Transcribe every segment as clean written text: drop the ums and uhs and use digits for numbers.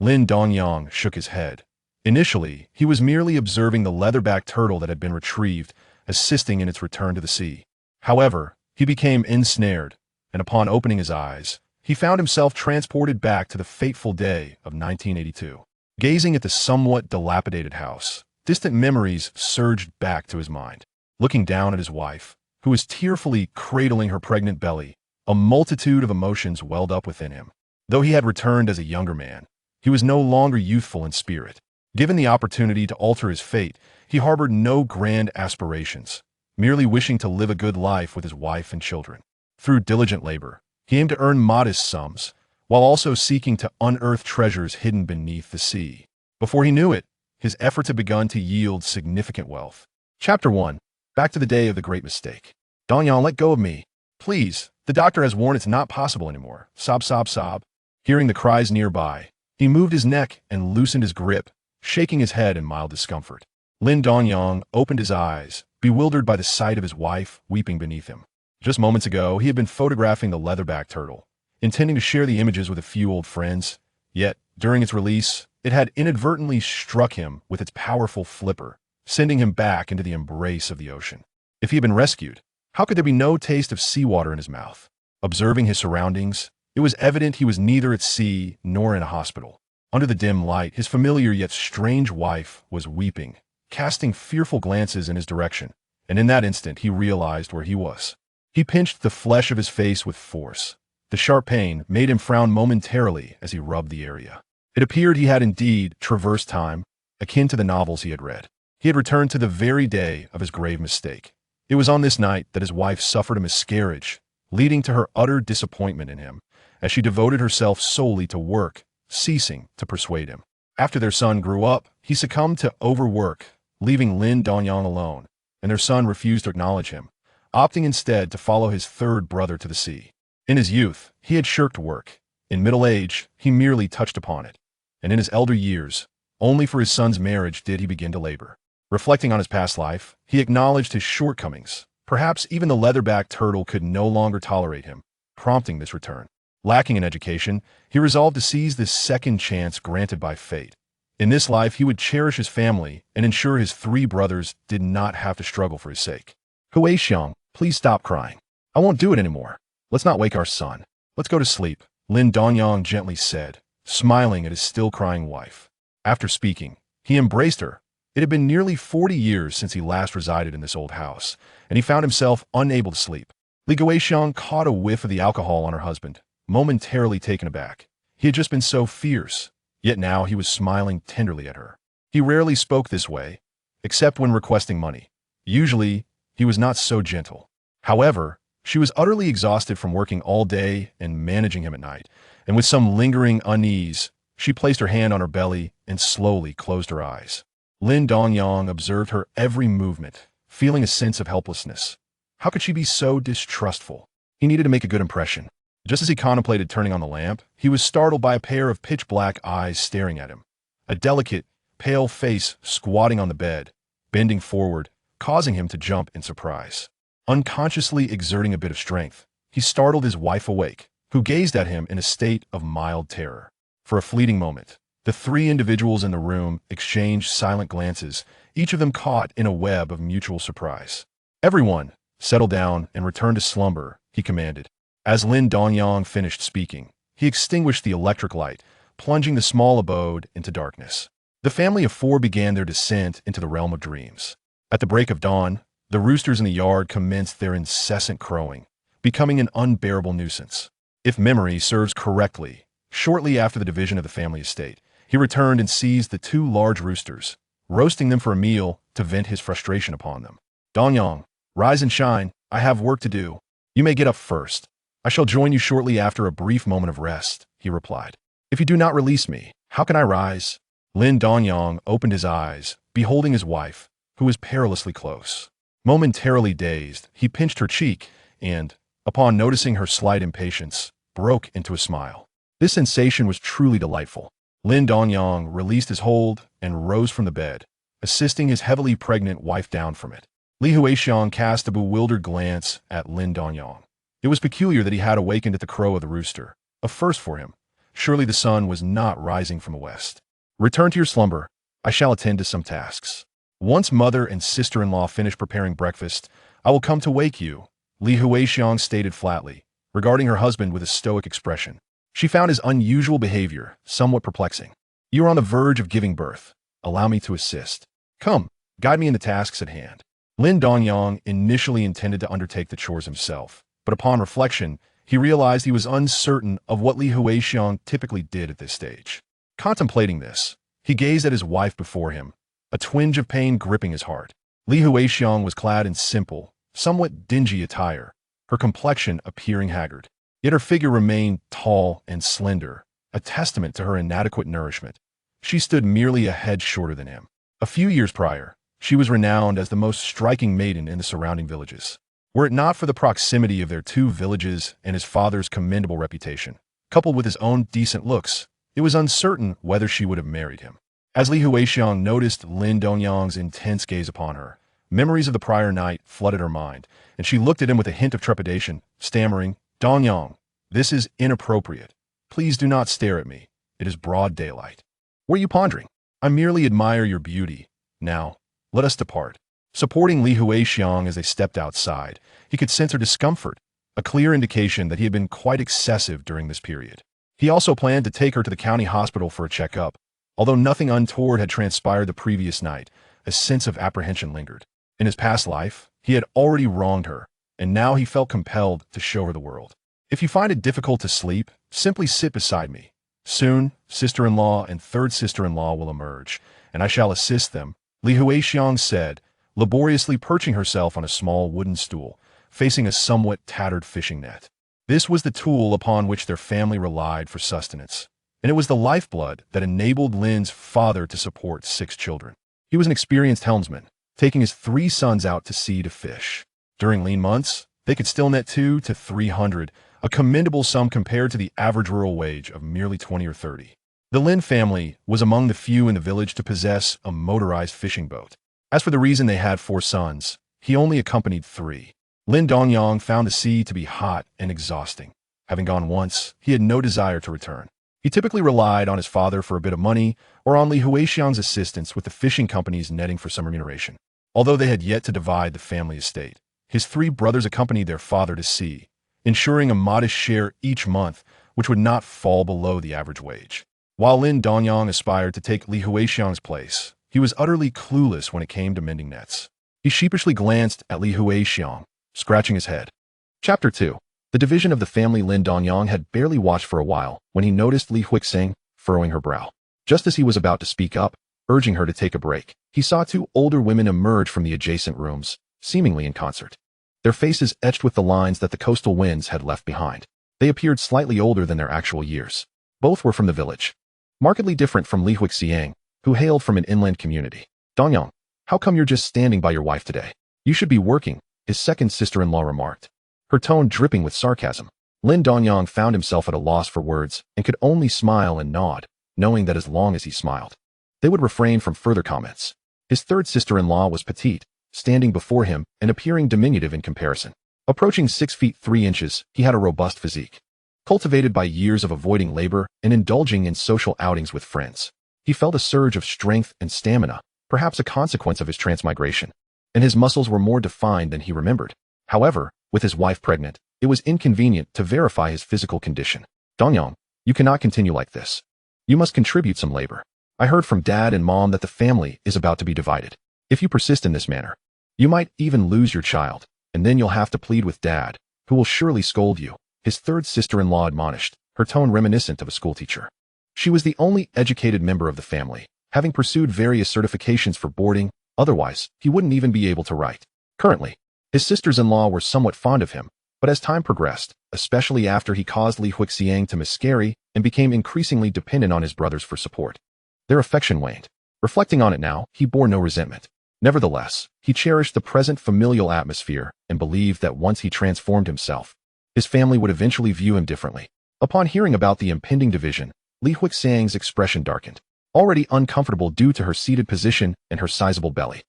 Lin Dongyang shook his head. Initially, he was merely observing the leatherback turtle that had been retrieved, assisting in its return to the sea. However, he became ensnared, and upon opening his eyes, he found himself transported back to the fateful day of 1982. Gazing at the somewhat dilapidated house, distant memories surged back to his mind. Looking down at his wife, who was tearfully cradling her pregnant belly, a multitude of emotions welled up within him. Though he had returned as a younger man, he was no longer youthful in spirit. Given the opportunity to alter his fate, he harbored no grand aspirations, merely wishing to live a good life with his wife and children. Through diligent labor, he aimed to earn modest sums, while also seeking to unearth treasures hidden beneath the sea. Before he knew it, his efforts had begun to yield significant wealth. Chapter 1. Back to the day of the great mistake. Dongyang, let go of me. Please, the doctor has warned it's not possible anymore. Sob, sob, sob. Hearing the cries nearby, he moved his neck and loosened his grip, shaking his head in mild discomfort. Lin Dongyang opened his eyes, bewildered by the sight of his wife weeping beneath him. Just moments ago, he had been photographing the leatherback turtle, intending to share the images with a few old friends. Yet, during its release, it had inadvertently struck him with its powerful flipper, sending him back into the embrace of the ocean. If he had been rescued, how could there be no taste of seawater in his mouth? Observing his surroundings, it was evident he was neither at sea nor in a hospital. Under the dim light, his familiar yet strange wife was weeping, casting fearful glances in his direction, and in that instant he realized where he was. He pinched the flesh of his face with force. The sharp pain made him frown momentarily as he rubbed the area. It appeared he had indeed traversed time, akin to the novels he had read. He had returned to the very day of his grave mistake. It was on this night that his wife suffered a miscarriage, leading to her utter disappointment in him, as she devoted herself solely to work, ceasing to persuade him. After their son grew up, he succumbed to overwork, leaving Lin Dongyang alone, and their son refused to acknowledge him, opting instead to follow his third brother to the sea. In his youth, he had shirked work. In middle age, he merely touched upon it. And in his elder years, only for his son's marriage did he begin to labor. Reflecting on his past life, he acknowledged his shortcomings. Perhaps even the leatherback turtle could no longer tolerate him, prompting this return. Lacking in education, he resolved to seize this second chance granted by fate. In this life, he would cherish his family and ensure his three brothers did not have to struggle for his sake. Hui Xiang, please stop crying. I won't do it anymore. Let's not wake our son. Let's go to sleep, Lin Dongyang gently said, smiling at his still-crying wife. After speaking, he embraced her. It had been nearly 40 years since he last resided in this old house, and he found himself unable to sleep. Li Guixiang caught a whiff of the alcohol on her husband, momentarily taken aback. He had just been so fierce, yet now he was smiling tenderly at her. He rarely spoke this way, except when requesting money. Usually, he was not so gentle. However, she was utterly exhausted from working all day and managing him at night, and with some lingering unease, she placed her hand on her belly and slowly closed her eyes. Lin Dongyang observed her every movement, feeling a sense of helplessness. How could she be so distrustful? He needed to make a good impression. Just as he contemplated turning on the lamp, he was startled by a pair of pitch-black eyes staring at him. A delicate, pale face squatting on the bed, bending forward, causing him to jump in surprise. Unconsciously exerting a bit of strength, he startled his wife awake, who gazed at him in a state of mild terror. For a fleeting moment, the three individuals in the room exchanged silent glances, each of them caught in a web of mutual surprise. Everyone, settle down and return to slumber, he commanded. As Lin Dongyang finished speaking, he extinguished the electric light, plunging the small abode into darkness. The family of four began their descent into the realm of dreams. At the break of dawn, the roosters in the yard commenced their incessant crowing, becoming an unbearable nuisance. If memory serves correctly, shortly after the division of the family estate, he returned and seized the two large roosters, roasting them for a meal to vent his frustration upon them. Dongyang, rise and shine, I have work to do. You may get up first. I shall join you shortly after a brief moment of rest, he replied. If you do not release me, how can I rise? Lin Dongyang opened his eyes, beholding his wife, who was perilously close. Momentarily dazed, he pinched her cheek and, upon noticing her slight impatience, broke into a smile. This sensation was truly delightful. Lin Dongyang released his hold and rose from the bed, assisting his heavily pregnant wife down from it. Li Huixiang cast a bewildered glance at Lin Dongyang. It was peculiar that he had awakened at the crow of the rooster, a first for him. Surely the sun was not rising from the west. Return to your slumber. I shall attend to some tasks. Once mother and sister-in-law finish preparing breakfast, I will come to wake you, Li Huixiang stated flatly, regarding her husband with a stoic expression. She found his unusual behavior somewhat perplexing. You are on the verge of giving birth. Allow me to assist. Come, guide me in the tasks at hand. Lin Dongyang initially intended to undertake the chores himself, but upon reflection, he realized he was uncertain of what Li Huixiang typically did at this stage. Contemplating this, he gazed at his wife before him, a twinge of pain gripping his heart. Li Huixiang was clad in simple, somewhat dingy attire, her complexion appearing haggard. Yet her figure remained tall and slender, a testament to her inadequate nourishment. She stood merely a head shorter than him. A few years prior, she was renowned as the most striking maiden in the surrounding villages. Were it not for the proximity of their two villages and his father's commendable reputation, coupled with his own decent looks, it was uncertain whether she would have married him. As Li Huixiang noticed Lin Dongyang's intense gaze upon her, memories of the prior night flooded her mind, and she looked at him with a hint of trepidation, stammering, Dongyang, this is inappropriate. Please do not stare at me. It is broad daylight. What are you pondering? I merely admire your beauty. Now, let us depart. Supporting Li Huixiang as they stepped outside, he could sense her discomfort, a clear indication that he had been quite excessive during this period. He also planned to take her to the county hospital for a checkup. Although nothing untoward had transpired the previous night, a sense of apprehension lingered. In his past life, he had already wronged her, and now he felt compelled to show her the world. If you find it difficult to sleep, simply sit beside me. Soon, sister-in-law and third sister-in-law will emerge, and I shall assist them, Li Huixiang said, laboriously perching herself on a small wooden stool, facing a somewhat tattered fishing net. This was the tool upon which their family relied for sustenance, and it was the lifeblood that enabled Lin's father to support 6 children. He was an experienced helmsman, taking his 3 sons out to sea to fish. During lean months, they could still net 200 to 300, a commendable sum compared to the average rural wage of merely 20 or 30. The Lin family was among the few in the village to possess a motorized fishing boat. As for the reason they had 4 sons, he only accompanied 3. Lin Dongyang found the sea to be hot and exhausting. Having gone once, he had no desire to return. He typically relied on his father for a bit of money or on Li Huixiang's assistance with the fishing company's netting for some remuneration. Although they had yet to divide the family estate, his 3 brothers accompanied their father to sea, ensuring a modest share each month, which would not fall below the average wage. While Lin Dongyang aspired to take Li Huixiang's place, he was utterly clueless when it came to mending nets. He sheepishly glanced at Li Huixiang, scratching his head. Chapter 2. The division of the family. Lin Dongyang had barely watched for a while when he noticed Li Huixiang furrowing her brow. Just as he was about to speak up, urging her to take a break, he saw 2 older women emerge from the adjacent rooms, seemingly in concert. Their faces etched with the lines that the coastal winds had left behind. They appeared slightly older than their actual years. Both were from the village. Markedly different from Li Huixiang, who hailed from an inland community. Dongyang, how come you're just standing by your wife today? You should be working, his second sister-in-law remarked, her tone dripping with sarcasm. Lin Dongyang found himself at a loss for words and could only smile and nod, knowing that as long as he smiled, they would refrain from further comments. His third sister-in-law was petite, standing before him and appearing diminutive in comparison. Approaching 6 feet 3 inches, he had a robust physique. Cultivated by years of avoiding labor and indulging in social outings with friends, he felt a surge of strength and stamina, perhaps a consequence of his transmigration, and his muscles were more defined than he remembered. However, with his wife pregnant, it was inconvenient to verify his physical condition. Dongyang, you cannot continue like this. You must contribute some labor. I heard from Dad and Mom that the family is about to be divided. If you persist in this manner, you might even lose your child, and then you'll have to plead with Dad, who will surely scold you, his third sister-in-law admonished, her tone reminiscent of a schoolteacher. She was the only educated member of the family, having pursued various certifications for boarding, otherwise, he wouldn't even be able to write. Currently, his sisters-in-law were somewhat fond of him, but as time progressed, especially after he caused Li Huixiang to miscarry and became increasingly dependent on his brothers for support, their affection waned. Reflecting on it now, he bore no resentment. Nevertheless, he cherished the present familial atmosphere and believed that once he transformed himself, his family would eventually view him differently. Upon hearing about the impending division, Li Huixiang's expression darkened, already uncomfortable due to her seated position and her sizable belly.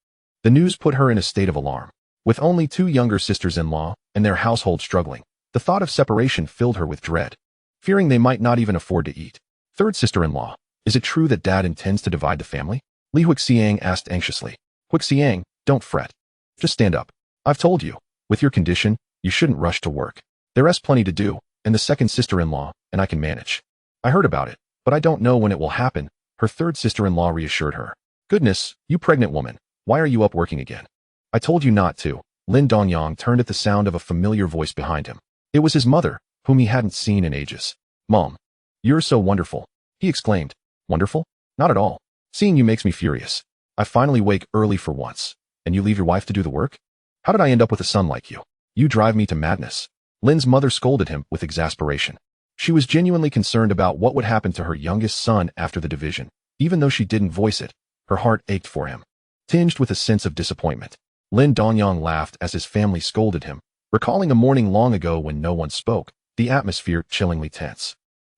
The news put her in a state of alarm. With only 2 younger sisters-in-law and their household struggling, the thought of separation filled her with dread. fearing they might not even afford to eat. Third sister-in-law, is it true that Dad intends to divide the family? Li Huixiang asked anxiously. Huixiang, don't fret. Just stand up. I've told you, with your condition, you shouldn't rush to work. There's plenty to do, and the second sister-in-law, and I can manage. I heard about it, but I don't know when it will happen, her third sister-in-law reassured her. Goodness, you pregnant woman, why are you up working again? I told you not to. Lin Dongyang turned at the sound of a familiar voice behind him. It was his mother, whom he hadn't seen in ages. Mom, you're so wonderful, he exclaimed. Wonderful? Not at all. Seeing you makes me furious. I finally wake early for once, and you leave your wife to do the work? How did I end up with a son like you? You drive me to madness. Lin's mother scolded him with exasperation. She was genuinely concerned about what would happen to her youngest son after the division. Even though she didn't voice it, her heart ached for him. Tinged with a sense of disappointment, Lin Dongyang laughed as his family scolded him, recalling a morning long ago when no one spoke, the atmosphere chillingly tense.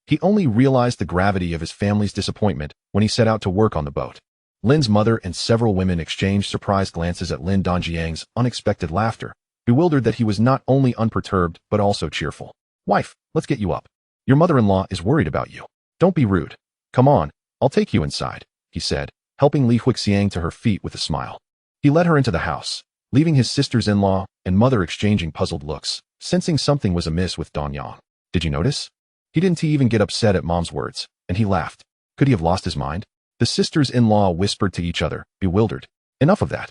He only realized the gravity of his family's disappointment when he set out to work on the boat. Lin's mother and several women exchanged surprised glances at Lin Dongyang's unexpected laughter, bewildered that he was not only unperturbed but also cheerful. Wife, let's get you up. Your mother-in-law is worried about you. Don't be rude. Come on, I'll take you inside, he said, helping Li Huixiang to her feet with a smile. He led her into the house, leaving his sisters-in-law and mother exchanging puzzled looks, sensing something was amiss with Dongyang. Did you notice? He didn't even get upset at Mom's words, and he laughed. Could he have lost his mind? The sisters-in-law whispered to each other, bewildered. Enough of that.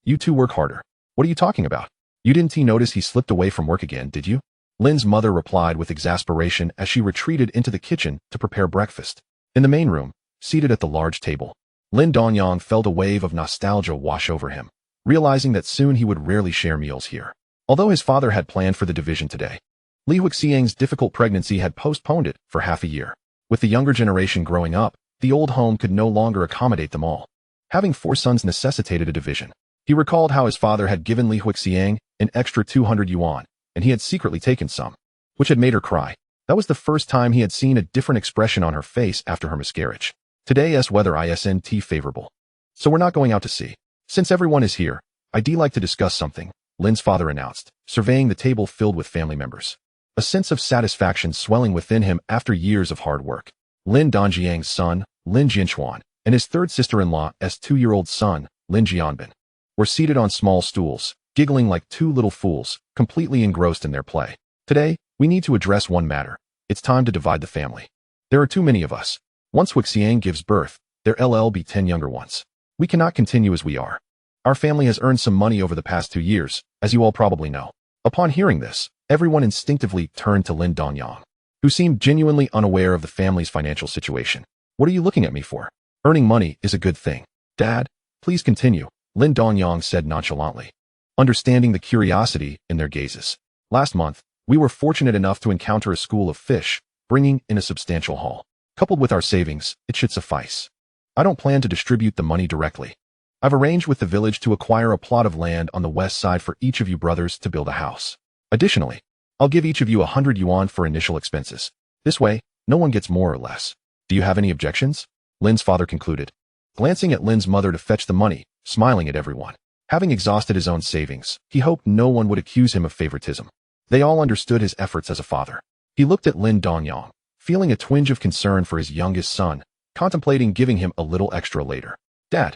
You two work harder. What are you talking about? You didn't notice he slipped away from work again, did you? Lin's mother replied with exasperation as she retreated into the kitchen to prepare breakfast. In the main room, seated at the large table, Lin Dongyang felt a wave of nostalgia wash over him, realizing that soon he would rarely share meals here. Although his father had planned for the division today, Li Huixiang's difficult pregnancy had postponed it for half a year. With the younger generation growing up, the old home could no longer accommodate them all. Having 4 sons necessitated a division. He recalled how his father had given Li Huixiang an extra 200 yuan, and he had secretly taken some, which had made her cry. That was the first time he had seen a different expression on her face after her miscarriage. Today's weather isn't favorable. So we're not going out to sea. Since everyone is here, I'd like to discuss something, Lin's father announced, surveying the table filled with family members. A sense of satisfaction swelling within him after years of hard work. Lin Dongyang's son, Lin Jinchuan, and his third sister-in-law's 2-year-old son, Lin Jianbin, were seated on small stools, giggling like 2 little fools, completely engrossed in their play. Today, we need to address one matter. It's time to divide the family. There are too many of us. Once Huixiang gives birth, there'll be 10 younger ones. We cannot continue as we are. Our family has earned some money over the past 2 years, as you all probably know. Upon hearing this, everyone instinctively turned to Lin Dongyang, who seemed genuinely unaware of the family's financial situation. What are you looking at me for? Earning money is a good thing. Dad, please continue, Lin Dongyang said nonchalantly, understanding the curiosity in their gazes. Last month, we were fortunate enough to encounter a school of fish, bringing in a substantial haul. Coupled with our savings, it should suffice. I don't plan to distribute the money directly. I've arranged with the village to acquire a plot of land on the west side for each of you brothers to build a house. Additionally, I'll give each of you 100 yuan for initial expenses. This way, no one gets more or less. Do you have any objections? Lin's father concluded, glancing at Lin's mother to fetch the money, smiling at everyone. Having exhausted his own savings, he hoped no one would accuse him of favoritism. They all understood his efforts as a father. He looked at Lin Dongyang, feeling a twinge of concern for his youngest son, contemplating giving him a little extra later. Dad,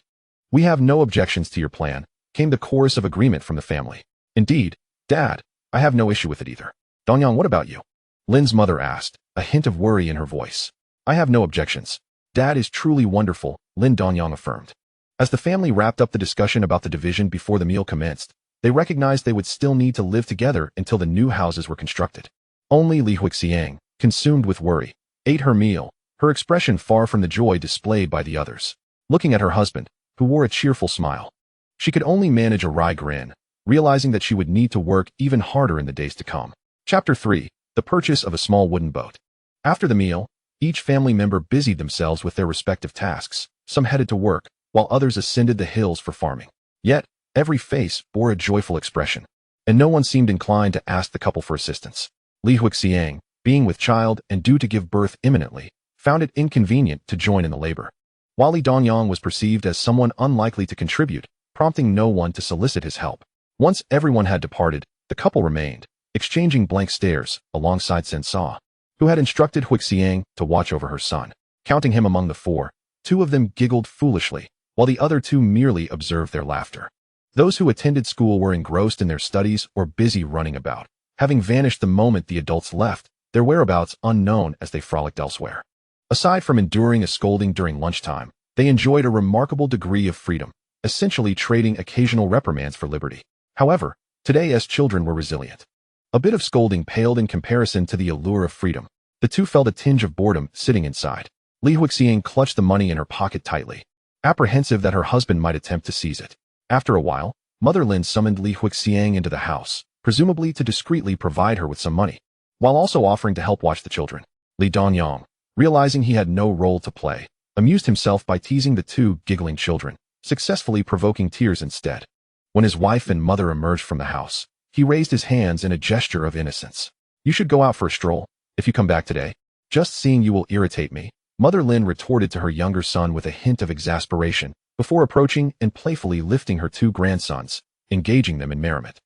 we have no objections to your plan, came the chorus of agreement from the family. Indeed, Dad, I have no issue with it either. Dongyang, what about you? Lin's mother asked, a hint of worry in her voice. I have no objections. Dad is truly wonderful, Lin Dongyang affirmed. As the family wrapped up the discussion about the division before the meal commenced, they recognized they would still need to live together until the new houses were constructed. Only Li Huixiang, consumed with worry, ate her meal, her expression far from the joy displayed by the others. Looking at her husband, who wore a cheerful smile, she could only manage a wry grin, realizing that she would need to work even harder in the days to come. Chapter 3. The purchase of a small wooden boat. After the meal, each family member busied themselves with their respective tasks. Some headed to work, while others ascended the hills for farming. Yet, every face bore a joyful expression, and no one seemed inclined to ask the couple for assistance. Li Huixiang, being with child and due to give birth imminently, found it inconvenient to join in the labor. While Li Dongyang was perceived as someone unlikely to contribute, prompting no one to solicit his help. Once everyone had departed, the couple remained, exchanging blank stares, alongside Sen Sa. who had instructed Huixiang to watch over her son. Counting him among the four, two of them giggled foolishly, while the other two merely observed their laughter. Those who attended school were engrossed in their studies or busy running about, having vanished the moment the adults left, their whereabouts unknown as they frolicked elsewhere. Aside from enduring a scolding during lunchtime, they enjoyed a remarkable degree of freedom, essentially trading occasional reprimands for liberty. However, today as children were resilient. A bit of scolding paled in comparison to the allure of freedom. The two felt a tinge of boredom sitting inside. Li Huixiang clutched the money in her pocket tightly, apprehensive that her husband might attempt to seize it. After a while, Mother Lin summoned Li Huixiang into the house, presumably to discreetly provide her with some money, while also offering to help watch the children. Lin Dongyang, realizing he had no role to play, amused himself by teasing the two giggling children, successfully provoking tears instead. When his wife and mother emerged from the house, he raised his hands in a gesture of innocence. "You should go out for a stroll, if you come back today. Just seeing you will irritate me," Mother Lin retorted to her younger son with a hint of exasperation, before approaching and playfully lifting her two grandsons, engaging them in merriment.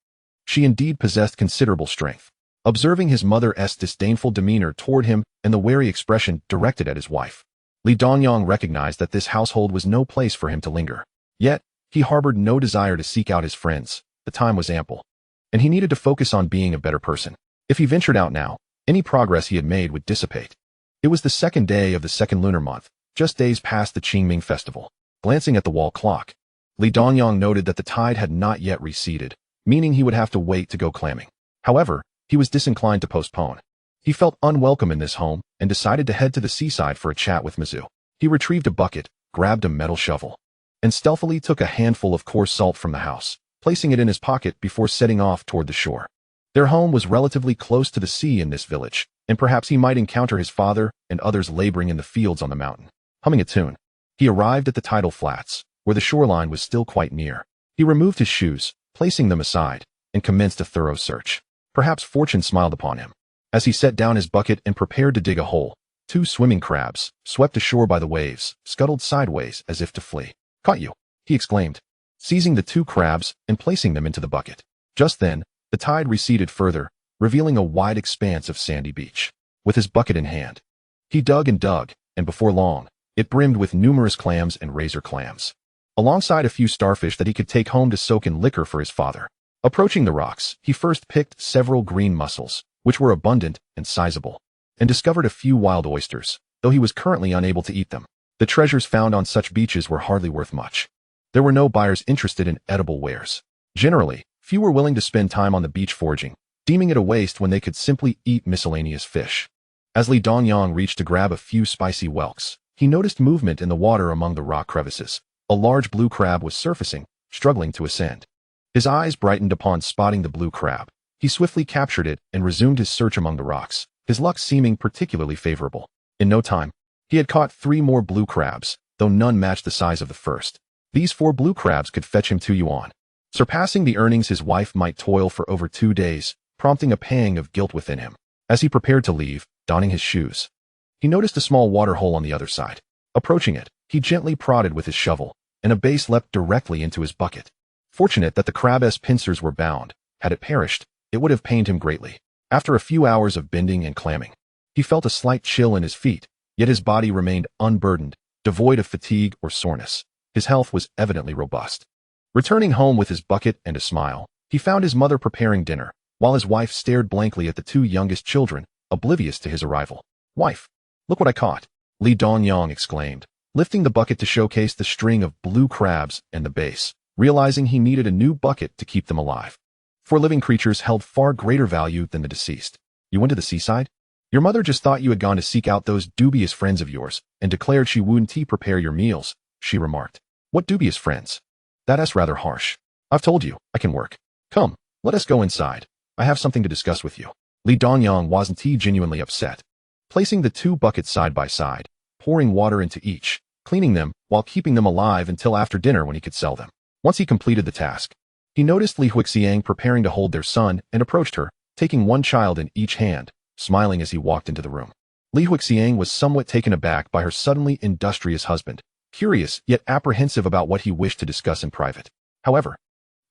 She indeed possessed considerable strength. Observing his mother's disdainful demeanor toward him and the wary expression directed at his wife, Li Dongyang recognized that this household was no place for him to linger. Yet, he harbored no desire to seek out his friends. The time was ample, and he needed to focus on being a better person. If he ventured out now, any progress he had made would dissipate. It was the second day of the second lunar month, just days past the Qingming festival. Glancing at the wall clock, Li Dongyang noted that the tide had not yet receded, meaning he would have to wait to go clamming. However, he was disinclined to postpone. He felt unwelcome in this home and decided to head to the seaside for a chat with Mizu. He retrieved a bucket, grabbed a metal shovel, and stealthily took a handful of coarse salt from the house, placing it in his pocket before setting off toward the shore. Their home was relatively close to the sea in this village, and perhaps he might encounter his father and others laboring in the fields on the mountain. Humming a tune, he arrived at the tidal flats, where the shoreline was still quite near. He removed his shoes, placing them aside, and commenced a thorough search. Perhaps fortune smiled upon him. As he set down his bucket and prepared to dig a hole, two swimming crabs, swept ashore by the waves, scuttled sideways as if to flee. "Caught you," he exclaimed, seizing the two crabs and placing them into the bucket. Just then, the tide receded further, revealing a wide expanse of sandy beach. With his bucket in hand, he dug, and before long, it brimmed with numerous clams and razor clams, alongside a few starfish that he could take home to soak in liquor for his father. Approaching the rocks, he first picked several green mussels, which were abundant and sizable, and discovered a few wild oysters, though he was currently unable to eat them. The treasures found on such beaches were hardly worth much. There were no buyers interested in edible wares. Generally, few were willing to spend time on the beach foraging, deeming it a waste when they could simply eat miscellaneous fish. As Li Dongyang reached to grab a few spicy whelks, he noticed movement in the water among the rock crevices. A large blue crab was surfacing, struggling to ascend. His eyes brightened upon spotting the blue crab. He swiftly captured it and resumed his search among the rocks, his luck seeming particularly favorable. In no time, he had caught 3 more blue crabs, though none matched the size of the first. These 4 blue crabs could fetch him 2 yuan, surpassing the earnings his wife might toil for over 2 days, prompting a pang of guilt within him. As he prepared to leave, donning his shoes, he noticed a small water hole on the other side. Approaching it, he gently prodded with his shovel, and a base leapt directly into his bucket. Fortunate that the crab's pincers were bound. Had it perished, it would have pained him greatly. After a few hours of bending and clamming, he felt a slight chill in his feet, yet his body remained unburdened, devoid of fatigue or soreness. His health was evidently robust. Returning home with his bucket and a smile, he found his mother preparing dinner, while his wife stared blankly at the 2 youngest children, oblivious to his arrival. "Wife, look what I caught," Li Dongyang exclaimed, lifting the bucket to showcase the string of blue crabs and the base, realizing he needed a new bucket to keep them alive. For living creatures held far greater value than the deceased. "You went to the seaside? Your mother just thought you had gone to seek out those dubious friends of yours and declared she wouldn't prepare your meals," she remarked. "What dubious friends? That's rather harsh. I've told you, I can work. Come, let us go inside. I have something to discuss with you." Li Dongyang wasn't genuinely upset. Placing the 2 buckets side by side, pouring water into each, cleaning them while keeping them alive until after dinner when he could sell them. Once he completed the task, he noticed Li Huixiang preparing to hold their son and approached her, taking one child in each hand, smiling as he walked into the room. Li Huixiang was somewhat taken aback by her suddenly industrious husband, curious yet apprehensive about what he wished to discuss in private. However,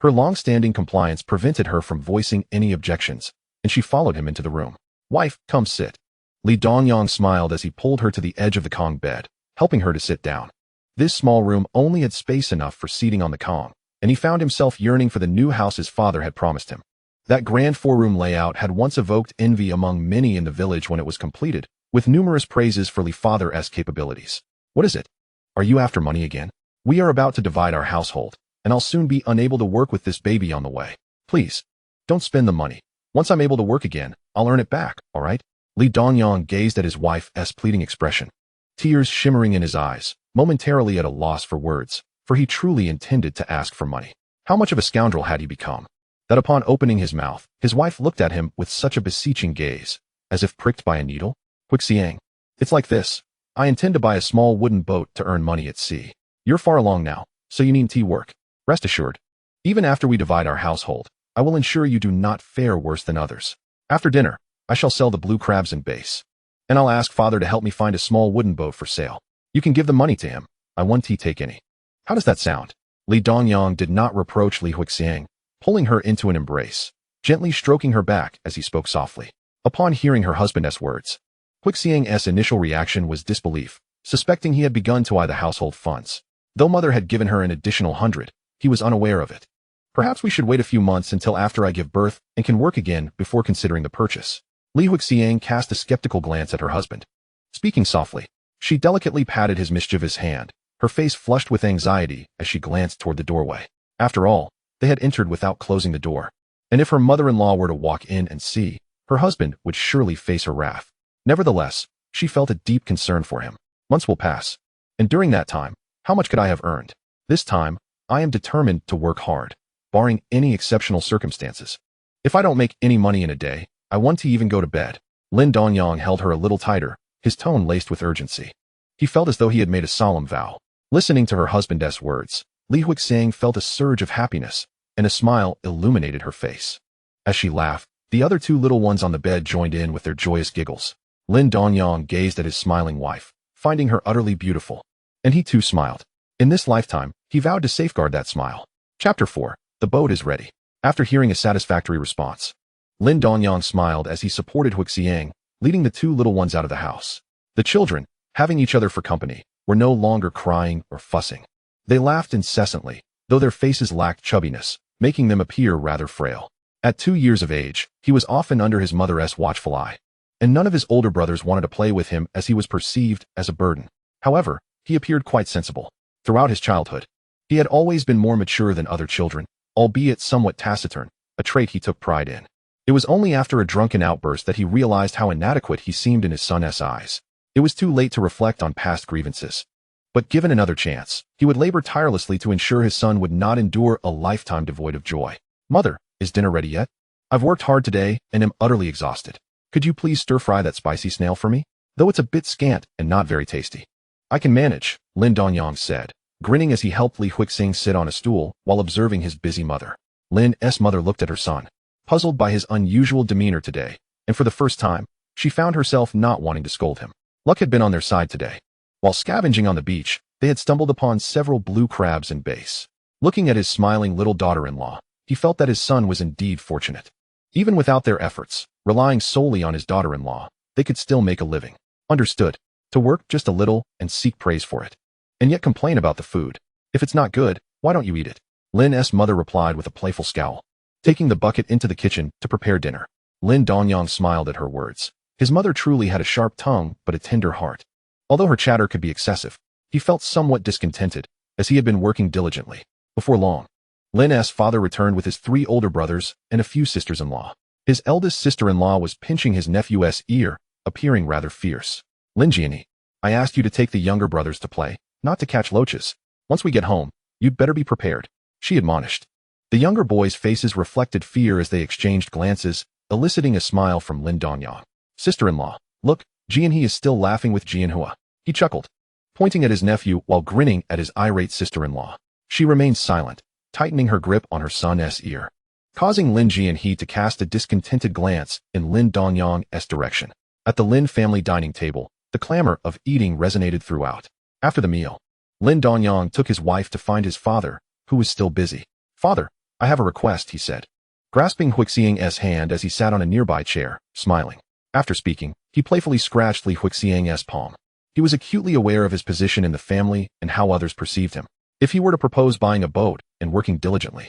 her long-standing compliance prevented her from voicing any objections, and she followed him into the room. "Wife, come sit. Lin Dongyang smiled as he pulled her to the edge of the Kong bed, helping her to sit down. This small room only had space enough for seating on the Kong, and he found himself yearning for the new house his father had promised him. That grand four-room layout had once evoked envy among many in the village when it was completed, with numerous praises for Li's father's capabilities. What is it? Are you after money again? We are about to divide our household, and I'll soon be unable to work with this baby on the way. Please, don't spend the money. Once I'm able to work again, I'll earn it back, all right? Lin Dongyang gazed at his wife's pleading expression, tears shimmering in his eyes, momentarily at a loss for words, for he truly intended to ask for money. How much of a scoundrel had he become, that upon opening his mouth, his wife looked at him with such a beseeching gaze, as if pricked by a needle? Huixiang, it's like this. I intend to buy a small wooden boat to earn money at sea. You're far along now, so you needn't work. Rest assured, even after we divide our household, I will ensure you do not fare worse than others. After dinner, I shall sell the blue crabs and base, and I'll ask father to help me find a small wooden boat for sale. You can give the money to him. I won't take any. How does that sound? Lin Dongyang did not reproach Li Huixiang, pulling her into an embrace, gently stroking her back as he spoke softly. Upon hearing her husband's words, Huixiang's initial reaction was disbelief, suspecting he had begun to eye the household funds. Though mother had given her an additional 100, he was unaware of it. Perhaps we should wait a few months until after I give birth and can work again before considering the purchase. Li Huixiang cast a skeptical glance at her husband. Speaking softly, she delicately patted his mischievous hand, her face flushed with anxiety as she glanced toward the doorway. After all, they had entered without closing the door, and if her mother-in-law were to walk in and see, her husband would surely face her wrath. Nevertheless, she felt a deep concern for him. Months will pass, and during that time, how much could I have earned? This time, I am determined to work hard, barring any exceptional circumstances. If I don't make any money in a day, I want to even go to bed. Lin Dongyang held her a little tighter, his tone laced with urgency. He felt as though he had made a solemn vow. Listening to her husband's words, Li Huixiang felt a surge of happiness, and a smile illuminated her face. As she laughed, the other two little ones on the bed joined in with their joyous giggles. Lin Dongyang gazed at his smiling wife, finding her utterly beautiful. And he too smiled. In this lifetime, he vowed to safeguard that smile. Chapter 4. The boat is ready. After hearing a satisfactory response, Lin Dongyang smiled as he supported Huixiang, leading the two little ones out of the house. The children, having each other for company, were no longer crying or fussing. They laughed incessantly, though their faces lacked chubbiness, making them appear rather frail. At 2 years of age, he was often under his mother's watchful eye, and none of his older brothers wanted to play with him as he was perceived as a burden. However, he appeared quite sensible. Throughout his childhood, he had always been more mature than other children, albeit somewhat taciturn, a trait he took pride in. It was only after a drunken outburst that he realized how inadequate he seemed in his son's eyes. It was too late to reflect on past grievances. But given another chance, he would labor tirelessly to ensure his son would not endure a lifetime devoid of joy. Mother, is dinner ready yet? I've worked hard today and am utterly exhausted. Could you please stir-fry that spicy snail for me? Though it's a bit scant and not very tasty. I can manage, Lin Dongyang said, grinning as he helped Li Huixiang sit on a stool while observing his busy mother. Lin's mother looked at her son, puzzled by his unusual demeanor today, and for the first time, she found herself not wanting to scold him. Luck had been on their side today. While scavenging on the beach, they had stumbled upon several blue crabs and base. Looking at his smiling little daughter-in-law, he felt that his son was indeed fortunate. Even without their efforts, relying solely on his daughter-in-law, they could still make a living. Understood. To work just a little and seek praise for it. And yet complain about the food. If it's not good, why don't you eat it? Lin's mother replied with a playful scowl, taking the bucket into the kitchen to prepare dinner. Lin Dongyang smiled at her words. His mother truly had a sharp tongue but a tender heart. Although her chatter could be excessive, he felt somewhat discontented, as he had been working diligently. Before long, Lin's father returned with his 3 older brothers and a few sisters-in-law. His eldest sister-in-law was pinching his nephew's ear, appearing rather fierce. Lin Jianhe, I asked you to take the younger brothers to play, not to catch loaches. Once we get home, you'd better be prepared, she admonished. The younger boys' faces reflected fear as they exchanged glances, eliciting a smile from Lin Dongyang. Sister-in-law, look, Jianhe is still laughing with Jianhua. He chuckled, pointing at his nephew while grinning at his irate sister-in-law. She remained silent, tightening her grip on her son's ear, causing Lin Jianhe to cast a discontented glance in Lin Dongyang's direction. At the Lin family dining table, the clamor of eating resonated throughout. After the meal, Lin Dongyang took his wife to find his father, who was still busy. Father, I have a request, he said, grasping Huixiang's hand as he sat on a nearby chair, smiling. After speaking, He playfully scratched Li Huixiang's palm. He was acutely aware of his position in the family and how others perceived him. If he were to propose buying a boat and working diligently,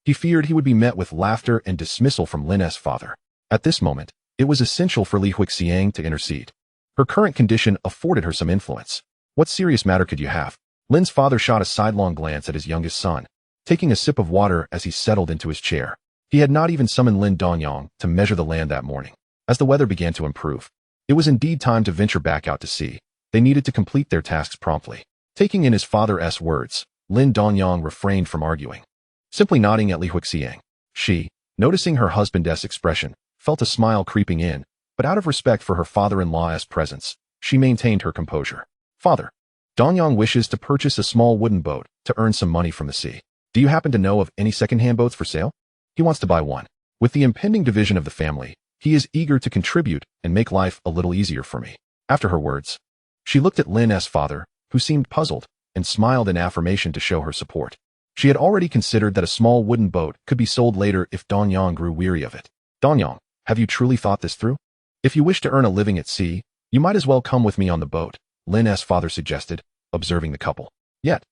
he feared he would be met with laughter and dismissal from Lin's father. At this moment, it was essential for Li Huixiang to intercede. Her current condition afforded her some influence. What serious matter could you have? Lin's father shot a sidelong glance at his youngest son, taking a sip of water as he settled into his chair. He had not even summoned Lin Dongyang to measure the land that morning. As the weather began to improve, it was indeed time to venture back out to sea. They needed to complete their tasks promptly. Taking in his father's words, Lin Dongyang refrained from arguing. Simply nodding at Li Huixiang, she, noticing her husband's expression, felt a smile creeping in, but out of respect for her father-in-law's presence, she maintained her composure. Father, Dongyang wishes to purchase a small wooden boat to earn some money from the sea. Do you happen to know of any second-hand boats for sale? He wants to buy one. With the impending division of the family, he is eager to contribute and make life a little easier for me. After her words, she looked at Lin's father, who seemed puzzled, and smiled in affirmation to show her support. She had already considered that a small wooden boat could be sold later if Dongyang grew weary of it. Dongyang, have you truly thought this through? If you wish to earn a living at sea, you might as well come with me on the boat, Lin's father suggested, observing the couple. Yet,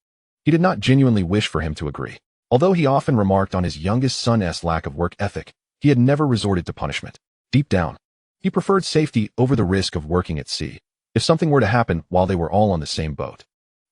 he did not genuinely wish for him to agree. Although he often remarked on his youngest son's lack of work ethic, he had never resorted to punishment. Deep down, he preferred safety over the risk of working at sea. If something were to happen while they were all on the same boat,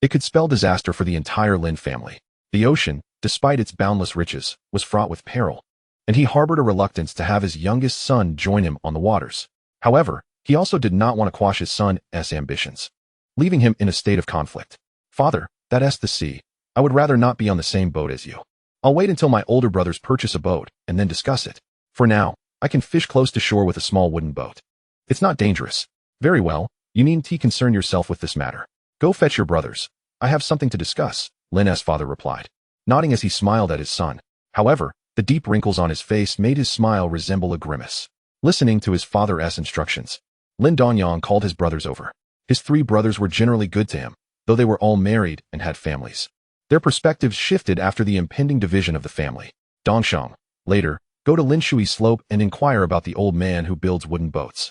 it could spell disaster for the entire Lin family. The ocean, despite its boundless riches, was fraught with peril, and he harbored a reluctance to have his youngest son join him on the waters. However, he also did not want to quash his son's ambitions, leaving him in a state of conflict. Father, that's the sea. I would rather not be on the same boat as you. I'll wait until my older brothers purchase a boat and then discuss it. For now, I can fish close to shore with a small wooden boat. It's not dangerous. Very well, you needn't concern yourself with this matter. Go fetch your brothers. I have something to discuss, Lin's father replied, nodding as he smiled at his son. However, the deep wrinkles on his face made his smile resemble a grimace. Listening to his father's instructions, Lin Dongyang called his brothers over. His 3 brothers were generally good to him, though they were all married and had families. Their perspectives shifted after the impending division of the family. Dongsheng, later, go to Lin Shui Slope and inquire about the old man who builds wooden boats.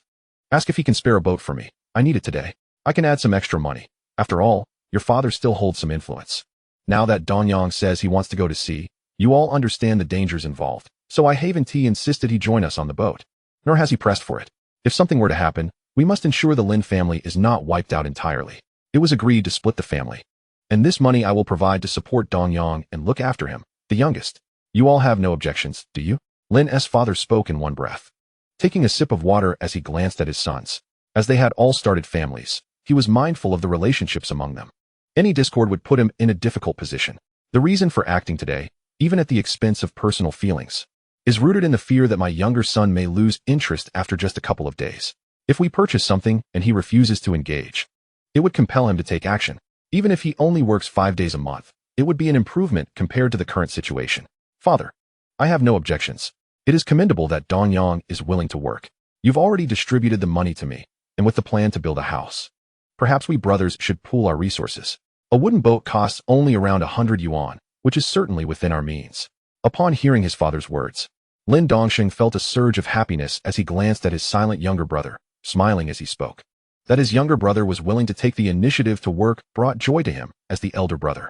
Ask if he can spare a boat for me. I need it today. I can add some extra money. After all, your father still holds some influence. Now that Dongyang says he wants to go to sea, you all understand the dangers involved, so I haven't insisted he join us on the boat. Nor has he pressed for it. If something were to happen, we must ensure the Lin family is not wiped out entirely. It was agreed to split the family. And this money I will provide to support Dongyang and look after him, the youngest. You all have no objections, do you? Lin's father spoke in one breath, taking a sip of water as he glanced at his sons. As they had all started families, he was mindful of the relationships among them. Any discord would put him in a difficult position. The reason for acting today, even at the expense of personal feelings, is rooted in the fear that my younger son may lose interest after just a couple of days. If we purchase something and he refuses to engage, it would compel him to take action. Even if he only works 5 days a month, it would be an improvement compared to the current situation. Father, I have no objections. It is commendable that Dongyang is willing to work. You've already distributed the money to me, and with the plan to build a house. Perhaps we brothers should pool our resources. A wooden boat costs only around 100 yuan, which is certainly within our means. Upon hearing his father's words, Lin Dongyang felt a surge of happiness as he glanced at his silent younger brother, smiling as he spoke. That his younger brother was willing to take the initiative to work brought joy to him as the elder brother.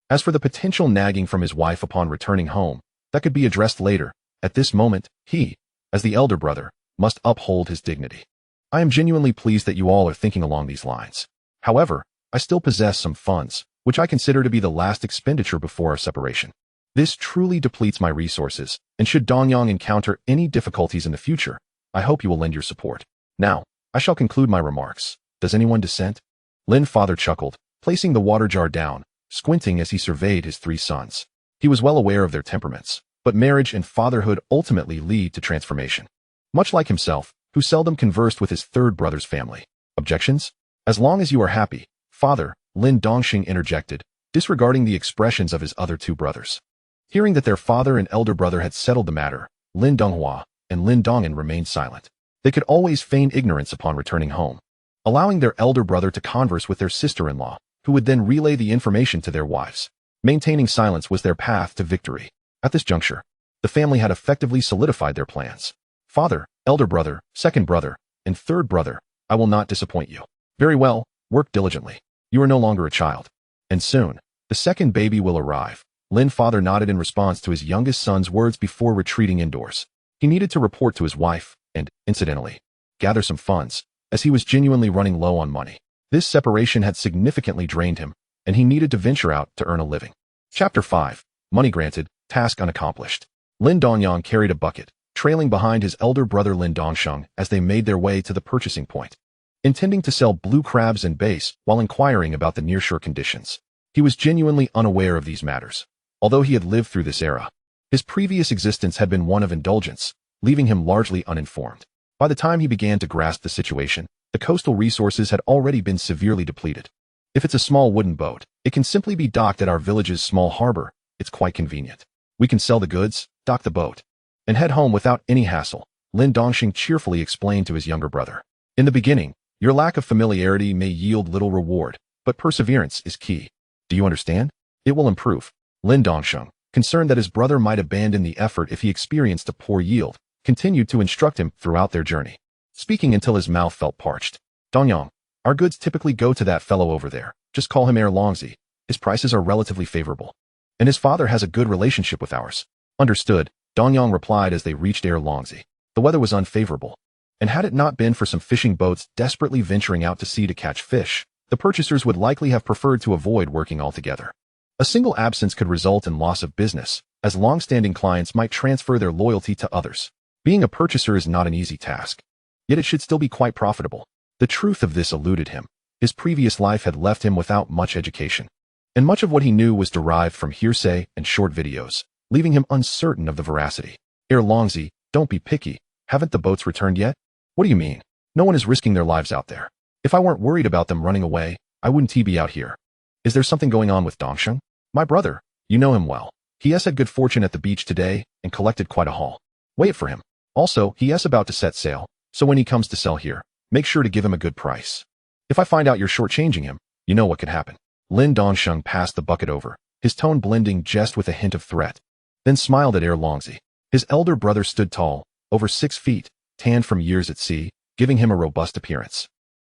As for the potential nagging from his wife upon returning home, that could be addressed later. At this moment, he, as the elder brother, must uphold his dignity. I am genuinely pleased that you all are thinking along these lines. However, I still possess some funds, which I consider to be the last expenditure before our separation. This truly depletes my resources, and should Dongyang encounter any difficulties in the future, I hope you will lend your support. Now, I shall conclude my remarks. Does anyone dissent? Lin's father chuckled, placing the water jar down, squinting as he surveyed his 3 sons. He was well aware of their temperaments, but marriage and fatherhood ultimately lead to transformation. Much like himself, who seldom conversed with his 3rd brother's family. Objections? As long as you are happy, father, Lin Dongyang interjected, disregarding the expressions of his other 2 brothers. Hearing that their father and elder brother had settled the matter, Lin Donghua and Lin Dongan remained silent. They could always feign ignorance upon returning home, allowing their elder brother to converse with their sister-in-law, who would then relay the information to their wives. Maintaining silence was their path to victory. At this juncture, the family had effectively solidified their plans. Father, elder brother, 2nd brother, and 3rd brother, I will not disappoint you. Very well, work diligently. You are no longer a child. And soon, the second baby will arrive. Lin father nodded in response to his youngest son's words before retreating indoors. He needed to report to his wife and, incidentally, gather some funds, as he was genuinely running low on money. This separation had significantly drained him, and he needed to venture out to earn a living. Chapter 5. Money granted, task unaccomplished. Lin Dongyang carried a bucket, trailing behind his elder brother Lin Dongsheng as they made their way to the purchasing point. Intending to sell blue crabs and base while inquiring about the nearshore conditions. He was genuinely unaware of these matters. Although he had lived through this era, his previous existence had been one of indulgence, leaving him largely uninformed. By the time he began to grasp the situation, the coastal resources had already been severely depleted. If it's a small wooden boat, it can simply be docked at our village's small harbor. It's quite convenient. We can sell the goods, dock the boat, and head home without any hassle, Lin Dongsheng cheerfully explained to his younger brother. In the beginning, your lack of familiarity may yield little reward, but perseverance is key. Do you understand? It will improve. Lin Dongsheng, concerned that his brother might abandon the effort if he experienced a poor yield, continued to instruct him throughout their journey, speaking until his mouth felt parched. Dongyang, our goods typically go to that fellow over there. Just call him Longzi. His prices are relatively favorable. And his father has a good relationship with ours. Understood, Dongyang replied as they reached Longzi. The weather was unfavorable, and had it not been for some fishing boats desperately venturing out to sea to catch fish, the purchasers would likely have preferred to avoid working altogether. A single absence could result in loss of business, as long-standing clients might transfer their loyalty to others. Being a purchaser is not an easy task, yet it should still be quite profitable. The truth of this eluded him. His previous life had left him without much education, and much of what he knew was derived from hearsay and short videos, leaving him uncertain of the veracity. Longzi, don't be picky. Haven't the boats returned yet? What do you mean? No one is risking their lives out there. If I weren't worried about them running away, I wouldn't be out here. Is there something going on with Dongsheng? My brother, you know him well. He has had good fortune at the beach today and collected quite a haul. Wait for him. Also, he is about to set sail, so when he comes to sell here, make sure to give him a good price. If I find out you're shortchanging him, you know what could happen. Lin Dongsheng passed the bucket over, his tone blending jest with a hint of threat, then smiled at Longzi. His elder brother stood tall, over 6 feet, tanned from years at sea, giving him a robust appearance,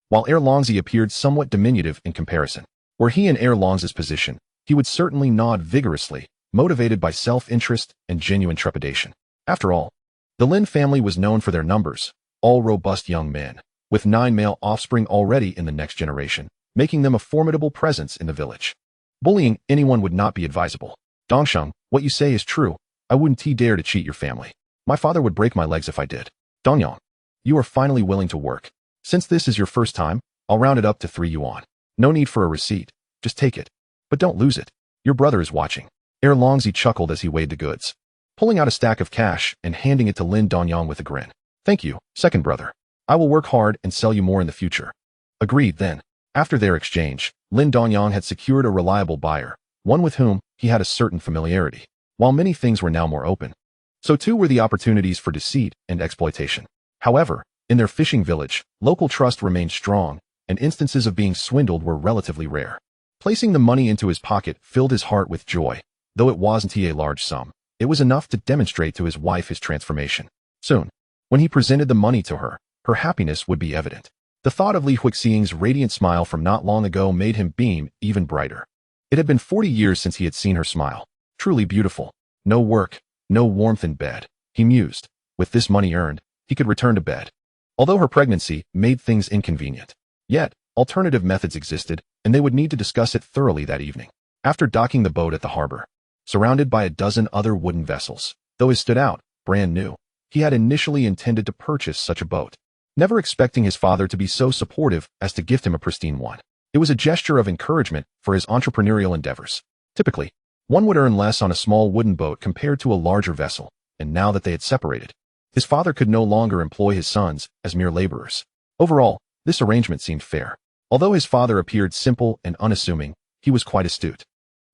while Longzi appeared somewhat diminutive in comparison. Were he in Longzi's position, he would certainly nod vigorously, motivated by self-interest and genuine trepidation. After all, the Lin family was known for their numbers, all robust young men, with 9 male offspring already in the next generation, making them a formidable presence in the village. Bullying anyone would not be advisable. Dongsheng, what you say is true. I wouldn't dare to cheat your family. My father would break my legs if I did. Dongyang, you are finally willing to work. Since this is your first time, I'll round it up to 3 yuan. No need for a receipt. Just take it. But don't lose it. Your brother is watching. Longzi chuckled as he weighed the goods, pulling out a stack of cash and handing it to Lin Dongyang with a grin. Thank you, second brother. I will work hard and sell you more in the future. Agreed then. After their exchange, Lin Dongyang had secured a reliable buyer, one with whom he had a certain familiarity. While many things were now more open, so too were the opportunities for deceit and exploitation. However, in their fishing village, local trust remained strong, and instances of being swindled were relatively rare. Placing the money into his pocket filled his heart with joy. Though it wasn't a large sum, it was enough to demonstrate to his wife his transformation. Soon, when he presented the money to her, her happiness would be evident. The thought of Li Huixiang's radiant smile from not long ago made him beam even brighter. It had been 40 years since he had seen her smile. Truly beautiful. No work, no warmth in bed, he mused. With this money earned, he could return to bed. Although her pregnancy made things inconvenient, yet, alternative methods existed, and they would need to discuss it thoroughly that evening. After docking the boat at the harbor, surrounded by a dozen other wooden vessels, though his stood out, brand new, he had initially intended to purchase such a boat, never expecting his father to be so supportive as to gift him a pristine one. It was a gesture of encouragement for his entrepreneurial endeavors. Typically, one would earn less on a small wooden boat compared to a larger vessel, and now that they had separated, his father could no longer employ his sons as mere laborers. Overall, this arrangement seemed fair. Although his father appeared simple and unassuming, he was quite astute,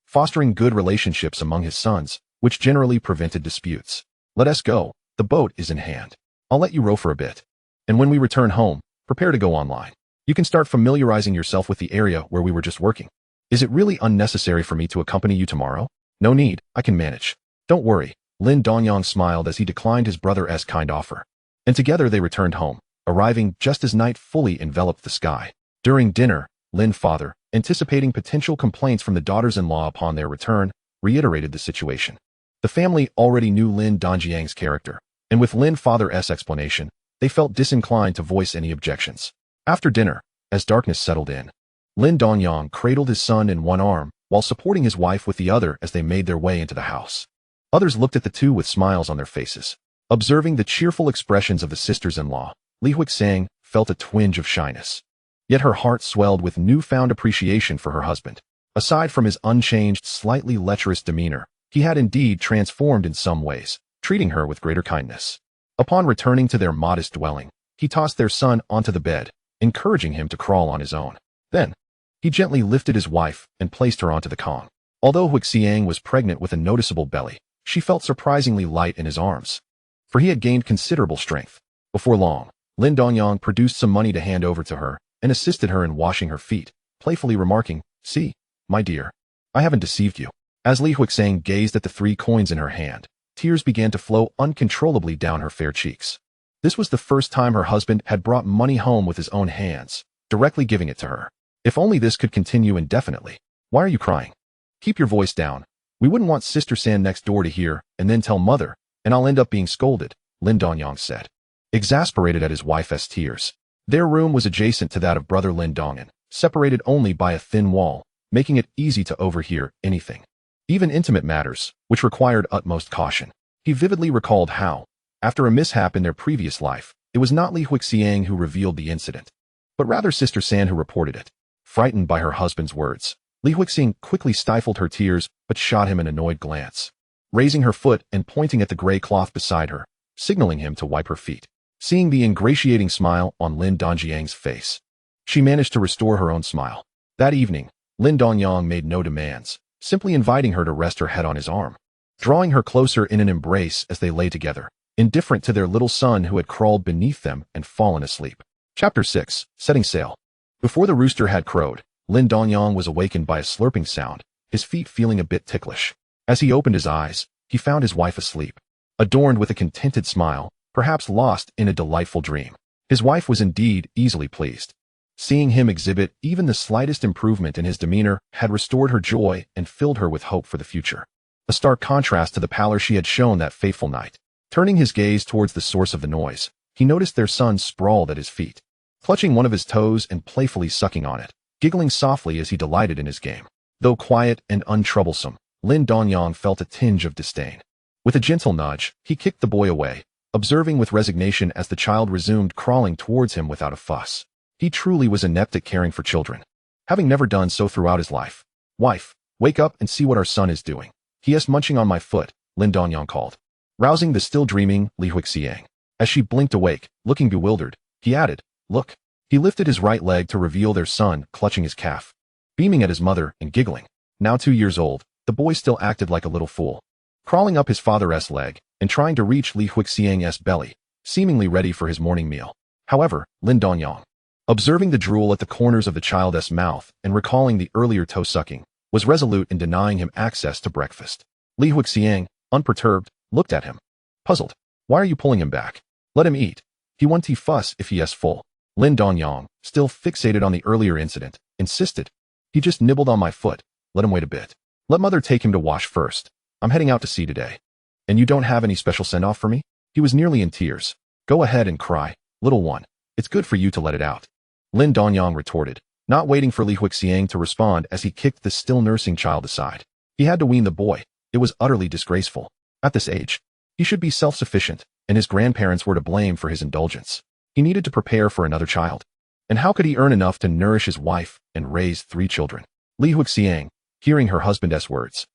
fostering good relationships among his sons, which generally prevented disputes. Let us go. The boat is in hand. I'll let you row for a bit. And when we return home, prepare to go online. You can start familiarizing yourself with the area where we were just working. Is it really unnecessary for me to accompany you tomorrow? No need, I can manage. Don't worry. Lin Dongyang smiled as he declined his brother's kind offer. And together they returned home, arriving just as night fully enveloped the sky. During dinner, Lin's father, anticipating potential complaints from the daughters-in-law upon their return, reiterated the situation. The family already knew Lin Dongyang's character, and with Lin's father's explanation, they felt disinclined to voice any objections. After dinner, as darkness settled in, Lin Dongyang cradled his son in one arm while supporting his wife with the other as they made their way into the house. Others looked at the two with smiles on their faces. Observing the cheerful expressions of the sisters-in-law, Li Huixing felt a twinge of shyness. Yet her heart swelled with newfound appreciation for her husband. Aside from his unchanged, slightly lecherous demeanor, he had indeed transformed in some ways, treating her with greater kindness. Upon returning to their modest dwelling, he tossed their son onto the bed, encouraging him to crawl on his own. Then, he gently lifted his wife and placed her onto the Kong. Although Huixiang was pregnant with a noticeable belly, she felt surprisingly light in his arms, for he had gained considerable strength. Before long, Lin Dongyang produced some money to hand over to her and assisted her in washing her feet, playfully remarking, "See, my dear, I haven't deceived you." As Li Huixing gazed at the 3 coins in her hand, tears began to flow uncontrollably down her fair cheeks. This was the first time her husband had brought money home with his own hands, directly giving it to her. If only this could continue indefinitely. "Why are you crying? Keep your voice down. We wouldn't want Sister San next door to hear and then tell Mother, and I'll end up being scolded," Lin Dongyang said, exasperated at his wife's tears. Their room was adjacent to that of brother Lin Dongyang, separated only by a thin wall, making it easy to overhear anything, even intimate matters, which required utmost caution. He vividly recalled how, after a mishap in their previous life, it was not Li Huixiang who revealed the incident, but rather Sister San who reported it. Frightened by her husband's words, Li Huixing quickly stifled her tears but shot him an annoyed glance, raising her foot and pointing at the gray cloth beside her, signaling him to wipe her feet. Seeing the ingratiating smile on Lin Dongyang's face, she managed to restore her own smile. That evening, Lin Dongyang made no demands, simply inviting her to rest her head on his arm, drawing her closer in an embrace as they lay together, indifferent to their little son who had crawled beneath them and fallen asleep. Chapter 6. Setting Sail. Before the rooster had crowed, Lin Dongyang was awakened by a slurping sound, his feet feeling a bit ticklish. As he opened his eyes, he found his wife asleep, adorned with a contented smile, perhaps lost in a delightful dream. His wife was indeed easily pleased. Seeing him exhibit even the slightest improvement in his demeanor had restored her joy and filled her with hope for the future. A stark contrast to the pallor she had shown that fateful night. Turning his gaze towards the source of the noise, he noticed their son sprawled at his feet, clutching one of his toes and playfully sucking on it, giggling softly as he delighted in his game. Though quiet and untroublesome, Lin Dongyang felt a tinge of disdain. With a gentle nudge, he kicked the boy away, observing with resignation as the child resumed crawling towards him without a fuss. He truly was inept at caring for children, having never done so throughout his life. "Wife, wake up and see what our son is doing. He is munching on my foot," Lin Dongyang called, rousing the still dreaming Li Huixiang. As she blinked awake, looking bewildered, he added, "Look." He lifted his right leg to reveal their son clutching his calf, beaming at his mother and giggling. Now 2 years old, the boy still acted like a little fool, crawling up his father's leg and trying to reach Li Huixiang's belly, seemingly ready for his morning meal. However, Lin Dongyang, observing the drool at the corners of the child's mouth and recalling the earlier toe sucking, was resolute in denying him access to breakfast. Li Huixiang, unperturbed, looked at him, puzzled. "Why are you pulling him back? Let him eat. He won't fuss if he is full." Lin Dongyang, still fixated on the earlier incident, insisted. "He just nibbled on my foot. Let him wait a bit. Let Mother take him to wash first. I'm heading out to sea today. And you don't have any special send-off for me?" He was nearly in tears. "Go ahead and cry, little one. It's good for you to let it out," Lin Dongyang retorted, not waiting for Li Huixiang to respond as he kicked the still nursing child aside. He had to wean the boy. It was utterly disgraceful. At this age, he should be self-sufficient, and his grandparents were to blame for his indulgence. He needed to prepare for another child. And how could he earn enough to nourish his wife and raise 3 children? Li Huixiang, hearing her husband's words,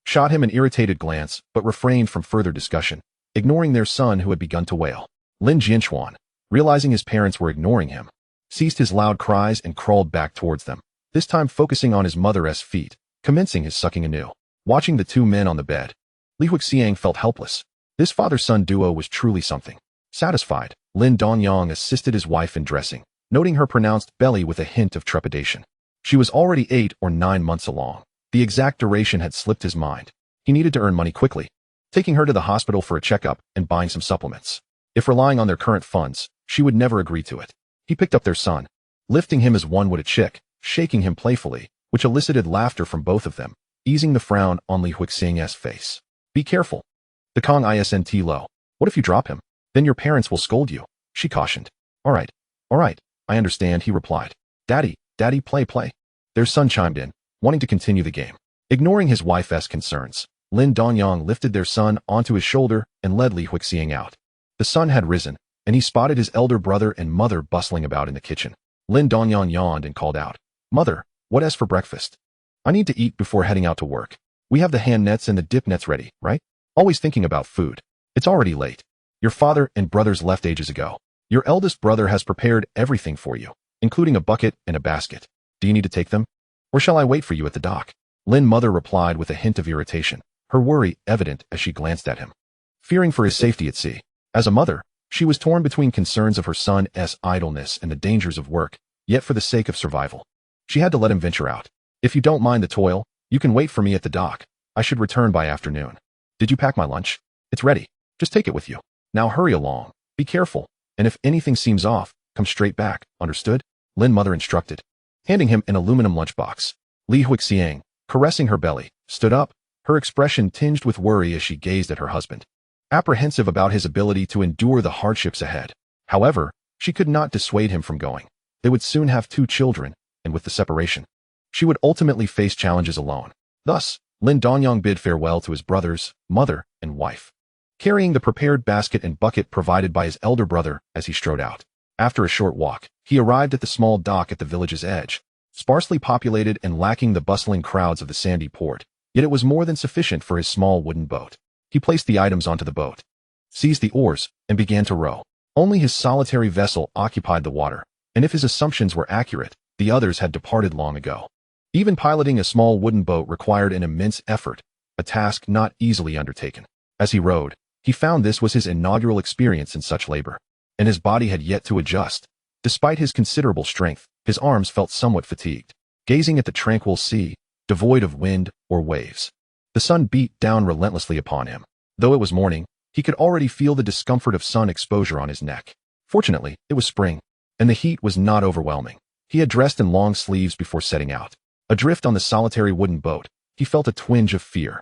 shot him an irritated glance but refrained from further discussion, ignoring their son who had begun to wail. Lin Jianchuan, realizing his parents were ignoring him, ceased his loud cries and crawled back towards them, this time focusing on his mother's feet, commencing his sucking anew. Watching the 2 men on the bed, Li Huixiang felt helpless. This father-son duo was truly something. Satisfied, Lin Dongyang assisted his wife in dressing, noting her pronounced belly with a hint of trepidation. She was already 8 or 9 months along. The exact duration had slipped his mind. He needed to earn money quickly, taking her to the hospital for a checkup and buying some supplements. If relying on their current funds, she would never agree to it. He picked up their son, lifting him as one would a chick, shaking him playfully, which elicited laughter from both of them, easing the frown on Li Huixiang's face. Be careful. The Kong isn't low. What if you drop him? Then your parents will scold you, she cautioned. All right, I understand, he replied. Daddy, play. Their son chimed in, wanting to continue the game. Ignoring his wife's concerns, Lin Dongyang lifted their son onto his shoulder and led Li Huixiang out. The sun had risen, and he spotted his elder brother and mother bustling about in the kitchen. Lin Dongyang yawned and called out, Mother, what as for breakfast? I need to eat before heading out to work. We have the hand nets and the dip nets ready, right? Always thinking about food. It's already late. Your father and brothers left ages ago. Your eldest brother has prepared everything for you, including a bucket and a basket. Do you need to take them? Or shall I wait for you at the dock? Lin mother replied with a hint of irritation, her worry evident as she glanced at him. Fearing for his safety at sea. As a mother, she was torn between concerns of her son's idleness and the dangers of work, yet for the sake of survival, she had to let him venture out. If you don't mind the toil, you can wait for me at the dock. I should return by afternoon. Did you pack my lunch? It's ready. Just take it with you. Now hurry along. Be careful. And if anything seems off, come straight back. Understood? Lin mother instructed, handing him an aluminum lunchbox. Li Huixiang, caressing her belly, stood up, her expression tinged with worry as she gazed at her husband, apprehensive about his ability to endure the hardships ahead. However, she could not dissuade him from going. They would soon have 2 children, and with the separation, she would ultimately face challenges alone. Thus, Lin Dongyang bid farewell to his brothers, mother, and wife, carrying the prepared basket and bucket provided by his elder brother as he strode out. After a short walk, he arrived at the small dock at the village's edge, sparsely populated and lacking the bustling crowds of the sandy port, yet it was more than sufficient for his small wooden boat. He placed the items onto the boat, seized the oars, and began to row. Only his solitary vessel occupied the water, and if his assumptions were accurate, the others had departed long ago. Even piloting a small wooden boat required an immense effort, a task not easily undertaken. As he rowed, he found this was his inaugural experience in such labor, and his body had yet to adjust. Despite his considerable strength, his arms felt somewhat fatigued. Gazing at the tranquil sea, devoid of wind or waves, the sun beat down relentlessly upon him. Though it was morning, he could already feel the discomfort of sun exposure on his neck. Fortunately, it was spring, and the heat was not overwhelming. He had dressed in long sleeves before setting out. Adrift on the solitary wooden boat, he felt a twinge of fear.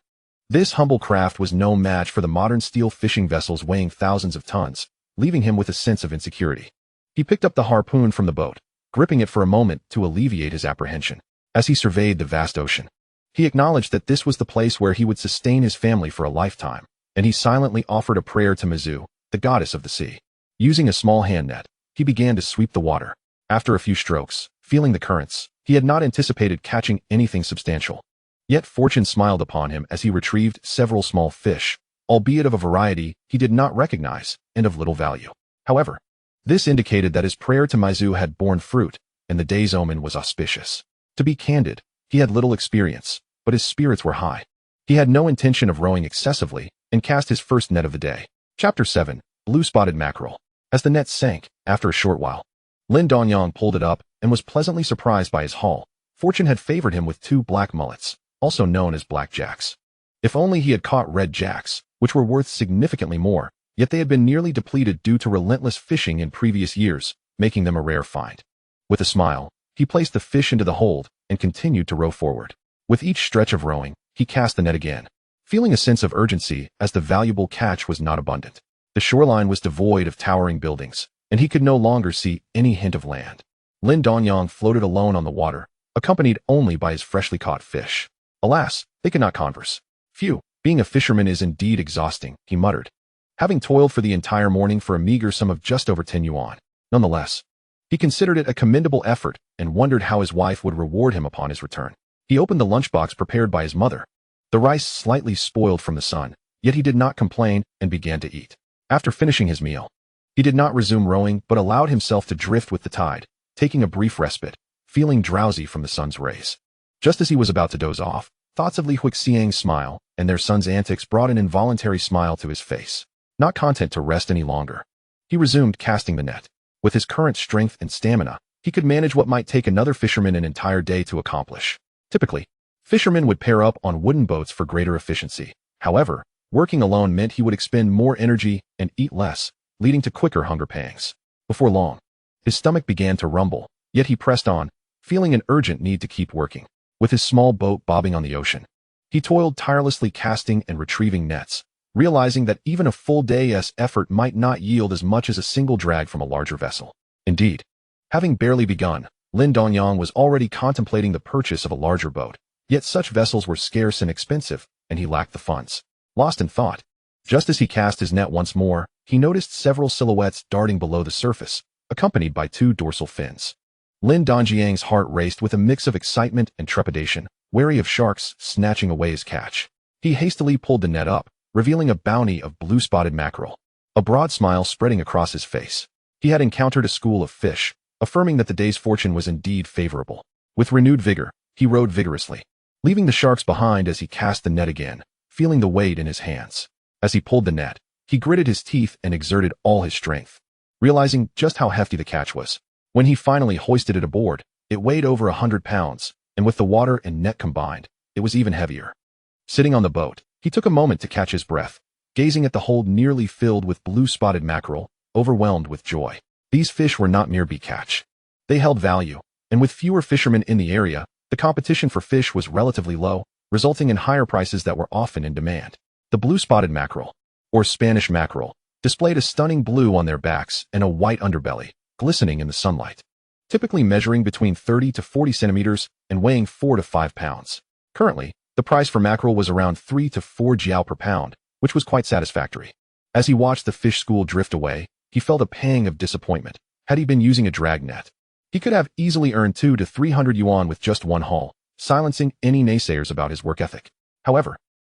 This humble craft was no match for the modern steel fishing vessels weighing thousands of tons, leaving him with a sense of insecurity. He picked up the harpoon from the boat, gripping it for a moment to alleviate his apprehension. As he surveyed the vast ocean, he acknowledged that this was the place where he would sustain his family for a lifetime, and he silently offered a prayer to Mizu, the goddess of the sea. Using a small hand net, he began to sweep the water. After a few strokes, feeling the currents, he had not anticipated catching anything substantial. Yet fortune smiled upon him as he retrieved several small fish, albeit of a variety he did not recognize and of little value. However, this indicated that his prayer to Mizu had borne fruit, and the day's omen was auspicious. To be candid, he had little experience, but his spirits were high. He had no intention of rowing excessively, and cast his first net of the day. Chapter 7, Blue-Spotted Mackerel. As the net sank, after a short while, Lin Dongyang pulled it up and was pleasantly surprised by his haul. Fortune had favored him with 2 black mullets, also known as blackjacks. If only he had caught red jacks, which were worth significantly more, yet they had been nearly depleted due to relentless fishing in previous years, making them a rare find. With a smile, he placed the fish into the hold and continued to row forward. With each stretch of rowing, he cast the net again, feeling a sense of urgency as the valuable catch was not abundant. The shoreline was devoid of towering buildings, and he could no longer see any hint of land. Lin Dongyang floated alone on the water, accompanied only by his freshly caught fish. Alas, they could not converse. Phew, being a fisherman is indeed exhausting, he muttered, having toiled for the entire morning for a meager sum of just over 10 yuan. Nonetheless, he considered it a commendable effort and wondered how his wife would reward him upon his return. He opened the lunchbox prepared by his mother. The rice slightly spoiled from the sun, yet he did not complain and began to eat. After finishing his meal, he did not resume rowing but allowed himself to drift with the tide, taking a brief respite, feeling drowsy from the sun's rays. Just as he was about to doze off, thoughts of Li Huixiang's smile and their son's antics brought an involuntary smile to his face. Not content to rest any longer, he resumed casting the net. With his current strength and stamina, he could manage what might take another fisherman an entire day to accomplish. Typically, fishermen would pair up on wooden boats for greater efficiency. However, working alone meant he would expend more energy and eat less, leading to quicker hunger pangs. Before long, his stomach began to rumble, yet he pressed on, feeling an urgent need to keep working. With his small boat bobbing on the ocean, he toiled tirelessly casting and retrieving nets, realizing that even a full day's effort might not yield as much as a single drag from a larger vessel. Indeed, having barely begun, Lin Dongyang was already contemplating the purchase of a larger boat, yet such vessels were scarce and expensive, and he lacked the funds. Lost in thought, just as he cast his net once more, he noticed several silhouettes darting below the surface, accompanied by 2 dorsal fins. Lin Dongyang's heart raced with a mix of excitement and trepidation, wary of sharks snatching away his catch. He hastily pulled the net up, revealing a bounty of blue-spotted mackerel. A broad smile spreading across his face. He had encountered a school of fish, affirming that the day's fortune was indeed favorable. With renewed vigor, he rowed vigorously, leaving the sharks behind as he cast the net again, feeling the weight in his hands. As he pulled the net, he gritted his teeth and exerted all his strength, realizing just how hefty the catch was. When he finally hoisted it aboard, it weighed over 100 pounds, and with the water and net combined, it was even heavier. Sitting on the boat, he took a moment to catch his breath, gazing at the hold nearly filled with blue-spotted mackerel, overwhelmed with joy. These fish were not mere bycatch. They held value, and with fewer fishermen in the area, the competition for fish was relatively low, resulting in higher prices that were often in demand. The blue-spotted mackerel, or Spanish mackerel, displayed a stunning blue on their backs and a white underbelly, glistening in the sunlight, typically measuring between 30 to 40 centimeters and weighing 4 to 5 pounds. Currently, the price for mackerel was around 3 to 4 jiao per pound, which was quite satisfactory. As he watched the fish school drift away, he felt a pang of disappointment. Had he been using a drag net, he could have easily earned 200 to 300 yuan with just one haul, silencing any naysayers about his work ethic. However,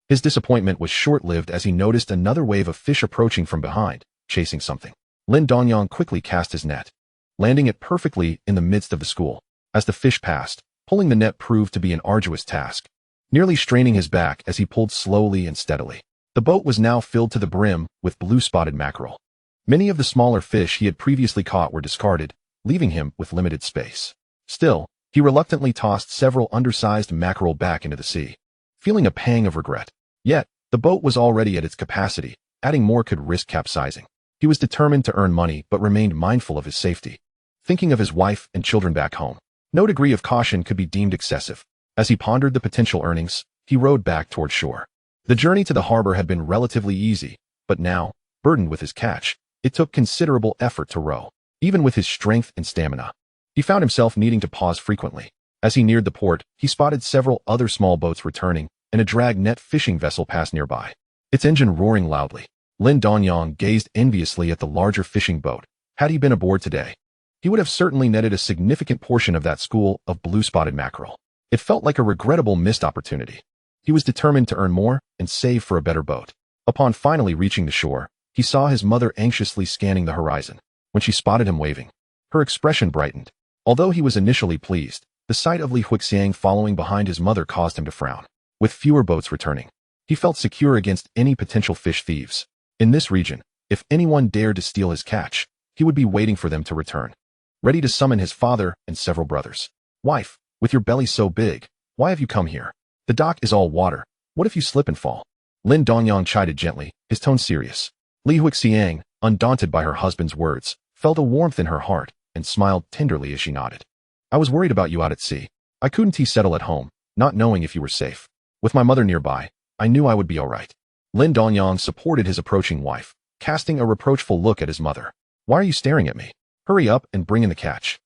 his disappointment was short-lived as he noticed another wave of fish approaching from behind, chasing something. Lin Dongyang quickly cast his net, landing it perfectly in the midst of the school. As the fish passed, pulling the net proved to be an arduous task, nearly straining his back as he pulled slowly and steadily. The boat was now filled to the brim with blue-spotted mackerel. Many of the smaller fish he had previously caught were discarded, leaving him with limited space. Still, he reluctantly tossed several undersized mackerel back into the sea, feeling a pang of regret. Yet, the boat was already at its capacity, adding more could risk capsizing. He was determined to earn money but remained mindful of his safety, thinking of his wife and children back home. No degree of caution could be deemed excessive. As he pondered the potential earnings, he rowed back toward shore. The journey to the harbor had been relatively easy, but now, burdened with his catch, it took considerable effort to row. Even with his strength and stamina, he found himself needing to pause frequently. As he neared the port, he spotted several other small boats returning, and a drag net fishing vessel passed nearby, its engine roaring loudly. Lin Dongyang gazed enviously at the larger fishing boat. Had he been aboard today, he would have certainly netted a significant portion of that school of blue-spotted mackerel. It felt like a regrettable missed opportunity. He was determined to earn more and save for a better boat. Upon finally reaching the shore, he saw his mother anxiously scanning the horizon. When she spotted him waving, her expression brightened. Although he was initially pleased, the sight of Li Huixiang following behind his mother caused him to frown. With fewer boats returning, he felt secure against any potential fish thieves. In this region, if anyone dared to steal his catch, he would be waiting for them to return, ready to summon his father and several brothers. Wife, with your belly so big, why have you come here? The dock is all water. What if you slip and fall? Lin Dongyang chided gently, his tone serious. Li Huixiang, undaunted by her husband's words, felt a warmth in her heart and smiled tenderly as she nodded. I was worried about you out at sea. I couldn't settle at home, not knowing if you were safe. With my mother nearby, I knew I would be all right. Lin Dongyang supported his approaching wife, casting a reproachful look at his mother. Why are you staring at me? Hurry up and bring in the catch.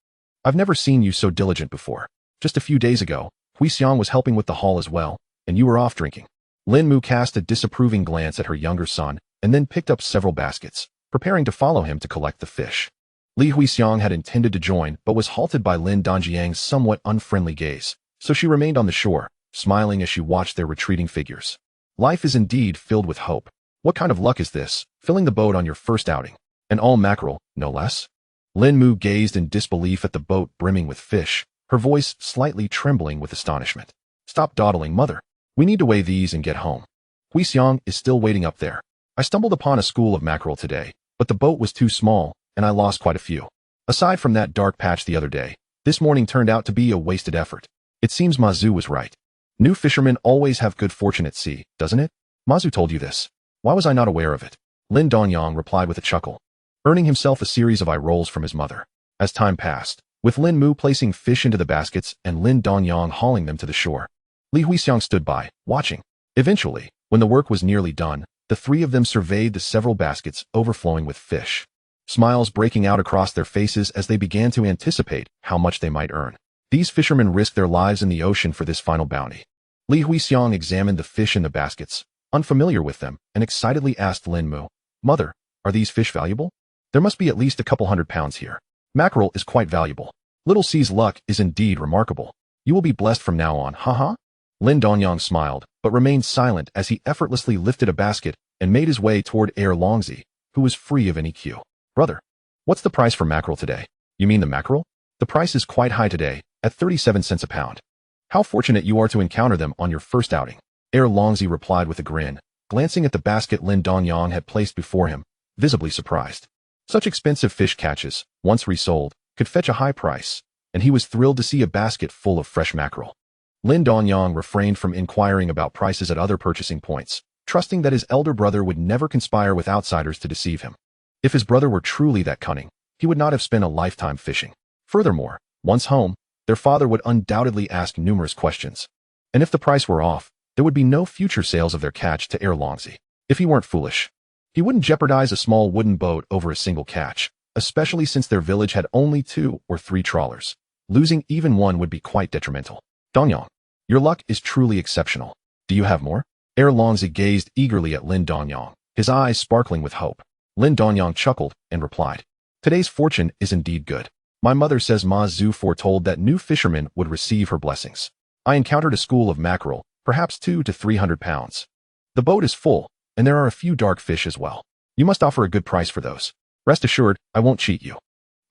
I've never seen you so diligent before. Just a few days ago, Huixiang was helping with the haul as well, and you were off drinking. Lin Mu cast a disapproving glance at her younger son, and then picked up several baskets, preparing to follow him to collect the fish. Li Huixiang had intended to join, but was halted by Lin Dongyang's somewhat unfriendly gaze, so she remained on the shore, smiling as she watched their retreating figures. Life is indeed filled with hope. What kind of luck is this, filling the boat on your first outing? And all mackerel, no less? Lin Mu gazed in disbelief at the boat brimming with fish, her voice slightly trembling with astonishment. Stop dawdling, mother. We need to weigh these and get home. Huixiang is still waiting up there. I stumbled upon a school of mackerel today, but the boat was too small, and I lost quite a few. Aside from that dark patch the other day, this morning turned out to be a wasted effort. It seems Ma Zhu was right. New fishermen always have good fortune at sea, doesn't it? Ma Zhu told you this. Why was I not aware of it? Lin Dongyang replied with a chuckle. earning himself a series of eye rolls from his mother. As time passed, with Lin Mu placing fish into the baskets and Lin Dongyang hauling them to the shore, Li Huixiang stood by, watching. Eventually, when the work was nearly done, the three of them surveyed the several baskets overflowing with fish, smiles breaking out across their faces as they began to anticipate how much they might earn. These fishermen risked their lives in the ocean for this final bounty. Li Huixiang examined the fish in the baskets, unfamiliar with them, and excitedly asked Lin Mu, "Mother, are these fish valuable? There must be at least a couple £100 here. Mackerel is quite valuable. Little C's luck is indeed remarkable. You will be blessed from now on, haha." Lin Dongyang smiled, but remained silent as he effortlessly lifted a basket and made his way toward Longzi, who was free of any queue. "Brother, what's the price for mackerel today?" "You mean the mackerel? The price is quite high today, at 37 cents a pound. How fortunate you are to encounter them on your first outing." Longzi replied with a grin, glancing at the basket Lin Dongyang had placed before him, visibly surprised. Such expensive fish catches, once resold, could fetch a high price, and he was thrilled to see a basket full of fresh mackerel. Lin Dongyang refrained from inquiring about prices at other purchasing points, trusting that his elder brother would never conspire with outsiders to deceive him. If his brother were truly that cunning, he would not have spent a lifetime fishing. Furthermore, once home, their father would undoubtedly ask numerous questions. And if the price were off, there would be no future sales of their catch to Longzi. If he weren't foolish, he wouldn't jeopardize a small wooden boat over a single catch, especially since their village had only 2 or 3 trawlers. Losing even one would be quite detrimental. "Dongyang, your luck is truly exceptional. Do you have more?" Longzi gazed eagerly at Lin Dongyang, his eyes sparkling with hope. Lin Dongyang chuckled and replied, "Today's fortune is indeed good. My mother says Ma Zhu foretold that new fishermen would receive her blessings. I encountered a school of mackerel, perhaps 200 to 300 pounds. The boat is full, and there are a few dark fish as well. You must offer a good price for those. Rest assured, I won't cheat you.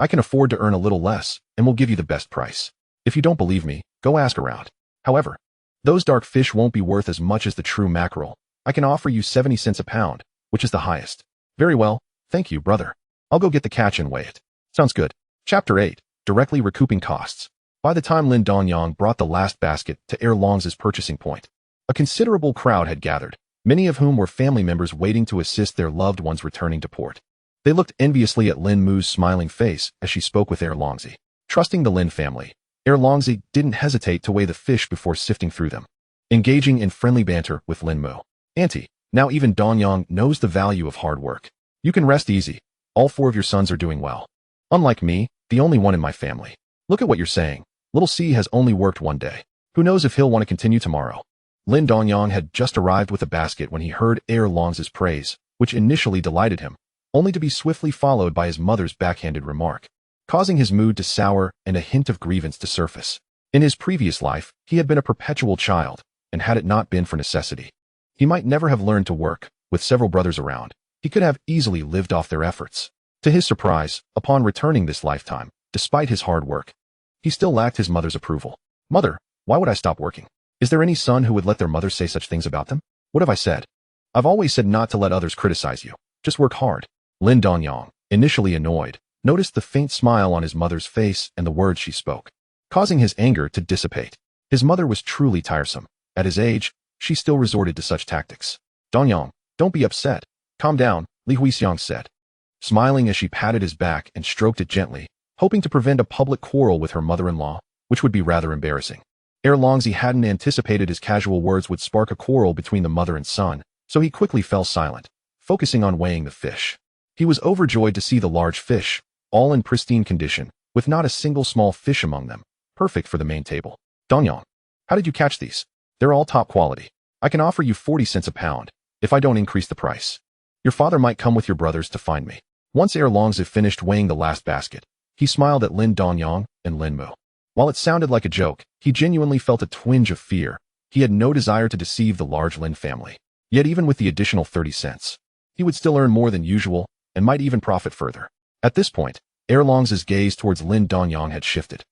I can afford to earn a little less, and will give you the best price. If you don't believe me, go ask around. However, those dark fish won't be worth as much as the true mackerel. I can offer you 70 cents a pound, which is the highest." "Very well, thank you, brother. I'll go get the catch and weigh it." "Sounds good." Chapter 8. Directly recouping costs. By the time Lin Dongyang brought the last basket to Longzi's purchasing point, a considerable crowd had gathered, many of whom were family members waiting to assist their loved ones returning to port. They looked enviously at Lin Mu's smiling face as she spoke with Longzi. Trusting the Lin family, Longzi didn't hesitate to weigh the fish before sifting through them. Engaging in friendly banter with Lin Mu. "Auntie, now even Dongyang knows the value of hard work. You can rest easy. All 4 of your sons are doing well. Unlike me, the only one in my family. Look at what you're saying. Little C has only worked 1 day. Who knows if he'll want to continue tomorrow." Lin Dongyang had just arrived with a basket when he heard Longzi's praise, which initially delighted him, only to be swiftly followed by his mother's backhanded remark, causing his mood to sour and a hint of grievance to surface. In his previous life, he had been a perpetual child, and had it not been for necessity, he might never have learned to work. With several brothers around, he could have easily lived off their efforts. To his surprise, upon returning this lifetime, despite his hard work, he still lacked his mother's approval. "Mother, why would I stop working? Is there any son who would let their mother say such things about them? What have I said? I've always said not to let others criticize you. Just work hard." Lin Dongyang, initially annoyed, noticed the faint smile on his mother's face and the words she spoke, causing his anger to dissipate. His mother was truly tiresome. At his age, she still resorted to such tactics. "Dongyang, don't be upset. Calm down," Li Huixiang said, smiling as she patted his back and stroked it gently, hoping to prevent a public quarrel with her mother-in-law, which would be rather embarrassing. Longzi hadn't anticipated his casual words would spark a quarrel between the mother and son, so he quickly fell silent, focusing on weighing the fish. He was overjoyed to see the large fish, all in pristine condition, with not a single small fish among them, perfect for the main table. "Dongyang, how did you catch these? They're all top quality. I can offer you 40 cents a pound, if I don't increase the price. Your father might come with your brothers to find me." Once Longzi finished weighing the last basket, he smiled at Lin Dongyang and Lin Mu. While it sounded like a joke, he genuinely felt a twinge of fear. He had no desire to deceive the large Lin family. Yet even with the additional 30 cents, he would still earn more than usual, and might even profit further. At this point, Longzi's gaze towards Lin Dongyang had shifted.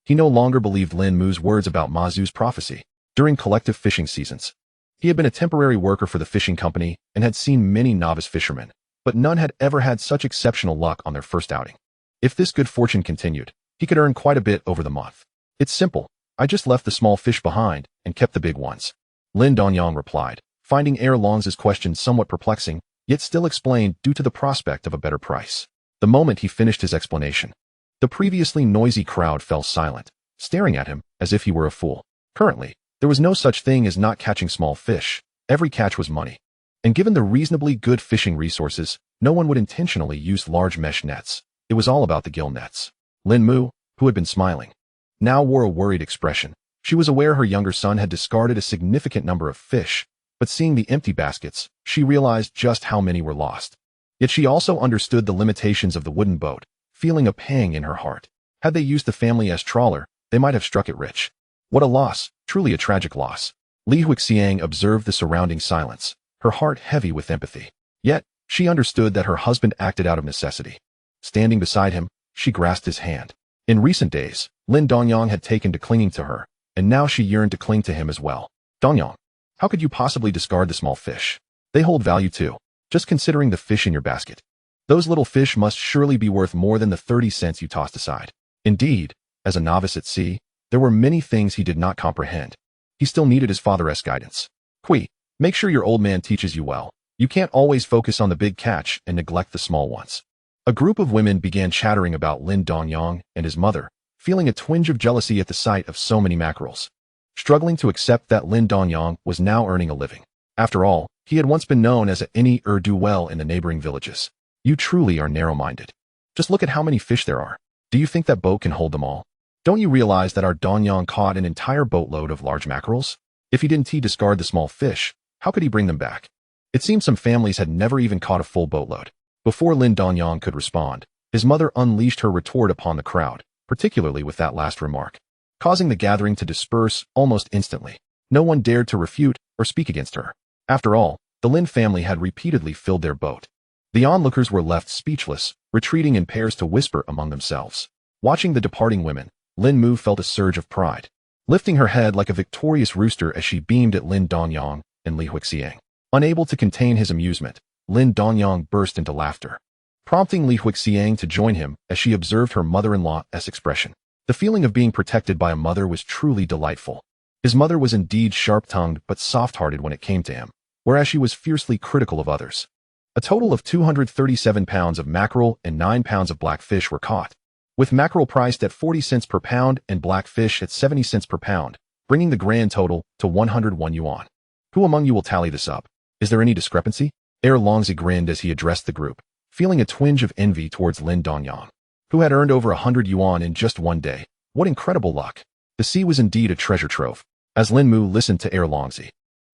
He no longer believed Lin Mu's words about Ma Zhu's prophecy. During collective fishing seasons, he had been a temporary worker for the fishing company and had seen many novice fishermen, but none had ever had such exceptional luck on their first outing. If this good fortune continued, he could earn quite a bit over the month. "It's simple. I just left the small fish behind and kept the big ones," Lin Dongyang replied, finding Longzi's question somewhat perplexing, yet still explained due to the prospect of a better price. The moment he finished his explanation, the previously noisy crowd fell silent, staring at him as if he were a fool. Currently, there was no such thing as not catching small fish. Every catch was money. And given the reasonably good fishing resources, no one would intentionally use large mesh nets. It was all about the gill nets. Lin Mu, who had been smiling, now wore a worried expression. She was aware her younger son had discarded a significant number of fish, but seeing the empty baskets, she realized just how many were lost. Yet she also understood the limitations of the wooden boat, feeling a pang in her heart. Had they used the family as trawler, they might have struck it rich. What a loss, truly a tragic loss. Li Huixiang observed the surrounding silence, her heart heavy with empathy. Yet, she understood that her husband acted out of necessity. Standing beside him, she grasped his hand. In recent days, Lin Dongyang had taken to clinging to her, and now she yearned to cling to him as well. Dongyang, how could you possibly discard the small fish? They hold value too. Just considering the fish in your basket. Those little fish must surely be worth more than the 30 cents you tossed aside. Indeed, as a novice at sea, there were many things he did not comprehend. He still needed his father's guidance. Kui, make sure your old man teaches you well. You can't always focus on the big catch and neglect the small ones. A group of women began chattering about Lin Dongyang and his mother, feeling a twinge of jealousy at the sight of so many mackerels. Struggling to accept that Lin Dongyang was now earning a living. After all, he had once been known as any do-well in the neighboring villages. You truly are narrow-minded. Just look at how many fish there are. Do you think that boat can hold them all? Don't you realize that our Dongyang caught an entire boatload of large mackerels? If he didn't discard the small fish, how could he bring them back? It seemed some families had never even caught a full boatload. Before Lin Dongyang could respond, his mother unleashed her retort upon the crowd, particularly with that last remark, causing the gathering to disperse almost instantly. No one dared to refute or speak against her. After all, the Lin family had repeatedly filled their boat. The onlookers were left speechless, retreating in pairs to whisper among themselves. Watching the departing women, Lin Mu felt a surge of pride, lifting her head like a victorious rooster as she beamed at Lin Dongyang and Li Huixiang. Unable to contain his amusement, Lin Dongyang burst into laughter, prompting Li Huixiang to join him as she observed her mother-in-law's expression. The feeling of being protected by a mother was truly delightful. His mother was indeed sharp-tongued but soft-hearted when it came to him, whereas she was fiercely critical of others. A total of 237 pounds of mackerel and 9 pounds of blackfish were caught, with mackerel priced at 40 cents per pound and blackfish at 70 cents per pound, bringing the grand total to 101 yuan. Who among you will tally this up? Is there any discrepancy? Longzi grinned as he addressed the group, feeling a twinge of envy towards Lin Dongyang, who had earned over 100 yuan in just one day. What incredible luck! The sea was indeed a treasure trove. As Lin Mu listened to Longzi,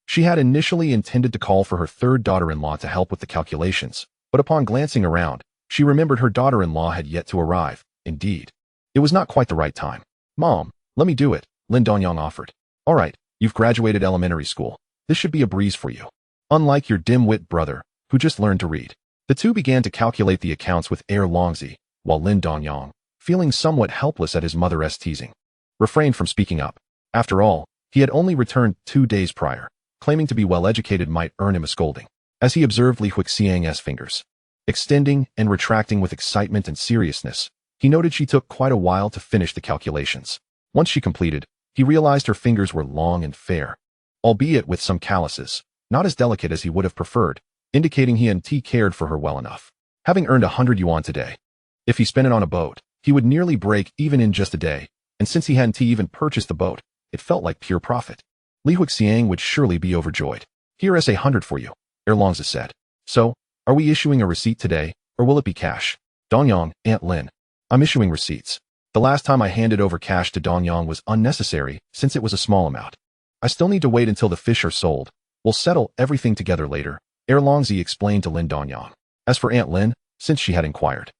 she had initially intended to call for her third daughter-in-law to help with the calculations, but upon glancing around, she remembered her daughter-in-law had yet to arrive. Indeed, it was not quite the right time. Mom, let me do it, Lin Dongyang offered. All right, you've graduated elementary school. This should be a breeze for you. Unlike your dim-wit brother, who just learned to read. The two began to calculate the accounts with Longzi, while Lin Dongyang, feeling somewhat helpless at his mother's teasing, refrained from speaking up. After all, he had only returned 2 days prior. Claiming to be well-educated might earn him a scolding. As he observed Li Huixiang's fingers, extending and retracting with excitement and seriousness, he noted she took quite a while to finish the calculations. Once she completed, he realized her fingers were long and fair, albeit with some calluses, not as delicate as he would have preferred, indicating he hadn't cared for her well enough. Having earned 100 yuan today, if he spent it on a boat, he would nearly break even in just a day, and since he hadn't even purchased the boat, it felt like pure profit. Li Huixiang would surely be overjoyed. Here is 100 for you, Longzi said. So, are we issuing a receipt today, or will it be cash? Dongyang, Aunt Lin. I'm issuing receipts. The last time I handed over cash to Dongyang was unnecessary, since it was a small amount. I still need to wait until the fish are sold. We'll settle everything together later, Longzi explained to Lin Dongyang. As for Aunt Lin, since she had inquired,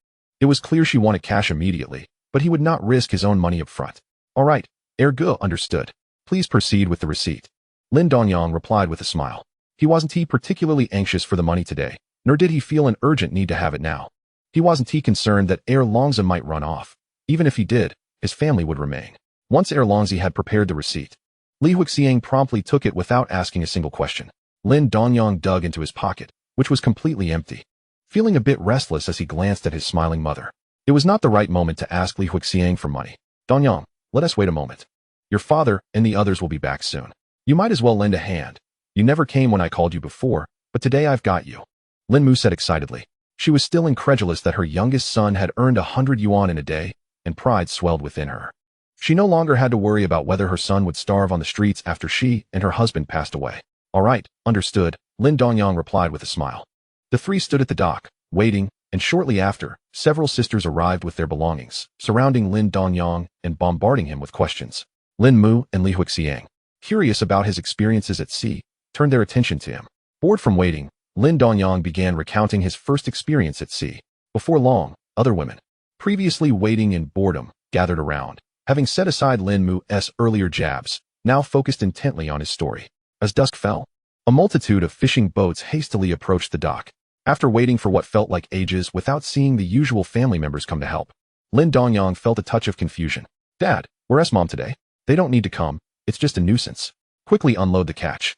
it was clear she wanted cash immediately, but he would not risk his own money up front. All right, Ge understood. Please proceed with the receipt. Lin Dongyang replied with a smile. He wasn't particularly anxious for the money today, nor did he feel an urgent need to have it now. He wasn't concerned that Longzi might run off. Even if he did, his family would remain. Once Longzi had prepared the receipt, Li Huixiang promptly took it without asking a single question. Lin Dongyang dug into his pocket, which was completely empty, feeling a bit restless as he glanced at his smiling mother. It was not the right moment to ask Li Huixiang for money. Dongyang, let us wait a moment. Your father and the others will be back soon. You might as well lend a hand. You never came when I called you before, but today I've got you. Lin Mu said excitedly. She was still incredulous that her youngest son had earned 100 yuan in a day, and pride swelled within her. She no longer had to worry about whether her son would starve on the streets after she and her husband passed away. All right, understood, Lin Dongyang replied with a smile. The three stood at the dock, waiting, and shortly after, several sisters arrived with their belongings, surrounding Lin Dongyang and bombarding him with questions. Lin Mu and Li Huixiang, curious about his experiences at sea, turned their attention to him. Bored from waiting, Lin Dongyang began recounting his first experience at sea. Before long, other women, previously waiting in boredom, gathered around. Having set aside Lin Mu's earlier jabs, now focused intently on his story. As dusk fell, a multitude of fishing boats hastily approached the dock. After waiting for what felt like ages without seeing the usual family members come to help, Lin Dongyang felt a touch of confusion. Dad, where's Mom today? They don't need to come, it's just a nuisance. Quickly unload the catch.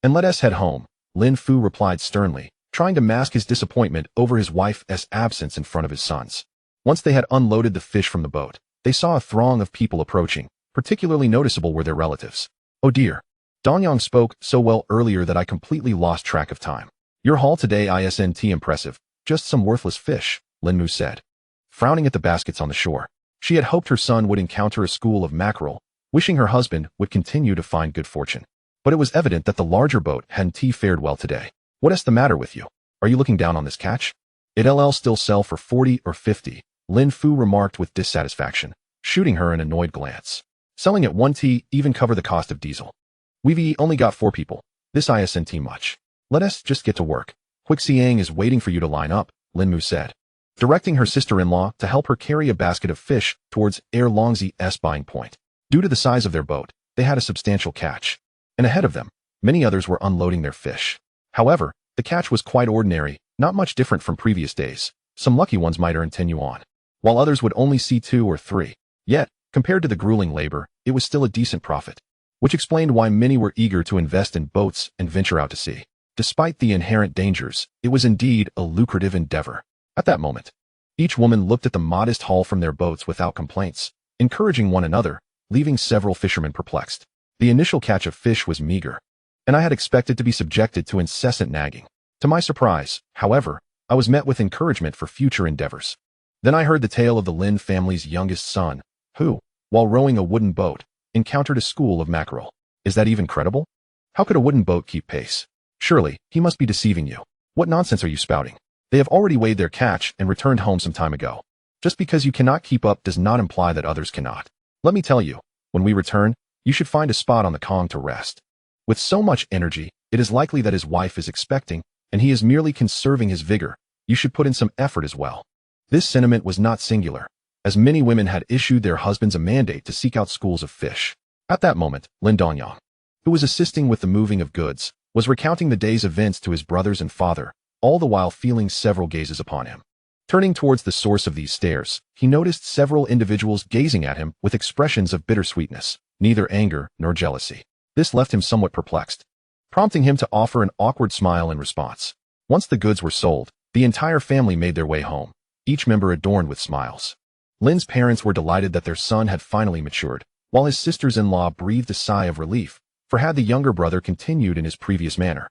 And let us head home, Lin Fu replied sternly, trying to mask his disappointment over his wife's absence in front of his sons. Once they had unloaded the fish from the boat, they saw a throng of people approaching. Particularly noticeable were their relatives. Oh dear. Dongyang spoke so well earlier that I completely lost track of time. Your haul today isn't impressive, just some worthless fish, Lin Mu said, frowning at the baskets on the shore. She had hoped her son would encounter a school of mackerel, wishing her husband would continue to find good fortune. But it was evident that the larger boat hadn't fared well today. What is the matter with you? Are you looking down on this catch? It'll still sell for 40 or 50, Lin Fu remarked with dissatisfaction, shooting her an annoyed glance. Selling at 1T even cover the cost of diesel. We've only got 4 people. This isn't much. Let us just get to work. Huixiang is waiting for you to line up, Lin Mu said, directing her sister-in-law to help her carry a basket of fish towards Longzi's buying point. Due to the size of their boat, they had a substantial catch. And ahead of them, many others were unloading their fish. However, the catch was quite ordinary, not much different from previous days. Some lucky ones might earn 10 yuan, while others would only see 2 or 3. Yet, compared to the grueling labor, it was still a decent profit, which explained why many were eager to invest in boats and venture out to sea. Despite the inherent dangers, it was indeed a lucrative endeavor. At that moment, each woman looked at the modest haul from their boats without complaints, encouraging one another, leaving several fishermen perplexed. The initial catch of fish was meager, and I had expected to be subjected to incessant nagging. To my surprise, however, I was met with encouragement for future endeavors. Then I heard the tale of the Lin family's youngest son, who, while rowing a wooden boat, encountered a school of mackerel. Is that even credible? How could a wooden boat keep pace? Surely, he must be deceiving you. What nonsense are you spouting? They have already weighed their catch and returned home some time ago. Just because you cannot keep up does not imply that others cannot. Let me tell you, when we return, you should find a spot on the Kong to rest. With so much energy, it is likely that his wife is expecting, and he is merely conserving his vigor. You should put in some effort as well. This sentiment was not singular, as many women had issued their husbands a mandate to seek out schools of fish. At that moment, Lin Dongyang, who was assisting with the moving of goods, was recounting the day's events to his brothers and father, all the while feeling several gazes upon him. Turning towards the source of these stares, he noticed several individuals gazing at him with expressions of bittersweetness, neither anger nor jealousy. This left him somewhat perplexed, prompting him to offer an awkward smile in response. Once the goods were sold, the entire family made their way home, each member adorned with smiles. Lin's parents were delighted that their son had finally matured, while his sisters-in-law breathed a sigh of relief, for had the younger brother continued in his previous manner,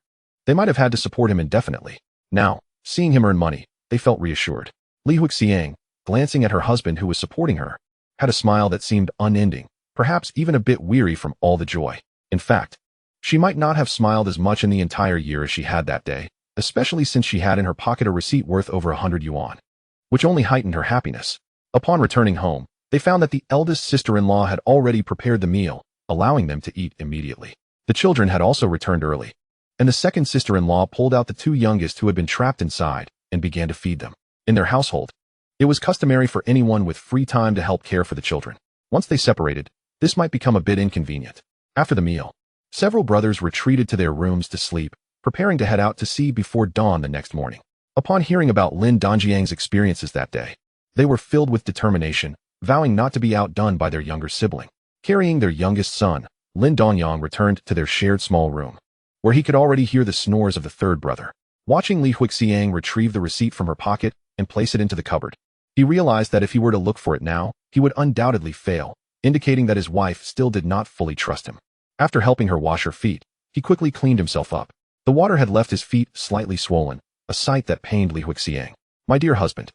they might have had to support him indefinitely. Now, seeing him earn money, they felt reassured. Li Huixiang, glancing at her husband who was supporting her, had a smile that seemed unending, perhaps even a bit weary from all the joy. In fact, she might not have smiled as much in the entire year as she had that day, especially since she had in her pocket a receipt worth over 100 yuan, which only heightened her happiness. Upon returning home, they found that the eldest sister-in-law had already prepared the meal, allowing them to eat immediately. The children had also returned early, and the second sister-in-law pulled out the 2 youngest who had been trapped inside and began to feed them. In their household, it was customary for anyone with free time to help care for the children. Once they separated, this might become a bit inconvenient. After the meal, several brothers retreated to their rooms to sleep, preparing to head out to sea before dawn the next morning. Upon hearing about Lin Dongyang's experiences that day, they were filled with determination, vowing not to be outdone by their younger sibling. Carrying their youngest son, Lin Dongyang returned to their shared small room, where he could already hear the snores of the third brother. Watching Li Huixiang retrieve the receipt from her pocket and place it into the cupboard, he realized that if he were to look for it now, he would undoubtedly fail, indicating that his wife still did not fully trust him. After helping her wash her feet, he quickly cleaned himself up. The water had left his feet slightly swollen, a sight that pained Li Huixiang. My dear husband,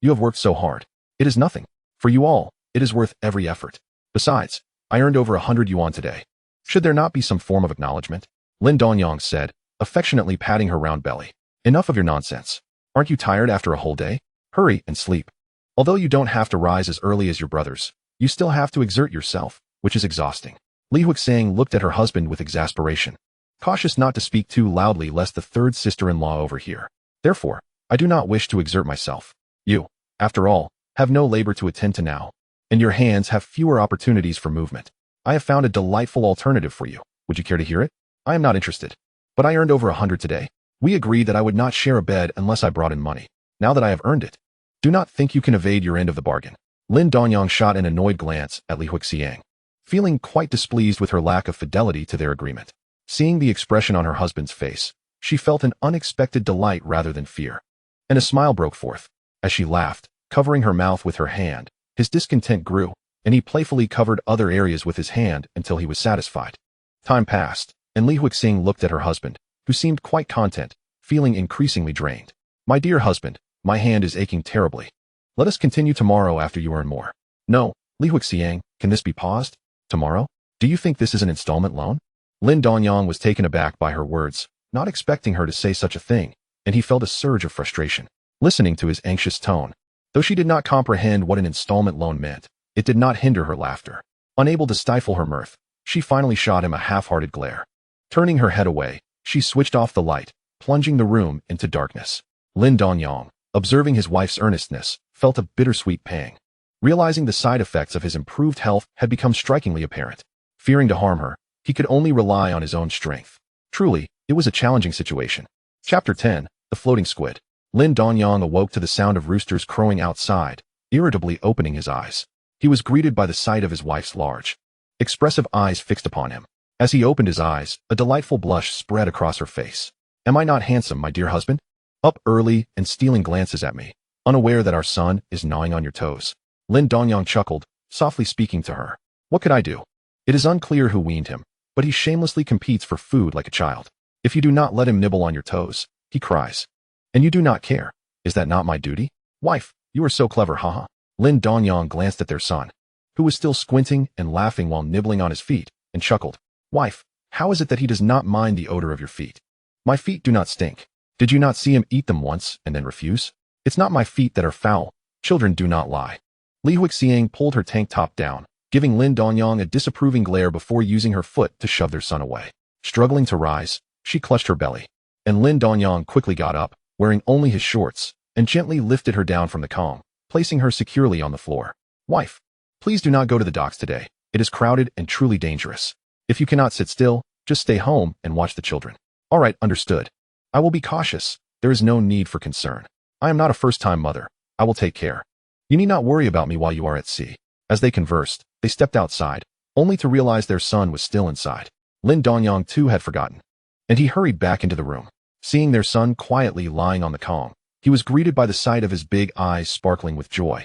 you have worked so hard. It is nothing. For you all, it is worth every effort. Besides, I earned over 100 yuan today. Should there not be some form of acknowledgement? Lin Dongyang said, affectionately patting her round belly. Enough of your nonsense. Aren't you tired after a whole day? Hurry and sleep. Although you don't have to rise as early as your brothers, you still have to exert yourself, which is exhausting. Li Huixiang looked at her husband with exasperation, cautious not to speak too loudly lest the third sister-in-law overhear. Therefore, I do not wish to exert myself. You, after all, have no labor to attend to now, and your hands have fewer opportunities for movement. I have found a delightful alternative for you. Would you care to hear it? I am not interested. But I earned over 100 today. We agreed that I would not share a bed unless I brought in money. Now that I have earned it, do not think you can evade your end of the bargain. Lin Dongyang shot an annoyed glance at Li Huixiang, feeling quite displeased with her lack of fidelity to their agreement. Seeing the expression on her husband's face, she felt an unexpected delight rather than fear. And a smile broke forth. As she laughed, covering her mouth with her hand, his discontent grew, and he playfully covered other areas with his hand until he was satisfied. Time passed, and Li Huixiang looked at her husband, who seemed quite content, feeling increasingly drained. My dear husband, my hand is aching terribly. Let us continue tomorrow after you earn more. No, Li Huixiang, can this be paused? Tomorrow? Do you think this is an installment loan? Lin Dongyang was taken aback by her words, not expecting her to say such a thing, and he felt a surge of frustration. Listening to his anxious tone, though she did not comprehend what an installment loan meant, it did not hinder her laughter. Unable to stifle her mirth, she finally shot him a half-hearted glare. Turning her head away, she switched off the light, plunging the room into darkness. Lin Dongyang, observing his wife's earnestness, felt a bittersweet pang. Realizing the side effects of his improved health had become strikingly apparent. Fearing to harm her, he could only rely on his own strength. Truly, it was a challenging situation. Chapter 10, The Floating Squid. Lin Dongyang awoke to the sound of roosters crowing outside, irritably opening his eyes. He was greeted by the sight of his wife's large, expressive eyes fixed upon him. As he opened his eyes, a delightful blush spread across her face. Am I not handsome, my dear husband? Up early and stealing glances at me, unaware that our son is gnawing on your toes. Lin Dongyang chuckled, softly speaking to her. What could I do? It is unclear who weaned him, but he shamelessly competes for food like a child. If you do not let him nibble on your toes, he cries. And you do not care. Is that not my duty? Wife, you are so clever, haha. Lin Dongyang glanced at their son, who was still squinting and laughing while nibbling on his feet, and chuckled. Wife, how is it that he does not mind the odor of your feet? My feet do not stink. Did you not see him eat them once and then refuse? It's not my feet that are foul. Children do not lie. Li Huixiang pulled her tank top down, giving Lin Dongyang a disapproving glare before using her foot to shove their son away. Struggling to rise, she clutched her belly, and Lin Dongyang quickly got up, wearing only his shorts, and gently lifted her down from the Kong, placing her securely on the floor. Wife, please do not go to the docks today. It is crowded and truly dangerous. If you cannot sit still, just stay home and watch the children. All right, understood. I will be cautious. There is no need for concern. I am not a first-time mother. I will take care. You need not worry about me while you are at sea. As they conversed, they stepped outside, only to realize their son was still inside. Lin Dongyang too had forgotten, and he hurried back into the room. Seeing their son quietly lying on the Kong, he was greeted by the sight of his big eyes sparkling with joy,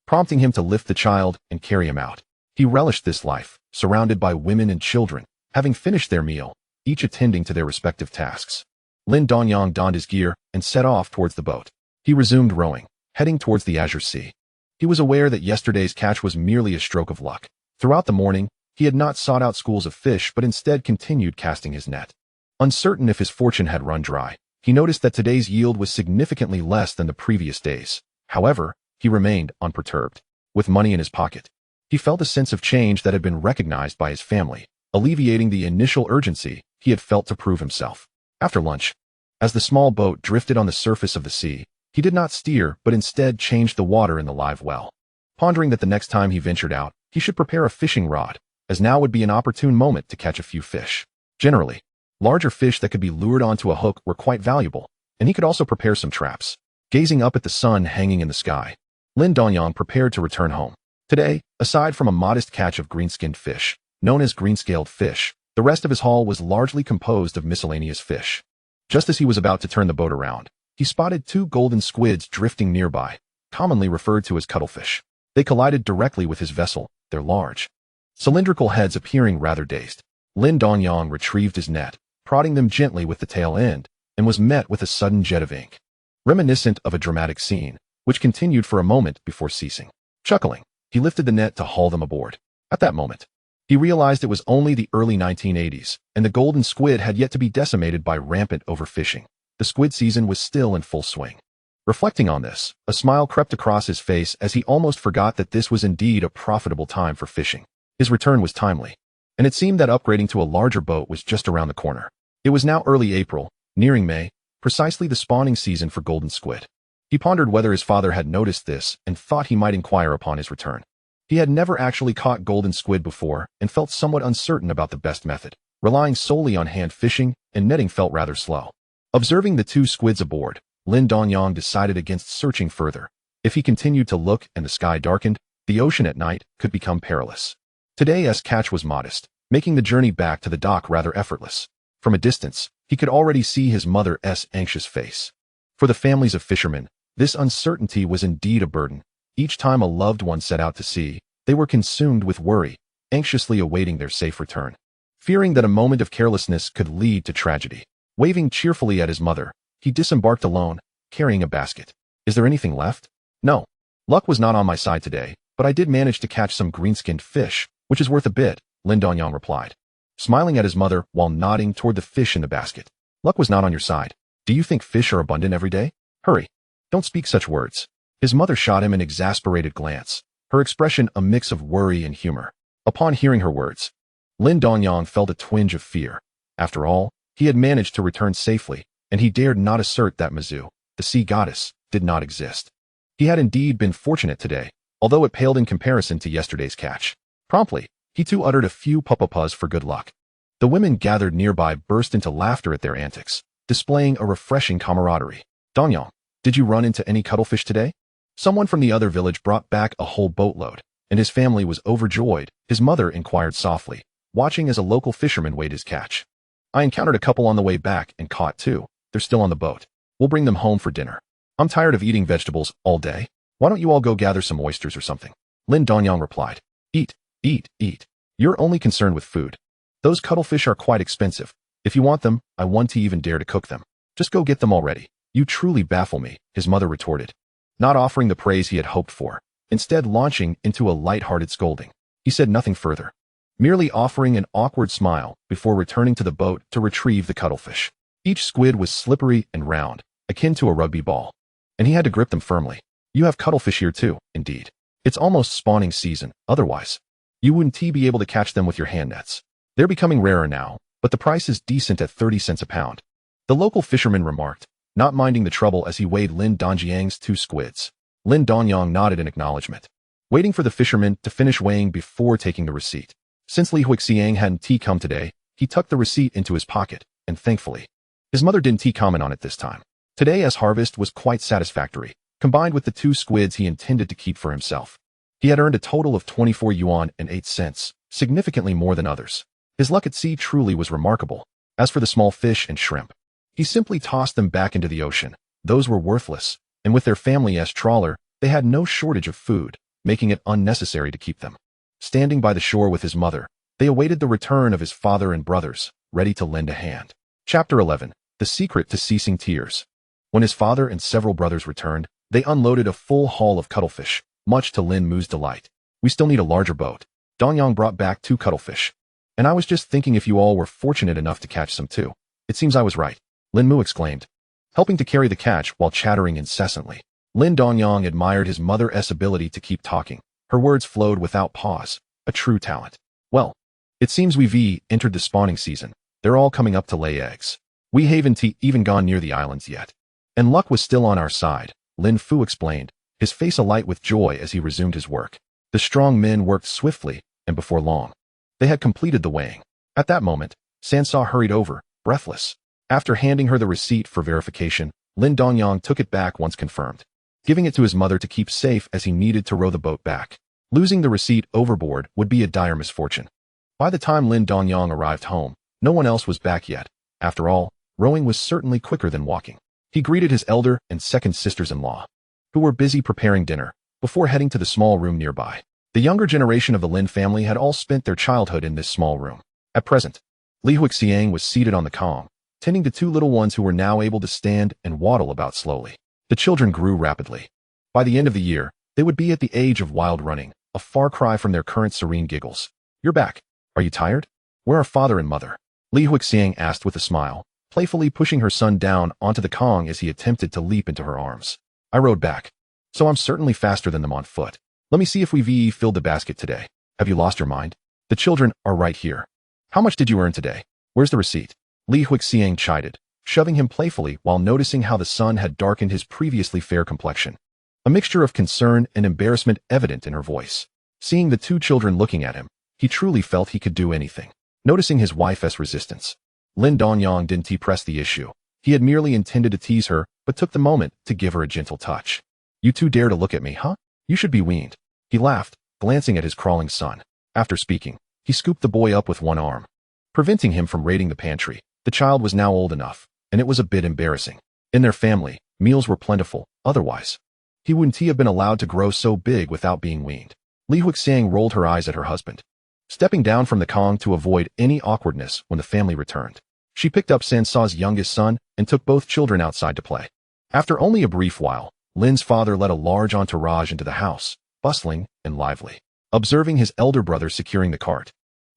prompting him to lift the child and carry him out. He relished this life, surrounded by women and children, having finished their meal, each attending to their respective tasks. Lin Dongyang donned his gear and set off towards the boat. He resumed rowing, heading towards the azure sea. He was aware that yesterday's catch was merely a stroke of luck. Throughout the morning, he had not sought out schools of fish but instead continued casting his net. Uncertain if his fortune had run dry, he noticed that today's yield was significantly less than the previous days. However, he remained unperturbed. With money in his pocket, he felt a sense of change that had been recognized by his family, alleviating the initial urgency he had felt to prove himself. After lunch, as the small boat drifted on the surface of the sea, he did not steer but instead changed the water in the live well. Pondering that the next time he ventured out, he should prepare a fishing rod, as now would be an opportune moment to catch a few fish. Generally, larger fish that could be lured onto a hook were quite valuable, and he could also prepare some traps. Gazing up at the sun hanging in the sky, Lin Dongyang prepared to return home. Today, aside from a modest catch of green-skinned fish, known as green-scaled fish, the rest of his haul was largely composed of miscellaneous fish. Just as he was about to turn the boat around, he spotted two golden squids drifting nearby, commonly referred to as cuttlefish. They collided directly with his vessel, their large, cylindrical heads appearing rather dazed. Lin Dongyang retrieved his net, prodding them gently with the tail end, and was met with a sudden jet of ink. reminiscent of a dramatic scene, which continued for a moment before ceasing. Chuckling, he lifted the net to haul them aboard. At that moment, he realized it was only the early 1980s, and the golden squid had yet to be decimated by rampant overfishing. The squid season was still in full swing. Reflecting on this, a smile crept across his face as he almost forgot that this was indeed a profitable time for fishing. His return was timely, and it seemed that upgrading to a larger boat was just around the corner. It was now early April, nearing May, precisely the spawning season for golden squid. He pondered whether his father had noticed this and thought he might inquire upon his return. He had never actually caught golden squid before and felt somewhat uncertain about the best method. Relying solely on hand fishing and netting felt rather slow. Observing the two squids aboard, Lin Dongyang decided against searching further. If he continued to look and the sky darkened, the ocean at night could become perilous. Today's catch was modest, making the journey back to the dock rather effortless. From a distance, he could already see his mother's anxious face. For the families of fishermen, this uncertainty was indeed a burden. Each time a loved one set out to sea, they were consumed with worry, anxiously awaiting their safe return, fearing that a moment of carelessness could lead to tragedy. Waving cheerfully at his mother, he disembarked alone, carrying a basket. Is there anything left? No. Luck was not on my side today, but I did manage to catch some green-skinned fish, which is worth a bit, Lin Dongyang replied, smiling at his mother while nodding toward the fish in the basket. Luck was not on your side. Do you think fish are abundant every day? Hurry. Don't speak such words. His mother shot him an exasperated glance, her expression a mix of worry and humor. Upon hearing her words, Lin Dongyang felt a twinge of fear. After all, he had managed to return safely, and he dared not assert that Mizu, the sea goddess, did not exist. He had indeed been fortunate today, although it paled in comparison to yesterday's catch. Promptly, he too uttered a few pupapas for good luck. The women gathered nearby burst into laughter at their antics, displaying a refreshing camaraderie. Dongyang, did you run into any cuttlefish today? Someone from the other village brought back a whole boatload, and his family was overjoyed. His mother inquired softly, watching as a local fisherman weighed his catch. I encountered a couple on the way back and caught two. They're still on the boat. We'll bring them home for dinner. I'm tired of eating vegetables all day. Why don't you all go gather some oysters or something? Lin Dongyang replied. Eat, eat, eat. You're only concerned with food. Those cuttlefish are quite expensive. If you want them, I won't even dare to cook them. Just go get them already. You truly baffle me, his mother retorted, not offering the praise he had hoped for, instead launching into a light-hearted scolding. He said nothing further, merely offering an awkward smile before returning to the boat to retrieve the cuttlefish. Each squid was slippery and round, akin to a rugby ball, and he had to grip them firmly. You have cuttlefish here too, indeed. It's almost spawning season, otherwise you wouldn't be able to catch them with your hand nets. They're becoming rarer now, but the price is decent at 30 cents a pound. The local fisherman remarked, not minding the trouble as he weighed Lin Dongyang's two squids. Lin Dongyang nodded in acknowledgement, waiting for the fisherman to finish weighing before taking the receipt. Since Li Huixiang hadn't come today, he tucked the receipt into his pocket, and thankfully, his mother didn't comment on it this time. Today's harvest was quite satisfactory, combined with the two squids he intended to keep for himself. He had earned a total of 24 yuan and 8 cents, significantly more than others. His luck at sea truly was remarkable. As for the small fish and shrimp, he simply tossed them back into the ocean. Those were worthless, and with their family's trawler, they had no shortage of food, making it unnecessary to keep them. Standing by the shore with his mother, they awaited the return of his father and brothers, ready to lend a hand. Chapter 11. The Secret to Ceasing Tears. When his father and several brothers returned, they unloaded a full haul of cuttlefish, much to Lin Mu's delight. We still need a larger boat. Dongyang brought back 2 cuttlefish. And I was just thinking if you all were fortunate enough to catch some too. It seems I was right, Lin Mu exclaimed, helping to carry the catch while chattering incessantly. Lin Dongyang admired his mother's ability to keep talking. Her words flowed without pause, a true talent. Well, it seems we've entered the spawning season. They're all coming up to lay eggs. We haven't even gone near the islands yet. And luck was still on our side, Lin Fu explained, his face alight with joy as he resumed his work. The strong men worked swiftly, and before long, they had completed the weighing. At that moment, Sansa hurried over, breathless. After handing her the receipt for verification, Lin Dongyang took it back once confirmed, giving it to his mother to keep safe as he needed to row the boat back. Losing the receipt overboard would be a dire misfortune. By the time Lin Dongyang arrived home, no one else was back yet. After all, rowing was certainly quicker than walking. He greeted his elder and second sisters-in-law, who were busy preparing dinner, before heading to the small room nearby. The younger generation of the Lin family had all spent their childhood in this small room. At present, Li Huixiang was seated on the kong, tending to 2 little ones who were now able to stand and waddle about slowly. The children grew rapidly. By the end of the year, they would be at the age of wild running, a far cry from their current serene giggles. You're back. Are you tired? Where are father and mother? Li Huixiang asked with a smile, playfully pushing her son down onto the Kong as he attempted to leap into her arms. I rode back. So I'm certainly faster than them on foot. Let me see if we've filled the basket today. Have you lost your mind? The children are right here. How much did you earn today? Where's the receipt? Li Huixiang chided, shoving him playfully while noticing how the sun had darkened his previously fair complexion. A mixture of concern and embarrassment evident in her voice. Seeing the two children looking at him, he truly felt he could do anything. Noticing his wife's resistance, Lin Dongyang didn't press the issue. He had merely intended to tease her, but took the moment to give her a gentle touch. You two dare to look at me, huh? You should be weaned. He laughed, glancing at his crawling son. After speaking, he scooped the boy up with one arm, preventing him from raiding the pantry. The child was now old enough, and it was a bit embarrassing. In their family, meals were plentiful, otherwise he wouldn't have been allowed to grow so big without being weaned. Li Huixiang rolled her eyes at her husband, stepping down from the Kong to avoid any awkwardness when the family returned. She picked up Sansa's youngest son and took both children outside to play. After only a brief while, Lin's father led a large entourage into the house, bustling and lively, observing his elder brother securing the cart.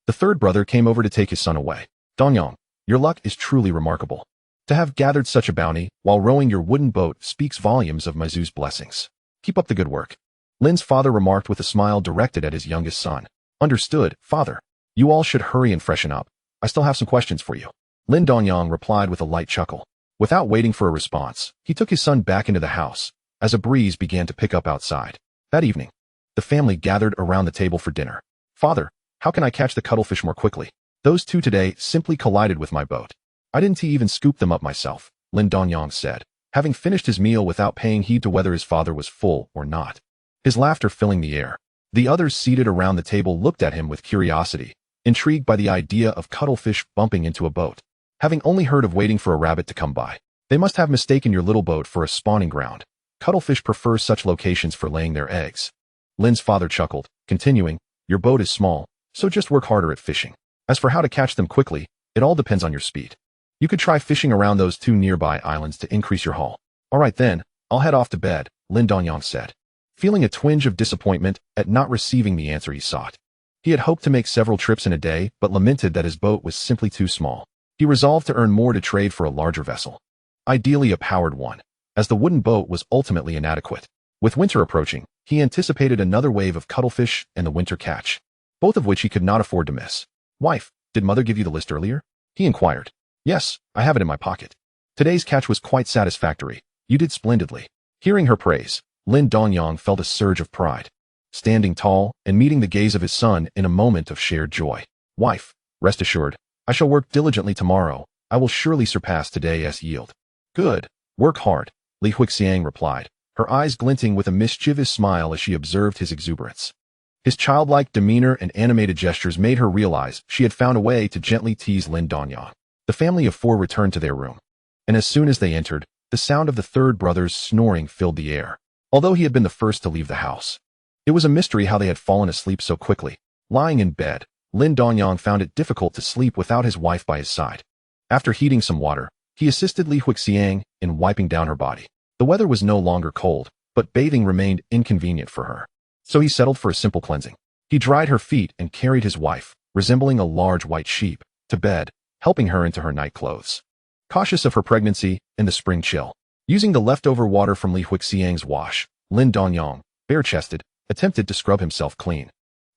The third brother came over to take his son away. Dongyang, your luck is truly remarkable. To have gathered such a bounty while rowing your wooden boat speaks volumes of Mizu's blessings. Keep up the good work. Lin's father remarked with a smile directed at his youngest son. Understood, father. You all should hurry and freshen up. I still have some questions for you. Lin Dongyang replied with a light chuckle. Without waiting for a response, he took his son back into the house, as a breeze began to pick up outside. That evening, the family gathered around the table for dinner. Father, how can I catch the cuttlefish more quickly? Those two today simply collided with my boat. I didn't even scoop them up myself, Lin Dongyang said, having finished his meal without paying heed to whether his father was full or not. His laughter filling the air. The others seated around the table looked at him with curiosity, intrigued by the idea of cuttlefish bumping into a boat. Having only heard of waiting for a rabbit to come by, they must have mistaken your little boat for a spawning ground. Cuttlefish prefer such locations for laying their eggs. Lin's father chuckled, continuing, your boat is small, so just work harder at fishing. As for how to catch them quickly, it all depends on your speed. You could try fishing around those two nearby islands to increase your haul. All right then, I'll head off to bed, Lin Dongyang said, feeling a twinge of disappointment at not receiving the answer he sought. He had hoped to make several trips in a day, but lamented that his boat was simply too small. He resolved to earn more to trade for a larger vessel, ideally a powered one, as the wooden boat was ultimately inadequate. With winter approaching, he anticipated another wave of cuttlefish and the winter catch, both of which he could not afford to miss. Wife, did mother give you the list earlier? He inquired. Yes, I have it in my pocket. Today's catch was quite satisfactory. You did splendidly. Hearing her praise, Lin Dongyang felt a surge of pride, standing tall and meeting the gaze of his son in a moment of shared joy. Wife, rest assured, I shall work diligently tomorrow. I will surely surpass today's yield. Good. Work hard, Li Huixiang replied, her eyes glinting with a mischievous smile as she observed his exuberance. His childlike demeanor and animated gestures made her realize she had found a way to gently tease Lin Dongyang. The family of four returned to their room, and as soon as they entered, the sound of the third brother's snoring filled the air. Although he had been the first to leave the house, it was a mystery how they had fallen asleep so quickly. Lying in bed, Lin Dongyang found it difficult to sleep without his wife by his side. After heating some water, he assisted Li Huixiang in wiping down her body. The weather was no longer cold, but bathing remained inconvenient for her, so he settled for a simple cleansing. He dried her feet and carried his wife, resembling a large white sheep, to bed, helping her into her night clothes. Cautious of her pregnancy and the spring chill, using the leftover water from Li Huixiang's wash, Lin Dongyang, bare-chested, attempted to scrub himself clean.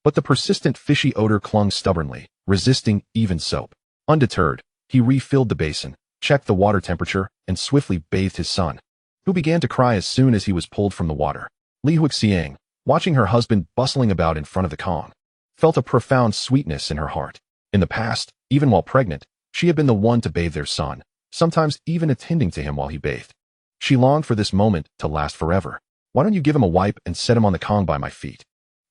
But the persistent fishy odor clung stubbornly, resisting even soap. Undeterred, he refilled the basin, checked the water temperature, and swiftly bathed his son, who began to cry as soon as he was pulled from the water. Li Huixiang, watching her husband bustling about in front of the Kong, felt a profound sweetness in her heart. In the past, even while pregnant, she had been the one to bathe their son, sometimes even attending to him while he bathed. She longed for this moment to last forever. Why don't you give him a wipe and set him on the Kong by my feet?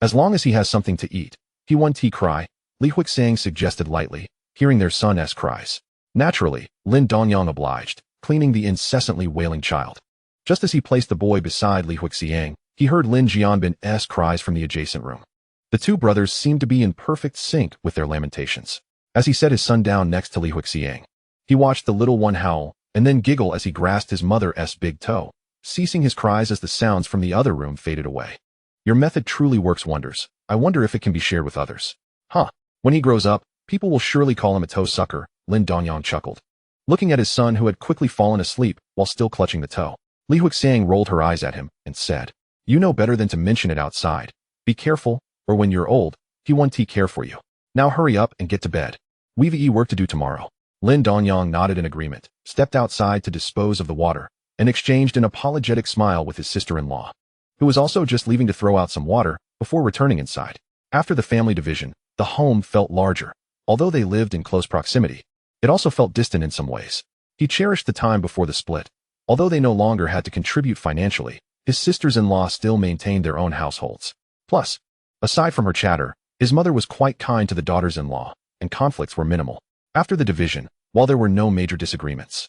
As long as he has something to eat. He won't cry, Li Huixiang suggested lightly, hearing their son's cries. Naturally, Lin Dongyang obliged, cleaning the incessantly wailing child. Just as he placed the boy beside Li Huixiang, he heard Lin Jianbin's cries from the adjacent room. The two brothers seemed to be in perfect sync with their lamentations. As he set his son down next to Li Huixiang, he watched the little one howl, and then giggle as he grasped his mother's big toe, ceasing his cries as the sounds from the other room faded away. Your method truly works wonders. I wonder if it can be shared with others. Huh. When he grows up, people will surely call him a toe sucker, Lin Dongyang chuckled. Looking at his son who had quickly fallen asleep while still clutching the toe, Li Huixiang rolled her eyes at him and said, "You know better than to mention it outside. Be careful, or when you're old, he won't take care for you. Now hurry up and get to bed. We've work to do tomorrow." Lin Dongyang nodded in agreement, stepped outside to dispose of the water, and exchanged an apologetic smile with his sister-in-law, who was also just leaving to throw out some water before returning inside. After the family division, the home felt larger. Although they lived in close proximity, it also felt distant in some ways. He cherished the time before the split. Although they no longer had to contribute financially, his sisters-in-law still maintained their own households. Plus, aside from her chatter, his mother was quite kind to the daughters-in-law, and conflicts were minimal. After the division, while there were no major disagreements,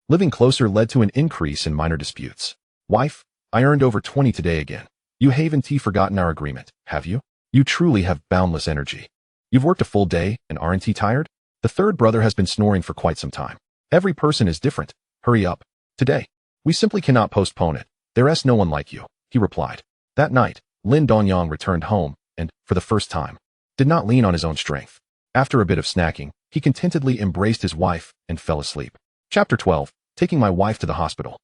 living closer led to an increase in minor disputes. "Wife, I earned over 20 today again. You haven't forgotten our agreement, have you? You truly have boundless energy. You've worked a full day and aren't tired?" The third brother has been snoring for quite some time. "Every person is different. Hurry up. Today, we simply cannot postpone it. There's no one like you," he replied. That night, Lin Dongyang returned home and, for the first time, did not lean on his own strength. After a bit of snacking, he contentedly embraced his wife and fell asleep. Chapter 12. Taking my wife to the hospital.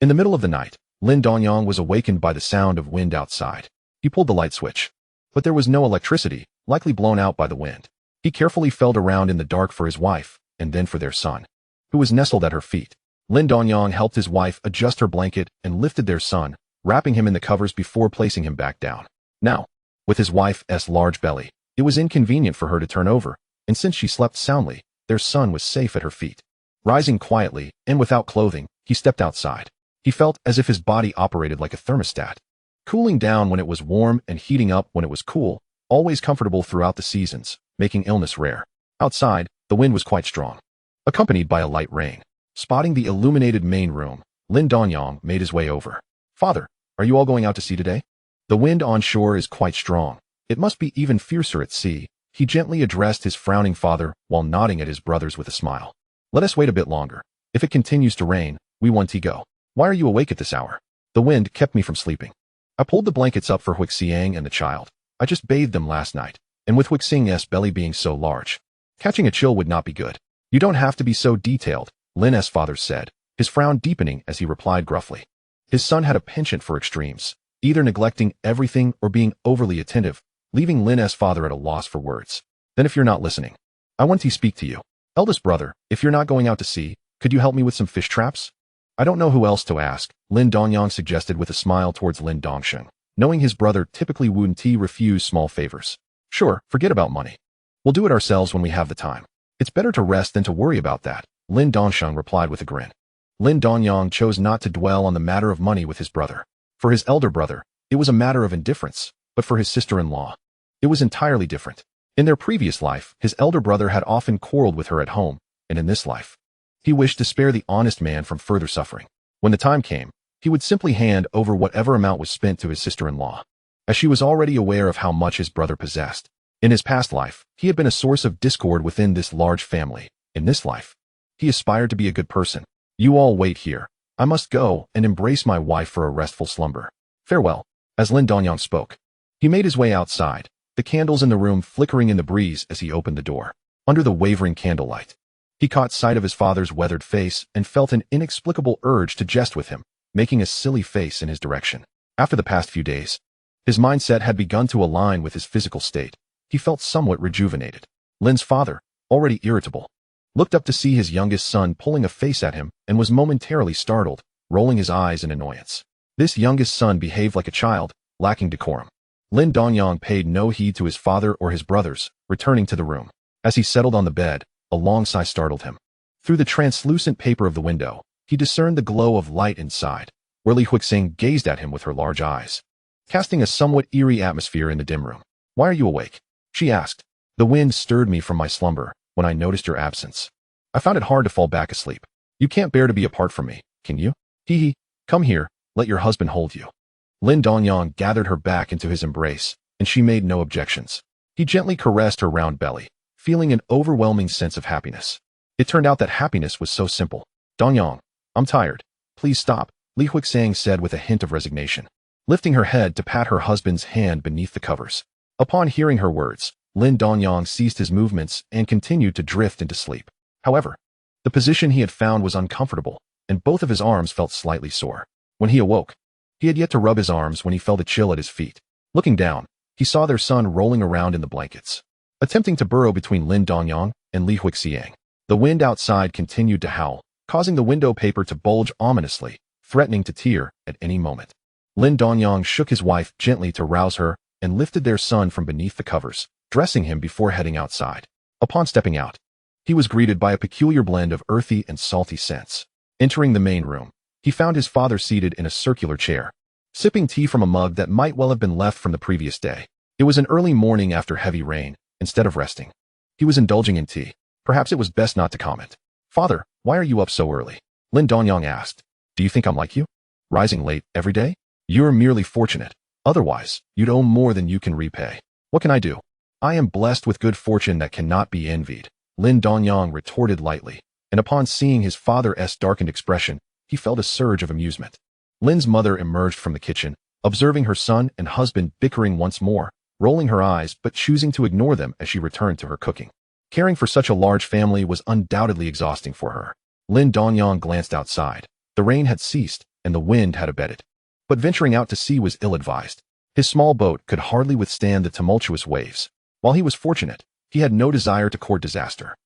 In the middle of the night, Lin Dongyang was awakened by the sound of wind outside. He pulled the light switch, but there was no electricity, likely blown out by the wind. He carefully felt around in the dark for his wife, and then for their son, who was nestled at her feet. Lin Dongyang helped his wife adjust her blanket and lifted their son, wrapping him in the covers before placing him back down. Now, with his wife's large belly, it was inconvenient for her to turn over, and since she slept soundly, their son was safe at her feet. Rising quietly, and without clothing, he stepped outside. He felt as if his body operated like a thermostat, cooling down when it was warm and heating up when it was cool, always comfortable throughout the seasons, making illness rare. Outside, the wind was quite strong, accompanied by a light rain. Spotting the illuminated main room, Lin Dongyang made his way over. "Father, are you all going out to sea today? The wind on shore is quite strong. It must be even fiercer at sea." He gently addressed his frowning father while nodding at his brothers with a smile. "Let us wait a bit longer. If it continues to rain, we want to go." "Why are you awake at this hour?" "The wind kept me from sleeping. I pulled the blankets up for Huixiang and the child. I just bathed them last night, and with Huixiang's belly being so large, catching a chill would not be good." "You don't have to be so detailed," Lin's father said, his frown deepening as he replied gruffly. His son had a penchant for extremes, either neglecting everything or being overly attentive, leaving Lin's father at a loss for words. "Then if you're not listening, I want to speak to you. Eldest brother, if you're not going out to sea, could you help me with some fish traps?" "I don't know who else to ask," Lin Dongyang suggested with a smile towards Lin Dongsheng, knowing his brother typically wouldn't refuse small favors. "Sure, forget about money. We'll do it ourselves when we have the time. It's better to rest than to worry about that," Lin Dongsheng replied with a grin. Lin Dongyang chose not to dwell on the matter of money with his brother. For his elder brother, it was a matter of indifference, but for his sister-in-law, it was entirely different. In their previous life, his elder brother had often quarreled with her at home, and in this life, he wished to spare the honest man from further suffering. When the time came, he would simply hand over whatever amount was spent to his sister-in-law, as she was already aware of how much his brother possessed. In his past life, he had been a source of discord within this large family. In this life, he aspired to be a good person. "You all wait here. I must go and embrace my wife for a restful slumber. Farewell." As Lin Dongyang spoke, he made his way outside, the candles in the room flickering in the breeze as he opened the door. Under the wavering candlelight, he caught sight of his father's weathered face and felt an inexplicable urge to jest with him, making a silly face in his direction. After the past few days, his mindset had begun to align with his physical state. He felt somewhat rejuvenated. Lin's father, already irritable, looked up to see his youngest son pulling a face at him and was momentarily startled, rolling his eyes in annoyance. This youngest son behaved like a child, lacking decorum. Lin Dongyang paid no heed to his father or his brothers, returning to the room. As he settled on the bed, a long sigh startled him. Through the translucent paper of the window, he discerned the glow of light inside, where Li Huixiang gazed at him with her large eyes, casting a somewhat eerie atmosphere in the dim room. "Why are you awake?" she asked. "The wind stirred me from my slumber when I noticed your absence. I found it hard to fall back asleep. You can't bear to be apart from me, can you? Hee. Come here, let your husband hold you." Lin Dongyang gathered her back into his embrace, and she made no objections. He gently caressed her round belly, feeling an overwhelming sense of happiness. It turned out that happiness was so simple. "Dongyang, I'm tired. Please stop," Li Huixiang said with a hint of resignation, lifting her head to pat her husband's hand beneath the covers. Upon hearing her words, Lin Dongyang ceased his movements and continued to drift into sleep. However, the position he had found was uncomfortable, and both of his arms felt slightly sore. When he awoke, he had yet to rub his arms when he felt a chill at his feet. Looking down, he saw their son rolling around in the blankets, attempting to burrow between Lin Dongyang and Li Huixiang. The wind outside continued to howl, causing the window paper to bulge ominously, threatening to tear at any moment. Lin Dongyang shook his wife gently to rouse her and lifted their son from beneath the covers, dressing him before heading outside. Upon stepping out, he was greeted by a peculiar blend of earthy and salty scents. Entering the main room, he found his father seated in a circular chair, sipping tea from a mug that might well have been left from the previous day. It was an early morning after heavy rain. Instead of resting, he was indulging in tea. Perhaps it was best not to comment. "Father, why are you up so early?" Lin Dongyang asked. "Do you think I'm like you? Rising late every day? You're merely fortunate. Otherwise, you'd owe more than you can repay. What can I do? I am blessed with good fortune that cannot be envied," Lin Dongyang retorted lightly, and upon seeing his father's darkened expression, he felt a surge of amusement. Lin's mother emerged from the kitchen, observing her son and husband bickering once more, rolling her eyes but choosing to ignore them as she returned to her cooking. Caring for such a large family was undoubtedly exhausting for her. Lin Dongyang glanced outside. The rain had ceased, and the wind had abated. But venturing out to sea was ill-advised. His small boat could hardly withstand the tumultuous waves. While he was fortunate, he had no desire to court disaster.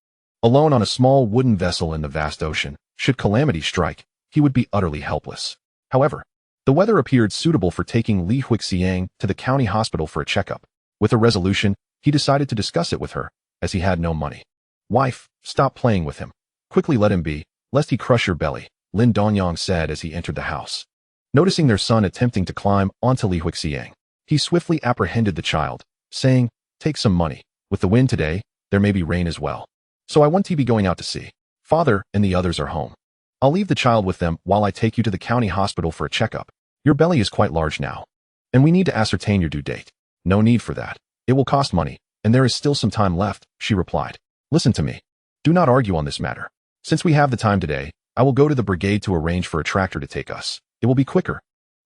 Alone on a small wooden vessel in the vast ocean, should calamity strike, he would be utterly helpless. However, the weather appeared suitable for taking Li Huixiang to the county hospital for a checkup. With a resolution, he decided to discuss it with her, as he had no money. "Wife, stop playing with him. Quickly let him be, lest he crush your belly," Lin Dongyang said as he entered the house. Noticing their son attempting to climb onto Li Huixiang, he swiftly apprehended the child, saying, "Take some money. With the wind today, there may be rain as well. So I want to be going out to sea. Father and the others are home. I'll leave the child with them while I take you to the county hospital for a checkup. Your belly is quite large now, and we need to ascertain your due date." "No need for that. It will cost money, and there is still some time left," she replied. "Listen to me. Do not argue on this matter. Since we have the time today, I will go to the brigade to arrange for a tractor to take us. It will be quicker."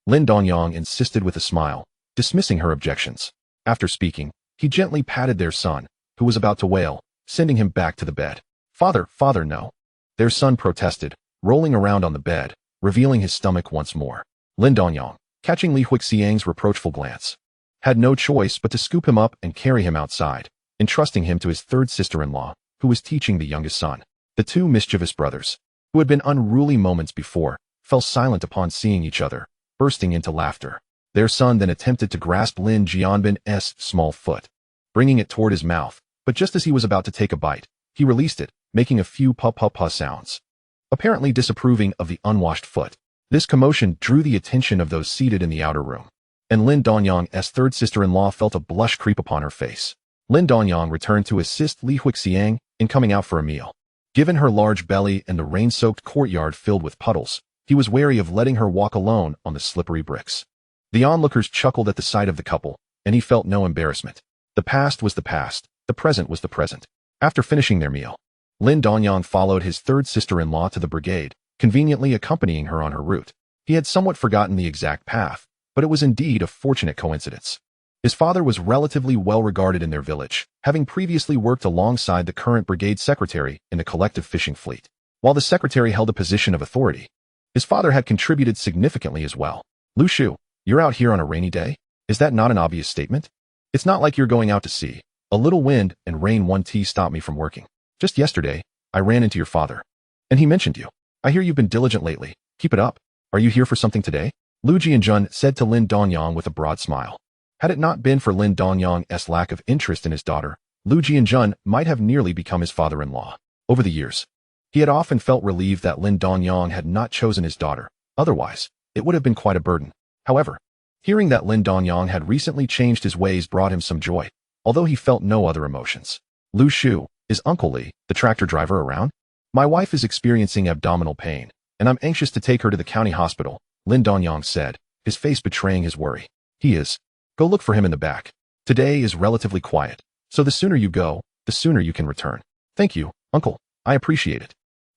Lin Dongyang insisted with a smile, dismissing her objections. After speaking, he gently patted their son, who was about to wail, sending him back to the bed. Father, no." Their son protested, rolling around on the bed, revealing his stomach once more. Lin Dongyang, catching Li Huixiang's reproachful glance, had no choice but to scoop him up and carry him outside, entrusting him to his third sister-in-law, who was teaching the youngest son. The two mischievous brothers, who had been unruly moments before, fell silent upon seeing each other, bursting into laughter. Their son then attempted to grasp Lin Jianbin's small foot, bringing it toward his mouth, but just as he was about to take a bite, he released it, making a few pa-pa-pa sounds, apparently disapproving of the unwashed foot. This commotion drew the attention of those seated in the outer room, and Lin Dongyang's third sister-in-law felt a blush creep upon her face. Lin Dongyang returned to assist Li Huixiang in coming out for a meal. Given her large belly and the rain-soaked courtyard filled with puddles, he was wary of letting her walk alone on the slippery bricks. The onlookers chuckled at the sight of the couple, and he felt no embarrassment. The past was the past, the present was the present. After finishing their meal, Lin Dongyang followed his third sister-in-law to the brigade, conveniently accompanying her on her route. He had somewhat forgotten the exact path, but it was indeed a fortunate coincidence. His father was relatively well regarded in their village, having previously worked alongside the current brigade secretary in the collective fishing fleet. While the secretary held a position of authority, his father had contributed significantly as well. "Lu Shu, you're out here on a rainy day? Is that not an obvious statement? It's not like you're going out to sea. A little wind and rain one tea stopped me from working. Just yesterday, I ran into your father, and he mentioned you. I hear you've been diligent lately. Keep it up. Are you here for something today?" Lu Jianjun said to Lin Dongyang with a broad smile. Had it not been for Lin Dongyang's lack of interest in his daughter, Lu Jianjun might have nearly become his father-in-law. Over the years, he had often felt relieved that Lin Dongyang had not chosen his daughter. Otherwise, it would have been quite a burden. However, hearing that Lin Dongyang had recently changed his ways brought him some joy, although he felt no other emotions. "Lu Shu, is Uncle Li, the tractor driver, around? My wife is experiencing abdominal pain, and I'm anxious to take her to the county hospital," Lin Dongyang said, his face betraying his worry. "He is. Go look for him in the back. Today is relatively quiet, so the sooner you go, the sooner you can return." "Thank you, Uncle. I appreciate it."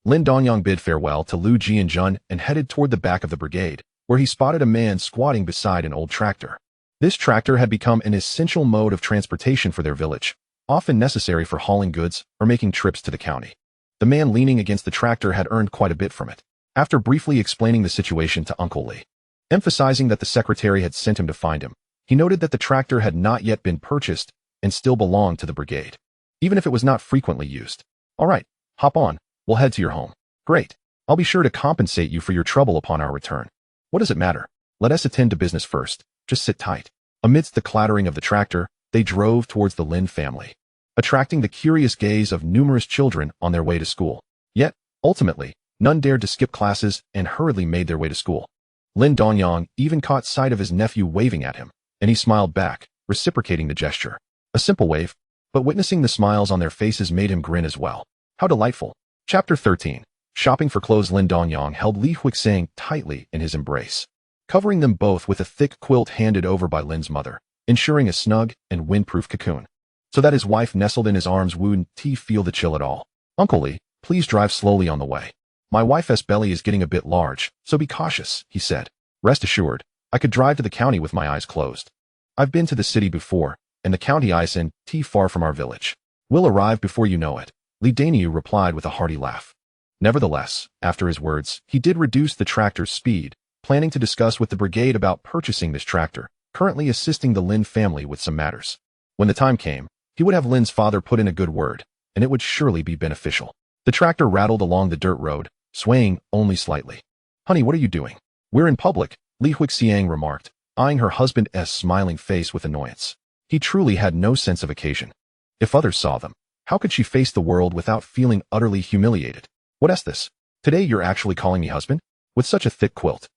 Lin Dongyang bid farewell to Lu Jianjun and headed toward the back of the brigade, where he spotted a man squatting beside an old tractor. This tractor had become an essential mode of transportation for their village, often necessary for hauling goods or making trips to the county. The man leaning against the tractor had earned quite a bit from it. After briefly explaining the situation to Uncle Li, emphasizing that the secretary had sent him to find him, he noted that the tractor had not yet been purchased and still belonged to the brigade, even if it was not frequently used. All right, hop on, we'll head to your home. Great. I'll be sure to compensate you for your trouble upon our return. What does it matter? Let us attend to business first. Just sit tight. Amidst the clattering of the tractor, they drove towards the Lin family, attracting the curious gaze of numerous children on their way to school. Yet, ultimately, none dared to skip classes and hurriedly made their way to school. Lin Dongyang even caught sight of his nephew waving at him, and he smiled back, reciprocating the gesture. A simple wave, but witnessing the smiles on their faces made him grin as well. How delightful. Chapter 13. Shopping for clothes. Lin Dongyang held Li Huixing tightly in his embrace, covering them both with a thick quilt handed over by Lin's mother, ensuring a snug and windproof cocoon, so that his wife nestled in his arms wouldn't feel the chill at all. Uncle Li, please drive slowly on the way. My wife's belly is getting a bit large, so be cautious, he said. Rest assured, I could drive to the county with my eyes closed. I've been to the city before, and the county isn't far from our village. We'll arrive before you know it, Li Danyu replied with a hearty laugh. Nevertheless, after his words, he did reduce the tractor's speed, planning to discuss with the brigade about purchasing this tractor, currently assisting the Lin family with some matters. When the time came, he would have Lin's father put in a good word, and it would surely be beneficial. The tractor rattled along the dirt road, swaying only slightly. Honey, what are you doing? We're in public, Li Huixiang remarked, eyeing her husband's smiling face with annoyance. He truly had no sense of occasion. If others saw them, how could she face the world without feeling utterly humiliated? What's this? Today you're actually calling me husband? With such a thick quilt.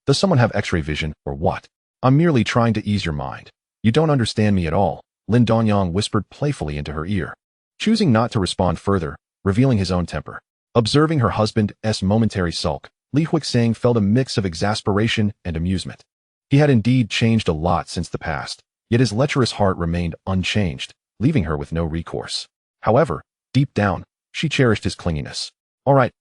Does someone have x-ray vision, or what? I'm merely trying to ease your mind. You don't understand me at all, Lin Dongyang whispered playfully into her ear, choosing not to respond further, revealing his own temper. Observing her husband's momentary sulk, Li Huixing felt a mix of exasperation and amusement. He had indeed changed a lot since the past, yet his lecherous heart remained unchanged, leaving her with no recourse. However, deep down, she cherished his clinginess. All right,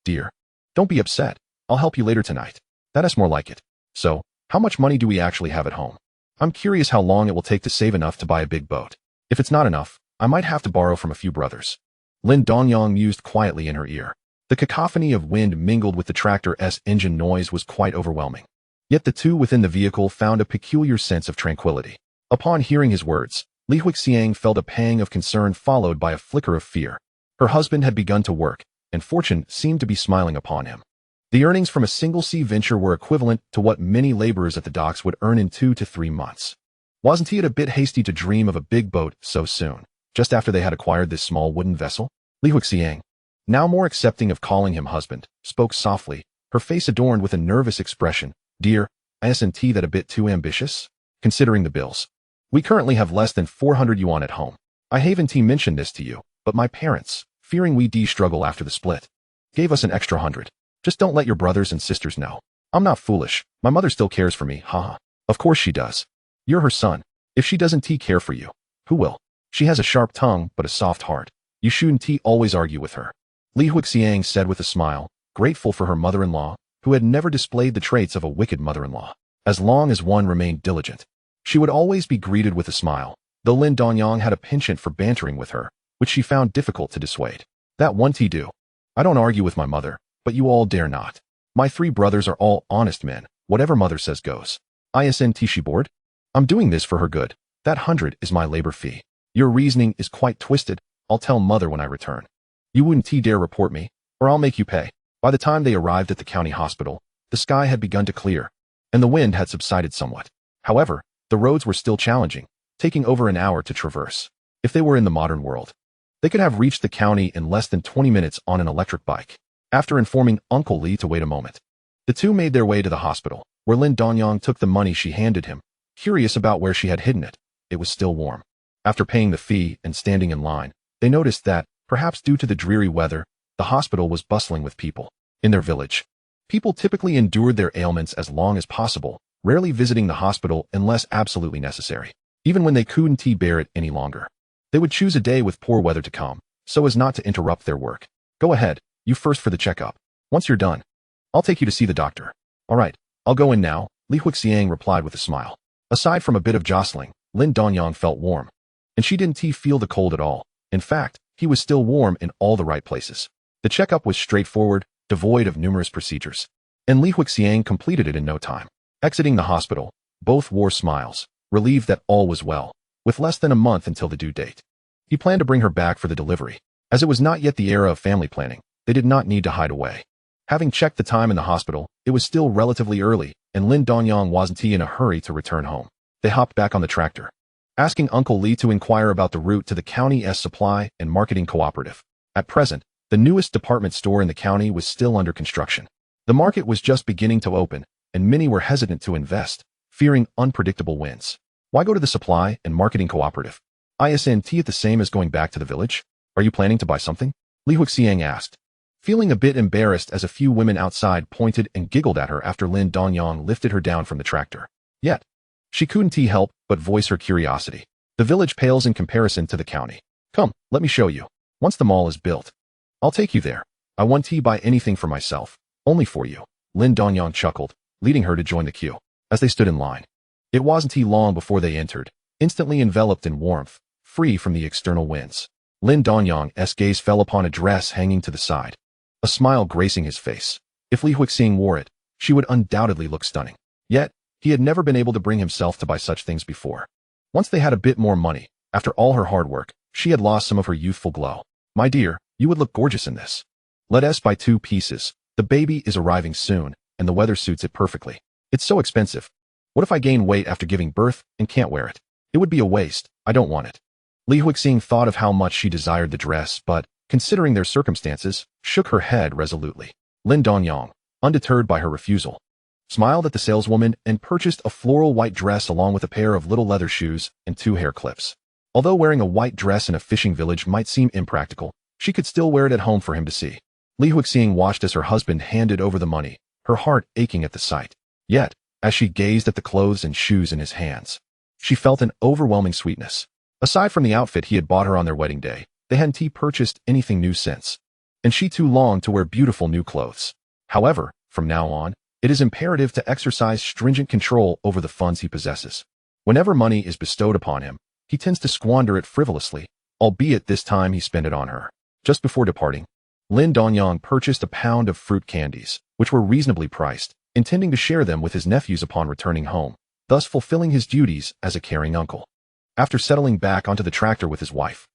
dear. Don't be upset. I'll help you later tonight. That's more like it. So, how much money do we actually have at home? I'm curious how long it will take to save enough to buy a big boat. If it's not enough, I might have to borrow from a few brothers. Lin Dongyang mused quietly in her ear. The cacophony of wind mingled with the tractor's engine noise was quite overwhelming. Yet the two within the vehicle found a peculiar sense of tranquility. Upon hearing his words, Li Huixiang felt a pang of concern followed by a flicker of fear. Her husband had begun to work, and fortune seemed to be smiling upon him. The earnings from a single sea venture were equivalent to what many laborers at the docks would earn in 2 to 3 months. Wasn't he a bit hasty to dream of a big boat so soon, just after they had acquired this small wooden vessel? Li Huixiang, now more accepting of calling him husband, spoke softly, her face adorned with a nervous expression. Dear, isn't that a bit too ambitious? Considering the bills. We currently have less than 400 yuan at home. I haven't mentioned this to you, but my parents, fearing we struggle after the split, gave us an extra 100. Just don't let your brothers and sisters know. I'm not foolish. My mother still cares for me, haha. Of course she does. You're her son. If she doesn't care for you, who will? She has a sharp tongue, but a soft heart. You shouldn't always argue with her. Li Huixiang said with a smile, grateful for her mother-in-law, who had never displayed the traits of a wicked mother-in-law. As long as one remained diligent, she would always be greeted with a smile, though Lin Dongyang had a penchant for bantering with her, which she found difficult to dissuade. That won't do. I don't argue with my mother, but you all dare not. My 3 brothers are all honest men, whatever mother says goes. Isn't she bored? I'm doing this for her good. That 100 is my labor fee. Your reasoning is quite twisted. I'll tell mother when I return. You wouldn't dare report me, or I'll make you pay. By the time they arrived at the county hospital, the sky had begun to clear, and the wind had subsided somewhat. However, the roads were still challenging, taking over an hour to traverse. If they were in the modern world, they could have reached the county in less than 20 minutes on an electric bike. After informing Uncle Li to wait a moment, the two made their way to the hospital, where Lin Dongyang took the money she handed him, curious about where she had hidden it. It was still warm. After paying the fee and standing in line, they noticed that, perhaps due to the dreary weather, the hospital was bustling with people. In their village, people typically endured their ailments as long as possible, rarely visiting the hospital unless absolutely necessary. Even when they couldn't bear it any longer, they would choose a day with poor weather to come, so as not to interrupt their work. Go ahead, You first for the checkup. Once you're done, I'll take you to see the doctor. All right, I'll go in now, Li Huixiang replied with a smile. Aside from a bit of jostling, Lin Dongyang felt warm. And she didn't feel the cold at all. In fact, he was still warm in all the right places. The checkup was straightforward, devoid of numerous procedures. And Li Huixiang completed it in no time. Exiting the hospital, both wore smiles, relieved that all was well, with less than a month until the due date. He planned to bring her back for the delivery. As it was not yet the era of family planning, they did not need to hide away. Having checked the time in the hospital, it was still relatively early, and Lin Dongyang wasn't in a hurry to return home. They hopped back on the tractor, asking Uncle Li to inquire about the route to the county's supply and marketing cooperative. At present, the newest department store in the county was still under construction. The market was just beginning to open, and many were hesitant to invest, fearing unpredictable winds. Why go to the supply and marketing cooperative? Isn't it the same as going back to the village? Are you planning to buy something? Li Huixiang asked, feeling a bit embarrassed as a few women outside pointed and giggled at her after Lin Dongyang lifted her down from the tractor. Yet, she couldn't help but voice her curiosity. The village pales in comparison to the county. Come, let me show you. Once the mall is built, I'll take you there. I won't buy anything for myself, only for you. Lin Dongyang chuckled, leading her to join the queue. As they stood in line, it wasn't long before they entered, instantly enveloped in warmth, free from the external winds. Lin Dongyang's gaze fell upon a dress hanging to the side, a smile gracing his face. If Li Huixiang wore it, she would undoubtedly look stunning. Yet, he had never been able to bring himself to buy such things before. Once they had a bit more money, after all her hard work, she had lost some of her youthful glow. My dear, you would look gorgeous in this. Let us buy 2 pieces. The baby is arriving soon, and the weather suits it perfectly. It's so expensive. What if I gain weight after giving birth and can't wear it? It would be a waste. I don't want it. Li Huixiang thought of how much she desired the dress, but, considering their circumstances, shook her head resolutely. Lin Dongyang, undeterred by her refusal, smiled at the saleswoman and purchased a floral white dress along with a pair of little leather shoes and 2 hair clips. Although wearing a white dress in a fishing village might seem impractical, she could still wear it at home for him to see. Li Huixiang watched as her husband handed over the money, her heart aching at the sight. Yet, as she gazed at the clothes and shoes in his hands, she felt an overwhelming sweetness. Aside from the outfit he had bought her on their wedding day, they hadn't purchased anything new since. And she too longed to wear beautiful new clothes. However, from now on, it is imperative to exercise stringent control over the funds he possesses. Whenever money is bestowed upon him, he tends to squander it frivolously, albeit this time he spent it on her. Just before departing, Lin Dongyang purchased a pound of fruit candies, which were reasonably priced, intending to share them with his nephews upon returning home, thus fulfilling his duties as a caring uncle. After settling back onto the tractor with his wife,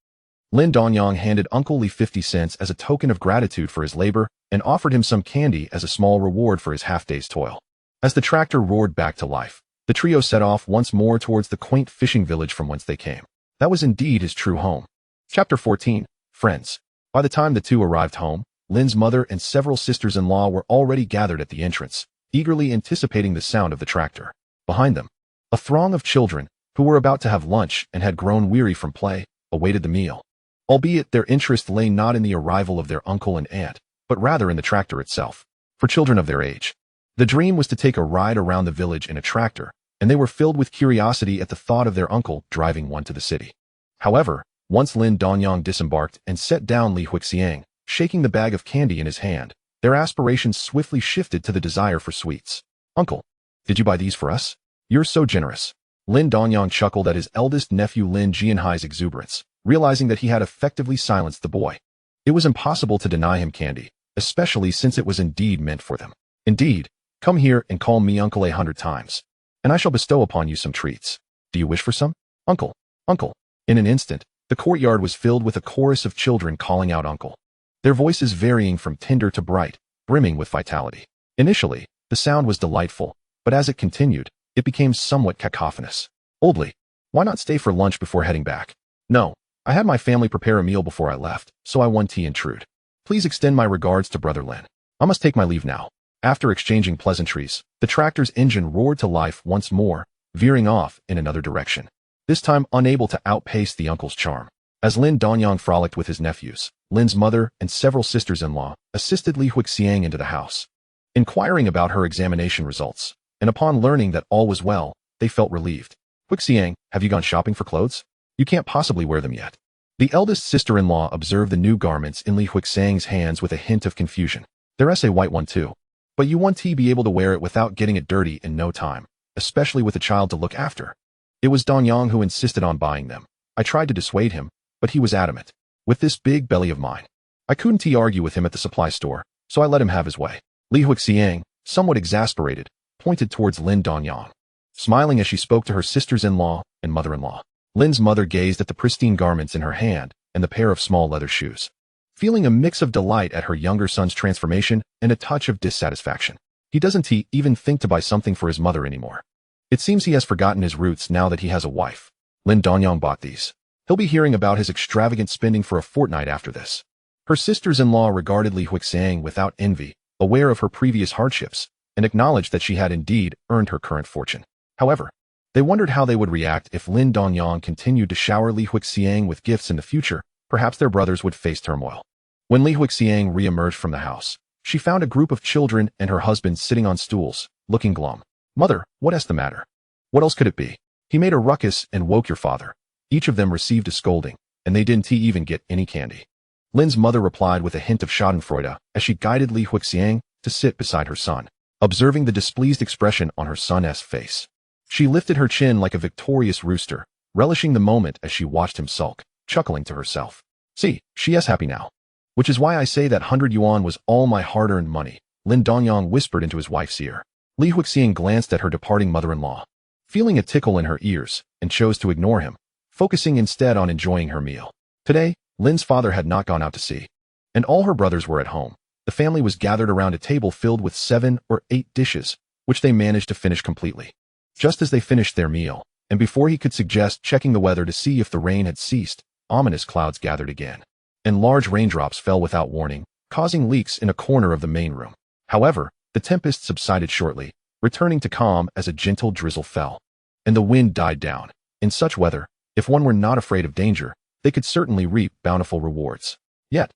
Lin Dongyang handed Uncle Li 50 cents as a token of gratitude for his labor and offered him some candy as a small reward for his half-day's toil. As the tractor roared back to life, the trio set off once more towards the quaint fishing village from whence they came. That was indeed his true home. Chapter 14. Friends. By the time the two arrived home, Lin's mother and several sisters-in-law were already gathered at the entrance, eagerly anticipating the sound of the tractor. Behind them, a throng of children, who were about to have lunch and had grown weary from play, awaited the meal. Albeit their interest lay not in the arrival of their uncle and aunt, but rather in the tractor itself. For children of their age, the dream was to take a ride around the village in a tractor, and they were filled with curiosity at the thought of their uncle driving one to the city. However, once Lin Dongyang disembarked and set down Li Huixiang, shaking the bag of candy in his hand, their aspirations swiftly shifted to the desire for sweets. Uncle, did you buy these for us? You're so generous. Lin Dongyang chuckled at his eldest nephew Lin Jianhai's exuberance, realizing that he had effectively silenced the boy. It was impossible to deny him candy, especially since it was indeed meant for them. Indeed, come here and call me uncle 100 times, and I shall bestow upon you some treats. Do you wish for some? Uncle, uncle. In an instant, the courtyard was filled with a chorus of children calling out uncle, their voices varying from tender to bright, brimming with vitality. Initially, the sound was delightful, but as it continued, it became somewhat cacophonous. Oldly, why not stay for lunch before heading back? No, I had my family prepare a meal before I left, so I won't intrude. Please extend my regards to Brother Lin. I must take my leave now. After exchanging pleasantries, the tractor's engine roared to life once more, veering off in another direction, this time unable to outpace the uncle's charm. As Lin Dongyang frolicked with his nephews, Lin's mother and several sisters-in-law assisted Li Huixiang into the house, inquiring about her examination results, and upon learning that all was well, they felt relieved. Huixiang, have you gone shopping for clothes? You can't possibly wear them yet. The eldest sister-in-law observed the new garments in Li Huixiang's hands with a hint of confusion. There's a white one too. But you want to be able to wear it without getting it dirty in no time, especially with a child to look after. It was Dongyang who insisted on buying them. I tried to dissuade him, but he was adamant. With this big belly of mine, I couldn't argue with him at the supply store, so I let him have his way. Li Huixiang, somewhat exasperated, pointed towards Lin Dongyang, smiling as she spoke to her sisters-in-law and mother-in-law. Lin's mother gazed at the pristine garments in her hand and the pair of small leather shoes, feeling a mix of delight at her younger son's transformation and a touch of dissatisfaction. He doesn't even think to buy something for his mother anymore. It seems he has forgotten his roots now that he has a wife. Lin Dongyang bought these. He'll be hearing about his extravagant spending for a fortnight after this. Her sisters-in-law regarded Li Huixiang without envy, aware of her previous hardships, and acknowledged that she had indeed earned her current fortune. However, they wondered how they would react if Lin Dongyang continued to shower Li Huixiang with gifts in the future. Perhaps their brothers would face turmoil. When Li Huixiang re-emerged from the house, she found a group of children and her husband sitting on stools, looking glum. Mother, what's the matter? What else could it be? He made a ruckus and woke your father. Each of them received a scolding, and they didn't even get any candy. Lin's mother replied with a hint of schadenfreude as she guided Li Huixiang to sit beside her son, observing the displeased expression on her son's face. She lifted her chin like a victorious rooster, relishing the moment as she watched him sulk, chuckling to herself. See, she is happy now. Which is why I say that 100 yuan was all my hard-earned money, Lin Dongyang whispered into his wife's ear. Li Huixiang glanced at her departing mother-in-law, feeling a tickle in her ears, and chose to ignore him, focusing instead on enjoying her meal. Today, Lin's father had not gone out to sea, and all her brothers were at home. The family was gathered around a table filled with 7 or 8 dishes, which they managed to finish completely. Just as they finished their meal, and before he could suggest checking the weather to see if the rain had ceased, ominous clouds gathered again, and large raindrops fell without warning, causing leaks in a corner of the main room. However, the tempest subsided shortly, returning to calm as a gentle drizzle fell, and the wind died down. In such weather, if one were not afraid of danger, they could certainly reap bountiful rewards. Yet,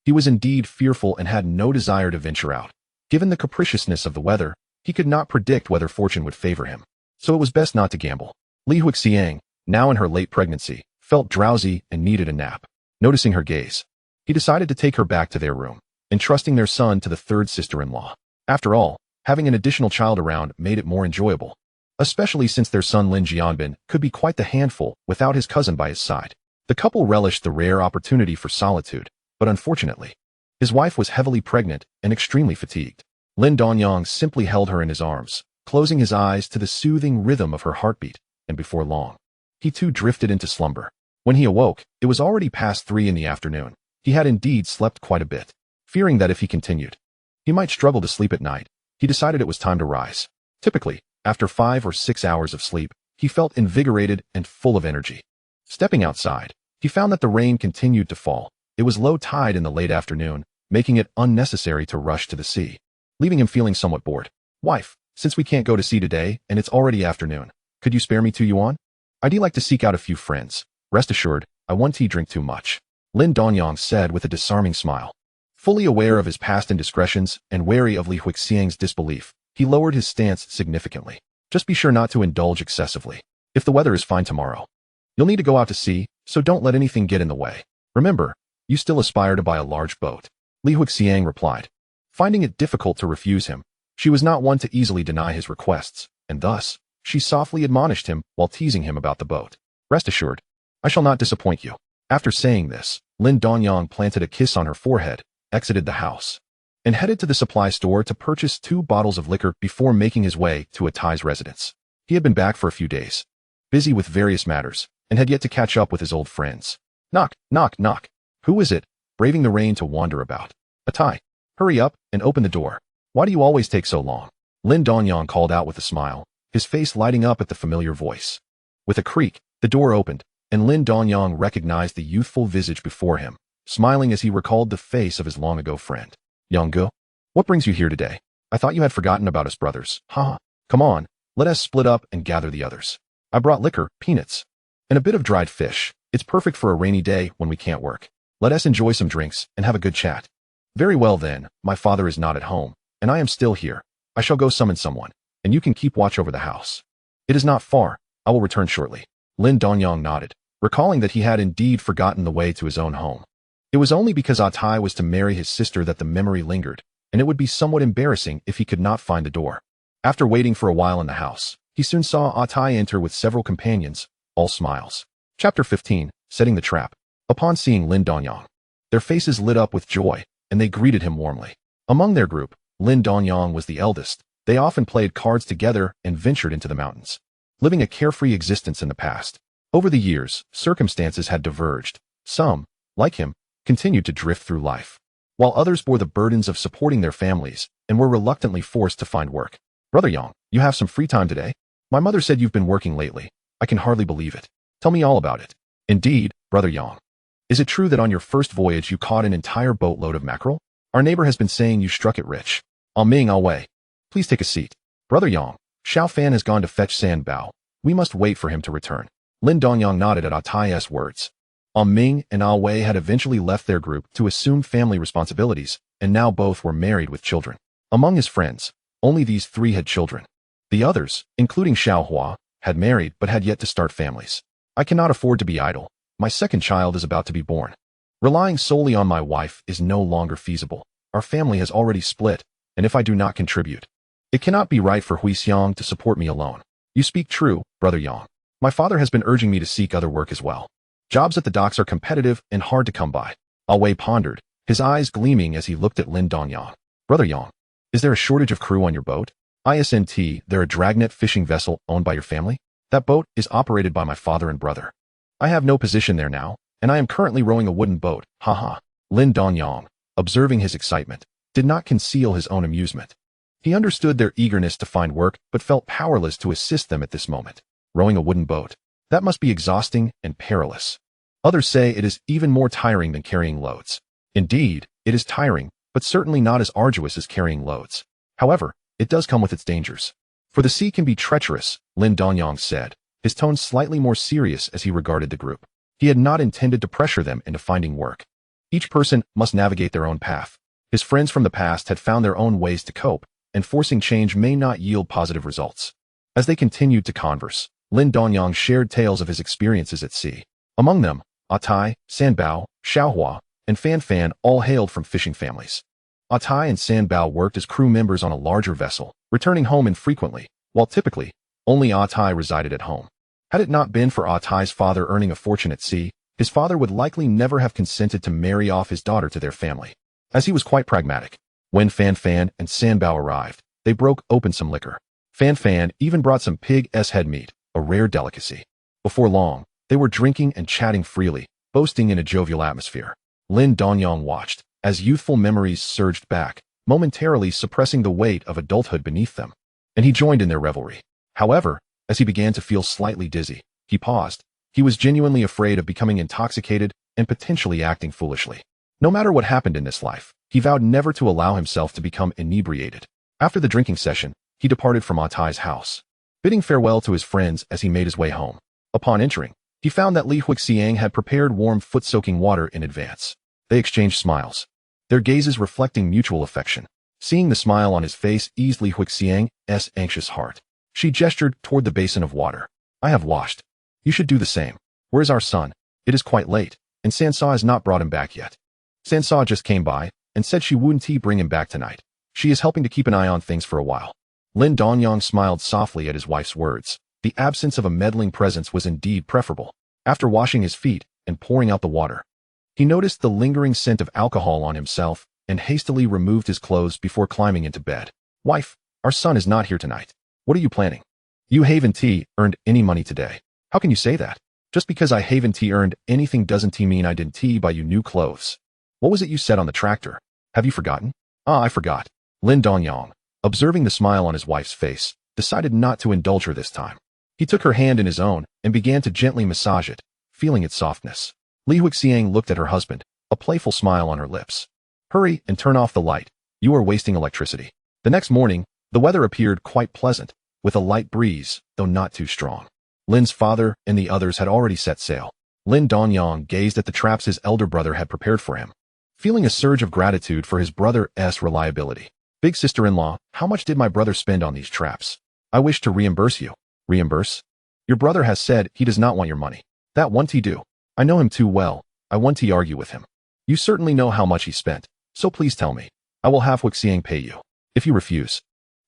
he was indeed fearful and had no desire to venture out. Given the capriciousness of the weather, he could not predict whether fortune would favor him, so it was best not to gamble. Li Huixiang, now in her late pregnancy, felt drowsy and needed a nap. Noticing her gaze, he decided to take her back to their room, entrusting their son to the third sister-in-law. After all, having an additional child around made it more enjoyable, especially since their son Lin Jianbin could be quite the handful without his cousin by his side. The couple relished the rare opportunity for solitude, but unfortunately, his wife was heavily pregnant and extremely fatigued. Lin Dongyang simply held her in his arms, closing his eyes to the soothing rhythm of her heartbeat, and before long, he too drifted into slumber. When he awoke, it was already past 3 in the afternoon. He had indeed slept quite a bit. Fearing that if he continued, he might struggle to sleep at night, he decided it was time to rise. Typically, after 5 or 6 hours of sleep, he felt invigorated and full of energy. Stepping outside, he found that the rain continued to fall. It was low tide in the late afternoon, making it unnecessary to rush to the sea, leaving him feeling somewhat bored. Wife, since we can't go to sea today and it's already afternoon, could you spare me 2 yuan? I'd like to seek out a few friends. Rest assured, I won't drink too much, Lin Dongyang said with a disarming smile. Fully aware of his past indiscretions and wary of Li Huixiang's disbelief, he lowered his stance significantly. Just be sure not to indulge excessively. If the weather is fine tomorrow, you'll need to go out to sea, so don't let anything get in the way. Remember, you still aspire to buy a large boat. Li Huixiang replied. Finding it difficult to refuse him, she was not one to easily deny his requests, and thus, she softly admonished him while teasing him about the boat. Rest assured, I shall not disappoint you. After saying this, Lin Dongyang planted a kiss on her forehead, exited the house, and headed to the supply store to purchase 2 bottles of liquor before making his way to Atai's residence. He had been back for a few days, busy with various matters, and had yet to catch up with his old friends. Knock, knock, knock. Who is it? Braving the rain to wander about. Atai, hurry up and open the door. Why do you always take so long? Lin Dongyang called out with a smile, his face lighting up at the familiar voice. With a creak, the door opened, and Lin Dongyang recognized the youthful visage before him, smiling as he recalled the face of his long-ago friend. Yanggu, what brings you here today? I thought you had forgotten about us brothers. Ha! Come on, let us split up and gather the others. I brought liquor, peanuts, and a bit of dried fish. It's perfect for a rainy day when we can't work. Let us enjoy some drinks and have a good chat. Very well then, my father is not at home, and I am still here. I shall go summon someone, and you can keep watch over the house. It is not far, I will return shortly. Lin Dongyang nodded, recalling that he had indeed forgotten the way to his own home. It was only because Atai was to marry his sister that the memory lingered, and it would be somewhat embarrassing if he could not find the door. After waiting for a while in the house, he soon saw Atai enter with several companions, all smiles. Chapter 15, Setting the Trap. Upon seeing Lin Dongyang, their faces lit up with joy, and they greeted him warmly. Among their group, Lin Dongyang was the eldest. They often played cards together and ventured into the mountains, living a carefree existence in the past. Over the years, circumstances had diverged. Some, like him, continued to drift through life, while others bore the burdens of supporting their families and were reluctantly forced to find work. Brother Yang, you have some free time today? My mother said you've been working lately. I can hardly believe it. Tell me all about it. Indeed, Brother Yang. Is it true that on your first voyage you caught an entire boatload of mackerel? Our neighbor has been saying you struck it rich. Ming, Wei. Please take a seat. Brother Yang, Xiao Fan has gone to fetch San Bao. We must wait for him to return. Lin Dongyang nodded at Atai's words. Ming and Wei had eventually left their group to assume family responsibilities, and now both were married with children. Among his friends, only these three had children. The others, including Xiao Hua, had married but had yet to start families. I cannot afford to be idle. My second child is about to be born. Relying solely on my wife is no longer feasible. Our family has already split, and if I do not contribute, it cannot be right for Hui Xiang to support me alone. You speak true, Brother Yang. My father has been urging me to seek other work as well. Jobs at the docks are competitive and hard to come by. Wei pondered, his eyes gleaming as he looked at Lin Dongyang. Brother Yang, is there a shortage of crew on your boat? Isn't there a dragnet fishing vessel owned by your family? That boat is operated by my father and brother. I have no position there now, and I am currently rowing a wooden boat, haha. Lin Dongyang, observing his excitement, did not conceal his own amusement. He understood their eagerness to find work, but felt powerless to assist them at this moment. Rowing a wooden boat. That must be exhausting and perilous. Others say it is even more tiring than carrying loads. Indeed, it is tiring, but certainly not as arduous as carrying loads. However, it does come with its dangers. For the sea can be treacherous, Lin Dongyang said, his tone slightly more serious as he regarded the group. He had not intended to pressure them into finding work. Each person must navigate their own path. His friends from the past had found their own ways to cope, and forcing change may not yield positive results. As they continued to converse, Lin Dongyang shared tales of his experiences at sea. Among them, Atai, San Bao, Xiaohua, and Fan Fan all hailed from fishing families. Atai and San Bao worked as crew members on a larger vessel, returning home infrequently, while typically, only Atai resided at home. Had it not been for Atai's father earning a fortune at sea, his father would likely never have consented to marry off his daughter to their family, as he was quite pragmatic. When Fan Fan and San Bao arrived, they broke open some liquor. Fan Fan even brought some pig's head meat, a rare delicacy. Before long, they were drinking and chatting freely, boasting in a jovial atmosphere. Lin Dongyang watched, as youthful memories surged back, momentarily suppressing the weight of adulthood beneath them, and he joined in their revelry. However, as he began to feel slightly dizzy, he paused. He was genuinely afraid of becoming intoxicated and potentially acting foolishly. No matter what happened in this life, he vowed never to allow himself to become inebriated. After the drinking session, he departed from Atai's house, bidding farewell to his friends as he made his way home. Upon entering, he found that Li Huixiang had prepared warm foot-soaking water in advance. They exchanged smiles, their gazes reflecting mutual affection. Seeing the smile on his face eased Li Huixiang's anxious heart. She gestured toward the basin of water. I have washed. You should do the same. Where is our son? It is quite late, and Sansa has not brought him back yet. Sansa just came by and said she wouldn't bring him back tonight. She is helping to keep an eye on things for a while. Lin Dongyang smiled softly at his wife's words. The absence of a meddling presence was indeed preferable. After washing his feet and pouring out the water, he noticed the lingering scent of alcohol on himself and hastily removed his clothes before climbing into bed. Wife, our son is not here tonight. What are you planning? You haven't earned any money today. How can you say that? Just because I haven't earned anything doesn't mean I didn't buy you new clothes. What was it you said on the tractor? Have you forgotten? I forgot. Lin Dongyang, observing the smile on his wife's face, decided not to indulge her this time. He took her hand in his own and began to gently massage it, feeling its softness. Li Huixiang looked at her husband, a playful smile on her lips. Hurry and turn off the light. You are wasting electricity. The next morning, the weather appeared quite pleasant, with a light breeze, though not too strong. Lin's father and the others had already set sail. Lin Dongyang gazed at the traps his elder brother had prepared for him, feeling a surge of gratitude for his brother's reliability. Big sister-in-law, how much did my brother spend on these traps? I wish to reimburse you. Reimburse? Your brother has said he does not want your money. That won't he do? I know him too well. I won't he argue with him. You certainly know how much he spent, so please tell me. I will have Huixiang pay you. If you refuse,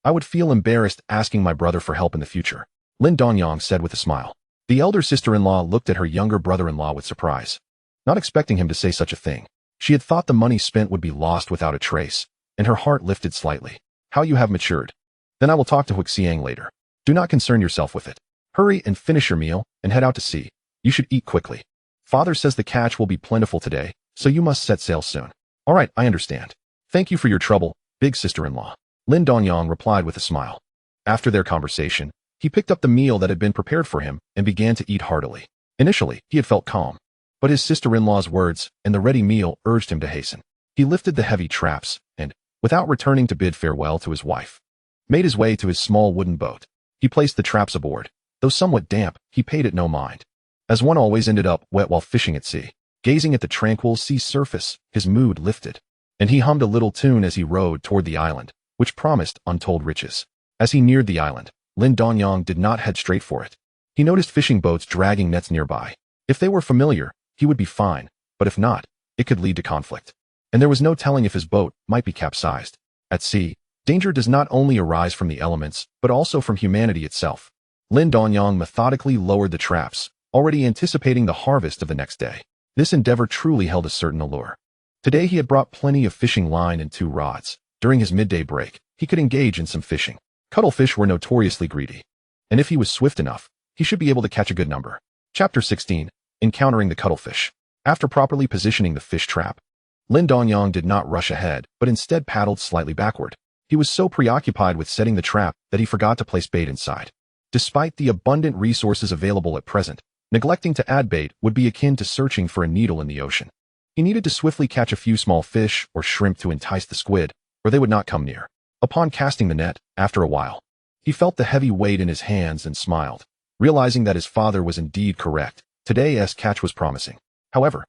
I would feel embarrassed asking my brother for help in the future, Lin Dongyang said with a smile. The elder sister-in-law looked at her younger brother-in-law with surprise, not expecting him to say such a thing. She had thought the money spent would be lost without a trace, and her heart lifted slightly. How you have matured. Then I will talk to Huixiang later. Do not concern yourself with it. Hurry and finish your meal and head out to sea. You should eat quickly. Father says the catch will be plentiful today, so you must set sail soon. All right, I understand. Thank you for your trouble, big sister-in-law. Lin Dongyang replied with a smile. After their conversation, he picked up the meal that had been prepared for him and began to eat heartily. Initially, he had felt calm, but his sister-in-law's words and the ready meal urged him to hasten. He lifted the heavy traps and, without returning to bid farewell to his wife, made his way to his small wooden boat. He placed the traps aboard. Though somewhat damp, he paid it no mind, as one always ended up wet while fishing at sea. Gazing at the tranquil sea surface, his mood lifted, and he hummed a little tune as he rowed toward the island, which promised untold riches. As he neared the island, Lin Dongyang did not head straight for it. He noticed fishing boats dragging nets nearby. If they were familiar, he would be fine, but if not, it could lead to conflict. And there was no telling if his boat might be capsized. At sea, danger does not only arise from the elements, but also from humanity itself. Lin Dongyang methodically lowered the traps, already anticipating the harvest of the next day. This endeavor truly held a certain allure. Today he had brought plenty of fishing line and 2 rods. During his midday break, he could engage in some fishing. Cuttlefish were notoriously greedy, and if he was swift enough, he should be able to catch a good number. Chapter 16. Encountering the Cuttlefish. After properly positioning the fish trap, Lin Dongyang did not rush ahead, but instead paddled slightly backward. He was so preoccupied with setting the trap that he forgot to place bait inside. Despite the abundant resources available at present, neglecting to add bait would be akin to searching for a needle in the ocean. He needed to swiftly catch a few small fish or shrimp to entice the squid, or they would not come near. Upon casting the net, after a while, he felt the heavy weight in his hands and smiled, realizing that his father was indeed correct. Today's catch was promising. However,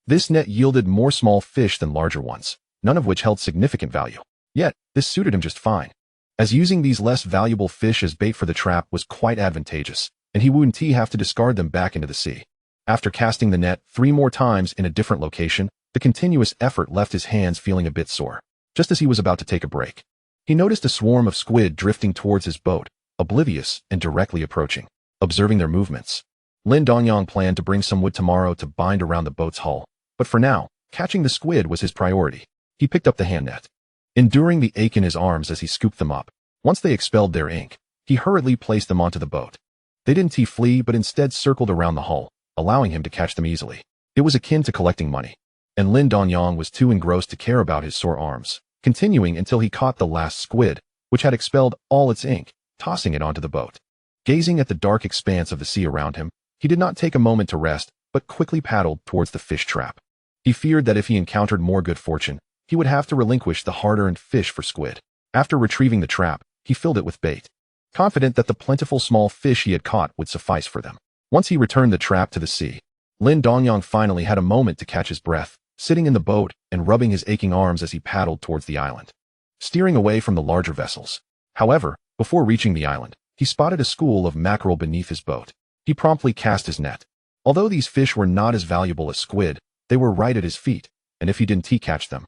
this net yielded more small fish than larger ones, none of which held significant value. Yet, this suited him just fine, as using these less valuable fish as bait for the trap was quite advantageous, and he wouldn't have to discard them back into the sea. After casting the net 3 more times in a different location, the continuous effort left his hands feeling a bit sore. Just as he was about to take a break, he noticed a swarm of squid drifting towards his boat, oblivious and directly approaching. Observing their movements, Lin Dongyang planned to bring some wood tomorrow to bind around the boat's hull, but for now, catching the squid was his priority. He picked up the hand net, enduring the ache in his arms as he scooped them up. Once they expelled their ink, he hurriedly placed them onto the boat. They didn't flee but instead circled around the hull, allowing him to catch them easily. It was akin to collecting money, and Lin Dongyang was too engrossed to care about his sore arms, continuing until he caught the last squid, which had expelled all its ink, tossing it onto the boat. Gazing at the dark expanse of the sea around him, he did not take a moment to rest, but quickly paddled towards the fish trap. He feared that if he encountered more good fortune, he would have to relinquish the hard-earned fish for squid. After retrieving the trap, he filled it with bait, confident that the plentiful small fish he had caught would suffice for them. Once he returned the trap to the sea, Lin Dongyang finally had a moment to catch his breath, sitting in the boat and rubbing his aching arms as he paddled towards the island, steering away from the larger vessels. However, before reaching the island, he spotted a school of mackerel beneath his boat. He promptly cast his net. Although these fish were not as valuable as squid, they were right at his feet, and if he didn't catch them,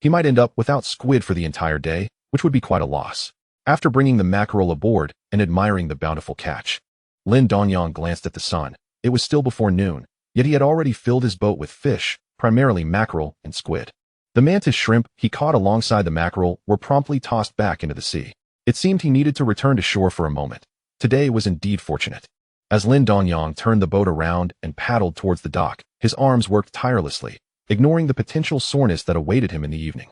he might end up without squid for the entire day, which would be quite a loss. After bringing the mackerel aboard and admiring the bountiful catch, Lin Dongyang glanced at the sun. It was still before noon, yet he had already filled his boat with fish, primarily mackerel and squid. The mantis shrimp he caught alongside the mackerel were promptly tossed back into the sea. It seemed he needed to return to shore for a moment. Today was indeed fortunate. As Lin Dongyang turned the boat around and paddled towards the dock, his arms worked tirelessly, ignoring the potential soreness that awaited him in the evening.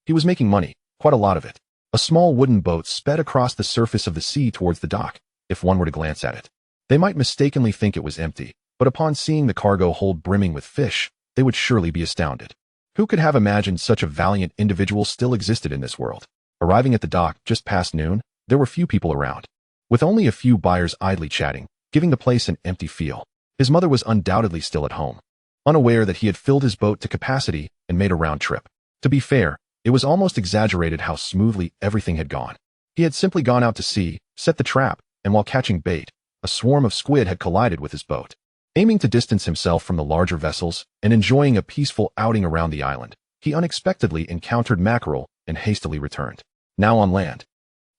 He was making money, quite a lot of it. A small wooden boat sped across the surface of the sea towards the dock. If one were to glance at it, they might mistakenly think it was empty, but upon seeing the cargo hold brimming with fish, they would surely be astounded. Who could have imagined such a valiant individual still existed in this world? Arriving at the dock just past noon, there were few people around, with only a few buyers idly chatting, giving the place an empty feel. His mother was undoubtedly still at home, unaware that he had filled his boat to capacity and made a round trip. To be fair, it was almost exaggerated how smoothly everything had gone. He had simply gone out to sea, set the trap, and while catching bait, a swarm of squid had collided with his boat. Aiming to distance himself from the larger vessels and enjoying a peaceful outing around the island, he unexpectedly encountered mackerel and hastily returned. Now on land,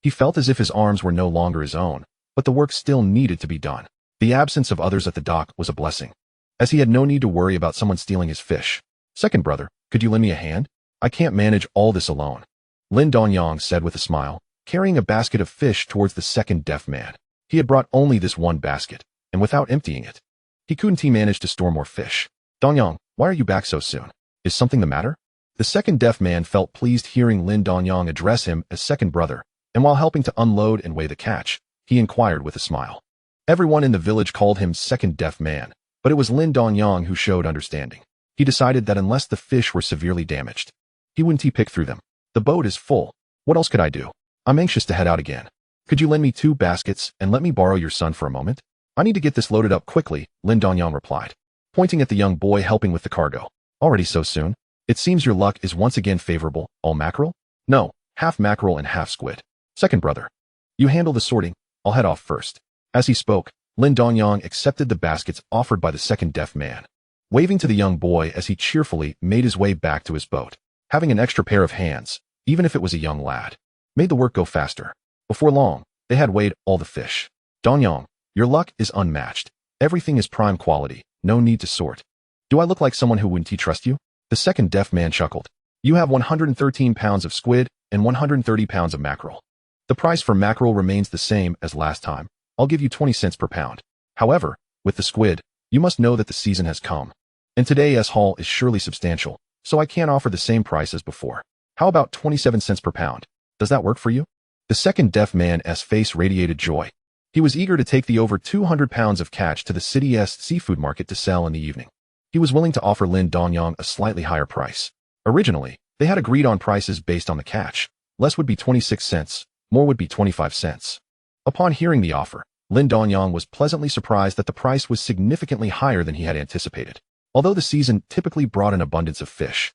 he felt as if his arms were no longer his own, but the work still needed to be done. The absence of others at the dock was a blessing, as he had no need to worry about someone stealing his fish. "Second brother, could you lend me a hand? I can't manage all this alone," Lin Dongyang said with a smile, carrying a basket of fish towards the second deaf man. He had brought only this one basket, and without emptying it, he couldn't manage to store more fish. "Dongyang, why are you back so soon? Is something the matter?" The second deaf man felt pleased hearing Lin Dongyang address him as second brother, and while helping to unload and weigh the catch, he inquired with a smile. Everyone in the village called him second deaf man, but it was Lin Dongyang who showed understanding. He decided that unless the fish were severely damaged, he wouldn't pick through them. "The boat is full. What else could I do? I'm anxious to head out again. Could you lend me 2 baskets and let me borrow your son for a moment? I need to get this loaded up quickly," Lin Dongyang replied, pointing at the young boy helping with the cargo. "Already so soon? It seems your luck is once again favorable. All mackerel?" "No, half mackerel and half squid." "Second brother, you handle the sorting. I'll head off first." As he spoke, Lin Dongyang accepted the baskets offered by the second deaf man, waving to the young boy as he cheerfully made his way back to his boat. Having an extra pair of hands, even if it was a young lad, made the work go faster. Before long, they had weighed all the fish. "Dongyang, your luck is unmatched. Everything is prime quality, no need to sort. Do I look like someone who wouldn't trust you?" The second deaf man chuckled. "You have 113 pounds of squid and 130 pounds of mackerel. The price for mackerel remains the same as last time. I'll give you 20 cents per pound. However, with the squid, you must know that the season has come, and today's haul is surely substantial, so I can't offer the same price as before. How about 27 cents per pound? Does that work for you?" The second deaf man's face radiated joy. He was eager to take the over 200 pounds of catch to the city's seafood market to sell in the evening. He was willing to offer Lin Dongyang a slightly higher price. Originally, they had agreed on prices based on the catch. Less would be 26 cents, more would be 25 cents. Upon hearing the offer, Lin Dongyang was pleasantly surprised that the price was significantly higher than he had anticipated. Although the season typically brought an abundance of fish,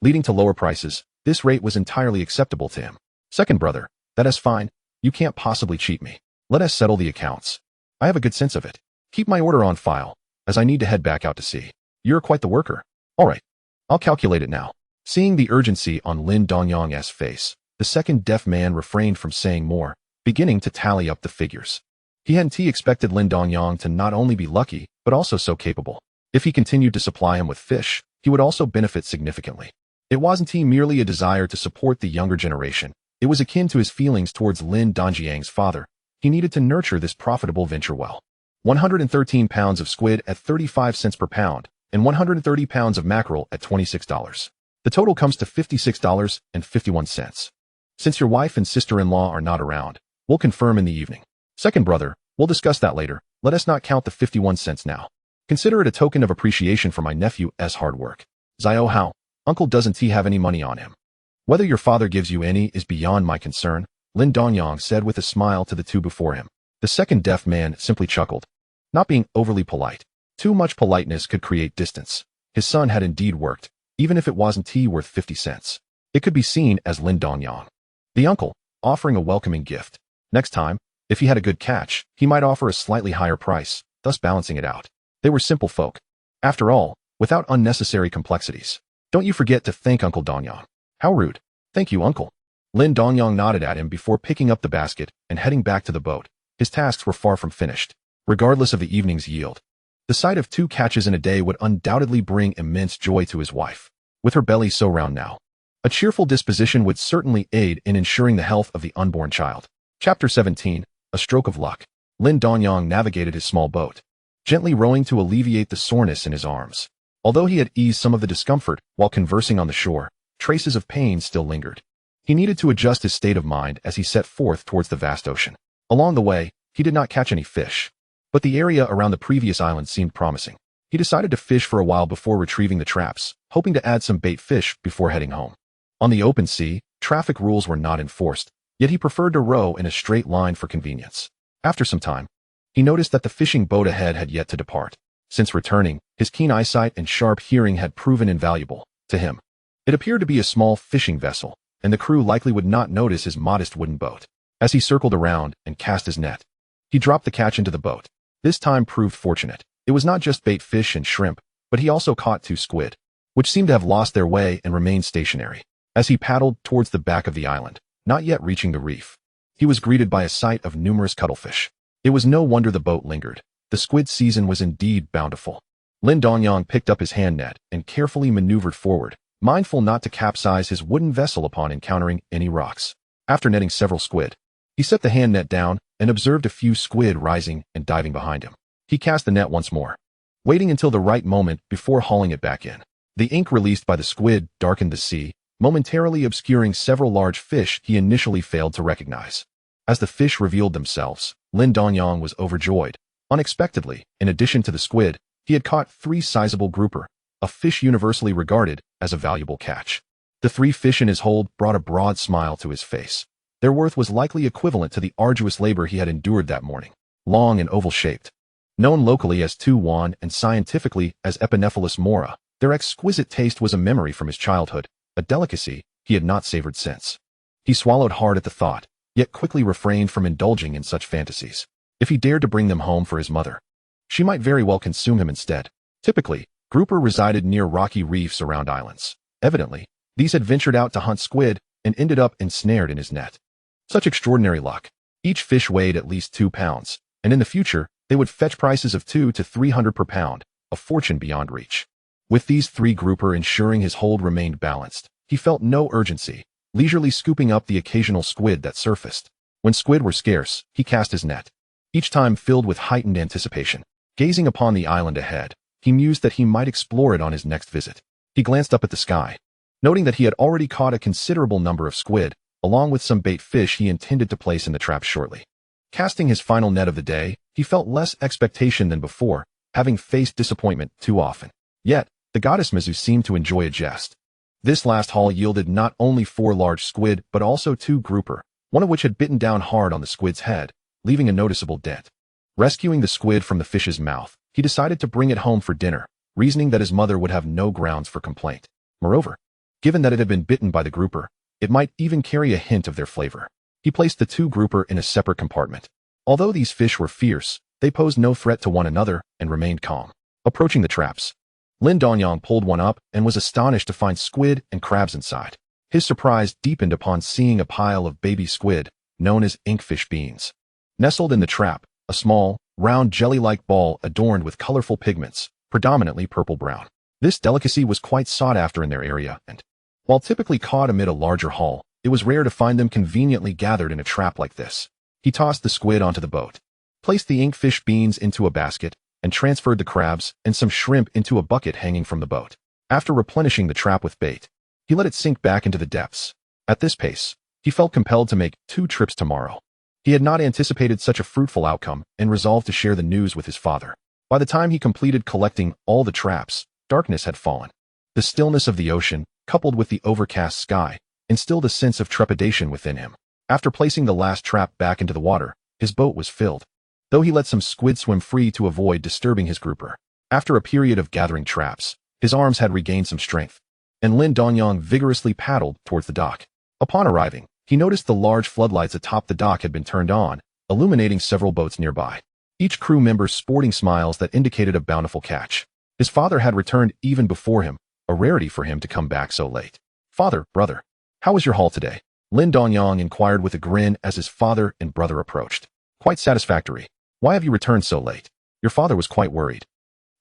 leading to lower prices, this rate was entirely acceptable to him. "Second brother, that is fine. You can't possibly cheat me. Let us settle the accounts. I have a good sense of it. Keep my order on file, as I need to head back out to sea. You're quite the worker. All right, I'll calculate it now." Seeing the urgency on Lin Dongyang's face, the second deaf man refrained from saying more, beginning to tally up the figures. He hadn't expected Lin Dongyang to not only be lucky, but also so capable. If he continued to supply him with fish, he would also benefit significantly. It wasn't merely a desire to support the younger generation. It was akin to his feelings towards Lin Dongyang's father. He needed to nurture this profitable venture well. 113 pounds of squid at 35 cents per pound, and 130 pounds of mackerel at $26. The total comes to $56.51. Since your wife and sister-in-law are not around, we'll confirm in the evening. Second brother, we'll discuss that later. Let us not count the 51 cents now. Consider it a token of appreciation for my nephew's hard work. Zio how? Uncle doesn't have any money on him. Whether your father gives you any is beyond my concern, Lin Dongyang said with a smile to the two before him. The second deaf man simply chuckled. Not being overly polite. Too much politeness could create distance. His son had indeed worked, even if it wasn't worth 50 cents. It could be seen as Lin Dongyang, the uncle, offering a welcoming gift. Next time, if he had a good catch, he might offer a slightly higher price, thus balancing it out. They were simple folk. After all, without unnecessary complexities. "Don't you forget to thank Uncle Dongyang." "How rude." "Thank you, uncle." Lin Dongyang nodded at him before picking up the basket and heading back to the boat. His tasks were far from finished. Regardless of the evening's yield, the sight of 2 catches in a day would undoubtedly bring immense joy to his wife. With her belly so round now, a cheerful disposition would certainly aid in ensuring the health of the unborn child. Chapter 17, A Stroke of Luck. Lin Dongyang navigated his small boat, gently rowing to alleviate the soreness in his arms. Although he had eased some of the discomfort while conversing on the shore, traces of pain still lingered. He needed to adjust his state of mind as he set forth towards the vast ocean. Along the way, he did not catch any fish, but the area around the previous island seemed promising. He decided to fish for a while before retrieving the traps, hoping to add some bait fish before heading home. On the open sea, traffic rules were not enforced, yet he preferred to row in a straight line for convenience. After some time, he noticed that the fishing boat ahead had yet to depart. Since returning, his keen eyesight and sharp hearing had proven invaluable to him. It appeared to be a small fishing vessel, and the crew likely would not notice his modest wooden boat. As he circled around and cast his net, he dropped the catch into the boat. This time proved fortunate. It was not just bait fish and shrimp, but he also caught 2 squid, which seemed to have lost their way and remained stationary. As he paddled towards the back of the island, not yet reaching the reef, he was greeted by a sight of numerous cuttlefish. It was no wonder the boat lingered. The squid season was indeed bountiful. Lin Dongyang picked up his hand net and carefully maneuvered forward, mindful not to capsize his wooden vessel upon encountering any rocks. After netting several squid, he set the hand net down and observed a few squid rising and diving behind him. He cast the net once more, waiting until the right moment before hauling it back in. The ink released by the squid darkened the sea, momentarily obscuring several large fish he initially failed to recognize. As the fish revealed themselves, Lin Dongyang was overjoyed. Unexpectedly, in addition to the squid, he had caught 3 sizable grouper, a fish universally regarded as a valuable catch. The 3 fish in his hold brought a broad smile to his face. Their worth was likely equivalent to the arduous labor he had endured that morning. Long and oval-shaped, known locally as tu wan and scientifically as Epinephalus mora, their exquisite taste was a memory from his childhood, a delicacy he had not savored since. He swallowed hard at the thought, yet quickly refrained from indulging in such fantasies. If he dared to bring them home for his mother, she might very well consume him instead. Typically, grouper resided near rocky reefs around islands. Evidently, these had ventured out to hunt squid and ended up ensnared in his net. Such extraordinary luck. Each fish weighed at least 2 pounds, and in the future, they would fetch prices of 200 to 300 per pound, a fortune beyond reach. With these 3 grouper ensuring his hold remained balanced, he felt no urgency, leisurely scooping up the occasional squid that surfaced. When squid were scarce, he cast his net, each time filled with heightened anticipation. Gazing upon the island ahead, he mused that he might explore it on his next visit. He glanced up at the sky, noting that he had already caught a considerable number of squid, along with some bait fish he intended to place in the trap shortly. Casting his final net of the day, he felt less expectation than before, having faced disappointment too often. Yet, the goddess Mizu seemed to enjoy a jest. This last haul yielded not only 4 large squid but also 2 grouper, one of which had bitten down hard on the squid's head, leaving a noticeable dent. Rescuing the squid from the fish's mouth, he decided to bring it home for dinner, reasoning that his mother would have no grounds for complaint. Moreover, given that it had been bitten by the grouper, it might even carry a hint of their flavor. He placed the 2 grouper in a separate compartment. Although these fish were fierce, they posed no threat to one another and remained calm. Approaching the traps, Lin Dongyang pulled one up and was astonished to find squid and crabs inside. His surprise deepened upon seeing a pile of baby squid, known as inkfish beans. Nestled in the trap, a small, round jelly-like ball adorned with colorful pigments, predominantly purple-brown. This delicacy was quite sought after in their area, and, while typically caught amid a larger haul, it was rare to find them conveniently gathered in a trap like this. He tossed the squid onto the boat, placed the inkfish beans into a basket, and transferred the crabs and some shrimp into a bucket hanging from the boat. After replenishing the trap with bait, he let it sink back into the depths. At this pace, he felt compelled to make 2 trips tomorrow. He had not anticipated such a fruitful outcome and resolved to share the news with his father. By the time he completed collecting all the traps, darkness had fallen. The stillness of the ocean, coupled with the overcast sky, instilled a sense of trepidation within him. After placing the last trap back into the water, his boat was filled, though he let some squid swim free to avoid disturbing his grouper. After a period of gathering traps, his arms had regained some strength, and Lin Dongyang vigorously paddled towards the dock. Upon arriving, he noticed the large floodlights atop the dock had been turned on, illuminating several boats nearby, each crew member sporting smiles that indicated a bountiful catch. His father had returned even before him, a rarity for him to come back so late. "Father, brother, how was your haul today?" Lin Dongyang inquired with a grin as his father and brother approached. "Quite satisfactory. Why have you returned so late?" Your father was quite worried.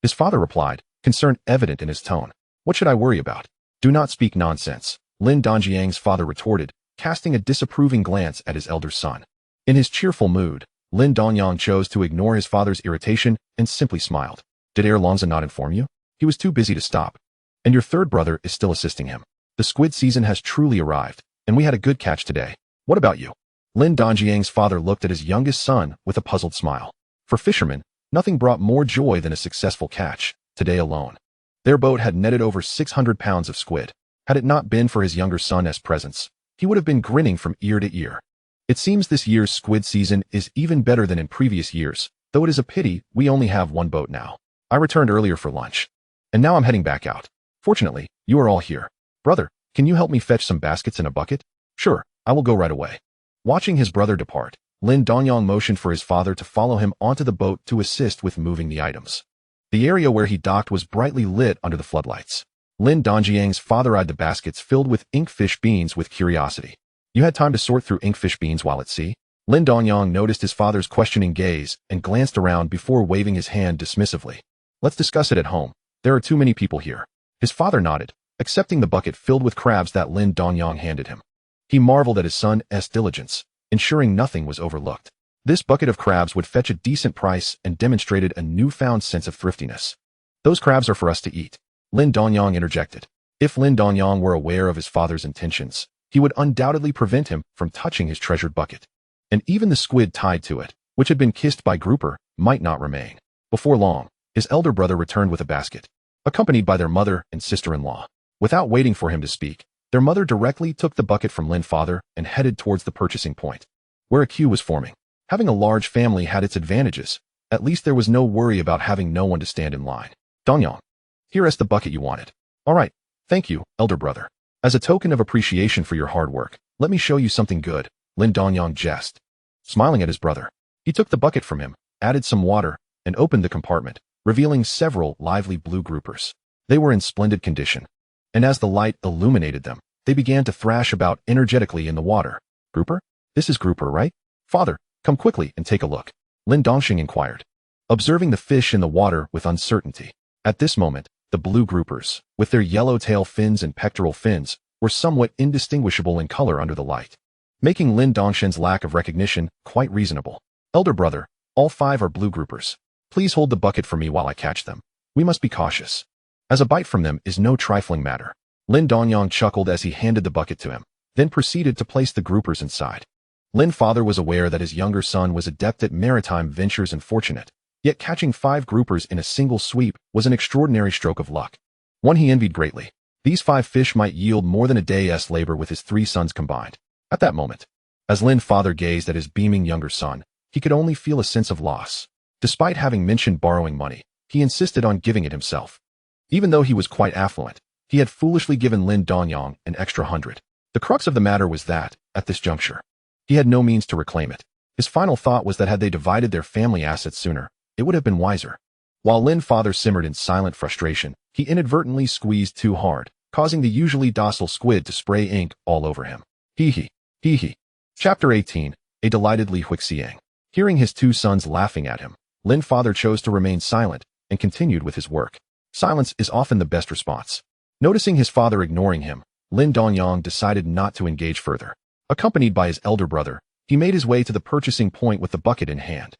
His father replied, concern evident in his tone. "What should I worry about?" "Do not speak nonsense," Lin Dongyang's father retorted, casting a disapproving glance at his elder son. In his cheerful mood, Lin Dongyang chose to ignore his father's irritation and simply smiled. "Did Longza not inform you? He was too busy to stop. And your third brother is still assisting him. The squid season has truly arrived, and we had a good catch today. What about you?" Lin Dongyang's father looked at his youngest son with a puzzled smile. For fishermen, nothing brought more joy than a successful catch, today alone. Their boat had netted over 600 pounds of squid. Had it not been for his younger son's presence, he would have been grinning from ear to ear. It seems this year's squid season is even better than in previous years, though it is a pity we only have one boat now. I returned earlier for lunch, and now I'm heading back out. Fortunately, you are all here. Brother, can you help me fetch some baskets and a bucket? Sure, I will go right away. Watching his brother depart, Lin Dongyang motioned for his father to follow him onto the boat to assist with moving the items. The area where he docked was brightly lit under the floodlights. Lin Dongyang's father eyed the baskets filled with inkfish beans with curiosity. You had time to sort through inkfish beans while at sea? Lin Dongyang noticed his father's questioning gaze and glanced around before waving his hand dismissively. Let's discuss it at home. There are too many people here. His father nodded, accepting the bucket filled with crabs that Lin Dongyang handed him. He marveled at his son's diligence, ensuring nothing was overlooked. This bucket of crabs would fetch a decent price and demonstrated a newfound sense of thriftiness. Those crabs are for us to eat, Lin Dongyang interjected. If Lin Dongyang were aware of his father's intentions, he would undoubtedly prevent him from touching his treasured bucket. And even the squid tied to it, which had been kissed by grouper, might not remain. Before long, his elder brother returned with a basket, accompanied by their mother and sister-in-law. Without waiting for him to speak, their mother directly took the bucket from Lin father and headed towards the purchasing point, where a queue was forming. Having a large family had its advantages. At least there was no worry about having no one to stand in line. Dongyang, here is the bucket you wanted. All right, thank you, elder brother. As a token of appreciation for your hard work, let me show you something good, Lin Dongyang jested. Smiling at his brother, he took the bucket from him, added some water, and opened the compartment, revealing several lively blue groupers. They were in splendid condition, and as the light illuminated them, they began to thrash about energetically in the water. Grouper? This is grouper, right? Father, come quickly and take a look, Lin Dongyang inquired, observing the fish in the water with uncertainty. At this moment, the blue groupers, with their yellow tail fins and pectoral fins, were somewhat indistinguishable in color under the light, making Lin Dongyang's lack of recognition quite reasonable. Elder brother, all 5 are blue groupers. Please hold the bucket for me while I catch them. We must be cautious, as a bite from them is no trifling matter. Lin Dongyang chuckled as he handed the bucket to him, then proceeded to place the groupers inside. Lin father was aware that his younger son was adept at maritime ventures and fortunate, yet catching 5 groupers in a single sweep was an extraordinary stroke of luck, one he envied greatly. These 5 fish might yield more than a day's labor with his 3 sons combined. At that moment, as Lin father gazed at his beaming younger son, he could only feel a sense of loss. Despite having mentioned borrowing money, he insisted on giving it himself. Even though he was quite affluent, he had foolishly given Lin Dongyang an extra 100. The crux of the matter was that, at this juncture, he had no means to reclaim it. His final thought was that had they divided their family assets sooner, it would have been wiser. While Lin father simmered in silent frustration, he inadvertently squeezed too hard, causing the usually docile squid to spray ink all over him. Hee hee. Hee hee. Chapter 18. A delighted Li Huixiang. Hearing his 2 sons laughing at him, Lin father chose to remain silent and continued with his work. Silence is often the best response. Noticing his father ignoring him, Lin Dongyang decided not to engage further. Accompanied by his elder brother, he made his way to the purchasing point with the bucket in hand.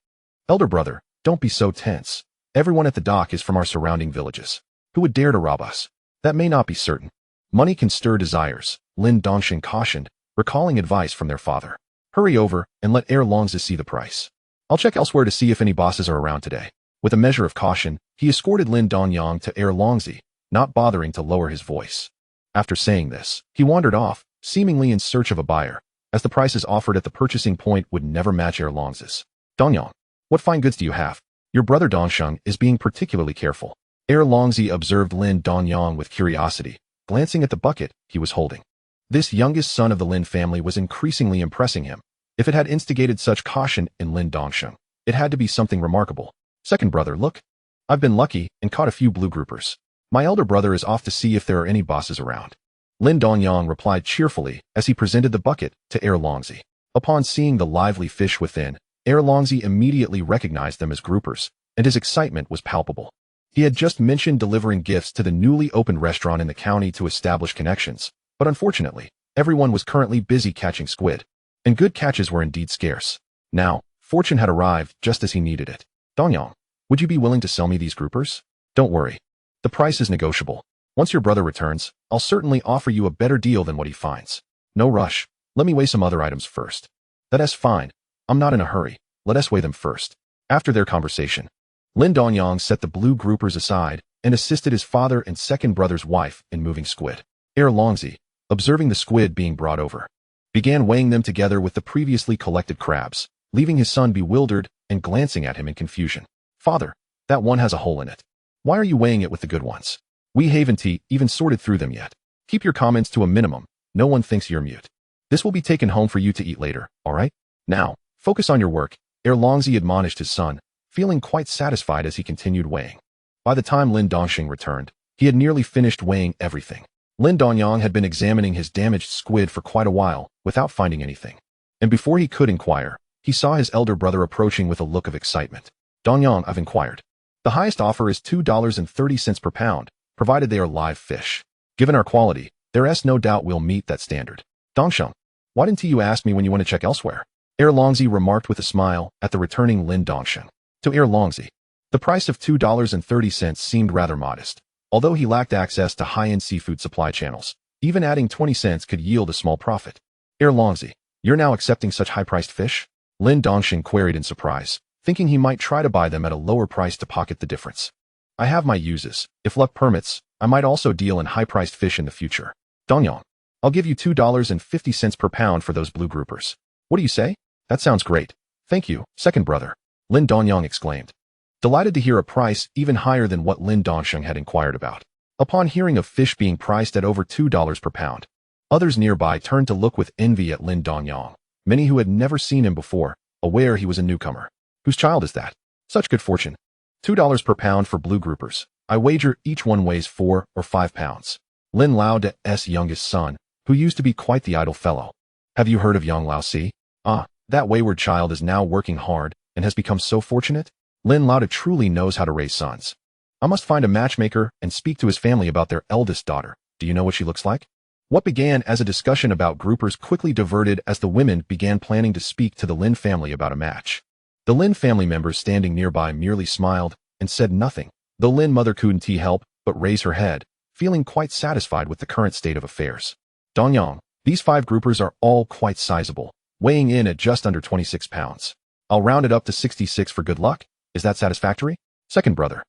Elder brother, don't be so tense. Everyone at the dock is from our surrounding villages. Who would dare to rob us? That may not be certain. Money can stir desires, Lin Dongyang cautioned, recalling advice from their father. Hurry over and let Longzi see the price. I'll check elsewhere to see if any bosses are around today. With a measure of caution, he escorted Lin Dongyang to Longzi, not bothering to lower his voice. After saying this, he wandered off, seemingly in search of a buyer, as the prices offered at the purchasing point would never match Longzi's. Dongyang, what fine goods do you have? Your brother Dongyang is being particularly careful. Longzi observed Lin Dongyang with curiosity, glancing at the bucket he was holding. This youngest son of the Lin family was increasingly impressing him. If it had instigated such caution in Lin Dongyang, it had to be something remarkable. Second brother, look. I've been lucky and caught a few blue groupers. My elder brother is off to see if there are any bosses around. Lin Dongyang replied cheerfully as he presented the bucket to Longzi. Upon seeing the lively fish within, Longzi immediately recognized them as groupers, and his excitement was palpable. He had just mentioned delivering gifts to the newly opened restaurant in the county to establish connections, but unfortunately, everyone was currently busy catching squid, and good catches were indeed scarce. Now, fortune had arrived just as he needed it. Dongyang, would you be willing to sell me these groupers? Don't worry. The price is negotiable. Once your brother returns, I'll certainly offer you a better deal than what he finds. No rush. Let me weigh some other items first. That's fine. I'm not in a hurry. Let us weigh them first. After their conversation, Lin Dongyang set the blue groupers aside and assisted his father and second brother's wife in moving squid. Longzi, observing the squid being brought over, began weighing them together with the previously collected crabs, leaving his son bewildered and glancing at him in confusion. Father, that one has a hole in it. Why are you weighing it with the good ones? We haven't even sorted through them yet. Keep your comments to a minimum. No one thinks you're mute. This will be taken home for you to eat later, all right? Now, focus on your work, Longzi admonished his son, feeling quite satisfied as he continued weighing. By the time Lin Dongyang returned, he had nearly finished weighing everything. Lin Dongyang had been examining his damaged squid for quite a while, without finding anything. And before he could inquire, he saw his elder brother approaching with a look of excitement. "Dongyang, I've inquired. The highest offer is $2.30 per pound, provided they are live fish. Given our quality, there's no doubt we'll meet that standard." "Dongyang, why didn't you ask me when you want to check elsewhere?" Longzi remarked with a smile at the returning Lin Dongyang. To Longzi, the price of $2.30 seemed rather modest. Although he lacked access to high-end seafood supply channels, even adding 20 cents could yield a small profit. "Longzi, you're now accepting such high-priced fish?" Lin Dongyang queried in surprise, thinking he might try to buy them at a lower price to pocket the difference. "I have my uses. If luck permits, I might also deal in high-priced fish in the future." "Dongyang, I'll give you $2.50 per pound for those blue groupers. What do you say?" "That sounds great. Thank you, second brother," Lin Dongyang exclaimed, delighted to hear a price even higher than what Lin Dongyang had inquired about. Upon hearing of fish being priced at over $2 per pound, others nearby turned to look with envy at Lin Dongyang, many who had never seen him before, aware he was a newcomer. "Whose child is that? Such good fortune. $2 per pound for blue groupers. I wager each one weighs 4 or 5 pounds. Lin Lao's youngest son, who used to be quite the idle fellow. "Have you heard of young Lao Si? Ah, that wayward child is now working hard and has become so fortunate. Lin Lao truly knows how to raise sons. I must find a matchmaker and speak to his family about their eldest daughter. Do you know what she looks like?" What began as a discussion about groupers quickly diverted as the women began planning to speak to the Lin family about a match. The Lin family members standing nearby merely smiled and said nothing, though Lin mother couldn't help but raise her head, feeling quite satisfied with the current state of affairs. "Dongyang, these 5 groupers are all quite sizable, weighing in at just under 26 pounds. I'll round it up to 66 for good luck. Is that satisfactory?" "Second brother,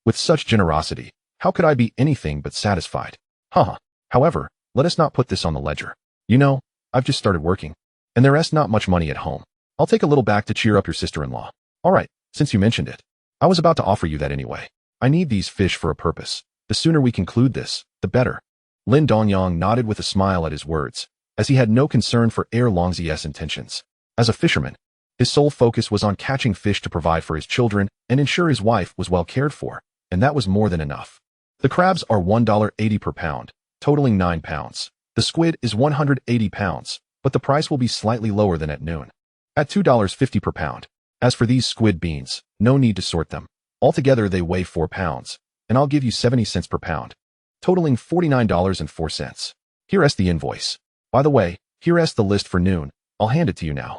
with such generosity, how could I be anything but satisfied?" "Haha. However, let us not put this on the ledger. You know, I've just started working, and there's not much money at home. I'll take a little back to cheer up your sister-in-law." "All right, since you mentioned it, I was about to offer you that anyway. I need these fish for a purpose. The sooner we conclude this, the better." Lin Dongyang nodded with a smile at his words, as he had no concern for Longzi's intentions. As a fisherman, his sole focus was on catching fish to provide for his children and ensure his wife was well cared for, and that was more than enough. The crabs are $1.80 per pound, totaling 9 pounds. The squid is 180 pounds, but the price will be slightly lower than at noon, at $2.50 per pound. As for these squid beans, no need to sort them. Altogether they weigh 4 pounds, and I'll give you 70 cents per pound, totaling $49.04. Here's the invoice. By the way, here's the list for noon. I'll hand it to you now.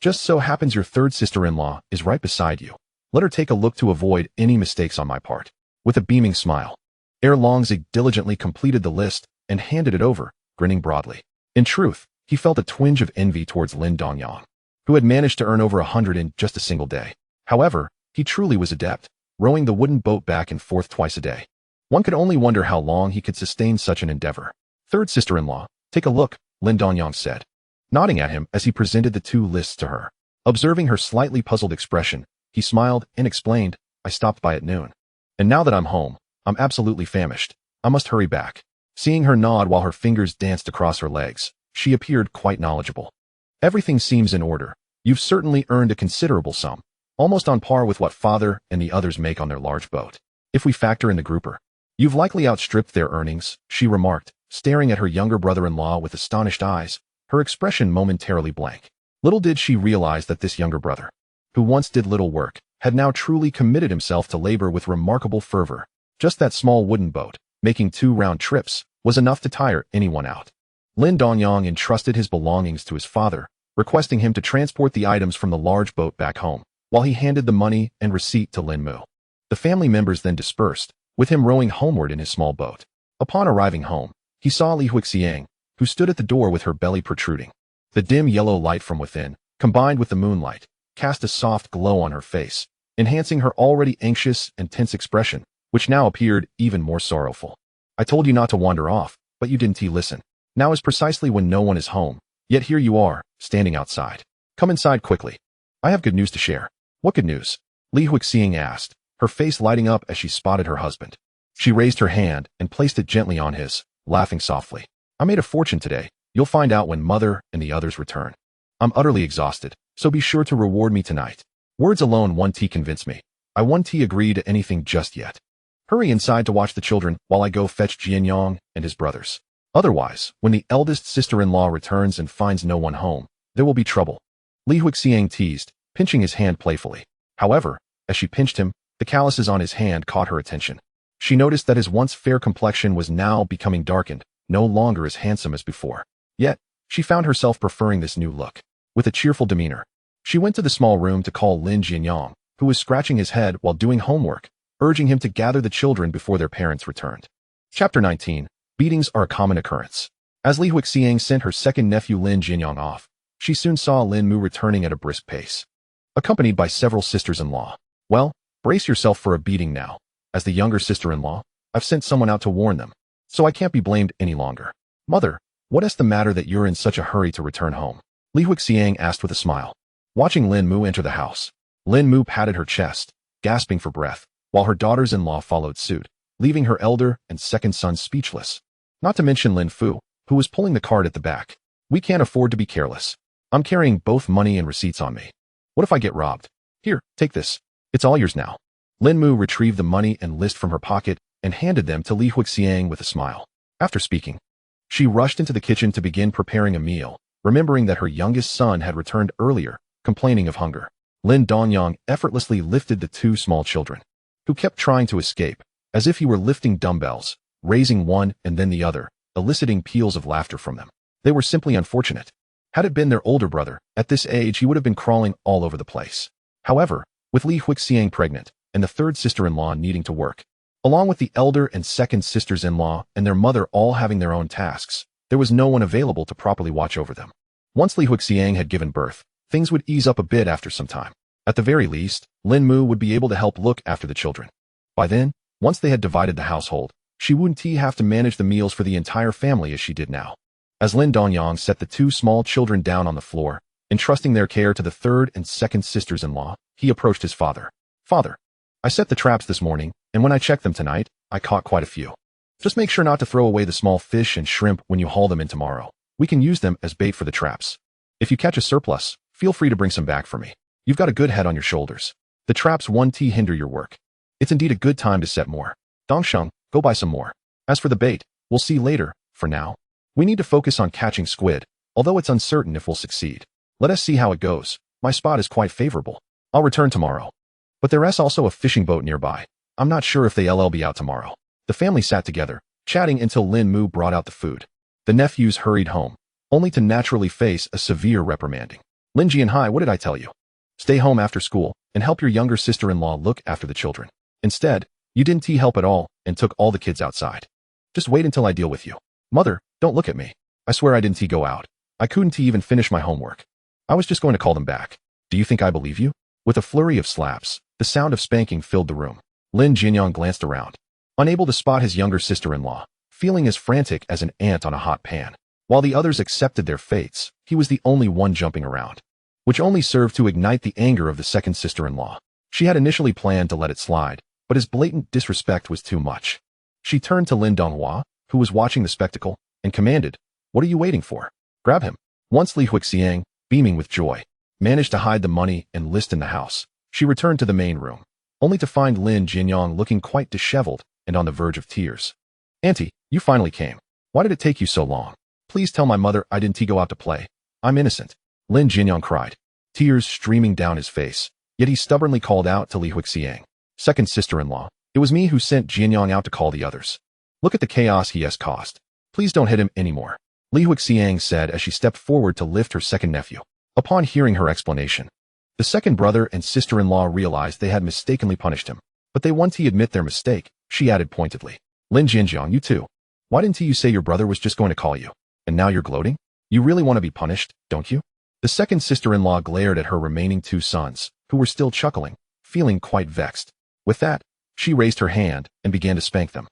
Just so happens your third sister-in-law is right beside you. Let her take a look to avoid any mistakes on my part." With a beaming smile, Longzi diligently completed the list and handed it over, grinning broadly. In truth, he felt a twinge of envy towards Lin Dongyang, who had managed to earn over 100 in just a single day. However, he truly was adept, rowing the wooden boat back and forth twice a day. One could only wonder how long he could sustain such an endeavor. "Third sister-in-law, take a look," Lin Dongyang said, nodding at him as he presented the 2 lists to her. Observing her slightly puzzled expression, he smiled and explained, "I stopped by at noon. And now that I'm home, I'm absolutely famished. I must hurry back." Seeing her nod while her fingers danced across her legs, she appeared quite knowledgeable. "Everything seems in order. You've certainly earned a considerable sum, almost on par with what father and the others make on their large boat. If we factor in the grouper, you've likely outstripped their earnings," she remarked, staring at her younger brother-in-law with astonished eyes, her expression momentarily blank. Little did she realize that this younger brother, who once did little work, had now truly committed himself to labor with remarkable fervor. Just that small wooden boat, making 2 round trips, was enough to tire anyone out. Lin Dongyang entrusted his belongings to his father, requesting him to transport the items from the large boat back home, while he handed the money and receipt to Lin Mu. The family members then dispersed, with him rowing homeward in his small boat. Upon arriving home, he saw Li Huixiang, who stood at the door with her belly protruding. The dim yellow light from within, combined with the moonlight, cast a soft glow on her face, enhancing her already anxious and tense expression, which now appeared even more sorrowful. "I told you not to wander off, but you didn't listen. Now is precisely when no one is home, yet here you are, standing outside. Come inside quickly. I have good news to share." "What good news?" Li Huixiang asked, her face lighting up as she spotted her husband. She raised her hand and placed it gently on his, laughing softly. "I made a fortune today. You'll find out when mother and the others return. I'm utterly exhausted, so be sure to reward me tonight." Words alone won't convince me. I won't agree to anything just yet. Hurry inside to watch the children while I go fetch Jianyang and his brothers. Otherwise, when the eldest sister-in-law returns and finds no one home, there will be trouble. Li Huixiang teased, pinching his hand playfully. However, as she pinched him, the calluses on his hand caught her attention. She noticed that his once fair complexion was now becoming darkened, no longer as handsome as before. Yet, she found herself preferring this new look. With a cheerful demeanor, she went to the small room to call Lin Jianyang, who was scratching his head while doing homework, urging him to gather the children before their parents returned. Chapter 19. Beatings are a common occurrence. As Li Huixiang sent her second nephew Lin Jianyang off, she soon saw Lin Mu returning at a brisk pace, accompanied by several sisters-in-law. Well, brace yourself for a beating now. As the younger sister-in-law, I've sent someone out to warn them, so I can't be blamed any longer. Mother, what is the matter that you're in such a hurry to return home? Li Huixiang asked with a smile. Watching Lin Mu enter the house, Lin Mu patted her chest, gasping for breath, while her daughters-in-law followed suit, leaving her elder and second son speechless. Not to mention Lin Fu, who was pulling the cart at the back. We can't afford to be careless. I'm carrying both money and receipts on me. What if I get robbed? Here, take this. It's all yours now. Lin Mu retrieved the money and list from her pocket and handed them to Li Huixiang with a smile. After speaking, she rushed into the kitchen to begin preparing a meal, remembering that her youngest son had returned earlier, complaining of hunger. Lin Dongyang effortlessly lifted the two small children, who kept trying to escape, as if he were lifting dumbbells, raising one and then the other, eliciting peals of laughter from them. They were simply unfortunate. Had it been their older brother, at this age he would have been crawling all over the place. However, with Li Huixiang pregnant, and the third sister-in-law needing to work, along with the elder and second sisters-in-law and their mother all having their own tasks, there was no one available to properly watch over them. Once Li Huixiang had given birth, things would ease up a bit after some time. At the very least, Lin Mu would be able to help look after the children. By then, once they had divided the household, she wouldn't have to manage the meals for the entire family as she did now. As Lin Dongyang set the two small children down on the floor, entrusting their care to the third and second sisters-in-law, he approached his father. Father, I set the traps this morning, and when I checked them tonight, I caught quite a few. Just make sure not to throw away the small fish and shrimp when you haul them in tomorrow. We can use them as bait for the traps. If you catch a surplus, feel free to bring some back for me. You've got a good head on your shoulders. The traps won't hinder your work. It's indeed a good time to set more. Dongsheng, go buy some more. As for the bait, we'll see later. For now, we need to focus on catching squid, although it's uncertain if we'll succeed. Let us see how it goes. My spot is quite favorable. I'll return tomorrow. But there is also a fishing boat nearby. I'm not sure if they'll be out tomorrow. The family sat together, chatting until Lin Mu brought out the food. The nephews hurried home, only to naturally face a severe reprimanding. Lin Jianhai, what did I tell you? Stay home after school and help your younger sister-in-law look after the children. Instead, you didn't help at all and took all the kids outside. Just wait until I deal with you. Mother, don't look at me. I swear I didn't go out. I couldn't even finish my homework. I was just going to call them back. Do you think I believe you? With a flurry of slaps, the sound of spanking filled the room. Lin Jianyang glanced around, unable to spot his younger sister-in-law, feeling as frantic as an ant on a hot pan. While the others accepted their fates, he was the only one jumping around, which only served to ignite the anger of the second sister-in-law. She had initially planned to let it slide, but his blatant disrespect was too much. She turned to Lin Donghua, who was watching the spectacle, and commanded, "What are you waiting for? Grab him." Once Li Huixiang, beaming with joy, managed to hide the money and list in the house, she returned to the main room, only to find Lin Jianyang looking quite disheveled and on the verge of tears. "Auntie, you finally came. Why did it take you so long? Please tell my mother I didn't go out to play. I'm innocent." Lin Jianyang cried, tears streaming down his face, yet he stubbornly called out to Li Huixiang, "Second sister-in-law, it was me who sent Jianyang out to call the others. Look at the chaos he has caused. Please don't hit him anymore," Li Huixiang said as she stepped forward to lift her second nephew. Upon hearing her explanation, the second brother and sister-in-law realized they had mistakenly punished him, but they wanted to admit their mistake. She added pointedly, "Lin Jinjiang, you too. Why didn't you say your brother was just going to call you? And now you're gloating? You really want to be punished, don't you?" The second sister-in-law glared at her remaining two sons, who were still chuckling, feeling quite vexed. With that, she raised her hand and began to spank them.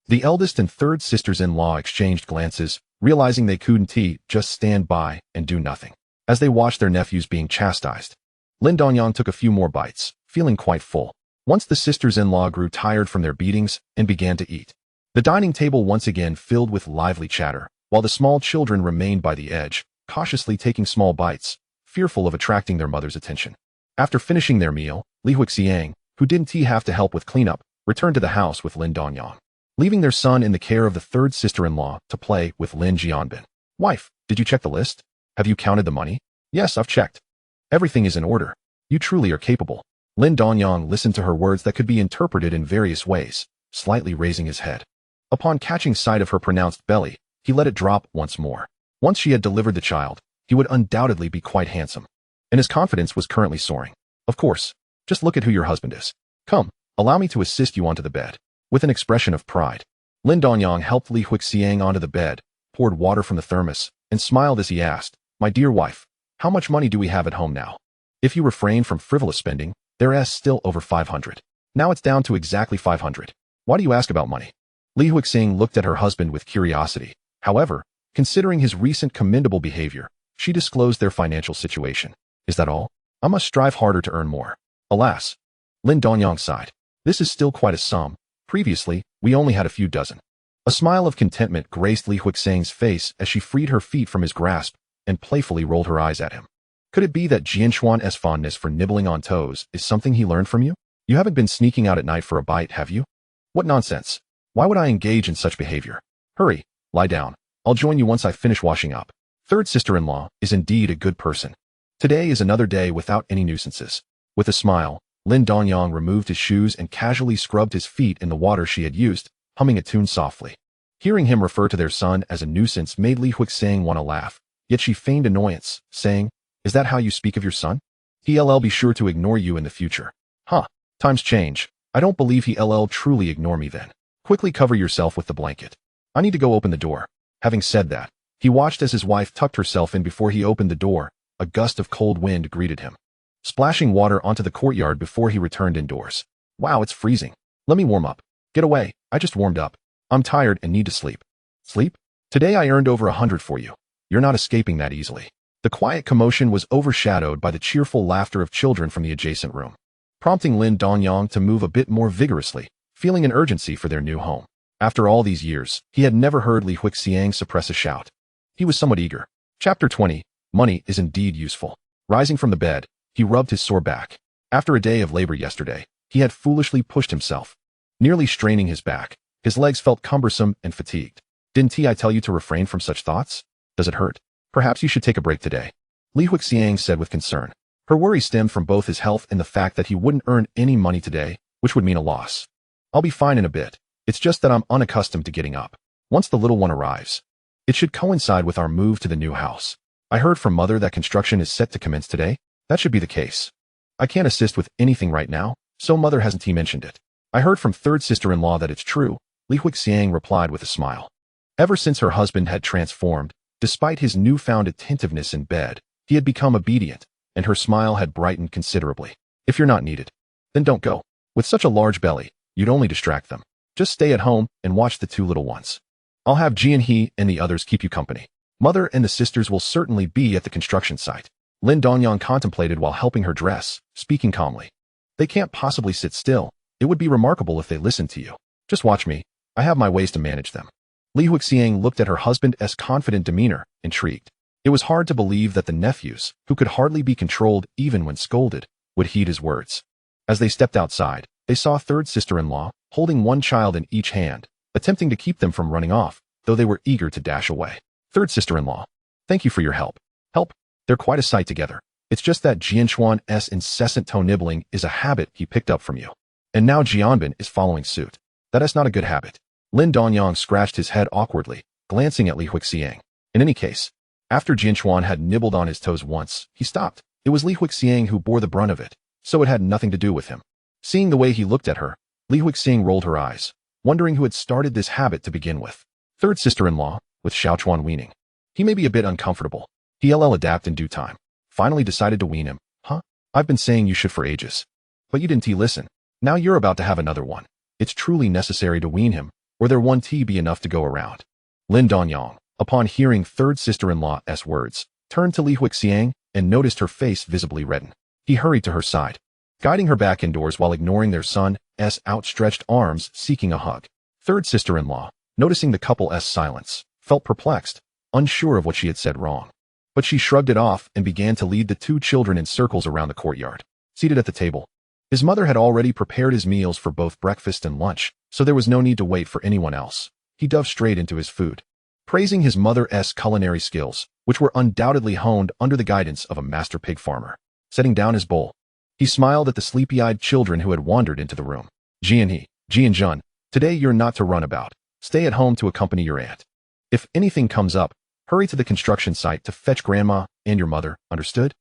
The eldest and third sisters-in-law exchanged glances, realizing they couldn't just stand by and do nothing, as they watched their nephews being chastised. Lin Dongyang took a few more bites, feeling quite full. Once the sisters-in-law grew tired from their beatings and began to eat, the dining table once again filled with lively chatter, while the small children remained by the edge, cautiously taking small bites, fearful of attracting their mother's attention. After finishing their meal, Li Huixiang, who didn't have to help with cleanup, returned to the house with Lin Dongyang, leaving their son in the care of the third sister-in-law to play with Lin Jianbin. Wife, did you check the list? Have you counted the money? Yes, I've checked. Everything is in order. You truly are capable. Lin Dongyang listened to her words that could be interpreted in various ways, slightly raising his head. Upon catching sight of her pronounced belly, he let it drop once more. Once she had delivered the child, he would undoubtedly be quite handsome. And his confidence was currently soaring. Of course, just look at who your husband is. Come, allow me to assist you onto the bed. With an expression of pride, Lin Dongyang helped Li Huixiang onto the bed, poured water from the thermos, and smiled as he asked, "My dear wife, how much money do we have at home now? If you refrain from frivolous spending, there is still over 500. Now it's down to exactly 500. Why do you ask about money?" Li Huixiang looked at her husband with curiosity. However, considering his recent commendable behavior, she disclosed their financial situation. Is that all? I must strive harder to earn more. Alas. Lin Dongyang sighed. This is still quite a sum. Previously, we only had a few dozen. A smile of contentment graced Li Huixiang's face as she freed her feet from his grasp and playfully rolled her eyes at him. Could it be that Jianxuan's fondness for nibbling on toes is something he learned from you? You haven't been sneaking out at night for a bite, have you? What nonsense. Why would I engage in such behavior? Hurry, lie down. I'll join you once I finish washing up. Third sister-in-law is indeed a good person. Today is another day without any nuisances. With a smile, Lin Dongyang removed his shoes and casually scrubbed his feet in the water she had used, humming a tune softly. Hearing him refer to their son as a nuisance made Li Huixiang want to laugh, yet she feigned annoyance, saying, "Is that how you speak of your son? He'll be sure to ignore you in the future." Huh, times change. I don't believe he'll truly ignore me then. Quickly cover yourself with the blanket. I need to go open the door. Having said that, he watched as his wife tucked herself in before he opened the door. A gust of cold wind greeted him, splashing water onto the courtyard before he returned indoors. Wow, it's freezing. Let me warm up. Get away, I just warmed up. I'm tired and need to sleep. Sleep? Today I earned over 100 for you. You're not escaping that easily. The quiet commotion was overshadowed by the cheerful laughter of children from the adjacent room, prompting Lin Dongyang to move a bit more vigorously, feeling an urgency for their new home. After all these years, he had never heard Li Huixiang suppress a shout. He was somewhat eager. Chapter 20. Money is indeed useful. Rising from the bed, he rubbed his sore back. After a day of labor yesterday, he had foolishly pushed himself, nearly straining his back. His legs felt cumbersome and fatigued. Didn't I tell you to refrain from such thoughts? Does it hurt? Perhaps you should take a break today. Li Huixiang said with concern. Her worry stemmed from both his health and the fact that he wouldn't earn any money today, which would mean a loss. I'll be fine in a bit. It's just that I'm unaccustomed to getting up. Once the little one arrives, it should coincide with our move to the new house. I heard from Mother that construction is set to commence today. That should be the case. I can't assist with anything right now, so Mother hasn't mentioned it. I heard from third sister-in-law that it's true, Li Huixiang replied with a smile. Ever since her husband had transformed, despite his newfound attentiveness in bed, he had become obedient, and her smile had brightened considerably. If you're not needed, then don't go. With such a large belly, you'd only distract them. Just stay at home and watch the two little ones. I'll have Ji and he and the others keep you company. Mother and the sisters will certainly be at the construction site. Lin Dongyang contemplated while helping her dress, speaking calmly. They can't possibly sit still. It would be remarkable if they listened to you. Just watch me. I have my ways to manage them. Li Huixiang looked at her husband's confident demeanor, intrigued. It was hard to believe that the nephews, who could hardly be controlled even when scolded, would heed his words. As they stepped outside, they saw third sister-in-law, holding one child in each hand, attempting to keep them from running off, though they were eager to dash away. Third sister-in-law, thank you for your help. Help? They're quite a sight together. It's just that Jianxuan's incessant toe nibbling is a habit he picked up from you. And now Jianbin is following suit. That is not a good habit. Lin Dongyang scratched his head awkwardly, glancing at Li Huixiang. In any case, after Jianxuan had nibbled on his toes once, he stopped. It was Li Huixiang who bore the brunt of it, so it had nothing to do with him. Seeing the way he looked at her, Li Huixiang rolled her eyes, wondering who had started this habit to begin with. Third sister-in-law, with Xiaochuan weaning. He may be a bit uncomfortable. He'll adapt in due time. Finally decided to wean him. Huh? I've been saying you should for ages. But you didn't listen. Now you're about to have another one. It's truly necessary to wean him, or there won't be enough to go around. Lin Dongyang, upon hearing third sister-in-law's words, turned to Li Huixiang and noticed her face visibly redden. He hurried to her side, guiding her back indoors while ignoring their son's outstretched arms seeking a hug. Third sister-in-law, noticing the couple's silence, felt perplexed, unsure of what she had said wrong. But she shrugged it off and began to lead the two children in circles around the courtyard. Seated at the table, His mother had already prepared his meals for both breakfast and lunch, so there was no need to wait for anyone else. He dove straight into his food, praising his mother's culinary skills, which were undoubtedly honed under the guidance of a master pig farmer. Setting down his bowl, he smiled at the sleepy-eyed children who had wandered into the room. Jian, today you're not to run about. Stay at home to accompany your aunt. If anything comes up, hurry to the construction site to fetch Grandma and your mother, understood?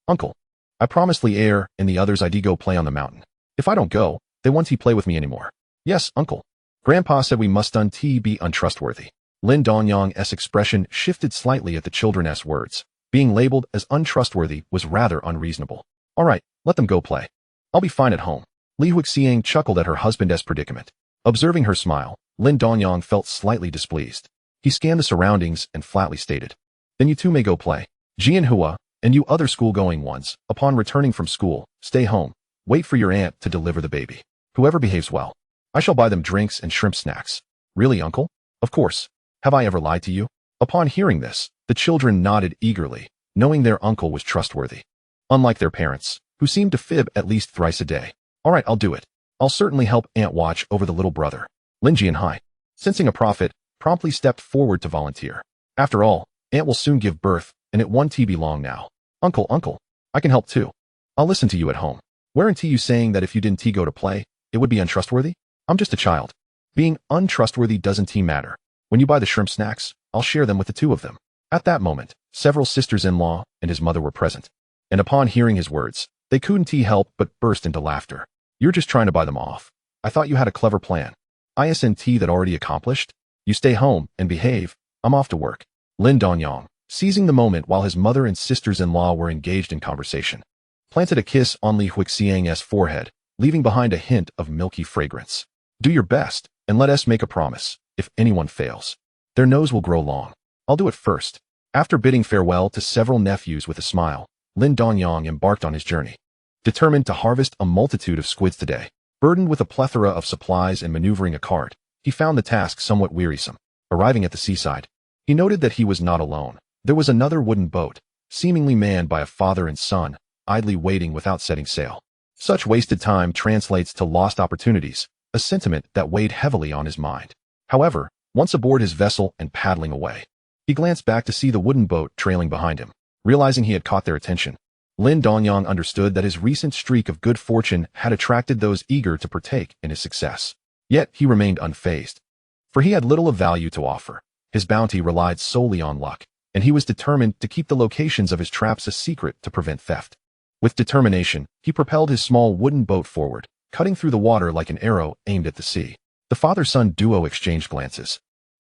Uncle. I promised Li and the others I'd go play on the mountain. If I don't go, they won't play with me anymore. Yes, Uncle. Grandpa said we must be untrustworthy. Lin Dongyang's expression shifted slightly at the children's words. Being labeled as untrustworthy was rather unreasonable. All right, let them go play. I'll be fine at home. Li Huixiang chuckled at her husband's predicament. Observing her smile, Lin Dongyang felt slightly displeased. He scanned the surroundings and flatly stated, "Then you two may go play. Jianhua, and you other school-going ones, upon returning from school, stay home. Wait for your aunt to deliver the baby. Whoever behaves well, I shall buy them drinks and shrimp snacks." Really, Uncle? Of course. Have I ever lied to you? Upon hearing this, the children nodded eagerly, knowing their uncle was trustworthy. Unlike their parents, who seemed to fib at least thrice a day. All right, I'll do it. I'll certainly help Aunt watch over the little brother. Lin Jianhai, sensing a profit, promptly stepped forward to volunteer. After all, Aunt will soon give birth, and it won't be long now. Uncle, I can help too. I'll listen to you at home. Weren't you saying that if you didn't go to play, it would be untrustworthy? I'm just a child. Being untrustworthy doesn't matter. When you buy the shrimp snacks, I'll share them with the two of them. At that moment, several sisters-in-law and his mother were present, and upon hearing his words, they couldn't help but burst into laughter. You're just trying to buy them off. I thought you had a clever plan. Isn't that already accomplished? You stay home and behave. I'm off to work. Lin Dongyang, seizing the moment while his mother and sisters-in-law were engaged in conversation, planted a kiss on Li Huixiang's forehead, leaving behind a hint of milky fragrance. Do your best, and let us make a promise. If anyone fails, their nose will grow long. I'll do it first. After bidding farewell to several nephews with a smile, Lin Dongyang embarked on his journey, determined to harvest a multitude of squids today. Burdened with a plethora of supplies and maneuvering a cart, he found the task somewhat wearisome. Arriving at the seaside, he noted that he was not alone. There was another wooden boat, seemingly manned by a father and son, idly waiting without setting sail. Such wasted time translates to lost opportunities, a sentiment that weighed heavily on his mind. However, once aboard his vessel and paddling away, he glanced back to see the wooden boat trailing behind him. Realizing he had caught their attention, Lin Dongyang understood that his recent streak of good fortune had attracted those eager to partake in his success. Yet he remained unfazed, for he had little of value to offer. His bounty relied solely on luck, and he was determined to keep the locations of his traps a secret to prevent theft. With determination, he propelled his small wooden boat forward, cutting through the water like an arrow aimed at the sea. The father-son duo exchanged glances,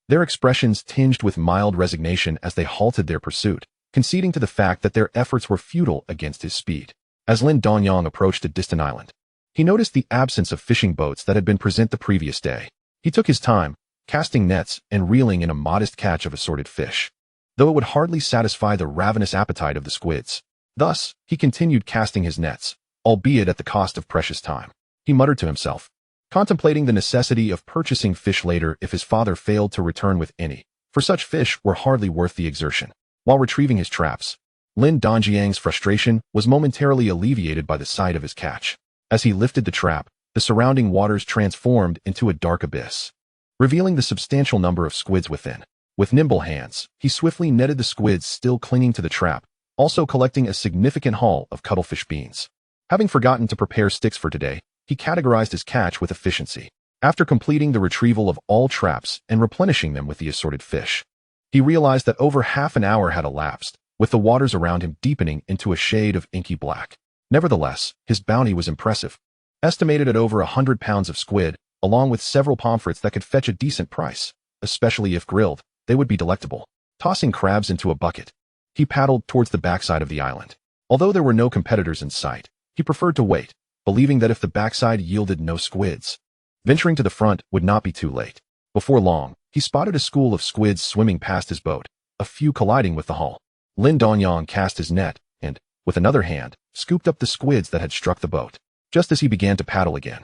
their expressions tinged with mild resignation as they halted their pursuit, conceding to the fact that their efforts were futile against his speed. As Lin Dongyang approached a distant island, he noticed the absence of fishing boats that had been present the previous day. He took his time, casting nets and reeling in a modest catch of assorted fish, though it would hardly satisfy the ravenous appetite of the squids. Thus, he continued casting his nets, albeit at the cost of precious time. He muttered to himself, contemplating the necessity of purchasing fish later if his father failed to return with any, for such fish were hardly worth the exertion. While retrieving his traps, Lin Dongyang's frustration was momentarily alleviated by the sight of his catch. As he lifted the trap, the surrounding waters transformed into a dark abyss, revealing the substantial number of squids within. With nimble hands, he swiftly netted the squids still clinging to the trap, also collecting a significant haul of cuttlefish beans. Having forgotten to prepare sticks for today, he categorized his catch with efficiency. After completing the retrieval of all traps and replenishing them with the assorted fish, he realized that over half an hour had elapsed, with the waters around him deepening into a shade of inky black. Nevertheless, his bounty was impressive, estimated at over 100 pounds of squid, along with several pomfrets that could fetch a decent price, especially if grilled. They would be delectable. Tossing crabs into a bucket, he paddled towards the backside of the island. Although there were no competitors in sight, he preferred to wait, believing that if the backside yielded no squids, venturing to the front would not be too late. Before long, he spotted a school of squids swimming past his boat, a few colliding with the hull. Lin Dongyang cast his net and, with another hand, scooped up the squids that had struck the boat. Just as he began to paddle again,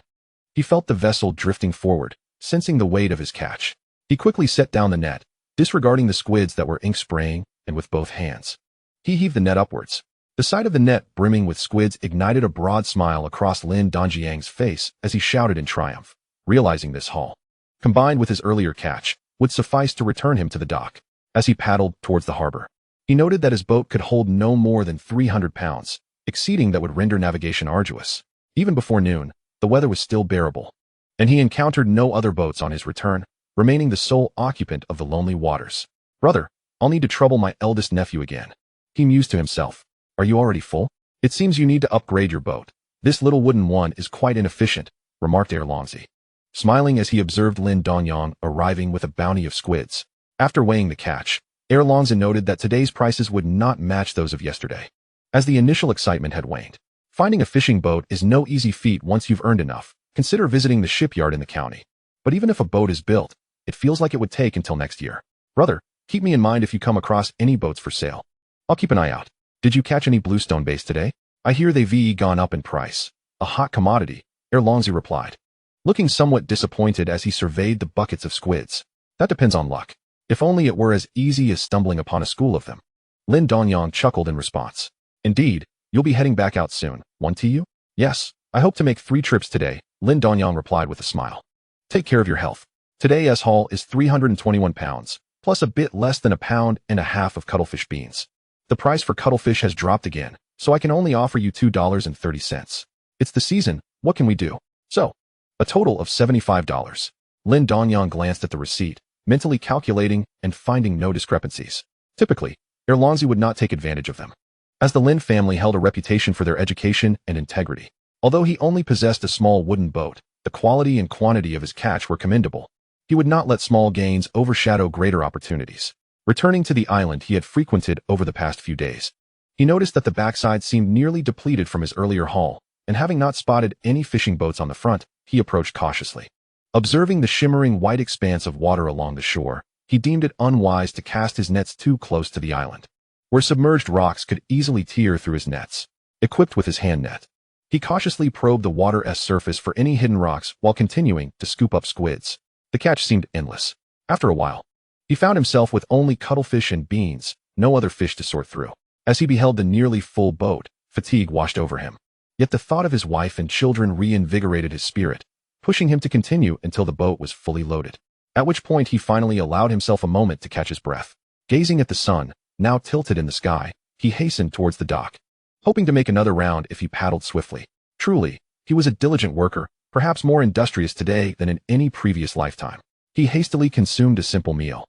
he felt the vessel drifting forward, sensing the weight of his catch. He quickly set down the net, disregarding the squids that were ink-spraying, and with both hands, he heaved the net upwards. The sight of the net brimming with squids ignited a broad smile across Lin Dongyang's face as he shouted in triumph, realizing this haul, combined with his earlier catch, would suffice to return him to the dock. As he paddled towards the harbor, he noted that his boat could hold no more than 300 pounds, exceeding that would render navigation arduous. Even before noon, the weather was still bearable, and he encountered no other boats on his return, remaining the sole occupant of the lonely waters. Brother, I'll need to trouble my eldest nephew again. He mused to himself. Are you already full? It seems you need to upgrade your boat. This little wooden one is quite inefficient, remarked Erlongzi, smiling as he observed Lin Dongyang arriving with a bounty of squids. After weighing the catch, Erlongzi noted that today's prices would not match those of yesterday, as the initial excitement had waned. Finding a fishing boat is no easy feat once you've earned enough. Consider visiting the shipyard in the county. But even if a boat is built, it feels like it would take until next year. Brother, keep me in mind if you come across any boats for sale. I'll keep an eye out. Did you catch any bluestone bass today? I hear they've gone up in price. A hot commodity, Erlongzi replied, looking somewhat disappointed as he surveyed the buckets of squids. That depends on luck. If only it were as easy as stumbling upon a school of them. Lin Dongyang chuckled in response. Indeed, you'll be heading back out soon, won't you? Yes, I hope to make 3 trips today, Lin Dongyang replied with a smile. Take care of your health. Today's haul is 321 pounds, plus a bit less than 1.5 pounds of cuttlefish beans. The price for cuttlefish has dropped again, so I can only offer you $2.30. It's the season, what can we do? So, a total of $75. Lin Dongyang glanced at the receipt, mentally calculating and finding no discrepancies. Typically, Erlongzi would not take advantage of them, as the Lin family held a reputation for their education and integrity. Although he only possessed a small wooden boat, the quality and quantity of his catch were commendable. He would not let small gains overshadow greater opportunities. Returning to the island he had frequented over the past few days, he noticed that the backside seemed nearly depleted from his earlier haul, and having not spotted any fishing boats on the front, he approached cautiously. Observing the shimmering white expanse of water along the shore, he deemed it unwise to cast his nets too close to the island, where submerged rocks could easily tear through his nets. Equipped with his hand net, he cautiously probed the water's surface for any hidden rocks while continuing to scoop up squids. The catch seemed endless. After a while, he found himself with only cuttlefish and beans, no other fish to sort through. As he beheld the nearly full boat, fatigue washed over him. Yet the thought of his wife and children reinvigorated his spirit, pushing him to continue until the boat was fully loaded. At which point he finally allowed himself a moment to catch his breath. Gazing at the sun, now tilted in the sky, he hastened towards the dock, hoping to make another round if he paddled swiftly. Truly, he was a diligent worker, perhaps more industrious today than in any previous lifetime. He hastily consumed a simple meal,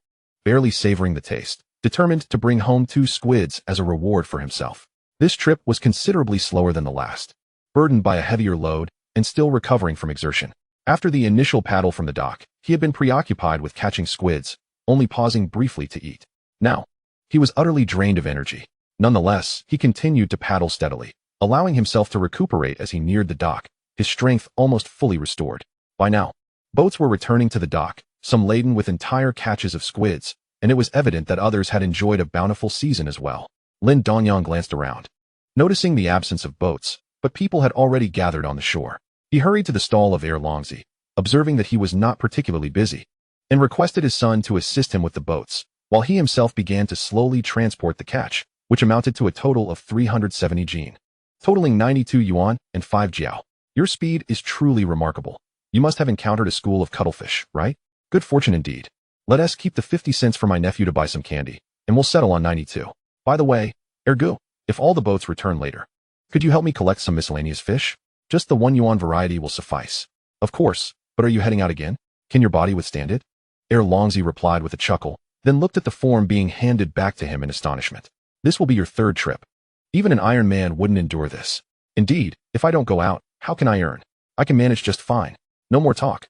barely savoring the taste, determined to bring home 2 squids as a reward for himself. This trip was considerably slower than the last, burdened by a heavier load and still recovering from exertion. After the initial paddle from the dock, he had been preoccupied with catching squids, only pausing briefly to eat. Now, he was utterly drained of energy. Nonetheless, he continued to paddle steadily, allowing himself to recuperate as he neared the dock, his strength almost fully restored. By now, boats were returning to the dock, some laden with entire catches of squids, and it was evident that others had enjoyed a bountiful season as well. Lin Dongyang glanced around, noticing the absence of boats, but people had already gathered on the shore. He hurried to the stall of Erlongzi, observing that he was not particularly busy, and requested his son to assist him with the boats, while he himself began to slowly transport the catch, which amounted to a total of 370 jin, totaling 92 yuan and 5 jiao. Your speed is truly remarkable. You must have encountered a school of cuttlefish, right? Good fortune indeed. Let us keep the 50 cents for my nephew to buy some candy, and we'll settle on 92. By the way, ergo, if all the boats return later, could you help me collect some miscellaneous fish? Just the 1 yuan variety will suffice. Of course, but are you heading out again? Can your body withstand it? Erlongzi replied with a chuckle, then looked at the form being handed back to him in astonishment. This will be your 3rd trip. Even an Iron Man wouldn't endure this. Indeed, if I don't go out, how can I earn? I can manage just fine. No more talk.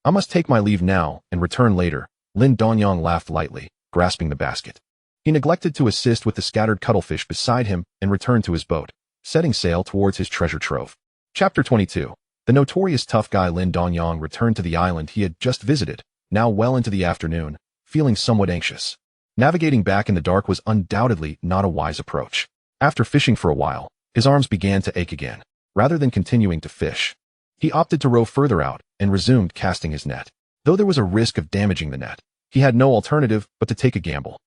I must take my leave now and return later. Lin Dongyang laughed lightly, grasping the basket. He neglected to assist with the scattered cuttlefish beside him and returned to his boat, setting sail towards his treasure trove. Chapter 22. The notorious tough guy Lin Dongyang returned to the island he had just visited, now well into the afternoon, feeling somewhat anxious. Navigating back in the dark was undoubtedly not a wise approach. After fishing for a while, his arms began to ache again. Rather than continuing to fish, he opted to row further out and resumed casting his net. Though there was a risk of damaging the net, he had no alternative but to take a gamble.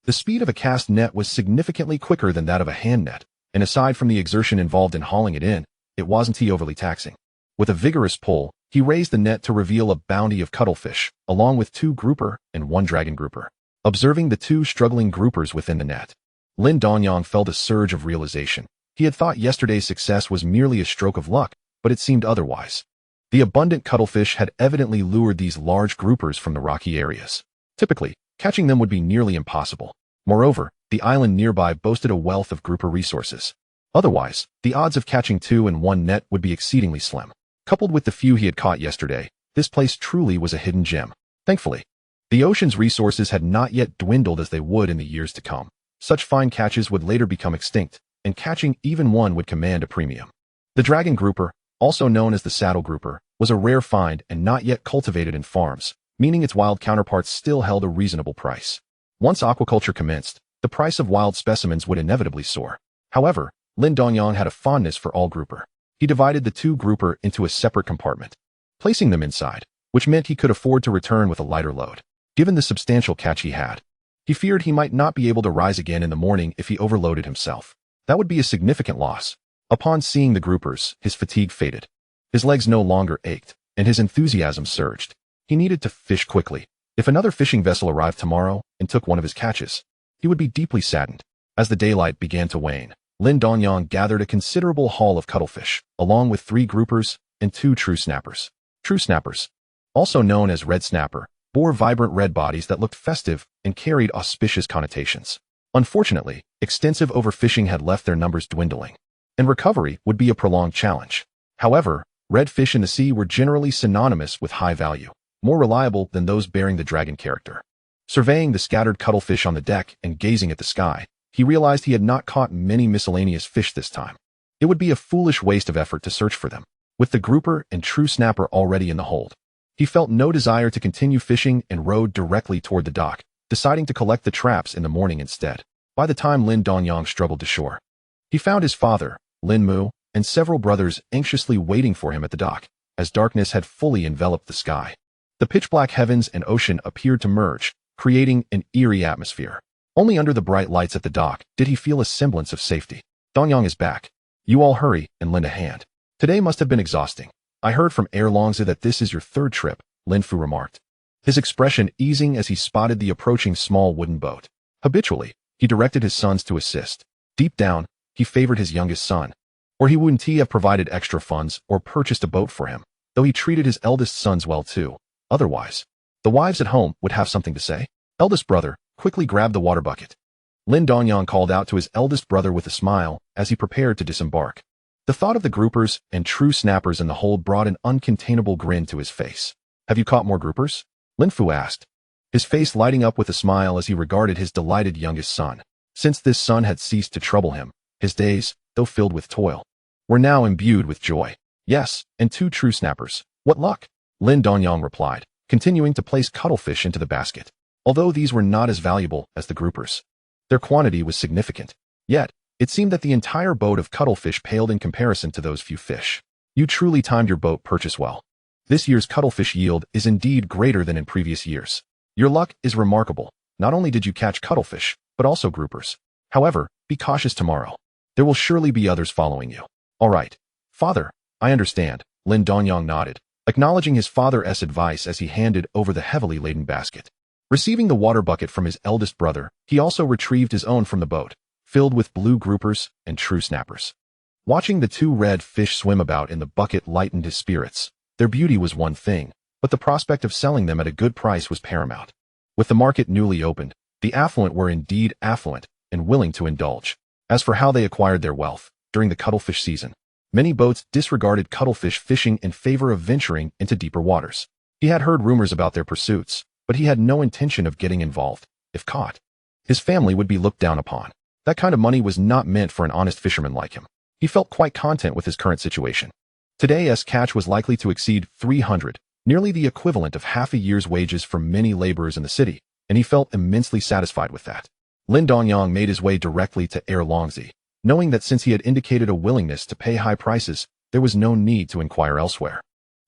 The speed of a cast net was significantly quicker than that of a hand net, and aside from the exertion involved in hauling it in, it wasn't overly taxing. With a vigorous pull, he raised the net to reveal a bounty of cuttlefish, along with 2 grouper and 1 dragon grouper. Observing the 2 struggling groupers within the net, Lin Dongyang felt a surge of realization. He had thought yesterday's success was merely a stroke of luck, but it seemed otherwise. The abundant cuttlefish had evidently lured these large groupers from the rocky areas. Typically, catching them would be nearly impossible. Moreover, the island nearby boasted a wealth of grouper resources. Otherwise, the odds of catching 2 in 1 net would be exceedingly slim. Coupled with the few he had caught yesterday, this place truly was a hidden gem. Thankfully, the ocean's resources had not yet dwindled as they would in the years to come. Such fine catches would later become extinct, and catching even 1 would command a premium. The dragon grouper, also known as the saddle grouper, was a rare find and not yet cultivated in farms, meaning its wild counterparts still held a reasonable price. Once aquaculture commenced, the price of wild specimens would inevitably soar. However, Lin Dongyang had a fondness for all grouper. He divided the 2 grouper into a separate compartment, placing them inside, which meant he could afford to return with a lighter load. Given the substantial catch he had, he feared he might not be able to rise again in the morning if he overloaded himself. That would be a significant loss. Upon seeing the groupers, his fatigue faded. His legs no longer ached, and his enthusiasm surged. He needed to fish quickly. If another fishing vessel arrived tomorrow and took one of his catches, he would be deeply saddened. As the daylight began to wane, Lin Dongyang gathered a considerable haul of cuttlefish, along with 3 groupers and 2 true snappers. True snappers, also known as red snapper, bore vibrant red bodies that looked festive and carried auspicious connotations. Unfortunately, extensive overfishing had left their numbers dwindling, and recovery would be a prolonged challenge. However, red fish in the sea were generally synonymous with high value, more reliable than those bearing the dragon character. Surveying the scattered cuttlefish on the deck and gazing at the sky, he realized he had not caught many miscellaneous fish this time. It would be a foolish waste of effort to search for them. With the grouper and true snapper already in the hold, he felt no desire to continue fishing and rowed directly toward the dock, deciding to collect the traps in the morning instead. By the time Lin Dongyang struggled to shore, he found his father, Lin Mu, and several brothers anxiously waiting for him at the dock, as darkness had fully enveloped the sky. The pitch-black heavens and ocean appeared to merge, creating an eerie atmosphere. Only under the bright lights at the dock did he feel a semblance of safety. Dongyang is back. You all hurry and lend a hand. Today must have been exhausting. I heard from Erlongzi that this is your 3rd trip, Lin Fu remarked, his expression easing as he spotted the approaching small wooden boat. Habitually, he directed his sons to assist. Deep down, he favored his youngest son, or he wouldn't have provided extra funds or purchased a boat for him, though he treated his eldest sons well too. Otherwise, the wives at home would have something to say. Eldest brother, quickly grabbed the water bucket. Lin Dongyang called out to his eldest brother with a smile as he prepared to disembark. The thought of the groupers and true snappers in the hold brought an uncontainable grin to his face. Have you caught more groupers? Lin Fu asked, his face lighting up with a smile as he regarded his delighted youngest son. Since this son had ceased to trouble him, his days, though filled with toil, were now imbued with joy. Yes, and 2 true snappers. What luck? Lin Dongyang replied, continuing to place cuttlefish into the basket. Although these were not as valuable as the groupers, their quantity was significant. Yet, it seemed that the entire boat of cuttlefish paled in comparison to those few fish. You truly timed your boat purchase well. This year's cuttlefish yield is indeed greater than in previous years. Your luck is remarkable. Not only did you catch cuttlefish, but also groupers. However, be cautious tomorrow. There will surely be others following you. All right, father, I understand. Lin Dongyang nodded, acknowledging his father's advice as he handed over the heavily laden basket. Receiving the water bucket from his eldest brother, he also retrieved his own from the boat, filled with blue groupers and true snappers. Watching the 2 red fish swim about in the bucket lightened his spirits. Their beauty was one thing, but the prospect of selling them at a good price was paramount. With the market newly opened, the affluent were indeed affluent and willing to indulge. As for how they acquired their wealth, during the cuttlefish season, many boats disregarded cuttlefish fishing in favor of venturing into deeper waters. He had heard rumors about their pursuits, but he had no intention of getting involved. If caught, his family would be looked down upon. That kind of money was not meant for an honest fisherman like him. He felt quite content with his current situation. Today's catch was likely to exceed 300, nearly the equivalent of half a year's wages for many laborers in the city, and he felt immensely satisfied with that. Lin Dongyang made his way directly to Erlongzi, knowing that since he had indicated a willingness to pay high prices, there was no need to inquire elsewhere.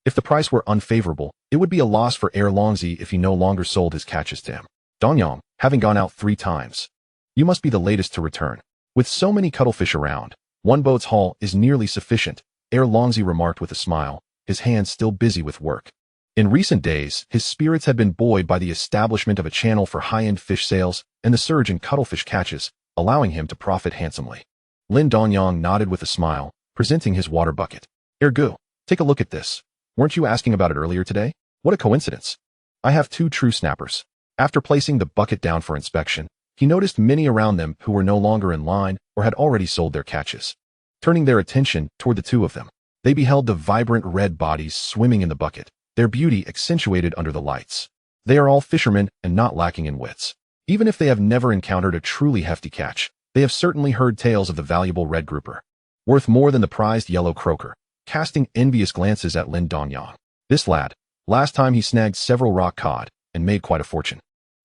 If the price were unfavorable, it would be a loss for Erlongzi if he no longer sold his catches to him. Dongyang, having gone out 3 times. You must be the latest to return. With so many cuttlefish around, one boat's haul is nearly sufficient, Longzi remarked with a smile, his hands still busy with work. In recent days, his spirits had been buoyed by the establishment of a channel for high-end fish sales and the surge in cuttlefish catches, allowing him to profit handsomely. Lin Dongyang nodded with a smile, presenting his water bucket. Ergu, take a look at this. Weren't you asking about it earlier today? What a coincidence. I have 2 true snappers. After placing the bucket down for inspection, he noticed many around them who were no longer in line or had already sold their catches. Turning their attention toward the 2 of them, they beheld the vibrant red bodies swimming in the bucket, their beauty accentuated under the lights. They are all fishermen and not lacking in wits. Even if they have never encountered a truly hefty catch, they have certainly heard tales of the valuable red grouper, worth more than the prized yellow croaker, casting envious glances at Lin Dongyang. This lad, last time he snagged several rock cod and made quite a fortune.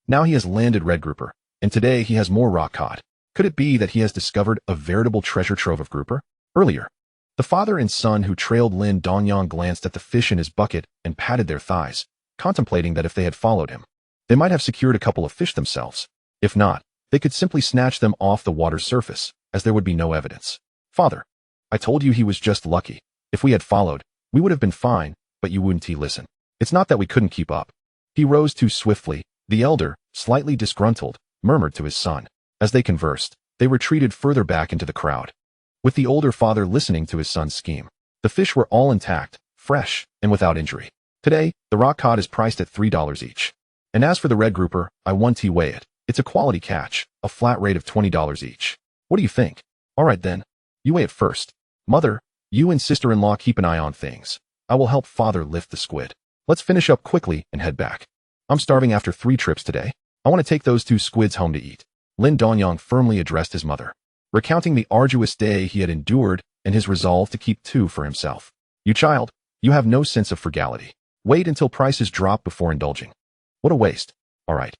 Now he has landed red grouper, and today he has more rock cod. Could it be that he has discovered a veritable treasure trove of grouper? Earlier, the father and son who trailed Lin Dongyang glanced at the fish in his bucket and patted their thighs, contemplating that if they had followed him, they might have secured a couple of fish themselves. If not, they could simply snatch them off the water's surface, as there would be no evidence. Father, I told you he was just lucky. If we had followed, we would have been fine, but you wouldn't listen. It's not that we couldn't keep up. He rose too swiftly. The elder, slightly disgruntled, murmured to his son. As they conversed, they retreated further back into the crowd, with the older father listening to his son's scheme. The fish were all intact, fresh, and without injury. Today, the rock cod is priced at $3 each. And as for the red grouper, I 1T weigh it. It's a quality catch, a flat rate of $20 each. What do you think? All right then. You weigh it first. Mother, you and sister-in-law keep an eye on things. I will help father lift the squid. Let's finish up quickly and head back. I'm starving after 3 trips today. I want to take those 2 squids home to eat. Lin Dongyang firmly addressed his mother, recounting the arduous day he had endured and his resolve to keep 2 for himself. You child, you have no sense of frugality. Wait until prices drop before indulging. What a waste. All right.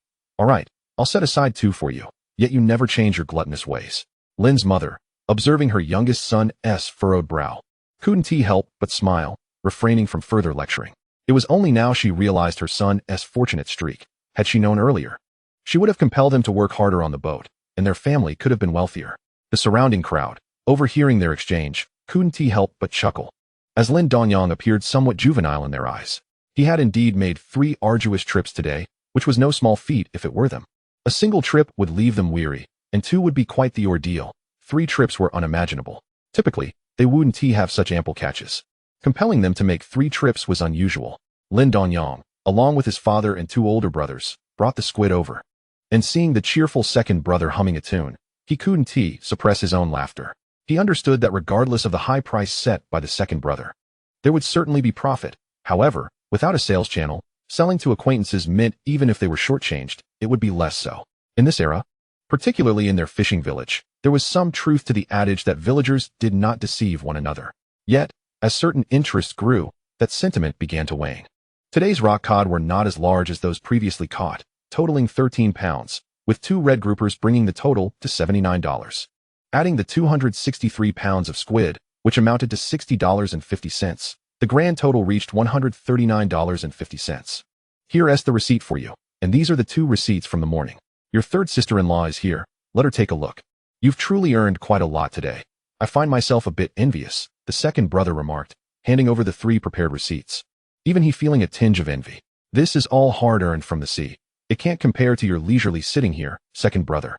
I'll set aside 2 for you, yet you never change your gluttonous ways. Lin's mother, observing her youngest son's furrowed brow, couldn't help but smile, refraining from further lecturing. It was only now she realized her son's fortunate streak. Had she known earlier, she would have compelled him to work harder on the boat, and their family could have been wealthier. The surrounding crowd, overhearing their exchange, couldn't help but chuckle, as Lin Dongyang appeared somewhat juvenile in their eyes. He had indeed made 3 arduous trips today, which was no small feat if it were them. A single trip would leave them weary, and 2 would be quite the ordeal. 3 trips were unimaginable. Typically, they wouldn't have such ample catches. Compelling them to make 3 trips was unusual. Lin Dongyang, along with his father and 2 older brothers, brought the squid over. And seeing the cheerful second brother humming a tune, he couldn't suppress his own laughter. He understood that regardless of the high price set by the second brother, there would certainly be profit. However, without a sales channel, selling to acquaintances meant even if they were shortchanged, it would be less so. In this era, particularly in their fishing village, there was some truth to the adage that villagers did not deceive one another. Yet, as certain interests grew, that sentiment began to wane. Today's rock cod were not as large as those previously caught, totaling 13 pounds, with 2 red groupers bringing the total to $79. Adding the 263 pounds of squid, which amounted to $60.50, the grand total reached $139.50. Here's the receipt for you, and these are the 2 receipts from the morning. Your third sister-in-law is here. Let her take a look. You've truly earned quite a lot today. I find myself a bit envious, the second brother remarked, handing over the 3 prepared receipts. Even he feeling a tinge of envy. This is all hard-earned from the sea. It can't compare to your leisurely sitting here, second brother.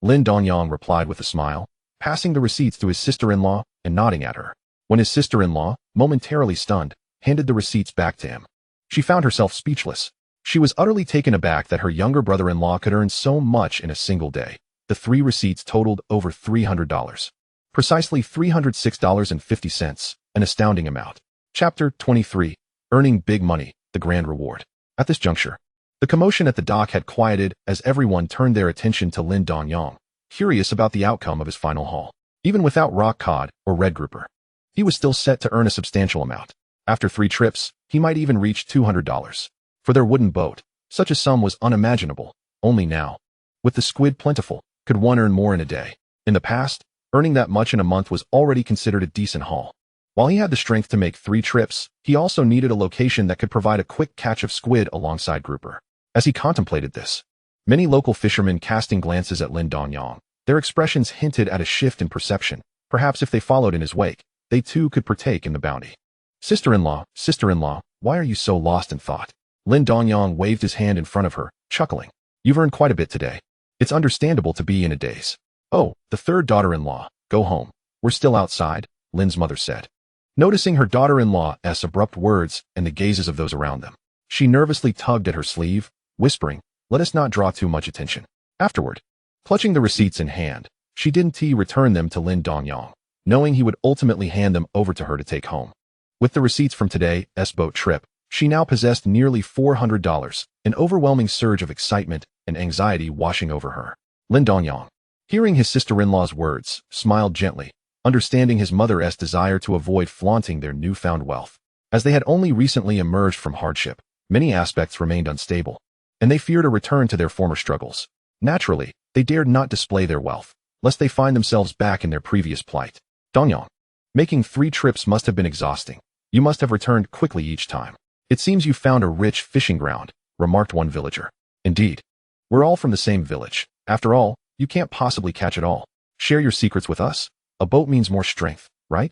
Lin Dongyang replied with a smile, passing the receipts to his sister-in-law and nodding at her. When his sister-in-law, momentarily stunned, handed the receipts back to him, she found herself speechless. She was utterly taken aback that her younger brother-in-law could earn so much in a single day. The 3 receipts totaled over $300. Precisely $306.50, an astounding amount. Chapter 23. Earning Big Money, the Grand Reward. At this juncture, the commotion at the dock had quieted as everyone turned their attention to Lin Dongyang, curious about the outcome of his final haul. Even without rock cod or red grouper, he was still set to earn a substantial amount. After 3 trips, he might even reach $200. For their wooden boat, such a sum was unimaginable. Only now, with the squid plentiful, could one earn more in a day. In the past, earning that much in a month was already considered a decent haul. While he had the strength to make 3 trips, he also needed a location that could provide a quick catch of squid alongside grouper. As he contemplated this, many local fishermen casting glances at Lin Dongyang, Their expressions hinted at a shift in perception. Perhaps if they followed in his wake, they too could partake in the bounty. Sister-in-law, why are you so lost in thought? Lin Dongyang waved his hand in front of her, chuckling. You've earned quite a bit today. It's understandable to be in a daze. Oh, the third daughter-in-law, go home. We're still outside, Lin's mother said. Noticing her daughter-in-law's abrupt words and the gazes of those around them, she nervously tugged at her sleeve, whispering, let us not draw too much attention. Afterward, clutching the receipts in hand, she didn't return them to Lin Dongyang, knowing he would ultimately hand them over to her to take home. With the receipts from today's boat trip, she now possessed nearly $400, an overwhelming surge of excitement and anxiety washing over her. Lin Dongyang, hearing his sister-in-law's words, smiled gently, understanding his mother's desire to avoid flaunting their newfound wealth. As they had only recently emerged from hardship, many aspects remained unstable, and they feared a return to their former struggles. Naturally, they dared not display their wealth, lest they find themselves back in their previous plight. Dongyang, making 3 trips must have been exhausting. You must have returned quickly each time. It seems you found a rich fishing ground, remarked one villager. Indeed. We're all from the same village. After all, you can't possibly catch it all. Share your secrets with us. A boat means more strength, right?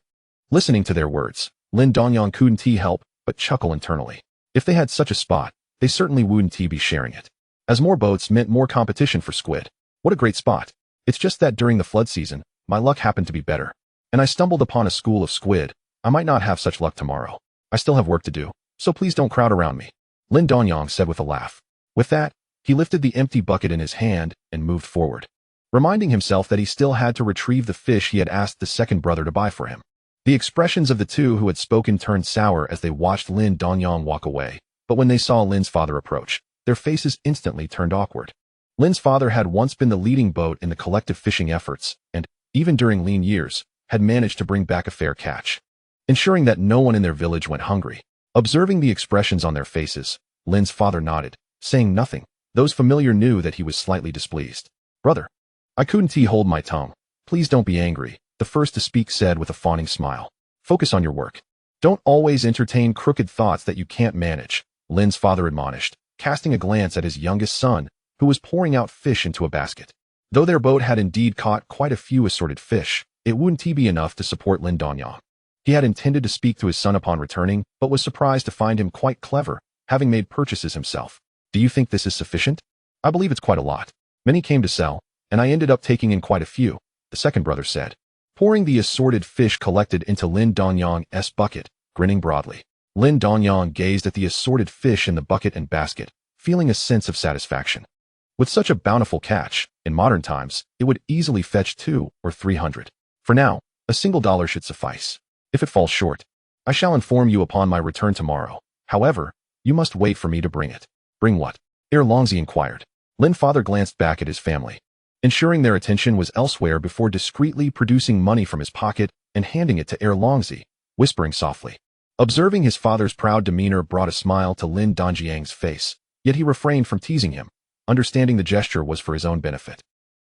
Listening to their words, Lin Dongyang couldn't help but chuckle internally. If they had such a spot, they certainly wouldn't be sharing it. As more boats meant more competition for squid. What a great spot. It's just that during the flood season, my luck happened to be better. And I stumbled upon a school of squid. I might not have such luck tomorrow. I still have work to do, so please don't crowd around me. Lin Dongyang said with a laugh. With that, he lifted the empty bucket in his hand and moved forward, reminding himself that he still had to retrieve the fish he had asked the second brother to buy for him. The expressions of the two who had spoken turned sour as they watched Lin Dongyang walk away, but when they saw Lin's father approach, their faces instantly turned awkward. Lin's father had once been the leading boat in the collective fishing efforts and, even during lean years, had managed to bring back a fair catch, ensuring that no one in their village went hungry. Observing the expressions on their faces, Lin's father nodded, saying nothing. Those familiar knew that he was slightly displeased. Brother, I couldn't hold my tongue. Please don't be angry, the first to speak said with a fawning smile. Focus on your work. Don't always entertain crooked thoughts that you can't manage, Lin's father admonished, casting a glance at his youngest son, who was pouring out fish into a basket. Though their boat had indeed caught quite a few assorted fish, it wouldn't be enough to support Lin Dongyang. He had intended to speak to his son upon returning, but was surprised to find him quite clever, having made purchases himself. Do you think this is sufficient? I believe it's quite a lot. Many came to sell, and I ended up taking in quite a few, the second brother said, pouring the assorted fish collected into Lin Dongyang's bucket, grinning broadly. Lin Dongyang gazed at the assorted fish in the bucket and basket, feeling a sense of satisfaction. With such a bountiful catch, in modern times, it would easily fetch 200 or 300. For now, a single $1 should suffice. If it falls short, I shall inform you upon my return tomorrow. However, you must wait for me to bring it. Bring what? Longzi inquired. Lin's father glanced back at his family, ensuring their attention was elsewhere before discreetly producing money from his pocket and handing it to Longzi, whispering softly. Observing his father's proud demeanor brought a smile to Lin Dongyang's face, yet he refrained from teasing him, understanding the gesture was for his own benefit.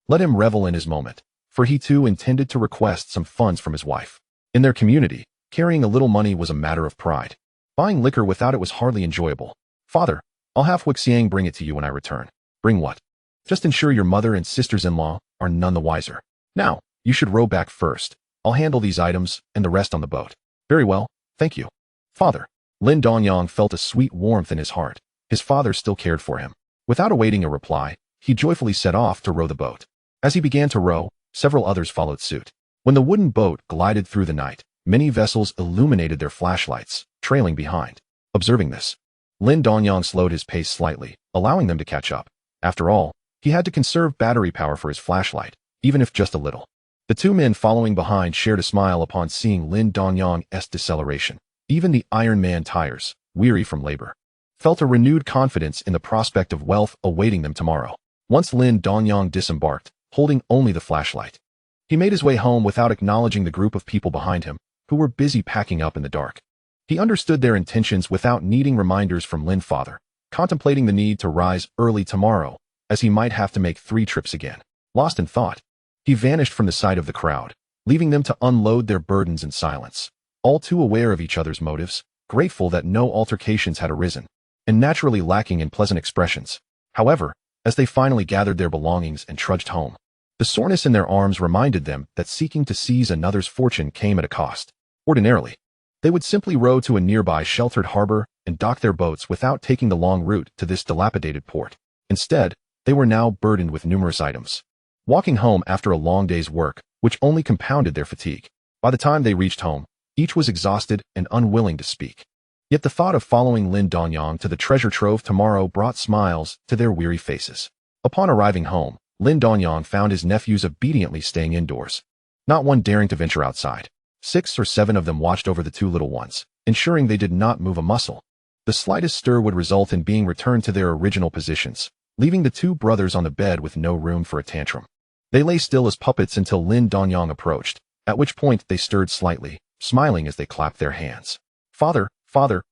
Let him revel in his moment, for he too intended to request some funds from his wife. In their community, carrying a little money was a matter of pride. Buying liquor without it was hardly enjoyable. Father, I'll have Huixiang bring it to you when I return. Bring what? Just ensure your mother and sisters-in-law are none the wiser. Now, you should row back first. I'll handle these items and the rest on the boat. Very well, thank you. Father. Lin Dongyang felt a sweet warmth in his heart. His father still cared for him. Without awaiting a reply, he joyfully set off to row the boat. As he began to row, several others followed suit. When the wooden boat glided through the night, many vessels illuminated their flashlights, trailing behind. Observing this, Lin Dongyang slowed his pace slightly, allowing them to catch up. After all, he had to conserve battery power for his flashlight, even if just a little. The two men following behind shared a smile upon seeing Lin Dongyang's deceleration. Even the Iron Man tires, weary from labor, felt a renewed confidence in the prospect of wealth awaiting them tomorrow. Once Lin Dongyang disembarked, holding only the flashlight, he made his way home without acknowledging the group of people behind him, who were busy packing up in the dark. He understood their intentions without needing reminders from Lin's father, contemplating the need to rise early tomorrow, as he might have to make 3 trips again. Lost in thought, he vanished from the sight of the crowd, leaving them to unload their burdens in silence, all too aware of each other's motives, grateful that no altercations had arisen, and naturally lacking in pleasant expressions. However, as they finally gathered their belongings and trudged home, The soreness in their arms reminded them that seeking to seize another's fortune came at a cost. Ordinarily, they would simply row to a nearby sheltered harbor and dock their boats without taking the long route to this dilapidated port. Instead, they were now burdened with numerous items. Walking home after a long day's work, which only compounded their fatigue. By the time they reached home, each was exhausted and unwilling to speak. Yet the thought of following Lin Dongyang to the treasure trove tomorrow brought smiles to their weary faces. Upon arriving home, Lin Dongyang found his nephews obediently staying indoors, not one daring to venture outside. 6 or 7 of them watched over the 2 little ones, ensuring they did not move a muscle. The slightest stir would result in being returned to their original positions, leaving the 2 brothers on the bed with no room for a tantrum. They lay still as puppets until Lin Dongyang approached, at which point they stirred slightly, smiling as they clapped their hands. Father,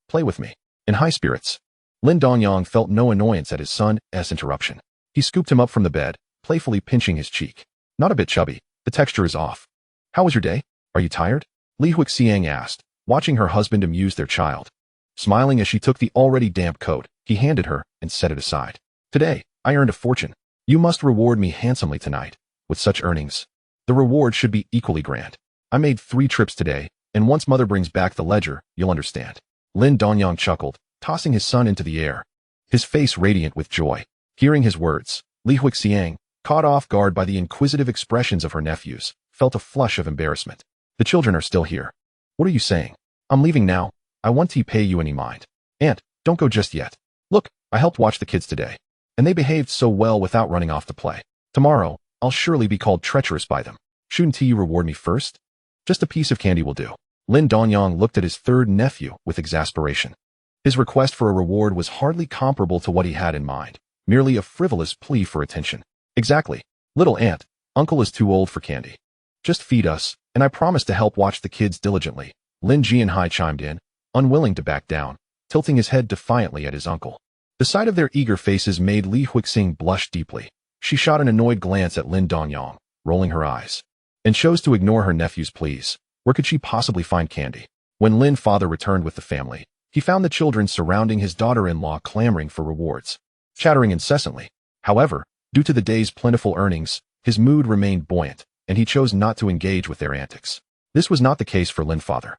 play with me. In high spirits, Lin Dongyang felt no annoyance at his son's interruption. He scooped him up from the bed, playfully pinching his cheek. Not a bit chubby, the texture is off. How was your day? Are you tired? Li Huixiang asked, watching her husband amuse their child. Smiling as she took the already damp coat, he handed her and set it aside. Today, I earned a fortune. You must reward me handsomely tonight. With such earnings, the reward should be equally grand. I made 3 trips today, and once mother brings back the ledger, you'll understand. Lin Dongyang chuckled, tossing his son into the air, his face radiant with joy. Hearing his words, Li Huixiang, caught off guard by the inquisitive expressions of her nephews, felt a flush of embarrassment. The children are still here. What are you saying? I'm leaving now. I want to pay you any mind. Aunt, don't go just yet. Look, I helped watch the kids today, and they behaved so well without running off to play. Tomorrow, I'll surely be called treacherous by them. Shouldn't you reward me first? Just a piece of candy will do. Lin Dongyang looked at his 3rd nephew with exasperation. His request for a reward was hardly comparable to what he had in mind, merely a frivolous plea for attention. Exactly. Little aunt, uncle is too old for candy. Just feed us, and I promise to help watch the kids diligently. Lin Jianhai chimed in, unwilling to back down, tilting his head defiantly at his uncle. The sight of their eager faces made Li Huixiang blush deeply. She shot an annoyed glance at Lin Dongyang, rolling her eyes, and chose to ignore her nephew's pleas. Where could she possibly find candy? When Lin father returned with the family, he found the children surrounding his daughter-in-law clamoring for rewards, chattering incessantly. However, due to the day's plentiful earnings, his mood remained buoyant, and he chose not to engage with their antics. This was not the case for Lin father,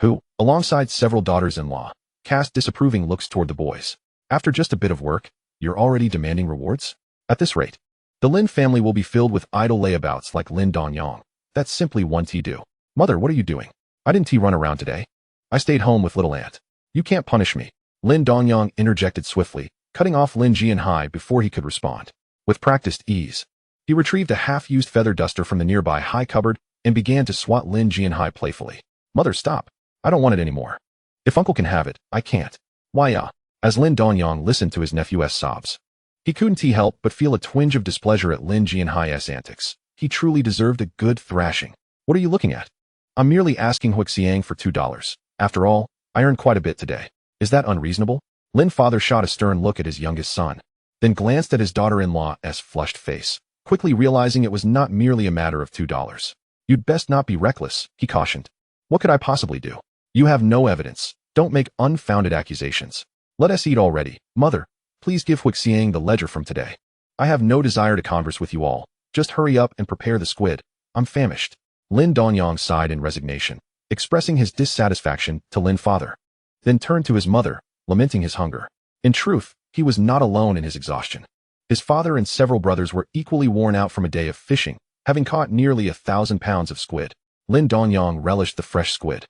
who, alongside several daughters-in-law, cast disapproving looks toward the boys. After just a bit of work, you're already demanding rewards? At this rate, the Lin family will be filled with idle layabouts like Lin Dongyang. That's simply one do. Mother, what are you doing? I didn't run around today. I stayed home with little aunt. You can't punish me. Lin Dongyang interjected swiftly, cutting off Lin Jianhai before he could respond. With practiced ease, he retrieved a half-used feather duster from the nearby high cupboard and began to swat Lin Jianhai playfully. Mother, stop. I don't want it anymore. If uncle can have it, I can't. Why, As Lin Dongyang listened to his nephew's sobs, he couldn't help but feel a twinge of displeasure at Lin Jianhai's antics. He truly deserved a good thrashing. What are you looking at? I'm merely asking Huixiang for $2. After all, I earned quite a bit today. Is that unreasonable? Lin father shot a stern look at his youngest son, then glanced at his daughter-in-law's flushed face, quickly realizing it was not merely a matter of $2. You'd best not be reckless, he cautioned. What could I possibly do? You have no evidence. Don't make unfounded accusations. Let us eat already. Mother, please give Huixiang the ledger from today. I have no desire to converse with you all. Just hurry up and prepare the squid. I'm famished. Lin Dongyang sighed in resignation, expressing his dissatisfaction to Lin father, then turned to his mother, lamenting his hunger. In truth, he was not alone in his exhaustion. His father and several brothers were equally worn out from a day of fishing, having caught nearly 1,000 pounds of squid. Lin Dongyang relished the fresh squid,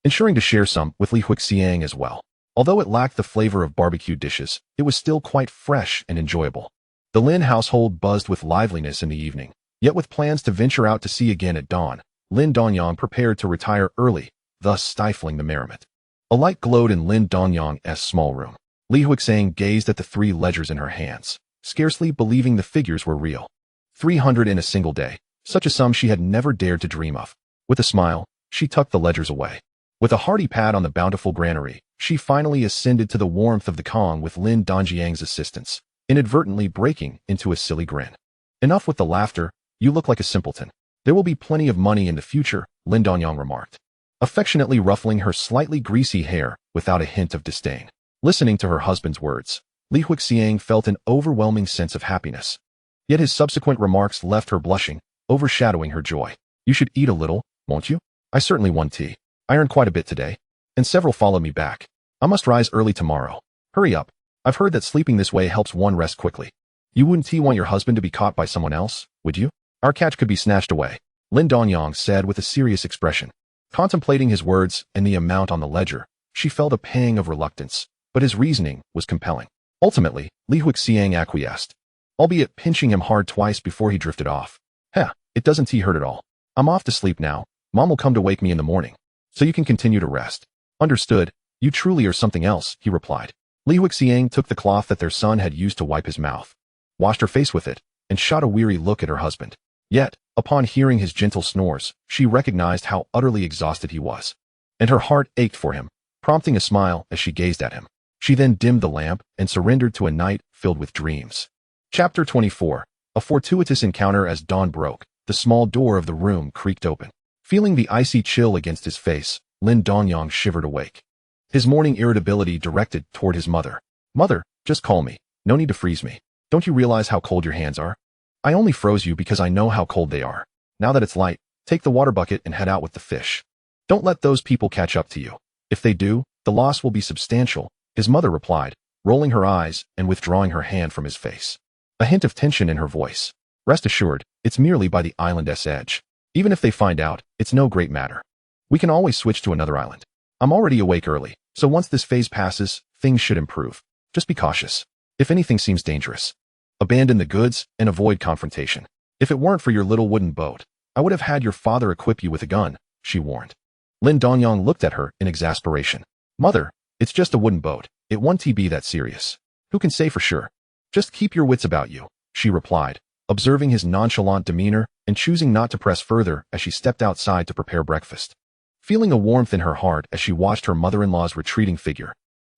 ensuring to share some with Li Huixiang as well. Although it lacked the flavor of barbecued dishes, it was still quite fresh and enjoyable. The Lin household buzzed with liveliness in the evening, yet with plans to venture out to sea again at dawn, Lin Dongyang prepared to retire early, thus stifling the merriment. A light glowed in Lin Dongyang's small room. Li Huixiang gazed at the 3 ledgers in her hands, scarcely believing the figures were real. 300 in a single day, such a sum she had never dared to dream of. With a smile, she tucked the ledgers away. With a hearty pat on the bountiful granary, she finally ascended to the warmth of the Kong with Lin Dongyang's assistance, inadvertently breaking into a silly grin. Enough with the laughter, you look like a simpleton. There will be plenty of money in the future, Lin Dongyang remarked, affectionately ruffling her slightly greasy hair without a hint of disdain. Listening to her husband's words, Li Huixiang felt an overwhelming sense of happiness. Yet his subsequent remarks left her blushing, overshadowing her joy. You should eat a little, won't you? I certainly want tea. I earned quite a bit today. And several followed me back. I must rise early tomorrow. Hurry up. I've heard that sleeping this way helps one rest quickly. You wouldn't want your husband to be caught by someone else, would you? Our catch could be snatched away, Lin Dongyang said with a serious expression. Contemplating his words and the amount on the ledger, she felt a pang of reluctance, but his reasoning was compelling. Ultimately, Li Huixiang acquiesced, albeit pinching him hard twice before he drifted off. It doesn't hurt at all. I'm off to sleep now. Mom will come to wake me in the morning, so you can continue to rest. Understood. You truly are something else, he replied. Li Huixiang took the cloth that their son had used to wipe his mouth, washed her face with it, and shot a weary look at her husband. Yet, upon hearing his gentle snores, she recognized how utterly exhausted he was, and her heart ached for him, prompting a smile as she gazed at him. She then dimmed the lamp and surrendered to a night filled with dreams. Chapter 24. A fortuitous encounter. As dawn broke, the small door of the room creaked open. Feeling the icy chill against his face, Lin Dongyang shivered awake, his morning irritability directed toward his mother. Mother, just call me. No need to freeze me. Don't you realize how cold your hands are? I only froze you because I know how cold they are. Now that it's light, take the water bucket and head out with the fish. Don't let those people catch up to you. If they do, the loss will be substantial, his mother replied, rolling her eyes and withdrawing her hand from his face, a hint of tension in her voice. Rest assured, it's merely by the island's edge. Even if they find out, it's no great matter. We can always switch to another island. I'm already awake early, so once this phase passes, things should improve. Just be cautious. If anything seems dangerous, abandon the goods and avoid confrontation. If it weren't for your little wooden boat, I would have had your father equip you with a gun, she warned. Lin Dongyang looked at her in exasperation. Mother, it's just a wooden boat. It won't be that serious. Who can say for sure? Just keep your wits about you, she replied, observing his nonchalant demeanor and choosing not to press further as she stepped outside to prepare breakfast. Feeling a warmth in her heart as she watched her mother-in-law's retreating figure,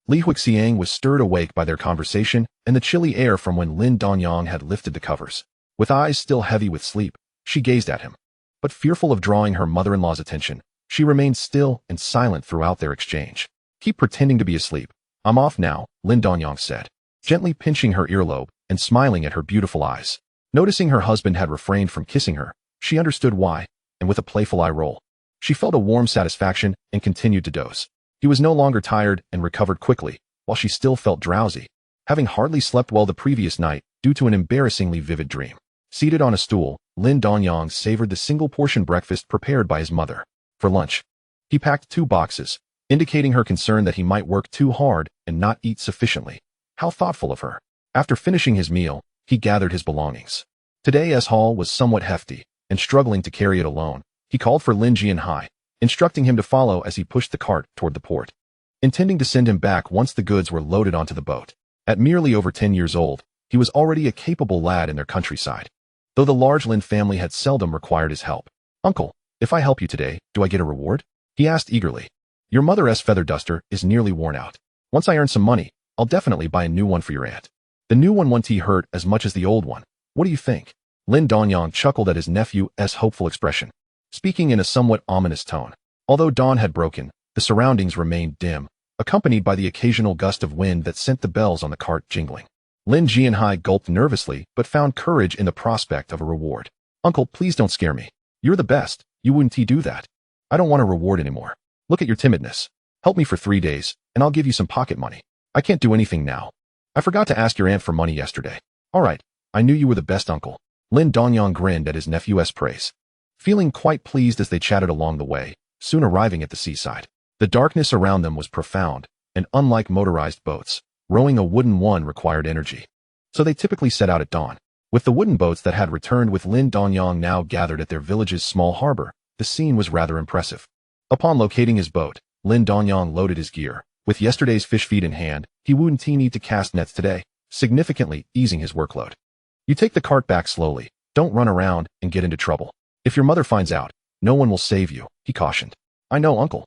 Li Huixiang was stirred awake by their conversation and the chilly air from when Lin Dongyang had lifted the covers. With eyes still heavy with sleep, she gazed at him. But fearful of drawing her mother-in-law's attention, she remained still and silent throughout their exchange. Keep pretending to be asleep. I'm off now, Lin Dongyang said, gently pinching her earlobe and smiling at her beautiful eyes. Noticing her husband had refrained from kissing her, she understood why, and with a playful eye roll, she felt a warm satisfaction and continued to doze. He was no longer tired and recovered quickly, while she still felt drowsy, having hardly slept well the previous night due to an embarrassingly vivid dream. Seated on a stool, Lin Dongyang savored the single-portion breakfast prepared by his mother. For lunch, he packed 2 boxes, indicating her concern that he might work too hard and not eat sufficiently. How thoughtful of her. After finishing his meal, he gathered his belongings. Today's haul was somewhat hefty, and struggling to carry it alone, he called for Lin Jianhai, instructing him to follow as he pushed the cart toward the port, intending to send him back once the goods were loaded onto the boat. At merely over 10 years old, he was already a capable lad in their countryside, though the large Lin family had seldom required his help. Uncle, if I help you today, do I get a reward? He asked eagerly. Your mother's feather duster is nearly worn out. Once I earn some money, I'll definitely buy a new one for your aunt. The new one won't hurt as much as the old one. What do you think? Lin Dongyang chuckled at his nephew's hopeful expression, speaking in a somewhat ominous tone. Although dawn had broken, the surroundings remained dim, accompanied by the occasional gust of wind that sent the bells on the cart jingling. Lin Jianhai gulped nervously but found courage in the prospect of a reward. Uncle, please don't scare me. You're the best. You wouldn't do that. I don't want a reward anymore. Look at your timidness. Help me for 3 days, and I'll give you some pocket money. I can't do anything now. I forgot to ask your aunt for money yesterday. All right, I knew you were the best uncle. Lin Dongyang grinned at his nephew's praise, feeling quite pleased as they chatted along the way, soon arriving at the seaside. The darkness around them was profound, and unlike motorized boats, rowing a wooden one required energy. So they typically set out at dawn. With the wooden boats that had returned with Lin Dongyang now gathered at their village's small harbor, the scene was rather impressive. Upon locating his boat, Lin Dongyang loaded his gear. With yesterday's fish feed in hand, he wouldn't need to cast nets today, significantly easing his workload. You take the cart back slowly. Don't run around and get into trouble. If your mother finds out, no one will save you, he cautioned. I know, uncle.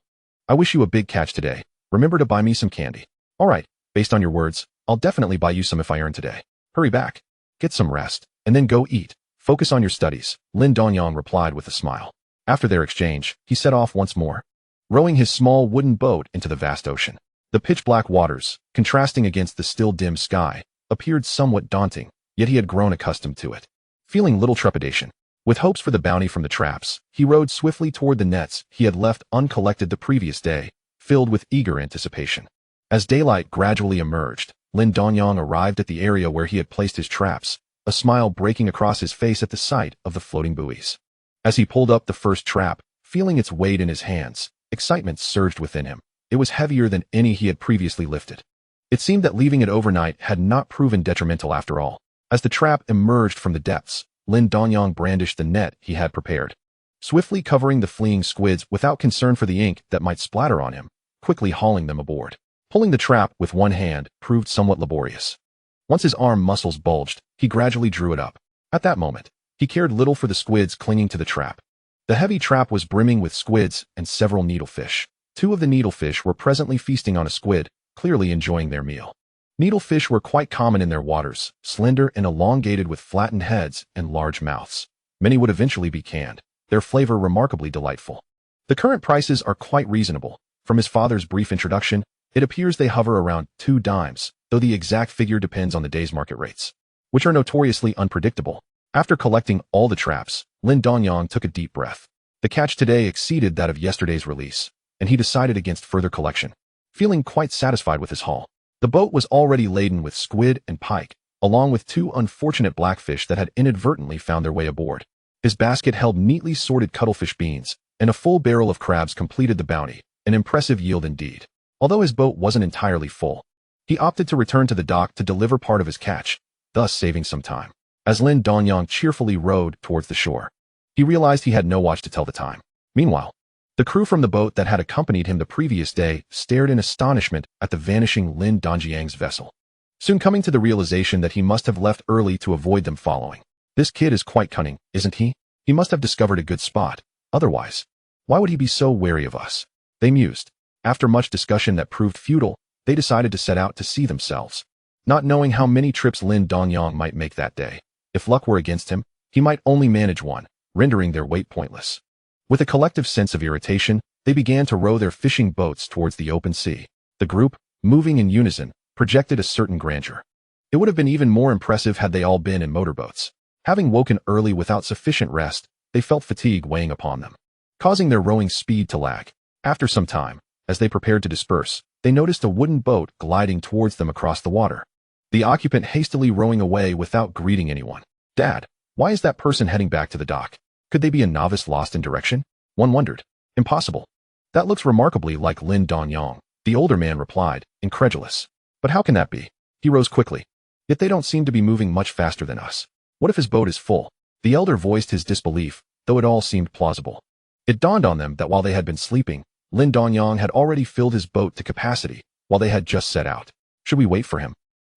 I wish you a big catch today. Remember to buy me some candy. All right, based on your words, I'll definitely buy you some if I earn today. Hurry back. Get some rest, and then go eat. Focus on your studies, Lin Dongyang replied with a smile. After their exchange, he set off once more, rowing his small wooden boat into the vast ocean. The pitch-black waters, contrasting against the still dim sky, appeared somewhat daunting, yet he had grown accustomed to it. Feeling little trepidation, with hopes for the bounty from the traps, he rowed swiftly toward the nets he had left uncollected the previous day, filled with eager anticipation. As daylight gradually emerged, Lin Dongyang arrived at the area where he had placed his traps, a smile breaking across his face at the sight of the floating buoys. As he pulled up the first trap, feeling its weight in his hands, excitement surged within him. It was heavier than any he had previously lifted. It seemed that leaving it overnight had not proven detrimental after all. As the trap emerged from the depths, Lin Dongyang brandished the net he had prepared, swiftly covering the fleeing squids without concern for the ink that might splatter on him, quickly hauling them aboard. Pulling the trap with one hand proved somewhat laborious. Once his arm muscles bulged, he gradually drew it up. At that moment, he cared little for the squids clinging to the trap. The heavy trap was brimming with squids and several needlefish. Two of the needlefish were presently feasting on a squid, clearly enjoying their meal. Needlefish were quite common in their waters, slender and elongated with flattened heads and large mouths. Many would eventually be canned, their flavor remarkably delightful. The current prices are quite reasonable. From his father's brief introduction, it appears they hover around 2 dimes, though the exact figure depends on the day's market rates, which are notoriously unpredictable. After collecting all the traps, Lin Dongyang took a deep breath. The catch today exceeded that of yesterday's release, and he decided against further collection. Feeling quite satisfied with his haul, the boat was already laden with squid and pike, along with 2 unfortunate blackfish that had inadvertently found their way aboard. His basket held neatly sorted cuttlefish beans, and a full barrel of crabs completed the bounty, an impressive yield indeed. Although his boat wasn't entirely full, he opted to return to the dock to deliver part of his catch, thus saving some time. As Lin Dongyang cheerfully rowed towards the shore, he realized he had no watch to tell the time. Meanwhile, the crew from the boat that had accompanied him the previous day stared in astonishment at the vanishing Lin Dongyang's vessel, soon coming to the realization that he must have left early to avoid them following. This kid is quite cunning, isn't he? He must have discovered a good spot. Otherwise, why would he be so wary of us? They mused. After much discussion that proved futile, they decided to set out to see themselves, not knowing how many trips Lin Dongyang might make that day. If luck were against him, he might only manage one, rendering their wait pointless. With a collective sense of irritation, they began to row their fishing boats towards the open sea. The group, moving in unison, projected a certain grandeur. It would have been even more impressive had they all been in motorboats. Having woken early without sufficient rest, they felt fatigue weighing upon them, causing their rowing speed to lag. After some time, as they prepared to disperse, they noticed a wooden boat gliding towards them across the water. The occupant hastily rowing away without greeting anyone. "Dad, why is that person heading back to the dock? Could they be a novice lost in direction?" One wondered. "Impossible. That looks remarkably like Lin Dongyang," the older man replied, incredulous. "But how can that be?" He rose quickly. "Yet they don't seem to be moving much faster than us. What if his boat is full?" The elder voiced his disbelief, though it all seemed plausible. It dawned on them that while they had been sleeping, Lin Dongyang had already filled his boat to capacity while they had just set out. Should we wait for him?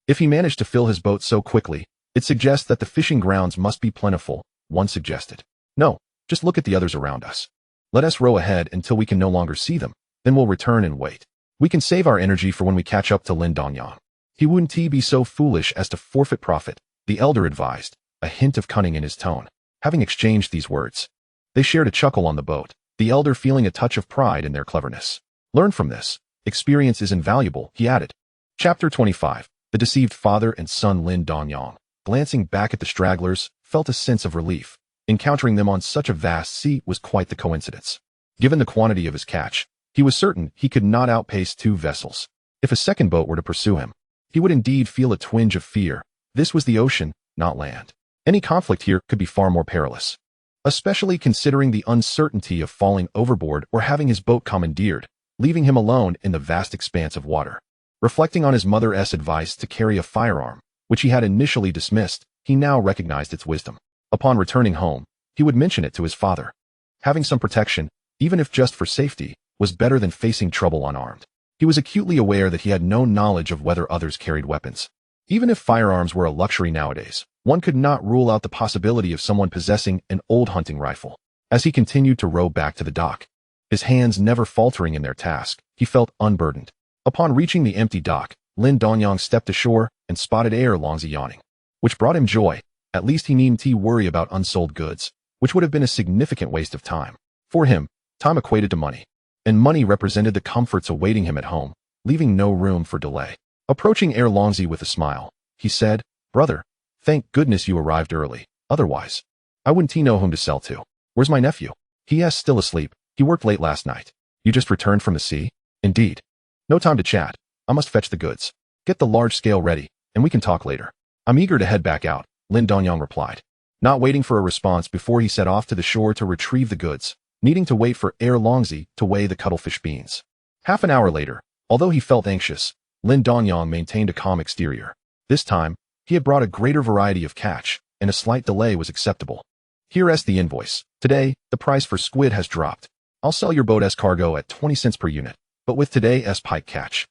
If he managed to fill his boat so quickly, it suggests that the fishing grounds must be plentiful, one suggested. "No, just look at the others around us. Let us row ahead until we can no longer see them, then we'll return and wait. We can save our energy for when we catch up to Lin Dongyang. He wouldn't be so foolish as to forfeit profit," the elder advised, a hint of cunning in his tone. Having exchanged these words, they shared a chuckle on the boat, the elder feeling a touch of pride in their cleverness. "Learn from this. Experience is invaluable," he added. Chapter 25. The deceived father and son. Lin Dongyang, glancing back at the stragglers, felt a sense of relief. Encountering them on such a vast sea was quite the coincidence. Given the quantity of his catch, he was certain he could not outpace 2 vessels. If a second boat were to pursue him, he would indeed feel a twinge of fear. This was the ocean, not land. Any conflict here could be far more perilous, especially considering the uncertainty of falling overboard or having his boat commandeered, leaving him alone in the vast expanse of water. Reflecting on his mother's advice to carry a firearm, which he had initially dismissed, he now recognized its wisdom. Upon returning home, he would mention it to his father. Having some protection, even if just for safety, was better than facing trouble unarmed. He was acutely aware that he had no knowledge of whether others carried weapons. Even if firearms were a luxury nowadays, one could not rule out the possibility of someone possessing an old hunting rifle. As he continued to row back to the dock, his hands never faltering in their task, he felt unburdened. Upon reaching the empty dock, Lin Dongyang stepped ashore and spotted Longzi yawning, which brought him joy. At least he needn't worry about unsold goods, which would have been a significant waste of time. For him, time equated to money, and money represented the comforts awaiting him at home, leaving no room for delay. Approaching Longzi with a smile, he said, "Brother, Thank goodness you arrived early. Otherwise, I wouldn't know whom to sell to. Where's my nephew? He is still asleep. He worked late last night. You just returned from the sea? Indeed. No time to chat. I must fetch the goods. Get the large scale ready, and we can talk later. I'm eager to head back out, Lin Dongyang replied, not waiting for a response before he set off to the shore to retrieve the goods, needing to wait for Longzi to weigh the cuttlefish beans. Half an hour later, although he felt anxious, Lin Dongyang maintained a calm exterior. This time, he had brought a greater variety of catch, and a slight delay was acceptable. Here's the invoice. Today, the price for squid has dropped. I'll sell your boat's cargo at 20 cents per unit, but with today's pike catch,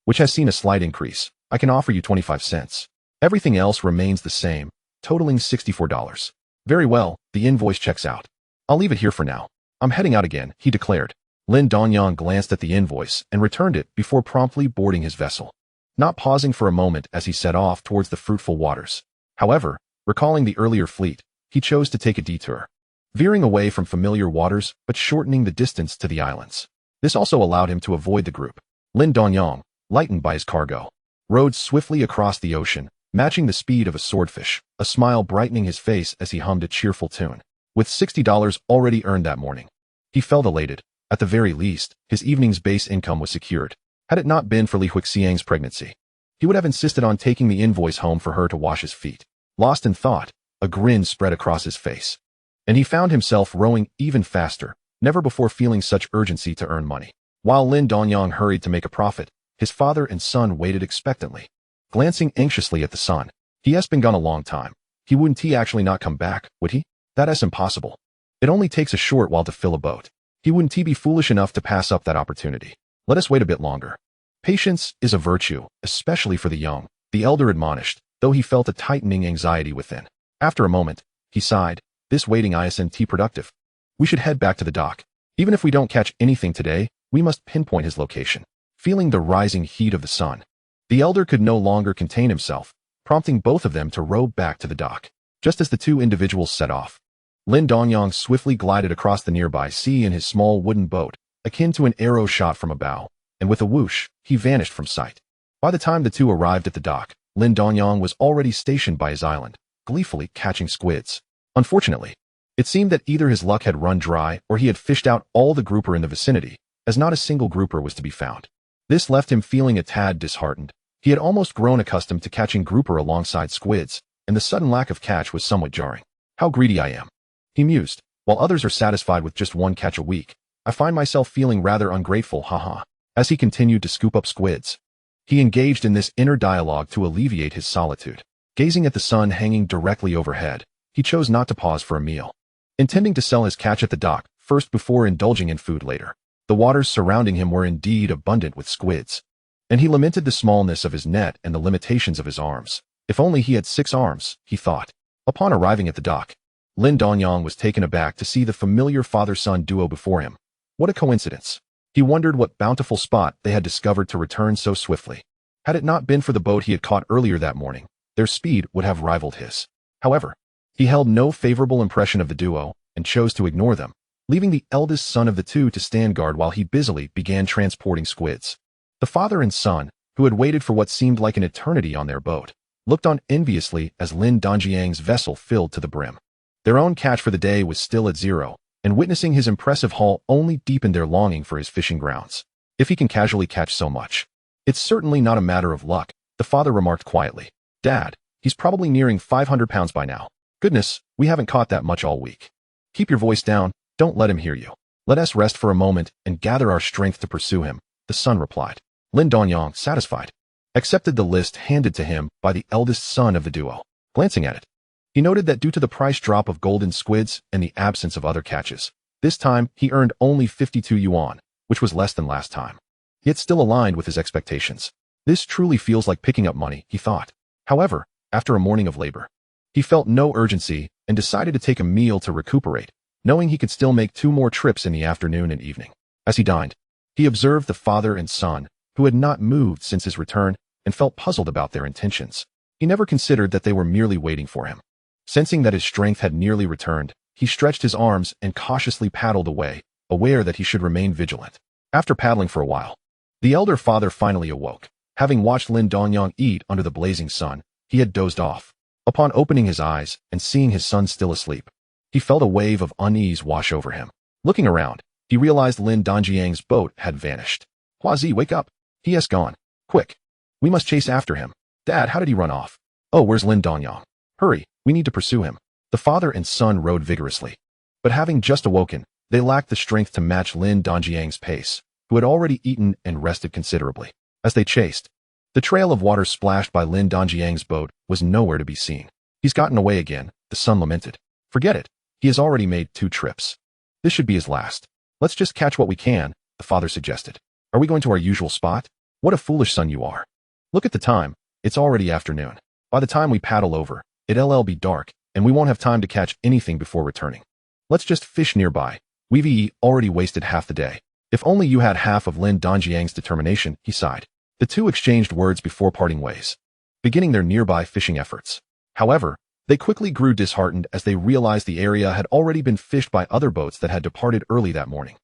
which has seen a slight increase, I can offer you 25 cents. Everything else remains the same, totaling $64. Very well, the invoice checks out. I'll leave it here for now. I'm heading out again, he declared. Lin Dongyang glanced at the invoice and returned it before promptly boarding his vessel, not pausing for a moment as he set off towards the fruitful waters. However, recalling the earlier fleet, he chose to take a detour, veering away from familiar waters but shortening the distance to the islands. This also allowed him to avoid the group. Lin Dongyang, lightened by his cargo, rode swiftly across the ocean, matching the speed of a swordfish, a smile brightening his face as he hummed a cheerful tune. With $60 already earned that morning, he felt elated. At the very least, his evening's base income was secured. Had it not been for Li Huixiang's pregnancy, he would have insisted on taking the invoice home for her to wash his feet. Lost in thought, a grin spread across his face, and he found himself rowing even faster, never before feeling such urgency to earn money. While Lin Dongyang hurried to make a profit, his father and son waited expectantly, glancing anxiously at the son. He has been gone a long time. He wouldn't actually not come back, would he? That is impossible. It only takes a short while to fill a boat. He wouldn't be foolish enough to pass up that opportunity. Let us wait a bit longer. Patience is a virtue, especially for the young, the elder admonished, though he felt a tightening anxiety within. After a moment, he sighed. This waiting isn't productive. We should head back to the dock. Even if we don't catch anything today, we must pinpoint his location. Feeling the rising heat of the sun, the elder could no longer contain himself, prompting both of them to row back to the dock. Just as the two individuals set off, Lin Dongyang swiftly glided across the nearby sea in his small wooden boat, akin to an arrow shot from a bow, and with a whoosh, he vanished from sight. By the time the two arrived at the dock, Lin Dongyang was already stationed by his island, gleefully catching squids. Unfortunately, it seemed that either his luck had run dry or he had fished out all the grouper in the vicinity, as not a single grouper was to be found. This left him feeling a tad disheartened. He had almost grown accustomed to catching grouper alongside squids, and the sudden lack of catch was somewhat jarring. How greedy I am, he mused. While others are satisfied with just one catch a week, I find myself feeling rather ungrateful, haha. As he continued to scoop up squids, he engaged in this inner dialogue to alleviate his solitude. Gazing at the sun hanging directly overhead, he chose not to pause for a meal, intending to sell his catch at the dock first before indulging in food later. The waters surrounding him were indeed abundant with squids, and he lamented the smallness of his net and the limitations of his arms. If only he had 6 arms, he thought. Upon arriving at the dock, Lin Dongyang was taken aback to see the familiar father-son duo before him. What a coincidence. He wondered what bountiful spot they had discovered to return so swiftly. Had it not been for the boat he had caught earlier that morning, their speed would have rivaled his. However, he held no favorable impression of the duo and chose to ignore them, leaving the eldest son of the two to stand guard while he busily began transporting squids. The father and son, who had waited for what seemed like an eternity on their boat, looked on enviously as Lin Dongyang's vessel filled to the brim. Their own catch for the day was still at 0, and witnessing his impressive haul only deepened their longing for his fishing grounds. If he can casually catch so much, it's certainly not a matter of luck, the father remarked quietly. Dad, he's probably nearing 500 pounds by now. Goodness, we haven't caught that much all week. Keep your voice down, don't let him hear you. Let us rest for a moment and gather our strength to pursue him, the son replied. Lin Dongyang, satisfied, accepted the list handed to him by the eldest son of the duo. Glancing at it, he noted that due to the price drop of golden squids and the absence of other catches, this time he earned only 52 yuan, which was less than last time. Yet still aligned with his expectations. This truly feels like picking up money, he thought. However, after a morning of labor, he felt no urgency and decided to take a meal to recuperate, knowing he could still make 2 more trips in the afternoon and evening. As he dined, he observed the father and son, who had not moved since his return, and felt puzzled about their intentions. He never considered that they were merely waiting for him. Sensing that his strength had nearly returned, he stretched his arms and cautiously paddled away, aware that he should remain vigilant. After paddling for a while, the elder father finally awoke. Having watched Lin Dongyang eat under the blazing sun, he had dozed off, Upon opening his eyes and seeing his son still asleep, he felt a wave of unease wash over him. Looking around, he realized Lin Dongyang's boat had vanished. Huazi, wake up. He has gone. Quick. We must chase after him. Dad, how did he run off? Oh, where's Lin Dongyang? Hurry, we need to pursue him. The father and son rowed vigorously. But having just awoken, they lacked the strength to match Lin Dongyang's pace, who had already eaten and rested considerably. As they chased, the trail of water splashed by Lin Dongyang's boat was nowhere to be seen. He's gotten away again, the son lamented. Forget it. He has already made 2 trips. This should be his last. Let's just catch what we can, the father suggested. Are we going to our usual spot? What a foolish son you are. Look at the time. It's already afternoon. By the time we paddle over, it'll be dark, and we won't have time to catch anything before returning. Let's just fish nearby. We've already wasted half the day. If only you had half of Lin Dongyang's determination, he sighed. The two exchanged words before parting ways, beginning their nearby fishing efforts. However, they quickly grew disheartened as they realized the area had already been fished by other boats that had departed early that morning,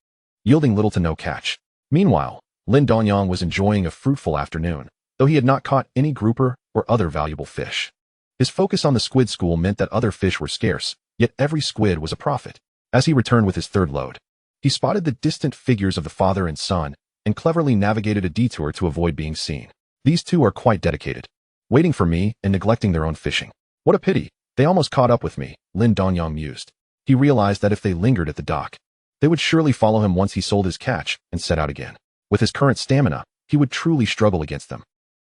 yielding little to no catch. Meanwhile, Lin Dongyang was enjoying a fruitful afternoon, though he had not caught any grouper or other valuable fish. His focus on the squid school meant that other fish were scarce, yet every squid was a profit. As he returned with his third load, he spotted the distant figures of the father and son and cleverly navigated a detour to avoid being seen. These two are quite dedicated, waiting for me and neglecting their own fishing. What a pity. They almost caught up with me, Lin Dongyang mused. He realized that if they lingered at the dock, they would surely follow him once he sold his catch and set out again. With his current stamina, he would truly struggle against them.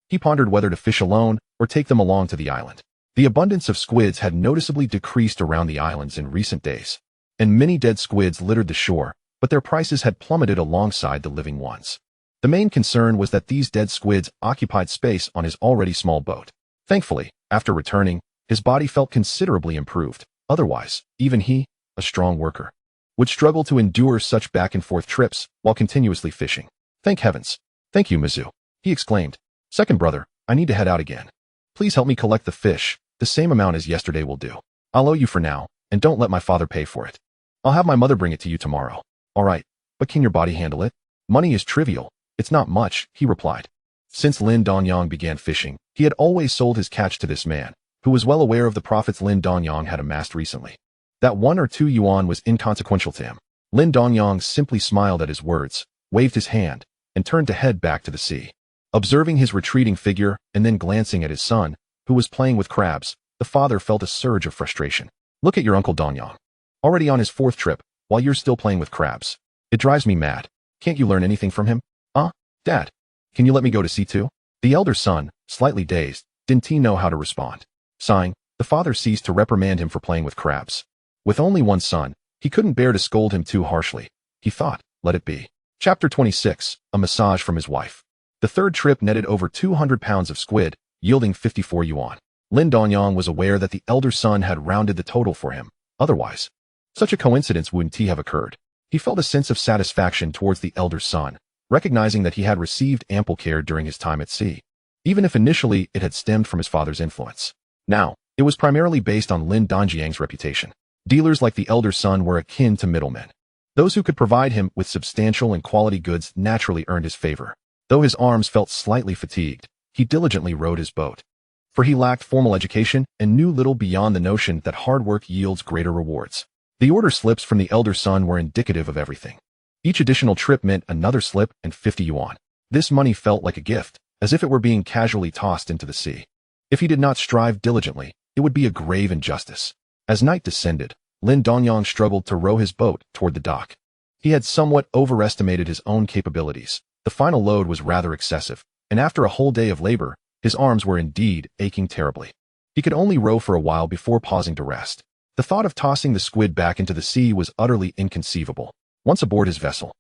He pondered whether to fish alone or take them along to the island. The abundance of squids had noticeably decreased around the islands in recent days, and many dead squids littered the shore, but their prices had plummeted alongside the living ones. The main concern was that these dead squids occupied space on his already small boat. Thankfully, after returning, his body felt considerably improved. Otherwise, even he, a strong worker, would struggle to endure such back-and-forth trips while continuously fishing. Thank heavens. Thank you, Mizu, he exclaimed. Second brother, I need to head out again. Please help me collect the fish. The same amount as yesterday will do. I'll owe you for now, and don't let my father pay for it. I'll have my mother bring it to you tomorrow. All right, but can your body handle it? Money is trivial. It's not much, he replied. Since Lin Dongyang began fishing, he had always sold his catch to this man, who was well aware of the profits Lin Dongyang had amassed recently. That 1 or 2 yuan was inconsequential to him. Lin Dongyang simply smiled at his words, waved his hand, and turned to head back to the sea. Observing his retreating figure and then glancing at his son, who was playing with crabs, the father felt a surge of frustration. Look at your uncle Dongyang. Already on his 4th trip, while you're still playing with crabs. It drives me mad. Can't you learn anything from him? Dad, can you let me go to sea too? The elder son, slightly dazed, didn't he know how to respond. Sighing, the father ceased to reprimand him for playing with crabs. With only one son, he couldn't bear to scold him too harshly. He thought, let it be. Chapter 26, A Massage from His Wife. The third trip netted over 200 pounds of squid, yielding 54 yuan. Lin Dongyang was aware that the elder son had rounded the total for him. Otherwise, such a coincidence wouldn't have occurred. He felt a sense of satisfaction towards the elder son, recognizing that he had received ample care during his time at sea, even if initially it had stemmed from his father's influence. Now, it was primarily based on Lin Dongyang's reputation. Dealers like the elder son were akin to middlemen. Those who could provide him with substantial and quality goods naturally earned his favor. Though his arms felt slightly fatigued, he diligently rowed his boat. For he lacked formal education and knew little beyond the notion that hard work yields greater rewards. The order slips from the elder son were indicative of everything. Each additional trip meant another slip and 50 yuan. This money felt like a gift, as if it were being casually tossed into the sea. If he did not strive diligently, it would be a grave injustice. As night descended, Lin Dongyang struggled to row his boat toward the dock. He had somewhat overestimated his own capabilities. The final load was rather excessive, and after a whole day of labor, his arms were indeed aching terribly. He could only row for a while before pausing to rest. The thought of tossing the squid back into the sea was utterly inconceivable. Once aboard his vessel,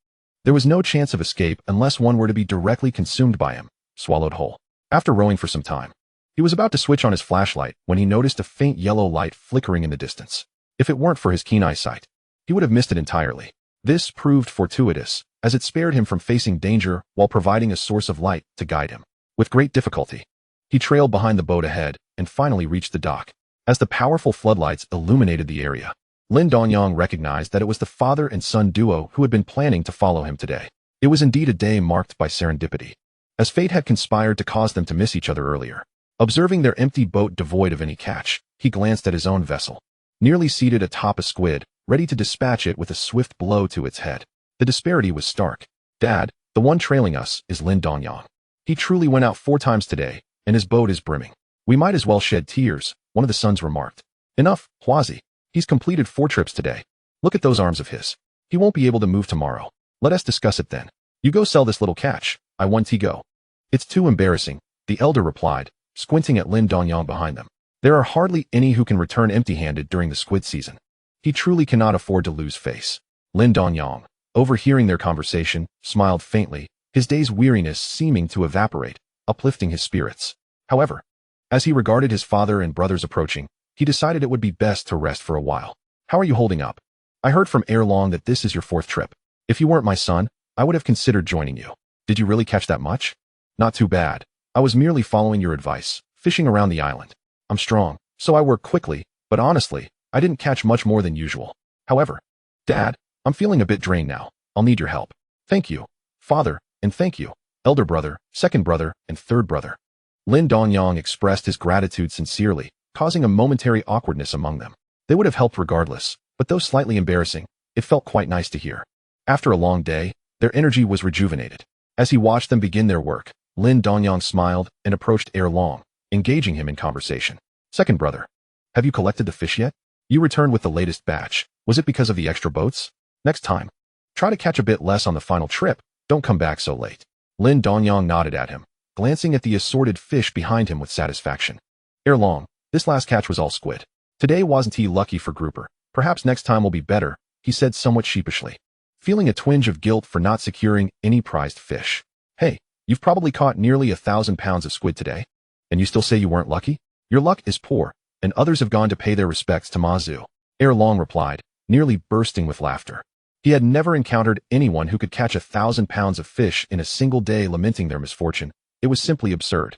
there was no chance of escape unless one were to be directly consumed by him, swallowed whole. After rowing for some time, he was about to switch on his flashlight when he noticed a faint yellow light flickering in the distance. If it weren't for his keen eyesight, he would have missed it entirely. This proved fortuitous, as it spared him from facing danger while providing a source of light to guide him. With great difficulty, he trailed behind the boat ahead and finally reached the dock. As the powerful floodlights illuminated the area, Lin Dongyang recognized that it was the father and son duo who had been planning to follow him today. It was indeed a day marked by serendipity, as fate had conspired to cause them to miss each other earlier. Observing their empty boat devoid of any catch, he glanced at his own vessel, nearly seated atop a squid, ready to dispatch it with a swift blow to its head. The disparity was stark. Dad, the one trailing us is Lin Dongyang. He truly went out 4 times today, and his boat is brimming. We might as well shed tears, one of the sons remarked. Enough, Huazi. He's completed 4 trips today. Look at those arms of his. He won't be able to move tomorrow. Let us discuss it then. You go sell this little catch. I want to go. It's too embarrassing, the elder replied, squinting at Lin Dongyang behind them. There are hardly any who can return empty-handed during the squid season. He truly cannot afford to lose face. Lin Dongyang, overhearing their conversation, smiled faintly, his day's weariness seeming to evaporate, uplifting his spirits. However, as he regarded his father and brothers approaching, he decided it would be best to rest for a while. How are you holding up? I heard from Erlong that this is your 4th trip. If you weren't my son, I would have considered joining you. Did you really catch that much? Not too bad. I was merely following your advice, fishing around the island. I'm strong, so I work quickly, but honestly, I didn't catch much more than usual. However, Dad, I'm feeling a bit drained now. I'll need your help. Thank you, Father, and thank you, elder brother, second brother, and third brother. Lin Dongyang expressed his gratitude sincerely, causing a momentary awkwardness among them. They would have helped regardless, but though slightly embarrassing, it felt quite nice to hear. After a long day, their energy was rejuvenated. As he watched them begin their work, Lin Dongyang smiled and approached Erlong, engaging him in conversation. Second brother, have you collected the fish yet? You returned with the latest batch. Was it because of the extra boats? Next time, try to catch a bit less on the final trip. Don't come back so late. Lin Dongyang nodded at him, glancing at the assorted fish behind him with satisfaction. Erlong, this last catch was all squid. Today wasn't he lucky for grouper. Perhaps next time will be better, he said somewhat sheepishly, feeling a twinge of guilt for not securing any prized fish. Hey, you've probably caught nearly 1,000 pounds of squid today, and you still say you weren't lucky? Your luck is poor, and others have gone to pay their respects to Mazu. Erlong replied, nearly bursting with laughter. He had never encountered anyone who could catch 1,000 pounds of fish in a single day, lamenting their misfortune. It was simply absurd.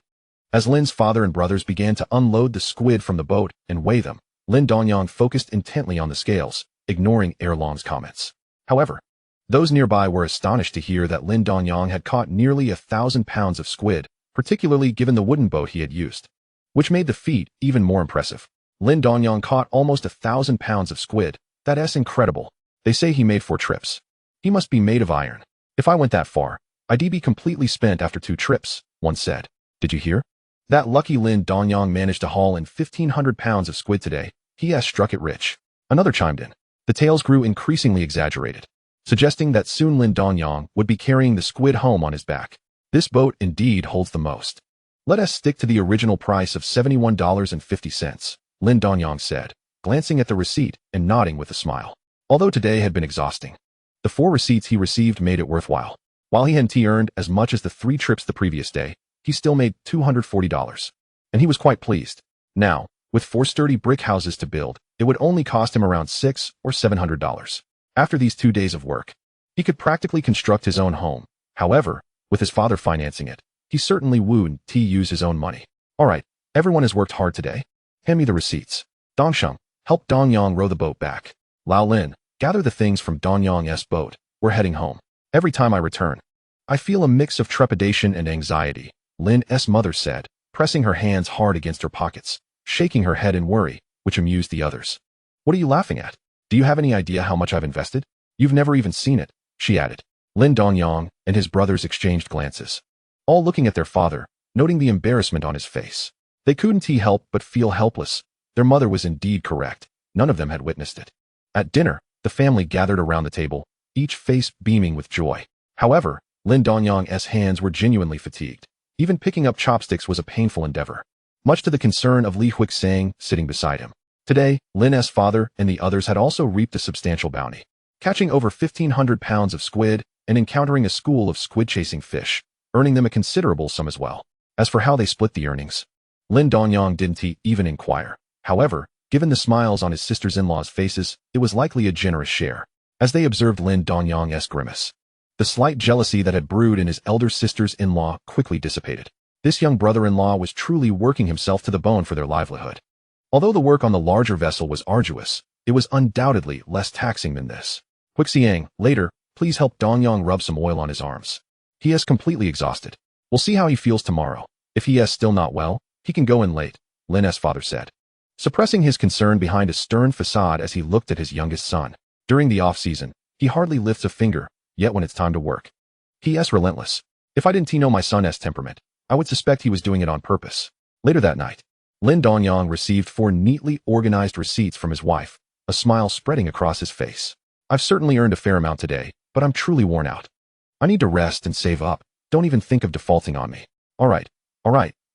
As Lin's father and brothers began to unload the squid from the boat and weigh them, Lin Dongyang focused intently on the scales, ignoring Erlong's comments. However, those nearby were astonished to hear that Lin Dongyang had caught nearly 1,000 pounds of squid, particularly given the wooden boat he had used, which made the feat even more impressive. Lin Dongyang caught almost 1,000 pounds of squid. That's incredible. They say he made 4 trips. He must be made of iron. If I went that far, I'd be completely spent after 2 trips, one said. Did you hear? That lucky Lin Dongyang managed to haul in 1,500 pounds of squid today. He has struck it rich. Another chimed in. The tales grew increasingly exaggerated, suggesting that soon Lin Dongyang would be carrying the squid home on his back. This boat indeed holds the most. Let us stick to the original price of $71.50, Lin Dongyang said, glancing at the receipt and nodding with a smile. Although today had been exhausting, the 4 receipts he received made it worthwhile. While he hadn't earned as much as the 3 trips the previous day, he still made $240, and he was quite pleased. Now, with 4 sturdy brick houses to build, it would only cost him around $600 or $700. After these 2 days of work, he could practically construct his own home. However, with his father financing it, he certainly wouldn't use his own money. All right, everyone has worked hard today. Hand me the receipts. Dongsheng, help Dongyang row the boat back. Lao Lin, gather the things from Dongyang's boat. We're heading home. Every time I return, I feel a mix of trepidation and anxiety, Lin's mother said, pressing her hands hard against her pockets, shaking her head in worry, which amused the others. What are you laughing at? Do you have any idea how much I've invested? You've never even seen it, she added. Lin Dongyang and his brothers exchanged glances, all looking at their father, noting the embarrassment on his face. They couldn't help but feel helpless. Their mother was indeed correct. None of them had witnessed it. At dinner, the family gathered around the table, each face beaming with joy. However, Lin Dongyang's hands were genuinely fatigued. Even picking up chopsticks was a painful endeavor, much to the concern of Li Huixing sitting beside him. Today, Lin's father and the others had also reaped a substantial bounty, catching over 1,500 pounds of squid and encountering a school of squid-chasing fish, earning them a considerable sum as well. As for how they split the earnings, Lin Dongyang didn't even inquire. However, given the smiles on his sisters-in-law's faces, it was likely a generous share. As they observed Lin Dongyang's grimace, the slight jealousy that had brewed in his elder sisters-in-law quickly dissipated. This young brother-in-law was truly working himself to the bone for their livelihood. Although the work on the larger vessel was arduous, it was undoubtedly less taxing than this. Huixiang, later, please help Dongyang rub some oil on his arms. He is completely exhausted. We'll see how he feels tomorrow. If he is still not well, He can go in late, Lin's father said, suppressing his concern behind a stern facade as he looked at his youngest son. During the off-season, he hardly lifts a finger, yet when it's time to work, he's relentless. If I didn't know my son's temperament, I would suspect he was doing it on purpose. Later that night, Lin Dongyang received 4 neatly organized receipts from his wife, a smile spreading across his face. I've certainly earned a fair amount today, but I'm truly worn out. I need to rest and save up. Don't even think of defaulting on me. All right,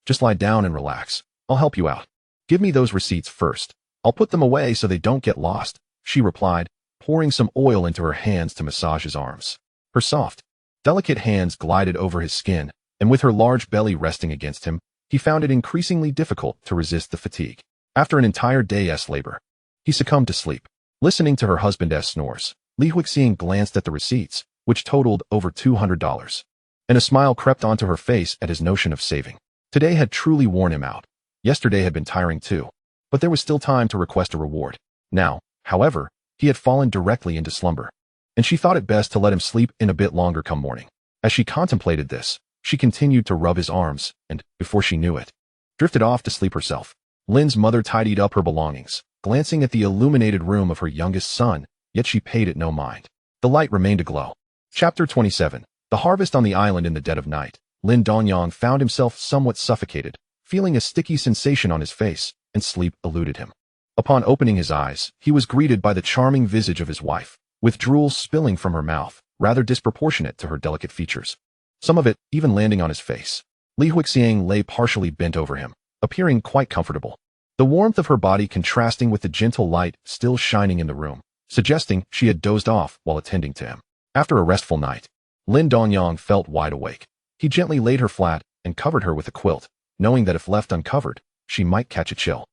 just lie down and relax. I'll help you out. Give me those receipts first. I'll put them away so they don't get lost, she replied, pouring some oil into her hands to massage his arms. Her soft, delicate hands glided over his skin, and with her large belly resting against him, he found it increasingly difficult to resist the fatigue. After an entire day's labor, he succumbed to sleep. Listening to her husband's snores, Li Huixiang glanced at the receipts, which totaled over $200, and a smile crept onto her face at his notion of saving. Today had truly worn him out. Yesterday had been tiring too, but there was still time to request a reward. Now, however, he had fallen directly into slumber, and she thought it best to let him sleep in a bit longer come morning. As she contemplated this, she continued to rub his arms, and, before she knew it, drifted off to sleep herself. Lin's mother tidied up her belongings, glancing at the illuminated room of her youngest son, yet she paid it no mind. The light remained aglow. Chapter 27. The harvest on the island in the dead of night. Lin Dongyang found himself somewhat suffocated, feeling a sticky sensation on his face, and sleep eluded him. Upon opening his eyes, he was greeted by the charming visage of his wife, with drool spilling from her mouth, rather disproportionate to her delicate features. Some of it even landing on his face. Li Huixiang lay partially bent over him, appearing quite comfortable, the warmth of her body contrasting with the gentle light still shining in the room, suggesting she had dozed off while attending to him. After a restful night, Lin Dongyang felt wide awake. He gently laid her flat and covered her with a quilt, knowing that if left uncovered, she might catch a chill.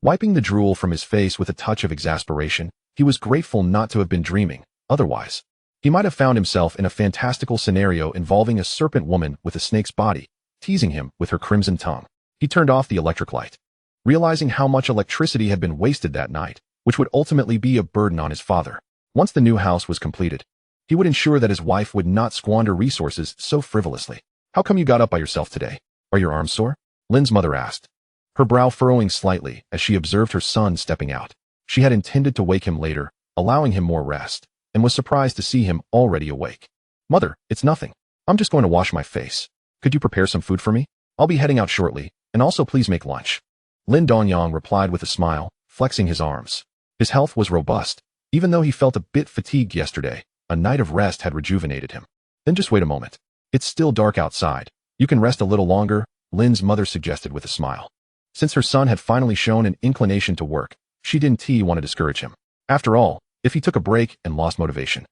Wiping the drool from his face with a touch of exasperation, he was grateful not to have been dreaming. Otherwise, he might have found himself in a fantastical scenario involving a serpent woman with a snake's body, teasing him with her crimson tongue. He turned off the electric light, realizing how much electricity had been wasted that night, which would ultimately be a burden on his father. Once the new house was completed, he would ensure that his wife would not squander resources so frivolously. How come you got up by yourself today? Are your arms sore? Lin's mother asked, her brow furrowing slightly as she observed her son stepping out. She had intended to wake him later, allowing him more rest, and was surprised to see him already awake. Mother, it's nothing. I'm just going to wash my face. Could you prepare some food for me? I'll be heading out shortly, and also please make lunch. Lin Dongyang replied with a smile, flexing his arms. His health was robust. Even though he felt a bit fatigued yesterday, a night of rest had rejuvenated him. Then just wait a moment. It's still dark outside. You can rest a little longer, Lin's mother suggested with a smile. Since her son had finally shown an inclination to work, she didn't want to discourage him. After all, if he took a break and lost motivation,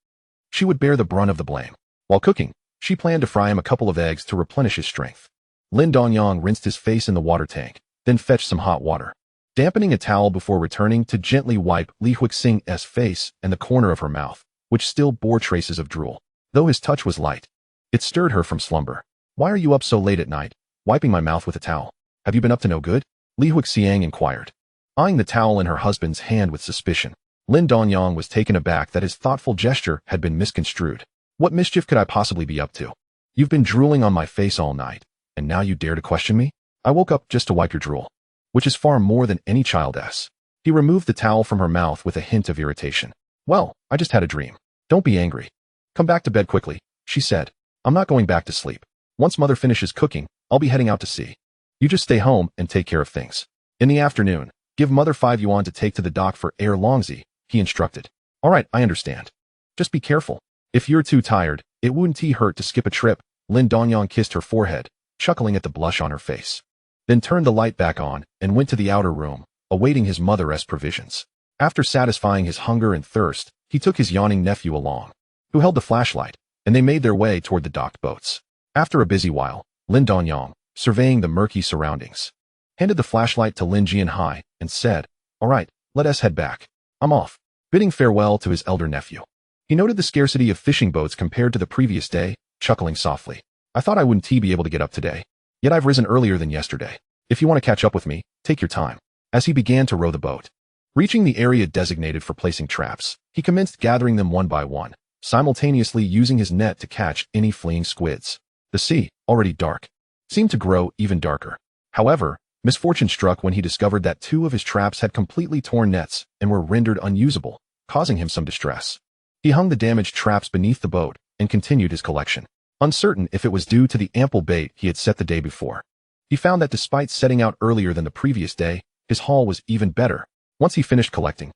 she would bear the brunt of the blame. While cooking, she planned to fry him a couple of eggs to replenish his strength. Lin Dongyang rinsed his face in the water tank, then fetched some hot water, dampening a towel before returning to gently wipe Li Huixiang's face and the corner of her mouth, which still bore traces of drool. Though his touch was light, it stirred her from slumber. Why are you up so late at night, wiping my mouth with a towel? Have you been up to no good? Li Huixiang inquired, eyeing the towel in her husband's hand with suspicion. Lin Dongyang was taken aback that his thoughtful gesture had been misconstrued. What mischief could I possibly be up to? You've been drooling on my face all night, and now you dare to question me? I woke up just to wipe your drool, which is far more than any child's. He removed the towel from her mouth with a hint of irritation. Well, I just had a dream. Don't be angry. Come back to bed quickly, she said. I'm not going back to sleep. Once mother finishes cooking, I'll be heading out to sea. You just stay home and take care of things. In the afternoon, give mother 5 yuan to take to the dock for air longzi, he instructed. All right, I understand. Just be careful. If you're too tired, it wouldn't hurt to skip a trip. Lin Dongyang kissed her forehead, chuckling at the blush on her face. Then turned the light back on and went to the outer room, awaiting his mother's provisions. After satisfying his hunger and thirst, he took his yawning nephew along, who held the flashlight, and they made their way toward the docked boats. After a busy while, Lin Dongyang, surveying the murky surroundings, handed the flashlight to Lin Jianhai and said, All right, let us head back. I'm off. Bidding farewell to his elder nephew, he noted the scarcity of fishing boats compared to the previous day, chuckling softly. I thought I wouldn't be able to get up today, yet I've risen earlier than yesterday. If you want to catch up with me, take your time. As he began to row the boat, reaching the area designated for placing traps, he commenced gathering them one by one, simultaneously using his net to catch any fleeing squids. The sea, already dark, seemed to grow even darker. However, Misfortune struck when he discovered that 2 of his traps had completely torn nets and were rendered unusable, causing him some distress. He hung the damaged traps beneath the boat and continued his collection, uncertain if it was due to the ample bait he had set the day before. He found that despite setting out earlier than the previous day, his haul was even better. Once he finished collecting,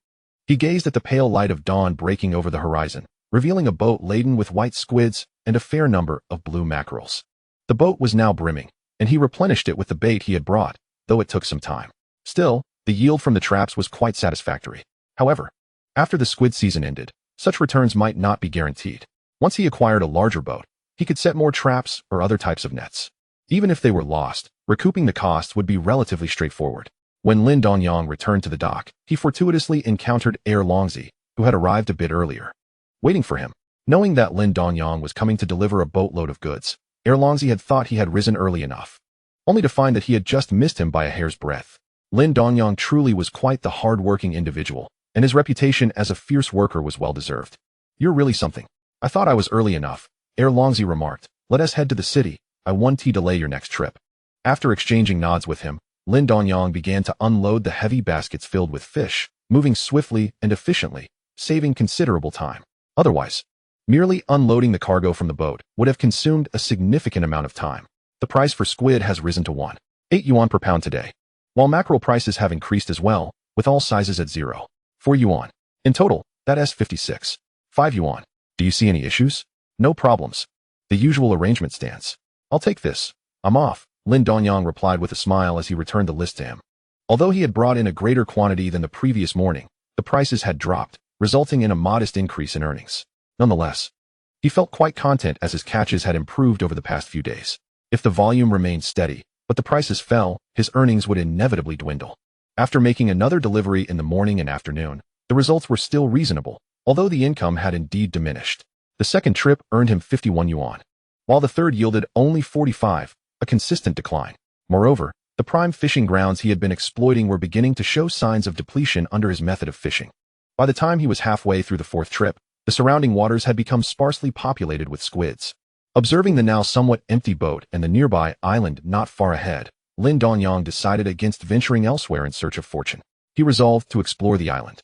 he gazed at the pale light of dawn breaking over the horizon, revealing a boat laden with white squids and a fair number of blue mackerels. The boat was now brimming, and he replenished it with the bait he had brought, though it took some time. Still, the yield from the traps was quite satisfactory. However, after the squid season ended, such returns might not be guaranteed. Once he acquired a larger boat, he could set more traps or other types of nets. Even if they were lost, recouping the costs would be relatively straightforward. When Lin Dongyang returned to the dock, he fortuitously encountered Longzi, who had arrived a bit earlier. Waiting for him, knowing that Lin Dongyang was coming to deliver a boatload of goods, Longzi had thought he had risen early enough, only to find that he had just missed him by a hair's breadth. Lin Dongyang truly was quite the hard-working individual, and his reputation as a fierce worker was well-deserved. "You're really something. I thought I was early enough," Longzi remarked. "Let us head to the city. I won't delay your next trip." After exchanging nods with him, Lin Dongyang began to unload the heavy baskets filled with fish, moving swiftly and efficiently, saving considerable time. Otherwise, merely unloading the cargo from the boat would have consumed a significant amount of time. The price for squid has risen to 1.8 yuan per pound today, while mackerel prices have increased as well, with all sizes at 0.4 yuan. In total, that is 56.5 yuan. Do you see any issues? No problems. The usual arrangement stands. I'll take this. I'm off, Lin Dongyang replied with a smile as he returned the list to him. Although he had brought in a greater quantity than the previous morning, the prices had dropped, resulting in a modest increase in earnings. Nonetheless, he felt quite content as his catches had improved over the past few days. If the volume remained steady, but the prices fell, his earnings would inevitably dwindle. After making another delivery in the morning and afternoon, the results were still reasonable, although the income had indeed diminished. The second trip earned him 51 yuan, while the third yielded only 45, a consistent decline. Moreover, the prime fishing grounds he had been exploiting were beginning to show signs of depletion under his method of fishing. By the time he was halfway through the fourth trip, the surrounding waters had become sparsely populated with squids. Observing the now somewhat empty boat and the nearby island not far ahead, Lin Dongyang decided against venturing elsewhere in search of fortune. He resolved to explore the island,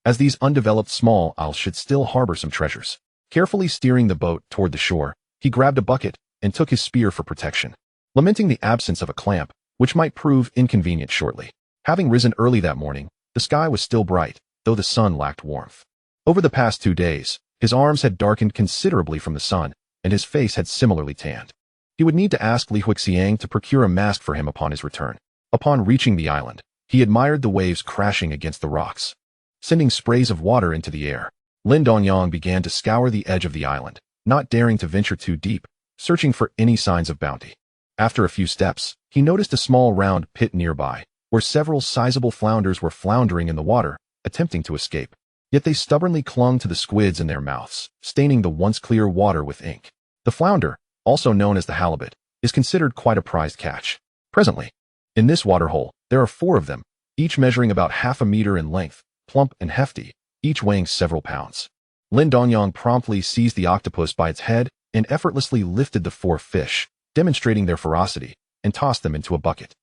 as these undeveloped small isles should still harbor some treasures. Carefully steering the boat toward the shore, he grabbed a bucket and took his spear for protection, lamenting the absence of a clamp, which might prove inconvenient shortly. Having risen early that morning, the sky was still bright, though the sun lacked warmth. Over the past 2 days, his arms had darkened considerably from the sun, and his face had similarly tanned. He would need to ask Li Huixiang to procure a mask for him upon his return. Upon reaching the island, he admired the waves crashing against the rocks, sending sprays of water into the air. Lin Dongyang began to scour the edge of the island, not daring to venture too deep, searching for any signs of bounty. After a few steps, he noticed a small round pit nearby, where several sizable flounders were floundering in the water, attempting to escape. Yet they stubbornly clung to the squids in their mouths, staining the once clear water with ink. The flounder, also known as the halibut, is considered quite a prized catch. Presently, in this waterhole, there are 4 of them, each measuring about half a meter in length, plump and hefty, each weighing several pounds. Lin Dongyang promptly seized the octopus by its head and effortlessly lifted the 4 fish, demonstrating their ferocity, and tossed them into a bucket.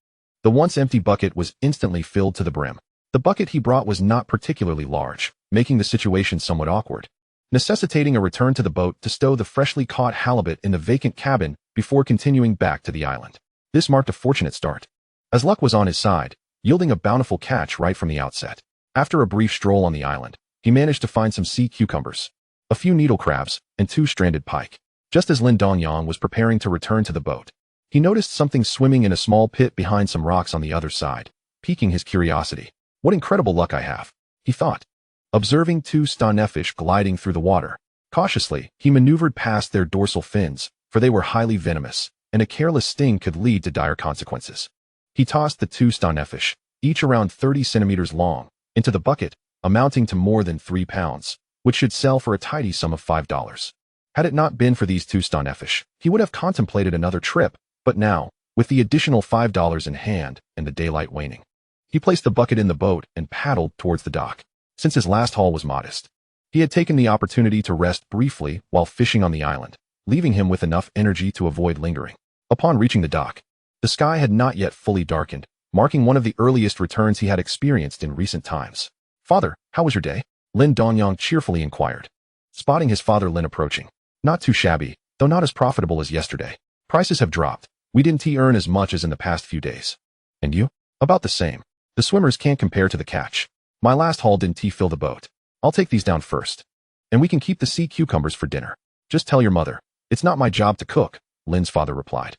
The once empty bucket was instantly filled to the brim. The bucket he brought was not particularly large, making the situation somewhat awkward, necessitating a return to the boat to stow the freshly caught halibut in the vacant cabin before continuing back to the island. This marked a fortunate start, as luck was on his side, yielding a bountiful catch right from the outset. After a brief stroll on the island, he managed to find some sea cucumbers, a few needle crabs, and 2 stranded pike. Just as Lin Dongyang was preparing to return to the boat, he noticed something swimming in a small pit behind some rocks on the other side, piquing his curiosity. What incredible luck I have, he thought, observing 2 stonefish gliding through the water. Cautiously, he maneuvered past their dorsal fins, for they were highly venomous, and a careless sting could lead to dire consequences. He tossed the 2 stonefish, each around 30 centimeters long, into the bucket, amounting to more than 3 pounds, which should sell for a tidy sum of $5. Had it not been for these 2 stonefish, he would have contemplated another trip, but now, with the additional $5 in hand and the daylight waning, he placed the bucket in the boat and paddled towards the dock. Since his last haul was modest, he had taken the opportunity to rest briefly while fishing on the island, leaving him with enough energy to avoid lingering. Upon reaching the dock, the sky had not yet fully darkened. marking one of the earliest returns he had experienced in recent times. "Father, how was your day?" Lin Dongyang cheerfully inquired, spotting his father Lin approaching. "Not too shabby, though not as profitable as yesterday. Prices have dropped. We didn't earn as much as in the past few days." "And you?" "About the same. The swimmers can't compare to the catch. My last haul didn't fill the boat. I'll take these down first. And we can keep the sea cucumbers for dinner. Just tell your mother. It's not my job to cook," Lin's father replied.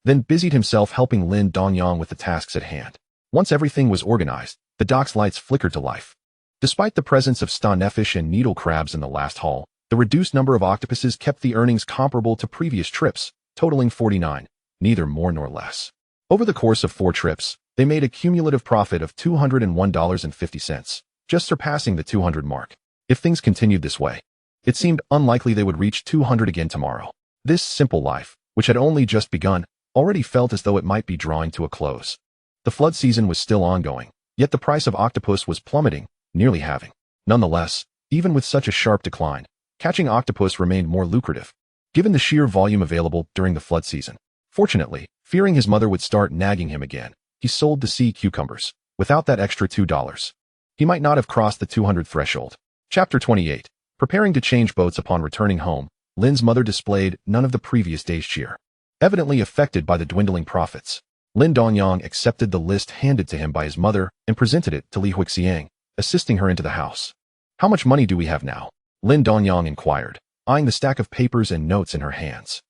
Then busied himself helping Lin Dongyang with the tasks at hand. Once everything was organized, the dock's lights flickered to life. Despite the presence of starfish and needle crabs in the last haul, the reduced number of octopuses kept the earnings comparable to previous trips, totaling 49, neither more nor less. Over the course of 4 trips, they made a cumulative profit of $201.50, just surpassing the 200 mark. If things continued this way, it seemed unlikely they would reach 200 again tomorrow. This simple life, which had only just begun, already felt as though it might be drawing to a close. The flood season was still ongoing, yet the price of octopus was plummeting, nearly halving. Nonetheless, even with such a sharp decline, catching octopus remained more lucrative, given the sheer volume available during the flood season. Fortunately, fearing his mother would start nagging him again, he sold the sea cucumbers. Without that extra $2, he might not have crossed the 200 threshold. Chapter 28. Preparing to change boats upon returning home, Lin's mother displayed none of the previous day's cheer. Evidently affected by the dwindling profits, Lin Dongyang accepted the list handed to him by his mother and presented it to Li Huixiang, assisting her into the house. "How much money do we have now?" Lin Dongyang inquired, eyeing the stack of papers and notes in her hands.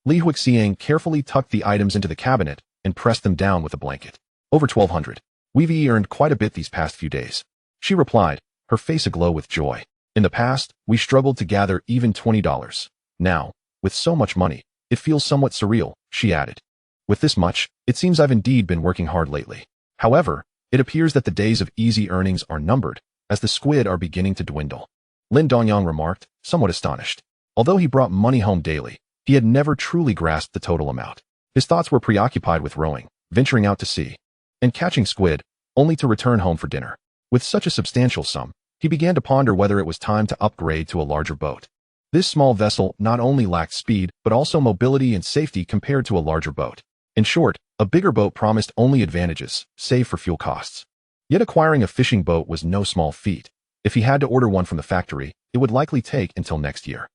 Li Huixiang carefully tucked the items into the cabinet and pressed them down with a blanket. "Over 1,200. We've earned quite a bit these past few days," she replied, her face aglow with joy. "In the past, we struggled to gather even $20. Now, with so much money, it feels somewhat surreal," she added. "With this much, it seems I've indeed been working hard lately. However, it appears that the days of easy earnings are numbered, as the squid are beginning to dwindle," Lin Dongyang remarked, somewhat astonished. Although he brought money home daily, he had never truly grasped the total amount. His thoughts were preoccupied with rowing, venturing out to sea, and catching squid, only to return home for dinner. With such a substantial sum, he began to ponder whether it was time to upgrade to a larger boat. This small vessel not only lacked speed, but also mobility and safety compared to a larger boat. In short, a bigger boat promised only advantages, save for fuel costs. Yet acquiring a fishing boat was no small feat. If he had to order one from the factory, it would likely take until next year.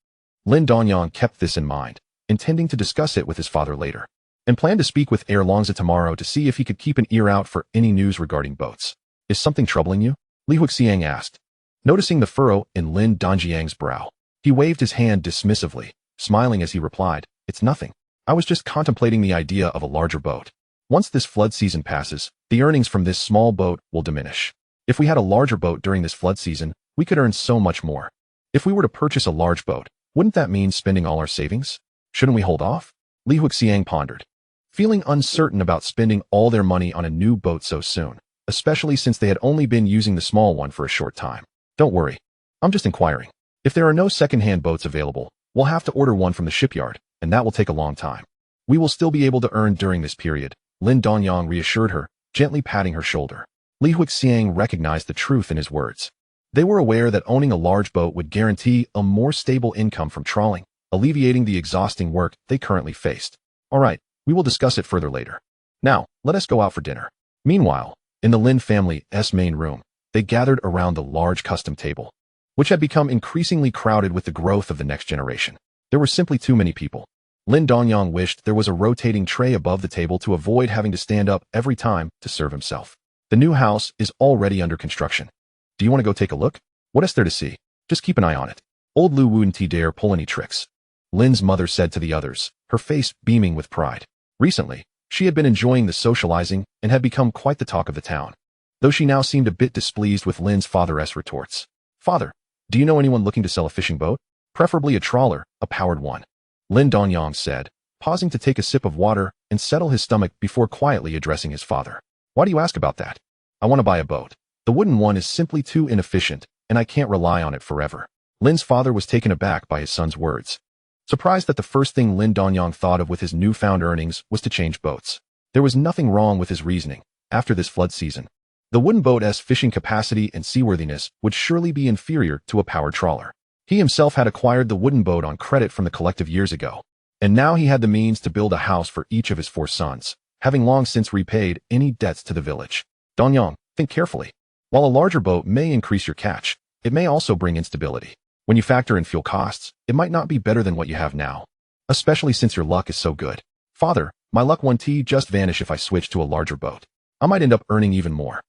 Lin Dongyang kept this in mind, intending to discuss it with his father later, and planned to speak with Erlongza tomorrow to see if he could keep an ear out for any news regarding boats. "Is something troubling you?" Li Huixiang asked. Noticing the furrow in Lin Dongyang's brow, he waved his hand dismissively, smiling as he replied, "It's nothing. I was just contemplating the idea of a larger boat. Once this flood season passes, the earnings from this small boat will diminish. If we had a larger boat during this flood season, we could earn so much more. If we were to purchase a large boat, wouldn't that mean spending all our savings? Shouldn't we hold off?" Li Huixiang pondered, feeling uncertain about spending all their money on a new boat so soon, especially since they had only been using the small one for a short time. "Don't worry. I'm just inquiring. If there are no second-hand boats available, we'll have to order one from the shipyard, and that will take a long time. We will still be able to earn during this period," Lin Dongyang reassured her, gently patting her shoulder. Li Huixiang recognized the truth in his words. They were aware that owning a large boat would guarantee a more stable income from trawling, alleviating the exhausting work they currently faced. "All right, we will discuss it further later. Now, let us go out for dinner." Meanwhile, in the Lin family's main room, they gathered around the large custom table, which had become increasingly crowded with the growth of the next generation. There were simply too many people. Lin Dongyang wished there was a rotating tray above the table to avoid having to stand up every time to serve himself. "The new house is already under construction. Do you want to go take a look? What is there to see? Just keep an eye on it. Old Lu wouldn't dare pull any tricks," Lin's mother said to the others, her face beaming with pride. Recently, she had been enjoying the socializing and had become quite the talk of the town, though she now seemed a bit displeased with Lin's father's retorts. "Father, do you know anyone looking to sell a fishing boat? Preferably a trawler, a powered one," Lin Dongyang said, pausing to take a sip of water and settle his stomach before quietly addressing his father. "Why do you ask about that?" "I want to buy a boat. The wooden one is simply too inefficient, and I can't rely on it forever." Lin's father was taken aback by his son's words, surprised that the first thing Lin Dongyang thought of with his newfound earnings was to change boats. There was nothing wrong with his reasoning. After this flood season, the wooden boat's fishing capacity and seaworthiness would surely be inferior to a powered trawler. He himself had acquired the wooden boat on credit from the collective years ago, and now he had the means to build a house for each of his 4 sons. having long since repaid any debts to the village. Dongyang, think carefully. While a larger boat may increase your catch, it may also bring instability. When you factor in fuel costs, it might not be better than what you have now, especially since your luck is so good. Father, my luck won't just vanish if I switch to a larger boat. I might end up earning even more.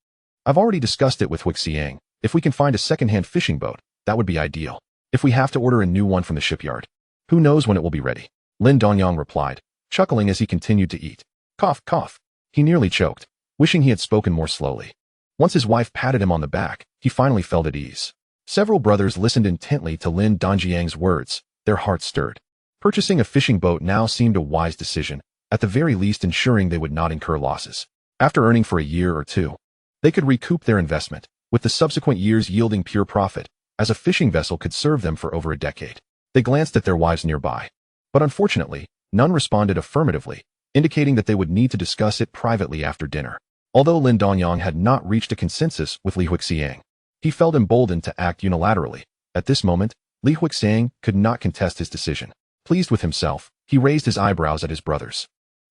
I've already discussed it with Huixiang. If we can find a second-hand fishing boat, that would be ideal. If we have to order a new one from the shipyard, who knows when it will be ready? Lin Dongyang replied, chuckling as he continued to eat. Cough, cough. He nearly choked, wishing he had spoken more slowly. Once his wife patted him on the back, he finally felt at ease. Several brothers listened intently to Lin Dongyang's words, their hearts stirred. Purchasing a fishing boat now seemed a wise decision, at the very least ensuring they would not incur losses. After earning for a year or two, they could recoup their investment, with the subsequent years yielding pure profit, as a fishing vessel could serve them for over a decade. They glanced at their wives nearby, but unfortunately, none responded affirmatively, indicating that they would need to discuss it privately after dinner. Although Lin Dongyang had not reached a consensus with Li Huixiang, he felt emboldened to act unilaterally. At this moment, Li Huixiang could not contest his decision. Pleased with himself, he raised his eyebrows at his brothers,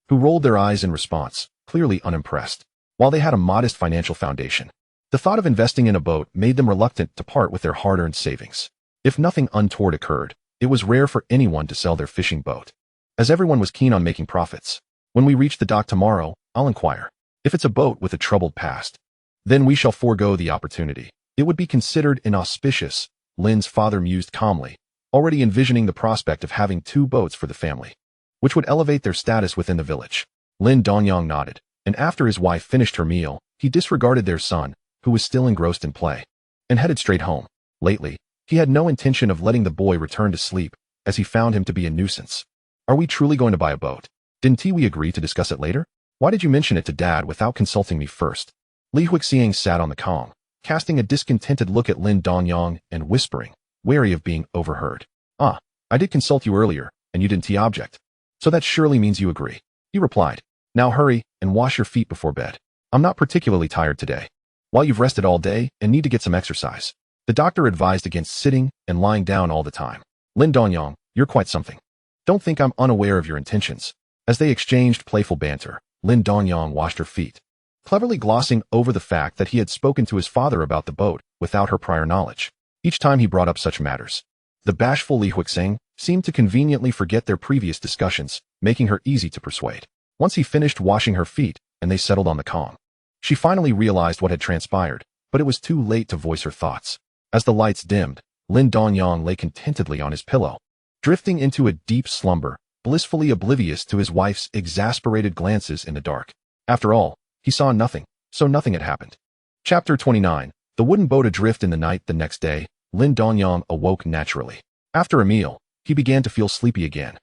who rolled their eyes in response, clearly unimpressed. While they had a modest financial foundation, the thought of investing in a boat made them reluctant to part with their hard-earned savings. If nothing untoward occurred, it was rare for anyone to sell their fishing boat, as everyone was keen on making profits. When we reach the dock tomorrow, I'll inquire. If it's a boat with a troubled past, then we shall forego the opportunity. It would be considered inauspicious, Lin's father mused calmly, already envisioning the prospect of having two boats for the family, which would elevate their status within the village. Lin Dongyang nodded, and after his wife finished her meal, he disregarded their son, who was still engrossed in play, and headed straight home. Lately, he had no intention of letting the boy return to sleep, as he found him to be a nuisance. Are we truly going to buy a boat? Didn't we agree to discuss it later? Why did you mention it to Dad without consulting me first? Li Huixiang sat on the Kong, casting a discontented look at Lin Dongyang and whispering, wary of being overheard. I did consult you earlier, and you didn't object. So that surely means you agree. He replied. Now hurry and wash your feet before bed. I'm not particularly tired today. While you've rested all day and need to get some exercise. The doctor advised against sitting and lying down all the time. Lin Dongyang, you're quite something. Don't think I'm unaware of your intentions. As they exchanged playful banter, Lin Dongyang washed her feet, cleverly glossing over the fact that he had spoken to his father about the boat without her prior knowledge. Each time he brought up such matters, the bashful Li Huixiang seemed to conveniently forget their previous discussions, making her easy to persuade. Once he finished washing her feet and they settled on the Kong, she finally realized what had transpired, but it was too late to voice her thoughts. As the lights dimmed, Lin Dongyang lay contentedly on his pillow, drifting into a deep slumber, blissfully oblivious to his wife's exasperated glances in the dark. After all, he saw nothing, so nothing had happened. Chapter 29. The wooden boat adrift in the night. The next day, Lin Dongyang awoke naturally. After a meal, he began to feel sleepy again,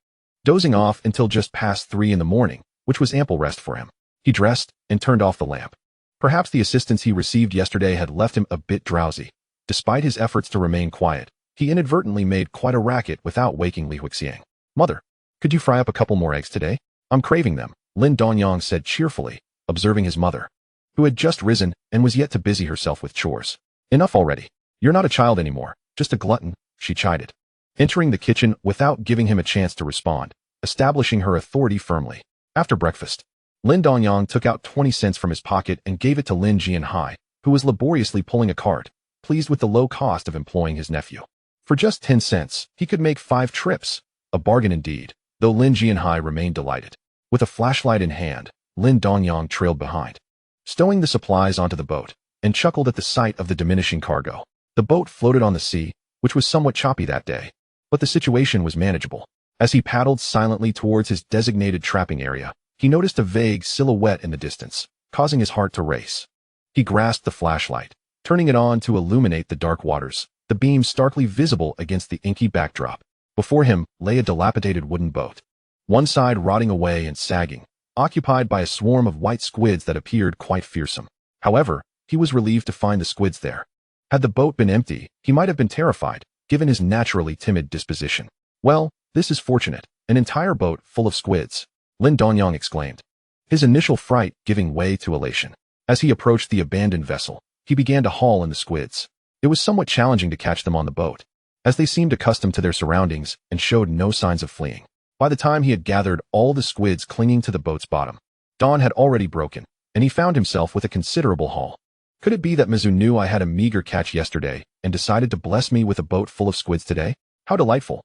dozing off until just past 3 in the morning, which was ample rest for him. He dressed and turned off the lamp. Perhaps the assistance he received yesterday had left him a bit drowsy. Despite his efforts to remain quiet, he inadvertently made quite a racket without waking Li Huixiang. Mother, could you fry up a couple more eggs today? I'm craving them, Lin Dongyang said cheerfully, observing his mother, who had just risen and was yet to busy herself with chores. Enough already. You're not a child anymore, just a glutton, she chided, entering the kitchen without giving him a chance to respond, establishing her authority firmly. After breakfast, Lin Dongyang took out 20 cents from his pocket and gave it to Lin Jianhai, who was laboriously pulling a cart, pleased with the low cost of employing his nephew. For just 10 cents, he could make 5 trips. A bargain indeed, though Lin Jianhai remained delighted. With a flashlight in hand, Lin Dongyang trailed behind, stowing the supplies onto the boat, and chuckled at the sight of the diminishing cargo. The boat floated on the sea, which was somewhat choppy that day, but the situation was manageable. As he paddled silently towards his designated trapping area, he noticed a vague silhouette in the distance, causing his heart to race. He grasped the flashlight, turning it on to illuminate the dark waters, the beam starkly visible against the inky backdrop. Before him lay a dilapidated wooden boat, one side rotting away and sagging, occupied by a swarm of white squids that appeared quite fearsome. However, he was relieved to find the squids there. Had the boat been empty, he might have been terrified, given his naturally timid disposition. Well, this is fortunate, an entire boat full of squids, Lin Dongyang exclaimed, his initial fright giving way to elation. As he approached the abandoned vessel, he began to haul in the squids. It was somewhat challenging to catch them on the boat, as they seemed accustomed to their surroundings and showed no signs of fleeing. By the time he had gathered all the squids clinging to the boat's bottom, Dawn had already broken, and he found himself with a considerable haul. Could it be that Mizu knew I had a meager catch yesterday and decided to bless me with a boat full of squids today? How delightful.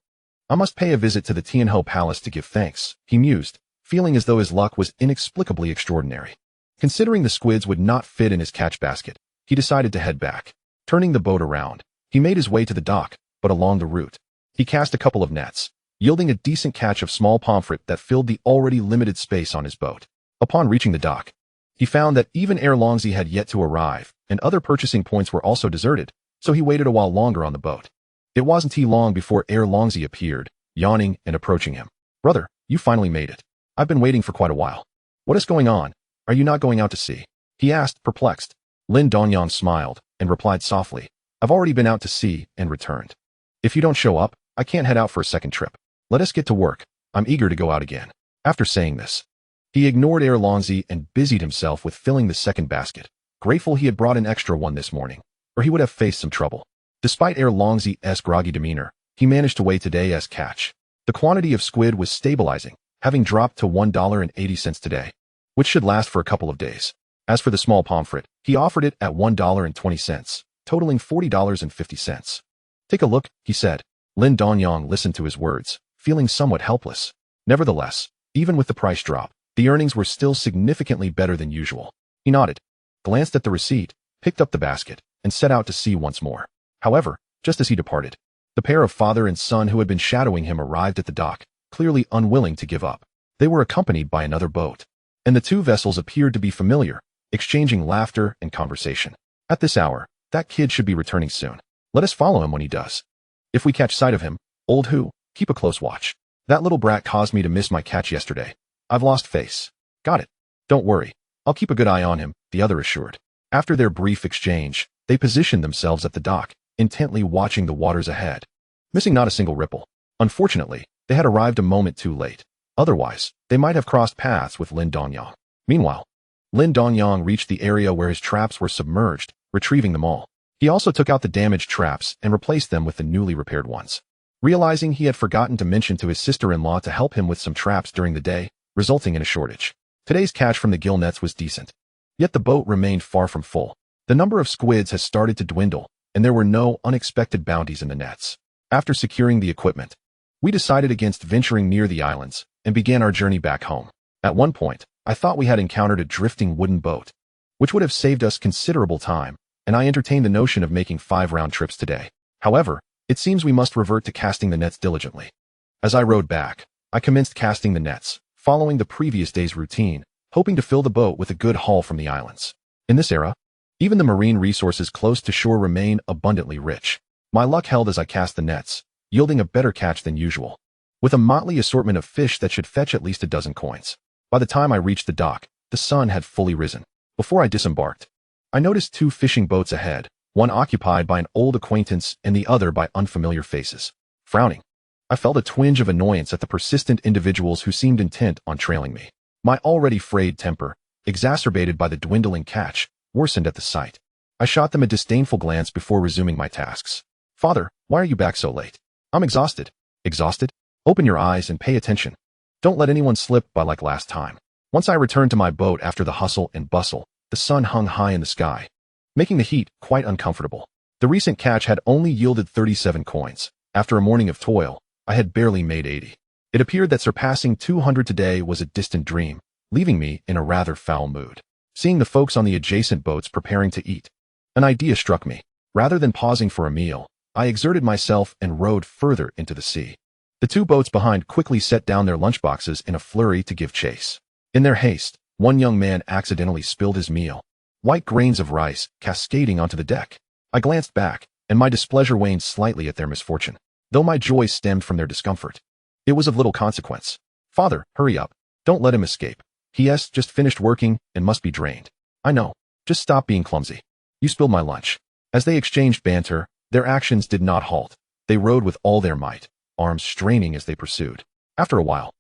I must pay a visit to the Tianho Palace to give thanks, he mused, feeling as though his luck was inexplicably extraordinary. Considering the squids would not fit in his catch basket, he decided to head back. Turning the boat around, he made his way to the dock, but along the route, he cast a couple of nets, yielding a decent catch of small pomfret that filled the already limited space on his boat. Upon reaching the dock, he found that even Ere Longzi had yet to arrive, and other purchasing points were also deserted, so he waited a while longer on the boat. It wasn't long before Ere Longzi appeared, yawning and approaching him. Brother, you finally made it. I've been waiting for quite a while. What is going on? Are you not going out to sea? He asked, perplexed. Lin Dongyang smiled and replied softly, I've already been out to sea and returned. If you don't show up, I can't head out for a second trip. Let us get to work. I'm eager to go out again. After saying this, he ignored Ere Longzi and busied himself with filling the second basket, grateful he had brought an extra one this morning, or he would have faced some trouble. Despite Ere Longzi's groggy demeanor, he managed to weigh today's catch. The quantity of squid was stabilizing, having dropped to $1.80 today, which should last for a couple of days. As for the small pomfret, he offered it at $1.20, totaling $40.50. Take a look, he said. Lin Dongyang listened to his words, feeling somewhat helpless. Nevertheless, even with the price drop, the earnings were still significantly better than usual. He nodded, glanced at the receipt, picked up the basket, and set out to sea once more. However, just as he departed, the pair of father and son who had been shadowing him arrived at the dock, clearly unwilling to give up. They were accompanied by another boat, and the two vessels appeared to be familiar, exchanging laughter and conversation. At this hour, that kid should be returning soon. Let us follow him when he does. If we catch sight of him, old Hu, keep a close watch. That little brat caused me to miss my catch yesterday. I've lost face. Got it. Don't worry. I'll keep a good eye on him, the other assured. After their brief exchange, they positioned themselves at the dock, intently watching the waters ahead, missing not a single ripple. Unfortunately, they had arrived a moment too late. Otherwise, they might have crossed paths with Lin Dongyang. Meanwhile, Lin Dongyang reached the area where his traps were submerged, retrieving them all. He also took out the damaged traps and replaced them with the newly repaired ones. Realizing he had forgotten to mention to his sister-in-law to help him with some traps during the day, resulting in a shortage. Today's catch from the gill nets was decent. Yet the boat remained far from full. The number of squids has started to dwindle, and there were no unexpected bounties in the nets. After securing the equipment, we decided against venturing near the islands and began our journey back home. At one point, I thought we had encountered a drifting wooden boat, which would have saved us considerable time, and I entertained the notion of making 5 round trips today. However, it seems we must revert to casting the nets diligently. As I rowed back, I commenced casting the nets, following the previous day's routine, hoping to fill the boat with a good haul from the islands. In this era, even the marine resources close to shore remain abundantly rich. My luck held as I cast the nets, yielding a better catch than usual, with a motley assortment of fish that should fetch at least a dozen coins. By the time I reached the dock, the sun had fully risen. Before I disembarked, I noticed 2 fishing boats ahead, one occupied by an old acquaintance and the other by unfamiliar faces. Frowning, I felt a twinge of annoyance at the persistent individuals who seemed intent on trailing me. My already frayed temper, exacerbated by the dwindling catch, worsened at the sight. I shot them a disdainful glance before resuming my tasks. Father, why are you back so late? I'm exhausted. Exhausted? Open your eyes and pay attention. Don't let anyone slip by like last time. Once I returned to my boat after the hustle and bustle, the sun hung high in the sky, making the heat quite uncomfortable. The recent catch had only yielded 37 coins. After a morning of toil, I had barely made 80. It appeared that surpassing 200 today was a distant dream, leaving me in a rather foul mood. Seeing the folks on the adjacent boats preparing to eat, an idea struck me. Rather than pausing for a meal, I exerted myself and rowed further into the sea. The 2 boats behind quickly set down their lunchboxes in a flurry to give chase. In their haste, one young man accidentally spilled his meal, white grains of rice cascading onto the deck. I glanced back, and my displeasure waned slightly at their misfortune, though my joy stemmed from their discomfort. It was of little consequence. Father, hurry up. Don't let him escape. He has just finished working and must be drained. I know. Just stop being clumsy. You spilled my lunch. As they exchanged banter, their actions did not halt. They rowed with all their might, arms straining as they pursued. After a while,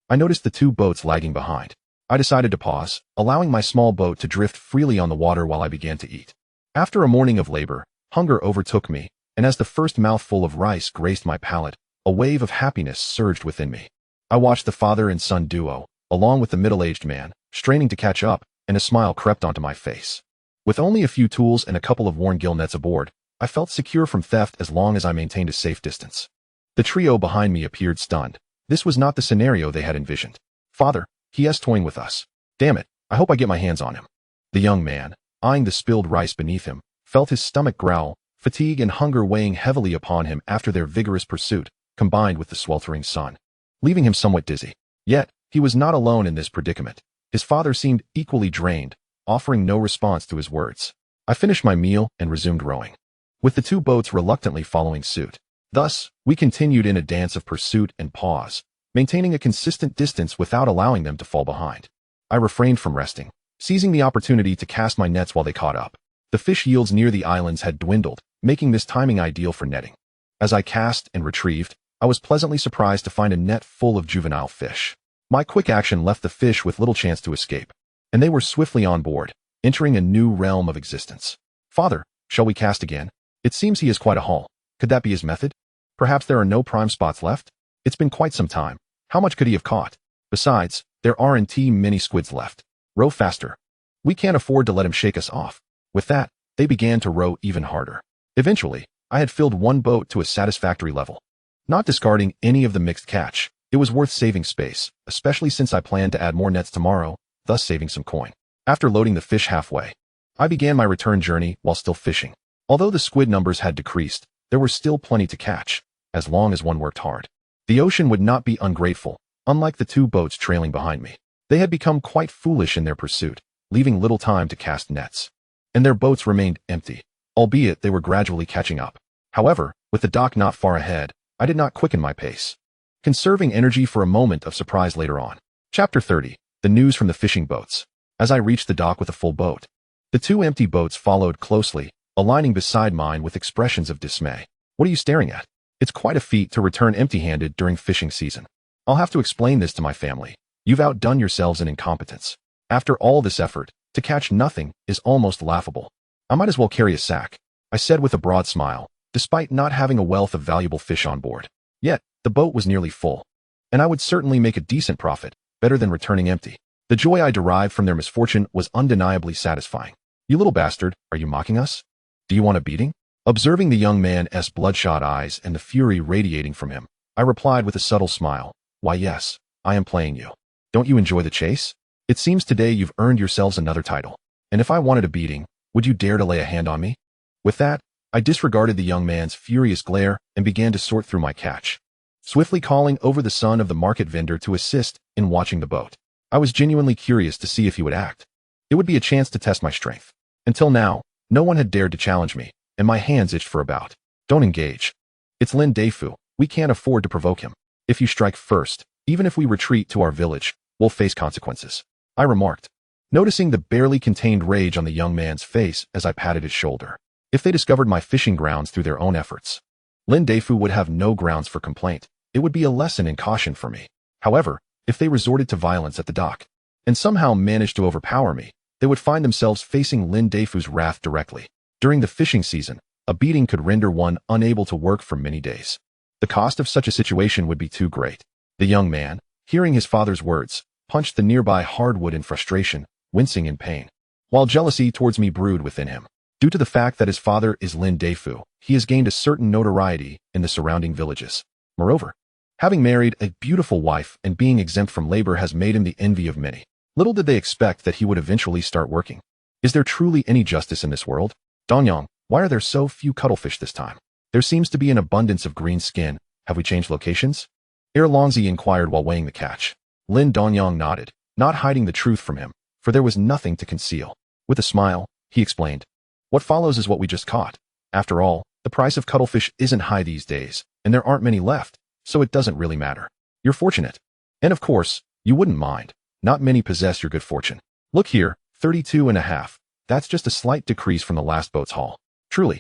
I noticed the 2 boats lagging behind. I decided to pause, allowing my small boat to drift freely on the water while I began to eat. After a morning of labor, hunger overtook me, and as the first mouthful of rice graced my palate, a wave of happiness surged within me. I watched the father and son duo, along with the middle-aged man, straining to catch up, and a smile crept onto my face. With only a few tools and a couple of worn gill nets aboard, I felt secure from theft as long as I maintained a safe distance. The trio behind me appeared stunned. This was not the scenario they had envisioned. "Father, he is toying with us. Damn it, I hope I get my hands on him." The young man, eyeing the spilled rice beneath him, felt his stomach growl, fatigue and hunger weighing heavily upon him after their vigorous pursuit, combined with the sweltering sun, leaving him somewhat dizzy. Yet, he was not alone in this predicament. His father seemed equally drained, offering no response to his words. I finished my meal and resumed rowing, with the two boats reluctantly following suit. Thus, we continued in a dance of pursuit and pause, maintaining a consistent distance without allowing them to fall behind. I refrained from resting, seizing the opportunity to cast my nets while they caught up. The fish yields near the islands had dwindled, making this timing ideal for netting. As I cast and retrieved, I was pleasantly surprised to find a net full of juvenile fish. My quick action left the fish with little chance to escape, and they were swiftly on board, entering a new realm of existence. "Father, shall we cast again? It seems he is quite a haul. Could that be his method? Perhaps there are no prime spots left? It's been quite some time. How much could he have caught? Besides, there aren't many squids left. Row faster. We can't afford to let him shake us off." With that, they began to row even harder. Eventually, I had filled one boat to a satisfactory level. Not discarding any of the mixed catch, it was worth saving space, especially since I planned to add more nets tomorrow, thus saving some coin. After loading the fish halfway, I began my return journey while still fishing. Although the squid numbers had decreased, there were still plenty to catch, as long as one worked hard. The ocean would not be ungrateful, unlike the two boats trailing behind me. They had become quite foolish in their pursuit, leaving little time to cast nets. And their boats remained empty, albeit they were gradually catching up. However, with the dock not far ahead, I did not quicken my pace, conserving energy for a moment of surprise later on. Chapter 30. The news from the fishing boats. As I reached the dock with a full boat, the two empty boats followed closely, aligning beside mine with expressions of dismay. "What are you staring at? It's quite a feat to return empty-handed during fishing season. I'll have to explain this to my family. You've outdone yourselves in incompetence. After all this effort, to catch nothing is almost laughable. I might as well carry a sack," I said with a broad smile, despite not having a wealth of valuable fish on board. Yet, the boat was nearly full, and I would certainly make a decent profit, better than returning empty. The joy I derived from their misfortune was undeniably satisfying. "You little bastard, are you mocking us? Do you want a beating?" Observing the young man's bloodshot eyes and the fury radiating from him, I replied with a subtle smile, "Why yes, I am playing you. Don't you enjoy the chase? It seems today you've earned yourselves another title. And if I wanted a beating, would you dare to lay a hand on me?" With that, I disregarded the young man's furious glare and began to sort through my catch, swiftly calling over the son of the market vendor to assist in watching the boat. I was genuinely curious to see if he would act. It would be a chance to test my strength. Until now, no one had dared to challenge me, and my hands itched for a bout. "Don't engage. It's Lin Dongyang. We can't afford to provoke him. If you strike first, even if we retreat to our village, we'll face consequences," I remarked, noticing the barely contained rage on the young man's face as I patted his shoulder. If they discovered my fishing grounds through their own efforts, Lin Dongyang would have no grounds for complaint. It would be a lesson in caution for me. However, if they resorted to violence at the dock, and somehow managed to overpower me, they would find themselves facing Lin Dongyang's wrath directly. During the fishing season, a beating could render one unable to work for many days. The cost of such a situation would be too great. The young man, hearing his father's words, punched the nearby hardwood in frustration, wincing in pain, while jealousy towards me brewed within him. Due to the fact that his father is Lin Dongyang, he has gained a certain notoriety in the surrounding villages. Moreover, having married a beautiful wife and being exempt from labor has made him the envy of many. Little did they expect that he would eventually start working. Is there truly any justice in this world? "Dongyang, why are there so few cuttlefish this time? There seems to be an abundance of green skin. Have we changed locations?" Longzi inquired while weighing the catch. Lin Dongyang nodded, not hiding the truth from him, for there was nothing to conceal. With a smile, he explained, "What follows is what we just caught. After all, the price of cuttlefish isn't high these days, and there aren't many left, so it doesn't really matter. You're fortunate. And of course, you wouldn't mind. Not many possess your good fortune. Look here, 32.5. That's just a slight decrease from the last boat's haul. Truly,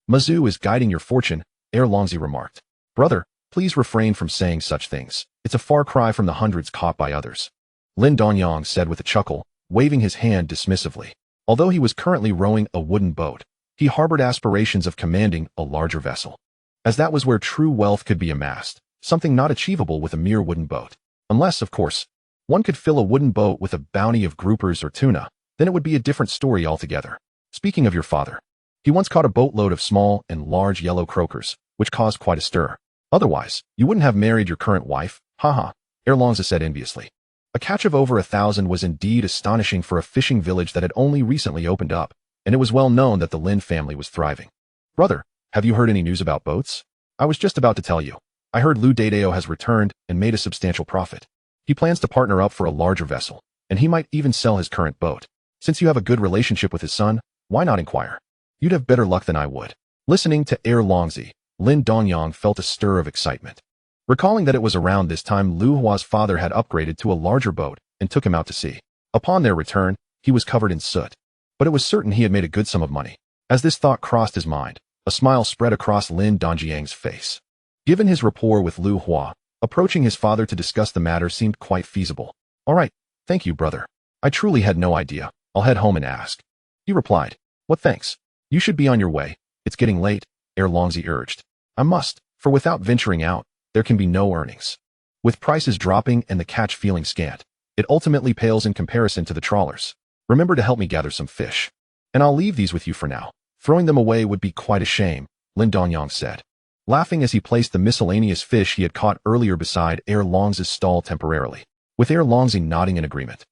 Mazu is guiding your fortune," Longzi remarked. "Brother, please refrain from saying such things. It's a far cry from the hundreds caught by others," Lin Dongyang said with a chuckle, waving his hand dismissively. Although he was currently rowing a wooden boat, he harbored aspirations of commanding a larger vessel, as that was where true wealth could be amassed, something not achievable with a mere wooden boat. Unless, of course, One could fill a wooden boat with a bounty of groupers or tuna, then it would be a different story altogether. Speaking of your father, he once caught a boatload of small and large yellow croakers, which caused quite a stir. Otherwise, you wouldn't have married your current wife, haha, Erlongsa said enviously. A catch of over 1,000 was indeed astonishing for a fishing village that had only recently opened up, and it was well known that the Lin family was thriving. Brother, have you heard any news about boats? I was just about to tell you. I heard Lu Dadeo has returned and made a substantial profit. He plans to partner up for a larger vessel, and he might even sell his current boat. Since you have a good relationship with his son, why not inquire? You'd have better luck than I would. Listening to Erlongzi, Lin Dongyang felt a stir of excitement. Recalling that it was around this time Lu Hua's father had upgraded to a larger boat and took him out to sea. Upon their return, he was covered in soot. But it was certain he had made a good sum of money. As this thought crossed his mind, a smile spread across Lin Dongyang's face. Given his rapport with Lu Hua, approaching his father to discuss the matter seemed quite feasible. All right, thank you, brother. I truly had no idea. I'll head home and ask. He replied. What thanks? You should be on your way. It's getting late, Erlongzi urged. I must, for without venturing out, there can be no earnings. With prices dropping and the catch feeling scant, it ultimately pales in comparison to the trawlers. Remember to help me gather some fish. And I'll leave these with you for now. Throwing them away would be quite a shame, Lin Dongyang said, laughing as he placed the miscellaneous fish he had caught earlier beside Erlongzi's stall temporarily. With Erlongzi nodding in agreement,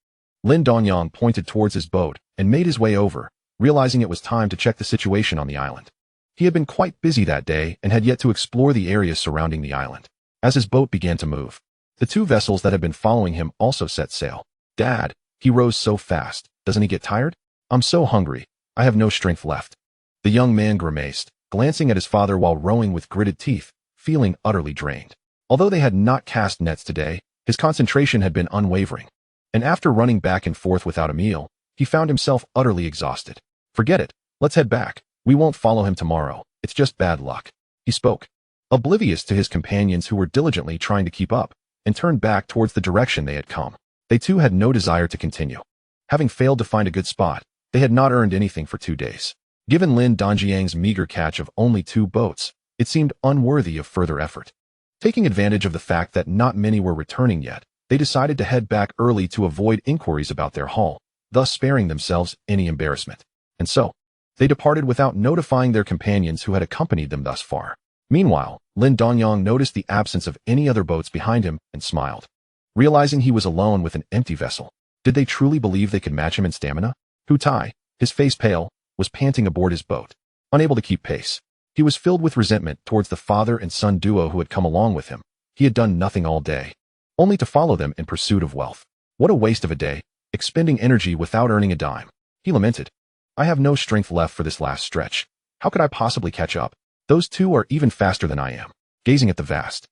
Lin Dongyang pointed towards his boat and made his way over, realizing it was time to check the situation on the island. He had been quite busy that day and had yet to explore the areas surrounding the island. As his boat began to move, the two vessels that had been following him also set sail. Dad, he rows so fast. Doesn't he get tired? I'm so hungry. I have no strength left. The young man grimaced, glancing at his father while rowing with gritted teeth, feeling utterly drained. Although they had not cast nets today, his concentration had been unwavering. And after running back and forth without a meal, he found himself utterly exhausted. Forget it. Let's head back. We won't follow him tomorrow. It's just bad luck. He spoke, oblivious to his companions who were diligently trying to keep up, and turned back towards the direction they had come. They too had no desire to continue. Having failed to find a good spot, they had not earned anything for 2 days. Given Lin Dongyang's meager catch of only 2 boats, it seemed unworthy of further effort. Taking advantage of the fact that not many were returning yet, they decided to head back early to avoid inquiries about their haul, thus sparing themselves any embarrassment. And so, they departed without notifying their companions who had accompanied them thus far. Meanwhile, Lin Dongyang noticed the absence of any other boats behind him and smiled. Realizing he was alone with an empty vessel, did they truly believe they could match him in stamina? Hu Tai, his face pale, was panting aboard his boat, unable to keep pace. He was filled with resentment towards the father and son duo who had come along with him. He had done nothing all day, only to follow them in pursuit of wealth. What a waste of a day, expending energy without earning a dime. He lamented. I have no strength left for this last stretch. How could I possibly catch up? Those two are even faster than I am. Gazing at the vast,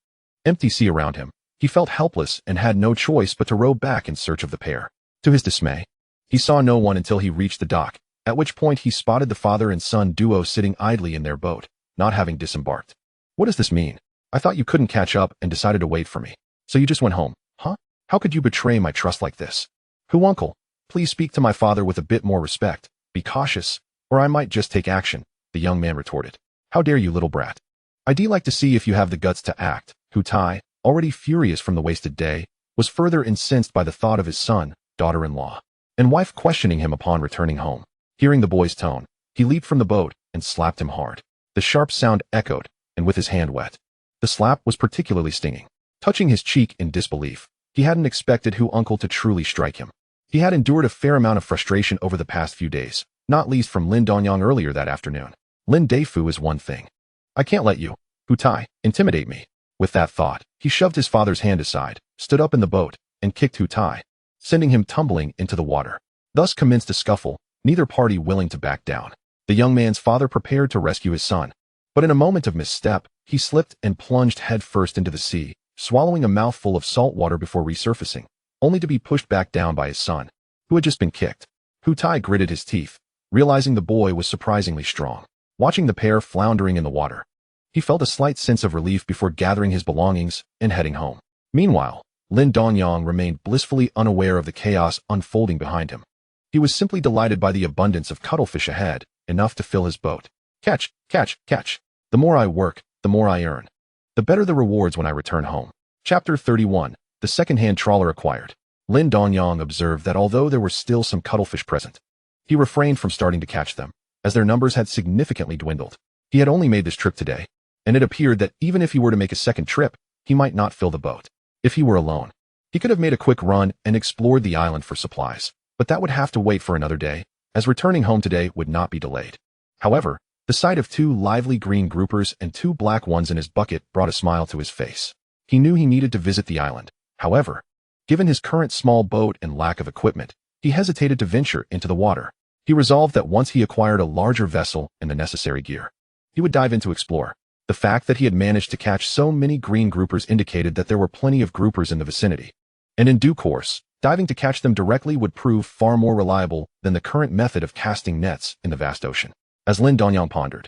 empty sea around him, he felt helpless and had no choice but to row back in search of the pair. To his dismay, he saw no one until he reached the dock, at which point he spotted the father and son duo sitting idly in their boat, not having disembarked. What does this mean? I thought you couldn't catch up and decided to wait for me. So you just went home, huh? How could you betray my trust like this? Who, uncle? Please speak to my father with a bit more respect. Be cautious, or I might just take action, the young man retorted. How dare you, little brat? I'd like to see if you have the guts to act. Hu Tai, already furious from the wasted day, was further incensed by the thought of his son, daughter-in-law, and wife questioning him upon returning home. Hearing the boy's tone, he leaped from the boat and slapped him hard. The sharp sound echoed, and with his hand wet. The slap was particularly stinging. Touching his cheek in disbelief, he hadn't expected Hu uncle to truly strike him. He had endured a fair amount of frustration over the past few days, not least from Lin Dongyang earlier that afternoon. Lin Deifu is one thing. I can't let you, Hu Tai, intimidate me. With that thought, he shoved his father's hand aside, stood up in the boat, and kicked Hu Tai, sending him tumbling into the water. Thus commenced a scuffle, neither party willing to back down. The young man's father prepared to rescue his son, but in a moment of misstep, he slipped and plunged headfirst into the sea, swallowing a mouthful of salt water before resurfacing, only to be pushed back down by his son, who had just been kicked. Hu Tai gritted his teeth, realizing the boy was surprisingly strong. Watching the pair floundering in the water, he felt a slight sense of relief before gathering his belongings and heading home. Meanwhile, Lin Dongyang remained blissfully unaware of the chaos unfolding behind him. He was simply delighted by the abundance of cuttlefish ahead, enough to fill his boat. Catch, catch, catch. The more I work, the more I earn. The better the rewards when I return home. Chapter 31. The second-hand trawler acquired. Lin Dongyang observed that although there were still some cuttlefish present, he refrained from starting to catch them, as their numbers had significantly dwindled. He had only made this trip today, and it appeared that even if he were to make a second trip, he might not fill the boat. If he were alone, he could have made a quick run and explored the island for supplies, but that would have to wait for another day, as returning home today would not be delayed. However, the sight of 2 lively green groupers and 2 black ones in his bucket brought a smile to his face. He knew he needed to visit the island. However, given his current small boat and lack of equipment, he hesitated to venture into the water. He resolved that once he acquired a larger vessel and the necessary gear, he would dive in to explore. The fact that he had managed to catch so many green groupers indicated that there were plenty of groupers in the vicinity, and in due course, diving to catch them directly would prove far more reliable than the current method of casting nets in the vast ocean. As Lin Dongyang pondered,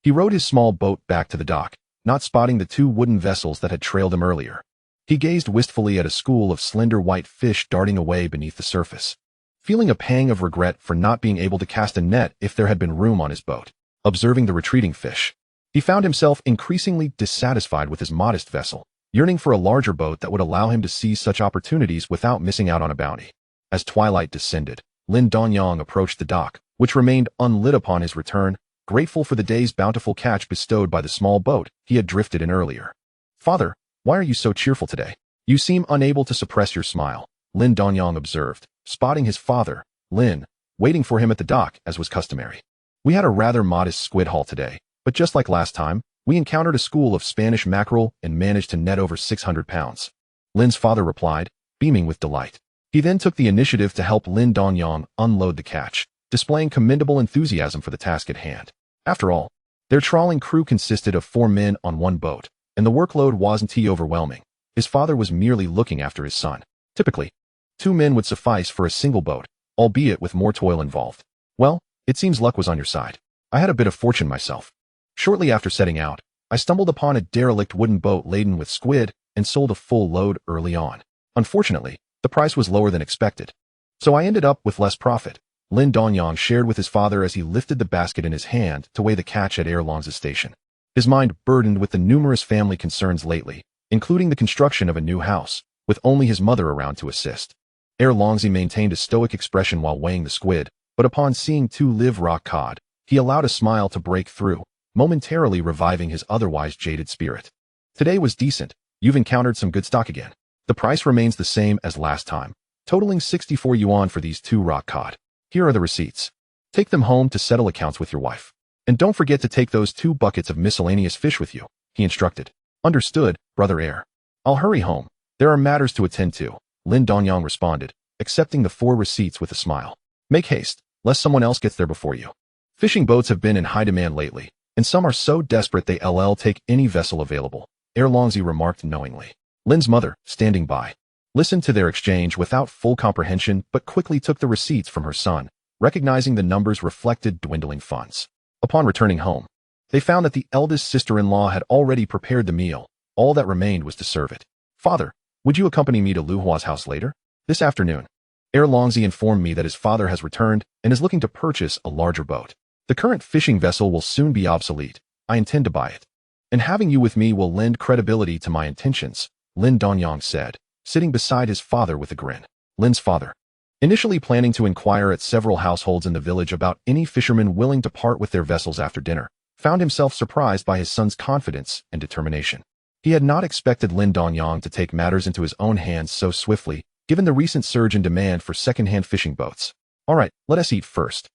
he rowed his small boat back to the dock, not spotting the 2 wooden vessels that had trailed him earlier. He gazed wistfully at a school of slender white fish darting away beneath the surface, feeling a pang of regret for not being able to cast a net if there had been room on his boat. Observing the retreating fish, he found himself increasingly dissatisfied with his modest vessel, yearning for a larger boat that would allow him to seize such opportunities without missing out on a bounty. As twilight descended, Lin Dongyang approached the dock, which remained unlit upon his return, grateful for the day's bountiful catch bestowed by the small boat he had drifted in earlier. "Father, why are you so cheerful today? You seem unable to suppress your smile," Lin Dongyang observed, spotting his father, Lin, waiting for him at the dock as was customary. "We had a rather modest squid haul today, but just like last time, we encountered a school of Spanish mackerel and managed to net over 600 pounds. Lin's father replied, beaming with delight. He then took the initiative to help Lin Dongyang unload the catch, displaying commendable enthusiasm for the task at hand. After all, their trawling crew consisted of 4 men on one boat, and the workload wasn't too overwhelming. His father was merely looking after his son. Typically, 2 men would suffice for a single boat, albeit with more toil involved. Well, it seems luck was on your side. I had a bit of fortune myself. Shortly after setting out, I stumbled upon a derelict wooden boat laden with squid and sold a full load early on. Unfortunately, the price was lower than expected, so I ended up with less profit. Lin Dongyang shared with his father as he lifted the basket in his hand to weigh the catch at Erlong's station. His mind burdened with the numerous family concerns lately, including the construction of a new house, with only his mother around to assist. Erlongzi maintained a stoic expression while weighing the squid, but upon seeing 2 live rock cod, he allowed a smile to break through, momentarily reviving his otherwise jaded spirit. Today was decent. You've encountered some good stock again. The price remains the same as last time, totaling 64 yuan for these 2 rock cod. Here are the receipts. Take them home to settle accounts with your wife. And don't forget to take those 2 buckets of miscellaneous fish with you, he instructed. Understood, brother heir. I'll hurry home. There are matters to attend to, Lin Dongyang responded, accepting the 4 receipts with a smile. Make haste, lest someone else gets there before you. Fishing boats have been in high demand lately, and some are so desperate they take any vessel available, Erlongzi remarked knowingly. Lin's mother, standing by, listened to their exchange without full comprehension but quickly took the receipts from her son, recognizing the numbers reflected dwindling funds. Upon returning home, they found that the eldest sister-in-law had already prepared the meal. All that remained was to serve it. Father, would you accompany me to Lu Hua's house later? This afternoon. Erlongzi informed me that his father has returned and is looking to purchase a larger boat. The current fishing vessel will soon be obsolete. I intend to buy it. And having you with me will lend credibility to my intentions, Lin Dongyang said, sitting beside his father with a grin. Lin's father, initially planning to inquire at several households in the village about any fishermen willing to part with their vessels after dinner, found himself surprised by his son's confidence and determination. He had not expected Lin Dongyang to take matters into his own hands so swiftly, given the recent surge in demand for second-hand fishing boats. All right, let us eat first.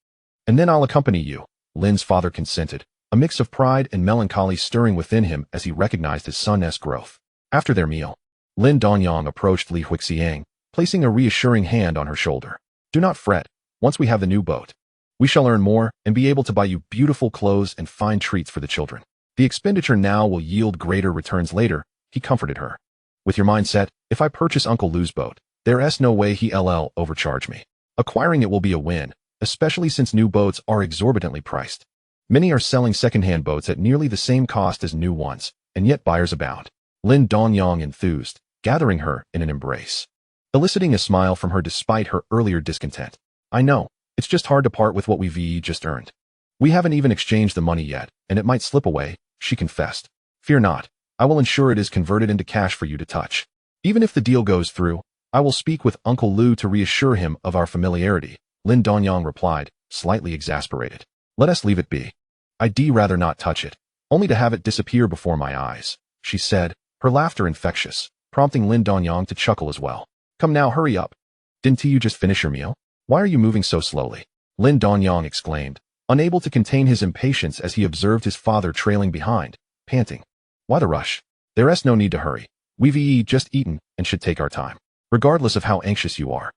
And then I'll accompany you, Lin's father consented, a mix of pride and melancholy stirring within him as he recognized his son's growth. After their meal, Lin Dongyang approached Li Huixiang, placing a reassuring hand on her shoulder. Do not fret. Once we have the new boat, we shall earn more and be able to buy you beautiful clothes and fine treats for the children. The expenditure now will yield greater returns later, he comforted her. With your mindset, if I purchase Uncle Lu's boat, there's no way he'll overcharge me. Acquiring it will be a win, especially since new boats are exorbitantly priced. Many are selling second-hand boats at nearly the same cost as new ones, and yet buyers abound. Lin Dongyang enthused, gathering her in an embrace, eliciting a smile from her despite her earlier discontent. I know, it's just hard to part with what we've just earned. We haven't even exchanged the money yet, and it might slip away, she confessed. Fear not, I will ensure it is converted into cash for you to touch. Even if the deal goes through, I will speak with Uncle Lu to reassure him of our familiarity, Lin Dongyang replied, slightly exasperated. Let us leave it be. I'd rather not touch it, only to have it disappear before my eyes, she said, her laughter infectious, prompting Lin Dongyang to chuckle as well. Come now, hurry up. Didn't you just finish your meal? Why are you moving so slowly? Lin Dongyang exclaimed, unable to contain his impatience as he observed his father trailing behind, panting. Why the rush? There's no need to hurry. We've just eaten and should take our time, regardless of how anxious you are.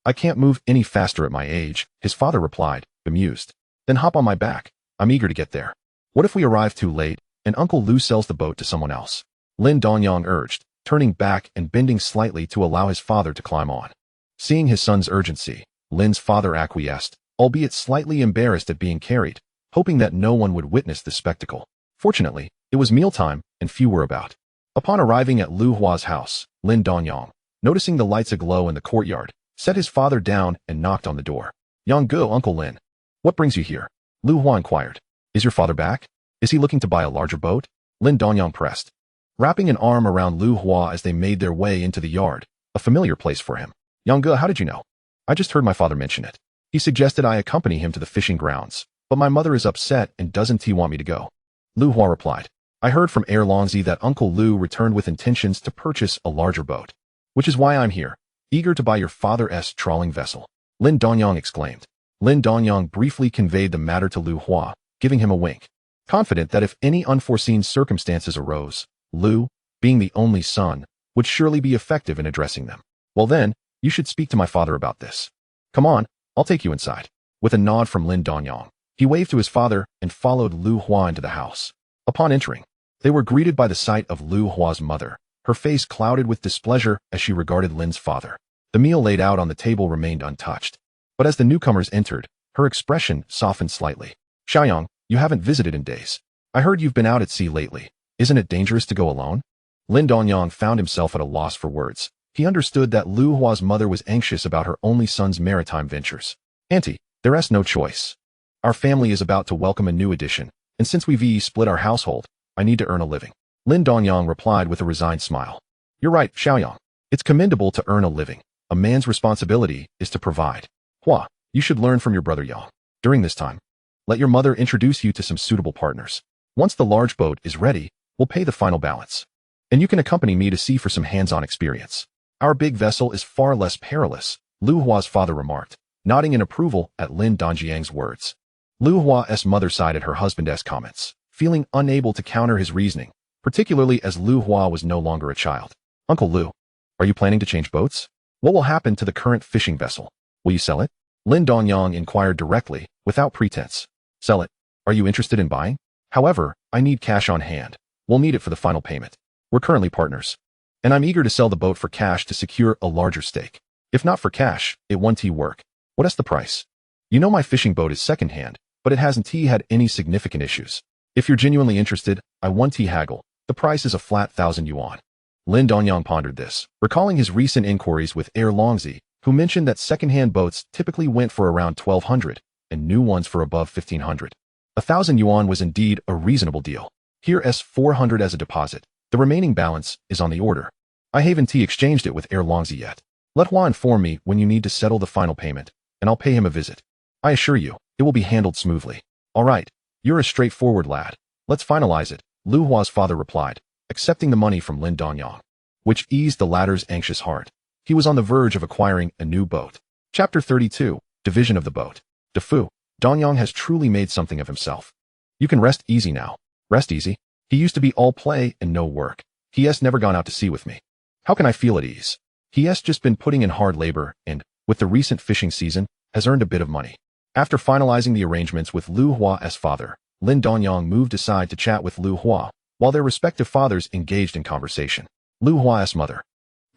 I can't move any faster at my age, his father replied, bemused. Then hop on my back. I'm eager to get there. What if we arrive too late and Uncle Lu sells the boat to someone else? Lin Dongyang urged, turning back and bending slightly to allow his father to climb on. Seeing his son's urgency, Lin's father acquiesced, albeit slightly embarrassed at being carried, hoping that no one would witness the spectacle. Fortunately, it was mealtime and few were about. Upon arriving at Lu Hua's house, Lin Dongyang, noticing the lights aglow in the courtyard, set his father down and knocked on the door. Yang Go, Uncle Lin. What brings you here? Lu Hua inquired. Is your father back? Is he looking to buy a larger boat? Lin Dongyang pressed, wrapping an arm around Lu Hua as they made their way into the yard, a familiar place for him. Yang Ge, how did you know? I just heard my father mention it. He suggested I accompany him to the fishing grounds, but my mother is upset and doesn't want me to go. Lu Hua replied. I heard from Longzi that Uncle Lu returned with intentions to purchase a larger boat, which is why I'm here, eager to buy your father's trawling vessel. Lin Dongyang exclaimed. Lin Dongyang briefly conveyed the matter to Lu Hua, giving him a wink, confident that if any unforeseen circumstances arose, Lu, being the only son, would surely be effective in addressing them. Well then, you should speak to my father about this. Come on, I'll take you inside. With a nod from Lin Dongyang, he waved to his father and followed Lu Hua into the house. Upon entering, they were greeted by the sight of Lu Hua's mother, her face clouded with displeasure as she regarded Lin's father. The meal laid out on the table remained untouched, but as the newcomers entered, her expression softened slightly. Xiaoyang, you haven't visited in days. I heard you've been out at sea lately. Isn't it dangerous to go alone? Lin Dongyang found himself at a loss for words. He understood that Lu Hua's mother was anxious about her only son's maritime ventures. Auntie, there's no choice. Our family is about to welcome a new addition, and since we've split our household, I need to earn a living. Lin Dongyang replied with a resigned smile. You're right, Xiaoyang. It's commendable to earn a living. A man's responsibility is to provide. Hua, you should learn from your brother Yang. During this time, let your mother introduce you to some suitable partners. Once the large boat is ready, we'll pay the final balance. And you can accompany me to sea for some hands-on experience. Our big vessel is far less perilous, Lu Hua's father remarked, nodding in approval at Lin Dongyang's words. Lu Hua's mother sighed at her husband's comments, feeling unable to counter his reasoning, particularly as Lu Hua was no longer a child. Uncle Lu, are you planning to change boats? What will happen to the current fishing vessel? Will you sell it? Lin Dongyang inquired directly, without pretense. Sell it. Are you interested in buying? However, I need cash on hand. We'll need it for the final payment. We're currently partners, and I'm eager to sell the boat for cash to secure a larger stake. If not for cash, it won't work. What's the price? You know my fishing boat is second-hand, but it hasn't had any significant issues. If you're genuinely interested, I won't haggle. The price is a flat 1,000 yuan. Lin Dongyang pondered this, recalling his recent inquiries with Longzi, who mentioned that second-hand boats typically went for around 1,200, and new ones for above 1,500. 1,000 yuan was indeed a reasonable deal. Here's 400 as a deposit. The remaining balance is on the order. I haven't exchanged it with Longzi yet. Let Hua inform me when you need to settle the final payment, and I'll pay him a visit. I assure you, it will be handled smoothly. All right, you're a straightforward lad. Let's finalize it, Lu Hua's father replied, accepting the money from Lin Dongyang, which eased the latter's anxious heart. He was on the verge of acquiring a new boat. Chapter 32, Division of the Boat. Defu, Dongyang has truly made something of himself. You can rest easy now. Rest easy? He used to be all play and no work. He has never gone out to sea with me. How can I feel at ease? He has just been putting in hard labor and, with the recent fishing season, has earned a bit of money. After finalizing the arrangements with Lu Hua's father, Lin Dongyang moved aside to chat with Lu Hua, while their respective fathers engaged in conversation. Lu Hua's mother,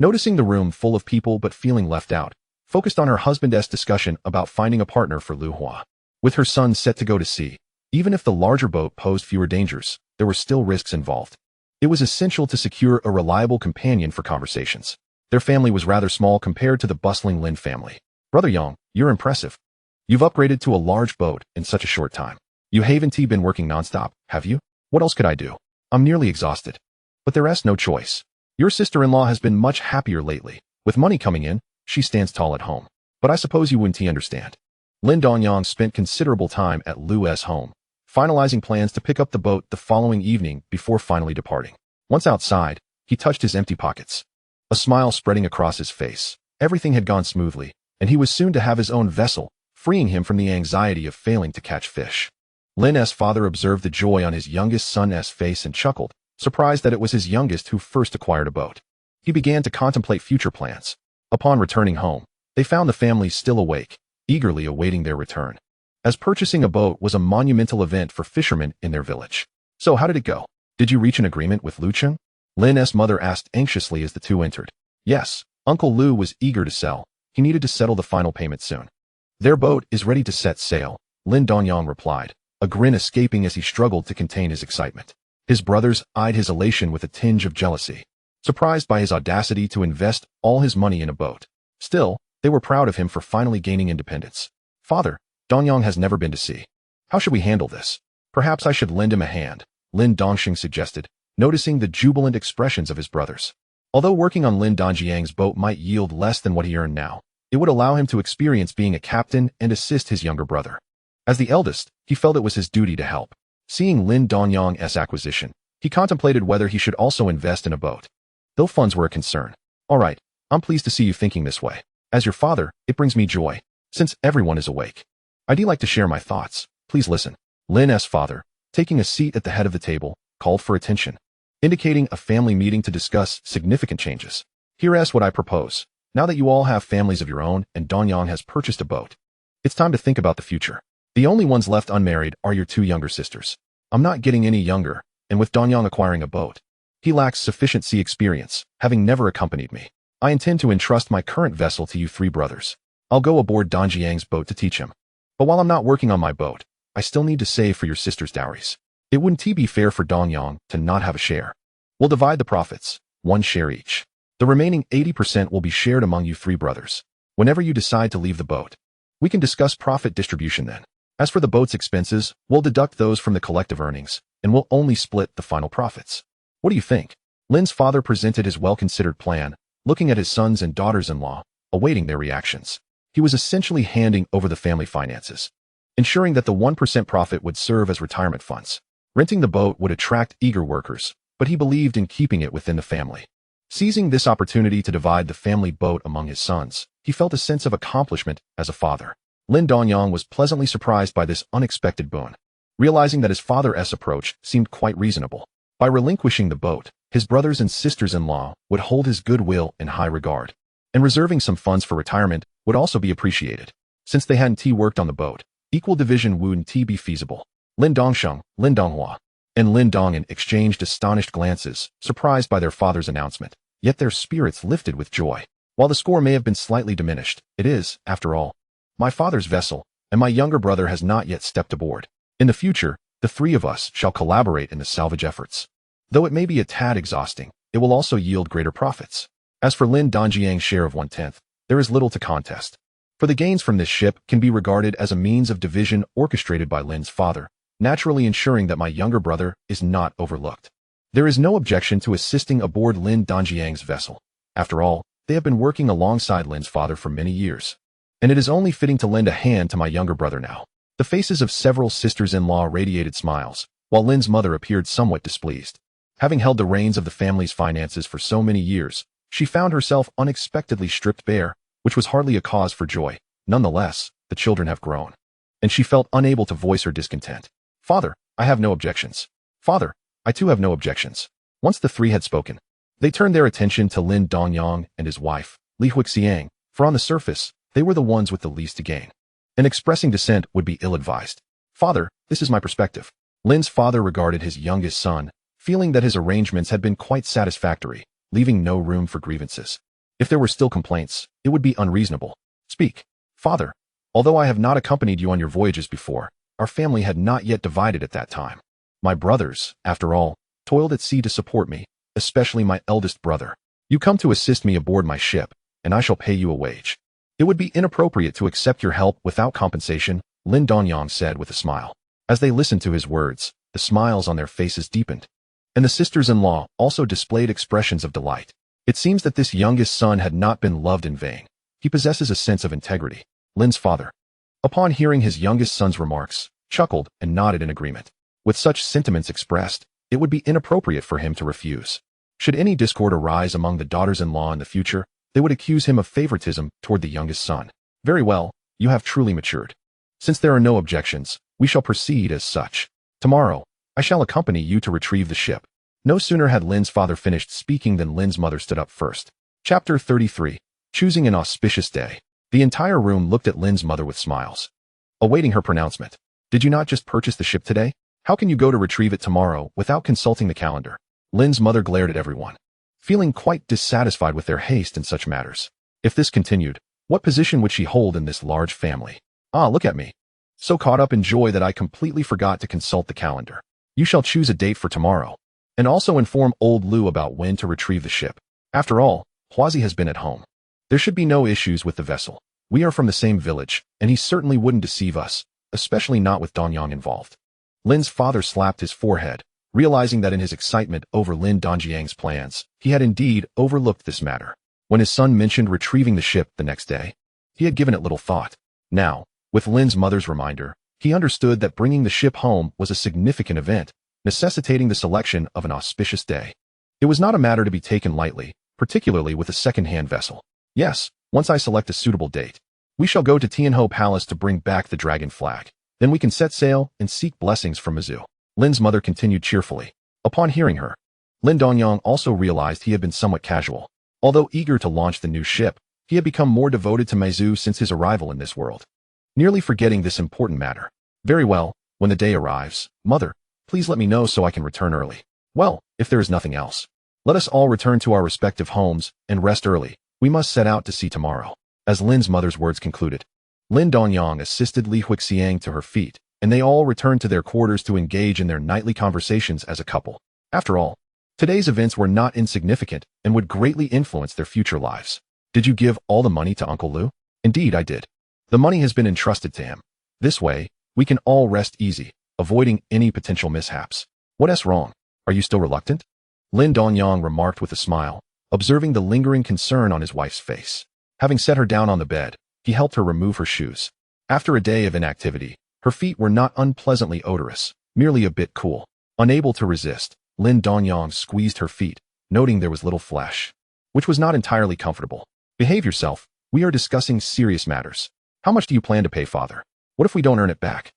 noticing the room full of people but feeling left out, focused on her husband's discussion about finding a partner for Lu Hua. With her son set to go to sea, even if the larger boat posed fewer dangers, there were still risks involved. It was essential to secure a reliable companion for conversations. Their family was rather small compared to the bustling Lin family. Brother Yang, you're impressive. You've upgraded to a large boat in such a short time. You haven't been working nonstop, have you? What else could I do? I'm nearly exhausted. But there's no choice. Your sister-in-law has been much happier lately, With money coming in, she stands tall at home. But I suppose you wouldn't understand. Lin Dongyang spent considerable time at Lu's home, finalizing plans to pick up the boat the following evening before finally departing. Once outside, he touched his empty pockets, a smile spreading across his face. Everything had gone smoothly, and he was soon to have his own vessel, freeing him from the anxiety of failing to catch fish. Lin's father observed the joy on his youngest son's face and chuckled, surprised that it was his youngest who first acquired a boat. He began to contemplate future plans. Upon returning home, they found the family still awake, eagerly awaiting their return, as purchasing a boat was a monumental event for fishermen in their village. So how did it go? Did you reach an agreement with Lu Chen? Lin's mother asked anxiously as the two entered. Yes, Uncle Lu was eager to sell. He needed to settle the final payment soon. Their boat is ready to set sail, Lin Dongyang replied, a grin escaping as he struggled to contain his excitement. His brothers eyed his elation with a tinge of jealousy, surprised by his audacity to invest all his money in a boat. Still, they were proud of him for finally gaining independence. Father, Dongyang has never been to sea. How should we handle this? Perhaps I should lend him a hand, Lin Dongyang suggested, noticing the jubilant expressions of his brothers. Although working on Lin Dongyang's boat might yield less than what he earned now, it would allow him to experience being a captain and assist his younger brother. As the eldest, he felt it was his duty to help. Seeing Lin Dongyang's acquisition, he contemplated whether he should also invest in a boat. Though funds were a concern. All right, I'm pleased to see you thinking this way. As your father, it brings me joy, since everyone is awake. I'd like to share my thoughts. Please listen. Lin's father, taking a seat at the head of the table, called for attention, indicating a family meeting to discuss significant changes. Here's what I propose. Now that you all have families of your own and Dongyang has purchased a boat, it's time to think about the future. The only ones left unmarried are your two younger sisters. I'm not getting any younger, and with Dongyang acquiring a boat, he lacks sufficient sea experience, having never accompanied me. I intend to entrust my current vessel to you three brothers. I'll go aboard Dongyang's boat to teach him. But while I'm not working on my boat, I still need to save for your sister's dowries. It wouldn't be fair for Dongyang to not have a share. We'll divide the profits, 1 share each. The remaining 80% will be shared among you three brothers. Whenever you decide to leave the boat, we can discuss profit distribution then. As for the boat's expenses, we'll deduct those from the collective earnings, and we'll only split the final profits. What do you think? Lin's father presented his well-considered plan, looking at his sons and daughters-in-law, awaiting their reactions. He was essentially handing over the family finances, ensuring that the 1% profit would serve as retirement funds. Renting the boat would attract eager workers, but he believed in keeping it within the family. Seizing this opportunity to divide the family boat among his sons, he felt a sense of accomplishment as a father. Lin Dongyang was pleasantly surprised by this unexpected boon, realizing that his father's approach seemed quite reasonable. By relinquishing the boat, his brothers and sisters-in-law would hold his goodwill in high regard, and reserving some funds for retirement would also be appreciated. Since they hadn't worked on the boat, equal division wouldn't be feasible. Lin Dongsheng, Lin Donghua, and Lin Dongan exchanged astonished glances, surprised by their father's announcement, yet their spirits lifted with joy. While the score may have been slightly diminished, it is, after all, my father's vessel, and my younger brother has not yet stepped aboard. In the future, the three of us shall collaborate in the salvage efforts. Though it may be a tad exhausting, it will also yield greater profits. As for Lin Dongyang's share of 1/10, there is little to contest. For the gains from this ship can be regarded as a means of division orchestrated by Lin's father, naturally ensuring that my younger brother is not overlooked. There is no objection to assisting aboard Lin Dongyang's vessel. After all, they have been working alongside Lin's father for many years, and it is only fitting to lend a hand to my younger brother now. The faces of several sisters-in-law radiated smiles, while Lin's mother appeared somewhat displeased. Having held the reins of the family's finances for so many years, she found herself unexpectedly stripped bare, which was hardly a cause for joy. Nonetheless, the children have grown, and she felt unable to voice her discontent. Father, I have no objections. Father, I too have no objections. Once the three had spoken, they turned their attention to Lin Dongyang and his wife, Li Huixiang, for on the surface, they were the ones with the least to gain, and expressing dissent would be ill-advised. Father, this is my perspective. Lin's father regarded his youngest son, feeling that his arrangements had been quite satisfactory, leaving no room for grievances. If there were still complaints, it would be unreasonable. Speak. Father, although I have not accompanied you on your voyages before, our family had not yet divided at that time. My brothers, after all, toiled at sea to support me, especially my eldest brother. You come to assist me aboard my ship, and I shall pay you a wage. It would be inappropriate to accept your help without compensation, Lin Dongyang said with a smile. As they listened to his words, the smiles on their faces deepened, and the sisters-in-law also displayed expressions of delight. It seems that this youngest son had not been loved in vain. He possesses a sense of integrity. Lin's father, upon hearing his youngest son's remarks, chuckled and nodded in agreement. With such sentiments expressed, it would be inappropriate for him to refuse. Should any discord arise among the daughters-in-law in the future, they would accuse him of favoritism toward the youngest son. Very well, you have truly matured. Since there are no objections, we shall proceed as such. Tomorrow, I shall accompany you to retrieve the ship. No sooner had Lin's father finished speaking than Lin's mother stood up first. Chapter 33. Choosing an auspicious day. The entire room looked at Lin's mother with smiles, awaiting her pronouncement. Did you not just purchase the ship today? How can you go to retrieve it tomorrow without consulting the calendar? Lin's mother glared at everyone, feeling quite dissatisfied with their haste in such matters. If this continued, what position would she hold in this large family? Ah, look at me. So caught up in joy that I completely forgot to consult the calendar. You shall choose a date for tomorrow, and also inform old Lu about when to retrieve the ship. After all, Huazi has been at home. There should be no issues with the vessel. We are from the same village, and he certainly wouldn't deceive us, especially not with Dongyang involved. Lin's father slapped his forehead, realizing that in his excitement over Lin Dongyang's plans, he had indeed overlooked this matter. When his son mentioned retrieving the ship the next day, he had given it little thought. Now, with Lin's mother's reminder, he understood that bringing the ship home was a significant event, necessitating the selection of an auspicious day. It was not a matter to be taken lightly, particularly with a second-hand vessel. Yes, once I select a suitable date, we shall go to Tianhou Palace to bring back the dragon flag. Then we can set sail and seek blessings from Mizu. Lin's mother continued cheerfully. Upon hearing her, Lin Dongyang also realized he had been somewhat casual. Although eager to launch the new ship, he had become more devoted to Mizu since his arrival in this world, nearly forgetting this important matter. Very well, when the day arrives, mother, please let me know so I can return early. Well, if there is nothing else, let us all return to our respective homes and rest early. We must set out to sea tomorrow. As Lin's mother's words concluded, Lin Dongyang assisted Li Huixiang to her feet, and they all returned to their quarters to engage in their nightly conversations as a couple. After all, today's events were not insignificant and would greatly influence their future lives. Did you give all the money to Uncle Lu? Indeed, I did. The money has been entrusted to him. This way, we can all rest easy, avoiding any potential mishaps. What's wrong? Are you still reluctant? Lin Dongyang remarked with a smile, observing the lingering concern on his wife's face. Having set her down on the bed, he helped her remove her shoes. After a day of inactivity, her feet were not unpleasantly odorous, merely a bit cool. Unable to resist, Lin Dongyang squeezed her feet, noting there was little flesh, which was not entirely comfortable. Behave yourself. We are discussing serious matters. How much do you plan to pay, father? What if we don't earn it back?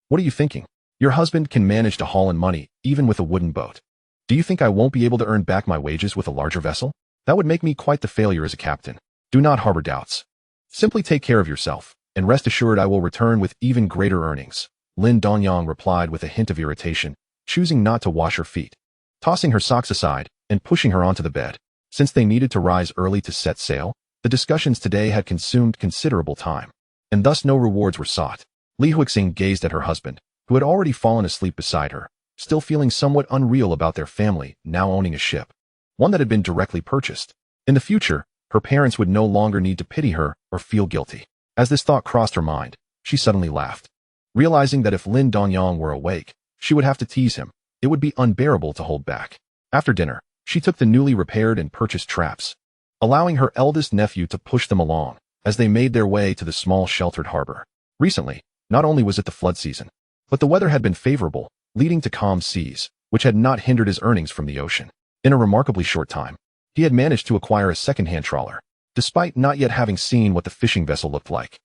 What are you thinking? Your husband can manage to haul in money, even with a wooden boat. Do you think I won't be able to earn back my wages with a larger vessel? That would make me quite the failure as a captain. Do not harbor doubts. Simply take care of yourself, and rest assured I will return with even greater earnings. Lin Dongyang replied with a hint of irritation, choosing not to wash her feet, tossing her socks aside, and pushing her onto the bed. Since they needed to rise early to set sail, the discussions today had consumed considerable time, and thus no rewards were sought. Li Huixing gazed at her husband, who had already fallen asleep beside her, still feeling somewhat unreal about their family now owning a ship, one that had been directly purchased. In the future, her parents would no longer need to pity her or feel guilty. As this thought crossed her mind, she suddenly laughed, realizing that if Lin Dongyang were awake, she would have to tease him. It would be unbearable to hold back. After dinner, she took the newly repaired and purchased traps, allowing her eldest nephew to push them along as they made their way to the small sheltered harbor. Recently, not only was it the flood season, but the weather had been favorable, leading to calm seas, which had not hindered his earnings from the ocean. In a remarkably short time, he had managed to acquire a second-hand trawler, despite not yet having seen what the fishing vessel looked like.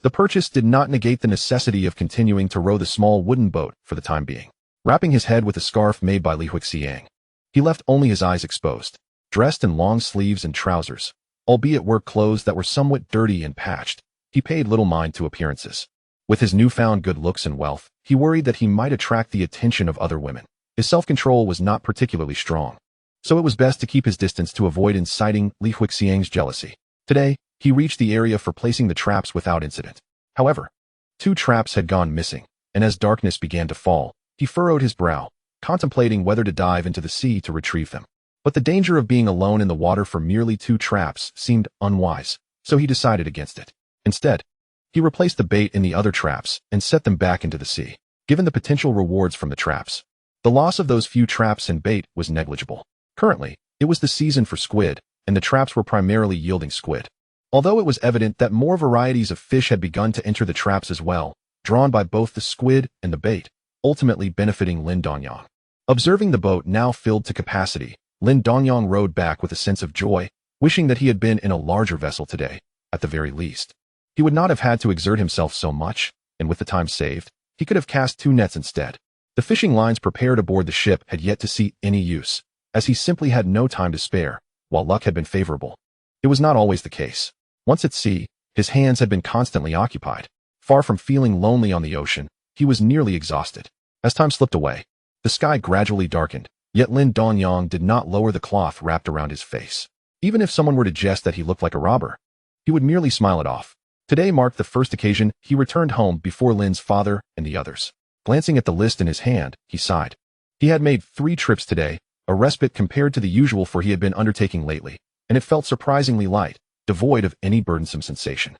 The purchase did not negate the necessity of continuing to row the small wooden boat for the time being. Wrapping his head with a scarf made by Li Huixiang, he left only his eyes exposed, dressed in long sleeves and trousers, albeit work clothes that were somewhat dirty and patched. He paid little mind to appearances. With his newfound good looks and wealth, he worried that he might attract the attention of other women. His self-control was not particularly strong, so it was best to keep his distance to avoid inciting Li Huixiang's jealousy. Today, he reached the area for placing the traps without incident. However, 2 traps had gone missing, and as darkness began to fall, he furrowed his brow, contemplating whether to dive into the sea to retrieve them. But the danger of being alone in the water for merely 2 traps seemed unwise, so he decided against it. Instead, he replaced the bait in the other traps and set them back into the sea. Given the potential rewards from the traps, the loss of those few traps and bait was negligible. Currently, it was the season for squid, and the traps were primarily yielding squid. Although it was evident that more varieties of fish had begun to enter the traps as well, drawn by both the squid and the bait, ultimately benefiting Lin Dongyang. Observing the boat now filled to capacity, Lin Dongyang rowed back with a sense of joy, wishing that he had been in a larger vessel today, at the very least. He would not have had to exert himself so much, and with the time saved, he could have cast 2 nets instead. The fishing lines prepared aboard the ship had yet to see any use, as he simply had no time to spare, while luck had been favorable. It was not always the case. Once at sea, his hands had been constantly occupied. Far from feeling lonely on the ocean, he was nearly exhausted. As time slipped away, the sky gradually darkened, yet Lin Dongyang did not lower the cloth wrapped around his face. Even if someone were to jest that he looked like a robber, he would merely smile it off. Today marked the first occasion he returned home before Lin's father and the others. Glancing at the list in his hand, he sighed. He had made 3 trips today, a respite compared to the usual for he had been undertaking lately, and it felt surprisingly light, devoid of any burdensome sensation.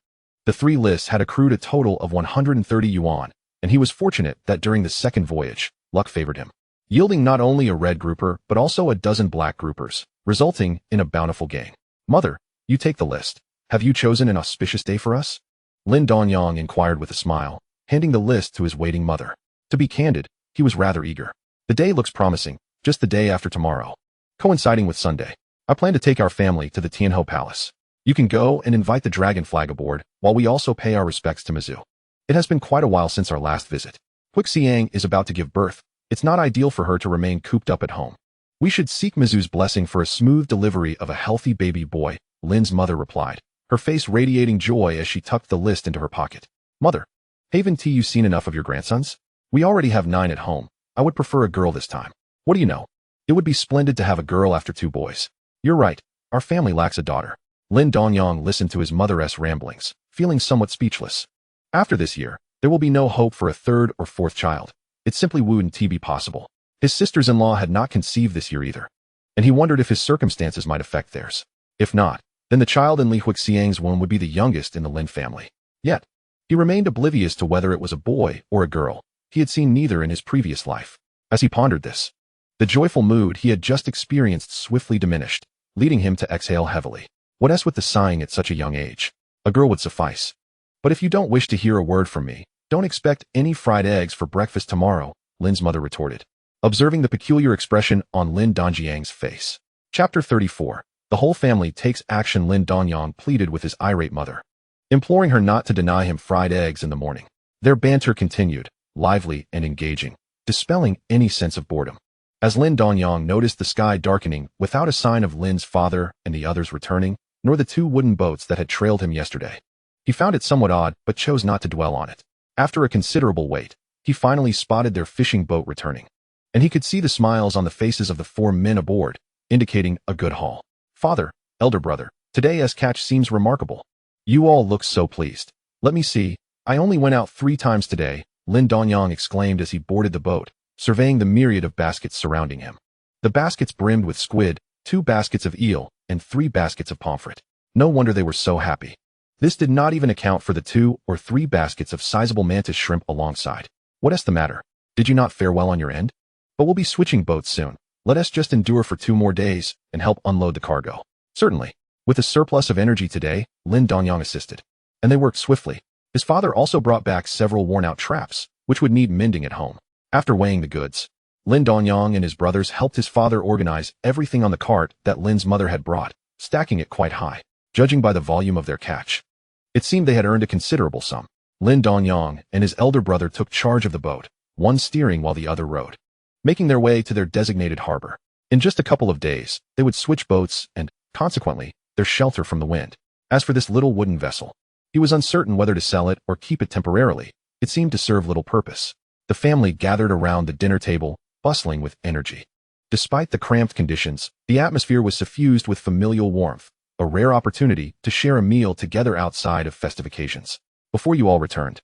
The 3 lists had accrued a total of 130 yuan, and he was fortunate that during the second voyage, luck favored him, yielding not only a red grouper but also a dozen black groupers, resulting in a bountiful gain. Mother, you take the list. Have you chosen an auspicious day for us? Lin Dongyang inquired with a smile, handing the list to his waiting mother. To be candid, he was rather eager. The day looks promising, just the day after tomorrow, coinciding with Sunday. I plan to take our family to the Tianhou Palace. You can go and invite the dragon flag aboard, while we also pay our respects to Mizu. It has been quite a while since our last visit. Xiang is about to give birth. It's not ideal for her to remain cooped up at home. We should seek Mizu's blessing for a smooth delivery of a healthy baby boy, Lin's mother replied, her face radiating joy as she tucked the list into her pocket. Mother, haven't you seen enough of your grandsons? We already have 9 at home. I would prefer a girl this time. What do you know? It would be splendid to have a girl after 2 boys. You're right. Our family lacks a daughter. Lin Dongyang listened to his mother's ramblings, feeling somewhat speechless. After this year, there will be no hope for a 3rd or 4th child. It simply wouldn't be possible. His sisters-in-law had not conceived this year either, and he wondered if his circumstances might affect theirs. If not, then the child in Li Xiang's womb would be the youngest in the Lin family. Yet, he remained oblivious to whether it was a boy or a girl. He had seen neither in his previous life. As he pondered this, the joyful mood he had just experienced swiftly diminished, leading him to exhale heavily. What else with the sighing at such a young age? A girl would suffice. But if you don't wish to hear a word from me, don't expect any fried eggs for breakfast tomorrow, Lin's mother retorted, observing the peculiar expression on Lin Dongyang's face. Chapter 34. The whole family takes action. Lin Dongyang pleaded with his irate mother, imploring her not to deny him fried eggs in the morning. Their banter continued, lively and engaging, dispelling any sense of boredom. As Lin Dongyang noticed the sky darkening without a sign of Lin's father and the others returning, nor the 2 wooden boats that had trailed him yesterday, he found it somewhat odd but chose not to dwell on it. After a considerable wait, he finally spotted their fishing boat returning, and he could see the smiles on the faces of the 4 men aboard, indicating a good haul. Father, elder brother, today's catch seems remarkable. You all look so pleased. Let me see. I only went out 3 times today, Lin Dongyang exclaimed as he boarded the boat, surveying the myriad of baskets surrounding him. The baskets brimmed with squid, 2 baskets of eel, and 3 baskets of pomfret. No wonder they were so happy. This did not even account for the 2 or 3 baskets of sizable mantis shrimp alongside. What is the matter? Did you not fare well on your end? But we'll be switching boats soon. Let us just endure for 2 more days and help unload the cargo. Certainly. With a surplus of energy today, Lin Dongyang assisted, and they worked swiftly. His father also brought back several worn-out traps, which would need mending at home. After weighing the goods, Lin Dongyang and his brothers helped his father organize everything on the cart that Lin's mother had brought, stacking it quite high, judging by the volume of their catch. It seemed they had earned a considerable sum. Lin Dongyang and his elder brother took charge of the boat, one steering while the other rowed, making their way to their designated harbor. In just a couple of days, they would switch boats and, consequently, their shelter from the wind. As for this little wooden vessel, he was uncertain whether to sell it or keep it temporarily. It seemed to serve little purpose. The family gathered around the dinner table, bustling with energy. Despite the cramped conditions, the atmosphere was suffused with familial warmth, a rare opportunity to share a meal together outside of festive occasions. Before you all returned,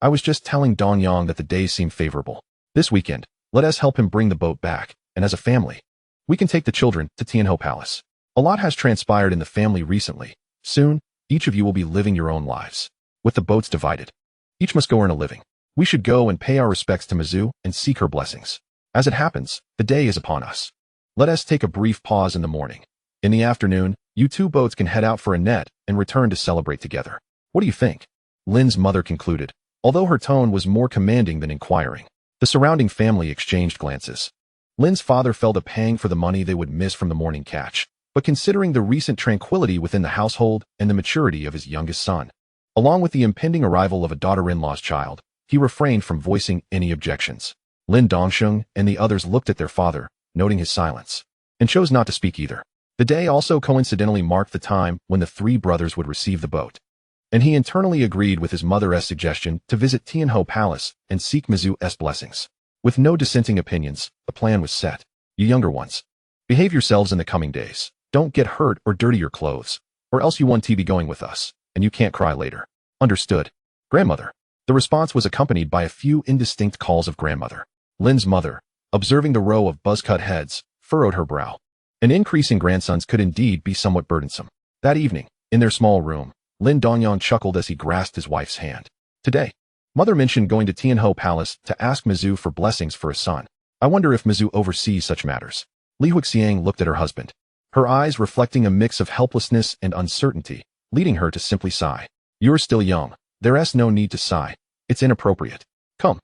I was just telling Dongyang that the days seem favorable. This weekend, let us help him bring the boat back, and as a family, we can take the children to Tianhou Palace. A lot has transpired in the family recently. Soon, each of you will be living your own lives. With the boats divided, each must go earn a living. We should go and pay our respects to Mizu and seek her blessings. As it happens, the day is upon us. Let us take a brief pause in the morning. In the afternoon, You two boats can head out for a net and return to celebrate together. What do you think? Lin's mother concluded, although her tone was more commanding than inquiring. The surrounding family exchanged glances. Lin's father felt a pang for the money they would miss from the morning catch, but considering the recent tranquility within the household and the maturity of his youngest son, along with the impending arrival of a daughter-in-law's child, he refrained from voicing any objections. Lin Dongyang and the others looked at their father, noting his silence, and chose not to speak either. The day also coincidentally marked the time when the three brothers would receive the boat, and he internally agreed with his mother's suggestion to visit Tianhou Palace and seek Mizu's blessings. With no dissenting opinions, the plan was set. You younger ones, behave yourselves in the coming days. Don't get hurt or dirty your clothes, or else you won't be going with us, and you can't cry later. Understood, grandmother. The response was accompanied by a few indistinct calls of grandmother. Lin's mother, observing the row of buzz-cut heads, furrowed her brow. An increase in grandsons could indeed be somewhat burdensome. That evening, in their small room, Lin Dongyang chuckled as he grasped his wife's hand. Today, mother mentioned going to Tianhou Palace to ask Mizu for blessings for a son. I wonder if Mizu oversees such matters. Li Huixiang looked at her husband, her eyes reflecting a mix of helplessness and uncertainty, leading her to simply sigh. You're still young. There's no need to sigh. It's inappropriate. Come.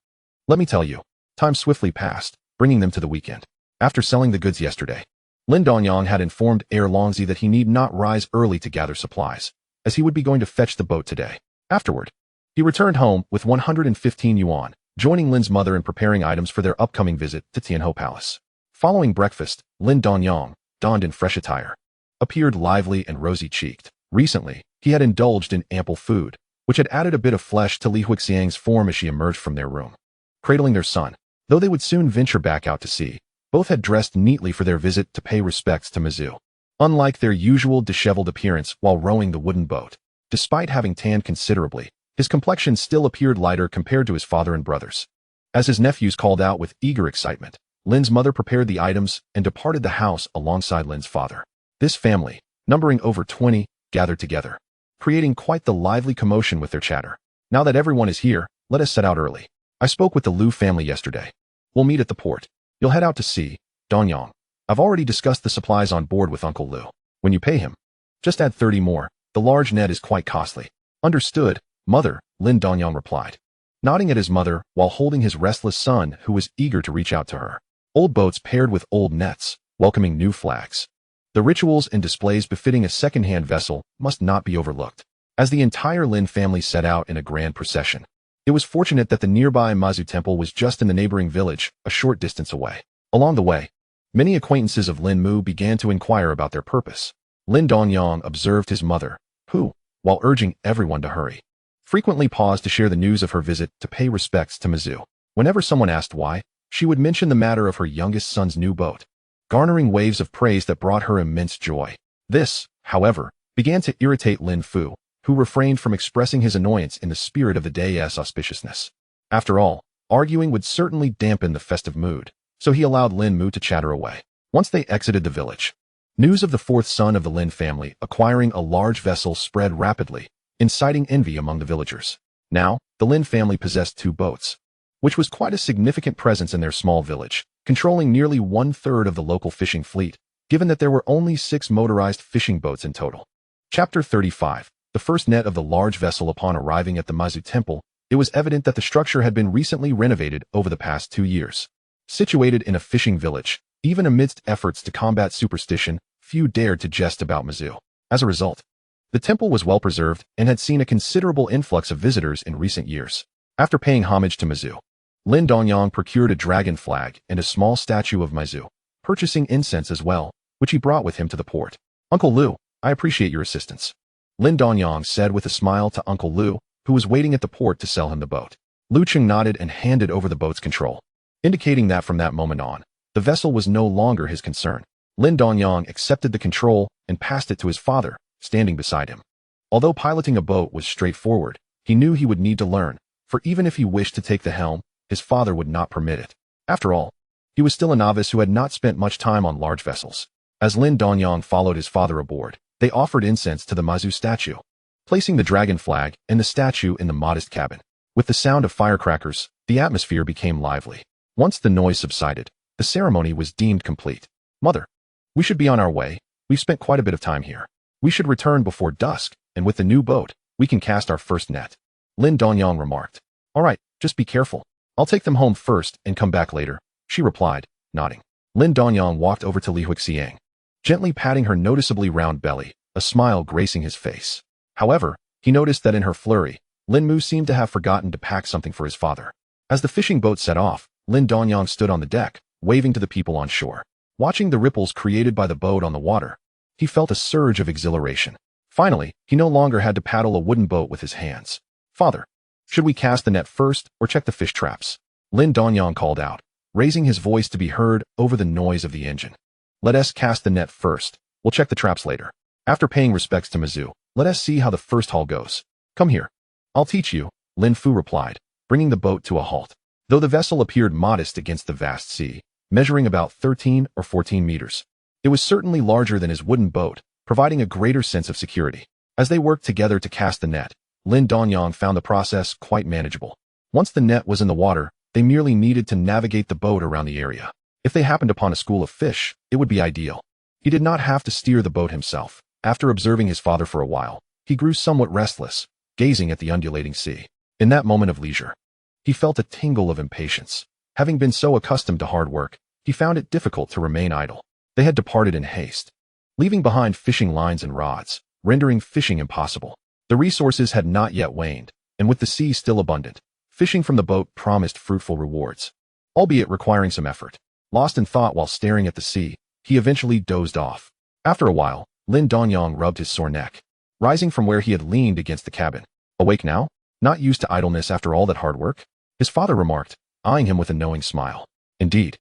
Let me tell you. Time swiftly passed, bringing them to the weekend. After selling the goods yesterday, Lin Dongyang had informed Longzi that he need not rise early to gather supplies, as he would be going to fetch the boat today. Afterward, he returned home with 115 yuan, joining Lin's mother in preparing items for their upcoming visit to Tianhou Palace. Following breakfast, Lin Dongyang, donned in fresh attire, appeared lively and rosy-cheeked. Recently, he had indulged in ample food, which had added a bit of flesh to Li Huixiang's form as she emerged from their room. Cradling their son, though they would soon venture back out to sea, both had dressed neatly for their visit to pay respects to Mizu. Unlike their usual disheveled appearance while rowing the wooden boat, despite having tanned considerably, his complexion still appeared lighter compared to his father and brothers. As his nephews called out with eager excitement, Lin's mother prepared the items and departed the house alongside Lin's father. This family, numbering over 20, gathered together, creating quite the lively commotion with their chatter. Now that everyone is here, let us set out early. I spoke with the Liu family yesterday. We'll meet at the port. You'll head out to sea, Dongyang. I've already discussed the supplies on board with Uncle Liu. When you pay him, just add 30 more. The large net is quite costly. Understood, mother, Lin Dongyang replied, nodding at his mother while holding his restless son who was eager to reach out to her. Old boats paired with old nets, welcoming new flags. The rituals and displays befitting a second-hand vessel must not be overlooked. As the entire Lin family set out in a grand procession, it was fortunate that the nearby Mizu temple was just in the neighboring village, a short distance away. Along the way, many acquaintances of Lin Mu began to inquire about their purpose. Lin Dongyang observed his mother, who, while urging everyone to hurry, frequently paused to share the news of her visit to pay respects to Mizu. Whenever someone asked why, she would mention the matter of her youngest son's new boat, garnering waves of praise that brought her immense joy. This, however, began to irritate Lin Fu, who refrained from expressing his annoyance in the spirit of the day's auspiciousness. After all, arguing would certainly dampen the festive mood, so he allowed Lin Mu to chatter away. Once they exited the village, news of the fourth son of the Lin family acquiring a large vessel spread rapidly, inciting envy among the villagers. Now, the Lin family possessed 2 boats, which was quite a significant presence in their small village, controlling nearly 1/3 of the local fishing fleet, given that there were only 6 motorized fishing boats in total. Chapter 35. The first net of the large vessel. Upon arriving at the Mizu temple, it was evident that the structure had been recently renovated over the past 2 years. Situated in a fishing village, even amidst efforts to combat superstition, few dared to jest about Mizu. As a result, the temple was well preserved and had seen a considerable influx of visitors in recent years. After paying homage to Mizu, Lin Dongyang procured a dragon flag and a small statue of Mizu, purchasing incense as well, which he brought with him to the port. Uncle Liu, I appreciate your assistance, Lin Dongyang said with a smile to Uncle Liu, who was waiting at the port to sell him the boat. Liu Cheng nodded and handed over the boat's control, indicating that from that moment on, the vessel was no longer his concern. Lin Dongyang accepted the control and passed it to his father, standing beside him. Although piloting a boat was straightforward, he knew he would need to learn, for even if he wished to take the helm, his father would not permit it. After all, he was still a novice who had not spent much time on large vessels. As Lin Dongyang followed his father aboard, they offered incense to the Mizu statue, placing the dragon flag and the statue in the modest cabin. With the sound of firecrackers, the atmosphere became lively. Once the noise subsided, the ceremony was deemed complete. Mother, we should be on our way. We've spent quite a bit of time here. We should return before dusk, and with the new boat, we can cast our first net. Lin Dongyang remarked. All right, just be careful. I'll take them home first and come back later, she replied, nodding. Lin Dongyang walked over to Li Huixiang, gently patting her noticeably round belly, a smile gracing his face. However, he noticed that in her flurry, Lin Mu seemed to have forgotten to pack something for his father. As the fishing boat set off, Lin Dongyang stood on the deck, waving to the people on shore. Watching the ripples created by the boat on the water, he felt a surge of exhilaration. Finally, he no longer had to paddle a wooden boat with his hands. Father, should we cast the net first or check the fish traps? Lin Dongyang called out, raising his voice to be heard over the noise of the engine. Let us cast the net first. We'll check the traps later. After paying respects to Mizu, let us see how the first haul goes. Come here. I'll teach you, Lin Fu replied, bringing the boat to a halt. Though the vessel appeared modest against the vast sea, measuring about 13 or 14 meters, it was certainly larger than his wooden boat, providing a greater sense of security. As they worked together to cast the net, Lin Dongyang found the process quite manageable. Once the net was in the water, they merely needed to navigate the boat around the area. If they happened upon a school of fish, it would be ideal. He did not have to steer the boat himself. After observing his father for a while, he grew somewhat restless, gazing at the undulating sea. In that moment of leisure, he felt a tingle of impatience. Having been so accustomed to hard work, he found it difficult to remain idle. They had departed in haste, leaving behind fishing lines and rods, rendering fishing impossible. The resources had not yet waned, and with the sea still abundant, fishing from the boat promised fruitful rewards, albeit requiring some effort. Lost in thought while staring at the sea, he eventually dozed off. After a while, Lin Dongyang rubbed his sore neck, rising from where he had leaned against the cabin. Awake now? Not used to idleness after all that hard work? His father remarked, eyeing him with a knowing smile. Indeed.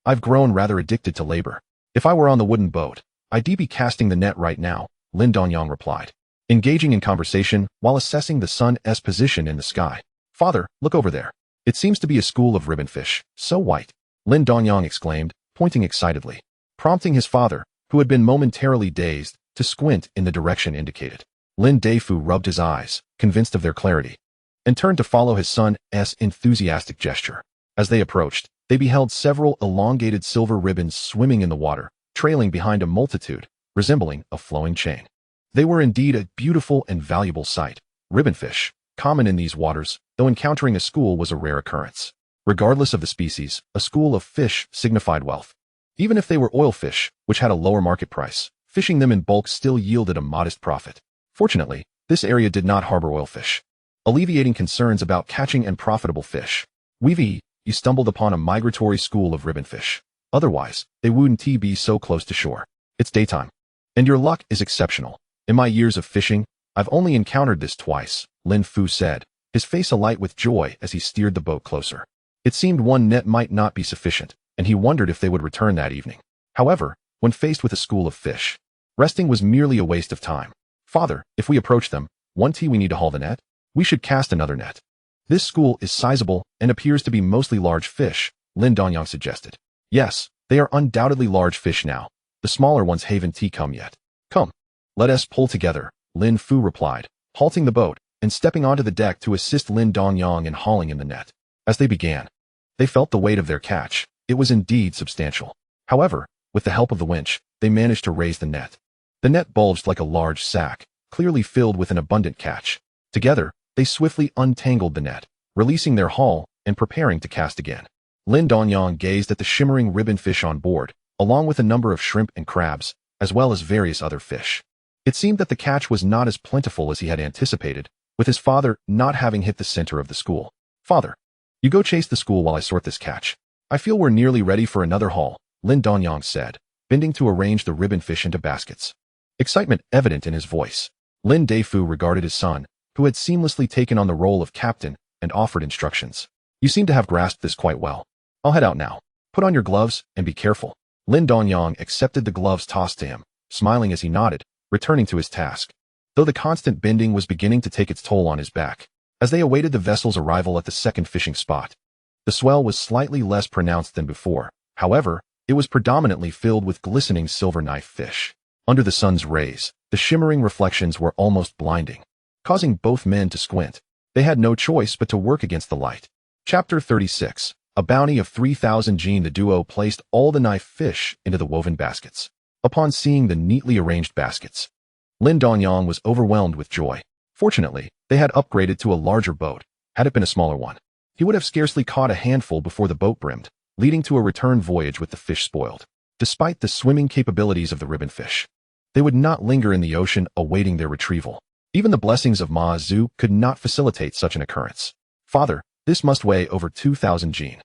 I've grown rather addicted to labor. If I were on the wooden boat, I'd be casting the net right now, Lin Dongyang replied, engaging in conversation while assessing the sun's position in the sky. Father, look over there. It seems to be a school of ribbonfish, so white. Lin Dongyang exclaimed, pointing excitedly, prompting his father, who had been momentarily dazed, to squint in the direction indicated. Lin Deifu rubbed his eyes, convinced of their clarity, and turned to follow his son's enthusiastic gesture. As they approached, they beheld several elongated silver ribbons swimming in the water, trailing behind a multitude, resembling a flowing chain. They were indeed a beautiful and valuable sight. Ribbonfish, common in these waters, though encountering a school was a rare occurrence. Regardless of the species, a school of fish signified wealth. Even if they were oilfish, which had a lower market price, fishing them in bulk still yielded a modest profit. Fortunately, this area did not harbor oilfish, alleviating concerns about catching and profitable fish. You stumbled upon a migratory school of ribbonfish. Otherwise, they wouldn't be so close to shore. It's daytime. And your luck is exceptional. In my years of fishing, I've only encountered this twice, Lin Fu said, his face alight with joy as he steered the boat closer. It seemed one net might not be sufficient, and he wondered if they would return that evening. However, when faced with a school of fish, resting was merely a waste of time. Father, if we approach them, we need to haul the net? We should cast another net. This school is sizable and appears to be mostly large fish, Lin Dongyang suggested. Yes, they are undoubtedly large fish now. The smaller ones haven't come yet. Come. Let us pull together, Lin Fu replied, halting the boat and stepping onto the deck to assist Lin Dongyang in hauling in the net. As they began, they felt the weight of their catch. It was indeed substantial. However, with the help of the winch, they managed to raise the net. The net bulged like a large sack, clearly filled with an abundant catch. Together, they swiftly untangled the net, releasing their haul and preparing to cast again. Lin Dongyang gazed at the shimmering ribbonfish on board, along with a number of shrimp and crabs, as well as various other fish. It seemed that the catch was not as plentiful as he had anticipated, with his father not having hit the center of the school. Father, you go chase the school while I sort this catch. I feel we're nearly ready for another haul, Lin Dongyang said, bending to arrange the ribbonfish into baskets. Excitement evident in his voice. Lin Deifu regarded his son, who had seamlessly taken on the role of captain, and offered instructions. You seem to have grasped this quite well. I'll head out now. Put on your gloves and be careful. Lin Dongyang accepted the gloves tossed to him, smiling as he nodded, returning to his task. Though the constant bending was beginning to take its toll on his back, as they awaited the vessel's arrival at the second fishing spot. The swell was slightly less pronounced than before. However, it was predominantly filled with glistening silver knife fish. Under the sun's rays, the shimmering reflections were almost blinding, causing both men to squint. They had no choice but to work against the light. Chapter 36. A bounty of 3,000 Jin. The duo placed all the knife fish into the woven baskets. Upon seeing the neatly arranged baskets, Lin Dongyang was overwhelmed with joy. Fortunately, they had upgraded to a larger boat. Had it been a smaller one, he would have scarcely caught a handful before the boat brimmed, leading to a return voyage with the fish spoiled. Despite the swimming capabilities of the ribbon fish, they would not linger in the ocean awaiting their retrieval. Even the blessings of Ma Zhu could not facilitate such an occurrence. Father, this must weigh over 2,000 jin.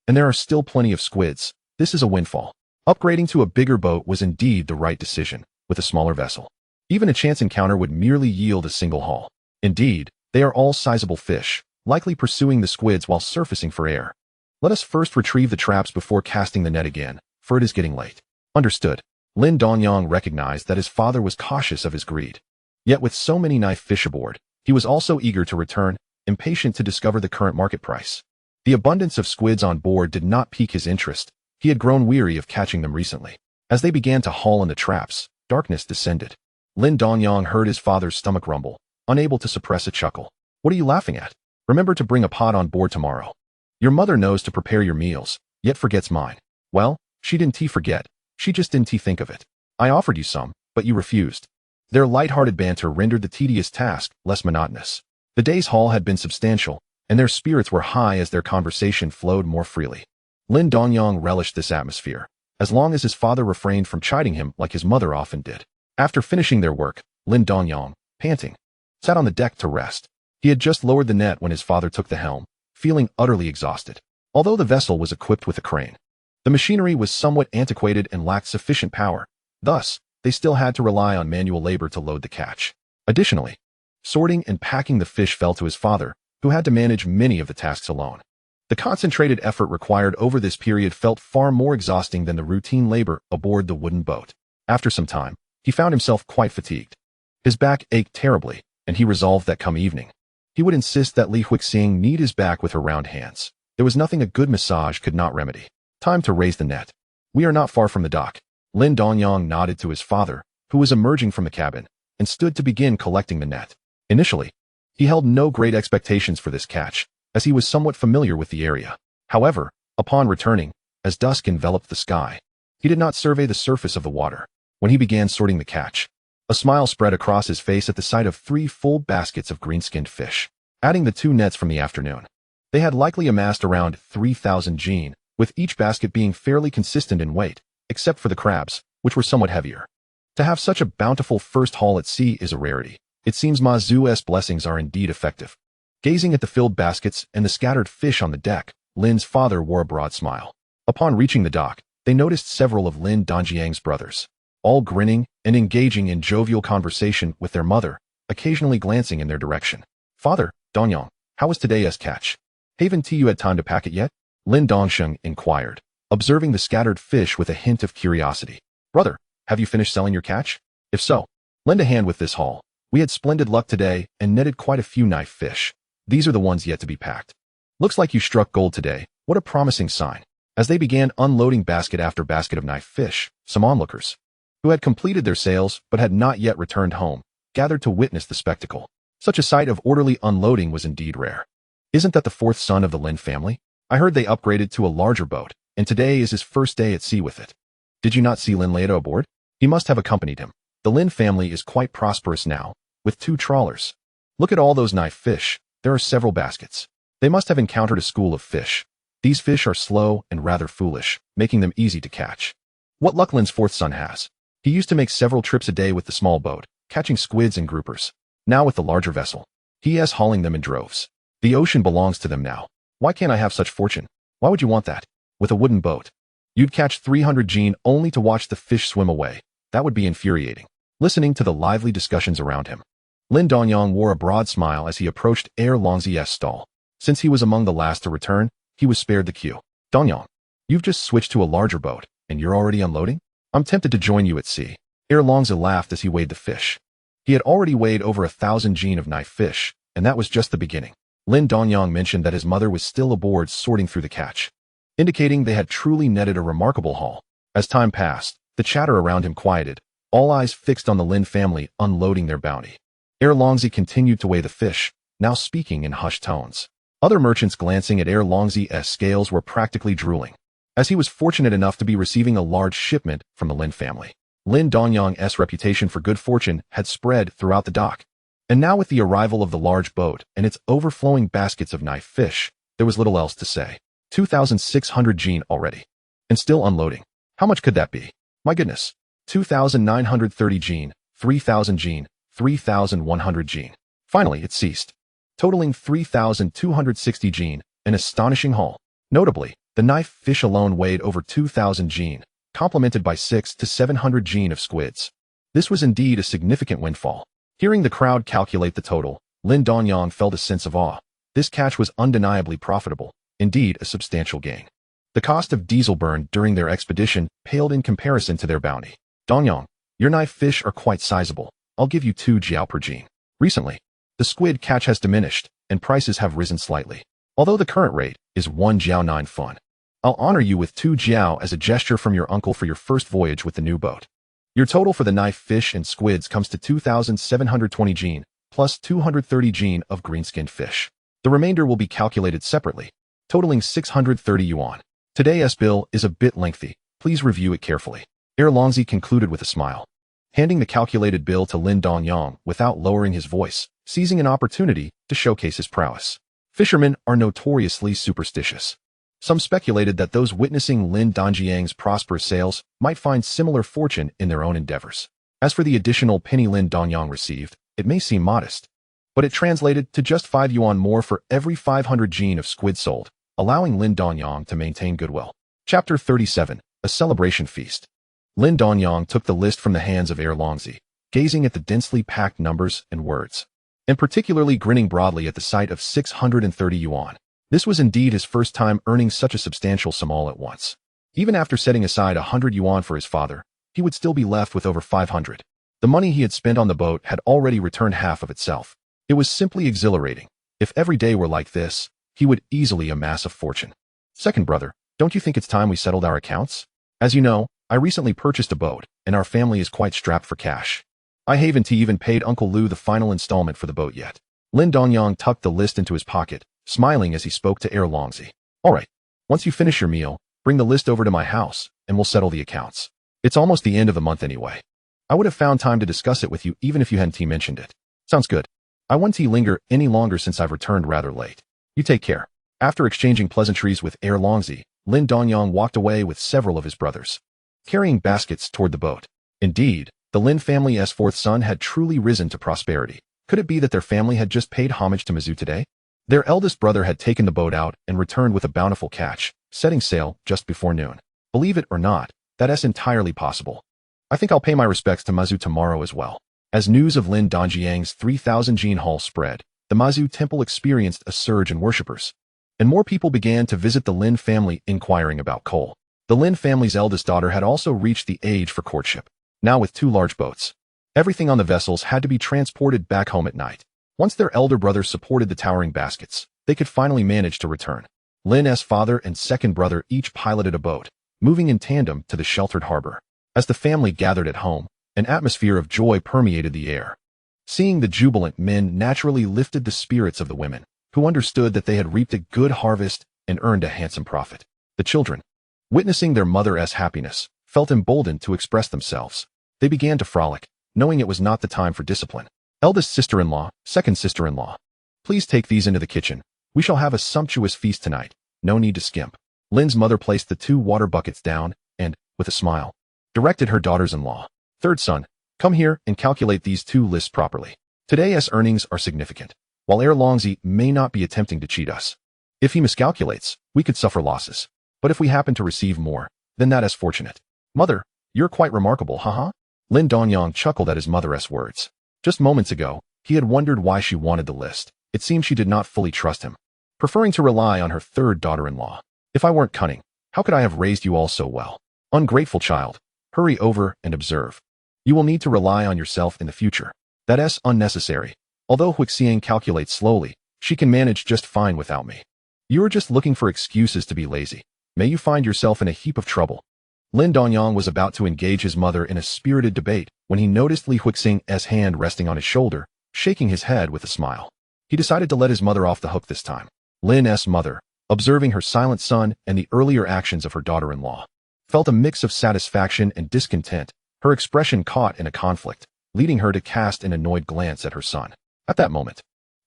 And there are still plenty of squids. This is a windfall. Upgrading to a bigger boat was indeed the right decision, with a smaller vessel. Even a chance encounter would merely yield a single haul. Indeed, they are all sizable fish, likely pursuing the squids while surfacing for air. Let us first retrieve the traps before casting the net again, for it is getting late. Understood. Lin Dongyang recognized that his father was cautious of his greed. Yet with so many knife fish aboard, he was also eager to return, impatient to discover the current market price. The abundance of squids on board did not pique his interest. He had grown weary of catching them recently. As they began to haul in the traps, darkness descended. Lin Dongyang heard his father's stomach rumble, unable to suppress a chuckle. What are you laughing at? Remember to bring a pot on board tomorrow. Your mother knows to prepare your meals, yet forgets mine. Well, she didn't forget. She just didn't think of it. I offered you some, but you refused. Their light-hearted banter rendered the tedious task less monotonous. The day's haul had been substantial, and their spirits were high as their conversation flowed more freely. Lin Dongyang relished this atmosphere, as long as his father refrained from chiding him like his mother often did. After finishing their work, Lin Dongyang, panting, sat on the deck to rest. He had just lowered the net when his father took the helm, feeling utterly exhausted. Although the vessel was equipped with a crane, the machinery was somewhat antiquated and lacked sufficient power. Thus, they still had to rely on manual labor to load the catch. Additionally, sorting and packing the fish fell to his father, who had to manage many of the tasks alone. The concentrated effort required over this period felt far more exhausting than the routine labor aboard the wooden boat. After some time, he found himself quite fatigued. His back ached terribly, and he resolved that come evening, he would insist that Li Huixing knead his back with her round hands. There was nothing a good massage could not remedy. Time to raise the net. We are not far from the dock. Lin Dongyang nodded to his father, who was emerging from the cabin, and stood to begin collecting the net. Initially, he held no great expectations for this catch, as he was somewhat familiar with the area. However, upon returning, as dusk enveloped the sky, he did not survey the surface of the water. When he began sorting the catch, a smile spread across his face at the sight of 3 full baskets of green-skinned fish. Adding the 2 nets from the afternoon, they had likely amassed around 3,000 jin, with each basket being fairly consistent in weight, except for the crabs, which were somewhat heavier. To have such a bountiful first haul at sea is a rarity. It seems Ma Zhu's blessings are indeed effective. Gazing at the filled baskets and the scattered fish on the deck, Lin's father wore a broad smile. Upon reaching the dock, they noticed several of Lin Dongyang's brothers, all grinning and engaging in jovial conversation with their mother, occasionally glancing in their direction. Father, Dongyang, how was today's catch? Haven't you had time to pack it yet? Lin Dongyang inquired, observing the scattered fish with a hint of curiosity. Brother, have you finished selling your catch? If so, lend a hand with this haul. We had splendid luck today and netted quite a few knife fish. These are the ones yet to be packed. Looks like you struck gold today. What a promising sign. As they began unloading basket after basket of knife fish, some onlookers, who had completed their sales but had not yet returned home, gathered to witness the spectacle. Such a sight of orderly unloading was indeed rare. Isn't that the 4th son of the Lin family? I heard they upgraded to a larger boat, and today is his first day at sea with it. Did you not see Lin later aboard? He must have accompanied him. The Lin family is quite prosperous now, with 2 trawlers. Look at all those knife fish. There are several baskets. They must have encountered a school of fish. These fish are slow and rather foolish, making them easy to catch. What luck Lin's 4th son has. He used to make several trips a day with the small boat, catching squids and groupers. Now with the larger vessel, he is hauling them in droves. The ocean belongs to them now. Why can't I have such fortune? Why would you want that? With a wooden boat, you'd catch 300 jin only to watch the fish swim away. That would be infuriating. Listening to the lively discussions around him, Lin Dongyang wore a broad smile as he approached Longzi's stall. Since he was among the last to return, he was spared the queue. Dongyang, you've just switched to a larger boat, and you're already unloading? I'm tempted to join you at sea. Longzi laughed as he weighed the fish. He had already weighed over 1,000 jin of knife fish, and that was just the beginning. Lin Dongyang mentioned that his mother was still aboard sorting through the catch, indicating they had truly netted a remarkable haul. As time passed, the chatter around him quieted, all eyes fixed on the Lin family unloading their bounty. Longzi continued to weigh the fish, now speaking in hushed tones. Other merchants glancing at Longzi's scales were practically drooling, as he was fortunate enough to be receiving a large shipment from the Lin family. Lin Dongyang's reputation for good fortune had spread throughout the dock. And now with the arrival of the large boat and its overflowing baskets of knife fish, there was little else to say. 2,600 jin already. And still unloading. How much could that be? My goodness. 2,930 jin, 3,000 jin, 3,100 jin. Finally, it ceased. Totaling 3,260 jin, an astonishing haul. Notably, the knife fish alone weighed over 2,000 jin, complemented by 600 to 700 jin of squids. This was indeed a significant windfall. Hearing the crowd calculate the total, Lin Dongyang felt a sense of awe. This catch was undeniably profitable, indeed a substantial gain. The cost of diesel burn during their expedition paled in comparison to their bounty. Dongyang, your knife fish are quite sizable. I'll give you 2 jiao per jin. Recently, the squid catch has diminished, and prices have risen slightly. Although the current rate is 1 jiao 9 fun. I'll honor you with 2 jiao as a gesture from your uncle for your first voyage with the new boat. Your total for the knife fish and squids comes to 2,720 jin, plus 230 jin of green-skinned fish. The remainder will be calculated separately, totaling 630 yuan. Today's bill is a bit lengthy. Please review it carefully. Longzi concluded with a smile, handing the calculated bill to Lin Dongyang without lowering his voice, seizing an opportunity to showcase his prowess. Fishermen are notoriously superstitious. Some speculated that those witnessing Lin Dongyang's prosperous sales might find similar fortune in their own endeavors. As for the additional penny Lin Dongyang received, it may seem modest, but it translated to just 5 yuan more for every 500 jin of squid sold, allowing Lin Dongyang to maintain goodwill. Chapter 37, A Celebration Feast. Lin Dongyang took the list from the hands of Longzi, gazing at the densely packed numbers and words, and particularly grinning broadly at the sight of 630 yuan. This was indeed his first time earning such a substantial sum all at once. Even after setting aside 100 yuan for his father, he would still be left with over 500. The money he had spent on the boat had already returned half of itself. It was simply exhilarating. If every day were like this, he would easily amass a fortune. Second brother, don't you think it's time we settled our accounts? As you know, I recently purchased a boat, and our family is quite strapped for cash. I haven't even paid Uncle Lu the final installment for the boat yet. Lin Dongyang tucked the list into his pocket, smiling as he spoke to Longzi. All right, once you finish your meal, bring the list over to my house, and we'll settle the accounts. It's almost the end of the month anyway. I would have found time to discuss it with you even if you hadn't mentioned it. Sounds good. I won't linger any longer since I've returned rather late. You take care. After exchanging pleasantries with Longzi, Lin Dongyang walked away with several of his brothers, carrying baskets toward the boat. Indeed, the Lin family's fourth son had truly risen to prosperity. Could it be that their family had just paid homage to Mazu today? Their eldest brother had taken the boat out and returned with a bountiful catch, setting sail just before noon. Believe it or not, that's entirely possible. I think I'll pay my respects to Mazu tomorrow as well. As news of Lin Dongyang's 3,000 jin haul spread, the Mazu temple experienced a surge in worshippers, and more people began to visit the Lin family inquiring about coal. The Lin family's eldest daughter had also reached the age for courtship, now with 2 large boats. Everything on the vessels had to be transported back home at night. Once their elder brother supported the towering baskets, they could finally manage to return. Lin's father and second brother each piloted a boat, moving in tandem to the sheltered harbor. As the family gathered at home, an atmosphere of joy permeated the air. Seeing the jubilant men naturally lifted the spirits of the women, who understood that they had reaped a good harvest and earned a handsome profit. The children, witnessing their mother's happiness, felt emboldened to express themselves. They began to frolic, knowing it was not the time for discipline. Eldest sister-in-law, second sister-in-law, please take these into the kitchen. We shall have a sumptuous feast tonight. No need to skimp. Lin's mother placed the 2 water buckets down and, with a smile, directed her daughters-in-law. Third son, come here and calculate these 2 lists properly. Today's earnings are significant. While Longzi may not be attempting to cheat us, if he miscalculates, we could suffer losses. But if we happen to receive more, then that is fortunate. Mother, you're quite remarkable, haha. Lin Dongyang chuckled at his mother's words. Just moments ago, he had wondered why she wanted the list. It seemed she did not fully trust him, preferring to rely on her third daughter-in-law. If I weren't cunning, how could I have raised you all so well? Ungrateful child, hurry over and observe. You will need to rely on yourself in the future. That's unnecessary. Although Huixiang calculates slowly, she can manage just fine without me. You are just looking for excuses to be lazy. May you find yourself in a heap of trouble. Lin Dongyang was about to engage his mother in a spirited debate when he noticed Li Huixing's hand resting on his shoulder, shaking his head with a smile. He decided to let his mother off the hook this time. Lin's mother, observing her silent son and the earlier actions of her daughter-in-law, felt a mix of satisfaction and discontent her expression caught in a conflict, leading her to cast an annoyed glance at her son. At that moment,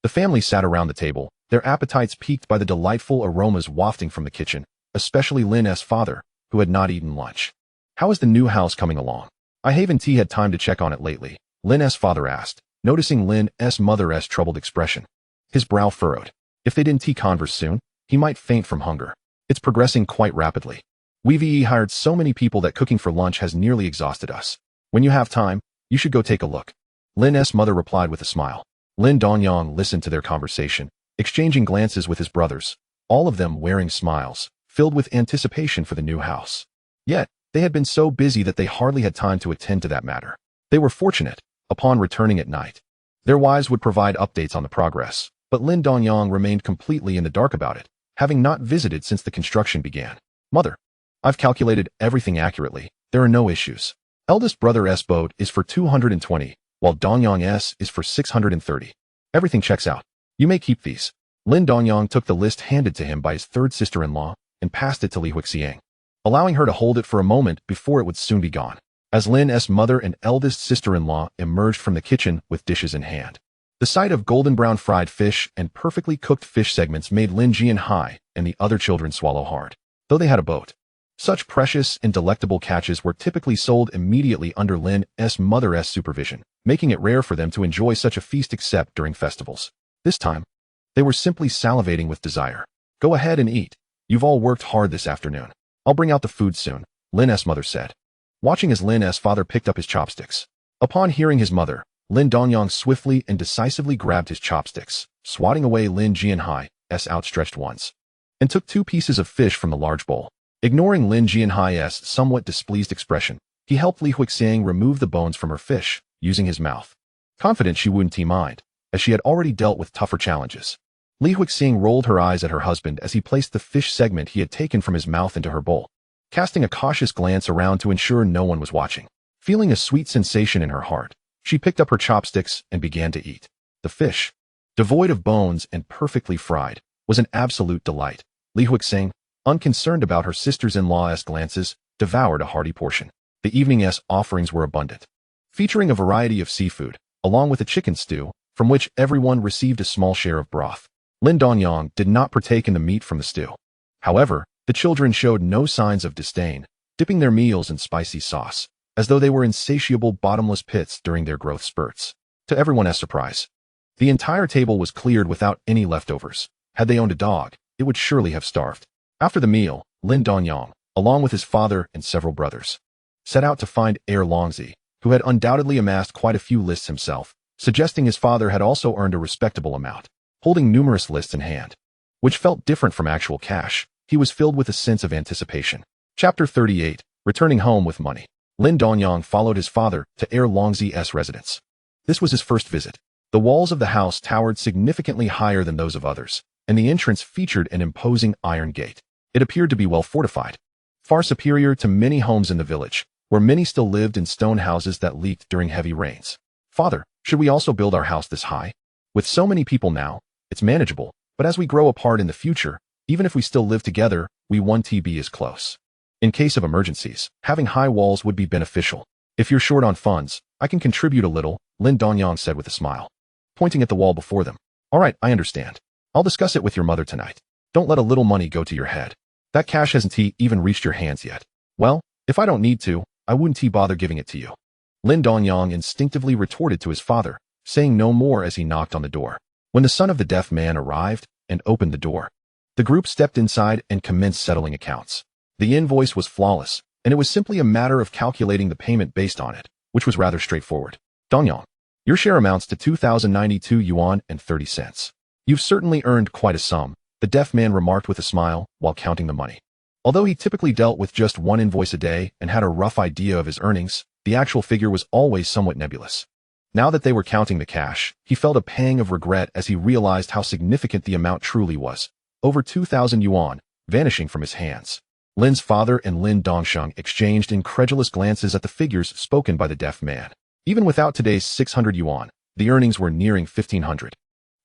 the family sat around the table, their appetites piqued by the delightful aromas wafting from the kitchen, especially Lin's father, who had not eaten lunch. "How is the new house coming along? I haven't had time to check on it lately," Lin's father asked, noticing Lin's mother's troubled expression. His brow furrowed. If they didn't converse soon, he might faint from hunger. "It's progressing quite rapidly. We've hired so many people that cooking for lunch has nearly exhausted us. When you have time, you should go take a look," Lin's mother replied with a smile. Lin Dongyang listened to their conversation, exchanging glances with his brothers, all of them wearing smiles, filled with anticipation for the new house. Yet, they had been so busy that they hardly had time to attend to that matter. They were fortunate, upon returning at night. Their wives would provide updates on the progress, but Lin Dongyang remained completely in the dark about it, having not visited since the construction began. "Mother, I've calculated everything accurately. There are no issues. Eldest brother's boat is for 220, while Dongyang's is for 630. Everything checks out. You may keep these." Lin Dongyang took the list handed to him by his third sister-in-law and passed it to Li Huixiang, allowing her to hold it for a moment before it would soon be gone. As Lin's mother and eldest sister-in-law emerged from the kitchen with dishes in hand, the sight of golden brown fried fish and perfectly cooked fish segments made Lin Jianhai and the other children swallow hard. Though they had a boat, such precious and delectable catches were typically sold immediately under Lin's mother's supervision, making it rare for them to enjoy such a feast except during festivals. This time, they were simply salivating with desire. "Go ahead and eat. You've all worked hard this afternoon. I'll bring out the food soon," Lin's mother said, watching as Lin's father picked up his chopsticks. Upon hearing his mother, Lin Dongyang swiftly and decisively grabbed his chopsticks, swatting away Lin Jianhai's outstretched ones, and took 2 pieces of fish from the large bowl. Ignoring Lin Jianhai's somewhat displeased expression, he helped Li Huixiang remove the bones from her fish, using his mouth. Confident she wouldn't mind, as she had already dealt with tougher challenges. Li Huixiang rolled her eyes at her husband as he placed the fish segment he had taken from his mouth into her bowl, casting a cautious glance around to ensure no one was watching. Feeling a sweet sensation in her heart, she picked up her chopsticks and began to eat. The fish, devoid of bones and perfectly fried, was an absolute delight. Li Huixiang, unconcerned about her sisters-in-law's glances, devoured a hearty portion. The evening's offerings were abundant, featuring a variety of seafood, along with a chicken stew, from which everyone received a small share of broth. Lin Dongyang did not partake in the meat from the stew. However, the children showed no signs of disdain, dipping their meals in spicy sauce, as though they were insatiable bottomless pits during their growth spurts. To everyone's surprise, the entire table was cleared without any leftovers. Had they owned a dog, it would surely have starved. After the meal, Lin Dongyang, along with his father and several brothers, set out to find Longzi, who had undoubtedly amassed quite a few lists himself, suggesting his father had also earned a respectable amount. Holding numerous lists in hand, which felt different from actual cash, he was filled with a sense of anticipation. Chapter 38, Returning Home with Money. Lin Dongyang followed his father to Longzi's residence. This was his first visit. The walls of the house towered significantly higher than those of others, and the entrance featured an imposing iron gate. It appeared to be well fortified, far superior to many homes in the village, where many still lived in stone houses that leaked during heavy rains. "Father, should we also build our house this high? With so many people now, it's manageable, but as we grow apart in the future, even if we still live together, we want to be as close. In case of emergencies, having high walls would be beneficial. If you're short on funds, I can contribute a little," Lin Dongyang said with a smile, pointing at the wall before them. "All right, I understand. I'll discuss it with your mother tonight. Don't let a little money go to your head. That cash hasn't even reached your hands yet." "Well, if I don't need to, I wouldn't bother giving it to you," Lin Dongyang instinctively retorted to his father, saying no more as he knocked on the door. When the son of the deaf man arrived and opened the door, the group stepped inside and commenced settling accounts. The invoice was flawless, and it was simply a matter of calculating the payment based on it, which was rather straightforward. "Dongyang, your share amounts to 2,092 yuan and 30 cents. You've certainly earned quite a sum," the deaf man remarked with a smile while counting the money. Although he typically dealt with just one invoice a day and had a rough idea of his earnings, the actual figure was always somewhat nebulous. Now that they were counting the cash, he felt a pang of regret as he realized how significant the amount truly was. Over 2,000 yuan, vanishing from his hands. Lin's father and Lin Dongyang exchanged incredulous glances at the figures spoken by the deaf man. Even without today's 600 yuan, the earnings were nearing 1,500.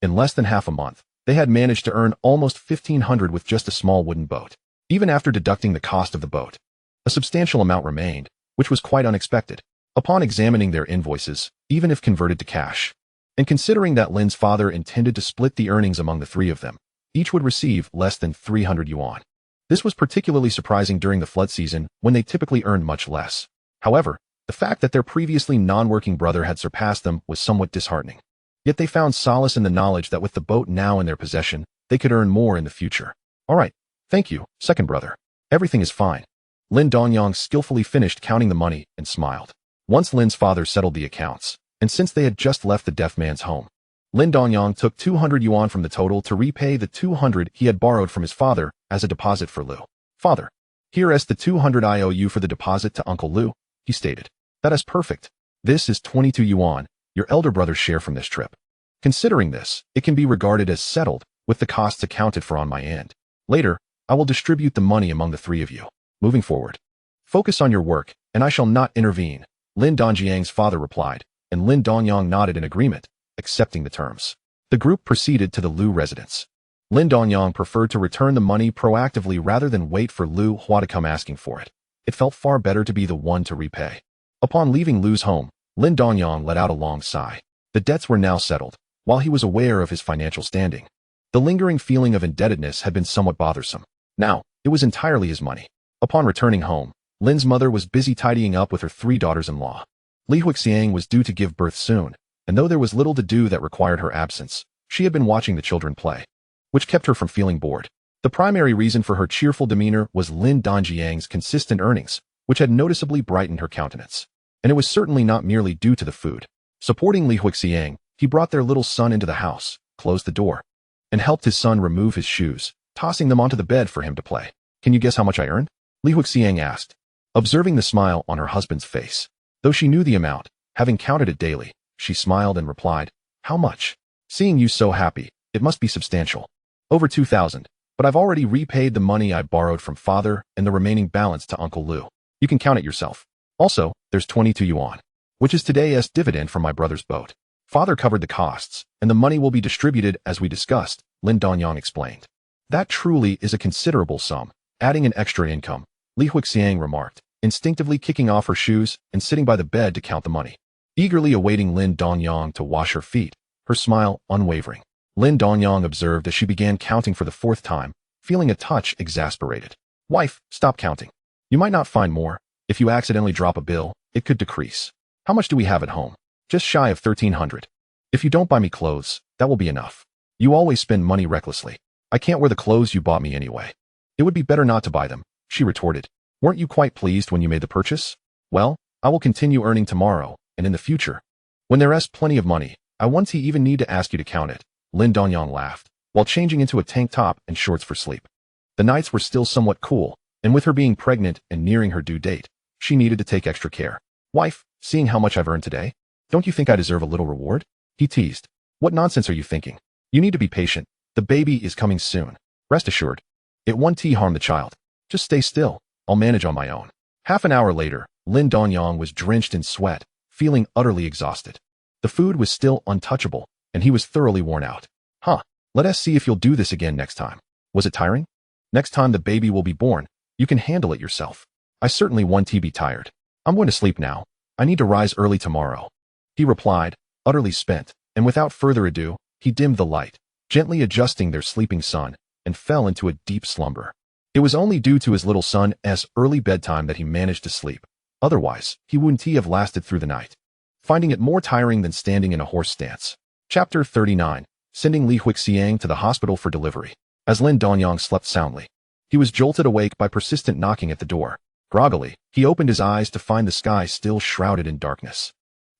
In less than half a month, they had managed to earn almost 1,500 with just a small wooden boat. Even after deducting the cost of the boat, a substantial amount remained, which was quite unexpected. Upon examining their invoices, even if converted to cash, and considering that Lin's father intended to split the earnings among the three of them, each would receive less than 300 yuan. This was particularly surprising during the flood season when they typically earned much less. However, the fact that their previously non-working brother had surpassed them was somewhat disheartening. Yet they found solace in the knowledge that with the boat now in their possession, they could earn more in the future. All right, thank you, second brother. Everything is fine. Lin Dongyang skillfully finished counting the money and smiled. Once Lin's father settled the accounts, and since they had just left the deaf man's home, Lin Dongyang took 200 yuan from the total to repay the 200 he had borrowed from his father as a deposit for Lu. Father, here is the 200 I owe you for the deposit to Uncle Lu, he stated. That is perfect. This is 22 yuan, your elder brother's share from this trip. Considering this, it can be regarded as settled, with the costs accounted for on my end. Later, I will distribute the money among the three of you. Moving forward, focus on your work, and I shall not intervene, Lin Dongyang's father replied, and Lin Dongyang nodded in agreement, accepting the terms. The group proceeded to the Lu residence. Lin Dongyang preferred to return the money proactively rather than wait for Lu Hua to come asking for it. It felt far better to be the one to repay. Upon leaving Lu's home, Lin Dongyang let out a long sigh. The debts were now settled, while he was aware of his financial standing. The lingering feeling of indebtedness had been somewhat bothersome. Now, it was entirely his money. Upon returning home, Lin's mother was busy tidying up with her three daughters-in-law. Li Huixiang was due to give birth soon, and though there was little to do that required her absence, she had been watching the children play, which kept her from feeling bored. The primary reason for her cheerful demeanor was Lin Dongyang's consistent earnings, which had noticeably brightened her countenance. And it was certainly not merely due to the food. Supporting Li Huixiang, he brought their little son into the house, closed the door, and helped his son remove his shoes, tossing them onto the bed for him to play. Can you guess how much I earned? Li Huixiang asked, observing the smile on her husband's face. Though she knew the amount, having counted it daily, she smiled and replied, how much? Seeing you so happy, it must be substantial. Over 2,000, but I've already repaid the money I borrowed from father and the remaining balance to Uncle Lu. You can count it yourself. Also, there's 22 yuan, which is today's dividend from my brother's boat. Father covered the costs, and the money will be distributed as we discussed, Lin Dongyang explained. That truly is a considerable sum, adding an extra income, Li Huixiang remarked, instinctively kicking off her shoes and sitting by the bed to count the money. Eagerly awaiting Lin Dongyang to wash her feet, her smile unwavering. Lin Dongyang observed as she began counting for the fourth time, feeling a touch exasperated. Wife, stop counting. You might not find more. If you accidentally drop a bill, it could decrease. How much do we have at home? Just shy of 1,300. If you don't buy me clothes, that will be enough. You always spend money recklessly. I can't wear the clothes you bought me anyway. It would be better not to buy them, she retorted. Weren't you quite pleased when you made the purchase? Well, I will continue earning tomorrow, and in the future. When there is plenty of money, I won't even need to ask you to count it, Lin Dongyang laughed, while changing into a tank top and shorts for sleep. The nights were still somewhat cool, and with her being pregnant and nearing her due date, she needed to take extra care. Wife, seeing how much I've earned today, don't you think I deserve a little reward? He teased. What nonsense are you thinking? You need to be patient. The baby is coming soon. Rest assured. It won't harm the child. Just stay still. I'll manage on my own. Half an hour later, Lin Dongyang was drenched in sweat, feeling utterly exhausted. The food was still untouchable, and he was thoroughly worn out. Let us see if you'll do this again next time. Was it tiring? Next time the baby will be born, you can handle it yourself. I certainly won't be tired. I'm going to sleep now. I need to rise early tomorrow. He replied, utterly spent, and without further ado, he dimmed the light, gently adjusting their sleeping son, and fell into a deep slumber. It was only due to his little son's early bedtime that he managed to sleep. Otherwise, he wouldn't have lasted through the night, finding it more tiring than standing in a horse stance. Chapter 39. Sending Li Huixiang to the hospital for delivery. As Lin Dongyang slept soundly, he was jolted awake by persistent knocking at the door. Groggily, he opened his eyes to find the sky still shrouded in darkness.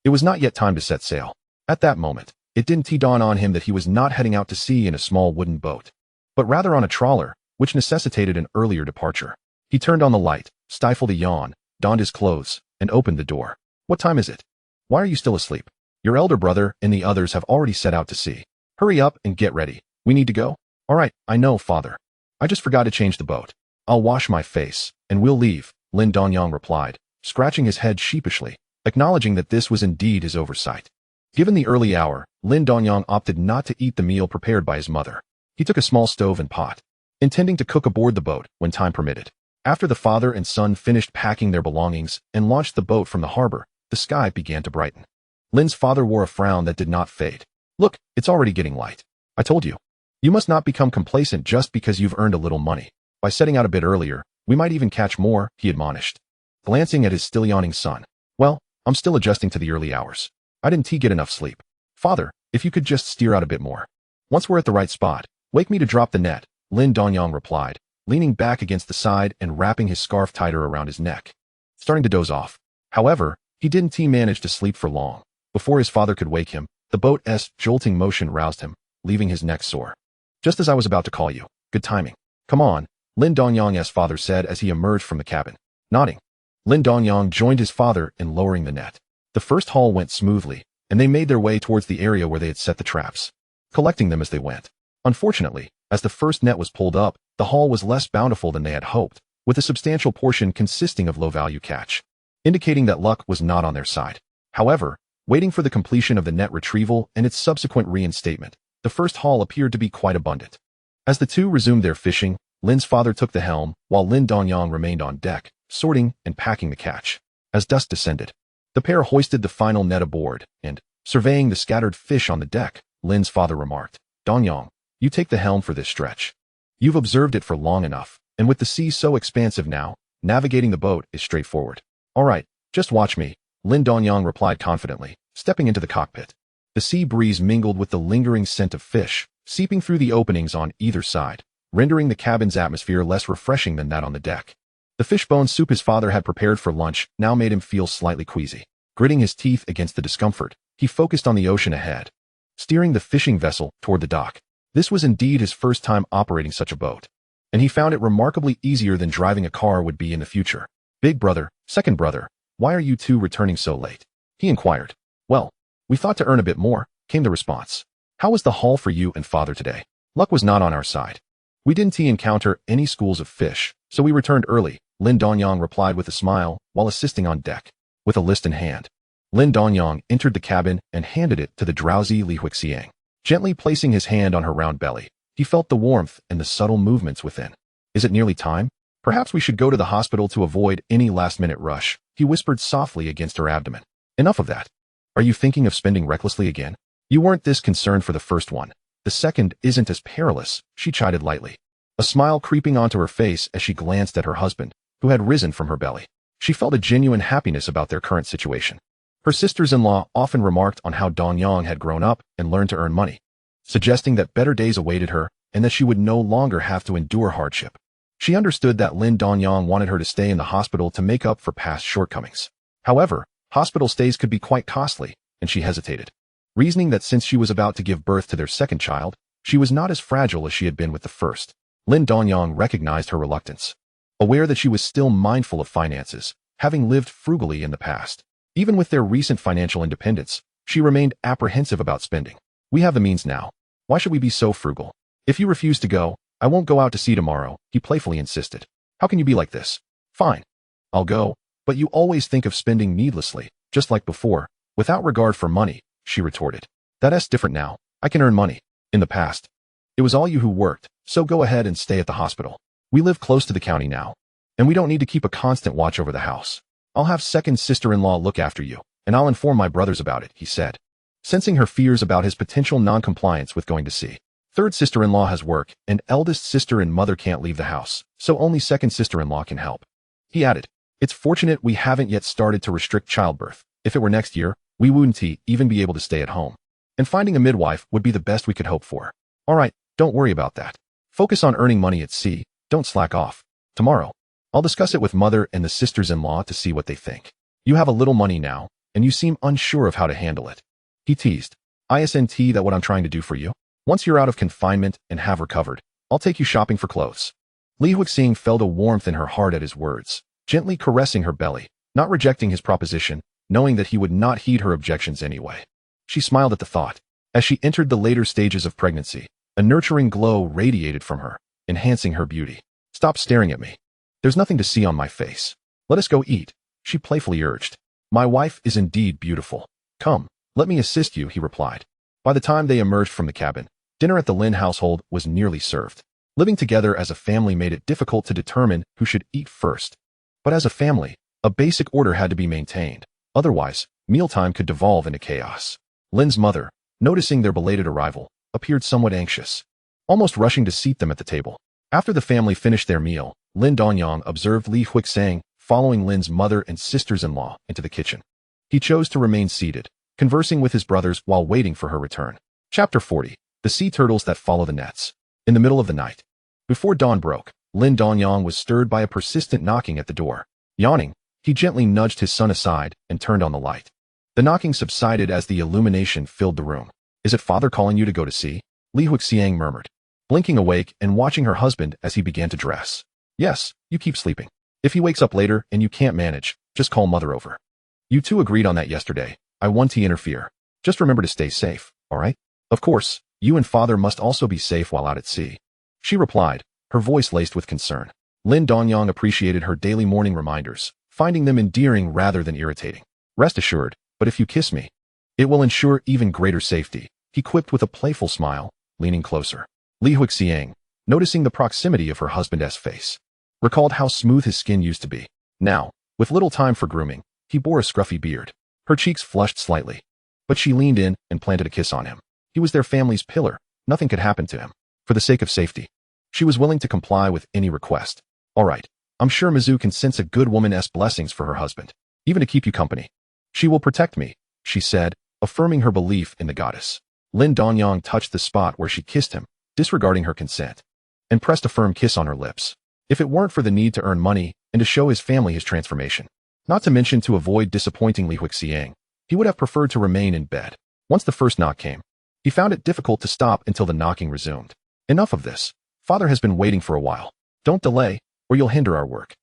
It was not yet time to set sail. At that moment, it didn't dawn on him that he was not heading out to sea in a small wooden boat, but rather on a trawler, which necessitated an earlier departure. He turned on the light, stifled a yawn, donned his clothes, and opened the door. What time is it? Why are you still asleep? Your elder brother and the others have already set out to sea. Hurry up and get ready. We need to go. All right, I know, father. I just forgot to change the boat. I'll wash my face, and we'll leave, Lin Dongyang replied, scratching his head sheepishly, acknowledging that this was indeed his oversight. Given the early hour, Lin Dongyang opted not to eat the meal prepared by his mother. He took a small stove and pot, intending to cook aboard the boat when time permitted. After the father and son finished packing their belongings and launched the boat from the harbor, the sky began to brighten. Lin's father wore a frown that did not fade. Look, it's already getting light. I told you. You must not become complacent just because you've earned a little money. By setting out a bit earlier, we might even catch more, he admonished, glancing at his still yawning son. Well, I'm still adjusting to the early hours. I didn't get enough sleep. Father, if you could just steer out a bit more. Once we're at the right spot, wake me to drop the net, Lin Dongyang replied, leaning back against the side and wrapping his scarf tighter around his neck. Starting to doze off. However, he didn't manage to sleep for long. Before his father could wake him, the boat's jolting motion roused him, leaving his neck sore. Just as I was about to call you. Good timing. Come on, Lin Dongyang's father said as he emerged from the cabin. Nodding, Lin Dongyang joined his father in lowering the net. The first haul went smoothly, and they made their way towards the area where they had set the traps, collecting them as they went. Unfortunately, as the first net was pulled up, the haul was less bountiful than they had hoped, with a substantial portion consisting of low-value catch, indicating that luck was not on their side. However, waiting for the completion of the net retrieval and its subsequent reinstatement, the first haul appeared to be quite abundant. As the two resumed their fishing, Lin's father took the helm, while Lin Dongyang remained on deck, sorting and packing the catch. As dusk descended, the pair hoisted the final net aboard, and, surveying the scattered fish on the deck, Lin's father remarked, Dongyang, you take the helm for this stretch. You've observed it for long enough, and with the sea so expansive now, navigating the boat is straightforward. All right, just watch me, Lin Dongyang replied confidently, stepping into the cockpit. The sea breeze mingled with the lingering scent of fish, seeping through the openings on either side, rendering the cabin's atmosphere less refreshing than that on the deck. The fishbone soup his father had prepared for lunch now made him feel slightly queasy. Gritting his teeth against the discomfort, he focused on the ocean ahead, steering the fishing vessel toward the dock. This was indeed his first time operating such a boat, and he found it remarkably easier than driving a car would be in the future. Big brother, second brother, why are you two returning so late? He inquired. Well, we thought to earn a bit more, came the response. How was the haul for you and father today? Luck was not on our side. We didn't encounter any schools of fish, so we returned early, Lin Dongyang replied with a smile while assisting on deck. With a list in hand, Lin Dongyang entered the cabin and handed it to the drowsy Li Huixiang. Gently placing his hand on her round belly, he felt the warmth and the subtle movements within. Is it nearly time? Perhaps we should go to the hospital to avoid any last-minute rush, he whispered softly against her abdomen. Enough of that. Are you thinking of spending recklessly again? You weren't this concerned for the first one. The second isn't as perilous, she chided lightly. A smile creeping onto her face as she glanced at her husband, who had risen from her belly. She felt a genuine happiness about their current situation. Her sisters-in-law often remarked on how Dongyang had grown up and learned to earn money, suggesting that better days awaited her and that she would no longer have to endure hardship. She understood that Lin Dongyang wanted her to stay in the hospital to make up for past shortcomings. However, hospital stays could be quite costly, and she hesitated, reasoning that since she was about to give birth to their second child, she was not as fragile as she had been with the first. Lin Dongyang recognized her reluctance, aware that she was still mindful of finances, having lived frugally in the past. Even with their recent financial independence, she remained apprehensive about spending. We have the means now. Why should we be so frugal? If you refuse to go, I won't go out to sea tomorrow, he playfully insisted. How can you be like this? Fine. I'll go, but you always think of spending needlessly, just like before, without regard for money, she retorted. That's different now. I can earn money. In the past, it was all you who worked, so go ahead and stay at the hospital. We live close to the county now, and we don't need to keep a constant watch over the house. I'll have second sister-in-law look after you, and I'll inform my brothers about it, he said, sensing her fears about his potential non-compliance with going to sea. Third sister-in-law has work, and eldest sister and mother can't leave the house, so only second sister-in-law can help. He added, it's fortunate we haven't yet started to restrict childbirth. If it were next year, we wouldn't even be able to stay at home. And finding a midwife would be the best we could hope for. All right, don't worry about that. Focus on earning money at sea, don't slack off. Tomorrow, I'll discuss it with mother and the sisters-in-law to see what they think. You have a little money now, and you seem unsure of how to handle it. He teased. Isn't that what I'm trying to do for you? Once you're out of confinement and have recovered, I'll take you shopping for clothes. Li Huixiang felt a warmth in her heart at his words, gently caressing her belly, not rejecting his proposition, knowing that he would not heed her objections anyway. She smiled at the thought. As she entered the later stages of pregnancy, a nurturing glow radiated from her, enhancing her beauty. Stop staring at me. There's nothing to see on my face. Let us go eat, she playfully urged. My wife is indeed beautiful. Come, let me assist you, he replied. By the time they emerged from the cabin, dinner at the Lin household was nearly served. Living together as a family made it difficult to determine who should eat first. But as a family, a basic order had to be maintained. Otherwise, mealtime could devolve into chaos. Lin's mother, noticing their belated arrival, appeared somewhat anxious, almost rushing to seat them at the table. After the family finished their meal, Lin Dongyang observed Li Huixiang following Lin's mother and sisters-in-law into the kitchen. He chose to remain seated, conversing with his brothers while waiting for her return. Chapter 40. The Sea Turtles That Follow the Nets. In the middle of the night, before dawn broke, Lin Dongyang was stirred by a persistent knocking at the door. Yawning, he gently nudged his son aside and turned on the light. The knocking subsided as the illumination filled the room. "Is it father calling you to go to sea?" Li Huixiang murmured, blinking awake and watching her husband as he began to dress. "Yes, you keep sleeping. If he wakes up later and you can't manage, just call mother over. You two agreed on that yesterday. I want to interfere. Just remember to stay safe, all right? Of course, you and father must also be safe while out at sea," she replied, her voice laced with concern. Lin Dongyang appreciated her daily morning reminders, finding them endearing rather than irritating. "Rest assured, but if you kiss me, it will ensure even greater safety," he quipped with a playful smile, leaning closer. Li Huixiang, noticing the proximity of her husband's face, recalled how smooth his skin used to be. Now, with little time for grooming, he bore a scruffy beard. Her cheeks flushed slightly, but she leaned in and planted a kiss on him. He was their family's pillar. Nothing could happen to him. For the sake of safety, she was willing to comply with any request. "All right, I'm sure Mizu can sense a good woman's blessings for her husband, even to keep you company. She will protect me," she said, affirming her belief in the goddess. Lin Dongyang touched the spot where she kissed him, disregarding her consent, and pressed a firm kiss on her lips. If it weren't for the need to earn money and to show his family his transformation, not to mention to avoid disappointing Li Huixiang, he would have preferred to remain in bed. Once the first knock came, he found it difficult to stop until the knocking resumed. "Enough of this. Father has been waiting for a while. Don't delay, or you'll hinder our work.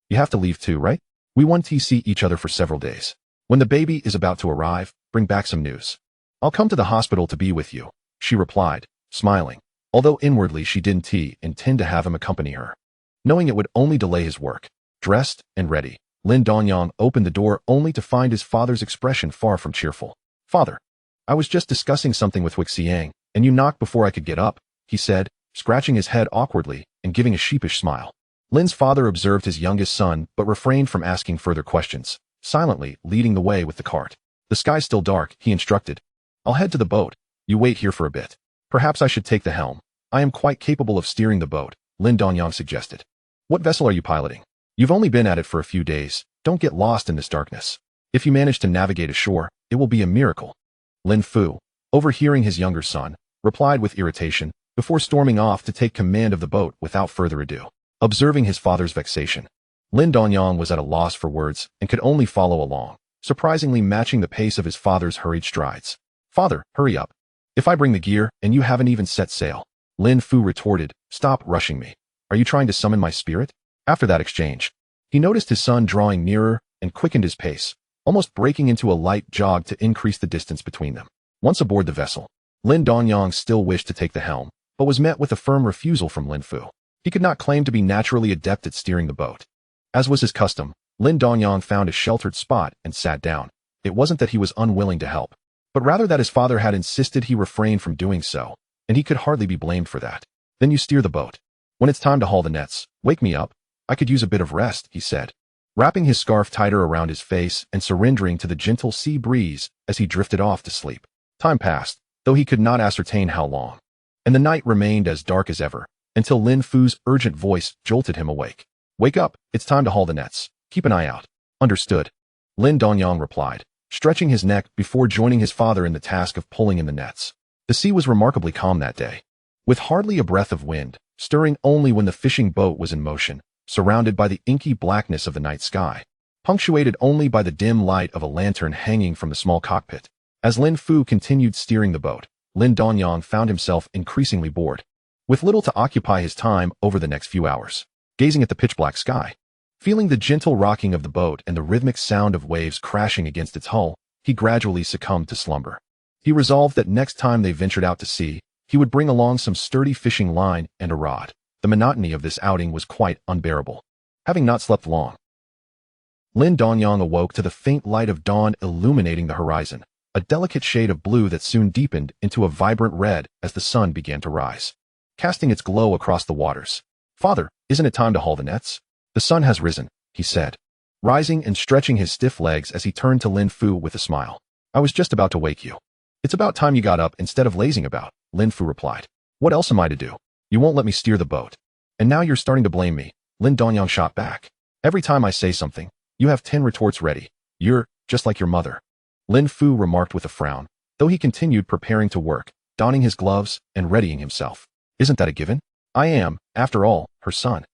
You have to leave too, right? We want to see each other for several days. When the baby is about to arrive, bring back some news. I'll come to the hospital to be with you," she replied, smiling, although inwardly she didn't intend to have him accompany her, knowing it would only delay his work. Dressed and ready, Lin Dongyang opened the door only to find his father's expression far from cheerful. "Father, I was just discussing something with Huixiang, and you knocked before I could get up," he said, scratching his head awkwardly and giving a sheepish smile. Lin's father observed his youngest son but refrained from asking further questions, silently leading the way with the cart. "The sky's still dark," he instructed. "I'll head to the boat. You wait here for a bit. Perhaps I should take the helm. I am quite capable of steering the boat," Lin Dongyang suggested. "What vessel are you piloting? You've only been at it for a few days. Don't get lost in this darkness. If you manage to navigate ashore, it will be a miracle." Lin Fu, overhearing his younger son, replied with irritation, before storming off to take command of the boat without further ado. Observing his father's vexation, Lin Dongyang was at a loss for words and could only follow along, surprisingly matching the pace of his father's hurried strides. "Father, hurry up. If I bring the gear and you haven't even set sail," Lin Fu retorted, "stop rushing me. Are you trying to summon my spirit?" After that exchange, he noticed his son drawing nearer and quickened his pace, almost breaking into a light jog to increase the distance between them. Once aboard the vessel, Lin Dongyang still wished to take the helm, but was met with a firm refusal from Lin Fu. He could not claim to be naturally adept at steering the boat. As was his custom, Lin Dongyang found a sheltered spot and sat down. It wasn't that he was unwilling to help, but rather that his father had insisted he refrain from doing so, and he could hardly be blamed for that. "Then you steer the boat. When it's time to haul the nets, wake me up. I could use a bit of rest," he said, wrapping his scarf tighter around his face and surrendering to the gentle sea breeze as he drifted off to sleep. Time passed, though he could not ascertain how long, and the night remained as dark as ever, until Lin Fu's urgent voice jolted him awake. "Wake up, it's time to haul the nets. Keep an eye out." "Understood," Lin Dongyang replied, stretching his neck before joining his father in the task of pulling in the nets. The sea was remarkably calm that day, with hardly a breath of wind, stirring only when the fishing boat was in motion, surrounded by the inky blackness of the night sky, punctuated only by the dim light of a lantern hanging from the small cockpit. As Lin Fu continued steering the boat, Lin Dongyang found himself increasingly bored, with little to occupy his time over the next few hours. Gazing at the pitch-black sky, feeling the gentle rocking of the boat and the rhythmic sound of waves crashing against its hull, he gradually succumbed to slumber. He resolved that next time they ventured out to sea, he would bring along some sturdy fishing line and a rod. The monotony of this outing was quite unbearable. Having not slept long, Lin Dongyang awoke to the faint light of dawn illuminating the horizon, a delicate shade of blue that soon deepened into a vibrant red as the sun began to rise, casting its glow across the waters. "Father, isn't it time to haul the nets?" "The sun has risen," he said, rising and stretching his stiff legs as he turned to Lin Fu with a smile. I was just about to wake you. It's about time you got up instead of lazing about, Lin Fu replied. What else am I to do? You won't let me steer the boat. And now you're starting to blame me, Lin Dongyang shot back. Every time I say something, you have 10 retorts ready. You're just like your mother. Lin Fu remarked with a frown, though he continued preparing to work, donning his gloves and readying himself. Isn't that a given? I am, after all, her son.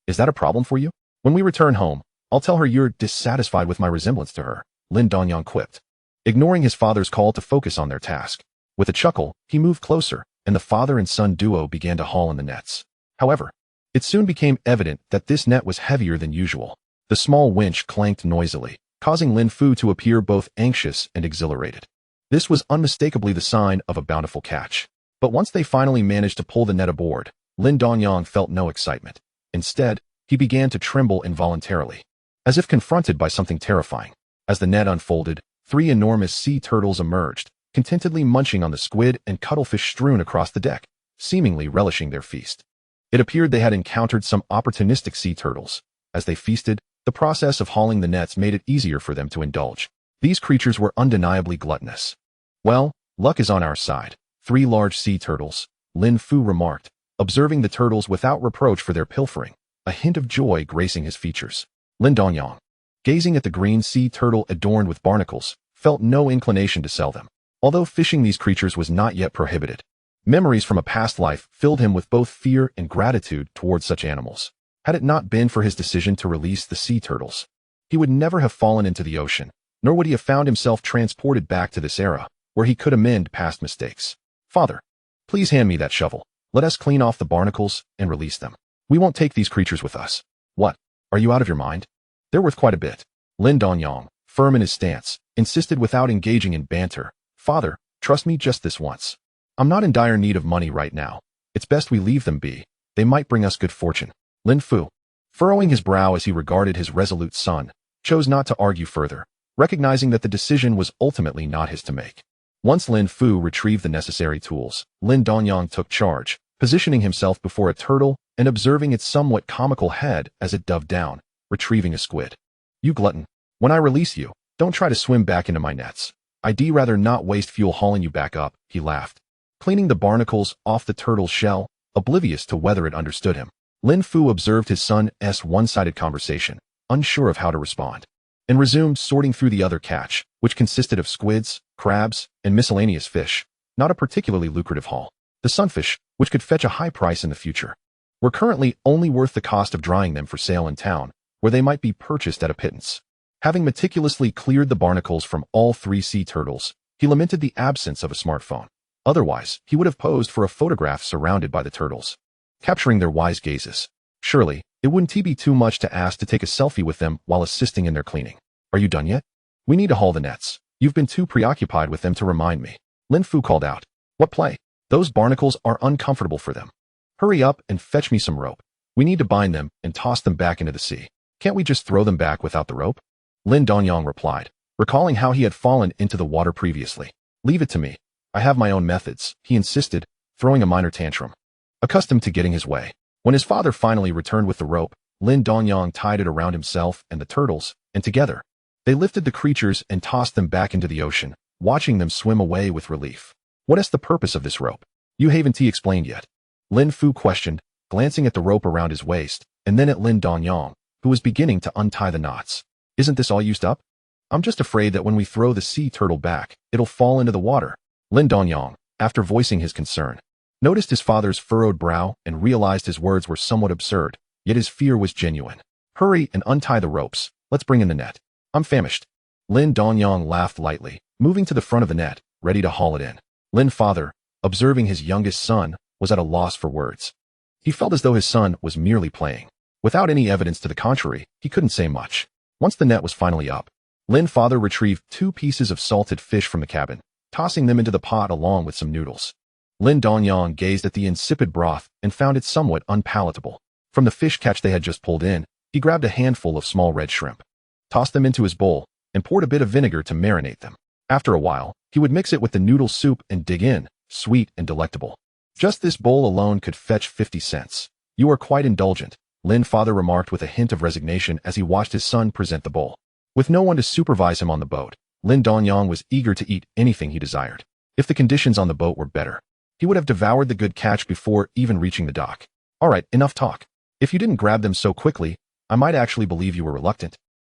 Is that a problem for you? When we return home, I'll tell her you're dissatisfied with my resemblance to her, Lin Dongyang quipped, ignoring his father's call to focus on their task. With a chuckle, he moved closer, and the father and son duo began to haul in the nets. However, it soon became evident that this net was heavier than usual. The small winch clanked noisily, causing Lin Fu to appear both anxious and exhilarated. This was unmistakably the sign of a bountiful catch. But once they finally managed to pull the net aboard, Lin Dongyang felt no excitement. Instead, he began to tremble involuntarily, as if confronted by something terrifying. As the net unfolded, 3 enormous sea turtles emerged, contentedly munching on the squid and cuttlefish strewn across the deck, seemingly relishing their feast. It appeared they had encountered some opportunistic sea turtles. As they feasted, the process of hauling the nets made it easier for them to indulge. These creatures were undeniably gluttonous. Well, luck is on our side. 3 large sea turtles, Lin Fu remarked, observing the turtles without reproach for their pilfering, a hint of joy gracing his features. Lin Dongyang, gazing at the green sea turtle adorned with barnacles, felt no inclination to sell them. Although fishing these creatures was not yet prohibited, memories from a past life filled him with both fear and gratitude towards such animals. Had it not been for his decision to release the sea turtles, he would never have fallen into the ocean, nor would he have found himself transported back to this era, where he could amend past mistakes. Father, please hand me that shovel. Let us clean off the barnacles and release them. We won't take these creatures with us. What? Are you out of your mind? They're worth quite a bit. Lin Dongyang, firm in his stance, insisted without engaging in banter. Father, trust me just this once. I'm not in dire need of money right now. It's best we leave them be. They might bring us good fortune. Lin Fu, furrowing his brow as he regarded his resolute son, chose not to argue further, recognizing that the decision was ultimately not his to make. Once Lin Fu retrieved the necessary tools, Lin Dongyang took charge, positioning himself before a turtle and observing its somewhat comical head as it dove down, retrieving a squid. You glutton, when I release you, don't try to swim back into my nets. I'd rather not waste fuel hauling you back up, he laughed, cleaning the barnacles off the turtle's shell, oblivious to whether it understood him. Lin Fu observed his son's one-sided conversation, unsure of how to respond, and resumed sorting through the other catch, which consisted of squids, crabs, and miscellaneous fish, not a particularly lucrative haul. The sunfish, which could fetch a high price in the future, were currently only worth the cost of drying them for sale in town, where they might be purchased at a pittance. Having meticulously cleared the barnacles from all 3 sea turtles, he lamented the absence of a smartphone. Otherwise, he would have posed for a photograph surrounded by the turtles, capturing their wise gazes. Surely, it wouldn't be too much to ask to take a selfie with them while assisting in their cleaning. Are you done yet? We need to haul the nets. You've been too preoccupied with them to remind me. Lin Fu called out. What play? Those barnacles are uncomfortable for them. Hurry up and fetch me some rope. We need to bind them and toss them back into the sea. Can't we just throw them back without the rope? Lin Dongyang replied, recalling how he had fallen into the water previously. Leave it to me. I have my own methods, he insisted, throwing a minor tantrum, accustomed to getting his way. When his father finally returned with the rope, Lin Dongyang tied it around himself and the turtles, and together, they lifted the creatures and tossed them back into the ocean, watching them swim away with relief. What is the purpose of this rope? You haven't explained yet. Lin Fu questioned, glancing at the rope around his waist, and then at Lin Dongyang, who was beginning to untie the knots. Isn't this all used up? I'm just afraid that when we throw the sea turtle back, it'll fall into the water. Lin Dongyang, after voicing his concern, noticed his father's furrowed brow and realized his words were somewhat absurd, yet his fear was genuine. Hurry and untie the ropes. Let's bring in the net. I'm famished. Lin Dongyang laughed lightly, moving to the front of the net, ready to haul it in. Lin father, observing his youngest son, was at a loss for words. He felt as though his son was merely playing. Without any evidence to the contrary, he couldn't say much. Once the net was finally up, Lin father retrieved 2 pieces of salted fish from the cabin, tossing them into the pot along with some noodles. Lin Dongyang gazed at the insipid broth and found it somewhat unpalatable. From the fish catch they had just pulled in, he grabbed a handful of small red shrimp, tossed them into his bowl, and poured a bit of vinegar to marinate them. After a while, he would mix it with the noodle soup and dig in, sweet and delectable. Just this bowl alone could fetch 50 cents. You are quite indulgent, Lin father remarked with a hint of resignation as he watched his son present the bowl. With no one to supervise him on the boat, Lin Dongyang was eager to eat anything he desired. If the conditions on the boat were better, he would have devoured the good catch before even reaching the dock. All right, enough talk. If you didn't grab them so quickly, I might actually believe you were reluctant.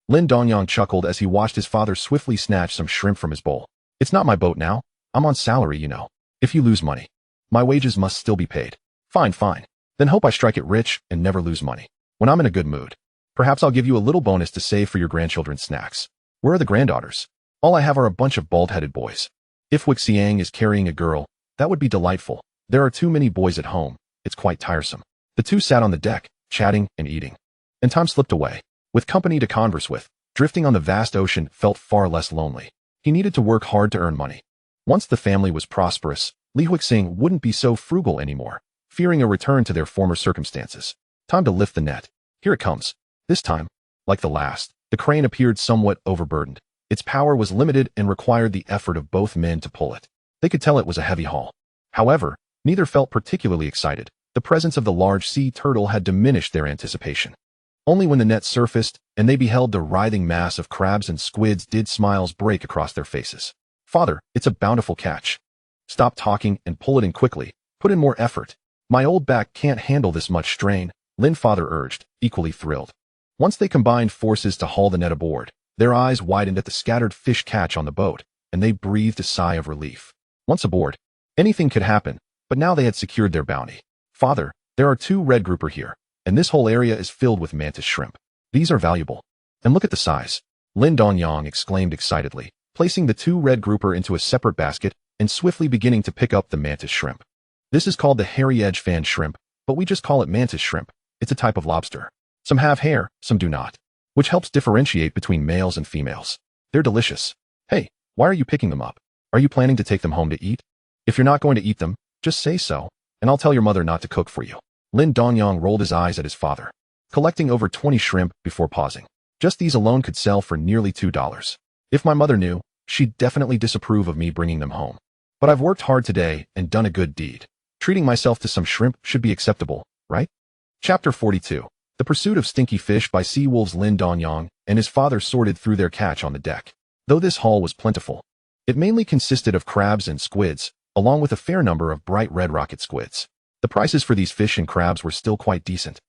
Lin Dongyang chuckled as he watched his father swiftly snatch some shrimp from his bowl. It's not my boat now. I'm on salary, you know. If you lose money, my wages must still be paid. Fine, fine. Then hope I strike it rich and never lose money. When I'm in a good mood, perhaps I'll give you a little bonus to save for your grandchildren's snacks. Where are the granddaughters? All I have are a bunch of bald-headed boys. If Wixiang is carrying a girl, that would be delightful. There are too many boys at home. It's quite tiresome. The two sat on the deck, chatting and eating. And time slipped away. With company to converse with, drifting on the vast ocean felt far less lonely. He needed to work hard to earn money. Once the family was prosperous, Li Huixing wouldn't be so frugal anymore, fearing a return to their former circumstances. Time to lift the net. Here it comes. This time, like the last, the crane appeared somewhat overburdened. Its power was limited and required the effort of both men to pull it. They could tell it was a heavy haul. However, neither felt particularly excited. The presence of the large sea turtle had diminished their anticipation. Only when the net surfaced and they beheld the writhing mass of crabs and squids did smiles break across their faces. Father, it's a bountiful catch. Stop talking and pull it in quickly. Put in more effort. My old back can't handle this much strain, Lin father urged, equally thrilled. Once they combined forces to haul the net aboard, their eyes widened at the scattered fish catch on the boat, and they breathed a sigh of relief. Once aboard, anything could happen, but now they had secured their bounty. Father, there are 2 red grouper here, and this whole area is filled with mantis shrimp. These are valuable. And look at the size. Lin Dongyang exclaimed excitedly, placing the 2 red grouper into a separate basket and swiftly beginning to pick up the mantis shrimp. This is called the hairy edge fan shrimp, but we just call it mantis shrimp. It's a type of lobster. Some have hair, some do not, which helps differentiate between males and females. They're delicious. Hey, why are you picking them up? Are you planning to take them home to eat? If you're not going to eat them, just say so, and I'll tell your mother not to cook for you. Lin Dongyang rolled his eyes at his father, collecting over 20 shrimp before pausing. Just these alone could sell for nearly $2. If my mother knew, she'd definitely disapprove of me bringing them home. But I've worked hard today and done a good deed. Treating myself to some shrimp should be acceptable, right? Chapter 42. The Pursuit of Stinky Fish by Sea Wolves. Lin Dongyang and his father sorted through their catch on the deck. Though this haul was plentiful, it mainly consisted of crabs and squids, along with a fair number of bright red rocket squids. The prices for these fish and crabs were still quite decent.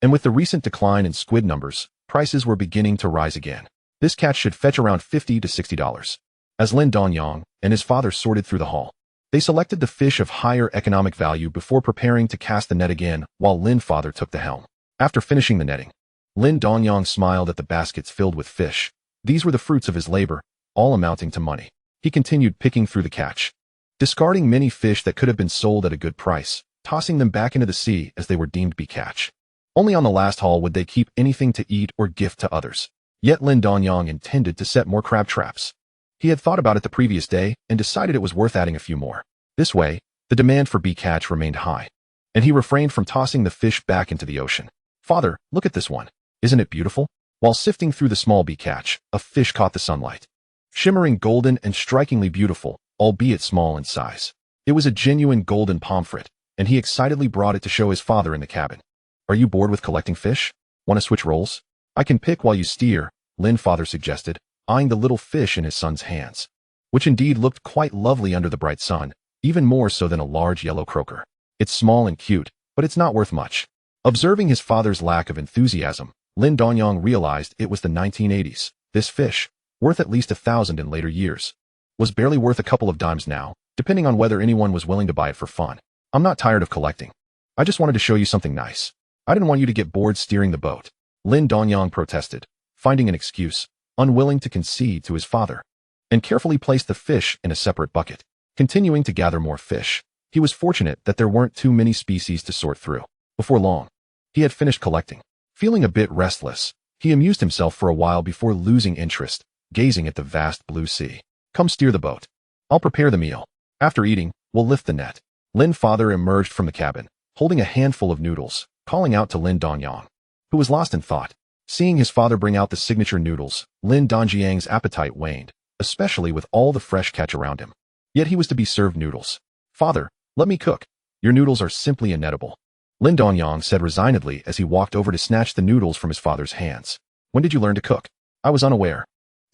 And with the recent decline in squid numbers, prices were beginning to rise again. This catch should fetch around $50 to $60. As Lin Dongyang and his father sorted through the haul, they selected the fish of higher economic value before preparing to cast the net again while Lin father took the helm. After finishing the netting, Lin Dongyang smiled at the baskets filled with fish. These were the fruits of his labor, all amounting to money. He continued picking through the catch, discarding many fish that could have been sold at a good price, tossing them back into the sea as they were deemed be catch. Only on the last haul would they keep anything to eat or gift to others. Yet Lin Dongyang intended to set more crab traps. He had thought about it the previous day and decided it was worth adding a few more. This way, the demand for bee catch remained high, and he refrained from tossing the fish back into the ocean. Father, look at this one. Isn't it beautiful? While sifting through the small bee catch, a fish caught the sunlight. Shimmering golden and strikingly beautiful, albeit small in size. It was a genuine golden pomfret, and he excitedly brought it to show his father in the cabin. Are you bored with collecting fish? Want to switch roles? I can pick while you steer, Lin father suggested, eyeing the little fish in his son's hands, which indeed looked quite lovely under the bright sun, even more so than a large yellow croaker. It's small and cute, but it's not worth much. Observing his father's lack of enthusiasm, Lin Dongyang realized it was the 1980s. This fish, worth at least $1,000 in later years, was barely worth a couple of dimes now, depending on whether anyone was willing to buy it for fun. I'm not tired of collecting. I just wanted to show you something nice. I didn't want you to get bored steering the boat, Lin Dongyang protested, finding an excuse, unwilling to concede to his father, and carefully placed the fish in a separate bucket. Continuing to gather more fish, he was fortunate that there weren't too many species to sort through. Before long, he had finished collecting. Feeling a bit restless, he amused himself for a while before losing interest, gazing at the vast blue sea. Come steer the boat. I'll prepare the meal. After eating, we'll lift the net. Lin father emerged from the cabin, holding a handful of noodles, calling out to Lin Dongyang, who was lost in thought. Seeing his father bring out the signature noodles, Lin Dongyang's appetite waned, especially with all the fresh catch around him. Yet he was to be served noodles. Father, let me cook. Your noodles are simply inedible. Lin Dongyang said resignedly as he walked over to snatch the noodles from his father's hands. When did you learn to cook? I was unaware.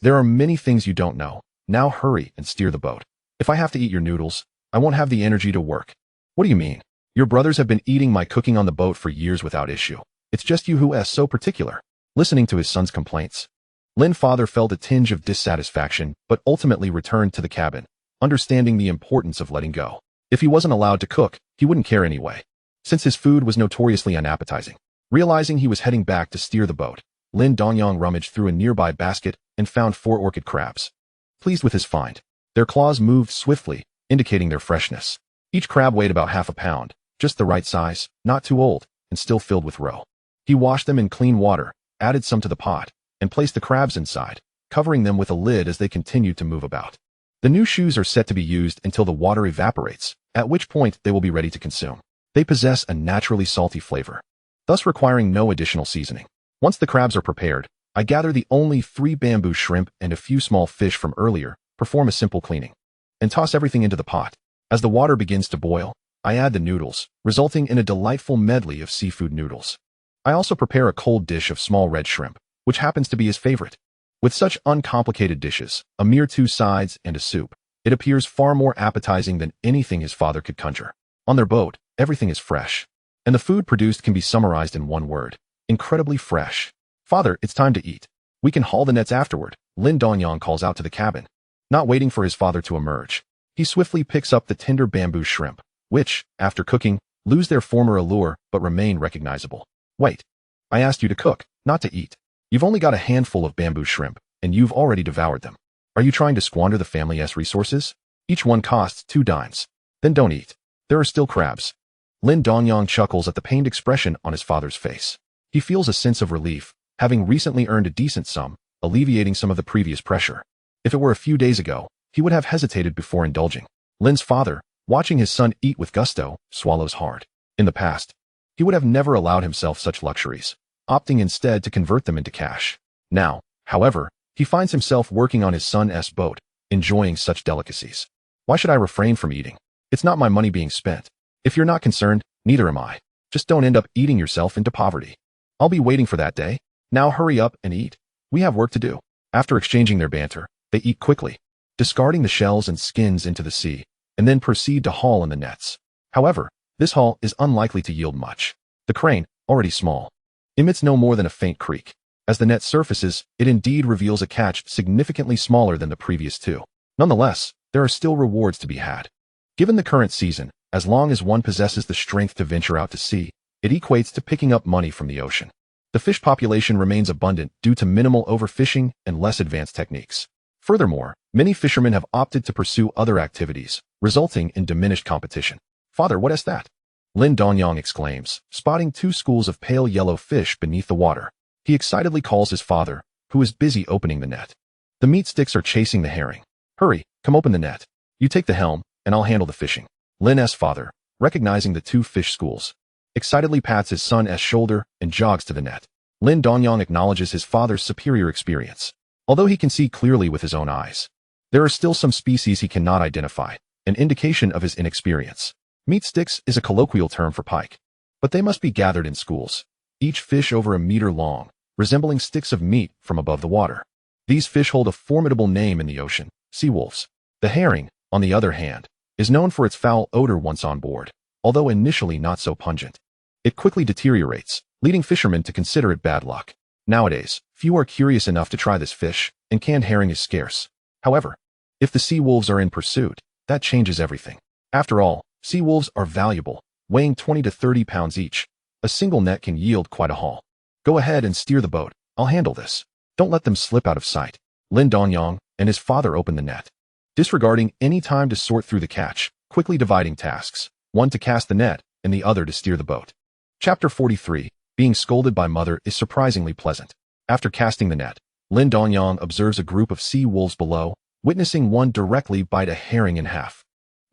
There are many things you don't know. Now hurry and steer the boat. If I have to eat your noodles, I won't have the energy to work. What do you mean? Your brothers have been eating my cooking on the boat for years without issue. It's just you who is so particular. Listening to his son's complaints, Lin's father felt a tinge of dissatisfaction but ultimately returned to the cabin, understanding the importance of letting go. If he wasn't allowed to cook, he wouldn't care anyway, since his food was notoriously unappetizing. Realizing he was heading back to steer the boat, Lin Dongyang rummaged through a nearby basket and found 4 orchid crabs. Pleased with his find, their claws moved swiftly, indicating their freshness. Each crab weighed about half a pound, just the right size, not too old, and still filled with roe. He washed them in clean water, added some to the pot, and placed the crabs inside, covering them with a lid as they continued to move about. The new shoes are set to be used until the water evaporates, at which point they will be ready to consume. They possess a naturally salty flavor, thus requiring no additional seasoning. Once the crabs are prepared, I gather the only 3 bamboo shrimp and a few small fish from earlier, perform a simple cleaning, and toss everything into the pot. As the water begins to boil, I add the noodles, resulting in a delightful medley of seafood noodles. I also prepare a cold dish of small red shrimp, which happens to be his favorite. With such uncomplicated dishes, a mere 2 sides and a soup, it appears far more appetizing than anything his father could conjure. On their boat, everything is fresh, and the food produced can be summarized in one word: incredibly fresh. Father, it's time to eat. We can haul the nets afterward, Lin Dongyang calls out to the cabin. Not waiting for his father to emerge, he swiftly picks up the tender bamboo shrimp, which, after cooking, lose their former allure but remain recognizable. Wait. I asked you to cook, not to eat. You've only got a handful of bamboo shrimp, and you've already devoured them. Are you trying to squander the family's resources? Each one costs 2 dimes. Then don't eat. There are still crabs. Lin Dongyang chuckles at the pained expression on his father's face. He feels a sense of relief, having recently earned a decent sum, alleviating some of the previous pressure. If it were a few days ago, he would have hesitated before indulging. Lin's father, watching his son eat with gusto, swallows hard. In the past, he would have never allowed himself such luxuries, opting instead to convert them into cash. Now, however, he finds himself working on his son's boat, enjoying such delicacies. Why should I refrain from eating? It's not my money being spent. If you're not concerned, neither am I. Just don't end up eating yourself into poverty. I'll be waiting for that day. Now hurry up and eat. We have work to do. After exchanging their banter, they eat quickly, discarding the shells and skins into the sea, and then proceed to haul in the nets. However, this haul is unlikely to yield much. The crane, already small, emits no more than a faint creak. As the net surfaces, it indeed reveals a catch significantly smaller than the previous 2. Nonetheless, there are still rewards to be had. Given the current season, as long as one possesses the strength to venture out to sea, it equates to picking up money from the ocean. The fish population remains abundant due to minimal overfishing and less advanced techniques. Furthermore, many fishermen have opted to pursue other activities, resulting in diminished competition. Father, what is that? Lin Dongyang exclaims, spotting 2 schools of pale yellow fish beneath the water. He excitedly calls his father, who is busy opening the net. The meat sticks are chasing the herring. Hurry, come open the net. You take the helm, and I'll handle the fishing. Lin's father, recognizing the 2 fish schools, excitedly pats his son's shoulder and jogs to the net. Lin Dongyang acknowledges his father's superior experience. Although he can see clearly with his own eyes, there are still some species he cannot identify, an indication of his inexperience. Meat sticks is a colloquial term for pike, but they must be gathered in schools, each fish over a meter long, resembling sticks of meat from above the water. These fish hold a formidable name in the ocean: sea wolves. The herring, on the other hand, is known for its foul odor once on board, although initially not so pungent. It quickly deteriorates, leading fishermen to consider it bad luck. Nowadays, few are curious enough to try this fish, and canned herring is scarce. However, if the sea wolves are in pursuit, that changes everything. After all, sea wolves are valuable, weighing 20 to 30 pounds each. A single net can yield quite a haul. Go ahead and steer the boat. I'll handle this. Don't let them slip out of sight. Lin Dongyang and his father opened the net, disregarding any time to sort through the catch, quickly dividing tasks, one to cast the net and the other to steer the boat. Chapter 43. Being scolded by mother is surprisingly pleasant. After casting the net, Lin Dongyang observes a group of sea wolves below, witnessing one directly bite a herring in half.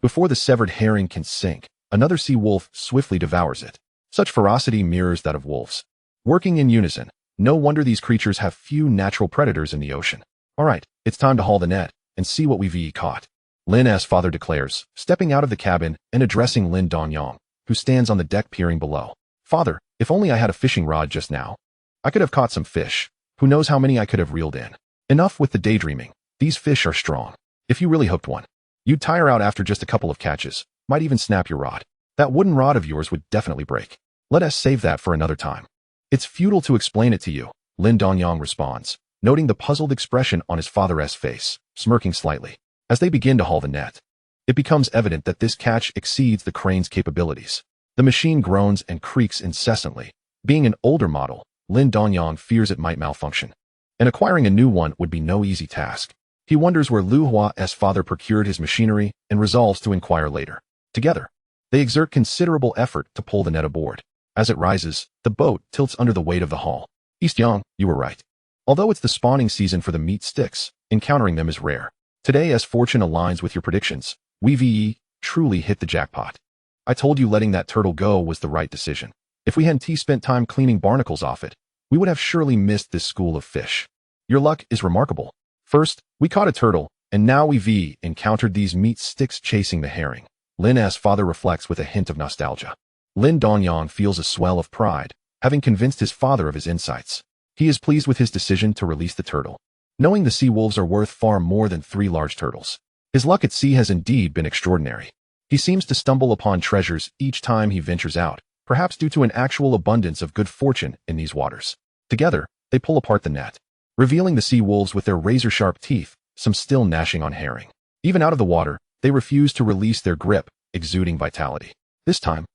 Before the severed herring can sink, another sea wolf swiftly devours it. Such ferocity mirrors that of wolves. Working in unison, no wonder these creatures have few natural predators in the ocean. All right, it's time to haul the net and see what we've caught. Lin's father declares, stepping out of the cabin and addressing Lin Dongyang, who stands on the deck peering below. Father, if only I had a fishing rod just now. I could have caught some fish. Who knows how many I could have reeled in. Enough with the daydreaming. These fish are strong. If you really hooked one, you'd tire out after just a couple of catches, might even snap your rod. That wooden rod of yours would definitely break. Let us save that for another time. It's futile to explain it to you, Lin Dongyang responds, noting the puzzled expression on his father's face, smirking slightly. As they begin to haul the net, it becomes evident that this catch exceeds the crane's capabilities. The machine groans and creaks incessantly. Being an older model, Lin Dongyang fears it might malfunction, and acquiring a new one would be no easy task. He wonders where Lu Hua's father procured his machinery and resolves to inquire later. Together, they exert considerable effort to pull the net aboard. As it rises, the boat tilts under the weight of the haul. East Yang, you were right. Although it's the spawning season for the meat sticks, encountering them is rare. Today, as fortune aligns with your predictions, we truly hit the jackpot. I told you letting that turtle go was the right decision. If we hadn't spent time cleaning barnacles off it, we would have surely missed this school of fish. Your luck is remarkable. First, we caught a turtle, and now we've encountered these meat sticks chasing the herring. Lin's father reflects with a hint of nostalgia. Lin Dongyang feels a swell of pride, having convinced his father of his insights. He is pleased with his decision to release the turtle, knowing the sea wolves are worth far more than 3 large turtles. His luck at sea has indeed been extraordinary. He seems to stumble upon treasures each time he ventures out, perhaps due to an actual abundance of good fortune in these waters. Together, they pull apart the net, revealing the sea wolves with their razor-sharp teeth, some still gnashing on herring. Even out of the water, they refuse to release their grip, exuding vitality. This time,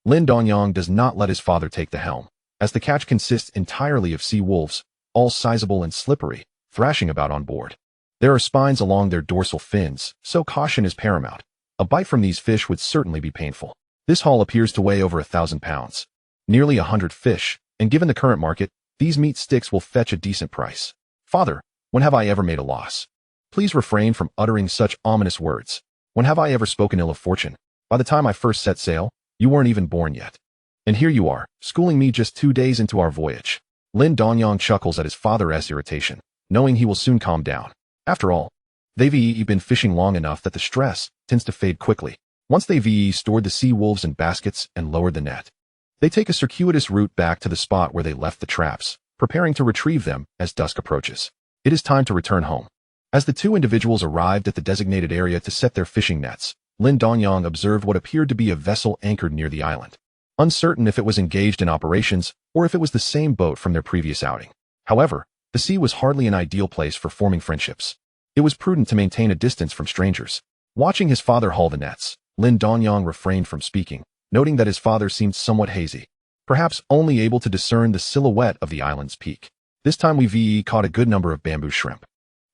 Lin Dongyang does not let his father take the helm, as the catch consists entirely of sea wolves, all sizable and slippery, thrashing about on board. There are spines along their dorsal fins, so caution is paramount. A bite from these fish would certainly be painful. This haul appears to weigh over 1,000 pounds. Nearly 100 fish, and given the current market, these meat sticks will fetch a decent price. Father, when have I ever made a loss? Please refrain from uttering such ominous words. When have I ever spoken ill of fortune? By the time I first set sail, you weren't even born yet. And here you are, schooling me just 2 days into our voyage. Lin Dongyang chuckles at his father's irritation, knowing he will soon calm down. After all, they've been fishing long enough that the stress tends to fade quickly. Once they've stored the sea wolves in baskets and lowered the net, they take a circuitous route back to the spot where they left the traps, preparing to retrieve them as dusk approaches. It is time to return home. As the 2 individuals arrived at the designated area to set their fishing nets, Lin Dongyang observed what appeared to be a vessel anchored near the island, uncertain if it was engaged in operations or if it was the same boat from their previous outing. However, the sea was hardly an ideal place for forming friendships. It was prudent to maintain a distance from strangers. Watching his father haul the nets, Lin Dongyang refrained from speaking, noting that his father seemed somewhat hazy, perhaps only able to discern the silhouette of the island's peak. This time we've caught a good number of bamboo shrimp.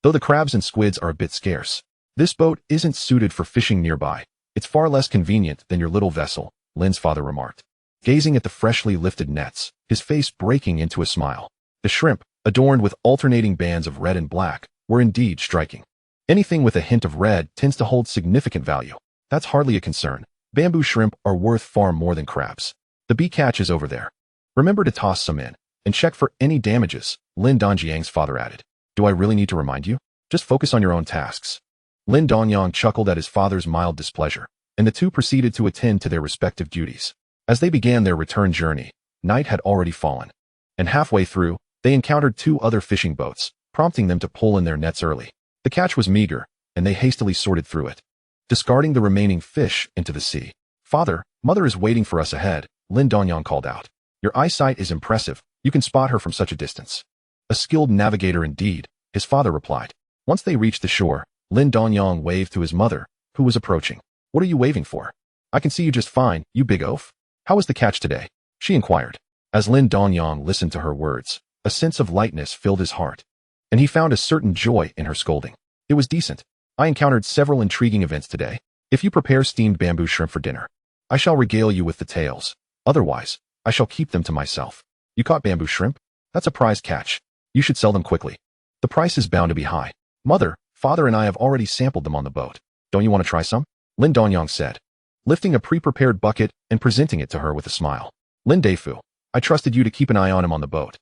Though the crabs and squids are a bit scarce, this boat isn't suited for fishing nearby. It's far less convenient than your little vessel, Lin's father remarked, gazing at the freshly lifted nets, his face breaking into a smile. The shrimp, adorned with alternating bands of red and black, were indeed striking. Anything with a hint of red tends to hold significant value. That's hardly a concern. Bamboo shrimp are worth far more than crabs. The bee catch is over there. Remember to toss some in, and check for any damages, Lin Dongyang's father added. Do I really need to remind you? Just focus on your own tasks. Lin Dongyang chuckled at his father's mild displeasure, and the 2 proceeded to attend to their respective duties. As they began their return journey, night had already fallen, and halfway through, they encountered 2 other fishing boats, prompting them to pull in their nets early. The catch was meager, and they hastily sorted through it, discarding the remaining fish into the sea. Father, mother is waiting for us ahead, Lin Dongyang called out. Your eyesight is impressive. You can spot her from such a distance. A skilled navigator indeed, his father replied. Once they reached the shore, Lin Dongyang waved to his mother, who was approaching. What are you waving for? I can see you just fine, you big oaf. How was the catch today? She inquired. As Lin Dongyang listened to her words, a sense of lightness filled his heart, and he found a certain joy in her scolding. It was decent. I encountered several intriguing events today. If you prepare steamed bamboo shrimp for dinner, I shall regale you with the tales. Otherwise, I shall keep them to myself. You caught bamboo shrimp? That's a prize catch. You should sell them quickly. The price is bound to be high. Mother, father and I have already sampled them on the boat. Don't you want to try some? Lin Dongyang said, lifting a pre-prepared bucket and presenting it to her with a smile. Lin Deifu, I trusted you to keep an eye on him on the boat.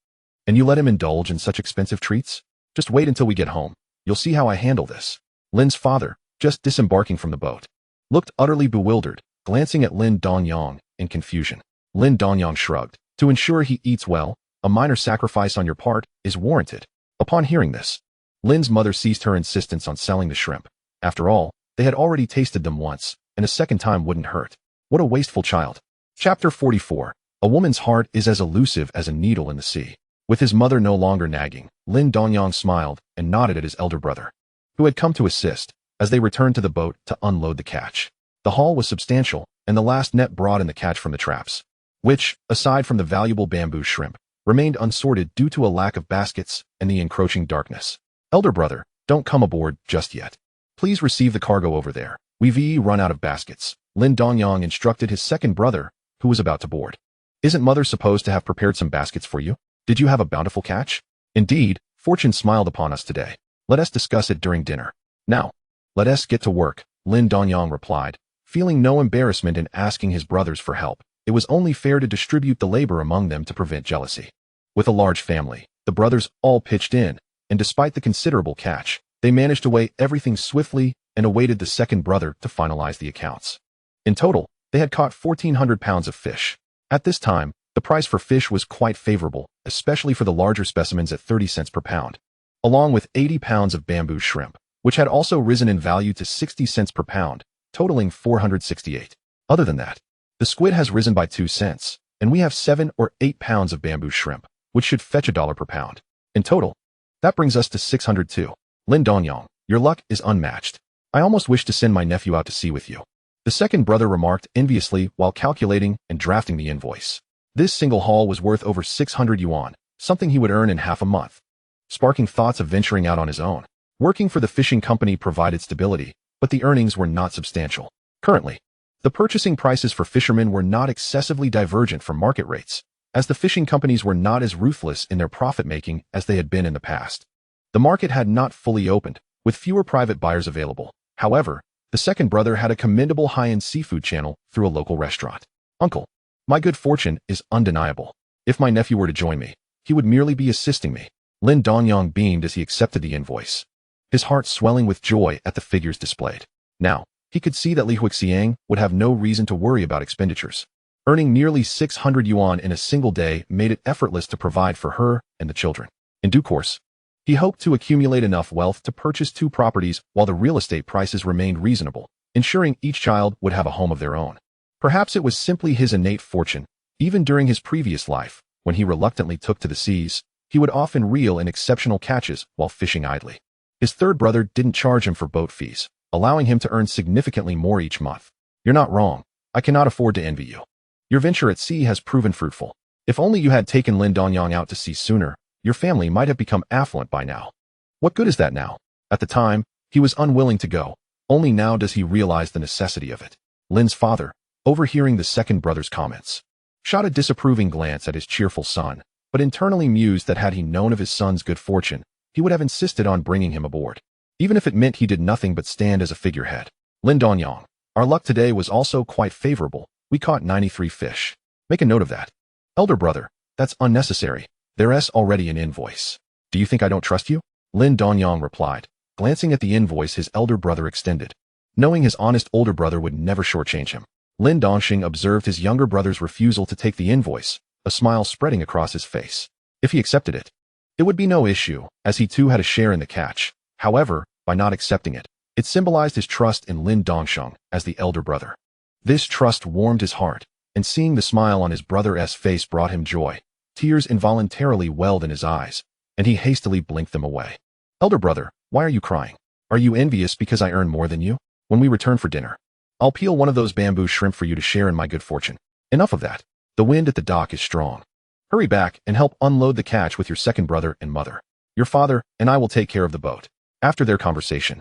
And you let him indulge in such expensive treats? Just wait until we get home. You'll see how I handle this. Lin's father, just disembarking from the boat, looked utterly bewildered, glancing at Lin Dongyang in confusion. Lin Dongyang shrugged. To ensure he eats well, a minor sacrifice on your part is warranted. Upon hearing this, Lin's mother ceased her insistence on selling the shrimp. After all, they had already tasted them once, and a second time wouldn't hurt. What a wasteful child. Chapter 44. A woman's heart is as elusive as a needle in the sea. With his mother no longer nagging, Lin Dongyang smiled and nodded at his elder brother, who had come to assist, as they returned to the boat to unload the catch. The haul was substantial, and the last net brought in the catch from the traps, which, aside from the valuable bamboo shrimp, remained unsorted due to a lack of baskets and the encroaching darkness. Elder brother, don't come aboard just yet. Please receive the cargo over there. We've run out of baskets. Lin Dongyang instructed his second brother, who was about to board. Isn't mother supposed to have prepared some baskets for you? Did you have a bountiful catch? Indeed, fortune smiled upon us today. Let us discuss it during dinner. Now, let us get to work, Lin Dongyang replied, feeling no embarrassment in asking his brothers for help. It was only fair to distribute the labor among them to prevent jealousy. With a large family, the brothers all pitched in, and despite the considerable catch, they managed to weigh everything swiftly and awaited the second brother to finalize the accounts. In total, they had caught 1,400 pounds of fish. At this time, the price for fish was quite favorable, especially for the larger specimens at 30 cents per pound, along with 80 pounds of bamboo shrimp, which had also risen in value to 60 cents per pound, totaling 468. Other than that, the squid has risen by 2 cents, and we have 7 or 8 pounds of bamboo shrimp, which should fetch $1 per pound. In total, that brings us to 602. Lin Dongyang, your luck is unmatched. I almost wish to send my nephew out to sea with you. The second brother remarked enviously while calculating and drafting the invoice. This single haul was worth over 600 yuan, something he would earn in half a month, sparking thoughts of venturing out on his own. Working for the fishing company provided stability, but the earnings were not substantial. Currently, the purchasing prices for fishermen were not excessively divergent from market rates, as the fishing companies were not as ruthless in their profit-making as they had been in the past. The market had not fully opened, with fewer private buyers available. However, the second brother had a commendable high-end seafood channel through a local restaurant. Uncle, my good fortune is undeniable. If my nephew were to join me, he would merely be assisting me. Lin Dongyang beamed as he accepted the invoice, his heart swelling with joy at the figures displayed. Now, he could see that Li Huixiang would have no reason to worry about expenditures. Earning nearly 600 yuan in a single day made it effortless to provide for her and the children. In due course, he hoped to accumulate enough wealth to purchase 2 properties while the real estate prices remained reasonable, ensuring each child would have a home of their own. Perhaps it was simply his innate fortune. Even during his previous life, when he reluctantly took to the seas, he would often reel in exceptional catches while fishing idly. His third brother didn't charge him for boat fees, allowing him to earn significantly more each month. You're not wrong. I cannot afford to envy you. Your venture at sea has proven fruitful. If only you had taken Lin Dongyang out to sea sooner, your family might have become affluent by now. What good is that now? At the time, he was unwilling to go. Only now does he realize the necessity of it. Lin's father, overhearing the second brother's comments, shot a disapproving glance at his cheerful son, but internally mused that had he known of his son's good fortune, he would have insisted on bringing him aboard, even if it meant he did nothing but stand as a figurehead. Lin Dongyang, our luck today was also quite favorable. We caught 93 fish. Make a note of that. Elder brother, that's unnecessary. There's already an invoice. Do you think I don't trust you? Lin Dongyang replied, glancing at the invoice his elder brother extended. Knowing his honest older brother would never shortchange him, Lin Dongyang observed his younger brother's refusal to take the invoice, a smile spreading across his face. If he accepted it, it would be no issue, as he too had a share in the catch. However, by not accepting it, it symbolized his trust in Lin Dongyang as the elder brother. This trust warmed his heart, and seeing the smile on his brother's face brought him joy. Tears involuntarily welled in his eyes, and he hastily blinked them away. Elder brother, why are you crying? Are you envious because I earn more than you? When we return for dinner, I'll peel one of those bamboo shrimp for you to share in my good fortune. Enough of that. The wind at the dock is strong. Hurry back and help unload the catch with your second brother and mother. Your father and I will take care of the boat. After their conversation,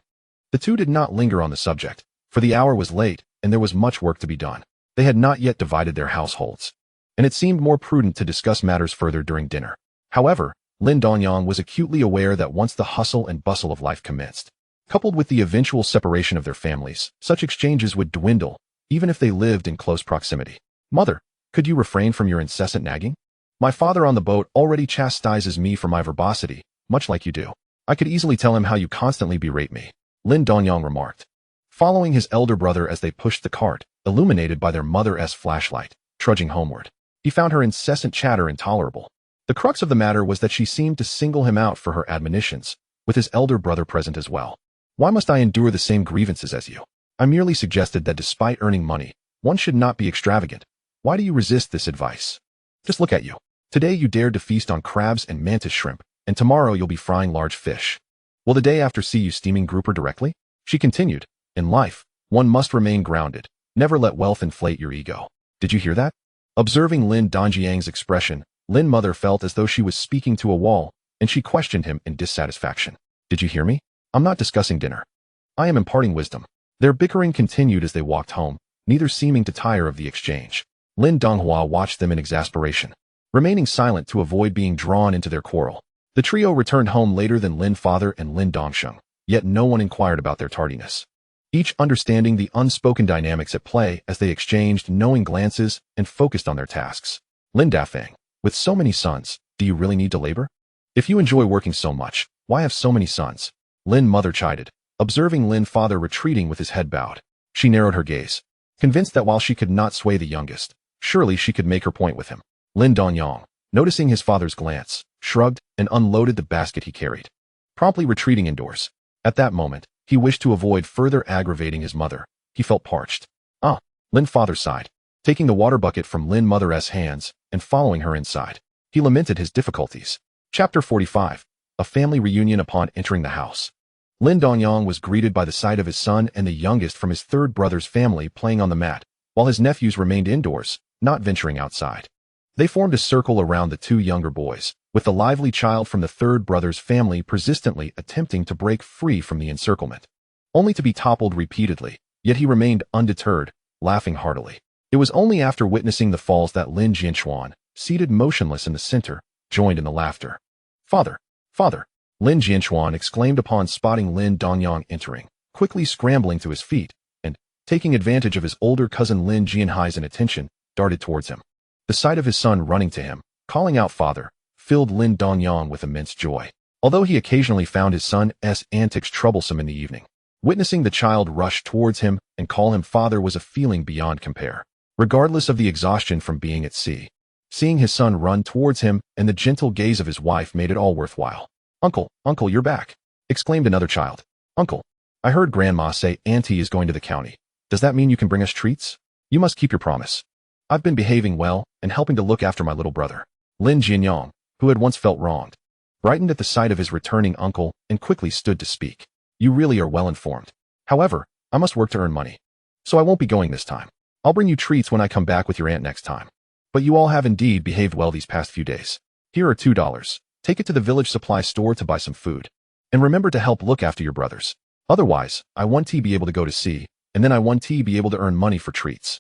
the two did not linger on the subject, for the hour was late and there was much work to be done. They had not yet divided their households, and it seemed more prudent to discuss matters further during dinner. However, Lin Dongyang was acutely aware that once the hustle and bustle of life commenced, coupled with the eventual separation of their families, such exchanges would dwindle, even if they lived in close proximity. Mother, could you refrain from your incessant nagging? My father on the boat already chastises me for my verbosity, much like you do. I could easily tell him how you constantly berate me, Lin Dongyang remarked, following his elder brother as they pushed the cart, illuminated by their mother's flashlight, trudging homeward. He found her incessant chatter intolerable. The crux of the matter was that she seemed to single him out for her admonitions, with his elder brother present as well. Why must I endure the same grievances as you? I merely suggested that despite earning money, one should not be extravagant. Why do you resist this advice? Just look at you. Today you dared to feast on crabs and mantis shrimp, and tomorrow you'll be frying large fish. Will the day after see you steaming grouper directly? She continued, in life, one must remain grounded. Never let wealth inflate your ego. Did you hear that? Observing Lin Dongyang's expression, Lin mother felt as though she was speaking to a wall, and she questioned him in dissatisfaction. Did you hear me? I'm not discussing dinner. I am imparting wisdom. Their bickering continued as they walked home, neither seeming to tire of the exchange. Lin Donghua watched them in exasperation, remaining silent to avoid being drawn into their quarrel. The trio returned home later than Lin father and Lin Dongsheng, yet no one inquired about their tardiness, each understanding the unspoken dynamics at play as they exchanged knowing glances and focused on their tasks. Lin Dafang, with so many sons, do you really need to labor? If you enjoy working so much, why have so many sons? Lin mother chided, observing Lin father retreating with his head bowed. She narrowed her gaze, convinced that while she could not sway the youngest, surely she could make her point with him. Lin Dongyang, noticing his father's glance, shrugged and unloaded the basket he carried, promptly retreating indoors. At that moment, he wished to avoid further aggravating his mother. He felt parched. Lin father sighed, taking the water bucket from Lin mother's hands and following her inside. He lamented his difficulties. Chapter 45. A family reunion upon entering the house. Lin Dongyang was greeted by the sight of his son and the youngest from his third brother's family playing on the mat, while his nephews remained indoors, not venturing outside. They formed a circle around the two younger boys, with the lively child from the third brother's family persistently attempting to break free from the encirclement, only to be toppled repeatedly, yet he remained undeterred, laughing heartily. It was only after witnessing the falls that Lin Jianchuan, seated motionless in the center, joined in the laughter. Father! Father! Lin Jianchuan exclaimed upon spotting Lin Dongyang entering, quickly scrambling to his feet, and, taking advantage of his older cousin Lin Jianhai's inattention, darted towards him. The sight of his son running to him, calling out father, filled Lin Dongyang with immense joy. Although he occasionally found his son's antics troublesome in the evening, witnessing the child rush towards him and call him father was a feeling beyond compare. Regardless of the exhaustion from being at sea, seeing his son run towards him and the gentle gaze of his wife made it all worthwhile. Uncle, you're back, exclaimed another child. Uncle, I heard Grandma say Auntie is going to the county. Does that mean you can bring us treats? You must keep your promise. I've been behaving well and helping to look after my little brother. Lin Jianyang, who had once felt wronged, brightened at the sight of his returning uncle and quickly stood to speak. You really are well informed. However, I must work to earn money, so I won't be going this time. I'll bring you treats when I come back with your aunt next time. But you all have indeed behaved well these past few days. Here are $2. Take it to the village supply store to buy some food. And remember to help look after your brothers. Otherwise, I want to be able to go to sea, and then I want to be able to earn money for treats.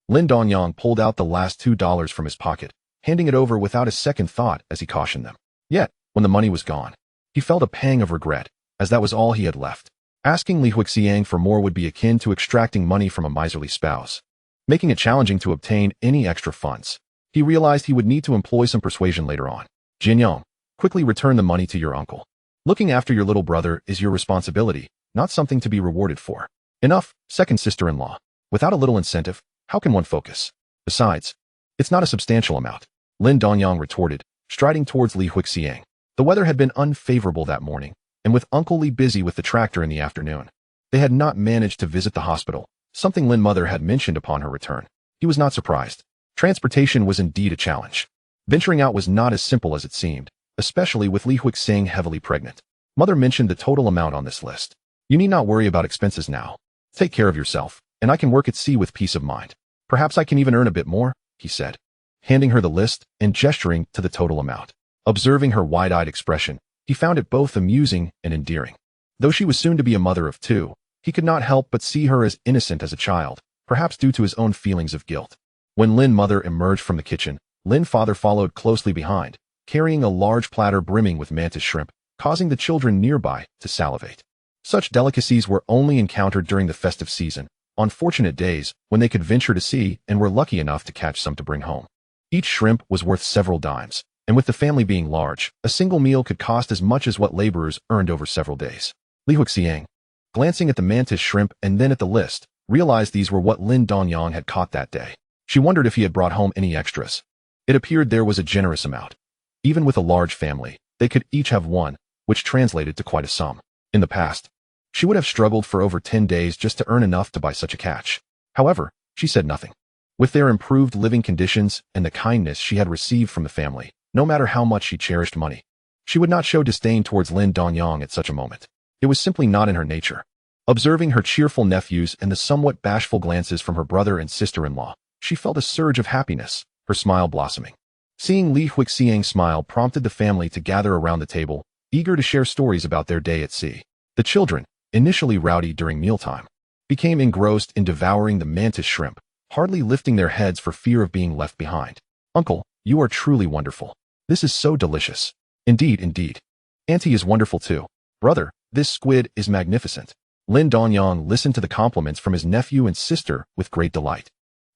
Lin Dongyang pulled out the last $2 from his pocket, handing it over without a second thought as he cautioned them. Yet, when the money was gone, he felt a pang of regret, as that was all he had left. Asking Li Huixiang for more would be akin to extracting money from a miserly spouse, making it challenging to obtain any extra funds. He realized he would need to employ some persuasion later on. Jianyang, quickly return the money to your uncle. Looking after your little brother is your responsibility, not something to be rewarded for. Enough, second sister-in-law. Without a little incentive, how can one focus? Besides, it's not a substantial amount, Lin Dongyang retorted, striding towards Li Huixiang. The weather had been unfavorable that morning, and with Uncle Li busy with the tractor in the afternoon, they had not managed to visit the hospital, something Lin mother had mentioned upon her return. He was not surprised. Transportation was indeed a challenge. Venturing out was not as simple as it seemed, especially with Li Huixiang heavily pregnant. Mother mentioned the total amount on this list. You need not worry about expenses now. Take care of yourself, and I can work at sea with peace of mind. Perhaps I can even earn a bit more, he said, handing her the list and gesturing to the total amount. Observing her wide-eyed expression, he found it both amusing and endearing. Though she was soon to be a mother of two, he could not help but see her as innocent as a child, perhaps due to his own feelings of guilt. When Lin mother emerged from the kitchen, Lin father followed closely behind, carrying a large platter brimming with mantis shrimp, causing the children nearby to salivate. Such delicacies were only encountered during the festive season, on fortunate days when they could venture to sea and were lucky enough to catch some to bring home. Each shrimp was worth several dimes, and with the family being large, a single meal could cost as much as what laborers earned over several days. Li Huixiang, glancing at the mantis shrimp and then at the list, realized these were what Lin Dongyang had caught that day. She wondered if he had brought home any extras. It appeared there was a generous amount. Even with a large family, they could each have one, which translated to quite a sum. In the past, she would have struggled for over 10 days just to earn enough to buy such a catch. However, she said nothing. With their improved living conditions and the kindness she had received from the family, no matter how much she cherished money, she would not show disdain towards Lin Dongyang at such a moment. It was simply not in her nature. Observing her cheerful nephews and the somewhat bashful glances from her brother and sister-in-law, she felt a surge of happiness, her smile blossoming. Seeing Li Huixiang's smile prompted the family to gather around the table, eager to share stories about their day at sea. The children, initially rowdy during mealtime, became engrossed in devouring the mantis shrimp, hardly lifting their heads for fear of being left behind. "Uncle, you are truly wonderful. This is so delicious." "Indeed, indeed. Auntie is wonderful too. Brother, this squid is magnificent." Lin Dongyang listened to the compliments from his nephew and sister with great delight,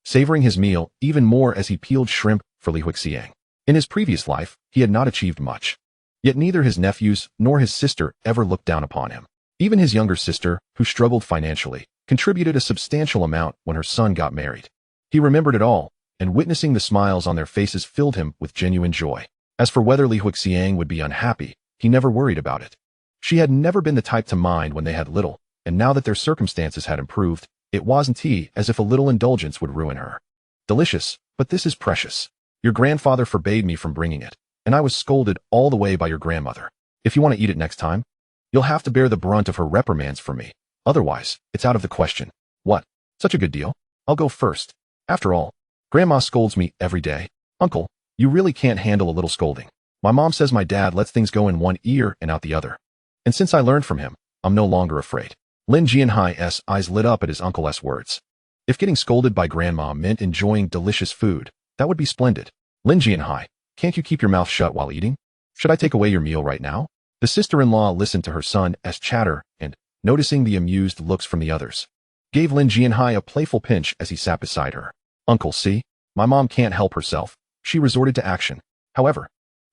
savoring his meal even more as he peeled shrimp for Li Huixiang. In his previous life, he had not achieved much. Yet neither his nephews nor his sister ever looked down upon him. Even his younger sister, who struggled financially, contributed a substantial amount when her son got married. He remembered it all, and witnessing the smiles on their faces filled him with genuine joy. As for whether Li Huixiang would be unhappy, he never worried about it. She had never been the type to mind when they had little, and now that their circumstances had improved, it wasn't as if a little indulgence would ruin her. "Delicious, but this is precious. Your grandfather forbade me from bringing it, and I was scolded all the way by your grandmother. If you want to eat it next time, you'll have to bear the brunt of her reprimands for me. Otherwise, it's out of the question." "What? Such a good deal? I'll go first. After all, Grandma scolds me every day." "Uncle, you really can't handle a little scolding. My mom says my dad lets things go in one ear and out the other. And since I learned from him, I'm no longer afraid." Lin Jianhai's eyes lit up at his uncle's words. If getting scolded by Grandma meant enjoying delicious food, that would be splendid. "Lin Jianhai, can't you keep your mouth shut while eating? Should I take away your meal right now?" The sister-in-law listened to her son's chatter and, noticing the amused looks from the others, gave Lin Jianhai a playful pinch as he sat beside her. "Uncle, see? My mom can't help herself." She resorted to action. "However,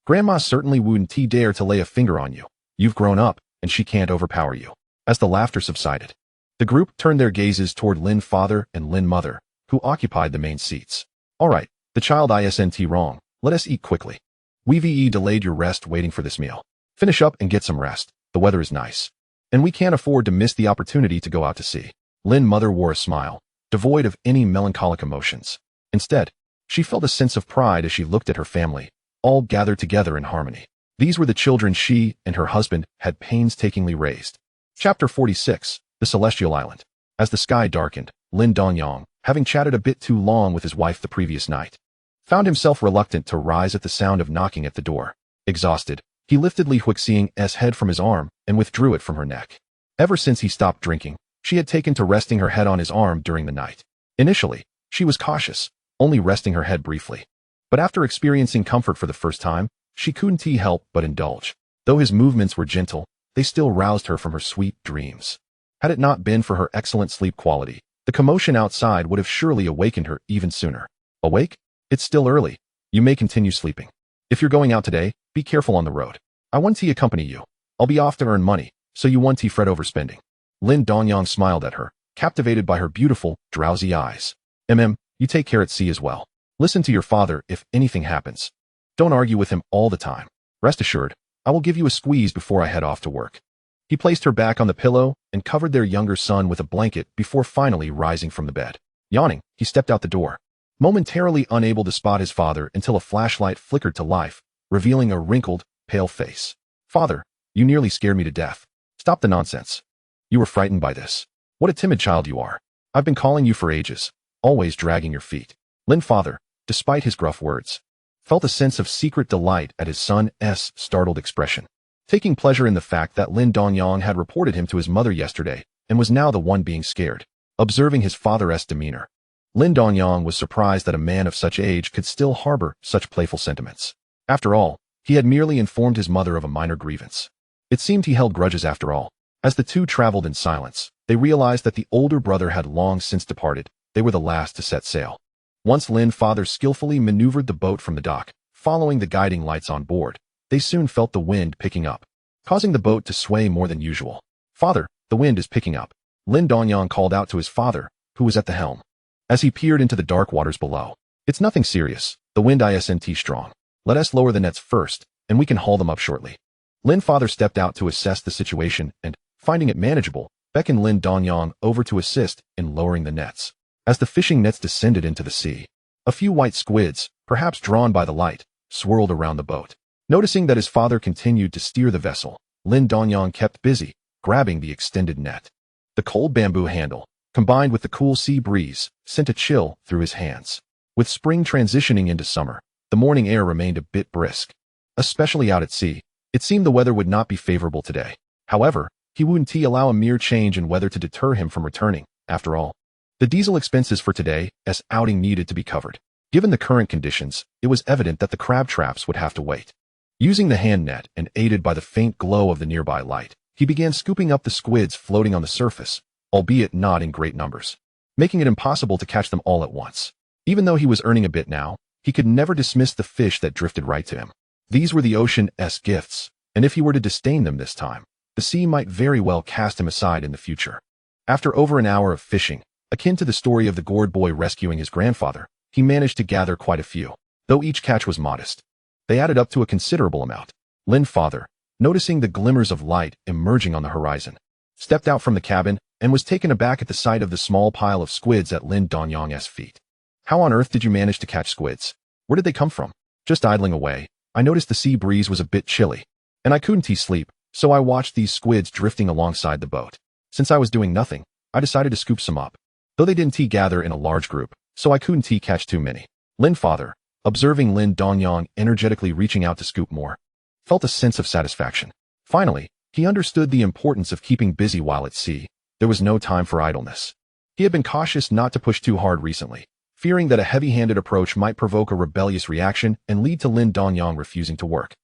Grandma certainly wouldn't dare to lay a finger on you. You've grown up, and she can't overpower you." As the laughter subsided, the group turned their gazes toward Lin father and Lin mother, who occupied the main seats. "All right, the child isn't wrong. Let us eat quickly. We've delayed your rest waiting for this meal. Finish up and get some rest. The weather is nice, and we can't afford to miss the opportunity to go out to sea." Lin mother wore a smile, devoid of any melancholic emotions. Instead, she felt a sense of pride as she looked at her family, all gathered together in harmony. These were the children she and her husband had painstakingly raised. Chapter 46, The Celestial Island. As the sky darkened, Lin Dongyang, having chatted a bit too long with his wife the previous night, found himself reluctant to rise at the sound of knocking at the door. Exhausted, he lifted Li Huixiang's head from his arm and withdrew it from her neck. Ever since he stopped drinking, she had taken to resting her head on his arm during the night. Initially, she was cautious, only resting her head briefly. But after experiencing comfort for the first time, she couldn't help but indulge. Though his movements were gentle, they still roused her from her sweet dreams. Had it not been for her excellent sleep quality, the commotion outside would have surely awakened her even sooner. "Awake? It's still early. You may continue sleeping. If you're going out today, be careful on the road. I want to accompany you. I'll be off to earn money, so you want to fret overspending." Lin Dongyang smiled at her, captivated by her beautiful, drowsy eyes. You take care at sea as well. Listen to your father if anything happens. Don't argue with him all the time. Rest assured, I will give you a squeeze before I head off to work." He placed her back on the pillow and covered their younger son with a blanket before finally rising from the bed. Yawning, he stepped out the door, momentarily unable to spot his father until a flashlight flickered to life, revealing a wrinkled, pale face. "Father, you nearly scared me to death. Stop the nonsense. You were frightened by this. What a timid child you are. I've been calling you for ages, always dragging your feet." Lin father, despite his gruff words, felt a sense of secret delight at his son's startled expression, taking pleasure in the fact that Lin Dongyang had reported him to his mother yesterday and was now the one being scared. Observing his father's demeanor, Lin Dongyang was surprised that a man of such age could still harbor such playful sentiments. After all, he had merely informed his mother of a minor grievance. It seemed he held grudges after all. As the two traveled in silence, they realized that the older brother had long since departed. They were the last to set sail. Once Lin father skillfully maneuvered the boat from the dock, following the guiding lights on board, they soon felt the wind picking up, causing the boat to sway more than usual. "Father, the wind is picking up," Lin Dongyang called out to his father, who was at the helm. As he peered into the dark waters below, "It's nothing serious. The wind isn't strong. Let us lower the nets first, and we can haul them up shortly. Lin father stepped out to assess the situation and, finding it manageable, beckoned Lin Dongyang over to assist in lowering the nets. As the fishing nets descended into the sea, a few white squids, perhaps drawn by the light, swirled around the boat. Noticing that his father continued to steer the vessel, Lin Dongyang kept busy, grabbing the extended net. The cold bamboo handle, combined with the cool sea breeze, sent a chill through his hands. With spring transitioning into summer, the morning air remained a bit brisk. Especially out at sea, it seemed the weather would not be favorable today. However, he wouldn't allow a mere change in weather to deter him from returning. After all, the diesel expenses for today's outing needed to be covered. Given the current conditions, it was evident that the crab traps would have to wait. Using the hand net and aided by the faint glow of the nearby light, he began scooping up the squids floating on the surface, albeit not in great numbers, making it impossible to catch them all at once. Even though he was earning a bit now, he could never dismiss the fish that drifted right to him. These were the ocean's gifts, and if he were to disdain them this time, the sea might very well cast him aside in the future. After over an hour of fishing, akin to the story of the gourd boy rescuing his grandfather, he managed to gather quite a few. Though each catch was modest, they added up to a considerable amount. Lin father, noticing the glimmers of light emerging on the horizon, stepped out from the cabin and was taken aback at the sight of the small pile of squids at Lin Dongyang's feet. How on earth did you manage to catch squids? Where did they come from? Just idling away, I noticed the sea breeze was a bit chilly, and I couldn't sleep, so I watched these squids drifting alongside the boat. Since I was doing nothing, I decided to scoop some up. Though they didn't gather in a large group, so I couldn't catch too many. Lin father, observing Lin Dongyang energetically reaching out to scoop more, felt a sense of satisfaction. Finally, he understood the importance of keeping busy while at sea. There was no time for idleness. He had been cautious not to push too hard recently, fearing that a heavy-handed approach might provoke a rebellious reaction and lead to Lin Dongyang refusing to work.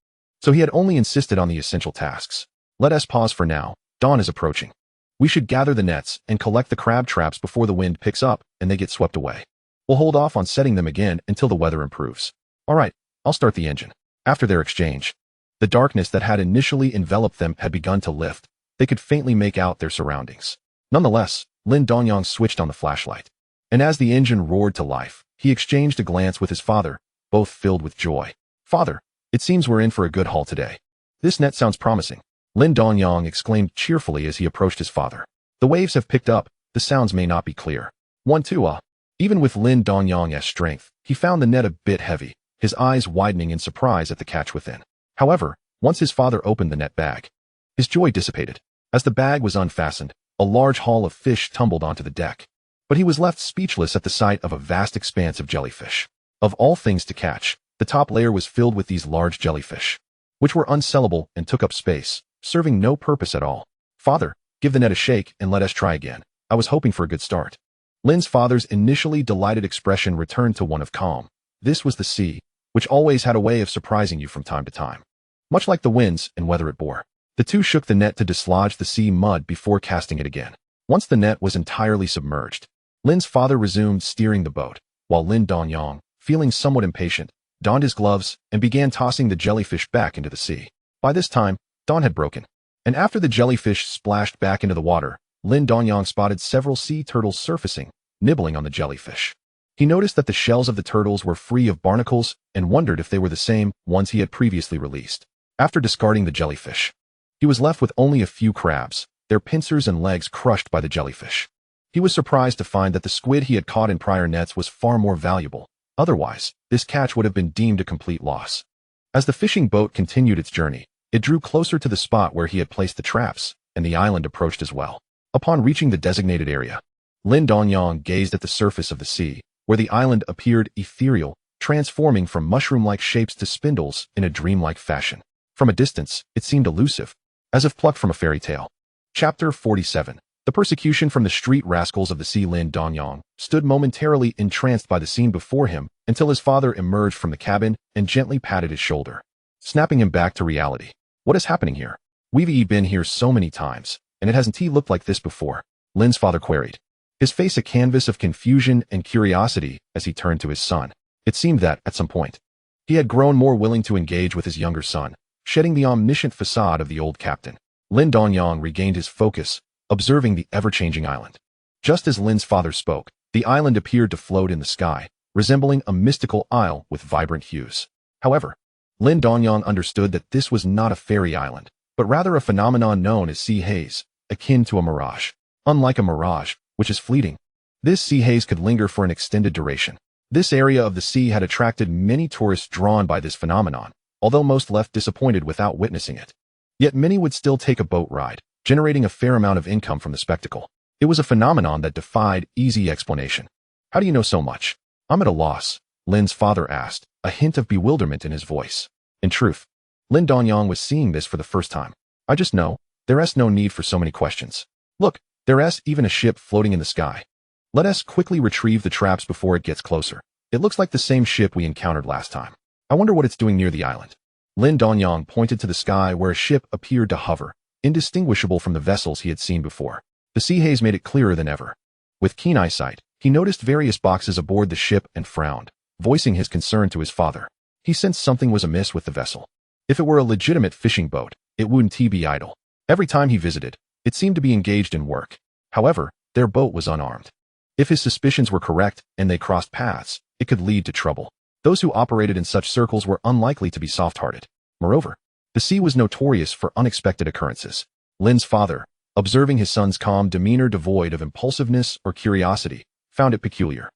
So he had only insisted on the essential tasks. Let us pause for now. Dawn is approaching. We should gather the nets and collect the crab traps before the wind picks up and they get swept away. We'll hold off on setting them again until the weather improves. All right, I'll start the engine. After their exchange, the darkness that had initially enveloped them had begun to lift. They could faintly make out their surroundings. Nonetheless, Lin Dongyang switched on the flashlight. And as the engine roared to life, he exchanged a glance with his father, both filled with joy. Father, it seems we're in for a good haul today. This net sounds promising. Lin Dongyang exclaimed cheerfully as he approached his father. The waves have picked up, the sounds may not be clear. Even with Lin Dongyang's strength, he found the net a bit heavy, his eyes widening in surprise at the catch within. However, once his father opened the net bag, his joy dissipated. As the bag was unfastened, a large haul of fish tumbled onto the deck. But he was left speechless at the sight of a vast expanse of jellyfish. Of all things to catch, the top layer was filled with these large jellyfish, which were unsellable and took up space, serving no purpose at all. Father, give the net a shake and let us try again. I was hoping for a good start. Lin's father's initially delighted expression returned to one of calm. This was the sea, which always had a way of surprising you from time to time. Much like the winds and weather it bore. The two shook the net to dislodge the sea mud before casting it again. Once the net was entirely submerged, Lin's father resumed steering the boat, while Lin Dongyang, feeling somewhat impatient, donned his gloves and began tossing the jellyfish back into the sea. By this time, dawn had broken, and after the jellyfish splashed back into the water, Lin Dongyang spotted several sea turtles surfacing, nibbling on the jellyfish. He noticed that the shells of the turtles were free of barnacles and wondered if they were the same ones he had previously released. After discarding the jellyfish, he was left with only a few crabs, their pincers and legs crushed by the jellyfish. He was surprised to find that the squid he had caught in prior nets was far more valuable. Otherwise, this catch would have been deemed a complete loss. As the fishing boat continued its journey, it drew closer to the spot where he had placed the traps, and the island approached as well. Upon reaching the designated area, Lin Dongyang gazed at the surface of the sea, where the island appeared ethereal, transforming from mushroom-like shapes to spindles in a dreamlike fashion. From a distance, it seemed elusive, as if plucked from a fairy tale. Chapter 47. The persecution from the street rascals of the sea. Lin Dongyang stood momentarily entranced by the scene before him until his father emerged from the cabin and gently patted his shoulder, snapping him back to reality. What is happening here? We've been here so many times, and it hasn't looked like this before, Lin's father queried, his face a canvas of confusion and curiosity as he turned to his son. It seemed that, at some point, he had grown more willing to engage with his younger son, shedding the omniscient facade of the old captain. Lin Dongyang regained his focus, observing the ever-changing island. Just as Lin's father spoke, the island appeared to float in the sky, resembling a mystical isle with vibrant hues. However, Lin Dongyang understood that this was not a fairy island, but rather a phenomenon known as sea haze, akin to a mirage. Unlike a mirage, which is fleeting, this sea haze could linger for an extended duration. This area of the sea had attracted many tourists drawn by this phenomenon, although most left disappointed without witnessing it. Yet many would still take a boat ride, generating a fair amount of income from the spectacle. It was a phenomenon that defied easy explanation. How do you know so much? I'm at a loss, Lin's father asked, a hint of bewilderment in his voice. In truth, Lin Dongyang was seeing this for the first time. I just know, there's no need for so many questions. Look, there's even a ship floating in the sky. Let us quickly retrieve the traps before it gets closer. It looks like the same ship we encountered last time. I wonder what it's doing near the island. Lin Dongyang pointed to the sky where a ship appeared to hover, indistinguishable from the vessels he had seen before. The sea haze made it clearer than ever. With keen eyesight, he noticed various boxes aboard the ship and frowned, voicing his concern to his father. He sensed something was amiss with the vessel. If it were a legitimate fishing boat, it wouldn't be idle. Every time he visited, it seemed to be engaged in work. However, their boat was unarmed. If his suspicions were correct and they crossed paths, it could lead to trouble. Those who operated in such circles were unlikely to be soft-hearted. Moreover, the sea was notorious for unexpected occurrences. Lin's father, observing his son's calm demeanor devoid of impulsiveness or curiosity, found it peculiar.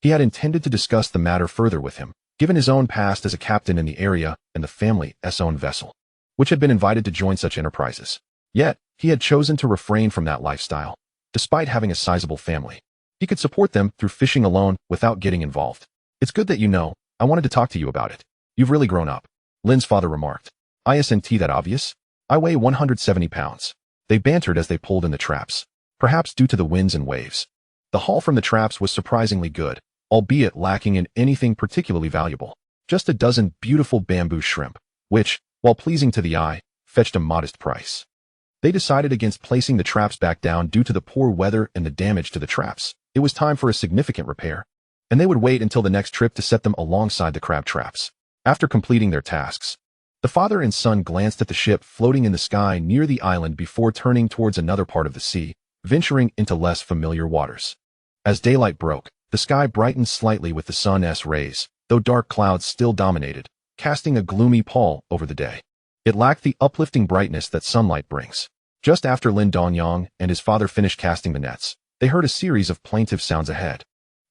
He had intended to discuss the matter further with him, given his own past as a captain in the area and the family's own vessel, which had been invited to join such enterprises. Yet, he had chosen to refrain from that lifestyle. Despite having a sizable family, he could support them through fishing alone without getting involved. It's good that you know. I wanted to talk to you about it. You've really grown up, Lin's father remarked. Isn't that obvious? I weigh 170 pounds. They bantered as they pulled in the traps, perhaps due to the winds and waves. The haul from the traps was surprisingly good, albeit lacking in anything particularly valuable. Just a dozen beautiful bamboo shrimp, which, while pleasing to the eye, fetched a modest price. They decided against placing the traps back down due to the poor weather and the damage to the traps. It was time for a significant repair, and they would wait until the next trip to set them alongside the crab traps. After completing their tasks, the father and son glanced at the ship floating in the sky near the island before turning towards another part of the sea, venturing into less familiar waters. As daylight broke, the sky brightened slightly with the sun's rays, though dark clouds still dominated, casting a gloomy pall over the day. It lacked the uplifting brightness that sunlight brings. Just after Lin Dongyang and his father finished casting the nets, they heard a series of plaintive sounds ahead,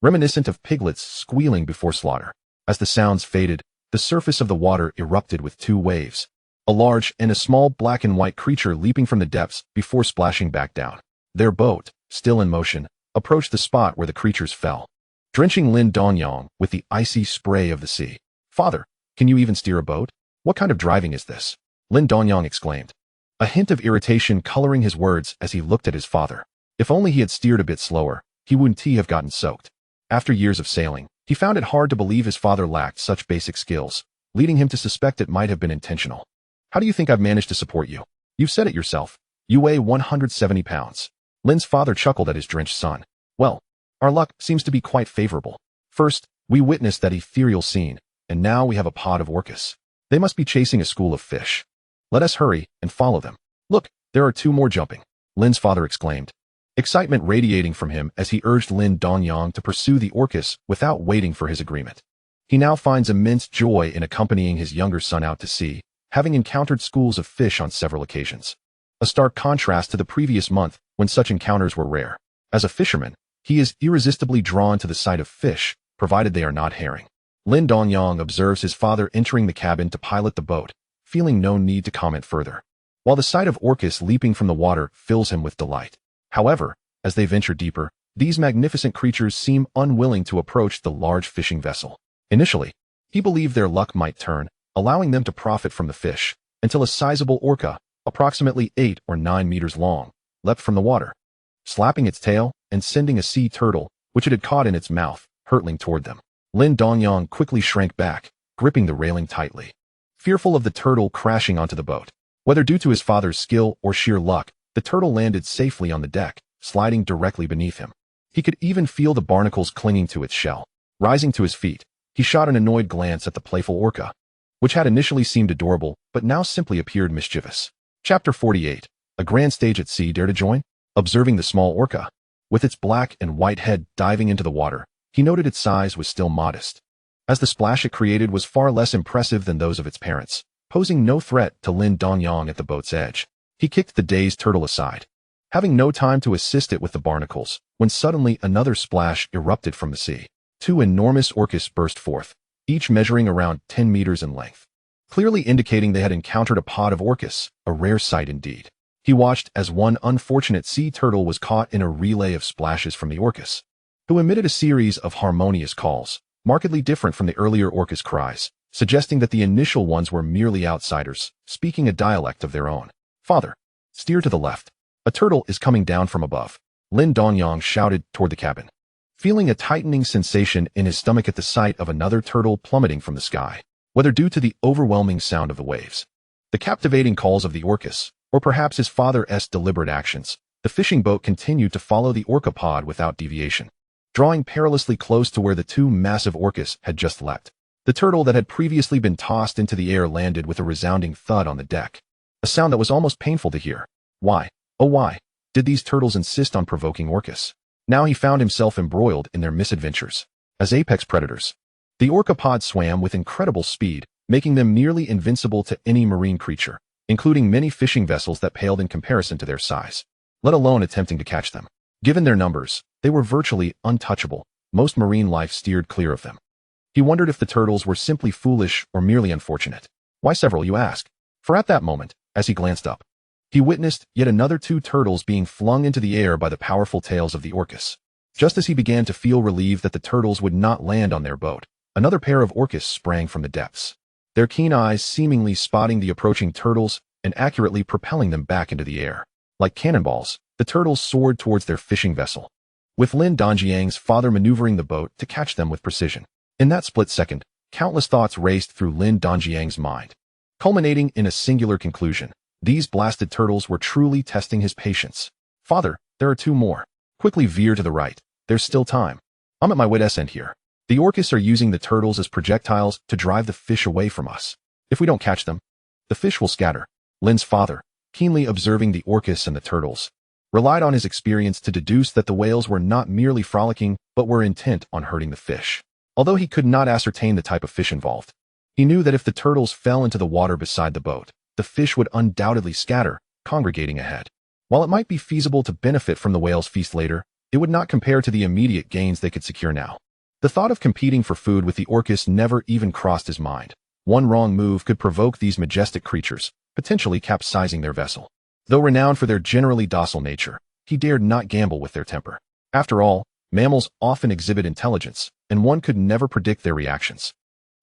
reminiscent of piglets squealing before slaughter. As the sounds faded, the surface of the water erupted with two waves, a large and a small black and white creature leaping from the depths before splashing back down. Their boat, still in motion, approached the spot where the creatures fell, drenching Lin Dongyang with the icy spray of the sea. Father, can you even steer a boat? What kind of driving is this? Lin Dongyang exclaimed, a hint of irritation coloring his words as he looked at his father. If only he had steered a bit slower, he wouldn't have gotten soaked. After years of sailing, he found it hard to believe his father lacked such basic skills, leading him to suspect it might have been intentional. How do you think I've managed to support you? You've said it yourself. You weigh 170 pounds. Lin's father chuckled at his drenched son. Well, our luck seems to be quite favorable. First, we witnessed that ethereal scene, and now we have a pod of orcas. They must be chasing a school of fish. Let us hurry and follow them. Look, there are two more jumping, Lin's father exclaimed, excitement radiating from him as he urged Lin Dongyang to pursue the orcas without waiting for his agreement. He now finds immense joy in accompanying his younger son out to sea, having encountered schools of fish on several occasions. A stark contrast to the previous month when such encounters were rare. As a fisherman, he is irresistibly drawn to the sight of fish, provided they are not herring. Lin Dongyang observes his father entering the cabin to pilot the boat, feeling no need to comment further, while the sight of orcas leaping from the water fills him with delight. However, as they venture deeper, these magnificent creatures seem unwilling to approach the large fishing vessel. Initially, he believed their luck might turn, allowing them to profit from the fish, until a sizable orca, approximately 8 or 9 meters long, leapt from the water, slapping its tail and sending a sea turtle, which it had caught in its mouth, hurtling toward them. Lin Dongyang quickly shrank back, gripping the railing tightly, fearful of the turtle crashing onto the boat. Whether due to his father's skill or sheer luck, the turtle landed safely on the deck, sliding directly beneath him. He could even feel the barnacles clinging to its shell. Rising to his feet, he shot an annoyed glance at the playful orca, which had initially seemed adorable but now simply appeared mischievous. Chapter 48. A grand stage at sea dare to join? Observing the small orca, with its black and white head diving into the water, he noted its size was still modest, as the splash it created was far less impressive than those of its parents, posing no threat to Lin Dongyang at the boat's edge. He kicked the dazed turtle aside, having no time to assist it with the barnacles, when suddenly another splash erupted from the sea. Two enormous orcas burst forth, each measuring around 10 meters in length, clearly indicating they had encountered a pod of orcas, a rare sight indeed. He watched as one unfortunate sea turtle was caught in a relay of splashes from the orcas, who emitted a series of harmonious calls, markedly different from the earlier orcas' cries, suggesting that the initial ones were merely outsiders, speaking a dialect of their own. "Father, steer to the left. A turtle is coming down from above," Lin Dongyang shouted toward the cabin, feeling a tightening sensation in his stomach at the sight of another turtle plummeting from the sky, whether due to the overwhelming sound of the waves, the captivating calls of the orcas, or perhaps his father's deliberate actions. The fishing boat continued to follow the orca pod without deviation, drawing perilously close to where the two massive orcas had just leapt. The turtle that had previously been tossed into the air landed with a resounding thud on the deck, a sound that was almost painful to hear. Why, oh why, did these turtles insist on provoking orcas? Now he found himself embroiled in their misadventures. As apex predators, the orca pod swam with incredible speed, making them nearly invincible to any marine creature, including many fishing vessels that paled in comparison to their size, let alone attempting to catch them. Given their numbers, they were virtually untouchable. Most marine life steered clear of them. He wondered if the turtles were simply foolish or merely unfortunate. Why several, you ask? For at that moment, as he glanced up, he witnessed yet another two turtles being flung into the air by the powerful tails of the orcas. Just as he began to feel relieved that the turtles would not land on their boat, another pair of orcas sprang from the depths, their keen eyes seemingly spotting the approaching turtles and accurately propelling them back into the air. Like cannonballs, the turtles soared towards their fishing vessel, with Lin Dongyang's father maneuvering the boat to catch them with precision. In that split second, countless thoughts raced through Lin Dongyang's mind, culminating in a singular conclusion. These blasted turtles were truly testing his patience. "Father, there are two more. Quickly veer to the right. There's still time. I'm at my wit's end here. The orcas are using the turtles as projectiles to drive the fish away from us. If we don't catch them, the fish will scatter." Lin's father, keenly observing the orcas and the turtles, relied on his experience to deduce that the whales were not merely frolicking but were intent on hurting the fish. Although he could not ascertain the type of fish involved, he knew that if the turtles fell into the water beside the boat, the fish would undoubtedly scatter, congregating ahead. While it might be feasible to benefit from the whale's feast later, it would not compare to the immediate gains they could secure now. The thought of competing for food with the orcas never even crossed his mind. One wrong move could provoke these majestic creatures, potentially capsizing their vessel. Though renowned for their generally docile nature, he dared not gamble with their temper. After all, mammals often exhibit intelligence, and one could never predict their reactions.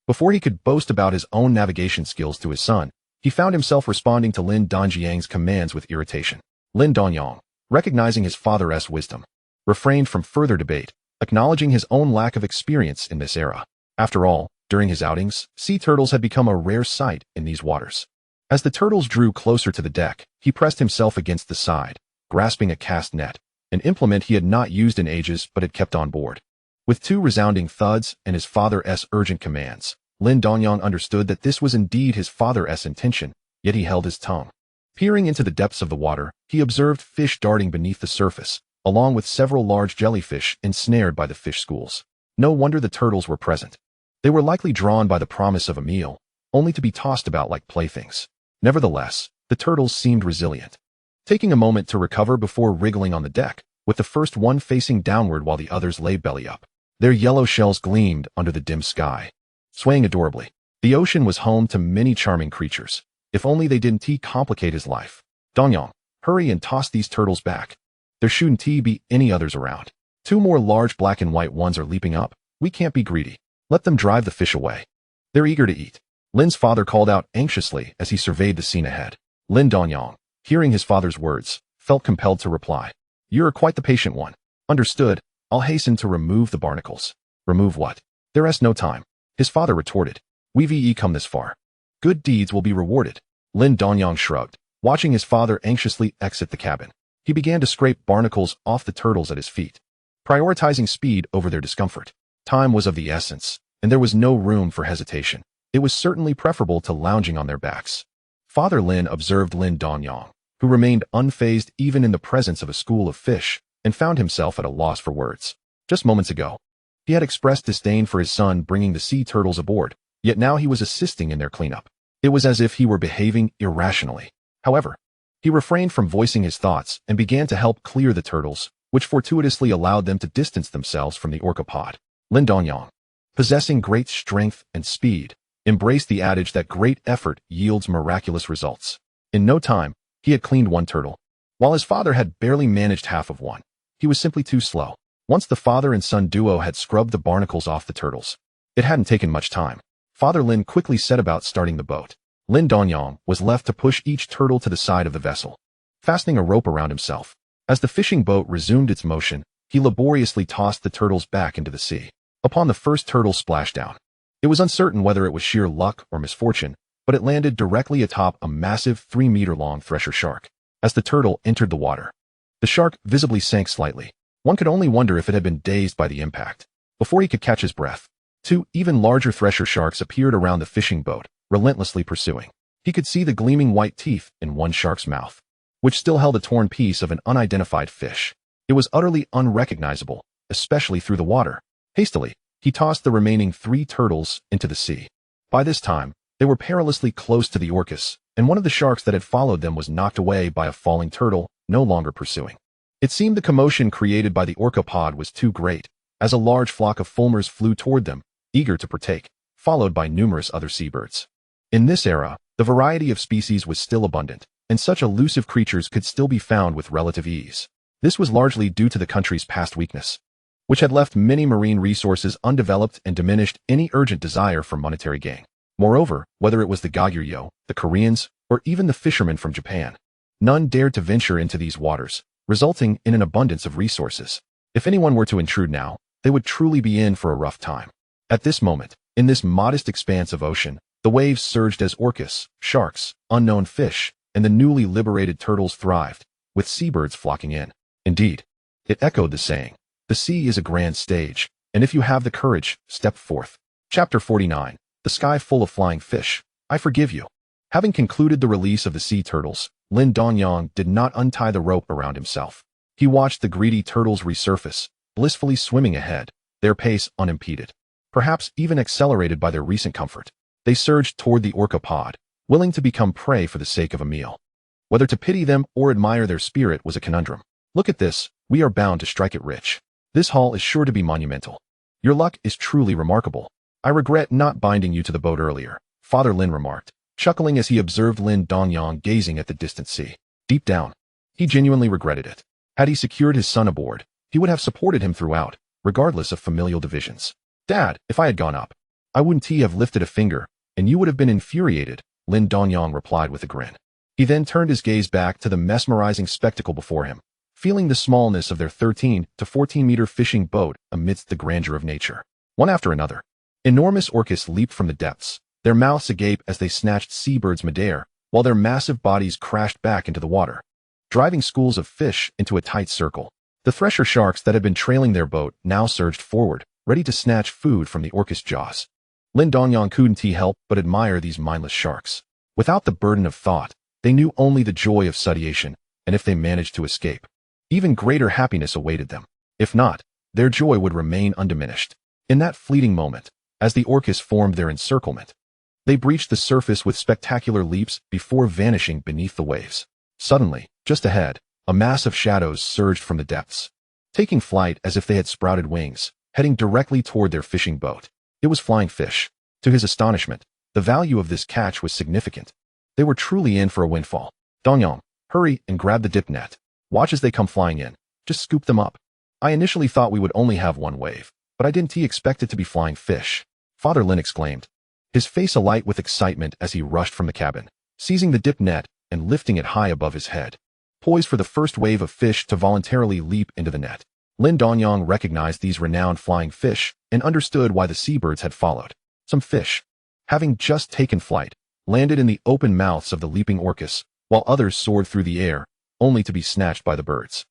Before he could boast about his own navigation skills to his son, he found himself responding to Lin Dongyang's commands with irritation. Lin Dongyang, recognizing his father's wisdom, refrained from further debate, acknowledging his own lack of experience in this era. After all, during his outings, sea turtles had become a rare sight in these waters. As the turtles drew closer to the deck, he pressed himself against the side, grasping a cast net, an implement he had not used in ages but had kept on board. With two resounding thuds and his father's urgent commands, Lin Dongyang understood that this was indeed his father's intention, yet he held his tongue. Peering into the depths of the water, he observed fish darting beneath the surface, along with several large jellyfish ensnared by the fish schools. No wonder the turtles were present. They were likely drawn by the promise of a meal, only to be tossed about like playthings. Nevertheless, the turtles seemed resilient, taking a moment to recover before wriggling on the deck, with the first one facing downward while the others lay belly up. Their yellow shells gleamed under the dim sky, swaying adorably. The ocean was home to many charming creatures. If only they didn't complicate his life. "Dongyang, hurry and toss these turtles back. There shouldn't be any others around. Two more large black and white ones are leaping up. We can't be greedy. Let them drive the fish away. They're eager to eat." Lin's father called out anxiously as he surveyed the scene ahead. Lin Dongyang, hearing his father's words, felt compelled to reply. "You're quite the patient one. Understood. I'll hasten to remove the barnacles." "Remove what? There's no time," his father retorted. "We've come this far. Good deeds will be rewarded." Lin Dongyang shrugged, watching his father anxiously exit the cabin. He began to scrape barnacles off the turtles at his feet, prioritizing speed over their discomfort. Time was of the essence, and there was no room for hesitation. It was certainly preferable to lounging on their backs. Father Lin observed Lin Dongyang, who remained unfazed even in the presence of a school of fish, and found himself at a loss for words. Just moments ago, He had expressed disdain for his son bringing the sea turtles aboard, yet now he was assisting in their cleanup. It was as if he were behaving irrationally. However, he refrained from voicing his thoughts and began to help clear the turtles, which fortuitously allowed them to distance themselves from the orcapod. Lin Dongyang, possessing great strength and speed, embraced the adage that great effort yields miraculous results. In no time, he had cleaned one turtle, while his father had barely managed half of one. He was simply too slow. Once the father and son duo had scrubbed the barnacles off the turtles, it hadn't taken much time. Father Lin quickly set about starting the boat. Lin Dongyang was left to push each turtle to the side of the vessel, fastening a rope around himself. As the fishing boat resumed its motion, he laboriously tossed the turtles back into the sea. Upon the first turtle splashdown, it was uncertain whether it was sheer luck or misfortune, but it landed directly atop a massive 3-meter-long thresher shark. As the turtle entered the water, the shark visibly sank slightly. One could only wonder if it had been dazed by the impact. Before he could catch his breath, 2 even larger thresher sharks appeared around the fishing boat, relentlessly pursuing. He could see the gleaming white teeth in one shark's mouth, which still held a torn piece of an unidentified fish. It was utterly unrecognizable, especially through the water. Hastily, he tossed the remaining 3 turtles into the sea. By this time, they were perilously close to the orcas, and one of the sharks that had followed them was knocked away by a falling turtle, no longer pursuing. It seemed the commotion created by the orcapod was too great, as a large flock of fulmars flew toward them, eager to partake, followed by numerous other seabirds. In this era, the variety of species was still abundant, and such elusive creatures could still be found with relative ease. This was largely due to the country's past weakness, which had left many marine resources undeveloped and diminished any urgent desire for monetary gain. Moreover, whether it was the Goguryeo, the Koreans, or even the fishermen from Japan, none dared to venture into these waters, resulting in an abundance of resources. If anyone were to intrude now, they would truly be in for a rough time. At this moment, in this modest expanse of ocean, the waves surged as orcas, sharks, unknown fish, and the newly liberated turtles thrived, with seabirds flocking in. Indeed, it echoed the saying, "The sea is a grand stage, and if you have the courage, step forth." Chapter 49, The Sky Full of Flying Fish, I Forgive You. Having concluded the release of the sea turtles, Lin Dongyang did not untie the rope around himself. He watched the greedy turtles resurface, blissfully swimming ahead, their pace unimpeded, perhaps even accelerated by their recent comfort. They surged toward the orcapod, willing to become prey for the sake of a meal. Whether to pity them or admire their spirit was a conundrum. "Look at this, we are bound to strike it rich. This haul is sure to be monumental. Your luck is truly remarkable. I regret not binding you to the boat earlier," Father Lin remarked, chuckling as he observed Lin Dongyang gazing at the distant sea. Deep down, he genuinely regretted it. Had he secured his son aboard, he would have supported him throughout, regardless of familial divisions. "Dad, if I had gone up, I wouldn't have lifted a finger, and you would have been infuriated," Lin Dongyang replied with a grin. He then turned his gaze back to the mesmerizing spectacle before him, feeling the smallness of their 13 to 14-meter fishing boat amidst the grandeur of nature. One after another, enormous orcas leaped from the depths, their mouths agape as they snatched seabirds midair, while their massive bodies crashed back into the water, driving schools of fish into a tight circle. The thresher sharks that had been trailing their boat now surged forward, ready to snatch food from the orcas' jaws. Lin Dongyang couldn't help but admire these mindless sharks. Without the burden of thought, they knew only the joy of satiation, and if they managed to escape, even greater happiness awaited them. If not, their joy would remain undiminished. In that fleeting moment, as the orcas formed their encirclement, they breached the surface with spectacular leaps before vanishing beneath the waves. Suddenly, just ahead, a mass of shadows surged from the depths, taking flight as if they had sprouted wings, heading directly toward their fishing boat. It was flying fish. To his astonishment, the value of this catch was significant. They were truly in for a windfall. "Dongyang, hurry and grab the dip net. Watch as they come flying in. Just scoop them up. I initially thought we would only have one wave, but I didn't expect it to be flying fish," Father Lin exclaimed, his face alight with excitement as he rushed from the cabin, seizing the dip net and lifting it high above his head, poised for the first wave of fish to voluntarily leap into the net. Lin Dongyang recognized these renowned flying fish and understood why the seabirds had followed. Some fish, having just taken flight, landed in the open mouths of the leaping orcas, while others soared through the air, only to be snatched by the birds.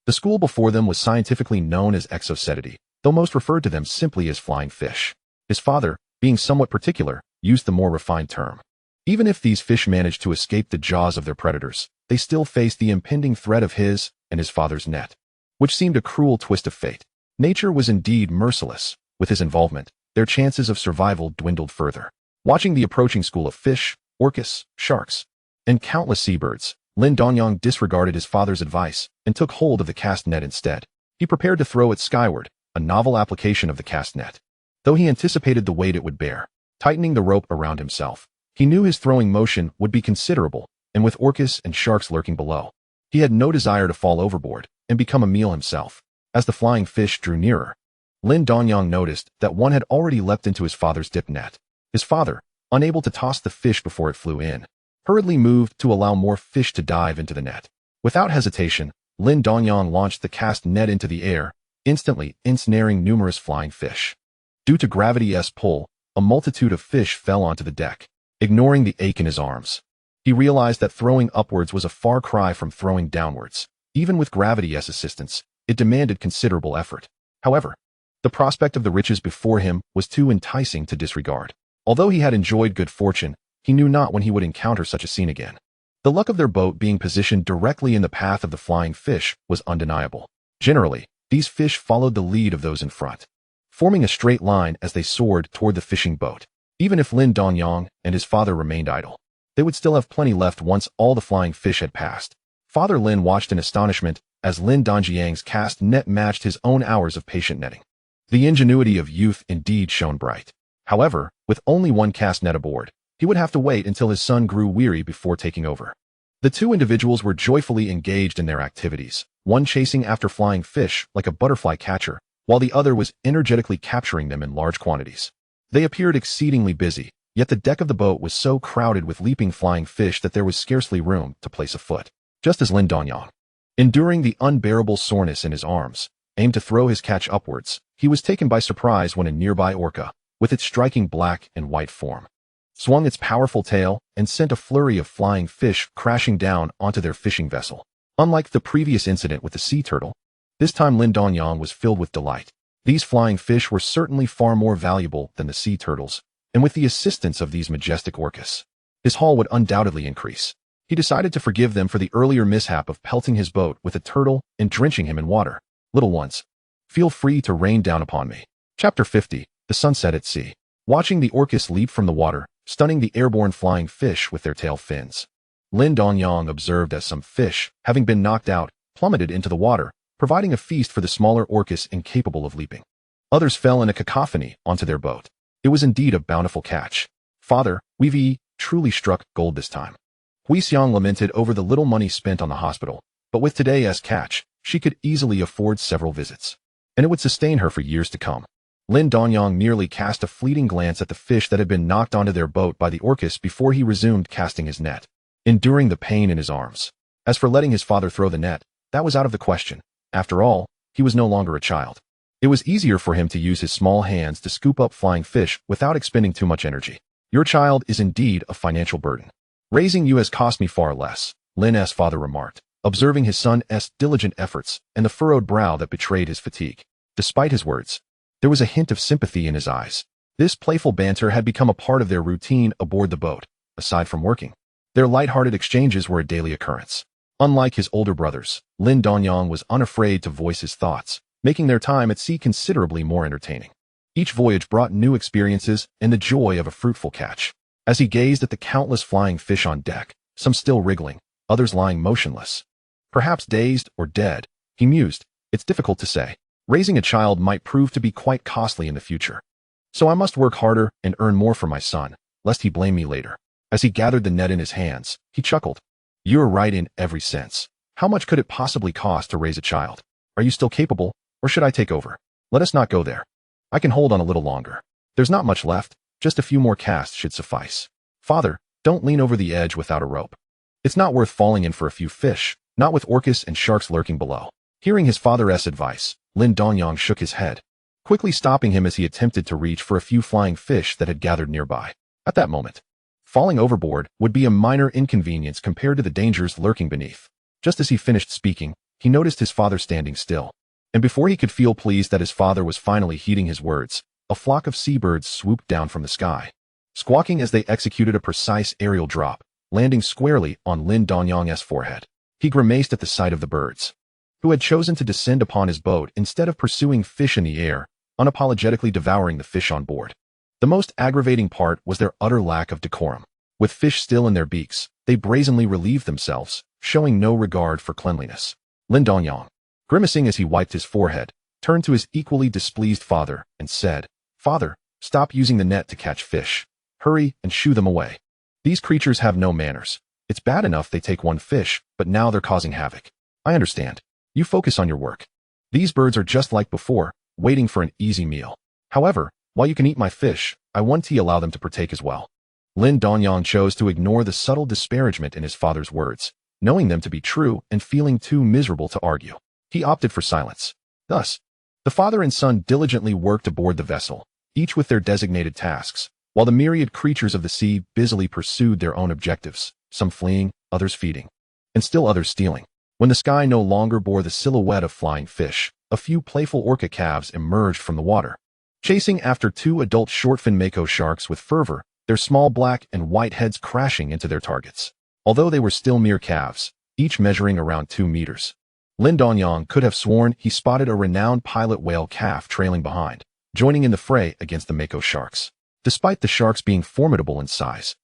The school before them was scientifically known as exocetidae, though most referred to them simply as flying fish. His father, being somewhat particular, used the more refined term. Even if these fish managed to escape the jaws of their predators, they still faced the impending threat of his and his father's net, which seemed a cruel twist of fate. Nature was indeed merciless, With his involvement, their chances of survival dwindled further. Watching the approaching school of fish, orcas, sharks, and countless seabirds, Lin Dongyang disregarded his father's advice and took hold of the cast net instead. He prepared to throw it skyward, a novel application of the cast net. Though he anticipated the weight it would bear, tightening the rope around himself, he knew his throwing motion would be considerable, and with orcas and sharks lurking below, he had no desire to fall overboard and become a meal himself. As the flying fish drew nearer, Lin Dongyang noticed that one had already leapt into his father's dip net. His father, unable to toss the fish before it flew in, hurriedly moved to allow more fish to dive into the net. Without hesitation, Lin Dongyang launched the cast net into the air, instantly ensnaring numerous flying fish. Due to gravity's pull, a multitude of fish fell onto the deck, ignoring the ache in his arms. He realized that throwing upwards was a far cry from throwing downwards. Even with gravity's assistance, it demanded considerable effort. However, the prospect of the riches before him was too enticing to disregard. Although he had enjoyed good fortune, he knew not when he would encounter such a scene again. The luck of their boat being positioned directly in the path of the flying fish was undeniable. Generally, these fish followed the lead of those in front, forming a straight line as they soared toward the fishing boat. Even if Lin Dongyang and his father remained idle, they would still have plenty left once all the flying fish had passed. Father Lin watched in astonishment as Lin Dongyang's cast net matched his own hours of patient netting. The ingenuity of youth indeed shone bright. However, with only one cast net aboard, he would have to wait until his son grew weary before taking over. The two individuals were joyfully engaged in their activities, one chasing after flying fish like a butterfly catcher, while the other was energetically capturing them in large quantities. They appeared exceedingly busy, yet the deck of the boat was so crowded with leaping flying fish that there was scarcely room to place a foot. Just as Lin Dongyang, enduring the unbearable soreness in his arms, aimed to throw his catch upwards, he was taken by surprise when a nearby orca, with its striking black and white form, swung its powerful tail and sent a flurry of flying fish crashing down onto their fishing vessel. Unlike the previous incident with the sea turtle, this time Lin Dongyang was filled with delight. These flying fish were certainly far more valuable than the sea turtles, and with the assistance of these majestic orcas, his haul would undoubtedly increase. He decided to forgive them for the earlier mishap of pelting his boat with a turtle and drenching him in water. Little ones, feel free to rain down upon me. Chapter 50, The Sunset at Sea. Watching the orcas leap from the water, stunning the airborne flying fish with their tail fins, Lin Dongyang observed as some fish, having been knocked out, plummeted into the water, providing a feast for the smaller orcas incapable of leaping. Others fell in a cacophony onto their boat. It was indeed a bountiful catch. Father, we've truly struck gold this time. Hui Xiang lamented over the little money spent on the hospital, but with today's catch, she could easily afford several visits, and it would sustain her for years to come. Lin Dongyang merely cast a fleeting glance at the fish that had been knocked onto their boat by the orcas before he resumed casting his net, enduring the pain in his arms. As for letting his father throw the net, that was out of the question. After all, he was no longer a child. It was easier for him to use his small hands to scoop up flying fish without expending too much energy. Your child is indeed a financial burden. Raising you has cost me far less, Lin's father remarked, observing his son's diligent efforts and the furrowed brow that betrayed his fatigue. Despite his words, there was a hint of sympathy in his eyes. This playful banter had become a part of their routine aboard the boat. Aside from working, their light-hearted exchanges were a daily occurrence. Unlike his older brothers, Lin Dongyang was unafraid to voice his thoughts, making their time at sea considerably more entertaining. Each voyage brought new experiences and the joy of a fruitful catch. As he gazed at the countless flying fish on deck, some still wriggling, others lying motionless, perhaps dazed or dead, he mused, it's difficult to say. Raising a child might prove to be quite costly in the future. So I must work harder and earn more for my son, lest he blame me later. As he gathered the net in his hands, he chuckled. You're right in every sense. How much could it possibly cost to raise a child? Are you still capable, or should I take over? Let us not go there. I can hold on a little longer. There's not much left, just a few more casts should suffice. Father, don't lean over the edge without a rope. It's not worth falling in for a few fish, not with orcas and sharks lurking below. Hearing his father's advice, Lin Dongyang shook his head, quickly stopping him as he attempted to reach for a few flying fish that had gathered nearby. At that moment, falling overboard would be a minor inconvenience compared to the dangers lurking beneath. Just as he finished speaking, he noticed his father standing still. And before he could feel pleased that his father was finally heeding his words, a flock of seabirds swooped down from the sky, squawking as they executed a precise aerial drop, landing squarely on Lin Dongyang's forehead. He grimaced at the sight of the birds, who had chosen to descend upon his boat instead of pursuing fish in the air, unapologetically devouring the fish on board. The most aggravating part was their utter lack of decorum. With fish still in their beaks, they brazenly relieved themselves, showing no regard for cleanliness. Lin Dongyang, grimacing as he wiped his forehead, turned to his equally displeased father and said, "Father, stop using the net to catch fish. Hurry and shoo them away. These creatures have no manners. It's bad enough they take one fish, but now they're causing havoc. I understand. You focus on your work. These birds are just like before, waiting for an easy meal. However, while you can eat my fish, I want to allow them to partake as well." Lin Dongyang chose to ignore the subtle disparagement in his father's words, knowing them to be true and feeling too miserable to argue. He opted for silence. Thus, the father and son diligently worked aboard the vessel, each with their designated tasks, while the myriad creatures of the sea busily pursued their own objectives, some fleeing, others feeding, and still others stealing. When the sky no longer bore the silhouette of flying fish, a few playful orca calves emerged from the water, chasing after two adult shortfin mako sharks with fervor, their small black and white heads crashing into their targets. Although they were still mere calves, each measuring around 2 meters, Lin Dongyang could have sworn he spotted a renowned pilot whale calf trailing behind, joining in the fray against the mako sharks. Despite the sharks being formidable in size,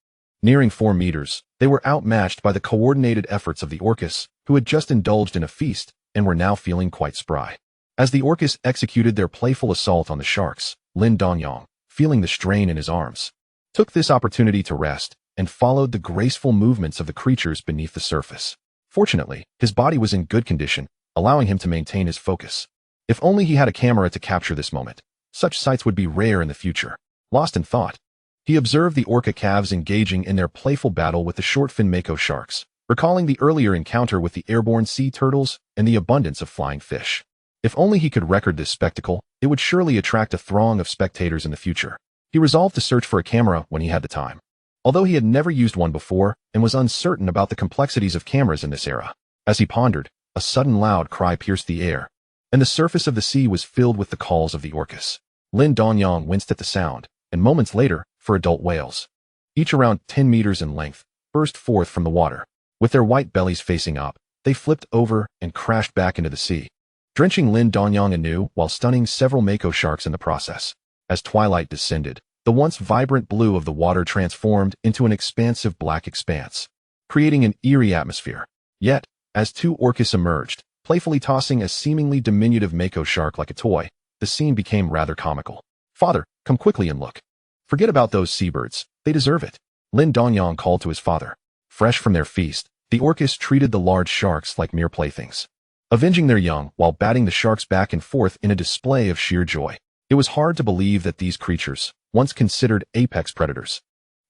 nearing 4 meters, they were outmatched by the coordinated efforts of the orcas, who had just indulged in a feast and were now feeling quite spry. As the orcas executed their playful assault on the sharks, Lin Dongyang, feeling the strain in his arms, took this opportunity to rest and followed the graceful movements of the creatures beneath the surface. Fortunately, his body was in good condition, allowing him to maintain his focus. If only he had a camera to capture this moment. Such sights would be rare in the future. Lost in thought, he observed the orca calves engaging in their playful battle with the shortfin mako sharks, recalling the earlier encounter with the airborne sea turtles and the abundance of flying fish. If only he could record this spectacle, it would surely attract a throng of spectators in the future. He resolved to search for a camera when he had the time. Although he had never used one before and was uncertain about the complexities of cameras in this era. As he pondered, a sudden loud cry pierced the air, and the surface of the sea was filled with the calls of the orcas. Lin Dongyang winced at the sound, and moments later, 4 adult whales, each around 10 meters in length, burst forth from the water. With their white bellies facing up, they flipped over and crashed back into the sea, drenching Lin Dongyang anew while stunning several mako sharks in the process. As twilight descended, the once vibrant blue of the water transformed into an expansive black expanse, creating an eerie atmosphere. Yet, as 2 orcas emerged, playfully tossing a seemingly diminutive mako shark like a toy, the scene became rather comical. "Father, come quickly and look. Forget about those seabirds, they deserve it," Lin Dongyang called to his father. Fresh from their feast, the orcas treated the large sharks like mere playthings, avenging their young while batting the sharks back and forth in a display of sheer joy. It was hard to believe that these creatures, once considered apex predators,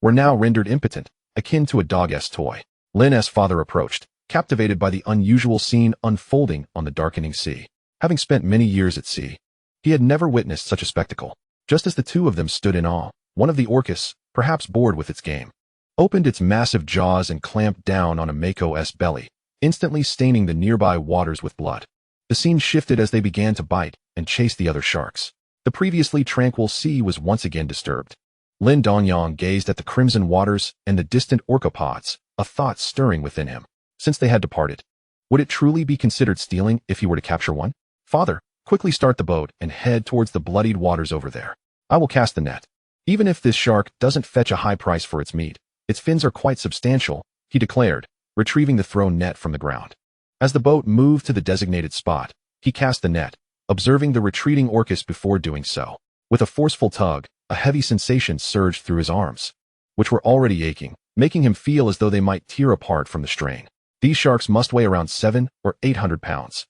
were now rendered impotent, akin to a dog-esque toy. Lin's father approached, captivated by the unusual scene unfolding on the darkening sea. Having spent many years at sea, he had never witnessed such a spectacle. Just as the two of them stood in awe, one of the orcas, perhaps bored with its game, opened its massive jaws and clamped down on a mako's belly, instantly staining the nearby waters with blood. The scene shifted as they began to bite and chase the other sharks. The previously tranquil sea was once again disturbed. Lin Dongyang gazed at the crimson waters and the distant orcapods, a thought stirring within him. Since they had departed, would it truly be considered stealing if he were to capture one? "Father, quickly start the boat and head towards the bloodied waters over there. I will cast the net. Even if this shark doesn't fetch a high price for its meat, its fins are quite substantial," he declared, retrieving the thrown net from the ground. As the boat moved to the designated spot, he cast the net, observing the retreating orcas before doing so. With a forceful tug, a heavy sensation surged through his arms, which were already aching, making him feel as though they might tear apart from the strain. These sharks must weigh around 700 or 800 pounds.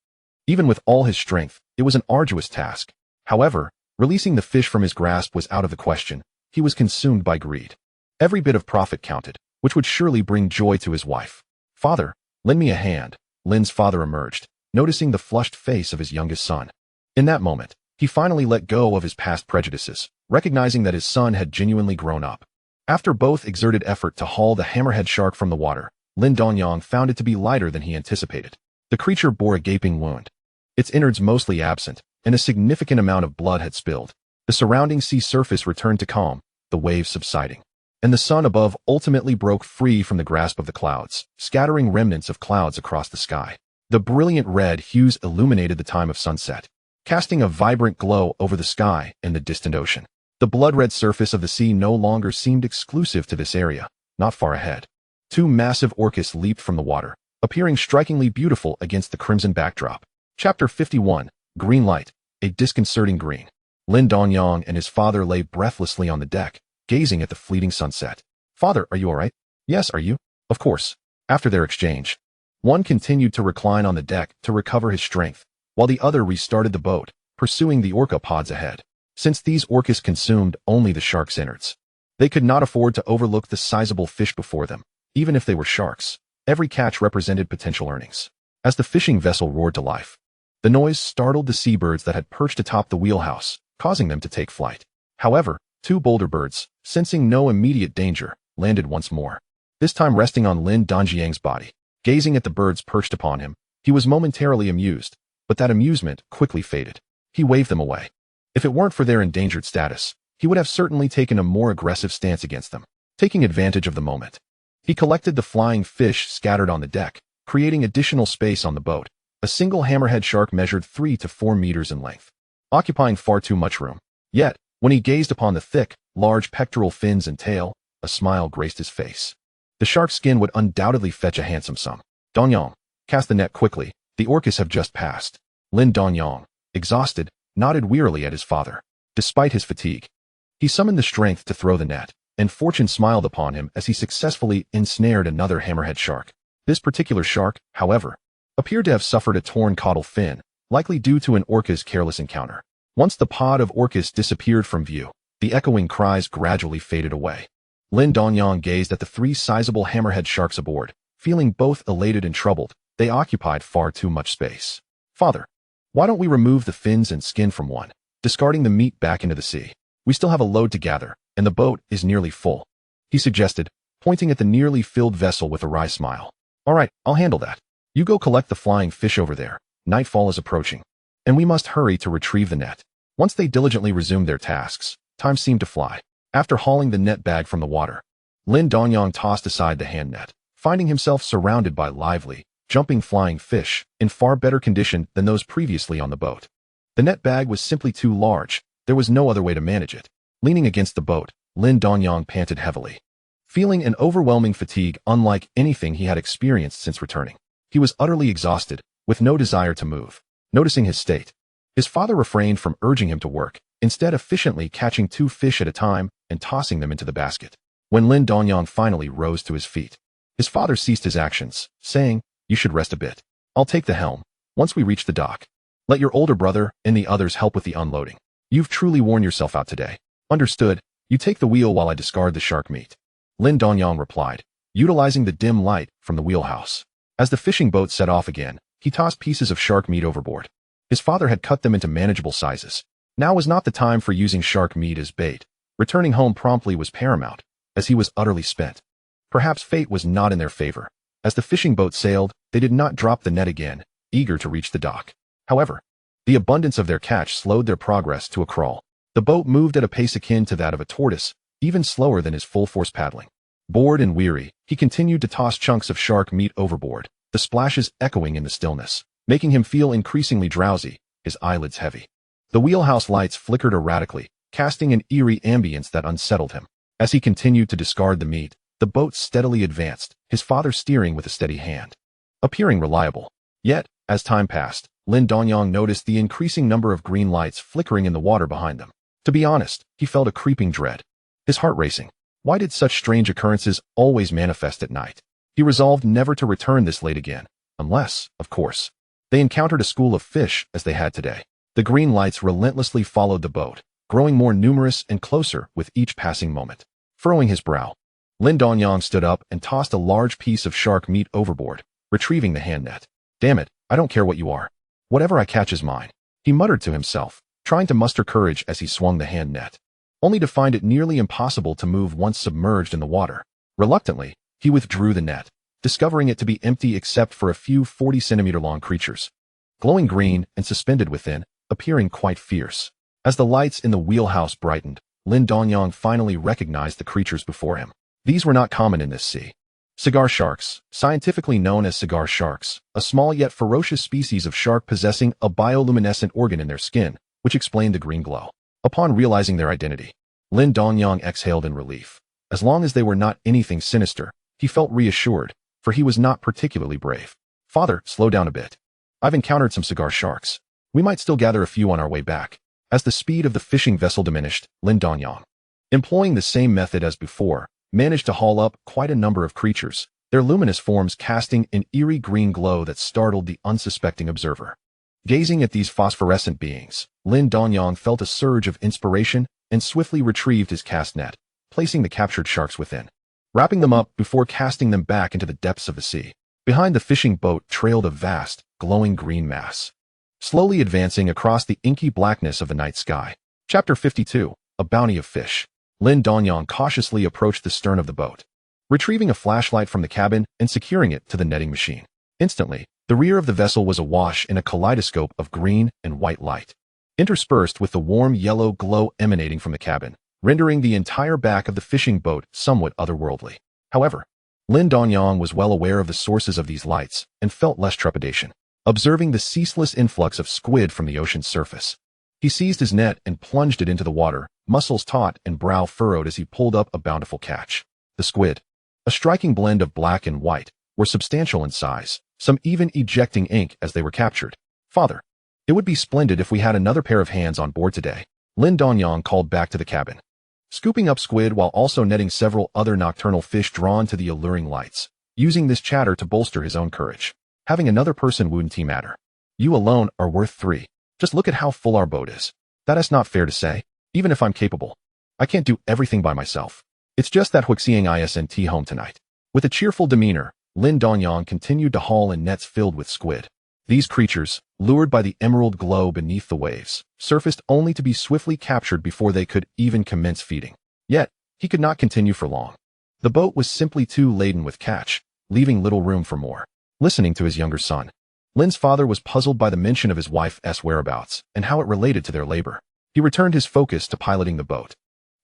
Even with all his strength, it was an arduous task. However, releasing the fish from his grasp was out of the question. He was consumed by greed. Every bit of profit counted, which would surely bring joy to his wife. "Father, lend me a hand," Lin's father emerged, noticing the flushed face of his youngest son. In that moment, he finally let go of his past prejudices, recognizing that his son had genuinely grown up. After both exerted effort to haul the hammerhead shark from the water, Lin Dongyang found it to be lighter than he anticipated. The creature bore a gaping wound, its innards mostly absent, and a significant amount of blood had spilled. The surrounding sea surface returned to calm, the waves subsiding, and the sun above ultimately broke free from the grasp of the clouds, scattering remnants of clouds across the sky. The brilliant red hues illuminated the time of sunset, casting a vibrant glow over the sky and the distant ocean. The blood-red surface of the sea no longer seemed exclusive to this area. Not far ahead, two massive orcas leaped from the water, appearing strikingly beautiful against the crimson backdrop. Chapter 51, Green Light, a disconcerting green. Lin Dongyang and his father lay breathlessly on the deck, gazing at the fleeting sunset. "Father, are you all right?" "Yes, are you?" "Of course." After their exchange, one continued to recline on the deck to recover his strength, while the other restarted the boat, pursuing the orca pods ahead. Since these orcas consumed only the shark's innards, they could not afford to overlook the sizable fish before them. Even if they were sharks, every catch represented potential earnings. As the fishing vessel roared to life, the noise startled the seabirds that had perched atop the wheelhouse, causing them to take flight. However, two bolder birds, sensing no immediate danger, landed once more, this time resting on Lin Dongyang's body. Gazing at the birds perched upon him, he was momentarily amused, but that amusement quickly faded. He waved them away. If it weren't for their endangered status, he would have certainly taken a more aggressive stance against them. Taking advantage of the moment, he collected the flying fish scattered on the deck, creating additional space on the boat. A single hammerhead shark measured 3 to 4 meters in length, occupying far too much room. Yet, when he gazed upon the thick, large pectoral fins and tail, a smile graced his face. The shark's skin would undoubtedly fetch a handsome sum. "Dongyang, cast the net quickly, the orcas have just passed." Lin Dongyang, exhausted, nodded wearily at his father. Despite his fatigue, he summoned the strength to throw the net, and fortune smiled upon him as he successfully ensnared another hammerhead shark. This particular shark, however, appeared to have suffered a torn caudal fin, likely due to an orca's careless encounter. Once the pod of orcas disappeared from view, the echoing cries gradually faded away. Lin Dongyang gazed at the 3 sizable hammerhead sharks aboard, feeling both elated and troubled. They occupied far too much space. "Father, why don't we remove the fins and skin from one, discarding the meat back into the sea? We still have a load to gather, and the boat is nearly full," he suggested, pointing at the nearly filled vessel with a wry smile. "All right, I'll handle that. You go collect the flying fish over there. Nightfall is approaching, and we must hurry to retrieve the net." Once they diligently resumed their tasks, time seemed to fly. After hauling the net bag from the water, Lin Dongyang tossed aside the hand net, finding himself surrounded by lively, jumping flying fish, in far better condition than those previously on the boat. The net bag was simply too large. There was no other way to manage it. Leaning against the boat, Lin Dongyang panted heavily, feeling an overwhelming fatigue unlike anything he had experienced since returning. He was utterly exhausted, with no desire to move. Noticing his state, his father refrained from urging him to work, instead efficiently catching 2 fish at a time and tossing them into the basket. When Lin Dongyang finally rose to his feet, his father ceased his actions, saying, "You should rest a bit. I'll take the helm. Once we reach the dock, let your older brother and the others help with the unloading. You've truly worn yourself out today." "Understood. You take the wheel while I discard the shark meat," Lin Dongyang replied, utilizing the dim light from the wheelhouse. As the fishing boat set off again, he tossed pieces of shark meat overboard. His father had cut them into manageable sizes. Now was not the time for using shark meat as bait. Returning home promptly was paramount, as he was utterly spent. Perhaps fate was not in their favor. As the fishing boat sailed, they did not drop the net again, eager to reach the dock. However, the abundance of their catch slowed their progress to a crawl. The boat moved at a pace akin to that of a tortoise, even slower than his full-force paddling. Bored and weary, he continued to toss chunks of shark meat overboard, the splashes echoing in the stillness, making him feel increasingly drowsy, his eyelids heavy. The wheelhouse lights flickered erratically, casting an eerie ambience that unsettled him. As he continued to discard the meat, the boat steadily advanced, his father steering with a steady hand, appearing reliable. Yet, as time passed, Lin Dongyang noticed the increasing number of green lights flickering in the water behind them. To be honest, he felt a creeping dread, his heart racing. Why did such strange occurrences always manifest at night? He resolved never to return this late again, unless, of course, they encountered a school of fish as they had today. The green lights relentlessly followed the boat, growing more numerous and closer with each passing moment. Furrowing his brow, Lin Dongyang stood up and tossed a large piece of shark meat overboard, retrieving the hand net. "Damn it, I don't care what you are. Whatever I catch is mine," he muttered to himself, trying to muster courage as he swung the hand net, only to find it nearly impossible to move once submerged in the water. Reluctantly, he withdrew the net, discovering it to be empty except for a few 40-centimeter-long creatures, glowing green and suspended within, appearing quite fierce. As the lights in the wheelhouse brightened, Lin Dongyang finally recognized the creatures before him. These were not common in this sea. Cigar sharks, scientifically known as cigar sharks, a small yet ferocious species of shark possessing a bioluminescent organ in their skin, which explained the green glow. Upon realizing their identity, Lin Dongyang exhaled in relief. As long as they were not anything sinister, he felt reassured, for he was not particularly brave. Father, slow down a bit. I've encountered some cigar sharks. We might still gather a few on our way back. As the speed of the fishing vessel diminished, Lin Dongyang, employing the same method as before, managed to haul up quite a number of creatures, their luminous forms casting an eerie green glow that startled the unsuspecting observer. Gazing at these phosphorescent beings, Lin Dongyang felt a surge of inspiration and swiftly retrieved his cast net, placing the captured sharks within, wrapping them up before casting them back into the depths of the sea. Behind the fishing boat trailed a vast, glowing green mass, slowly advancing across the inky blackness of the night sky. Chapter 52, A Bounty of Fish. Lin Dongyang cautiously approached the stern of the boat, retrieving a flashlight from the cabin and securing it to the netting machine. Instantly, the rear of the vessel was awash in a kaleidoscope of green and white light, interspersed with the warm yellow glow emanating from the cabin, rendering the entire back of the fishing boat somewhat otherworldly. However, Lin Dongyang was well aware of the sources of these lights and felt less trepidation, observing the ceaseless influx of squid from the ocean's surface. He seized his net and plunged it into the water, muscles taut and brow furrowed as he pulled up a bountiful catch. The squid, a striking blend of black and white, were substantial in size, some even ejecting ink as they were captured. Father, it would be splendid if we had another pair of hands on board today, Lin Dongyang called back to the cabin, scooping up squid while also netting several other nocturnal fish drawn to the alluring lights, using this chatter to bolster his own courage. Having another person wouldn't matter. You alone are worth 3. Just look at how full our boat is. That is not fair to say, even if I'm capable. I can't do everything by myself. It's just that Huixiang isn't home tonight. With a cheerful demeanor, Lin Dongyang continued to haul in nets filled with squid. These creatures, lured by the emerald glow beneath the waves, surfaced only to be swiftly captured before they could even commence feeding. Yet, he could not continue for long. The boat was simply too laden with catch, leaving little room for more. Listening to his younger son, Lin's father was puzzled by the mention of his wife's whereabouts and how it related to their labor. He returned his focus to piloting the boat,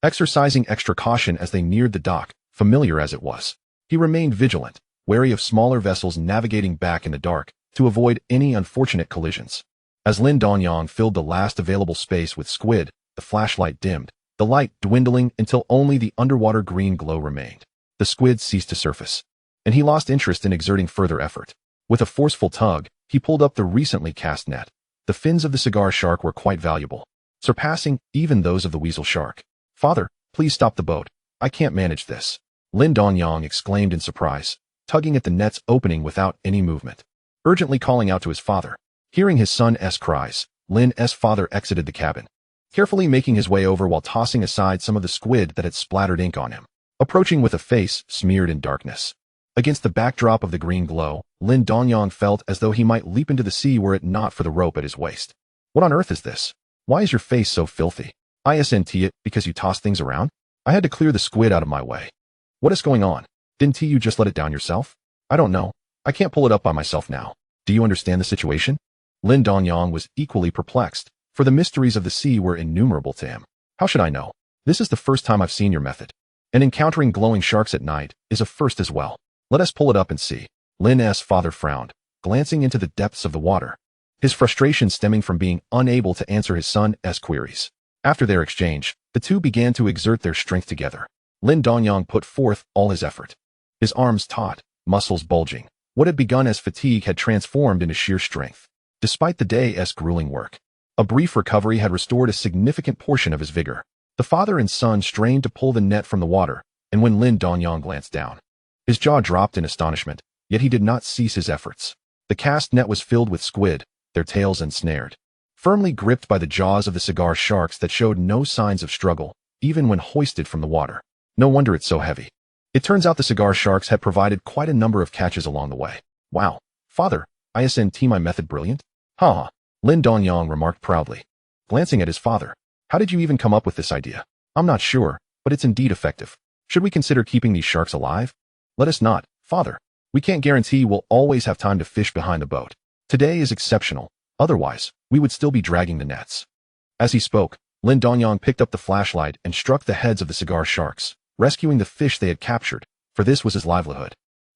exercising extra caution as they neared the dock, familiar as it was. He remained vigilant, wary of smaller vessels navigating back in the dark to avoid any unfortunate collisions. As Lin Dongyang filled the last available space with squid, the flashlight dimmed, the light dwindling until only the underwater green glow remained. The squid ceased to surface, and he lost interest in exerting further effort. With a forceful tug, he pulled up the recently cast net. The fins of the cigar shark were quite valuable, surpassing even those of the weasel shark. Father, please stop the boat. I can't manage this, Lin Dongyang exclaimed in surprise, tugging at the net's opening without any movement, urgently calling out to his father. Hearing his son's cries, Lin's father exited the cabin, carefully making his way over while tossing aside some of the squid that had splattered ink on him, approaching with a face smeared in darkness. Against the backdrop of the green glow, Lin Dongyang felt as though he might leap into the sea were it not for the rope at his waist. What on earth is this? Why is your face so filthy? Isn't it because you toss things around? I had to clear the squid out of my way. What is going on? Didn't you just let it down yourself? I don't know. I can't pull it up by myself now. Do you understand the situation? Lin Dongyang was equally perplexed, for the mysteries of the sea were innumerable to him. How should I know? This is the first time I've seen your method, and encountering glowing sharks at night is a first as well. Let us pull it up and see. Lin's father frowned, glancing into the depths of the water, his frustration stemming from being unable to answer his son's queries. After their exchange, the two began to exert their strength together. Lin Dongyang put forth all his effort. His arms taut, muscles bulging. What had begun as fatigue had transformed into sheer strength. Despite the day's grueling work, a brief recovery had restored a significant portion of his vigor. The father and son strained to pull the net from the water, and when Lin Dongyang glanced down, his jaw dropped in astonishment, yet he did not cease his efforts. The cast net was filled with squid, their tails ensnared, firmly gripped by the jaws of the cigar sharks that showed no signs of struggle, even when hoisted from the water. No wonder it's so heavy. It turns out the cigar sharks had provided quite a number of catches along the way. Wow, father, isn't my method brilliant? Ha! Lin Dongyang remarked proudly, glancing at his father. How did you even come up with this idea? I'm not sure, but it's indeed effective. Should we consider keeping these sharks alive? Let us not, father. We can't guarantee we'll always have time to fish behind the boat. Today is exceptional. Otherwise, we would still be dragging the nets. As he spoke, Lin Dongyang picked up the flashlight and struck the heads of the cigar sharks, rescuing the fish they had captured, for this was his livelihood.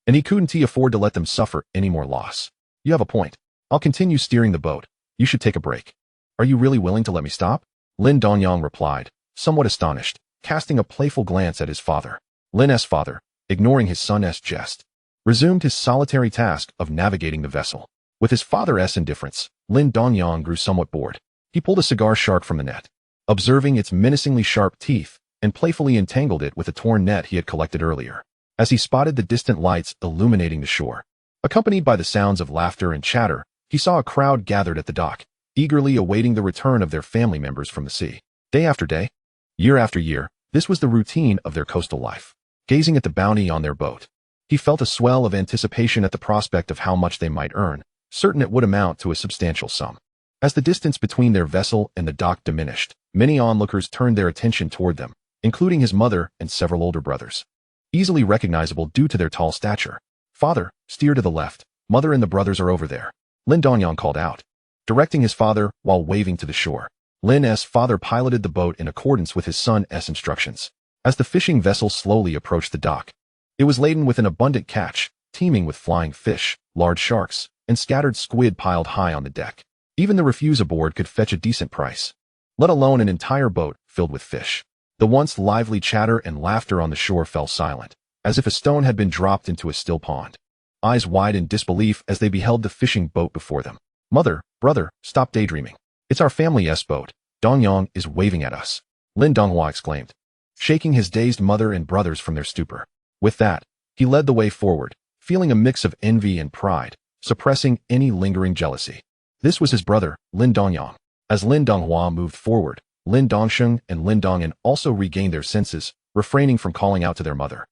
and he couldn't afford to let them suffer any more loss. You have a point. I'll continue steering the boat. You should take a break. Are you really willing to let me stop? Lin Dongyang replied, somewhat astonished, casting a playful glance at his father. Lin's father, ignoring his son's jest, resumed his solitary task of navigating the vessel. With his father's indifference, Lin Dongyang grew somewhat bored. He pulled a cigar shark from the net, observing its menacingly sharp teeth, and playfully entangled it with a torn net he had collected earlier. As he spotted the distant lights illuminating the shore, accompanied by the sounds of laughter and chatter, he saw a crowd gathered at the dock, eagerly awaiting the return of their family members from the sea. Day after day, year after year, this was the routine of their coastal life. Gazing at the bounty on their boat, he felt a swell of anticipation at the prospect of how much they might earn, certain it would amount to a substantial sum. As the distance between their vessel and the dock diminished, many onlookers turned their attention toward them, including his mother and several older brothers, easily recognizable due to their tall stature. Father, steer to the left. Mother and the brothers are over there, Lin Dongyang called out, directing his father while waving to the shore. Lin's father piloted the boat in accordance with his son's instructions. As the fishing vessel slowly approached the dock, it was laden with an abundant catch, teeming with flying fish, large sharks, and scattered squid piled high on the deck. Even the refuse aboard could fetch a decent price, let alone an entire boat filled with fish. The once lively chatter and laughter on the shore fell silent, as if a stone had been dropped into a still pond. Eyes wide in disbelief as they beheld the fishing boat before them. Mother, brother, stop daydreaming. It's our family's boat. Dongyang is waving at us, Lin Donghua exclaimed, shaking his dazed mother and brothers from their stupor. With that, he led the way forward, feeling a mix of envy and pride, suppressing any lingering jealousy. This was his brother, Lin Dongyang. As Lin Donghua moved forward, Lin Dongsheng and Lin Dongan also regained their senses, refraining from calling out to their mother,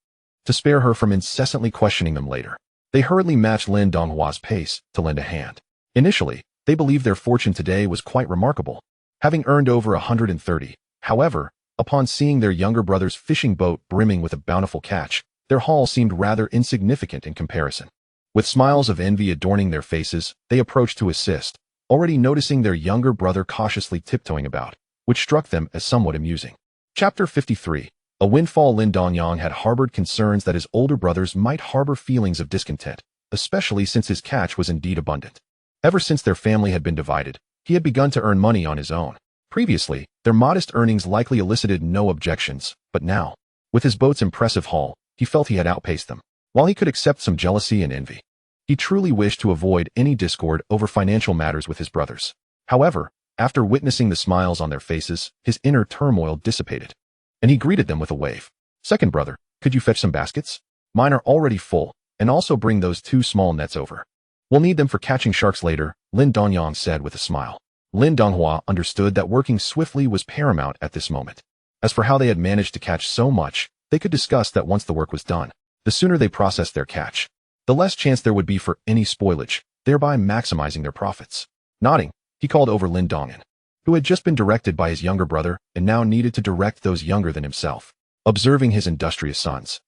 to spare her from incessantly questioning them later. They hurriedly matched Lin Donghua's pace to lend a hand. Initially, they believed their fortune today was quite remarkable, having earned over 130. However, upon seeing their younger brother's fishing boat brimming with a bountiful catch, their haul seemed rather insignificant in comparison. With smiles of envy adorning their faces, they approached to assist, already noticing their younger brother cautiously tiptoeing about, which struck them as somewhat amusing. Chapter 53. A windfall. Lin Dongyang had harbored concerns that his older brothers might harbor feelings of discontent, especially since his catch was indeed abundant. Ever since their family had been divided, he had begun to earn money on his own. Previously, their modest earnings likely elicited no objections, but now, with his boat's impressive haul, he felt he had outpaced them. While he could accept some jealousy and envy, he truly wished to avoid any discord over financial matters with his brothers. However, after witnessing the smiles on their faces, his inner turmoil dissipated, and he greeted them with a wave. Second brother, could you fetch some baskets? Mine are already full, and also bring those 2 small nets over. We'll need them for catching sharks later, Lin Dongyang said with a smile. Lin Donghua understood that working swiftly was paramount at this moment. As for how they had managed to catch so much, they could discuss that once the work was done. The sooner they processed their catch, the less chance there would be for any spoilage, thereby maximizing their profits. Nodding, he called over Lin Dongan, who had just been directed by his younger brother and now needed to direct those younger than himself. Observing his industrious sons,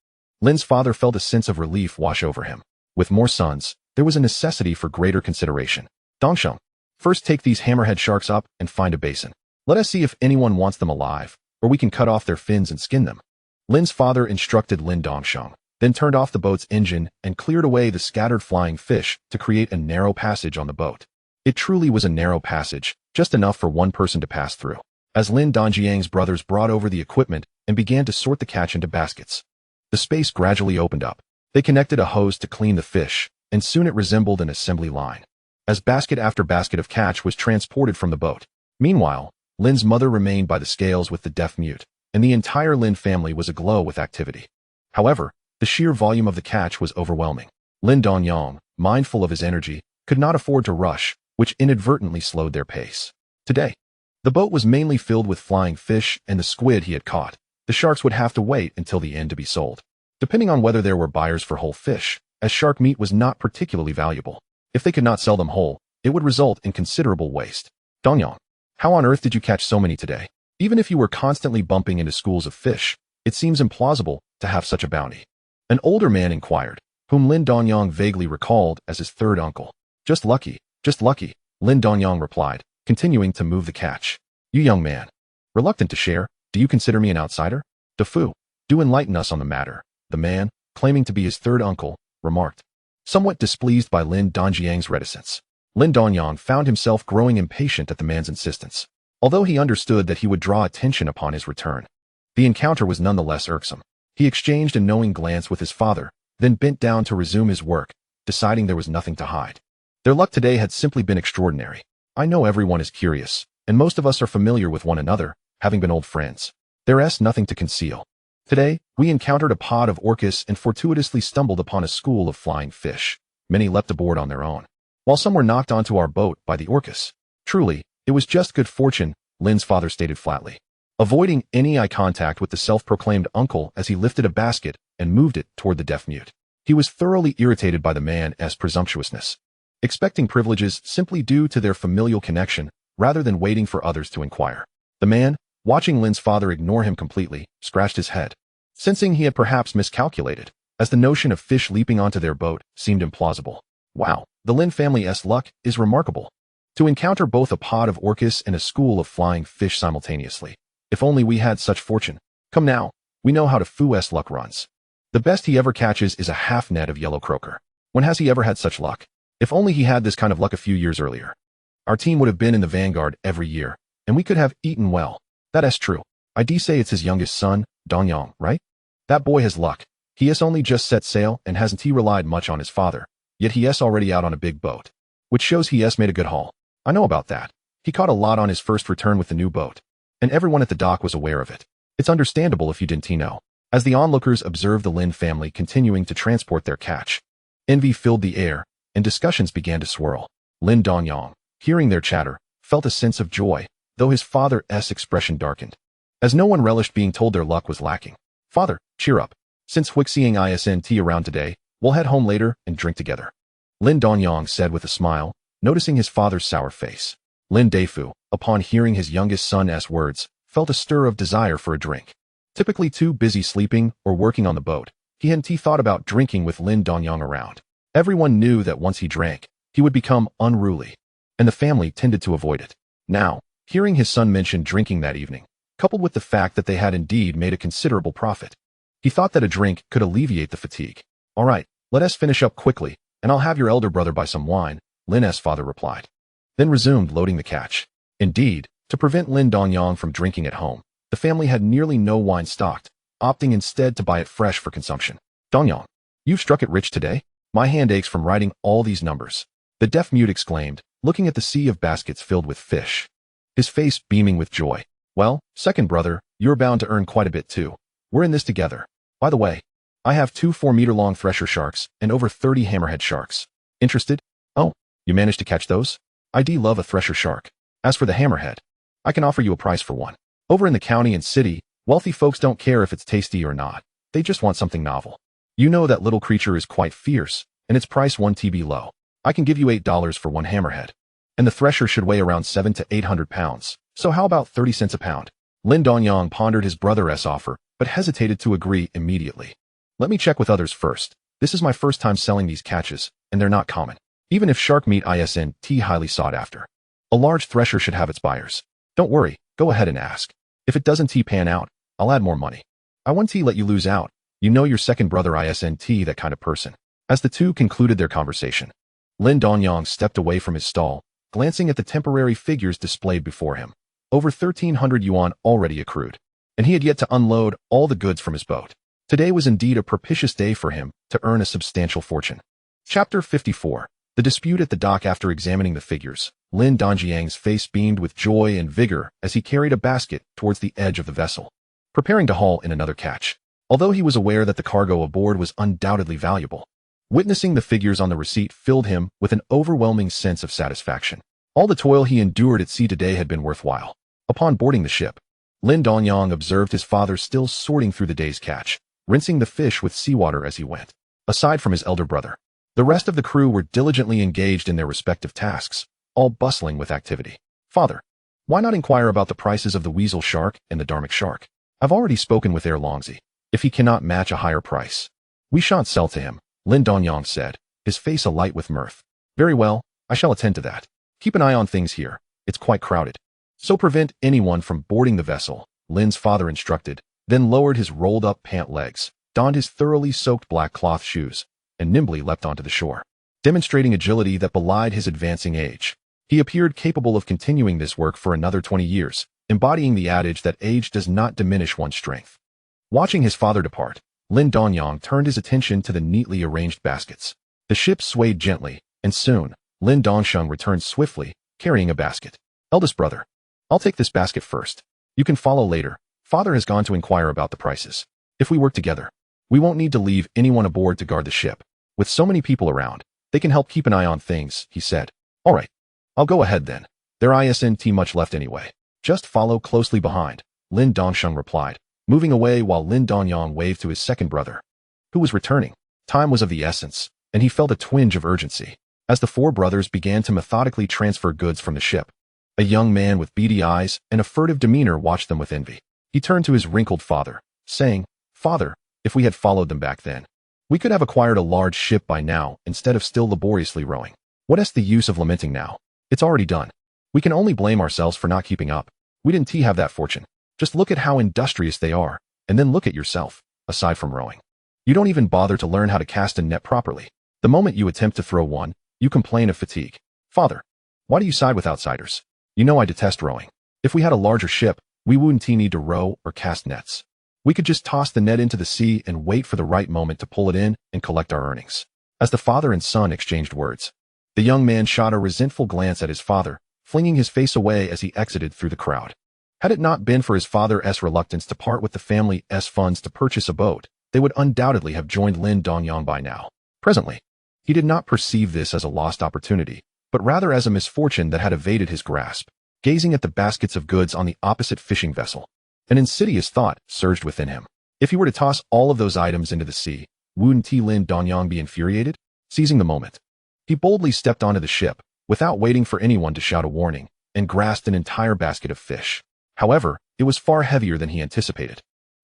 Lin's father felt a sense of relief wash over him. With more sons, there was a necessity for greater consideration. Dongsheng, first take these hammerhead sharks up and find a basin. Let us see if anyone wants them alive, or we can cut off their fins and skin them. Lin's father instructed Lin Dongsheng, then turned off the boat's engine and cleared away the scattered flying fish to create a narrow passage on the boat. It truly was a narrow passage, just enough for one person to pass through. As Lin Dongyang's brothers brought over the equipment and began to sort the catch into baskets, the space gradually opened up. They connected a hose to clean the fish, and soon it resembled an assembly line, as basket after basket of catch was transported from the boat. Meanwhile, Lin's mother remained by the scales with the deaf-mute, and the entire Lin family was aglow with activity. However, the sheer volume of the catch was overwhelming. Lin Dongyang, mindful of his energy, could not afford to rush, which inadvertently slowed their pace. Today, the boat was mainly filled with flying fish and the squid he had caught. The sharks would have to wait until the end to be sold, depending on whether there were buyers for whole fish, as shark meat was not particularly valuable. If they could not sell them whole, it would result in considerable waste. Dongyang, how on earth did you catch so many today? Even if you were constantly bumping into schools of fish, it seems implausible to have such a bounty. An older man inquired, whom Lin Dongyang vaguely recalled as his third uncle. Just lucky, Lin Dongyang replied, continuing to move the catch. You young man, reluctant to share, do you consider me an outsider? Du Fu, do enlighten us on the matter. The man, claiming to be his third uncle, remarked, somewhat displeased by Lin Dongyang's reticence. Lin Dongyang found himself growing impatient at the man's insistence. Although he understood that he would draw attention upon his return, the encounter was nonetheless irksome. He exchanged a knowing glance with his father, then bent down to resume his work, deciding there was nothing to hide. Their luck today had simply been extraordinary. I know everyone is curious, and most of us are familiar with one another, having been old friends. There's nothing to conceal. Today, we encountered a pod of orcas and fortuitously stumbled upon a school of flying fish. Many leapt aboard on their own, while some were knocked onto our boat by the orcas. Truly, it was just good fortune, Lin's father stated flatly, avoiding any eye contact with the self-proclaimed uncle as he lifted a basket and moved it toward the deaf-mute. He was thoroughly irritated by the man's presumptuousness, expecting privileges simply due to their familial connection rather than waiting for others to inquire. The man, watching Lin's father ignore him completely, scratched his head, sensing he had perhaps miscalculated, as the notion of fish leaping onto their boat seemed implausible. Wow, the Lin family's luck is remarkable. To encounter both a pod of orcas and a school of flying fish simultaneously. If only we had such fortune. Come now, we know how to Fu's luck runs. The best he ever catches is a half net of yellow croaker. When has he ever had such luck? If only he had this kind of luck a few years earlier. Our team would have been in the vanguard every year, and we could have eaten well. That's true. I say it's his youngest son, Dongyang, right? That boy has luck. He has only just set sail and hasn't he relied much on his father, yet he is already out on a big boat. Which shows he has made a good haul. I know about that. He caught a lot on his first return with the new boat, and everyone at the dock was aware of it. It's understandable if you didn't know. As the onlookers observed the Lin family continuing to transport their catch, envy filled the air, and discussions began to swirl. Lin Dongyang, hearing their chatter, felt a sense of joy, though his father's expression darkened, as no one relished being told their luck was lacking. Father, cheer up. Since we're seeing isn't around today, we'll head home later and drink together. Lin Dongyang said with a smile, noticing his father's sour face. Lin Deifu, upon hearing his youngest son's words, felt a stir of desire for a drink. Typically too busy sleeping or working on the boat, he hadn't thought about drinking with Lin Dongyang around. Everyone knew that once he drank, he would become unruly, and the family tended to avoid it. Now, hearing his son mention drinking that evening, coupled with the fact that they had indeed made a considerable profit, he thought that a drink could alleviate the fatigue. All right, let us finish up quickly, and I'll have your elder brother buy some wine, Lin's father replied, then resumed loading the catch. Indeed, to prevent Lin Dongyang from drinking at home, the family had nearly no wine stocked, opting instead to buy it fresh for consumption. Dongyang, you've struck it rich today? My hand aches from writing all these numbers, the deaf-mute exclaimed, looking at the sea of baskets filled with fish, his face beaming with joy. Well, second brother, you're bound to earn quite a bit too. We're in this together. By the way, I have 2 4-meter-long thresher sharks and over 30 hammerhead sharks. Interested? Oh, you managed to catch those? I do love a thresher shark. As for the hammerhead, I can offer you a price for one. Over in the county and city, wealthy folks don't care if it's tasty or not. They just want something novel. You know that little creature is quite fierce, and its price 1 TB low. I can give you $8 for one hammerhead. And the thresher should weigh around 700 to 800 pounds. So how about 30 cents a pound? Lin Dongyang pondered his brother's offer, but hesitated to agree immediately. Let me check with others first. This is my first time selling these catches, and they're not common. Even if shark meat isn't highly sought after, a large thresher should have its buyers. Don't worry, go ahead and ask. If it doesn't pan out, I'll add more money. I won't let you lose out. You know your second brother isn't that kind of person. As the two concluded their conversation, Lin Dongyang stepped away from his stall, glancing at the temporary figures displayed before him. Over 1,300 yuan already accrued, and he had yet to unload all the goods from his boat. Today was indeed a propitious day for him to earn a substantial fortune. Chapter 54. The dispute at the dock. After examining the figures, Lin Dongyang's face beamed with joy and vigor as he carried a basket towards the edge of the vessel, preparing to haul in another catch. Although he was aware that the cargo aboard was undoubtedly valuable, witnessing the figures on the receipt filled him with an overwhelming sense of satisfaction. All the toil he endured at sea today had been worthwhile. Upon boarding the ship, Lin Dongyang observed his father still sorting through the day's catch, rinsing the fish with seawater as he went. Aside from his elder brother, the rest of the crew were diligently engaged in their respective tasks, all bustling with activity. Father, why not inquire about the prices of the weasel shark and the darmic shark? I've already spoken with Longzi. If he cannot match a higher price, we shan't sell to him, Lin Dongyang said, his face alight with mirth. Very well, I shall attend to that. Keep an eye on things here. It's quite crowded. So prevent anyone from boarding the vessel, Lin's father instructed, then lowered his rolled-up pant legs, donned his thoroughly soaked black cloth shoes, and nimbly leapt onto the shore, demonstrating agility that belied his advancing age. He appeared capable of continuing this work for another 20 years, embodying the adage that age does not diminish one's strength. Watching his father depart, Lin Dongyang turned his attention to the neatly arranged baskets. The ship swayed gently, and soon, Lin Dongyang returned swiftly, carrying a basket. Eldest brother, I'll take this basket first. You can follow later. Father has gone to inquire about the prices. If we work together, we won't need to leave anyone aboard to guard the ship. With so many people around, they can help keep an eye on things, he said. All right. I'll go ahead then. There isn't much left anyway. Just follow closely behind, Lin Dongyang replied, moving away while Lin Dongyang waved to his second brother, who was returning. Time was of the essence, and he felt a twinge of urgency as the four brothers began to methodically transfer goods from the ship. A young man with beady eyes and a furtive demeanor watched them with envy. He turned to his wrinkled father, saying, Father, if we had followed them back then, we could have acquired a large ship by now instead of still laboriously rowing. What is the use of lamenting now? It's already done. We can only blame ourselves for not keeping up. We didn't have that fortune. Just look at how industrious they are, and then look at yourself, aside from rowing. You don't even bother to learn how to cast a net properly. The moment you attempt to throw one, you complain of fatigue. Father, why do you side with outsiders? You know I detest rowing. If we had a larger ship, we wouldn't need to row or cast nets. We could just toss the net into the sea and wait for the right moment to pull it in and collect our earnings. As the father and son exchanged words, the young man shot a resentful glance at his father, flinging his face away as he exited through the crowd. Had it not been for his father's reluctance to part with the family's funds to purchase a boat, they would undoubtedly have joined Lin Dongyang by now. Presently, he did not perceive this as a lost opportunity, but rather as a misfortune that had evaded his grasp. Gazing at the baskets of goods on the opposite fishing vessel, an insidious thought surged within him. If he were to toss all of those items into the sea, wouldn't Lin Dongyang be infuriated? Seizing the moment, he boldly stepped onto the ship, without waiting for anyone to shout a warning, and grasped an entire basket of fish. However, it was far heavier than he anticipated.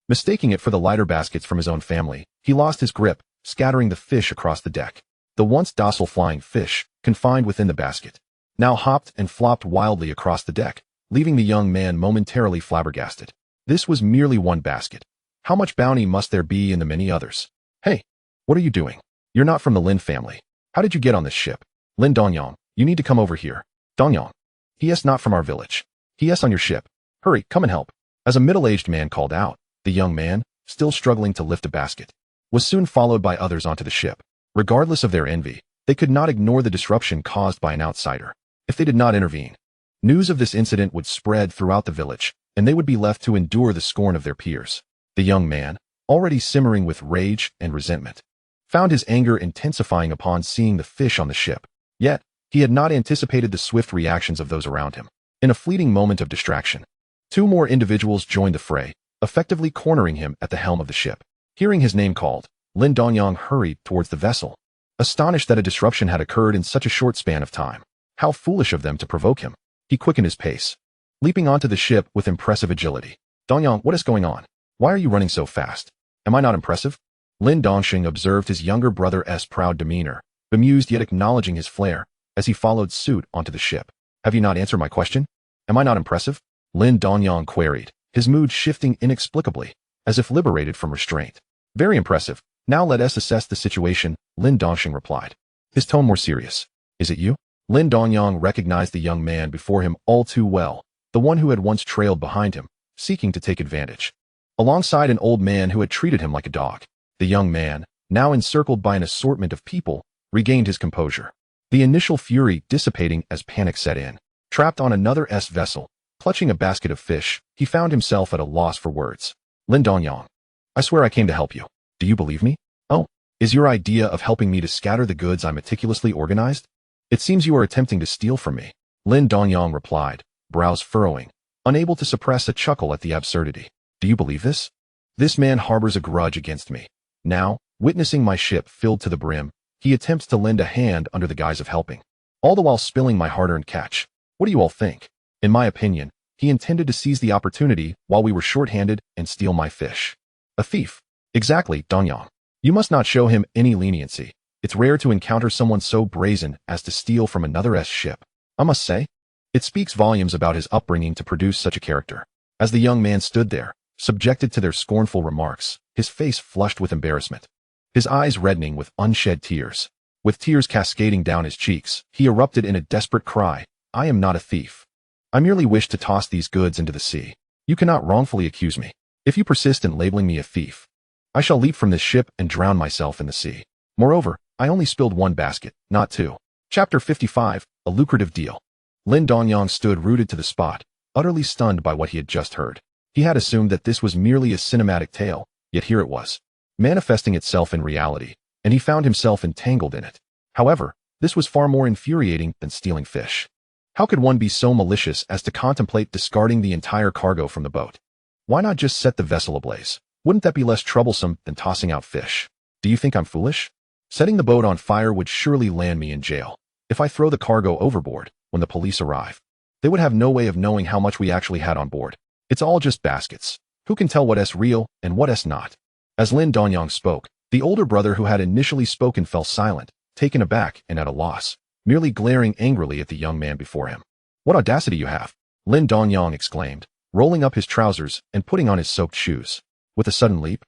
Mistaking it for the lighter baskets from his own family, he lost his grip, scattering the fish across the deck. The once docile flying fish, confined within the basket, now hopped and flopped wildly across the deck, leaving the young man momentarily flabbergasted. This was merely one basket. How much bounty must there be in the many others? Hey, what are you doing? You're not from the Lin family. How did you get on this ship? Lin Dongyang, you need to come over here. Dongyang. He is not from our village. He is on your ship. Hurry, come and help. As a middle-aged man called out, the young man, still struggling to lift a basket, was soon followed by others onto the ship. Regardless of their envy, they could not ignore the disruption caused by an outsider. If they did not intervene, news of this incident would spread throughout the village, and they would be left to endure the scorn of their peers. The young man, already simmering with rage and resentment, found his anger intensifying upon seeing the fish on the ship. Yet, he had not anticipated the swift reactions of those around him. In a fleeting moment of distraction, two more individuals joined the fray, effectively cornering him at the helm of the ship. Hearing his name called, Lin Dongyang hurried towards the vessel, astonished that a disruption had occurred in such a short span of time. How foolish of them to provoke him. He quickened his pace, leaping onto the ship with impressive agility. Dongyang, what is going on? Why are you running so fast? Am I not impressive? Lin Dongyang observed his younger brother's proud demeanor, bemused yet acknowledging his flair, as he followed suit onto the ship. Have you not answered my question? Am I not impressive? Lin Dongyang queried, his mood shifting inexplicably, as if liberated from restraint. Very impressive. Now let us assess the situation, Lin Dongyang replied, his tone more serious. Is it you? Lin Dongyang recognized the young man before him all too well, the one who had once trailed behind him, seeking to take advantage. Alongside an old man who had treated him like a dog, the young man, now encircled by an assortment of people, regained his composure, the initial fury dissipating as panic set in. Trapped on another vessel, clutching a basket of fish, he found himself at a loss for words. Lin Dongyang, I swear I came to help you. Do you believe me? Oh, is your idea of helping me to scatter the goods I meticulously organized? It seems you are attempting to steal from me, Lin Dongyang replied, brows furrowing, unable to suppress a chuckle at the absurdity. Do you believe this? This man harbors a grudge against me. Now, witnessing my ship filled to the brim, he attempts to lend a hand under the guise of helping, all the while spilling my hard-earned catch. What do you all think? In my opinion, he intended to seize the opportunity while we were short-handed and steal my fish. A thief. Exactly, Dongyang. You must not show him any leniency. It's rare to encounter someone so brazen as to steal from another's ship. I must say, it speaks volumes about his upbringing to produce such a character. As the young man stood there, subjected to their scornful remarks, his face flushed with embarrassment. his eyes reddening with unshed tears. With tears cascading down his cheeks, he erupted in a desperate cry, "I am not a thief. I merely wish to toss these goods into the sea. You cannot wrongfully accuse me. If you persist in labeling me a thief, I shall leap from this ship and drown myself in the sea. Moreover, I only spilled one basket, not two." Chapter 55, A Lucrative Deal. Lin Dongyang stood rooted to the spot, utterly stunned by what he had just heard. He had assumed that this was merely a cinematic tale, yet here it was, manifesting itself in reality, and he found himself entangled in it. However, this was far more infuriating than stealing fish. How could one be so malicious as to contemplate discarding the entire cargo from the boat? Why not just set the vessel ablaze? Wouldn't that be less troublesome than tossing out fish? Do you think I'm foolish? Setting the boat on fire would surely land me in jail. If I throw the cargo overboard, when the police arrive, they would have no way of knowing how much we actually had on board. It's all just baskets. Who can tell what's real and what's not? As Lin Dongyang spoke, the older brother who had initially spoken fell silent, taken aback and at a loss, merely glaring angrily at the young man before him. "What audacity you have!" Lin Dongyang exclaimed, rolling up his trousers and putting on his soaked shoes. With a sudden leap,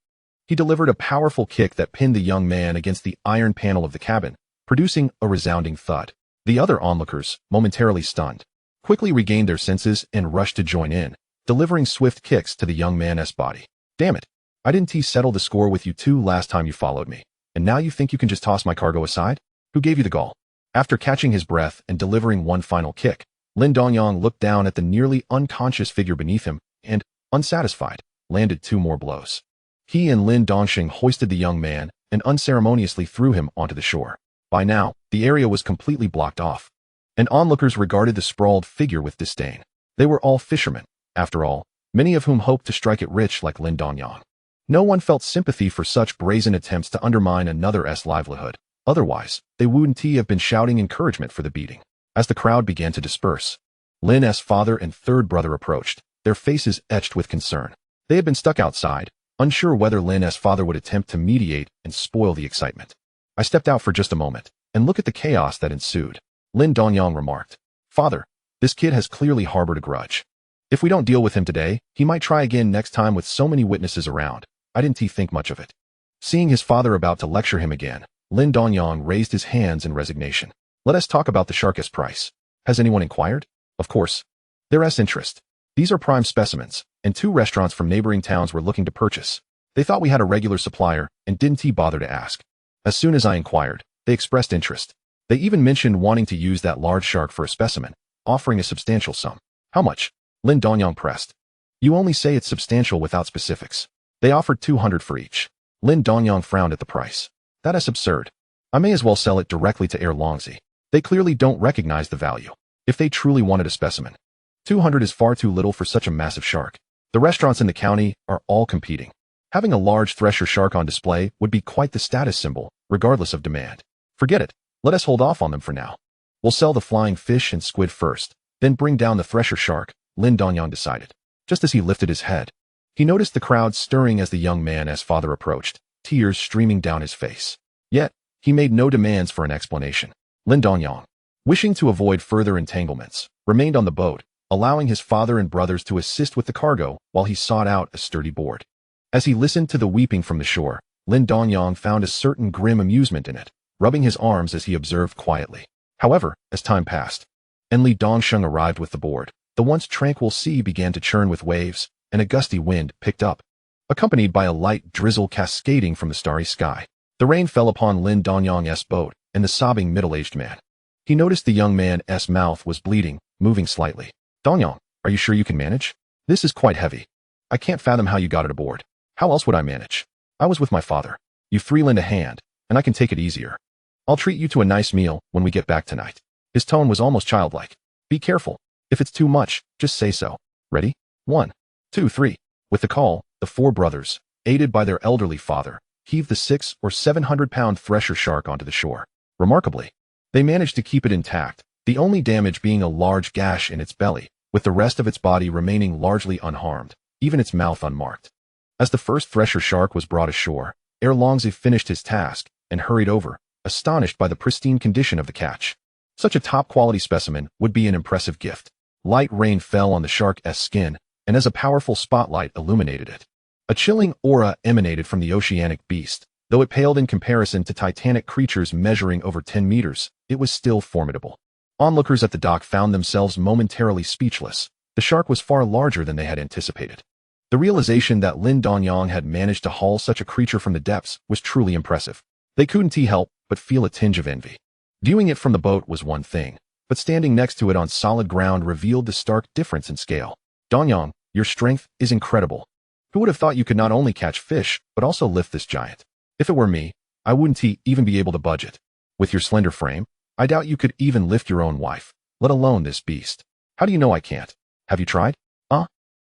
he delivered a powerful kick that pinned the young man against the iron panel of the cabin, producing a resounding thud. The other onlookers, momentarily stunned, quickly regained their senses and rushed to join in, delivering swift kicks to the young man's body. "Damn it! I didn't settle the score with you two last time you followed me, and now you think you can just toss my cargo aside? Who gave you the gall?" After catching his breath and delivering one final kick, Lin Dongyang looked down at the nearly unconscious figure beneath him and, unsatisfied, landed two more blows. He and Lin Dongyang hoisted the young man and unceremoniously threw him onto the shore. By now, the area was completely blocked off, and onlookers regarded the sprawled figure with disdain. They were all fishermen, after all, many of whom hoped to strike it rich like Lin Dongyang. No one felt sympathy for such brazen attempts to undermine another's livelihood. Otherwise, they wouldn't have been shouting encouragement for the beating. As the crowd began to disperse, Lin's father and third brother approached, their faces etched with concern. They had been stuck outside, unsure whether Lin's father would attempt to mediate and spoil the excitement. "I stepped out for just a moment, and look at the chaos that ensued," Lin Dongyang remarked. "Father, this kid has clearly harbored a grudge. If we don't deal with him today, he might try again next time with so many witnesses around. I didn't think much of it." Seeing his father about to lecture him again, Lin Dongyang raised his hands in resignation. "Let us talk about the shark's price. Has anyone inquired?" "Of course. There's interest. These are prime specimens, and 2 restaurants from neighboring towns were looking to purchase. They thought we had a regular supplier and didn't bother to ask. As soon as I inquired, they expressed interest. They even mentioned wanting to use that large shark for a specimen, offering a substantial sum." "How much?" Lin Dongyang pressed. "You only say it's substantial without specifics." "They offered 200 for each." Lin Dongyang frowned at the price. "That is absurd. I may as well sell it directly to Longzi. They clearly don't recognize the value. If they truly wanted a specimen, 200 is far too little for such a massive shark. The restaurants in the county are all competing. Having a large thresher shark on display would be quite the status symbol, regardless of demand. Forget it. Let us hold off on them for now. We'll sell the flying fish and squid first, then bring down the thresher shark," Lin Dongyang decided. Just as he lifted his head, he noticed the crowd stirring as the young man's father approached, tears streaming down his face. Yet, he made no demands for an explanation. Lin Dongyang, wishing to avoid further entanglements, remained on the boat, allowing his father and brothers to assist with the cargo while he sought out a sturdy board. As he listened to the weeping from the shore, Lin Dongyang found a certain grim amusement in it, rubbing his arms as he observed quietly. However, as time passed, and Li Dongsheng arrived with the board, the once tranquil sea began to churn with waves, and a gusty wind picked up, accompanied by a light drizzle cascading from the starry sky. The rain fell upon Lin Dongyang's boat and the sobbing middle-aged man. He noticed the young man's mouth was bleeding, moving slightly. "Dongyang, are you sure you can manage? This is quite heavy. I can't fathom how you got it aboard. How else would I manage? I was with my father. You 3 lend a hand, and I can take it easier. I'll treat you to a nice meal when we get back tonight." His tone was almost childlike. "Be careful. If it's too much, just say so. Ready? 1, 2, 3. With the call, the 4 brothers, aided by their elderly father, heaved the 600 or 700-pound thresher shark onto the shore. Remarkably, they managed to keep it intact, the only damage being a large gash in its belly, with the rest of its body remaining largely unharmed, even its mouth unmarked. As the first thresher shark was brought ashore, Longzi finished his task and hurried over, astonished by the pristine condition of the catch. Such a top-quality specimen would be an impressive gift. Light rain fell on the shark's skin, and as a powerful spotlight illuminated it, a chilling aura emanated from the oceanic beast, Though it paled in comparison to titanic creatures measuring over 10 meters, it was still formidable. Onlookers at the dock found themselves momentarily speechless. The shark was far larger than they had anticipated. The realization that Lin Dongyang had managed to haul such a creature from the depths was truly impressive. They couldn't help but feel a tinge of envy. Viewing it from the boat was one thing, but standing next to it on solid ground revealed the stark difference in scale. Dongyang, your strength is incredible. Who would have thought you could not only catch fish, but also lift this giant? If it were me, I wouldn't even be able to budge it. With your slender frame, I doubt you could even lift your own wife, let alone this beast. How do you know I can't? Have you tried?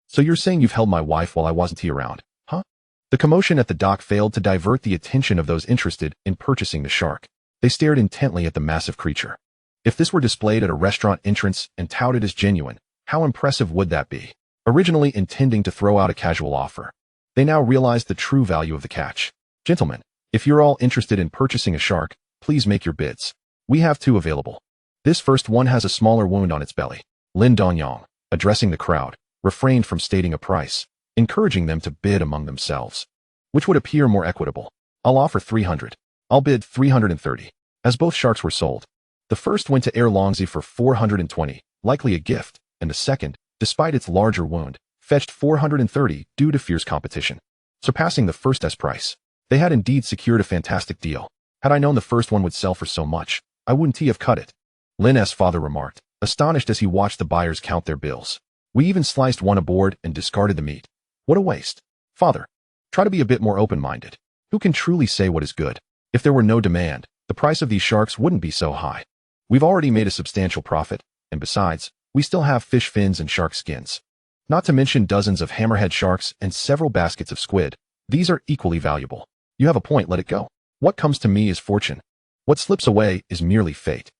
So you're saying you've held my wife while I wasn't around, huh? The commotion at the dock failed to divert the attention of those interested in purchasing the shark. They stared intently at the massive creature. If this were displayed at a restaurant entrance and touted as genuine, how impressive would that be? Originally intending to throw out a casual offer, they now realized the true value of the catch. Gentlemen, if you're all interested in purchasing a shark, please make your bids. We have two available. This first one has a smaller wound on its belly. Lin Dongyang, addressing the crowd, refrained from stating a price, encouraging them to bid among themselves. Which would appear more equitable? I'll offer 300. I'll bid 330. As both sharks were sold, the first went to Longzi for 420, likely a gift, and the second, despite its larger wound, fetched 430 due to fierce competition, surpassing the first's price. They had indeed secured a fantastic deal. Had I known the first one would sell for so much, I wouldn't have cut it. Lin's father remarked, astonished as he watched the buyers count their bills. We even sliced one aboard and discarded the meat. What a waste. Father, try to be a bit more open-minded. Who can truly say what is good? If there were no demand, the price of these sharks wouldn't be so high. We've already made a substantial profit, and besides, we still have fish fins and shark skins. Not to mention dozens of hammerhead sharks and several baskets of squid. These are equally valuable. You have a point, let it go. What comes to me is fortune. What slips away is merely fate.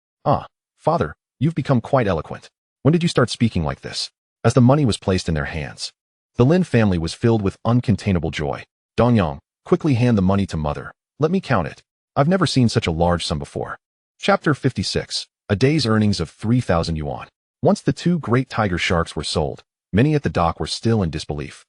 Father, you've become quite eloquent. When did you start speaking like this? As the money was placed in their hands, the Lin family was filled with uncontainable joy. Dongyang, quickly hand the money to mother. Let me count it. I've never seen such a large sum before. Chapter 56. A day's earnings of 3,000 yuan. Once the two great tiger sharks were sold, many at the dock were still in disbelief.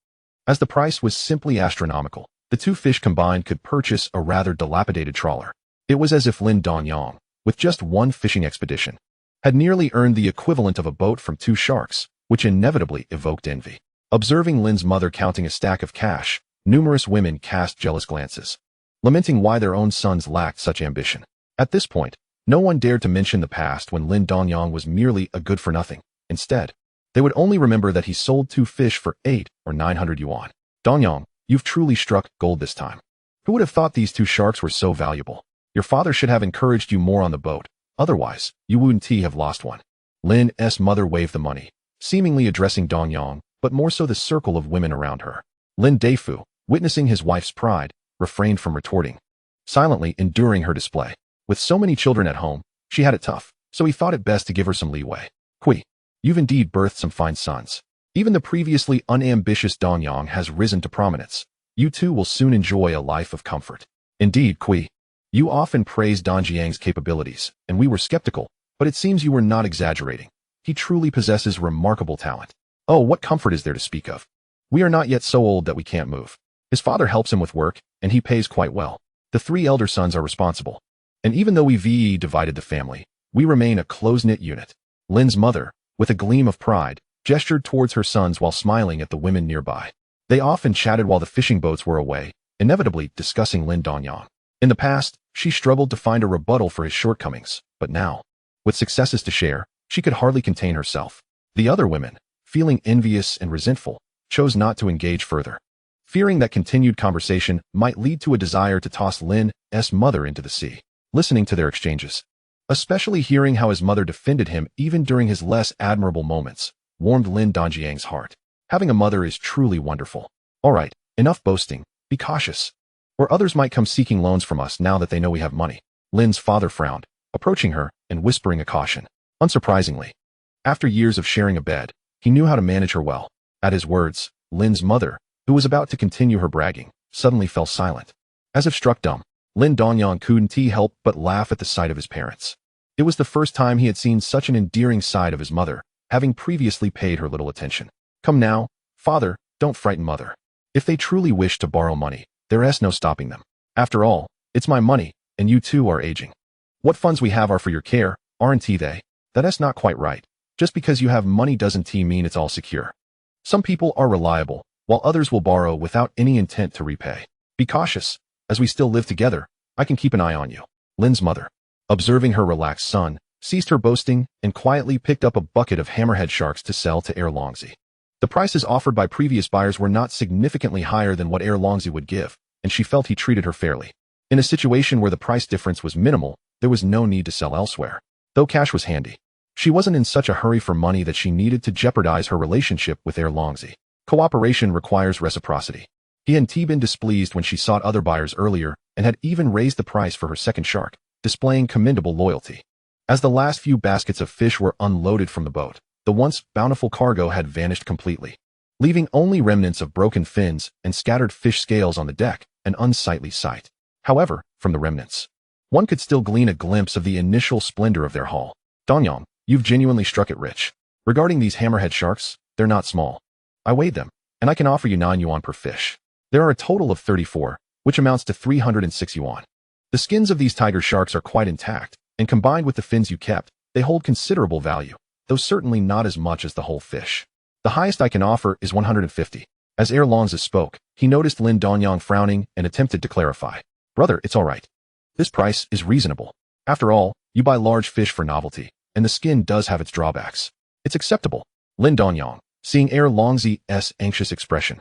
As the price was simply astronomical, the two fish combined could purchase a rather dilapidated trawler. It was as if Lin Dongyang, with just one fishing expedition, had nearly earned the equivalent of a boat from two sharks, which inevitably evoked envy. Observing Lin's mother counting a stack of cash, numerous women cast jealous glances, lamenting why their own sons lacked such ambition. At this point, no one dared to mention the past when Lin Dongyang was merely a good-for-nothing. Instead, they would only remember that he sold two fish for 8 or 900 yuan. Dongyang, you've truly struck gold this time. Who would have thought these two sharks were so valuable? Your father should have encouraged you more on the boat. Otherwise, you wouldn't have lost one. Lin's mother waved the money, seemingly addressing Dongyang, but more so the circle of women around her. Lin Deifu, witnessing his wife's pride, refrained from retorting, silently enduring her display. With so many children at home, she had it tough, so he thought it best to give her some leeway. Kui, you've indeed birthed some fine sons. Even the previously unambitious Dongyang has risen to prominence. You two will soon enjoy a life of comfort. Indeed, Kui, you often praised Dongyang's capabilities, and we were skeptical, but it seems you were not exaggerating. He truly possesses remarkable talent. Oh, what comfort is there to speak of? We are not yet so old that we can't move. His father helps him with work, and he pays quite well. The 3 elder sons are responsible. And even though we divided the family, we remain a close-knit unit. Lin's mother, with a gleam of pride, gestured towards her sons while smiling at the women nearby. They often chatted while the fishing boats were away, inevitably discussing Lin Dongyang. In the past, she struggled to find a rebuttal for his shortcomings, but now, with successes to share, she could hardly contain herself. The other women, feeling envious and resentful, chose not to engage further, fearing that continued conversation might lead to a desire to toss Lin's mother into the sea. Listening to their exchanges, especially hearing how his mother defended him even during his less admirable moments, warmed Lin Dongyang's heart. Having a mother is truly wonderful. All right, enough boasting. Be cautious, or others might come seeking loans from us now that they know we have money. Lin's father frowned, approaching her and whispering a caution. Unsurprisingly, after years of sharing a bed, he knew how to manage her well. At his words, Lin's mother, who was about to continue her bragging, suddenly fell silent. As if struck dumb, Lin Dongyang couldn't help but laugh at the sight of his parents. It was the first time he had seen such an endearing side of his mother, having previously paid her little attention. Come now, father, don't frighten mother. If they truly wish to borrow money, there's no stopping them. After all, it's my money, and you too are aging. What funds we have are for your care, aren't they? That's not quite right. Just because you have money doesn't mean it's all secure. Some people are reliable, while others will borrow without any intent to repay. Be cautious. As we still live together, I can keep an eye on you. Lin's mother, observing her relaxed son, ceased her boasting and quietly picked up a bucket of hammerhead sharks to sell to Longzi. The prices offered by previous buyers were not significantly higher than what Longzi would give, and she felt he treated her fairly. In a situation where the price difference was minimal, there was no need to sell elsewhere. Though cash was handy, she wasn't in such a hurry for money that she needed to jeopardize her relationship with Longzi. Cooperation requires reciprocity. He had been displeased when she sought other buyers earlier and had even raised the price for her second shark, displaying commendable loyalty. As the last few baskets of fish were unloaded from the boat, the once bountiful cargo had vanished completely, leaving only remnants of broken fins and scattered fish scales on the deck, an unsightly sight. However, from the remnants, one could still glean a glimpse of the initial splendor of their haul. Dongyang, you've genuinely struck it rich. Regarding these hammerhead sharks, they're not small. I weighed them, and I can offer you 9 yuan per fish. There are a total of 34, which amounts to 306 yuan. The skins of these tiger sharks are quite intact, and combined with the fins you kept, they hold considerable value, though certainly not as much as the whole fish. The highest I can offer is 150. As Longzi spoke, he noticed Lin Dongyang frowning and attempted to clarify. Brother, it's all right. This price is reasonable. After all, you buy large fish for novelty, and the skin does have its drawbacks. It's acceptable. Lin Dongyang, seeing Longzi's anxious expression,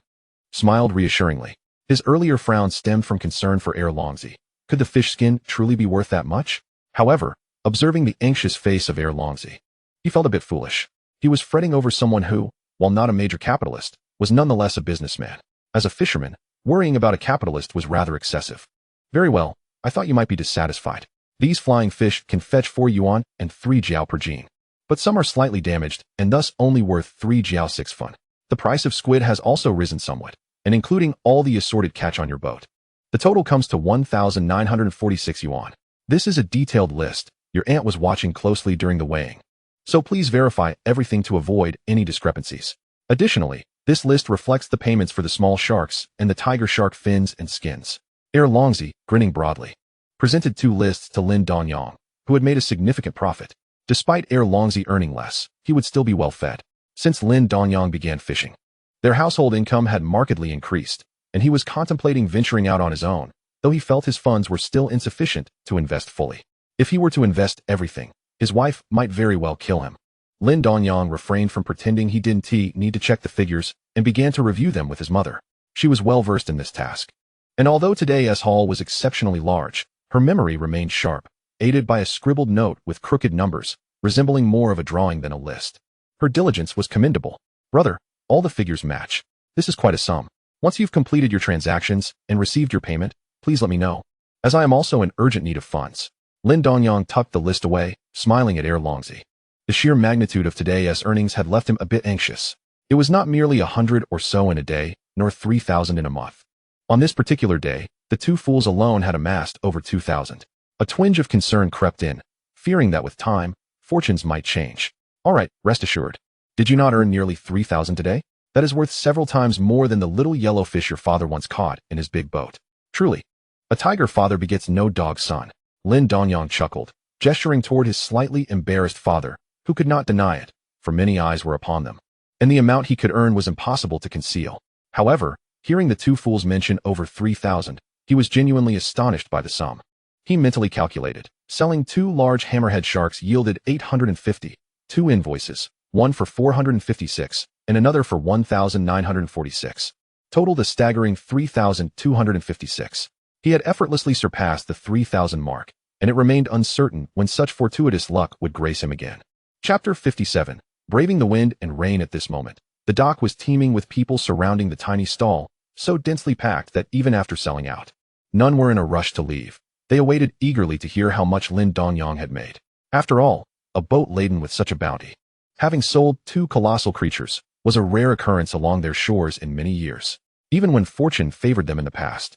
smiled reassuringly. His earlier frown stemmed from concern for Longzi. Could the fish skin truly be worth that much? However, observing the anxious face of Longzi, he felt a bit foolish. He was fretting over someone who, while not a major capitalist, was nonetheless a businessman. As a fisherman, worrying about a capitalist was rather excessive. Very well, I thought you might be dissatisfied. These flying fish can fetch 4 yuan and 3 jiao per gene. But some are slightly damaged and thus only worth 3 jiao 6 fun. The price of squid has also risen somewhat, and including all the assorted catch on your boat, the total comes to 1,946 yuan. This is a detailed list. Your aunt was watching closely during the weighing, so please verify everything to avoid any discrepancies. Additionally, this list reflects the payments for the small sharks and the tiger shark fins and skins. Longzi, grinning broadly, presented 2 lists to Lin Dongyang, who had made a significant profit. Despite Longzi earning less, he would still be well fed. Since Lin Dongyang began fishing, their household income had markedly increased, and he was contemplating venturing out on his own, though he felt his funds were still insufficient to invest fully. If he were to invest everything, his wife might very well kill him. Lin Dongyang refrained from pretending he didn't need to check the figures and began to review them with his mother. She was well versed in this task. And although today's haul was exceptionally large, her memory remained sharp, aided by a scribbled note with crooked numbers, resembling more of a drawing than a list. Her diligence was commendable. Brother, all the figures match. This is quite a sum. Once you've completed your transactions and received your payment, please let me know, as I am also in urgent need of funds. Lin Dongyang tucked the list away, smiling at Longzi. The sheer magnitude of today's earnings had left him a bit anxious. It was not merely 100 or so in a day, nor 3,000 in a month. On this particular day, the 2 fools alone had amassed over 2,000. A twinge of concern crept in, fearing that with time, fortunes might change. All right, rest assured. Did you not earn nearly 3,000 today? That is worth several times more than the little yellow fish your father once caught in his big boat. Truly, a tiger father begets no dog son. Lin Dongyang chuckled, gesturing toward his slightly embarrassed father, who could not deny it, for many eyes were upon them, and the amount he could earn was impossible to conceal. However, hearing the 2 fools mention over 3,000, he was genuinely astonished by the sum. He mentally calculated. Selling 2 large hammerhead sharks yielded 850, 2 invoices, one for 456, and another for 1,946. Totaled a staggering 3,256. He had effortlessly surpassed the 3,000 mark, and it remained uncertain when such fortuitous luck would grace him again. Chapter 57. Braving the wind and rain. At this moment, the dock was teeming with people surrounding the tiny stall, so densely packed that even after selling out, none were in a rush to leave. They awaited eagerly to hear how much Lin Dongyang had made. After all, a boat laden with such a bounty, having sold 2 colossal creatures, was a rare occurrence along their shores in many years. Even when fortune favored them in the past,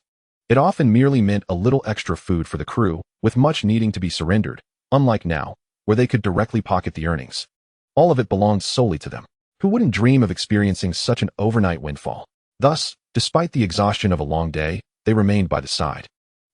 it often merely meant a little extra food for the crew, with much needing to be surrendered, unlike now, where they could directly pocket the earnings. All of it belonged solely to them. Who wouldn't dream of experiencing such an overnight windfall? Thus, despite the exhaustion of a long day, they remained by the side,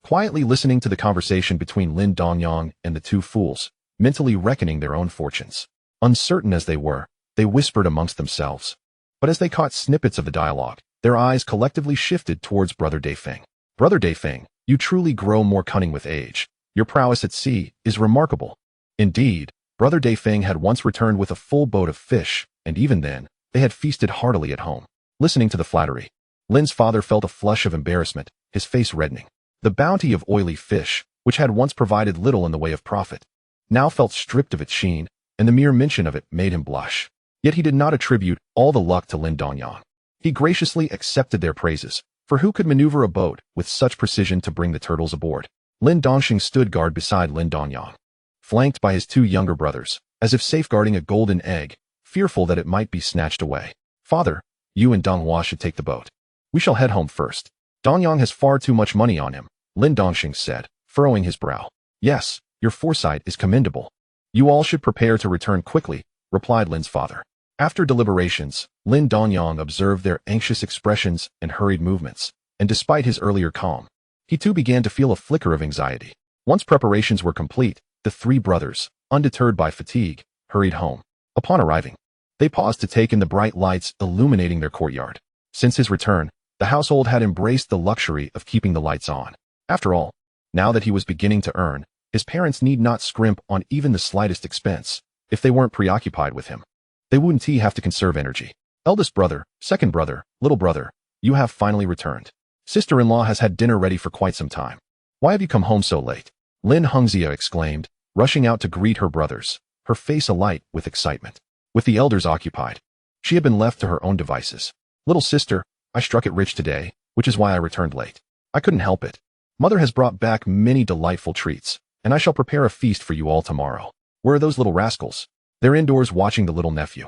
quietly listening to the conversation between Lin Dongyang and the two fools, mentally reckoning their own fortunes. Uncertain as they were, they whispered amongst themselves. But as they caught snippets of the dialogue, their eyes collectively shifted towards Brother Daifeng. Brother Daifeng, you truly grow more cunning with age. Your prowess at sea is remarkable. Indeed, Brother Daifeng had once returned with a full boat of fish, and even then, they had feasted heartily at home. Listening to the flattery, Lin's father felt a flush of embarrassment, his face reddening. The bounty of oily fish, which had once provided little in the way of profit, now felt stripped of its sheen, and the mere mention of it made him blush. Yet he did not attribute all the luck to Lin Dongyang. He graciously accepted their praises, for who could maneuver a boat with such precision to bring the turtles aboard? Lin Dongyang stood guard beside Lin Dongyang, flanked by his two younger brothers, as if safeguarding a golden egg, fearful that it might be snatched away. Father, you and Donghua should take the boat. We shall head home first. Dongyang has far too much money on him, Lin Dongyang said, furrowing his brow. Yes, your foresight is commendable. You all should prepare to return quickly, replied Lin's father. After deliberations, Lin Dongyang observed their anxious expressions and hurried movements, and despite his earlier calm, he too began to feel a flicker of anxiety. Once preparations were complete, the three brothers, undeterred by fatigue, hurried home. Upon arriving, they paused to take in the bright lights illuminating their courtyard. Since his return, the household had embraced the luxury of keeping the lights on. After all, now that he was beginning to earn, his parents need not scrimp on even the slightest expense if they weren't preoccupied with him. They wouldn't have to conserve energy. Eldest brother, second brother, little brother, you have finally returned. Sister-in-law has had dinner ready for quite some time. Why have you come home so late? Lin Hengzia exclaimed, rushing out to greet her brothers, her face alight with excitement. With the elders occupied, she had been left to her own devices. Little sister, I struck it rich today, which is why I returned late. I couldn't help it. Mother has brought back many delightful treats, and I shall prepare a feast for you all tomorrow. Where are those little rascals? They're indoors watching the little nephew.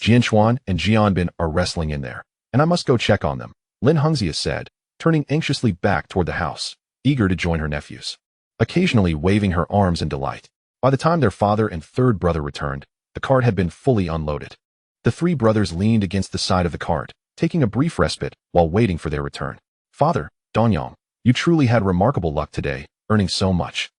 Jianchuan and Jianbin are wrestling in there, and I must go check on them, Lin Hengzia said, turning anxiously back toward the house, eager to join her nephews, occasionally waving her arms in delight. By the time their father and third brother returned, the cart had been fully unloaded. The three brothers leaned against the side of the cart, taking a brief respite while waiting for their return. Father, Dongyang, you truly had remarkable luck today, earning so much,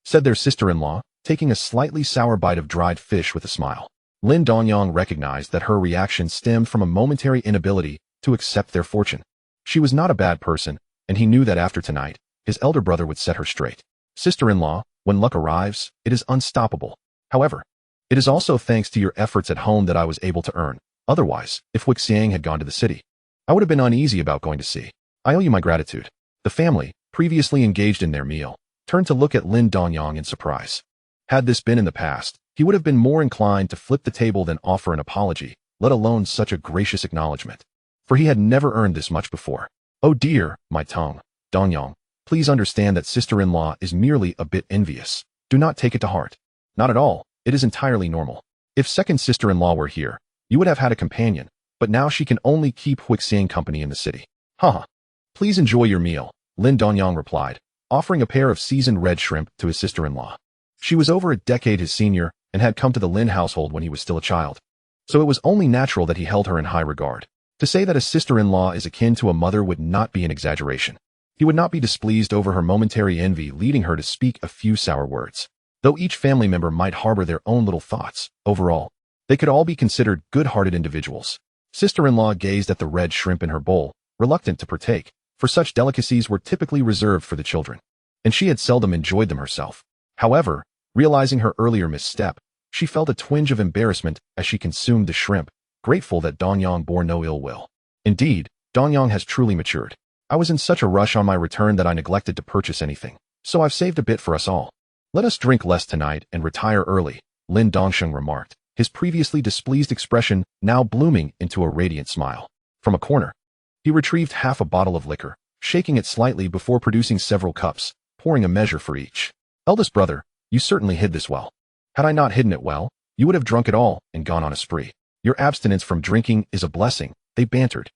said their sister-in-law, taking a slightly sour bite of dried fish with a smile. Lin Dongyang recognized that her reaction stemmed from a momentary inability to accept their fortune. She was not a bad person, and he knew that after tonight, his elder brother would set her straight. Sister-in-law, when luck arrives, it is unstoppable. However, it is also thanks to your efforts at home that I was able to earn. Otherwise, if Huixiang had gone to the city, I would have been uneasy about going to sea. I owe you my gratitude. The family, previously engaged in their meal, turned to look at Lin Dongyang in surprise. Had this been in the past, he would have been more inclined to flip the table than offer an apology, let alone such a gracious acknowledgement. For he had never earned this much before. Oh dear, my tongue, Dongyang, please understand that sister-in-law is merely a bit envious. Do not take it to heart. Not at all, it is entirely normal. If second sister-in-law were here, you would have had a companion, but now she can only keep Huixiang company in the city. Haha. Please enjoy your meal, Lin Dongyang replied, offering a pair of seasoned red shrimp to his sister-in-law. She was over a decade his senior and had come to the Lin household when he was still a child. So it was only natural that he held her in high regard. To say that a sister-in-law is akin to a mother would not be an exaggeration. He would not be displeased over her momentary envy leading her to speak a few sour words. Though each family member might harbor their own little thoughts, overall, they could all be considered good-hearted individuals. Sister-in-law gazed at the red shrimp in her bowl, reluctant to partake, for such delicacies were typically reserved for the children, and she had seldom enjoyed them herself. However, realizing her earlier misstep, she felt a twinge of embarrassment as she consumed the shrimp, grateful that Dongyang bore no ill will. Indeed, Dongyang has truly matured. I was in such a rush on my return that I neglected to purchase anything, so I've saved a bit for us all. Let us drink less tonight and retire early, Lin Dongyang remarked, his previously displeased expression now blooming into a radiant smile. From a corner, he retrieved half a bottle of liquor, shaking it slightly before producing several cups, pouring a measure for each. Eldest brother, you certainly hid this well. Had I not hidden it well, you would have drunk it all and gone on a spree. Your abstinence from drinking is a blessing, they bantered.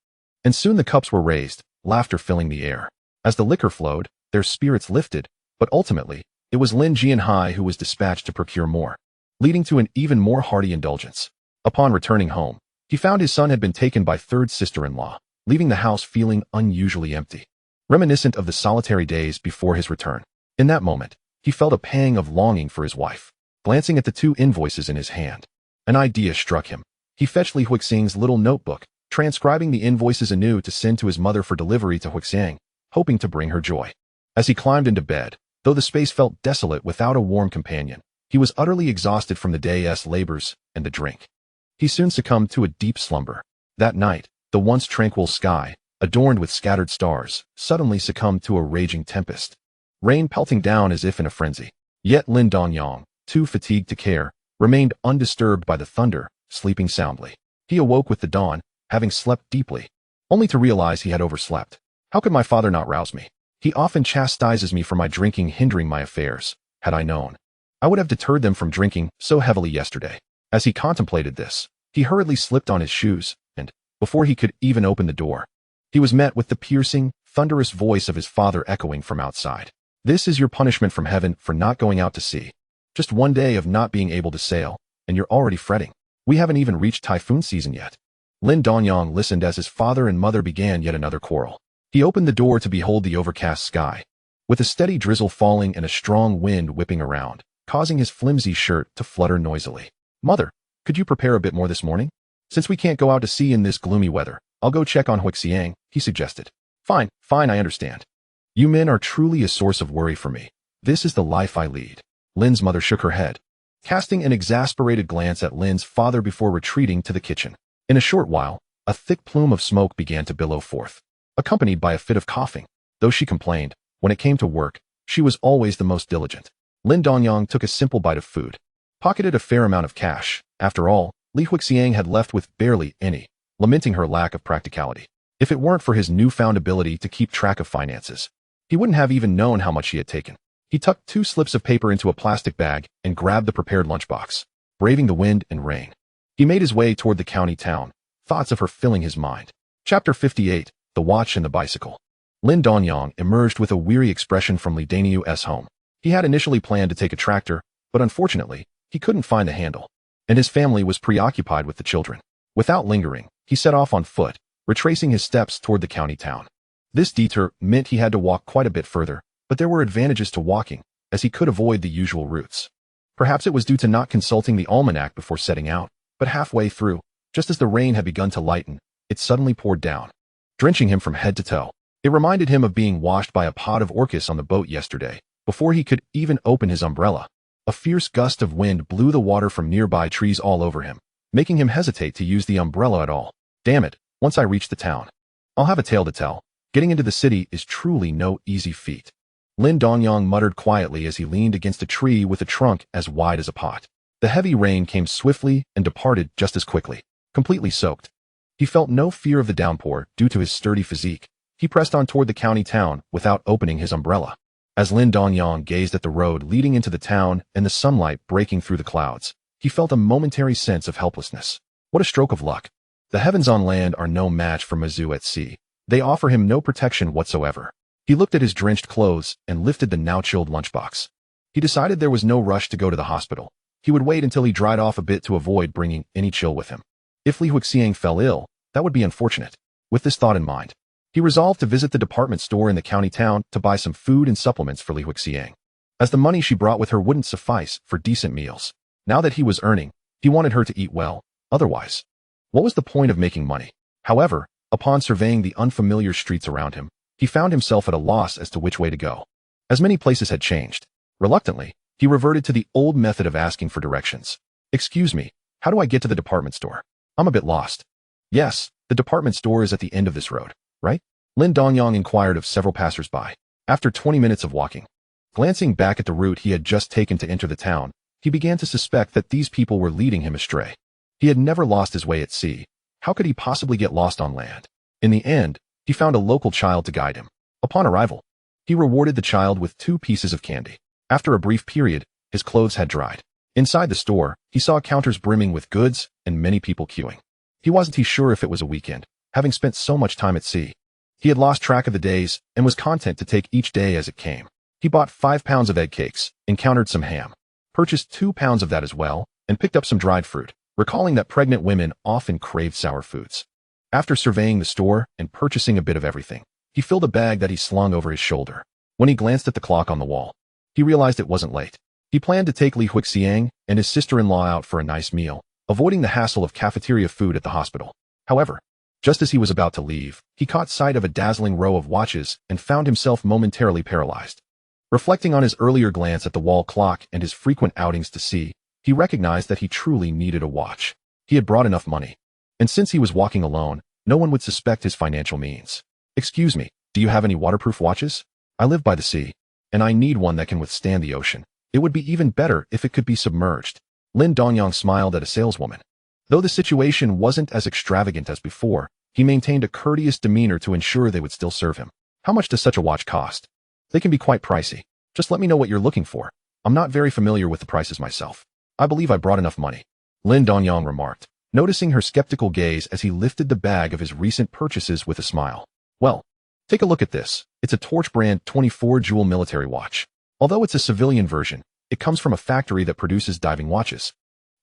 And soon the cups were raised, laughter filling the air. As the liquor flowed, their spirits lifted, but ultimately, it was Lin Jianhai who was dispatched to procure more, leading to an even more hearty indulgence. Upon returning home, he found his son had been taken by third sister-in-law, leaving the house feeling unusually empty. reminiscent of the solitary days before his return. In that moment, he felt a pang of longing for his wife. Glancing at the 2 invoices in his hand, an idea struck him. He fetched Li Huixiang's little notebook, transcribing the invoices anew to send to his mother for delivery to Huixiang, hoping to bring her joy. As he climbed into bed, though the space felt desolate without a warm companion, he was utterly exhausted from the day's labors and the drink. He soon succumbed to a deep slumber. That night, the once tranquil sky, adorned with scattered stars, suddenly succumbed to a raging tempest. Rain pelting down as if in a frenzy. Yet Lin Dongyang, too fatigued to care, remained undisturbed by the thunder, sleeping soundly. He awoke with the dawn, having slept deeply, only to realize he had overslept. How could my father not rouse me? He often chastises me for my drinking hindering my affairs. Had I known, I would have deterred them from drinking so heavily yesterday. As he contemplated this, he hurriedly slipped on his shoes, and, before he could even open the door, he was met with the piercing, thunderous voice of his father echoing from outside. This is your punishment from heaven for not going out to sea. Just one day of not being able to sail, and you're already fretting. We haven't even reached typhoon season yet. Lin Dongyang listened as his father and mother began yet another quarrel. He opened the door to behold the overcast sky, with a steady drizzle falling and a strong wind whipping around, causing his flimsy shirt to flutter noisily. Mother, could you prepare a bit more this morning? Since we can't go out to sea in this gloomy weather, I'll go check on Huixiang, he suggested. Fine, I understand. You men are truly a source of worry for me. This is the life I lead. Lin's mother shook her head, casting an exasperated glance at Lin's father before retreating to the kitchen. In a short while, a thick plume of smoke began to billow forth, accompanied by a fit of coughing. Though she complained, when it came to work, she was always the most diligent. Lin Dongyang took a simple bite of food, pocketed a fair amount of cash. After all, Li Huixiang had left with barely any, lamenting her lack of practicality. If it weren't for his newfound ability to keep track of finances, he wouldn't have even known how much he had taken. He tucked 2 slips of paper into a plastic bag and grabbed the prepared lunchbox. Braving the wind and rain, he made his way toward the county town, thoughts of her filling his mind. Chapter 58, The Watch and the Bicycle. Lin Dongyang emerged with a weary expression from Li Danyu's home. He had initially planned to take a tractor, but unfortunately, he couldn't find the handle, and his family was preoccupied with the children. Without lingering, he set off on foot, retracing his steps toward the county town. This detour meant he had to walk quite a bit further, but there were advantages to walking, as he could avoid the usual routes. Perhaps it was due to not consulting the almanac before setting out, but halfway through, just as the rain had begun to lighten, it suddenly poured down, drenching him from head to toe. It reminded him of being washed by a pod of orcus on the boat yesterday, before he could even open his umbrella. A fierce gust of wind blew the water from nearby trees all over him, making him hesitate to use the umbrella at all. Damn it, once I reach the town, I'll have a tale to tell. Getting into the city is truly no easy feat. Lin Dongyang muttered quietly as he leaned against a tree with a trunk as wide as a pot. The heavy rain came swiftly and departed just as quickly. Completely soaked, he felt no fear of the downpour due to his sturdy physique. He pressed on toward the county town without opening his umbrella. As Lin Dongyang gazed at the road leading into the town and the sunlight breaking through the clouds, he felt a momentary sense of helplessness. What a stroke of luck. The heavens on land are no match for Mizu at sea. They offer him no protection whatsoever. He looked at his drenched clothes and lifted the now-chilled lunchbox. He decided there was no rush to go to the hospital. He would wait until he dried off a bit to avoid bringing any chill with him. If Li Huixiang fell ill, that would be unfortunate. With this thought in mind, he resolved to visit the department store in the county town to buy some food and supplements for Li Huixiang, as the money she brought with her wouldn't suffice for decent meals. Now that he was earning, he wanted her to eat well. Otherwise, what was the point of making money? However, upon surveying the unfamiliar streets around him, he found himself at a loss as to which way to go. As many places had changed, reluctantly, he reverted to the old method of asking for directions. Excuse me, how do I get to the department store? I'm a bit lost. Yes, the department store is at the end of this road, right? Lin Dongyang inquired of several passers-by. After 20 minutes of walking, glancing back at the route he had just taken to enter the town, he began to suspect that these people were leading him astray. He had never lost his way at sea. How could he possibly get lost on land? In the end, he found a local child to guide him. Upon arrival, he rewarded the child with 2 pieces of candy. After a brief period, his clothes had dried. Inside the store, he saw counters brimming with goods and many people queuing. He wasn't sure if it was a weekend, having spent so much time at sea. He had lost track of the days and was content to take each day as it came. He bought 5 pounds of egg cakes, encountered some ham, purchased 2 pounds of that as well, and picked up some dried fruit, recalling that pregnant women often craved sour foods. After surveying the store and purchasing a bit of everything, He filled a bag that he slung over his shoulder. When he glanced at the clock on the wall, he realized it wasn't late. He planned to take Li Huixiang and his sister-in-law out for a nice meal, avoiding the hassle of cafeteria food at the hospital. However, just as he was about to leave, he caught sight of a dazzling row of watches and found himself momentarily paralyzed. Reflecting on his earlier glance at the wall clock and his frequent outings to sea, he recognized that he truly needed a watch. He had brought enough money, and since he was walking alone, no one would suspect his financial means. "Excuse me, do you have any waterproof watches? I live by the sea, and I need one that can withstand the ocean. It would be even better if it could be submerged." Lin Dongyang smiled at a saleswoman. Though the situation wasn't as extravagant as before, he maintained a courteous demeanor to ensure they would still serve him. "How much does such a watch cost?" "They can be quite pricey. Just let me know what you're looking for. I'm not very familiar with the prices myself. I believe I brought enough money," Lin Dongyang remarked, noticing her skeptical gaze as he lifted the bag of his recent purchases with a smile. "Well, take a look at this. It's a Torch brand 24-jewel military watch. Although it's a civilian version, it comes from a factory that produces diving watches.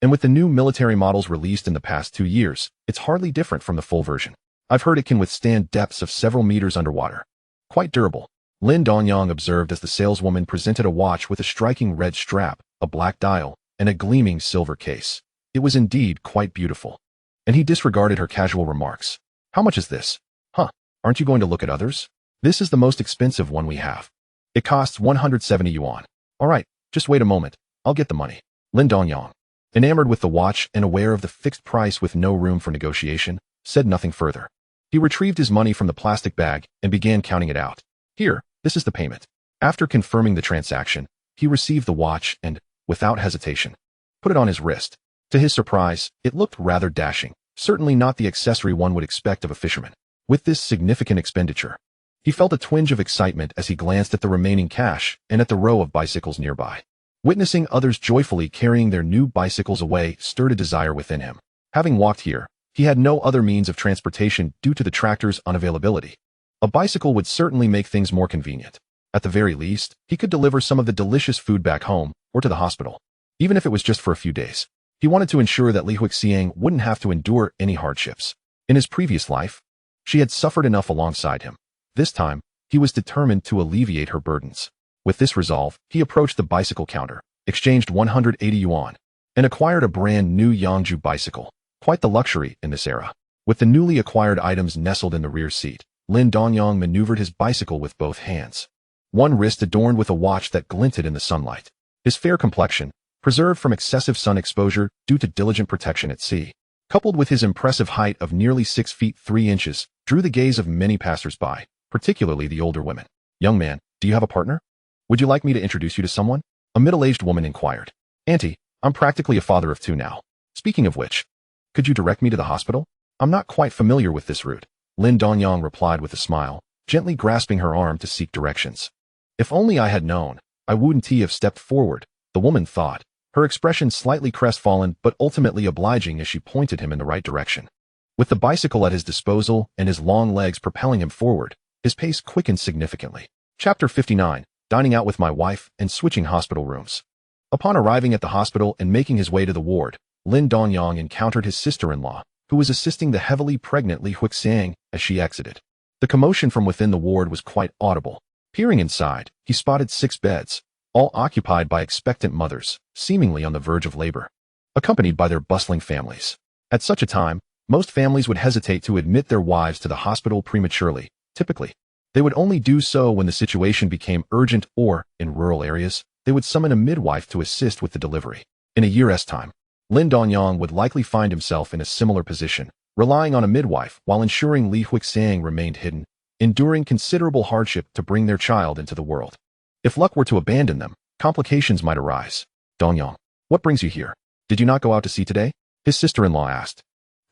And with the new military models released in the past 2 years, it's hardly different from the full version. I've heard it can withstand depths of several meters underwater. Quite durable," Lin Dongyang observed as the saleswoman presented a watch with a striking red strap, a black dial, and a gleaming silver case. It was indeed quite beautiful. And he disregarded her casual remarks. "How much is this?" "Huh, aren't you going to look at others? This is the most expensive one we have. It costs 170 yuan. All right, just wait a moment. I'll get the money." Lin Dongyang, enamored with the watch and aware of the fixed price with no room for negotiation, said nothing further. He retrieved his money from the plastic bag and began counting it out. "Here, this is the payment." After confirming the transaction, he received the watch and, without hesitation, put it on his wrist. To his surprise, it looked rather dashing, certainly not the accessory one would expect of a fisherman. With this significant expenditure, he felt a twinge of excitement as he glanced at the remaining cash and at the row of bicycles nearby. Witnessing others joyfully carrying their new bicycles away stirred a desire within him. Having walked here, he had no other means of transportation due to the tractor's unavailability. A bicycle would certainly make things more convenient. At the very least, he could deliver some of the delicious food back home or to the hospital, even if it was just for a few days. He wanted to ensure that Li Huixiang wouldn't have to endure any hardships. In his previous life, she had suffered enough alongside him. This time, he was determined to alleviate her burdens. With this resolve, he approached the bicycle counter, exchanged 180 yuan, and acquired a brand new Yangju bicycle. Quite the luxury in this era. With the newly acquired items nestled in the rear seat, Lin Dongyang maneuvered his bicycle with both hands. One wrist adorned with a watch that glinted in the sunlight. His fair complexion, preserved from excessive sun exposure due to diligent protection at sea, coupled with his impressive height of nearly 6 feet 3 inches, drew the gaze of many passers-by, particularly the older women. "Young man, do you have a partner? Would you like me to introduce you to someone?" A middle-aged woman inquired. "Auntie, I'm practically a father of 2 now. Speaking of which, could you direct me to the hospital? I'm not quite familiar with this route," Lin Dongyang replied with a smile, gently grasping her arm to seek directions. "If only I had known, I wouldn't have stepped forward," the woman thought, her expression slightly crestfallen but ultimately obliging as she pointed him in the right direction. With the bicycle at his disposal and his long legs propelling him forward, his pace quickened significantly. Chapter 59, Dining Out with My Wife and Switching Hospital Rooms. Upon arriving at the hospital and making his way to the ward, Lin Dongyang encountered his sister-in-law, who was assisting the heavily pregnant Li Huixiang as she exited. The commotion from within the ward was quite audible. Peering inside, he spotted 6 beds, all occupied by expectant mothers, seemingly on the verge of labor, accompanied by their bustling families. At such a time, most families would hesitate to admit their wives to the hospital prematurely. Typically, they would only do so when the situation became urgent or, in rural areas, they would summon a midwife to assist with the delivery. In a year's time, Lin Dongyang would likely find himself in a similar position, relying on a midwife while ensuring Li Huixiang remained hidden, enduring considerable hardship to bring their child into the world. If luck were to abandon them, complications might arise. "Dongyang, what brings you here? Did you not go out to sea today?" his sister-in-law asked,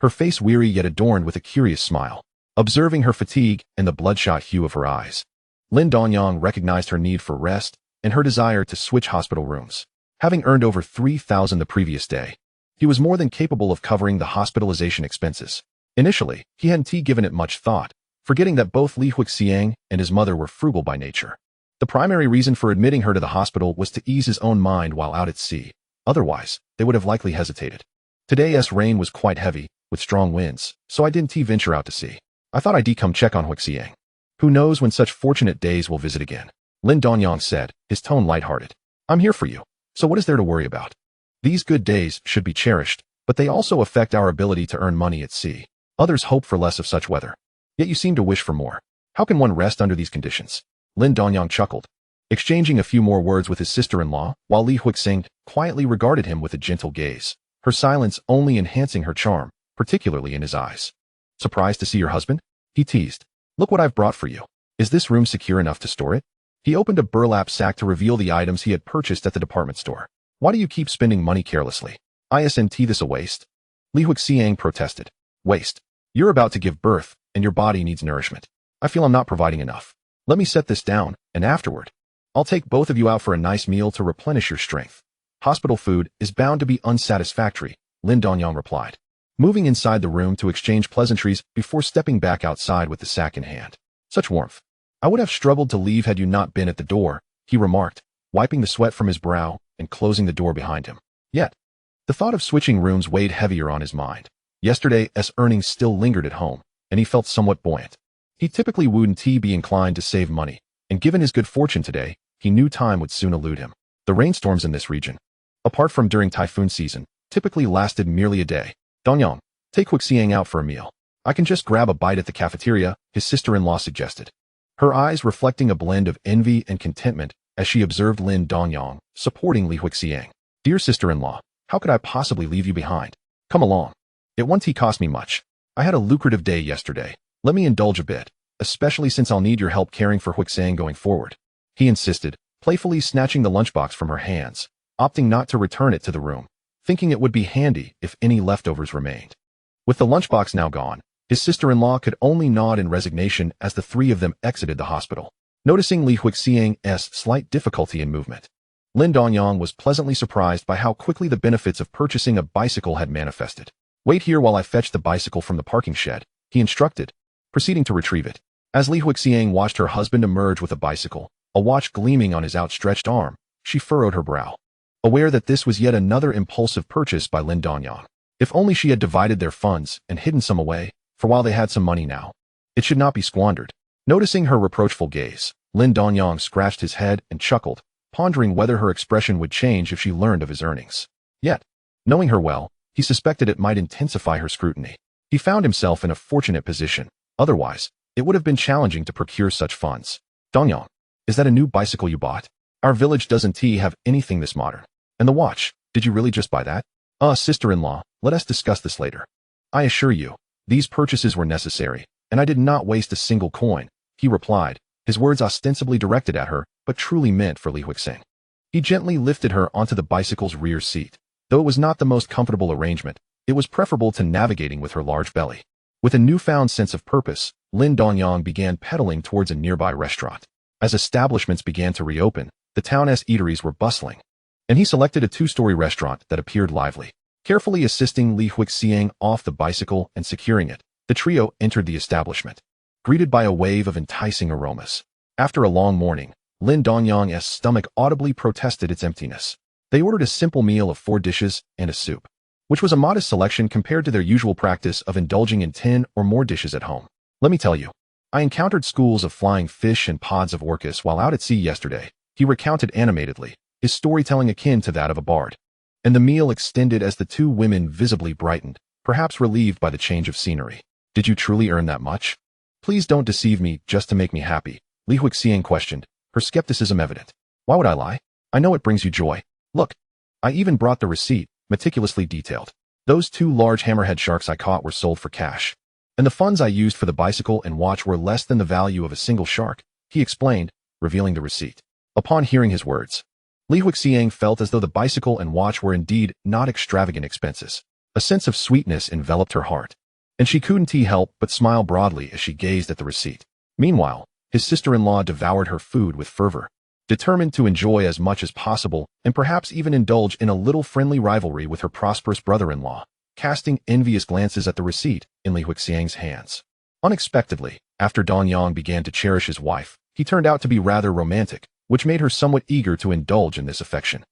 her face weary yet adorned with a curious smile. Observing her fatigue and the bloodshot hue of her eyes, Lin Dongyang recognized her need for rest and her desire to switch hospital rooms. Having earned over 3,000 the previous day, he was more than capable of covering the hospitalization expenses. Initially, he hadn't given it much thought, forgetting that both Li Huixiang and his mother were frugal by nature. The primary reason for admitting her to the hospital was to ease his own mind while out at sea. Otherwise, they would have likely hesitated. Today's rain was quite heavy, with strong winds, so I didn't venture out to sea. I thought I'd come check on Huixiang. Who knows when such fortunate days will visit again? Lin Dongyang said, his tone lighthearted. I'm here for you. So what is there to worry about? These good days should be cherished, but they also affect our ability to earn money at sea. Others hope for less of such weather. Yet you seem to wish for more. How can one rest under these conditions? Lin Dongyang chuckled, exchanging a few more words with his sister-in-law, while Li Huixing quietly regarded him with a gentle gaze, her silence only enhancing her charm, particularly in his eyes. Surprised to see your husband? He teased. Look what I've brought for you. Is this room secure enough to store it? He opened a burlap sack to reveal the items he had purchased at the department store. Why do you keep spending money carelessly? Isn't this a waste? Li Huixiang protested. Waste. You're about to give birth, and your body needs nourishment. I feel I'm not providing enough. Let me set this down, and afterward, I'll take both of you out for a nice meal to replenish your strength. Hospital food is bound to be unsatisfactory, Lin Dongyang replied, moving inside the room to exchange pleasantries before stepping back outside with the sack in hand. Such warmth. I would have struggled to leave had you not been at the door, he remarked, wiping the sweat from his brow and closing the door behind him. Yet, the thought of switching rooms weighed heavier on his mind. Yesterday's earnings still lingered at home, and he felt somewhat buoyant. He typically wouldn't be inclined to save money, and given his good fortune today, he knew time would soon elude him. The rainstorms in this region, apart from during typhoon season, typically lasted merely a day. Dongyang, take Huixiang out for a meal. I can just grab a bite at the cafeteria, his sister-in-law suggested, her eyes reflecting a blend of envy and contentment as she observed Lin Dongyang supporting Li Huixiang. Dear sister-in-law, how could I possibly leave you behind? Come along. It won't cost me much. I had a lucrative day yesterday. Let me indulge a bit, especially since I'll need your help caring for Huixiang going forward. He insisted, playfully snatching the lunchbox from her hands, opting not to return it to the room, thinking it would be handy if any leftovers remained. With the lunchbox now gone, his sister-in-law could only nod in resignation as the three of them exited the hospital. Noticing Li Huixiang's slight difficulty in movement, Lin Dongyang was pleasantly surprised by how quickly the benefits of purchasing a bicycle had manifested. Wait here while I fetch the bicycle from the parking shed, he instructed, proceeding to retrieve it. As Li Huixiang watched her husband emerge with a bicycle, a watch gleaming on his outstretched arm, she furrowed her brow, aware that this was yet another impulsive purchase by Lin Dongyang. If only she had divided their funds and hidden some away, for while they had some money now, it should not be squandered. Noticing her reproachful gaze, Lin Dongyang scratched his head and chuckled, pondering whether her expression would change if she learned of his earnings. Yet, knowing her well, he suspected it might intensify her scrutiny. He found himself in a fortunate position. Otherwise, it would have been challenging to procure such funds. Dongyang, is that a new bicycle you bought? Our village doesn't have anything this modern. And the watch, did you really just buy that? Sister-in-law, let us discuss this later. I assure you, these purchases were necessary, and I did not waste a single coin, he replied, his words ostensibly directed at her, but truly meant for Li Huixing. He gently lifted her onto the bicycle's rear seat. Though it was not the most comfortable arrangement, it was preferable to navigating with her large belly. With a newfound sense of purpose, Lin Dongyang began pedaling towards a nearby restaurant. As establishments began to reopen, the town's eateries were bustling, and he selected a two-story restaurant that appeared lively. Carefully assisting Li Huixiang off the bicycle and securing it, the trio entered the establishment, greeted by a wave of enticing aromas. After a long morning, Lin Dongyang's stomach audibly protested its emptiness. They ordered a simple meal of 4 dishes and a soup, which was a modest selection compared to their usual practice of indulging in 10 or more dishes at home. Let me tell you, I encountered schools of flying fish and pods of orcas while out at sea yesterday, he recounted animatedly, his storytelling akin to that of a bard. And the meal extended as the two women visibly brightened, perhaps relieved by the change of scenery. Did you truly earn that much? Please don't deceive me just to make me happy, Li Huixiang questioned, her skepticism evident. Why would I lie? I know it brings you joy. Look, I even brought the receipt, meticulously detailed. Those 2 large hammerhead sharks I caught were sold for cash. And the funds I used for the bicycle and watch were less than the value of a single shark, he explained, revealing the receipt. Upon hearing his words, Li Huixiang felt as though the bicycle and watch were indeed not extravagant expenses. A sense of sweetness enveloped her heart, and she couldn't help but smile broadly as she gazed at the receipt. Meanwhile, his sister-in-law devoured her food with fervor, determined to enjoy as much as possible and perhaps even indulge in a little friendly rivalry with her prosperous brother-in-law, casting envious glances at the receipt in Li Huixiang's hands. Unexpectedly, after Dongyang began to cherish his wife, he turned out to be rather romantic, which made her somewhat eager to indulge in this affection.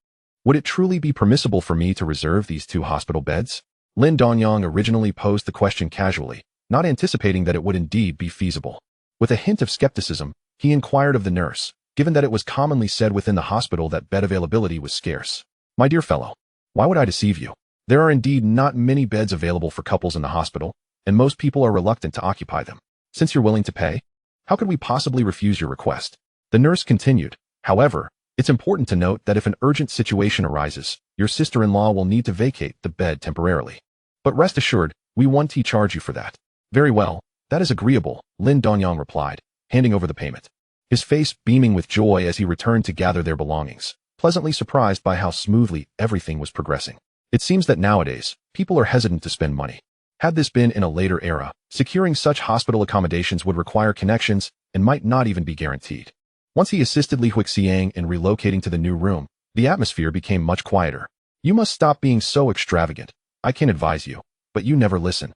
Would it truly be permissible for me to reserve these 2 hospital beds? Lin Dongyang originally posed the question casually, not anticipating that it would indeed be feasible. With a hint of skepticism, he inquired of the nurse, given that it was commonly said within the hospital that bed availability was scarce. My dear fellow, why would I deceive you? There are indeed not many beds available for couples in the hospital, and most people are reluctant to occupy them. Since you're willing to pay, how could we possibly refuse your request? The nurse continued, however, it's important to note that if an urgent situation arises, your sister-in-law will need to vacate the bed temporarily. But rest assured, we won't charge you for that. Very well, that is agreeable, Lin Dongyang replied, handing over the payment. His face beaming with joy as he returned to gather their belongings, pleasantly surprised by how smoothly everything was progressing. It seems that nowadays, people are hesitant to spend money. Had this been in a later era, securing such hospital accommodations would require connections and might not even be guaranteed. Once he assisted Li Huixiang in relocating to the new room, the atmosphere became much quieter. You must stop being so extravagant. I can advise you, but you never listen.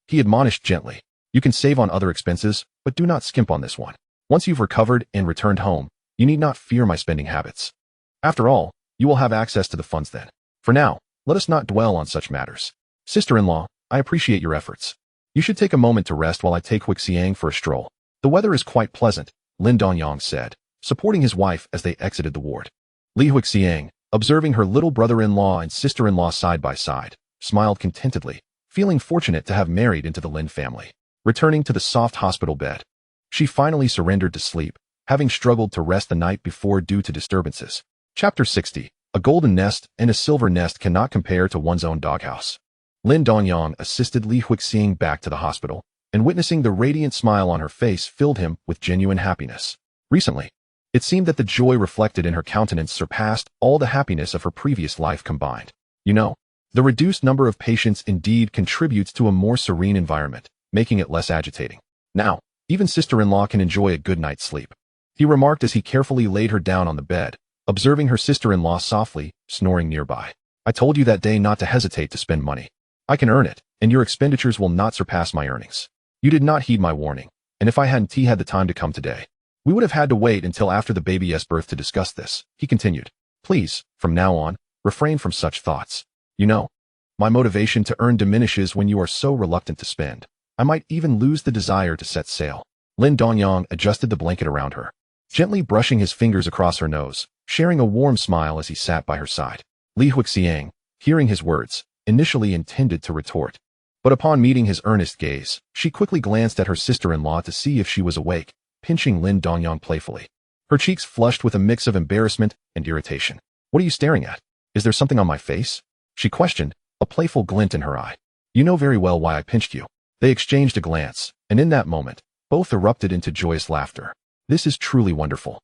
He admonished gently. You can save on other expenses, but do not skimp on this one. Once you've recovered and returned home, you need not fear my spending habits. After all, you will have access to the funds then. For now, let us not dwell on such matters. Sister-in-law, I appreciate your efforts. You should take a moment to rest while I take Huixiang for a stroll. The weather is quite pleasant, Lin Dongyang said, supporting his wife as they exited the ward. Li Huixiang, observing her little brother-in-law and sister-in-law side by side, smiled contentedly, feeling fortunate to have married into the Lin family. Returning to the soft hospital bed, she finally surrendered to sleep, having struggled to rest the night before due to disturbances. Chapter 60. A golden nest and a silver nest cannot compare to one's own doghouse. Lin Dongyang assisted Li Huixiang back to the hospital, and witnessing the radiant smile on her face filled him with genuine happiness. Recently, it seemed that the joy reflected in her countenance surpassed all the happiness of her previous life combined. You know, the reduced number of patients indeed contributes to a more serene environment, making it less agitating. Now, even sister-in-law can enjoy a good night's sleep, he remarked as he carefully laid her down on the bed, observing her sister-in-law softly snoring nearby. I told you that day not to hesitate to spend money. I can earn it, and your expenditures will not surpass my earnings. You did not heed my warning, and if I hadn't had the time to come today, we would have had to wait until after the baby's birth to discuss this, he continued. Please, from now on, refrain from such thoughts. You know, my motivation to earn diminishes when you are so reluctant to spend. I might even lose the desire to set sail. Lin Dongyang adjusted the blanket around her, gently brushing his fingers across her nose, sharing a warm smile as he sat by her side. Li Huixiang, hearing his words, initially intended to retort. But upon meeting his earnest gaze, she quickly glanced at her sister-in-law to see if she was awake, pinching Lin Dongyang playfully. Her cheeks flushed with a mix of embarrassment and irritation. What are you staring at? Is there something on my face? She questioned, a playful glint in her eye. You know very well why I pinched you. They exchanged a glance, and in that moment, both erupted into joyous laughter. This is truly wonderful.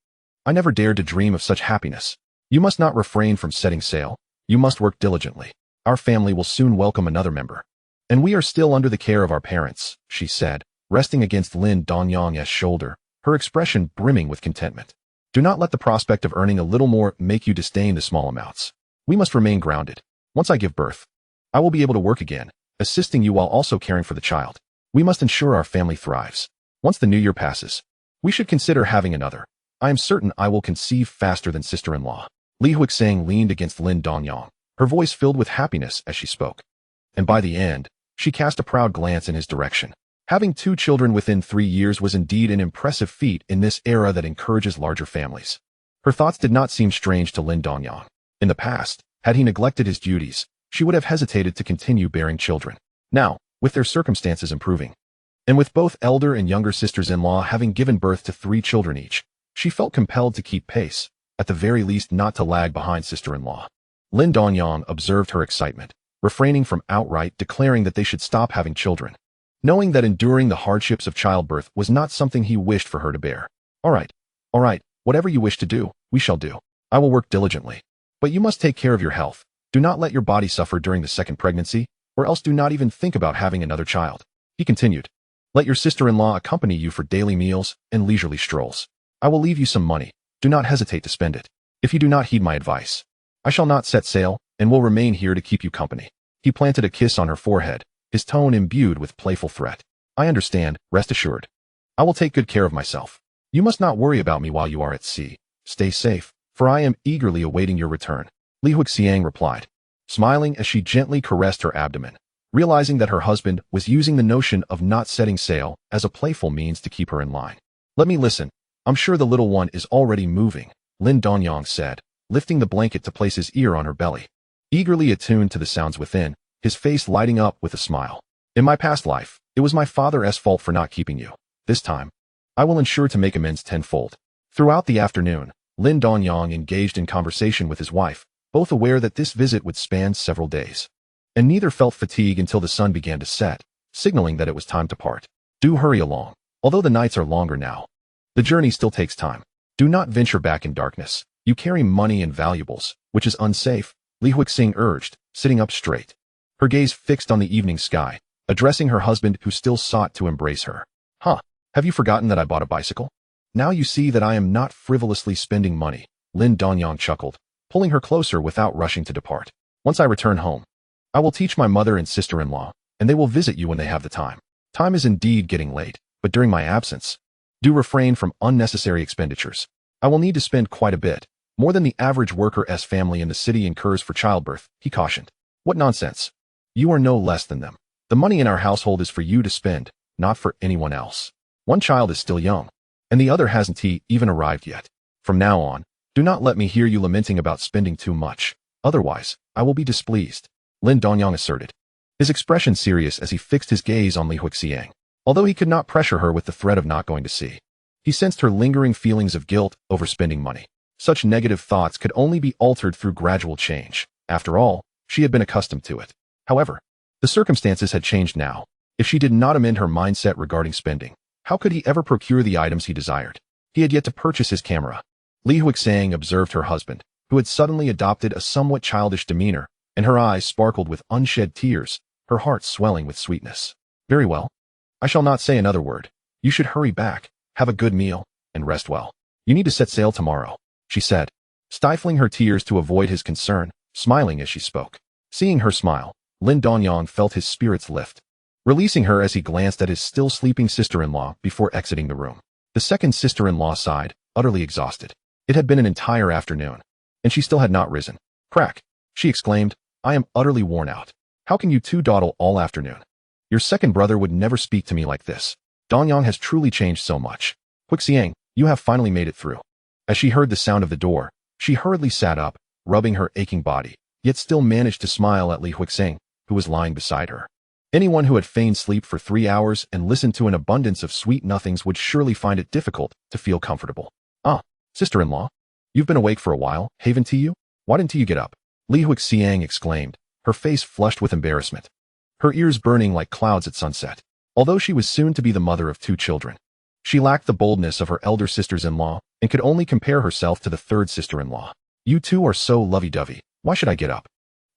I never dared to dream of such happiness. You must not refrain from setting sail. You must work diligently. Our family will soon welcome another member. And we are still under the care of our parents, she said, resting against Lin Dongyang's shoulder, her expression brimming with contentment. Do not let the prospect of earning a little more make you disdain the small amounts. We must remain grounded. Once I give birth, I will be able to work again, assisting you while also caring for the child. We must ensure our family thrives. Once the new year passes, we should consider having another. I am certain I will conceive faster than sister-in-law. Li Huixiang leaned against Lin Dongyang, her voice filled with happiness as she spoke. And by the end, she cast a proud glance in his direction. Having 2 children within 3 years was indeed an impressive feat in this era that encourages larger families. Her thoughts did not seem strange to Lin Dongyang. In the past, had he neglected his duties, she would have hesitated to continue bearing children. Now, with their circumstances improving, and with both elder and younger sisters-in-law having given birth to 3 children each, she felt compelled to keep pace, at the very least not to lag behind sister-in-law. Lin Dongyang observed her excitement, refraining from outright declaring that they should stop having children, knowing that enduring the hardships of childbirth was not something he wished for her to bear. All right, whatever you wish to do, we shall do. I will work diligently. But you must take care of your health. Do not let your body suffer during the second pregnancy, or else do not even think about having another child. He continued. Let your sister-in-law accompany you for daily meals and leisurely strolls. I will leave you some money. Do not hesitate to spend it. If you do not heed my advice, I shall not set sail and will remain here to keep you company. He planted a kiss on her forehead, his tone imbued with playful threat. I understand, rest assured. I will take good care of myself. You must not worry about me while you are at sea. Stay safe, for I am eagerly awaiting your return. Li Huixiang replied, smiling as she gently caressed her abdomen, realizing that her husband was using the notion of not setting sail as a playful means to keep her in line. Let me listen. I'm sure the little one is already moving, Lin Dongyang said, lifting the blanket to place his ear on her belly. Eagerly attuned to the sounds within, his face lighting up with a smile. In my past life, it was my father's fault for not keeping you. This time, I will ensure to make amends tenfold. Throughout the afternoon, Lin Dongyang engaged in conversation with his wife, both aware that this visit would span several days. And neither felt fatigue until the sun began to set, signaling that it was time to part. Do hurry along. Although the nights are longer now, the journey still takes time. Do not venture back in darkness. You carry money and valuables, which is unsafe, Li Huixing urged, sitting up straight. Her gaze fixed on the evening sky, addressing her husband who still sought to embrace her. Huh, have you forgotten that I bought a bicycle? Now you see that I am not frivolously spending money, Lin Dongyang chuckled, pulling her closer without rushing to depart. Once I return home, I will teach my mother and sister-in-law, and they will visit you when they have the time. Time is indeed getting late, but during my absence, do refrain from unnecessary expenditures. I will need to spend quite a bit, more than the average worker's family in the city incurs for childbirth, he cautioned. What nonsense. You are no less than them. The money in our household is for you to spend, not for anyone else. One child is still young, and the other hasn't even arrived yet. From now on, do not let me hear you lamenting about spending too much. Otherwise, I will be displeased, Lin Dongyang asserted, his expression serious as he fixed his gaze on Li Huixing. Although he could not pressure her with the threat of not going to see, he sensed her lingering feelings of guilt over spending money. Such negative thoughts could only be altered through gradual change. After all, she had been accustomed to it. However, the circumstances had changed now. If she did not amend her mindset regarding spending, how could he ever procure the items he desired? He had yet to purchase his camera. Li Huixing observed her husband, who had suddenly adopted a somewhat childish demeanor, and her eyes sparkled with unshed tears, her heart swelling with sweetness. Very well. I shall not say another word. You should hurry back, have a good meal, and rest well. You need to set sail tomorrow, she said, stifling her tears to avoid his concern, smiling as she spoke. Seeing her smile, Lin Dongyang felt his spirits lift, releasing her as he glanced at his still sleeping sister-in-law before exiting the room. The second sister-in-law sighed, utterly exhausted. It had been an entire afternoon, and she still had not risen. Crack, she exclaimed, I am utterly worn out. How can you two dawdle all afternoon? Your second brother would never speak to me like this. Dongyang has truly changed so much. Huixing, you have finally made it through. As she heard the sound of the door, she hurriedly sat up, rubbing her aching body, yet still managed to smile at Li Huixing, who was lying beside her. Anyone who had feigned sleep for 3 hours and listened to an abundance of sweet nothings would surely find it difficult to feel comfortable. Ah, sister-in-law, you've been awake for a while, haven't you? Why didn't you get up? Li Huixing exclaimed, her face flushed with embarrassment, her ears burning like clouds at sunset. Although she was soon to be the mother of 2 children, she lacked the boldness of her elder sisters-in-law and could only compare herself to the third sister-in-law. You two are so lovey-dovey. Why should I get up?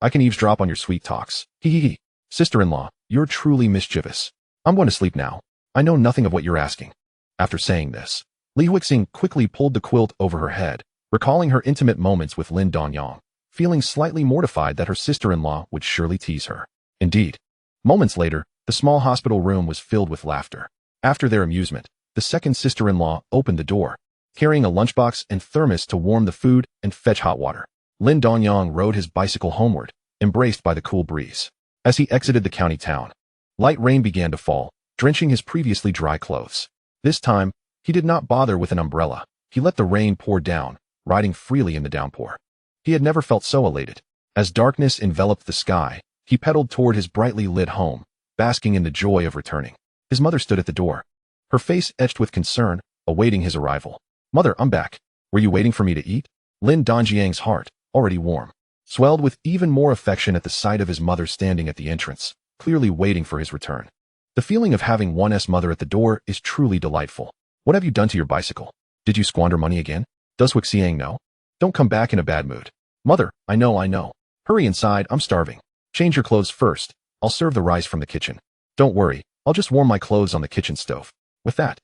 I can eavesdrop on your sweet talks. Hee hee hee. Sister-in-law, you're truly mischievous. I'm going to sleep now. I know nothing of what you're asking. After saying this, Li Huixing quickly pulled the quilt over her head, recalling her intimate moments with Lin Dongyang, feeling slightly mortified that her sister-in-law would surely tease her. Indeed, moments later, the small hospital room was filled with laughter. After their amusement, the second sister-in-law opened the door, carrying a lunchbox and thermos to warm the food and fetch hot water. Lin Dongyang rode his bicycle homeward, embraced by the cool breeze. As he exited the county town, light rain began to fall, drenching his previously dry clothes. This time, he did not bother with an umbrella. He let the rain pour down, riding freely in the downpour. He had never felt so elated. As darkness enveloped the sky, he pedaled toward his brightly lit home, basking in the joy of returning. His mother stood at the door, her face etched with concern, awaiting his arrival. Mother, I'm back. Were you waiting for me to eat? Lin Dongyang's heart, already warm, swelled with even more affection at the sight of his mother standing at the entrance, clearly waiting for his return. The feeling of having one's mother at the door is truly delightful. What have you done to your bicycle? Did you squander money again? Does Huixing know? Don't come back in a bad mood. Mother, I know. Hurry inside, I'm starving. Change your clothes first. I'll serve the rice from the kitchen. Don't worry, I'll just warm my clothes on the kitchen stove. With that,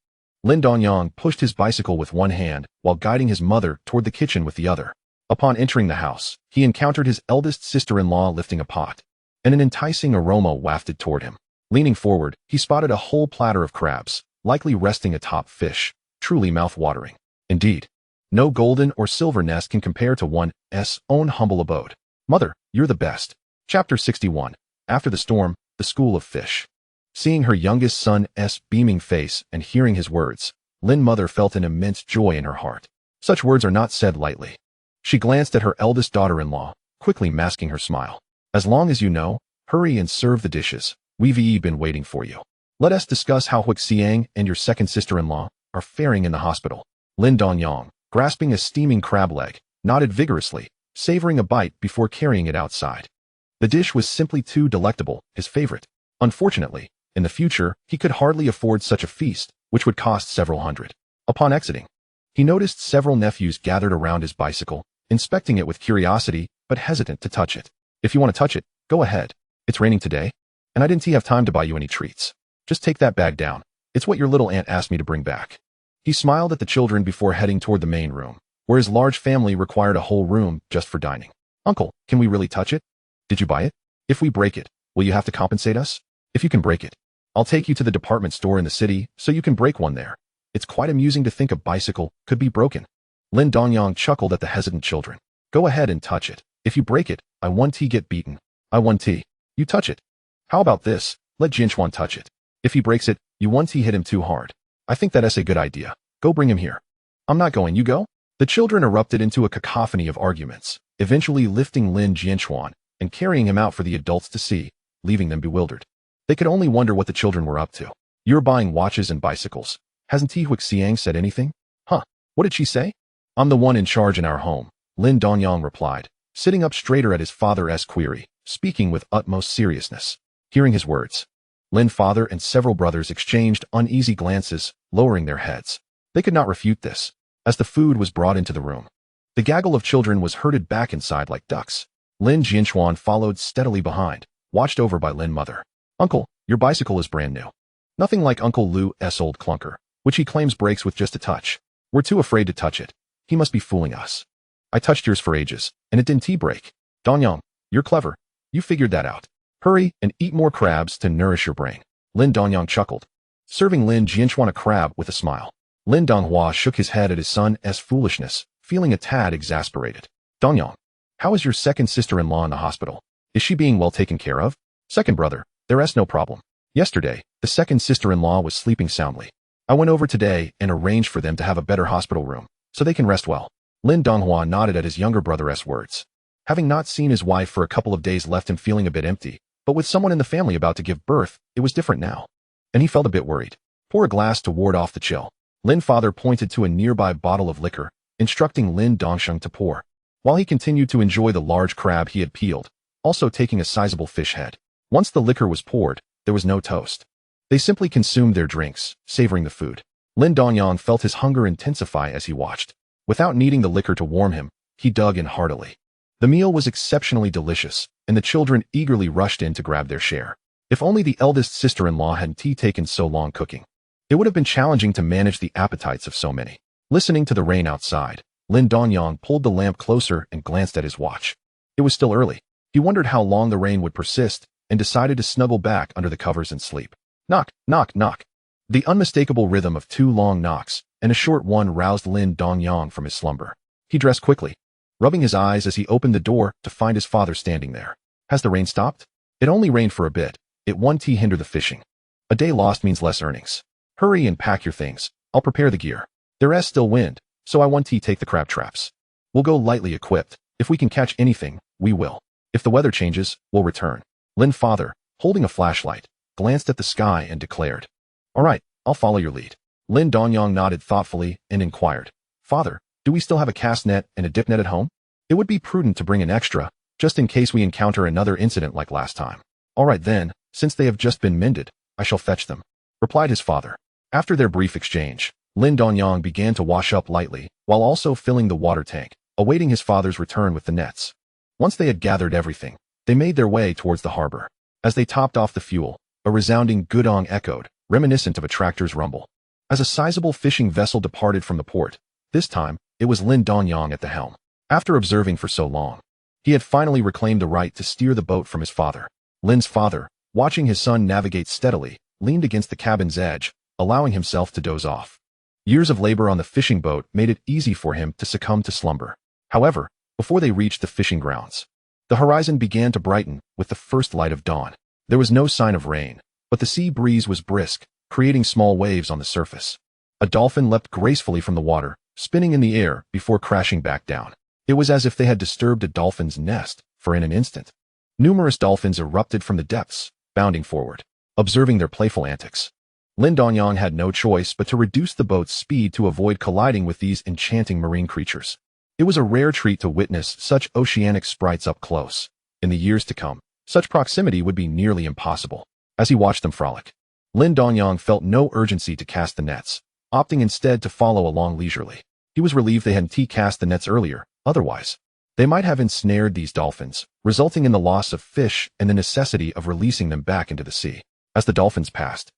Lin Dongyang pushed his bicycle with one hand while guiding his mother toward the kitchen with the other. Upon entering the house, he encountered his eldest sister-in-law lifting a pot, and an enticing aroma wafted toward him. Leaning forward, he spotted a whole platter of crabs, likely resting atop fish, truly mouth-watering. Indeed, no golden or silver nest can compare to one's own humble abode. Mother, you're the best. Chapter 61. After the storm, the school of fish. Seeing her youngest son's beaming face and hearing his words, Lin mother felt an immense joy in her heart. Such words are not said lightly. She glanced at her eldest daughter-in-law, quickly masking her smile. As long as you know, hurry and serve the dishes. We've been waiting for you. Let us discuss how Xiang and your second sister-in-law are faring in the hospital. Lin Dongyang, grasping a steaming crab leg, nodded vigorously, savoring a bite before carrying it outside. The dish was simply too delectable, his favorite. Unfortunately, in the future, he could hardly afford such a feast, which would cost several hundred. Upon exiting, he noticed several nephews gathered around his bicycle, inspecting it with curiosity, but hesitant to touch it. If you want to touch it, go ahead. It's raining today, and I didn't have time to buy you any treats. Just take that bag down. It's what your little aunt asked me to bring back. He smiled at the children before heading toward the main room, where his large family required a whole room just for dining. Uncle, can we really touch it? Did you buy it? If we break it, will you have to compensate us? If you can break it, I'll take you to the department store in the city so you can break one there. It's quite amusing to think a bicycle could be broken. Lin Dongyang chuckled at the hesitant children. Go ahead and touch it. If you break it, I want to get beaten. I want to. You touch it. How about this? Let Jinchuan touch it. If he breaks it, you want to hit him too hard. I think that's a good idea. Go bring him here. I'm not going, you go? The children erupted into a cacophony of arguments, eventually lifting Lin Jinchuan and carrying him out for the adults to see, leaving them bewildered. They could only wonder what the children were up to. You're buying watches and bicycles. Hasn't Xiang said anything? Huh, what did she say? I'm the one in charge in our home, Lin Dongyang replied, sitting up straighter at his father's query, speaking with utmost seriousness. Hearing his words, Lin father and several brothers exchanged uneasy glances, lowering their heads. They could not refute this, as the food was brought into the room. The gaggle of children was herded back inside like ducks. Lin Jinchuan followed steadily behind, watched over by Lin mother. Uncle, your bicycle is brand new. Nothing like Uncle Lu's old clunker, which he claims breaks with just a touch. We're too afraid to touch it. He must be fooling us. I touched yours for ages, and it didn't break. Dongyang, you're clever. You figured that out. Hurry and eat more crabs to nourish your brain. Lin Dongyang chuckled, serving Lin Jinchuan a crab with a smile. Lin Donghua shook his head at his son's foolishness, feeling a tad exasperated. Dongyang, how is your second sister-in-law in the hospital? Is she being well taken care of? Second brother, there's no problem. Yesterday, the second sister-in-law was sleeping soundly. I went over today and arranged for them to have a better hospital room, so they can rest well. Lin Donghua nodded at his younger brother's words. Having not seen his wife for a couple of days left him feeling a bit empty, but with someone in the family about to give birth, it was different now. And he felt a bit worried. Pour a glass to ward off the chill. Lin father pointed to a nearby bottle of liquor, instructing Lin Dongyang to pour, while he continued to enjoy the large crab he had peeled, also taking a sizable fish head. Once the liquor was poured, there was no toast. They simply consumed their drinks, savoring the food. Lin Dongyang felt his hunger intensify as he watched. Without needing the liquor to warm him, he dug in heartily. The meal was exceptionally delicious, and the children eagerly rushed in to grab their share. If only the eldest sister-in-law hadn't taken so long cooking. It would have been challenging to manage the appetites of so many. Listening to the rain outside, Lin Dongyang pulled the lamp closer and glanced at his watch. It was still early. He wondered how long the rain would persist, and decided to snuggle back under the covers and sleep. Knock, knock, knock. The unmistakable rhythm of 2 long knocks, and a short one roused Lin Dongyang from his slumber. He dressed quickly, rubbing his eyes as he opened the door to find his father standing there. Has the rain stopped? It only rained for a bit. It won't hinder the fishing. A day lost means less earnings. Hurry and pack your things. I'll prepare the gear. There's still wind, so I want to take the crab traps. We'll go lightly equipped. If we can catch anything, we will. If the weather changes, we'll return. Lin father, holding a flashlight, glanced at the sky and declared. All right, I'll follow your lead. Lin Dongyang nodded thoughtfully and inquired. Father, do we still have a cast net and a dip net at home? It would be prudent to bring an extra, just in case we encounter another incident like last time. All right then, since they have just been mended, I shall fetch them, replied his father. After their brief exchange, Lin Dongyang began to wash up lightly, while also filling the water tank, awaiting his father's return with the nets. Once they had gathered everything, they made their way towards the harbor. As they topped off the fuel, a resounding gudong echoed, reminiscent of a tractor's rumble. As a sizable fishing vessel departed from the port, this time, it was Lin Dongyang at the helm. After observing for so long, he had finally reclaimed the right to steer the boat from his father. Lin's father, watching his son navigate steadily, leaned against the cabin's edge, allowing himself to doze off. Years of labor on the fishing boat made it easy for him to succumb to slumber. However, before they reached the fishing grounds, the horizon began to brighten with the first light of dawn. There was no sign of rain, but the sea breeze was brisk, creating small waves on the surface. A dolphin leapt gracefully from the water, spinning in the air before crashing back down. It was as if they had disturbed a dolphin's nest, for in an instant, numerous dolphins erupted from the depths, bounding forward. Observing their playful antics, Lin Dongyang had no choice but to reduce the boat's speed to avoid colliding with these enchanting marine creatures. It was a rare treat to witness such oceanic sprites up close. In the years to come, such proximity would be nearly impossible. As he watched them frolic, Lin Dongyang felt no urgency to cast the nets, opting instead to follow along leisurely. He was relieved they hadn't cast the nets earlier, otherwise, they might have ensnared these dolphins, resulting in the loss of fish and the necessity of releasing them back into the sea. As the dolphins passed,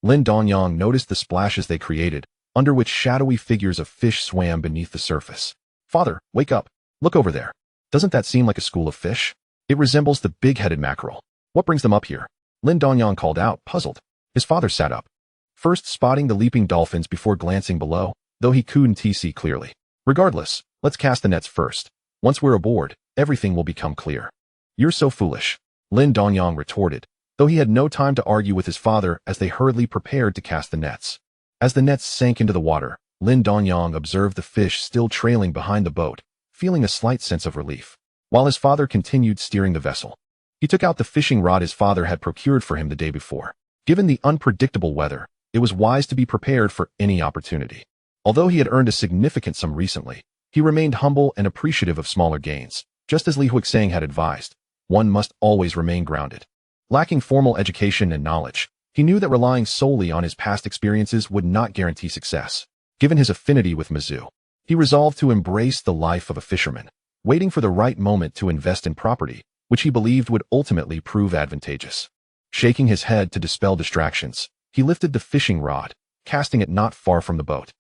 Lin Dongyang noticed the splashes they created, under which shadowy figures of fish swam beneath the surface. "Father, wake up. Look over there. Doesn't that seem like a school of fish? It resembles the big-headed mackerel. What brings them up here?" Lin Dongyang called out, puzzled. His father sat up, first spotting the leaping dolphins before glancing below, though he couldn't see clearly. "Regardless, let's cast the nets first. Once we're aboard, everything will become clear." "You're so foolish," Lin Dongyang retorted, though he had no time to argue with his father as they hurriedly prepared to cast the nets. As the nets sank into the water, Lin Dongyang observed the fish still trailing behind the boat, feeling a slight sense of relief. While his father continued steering the vessel, he took out the fishing rod his father had procured for him the day before. Given the unpredictable weather, it was wise to be prepared for any opportunity. Although he had earned a significant sum recently, he remained humble and appreciative of smaller gains. Just as Li Huixing had advised, one must always remain grounded. Lacking formal education and knowledge, he knew that relying solely on his past experiences would not guarantee success. Given his affinity with Mizzou, he resolved to embrace the life of a fisherman, waiting for the right moment to invest in property, which he believed would ultimately prove advantageous. Shaking his head to dispel distractions, he lifted the fishing rod, casting it not far from the boat.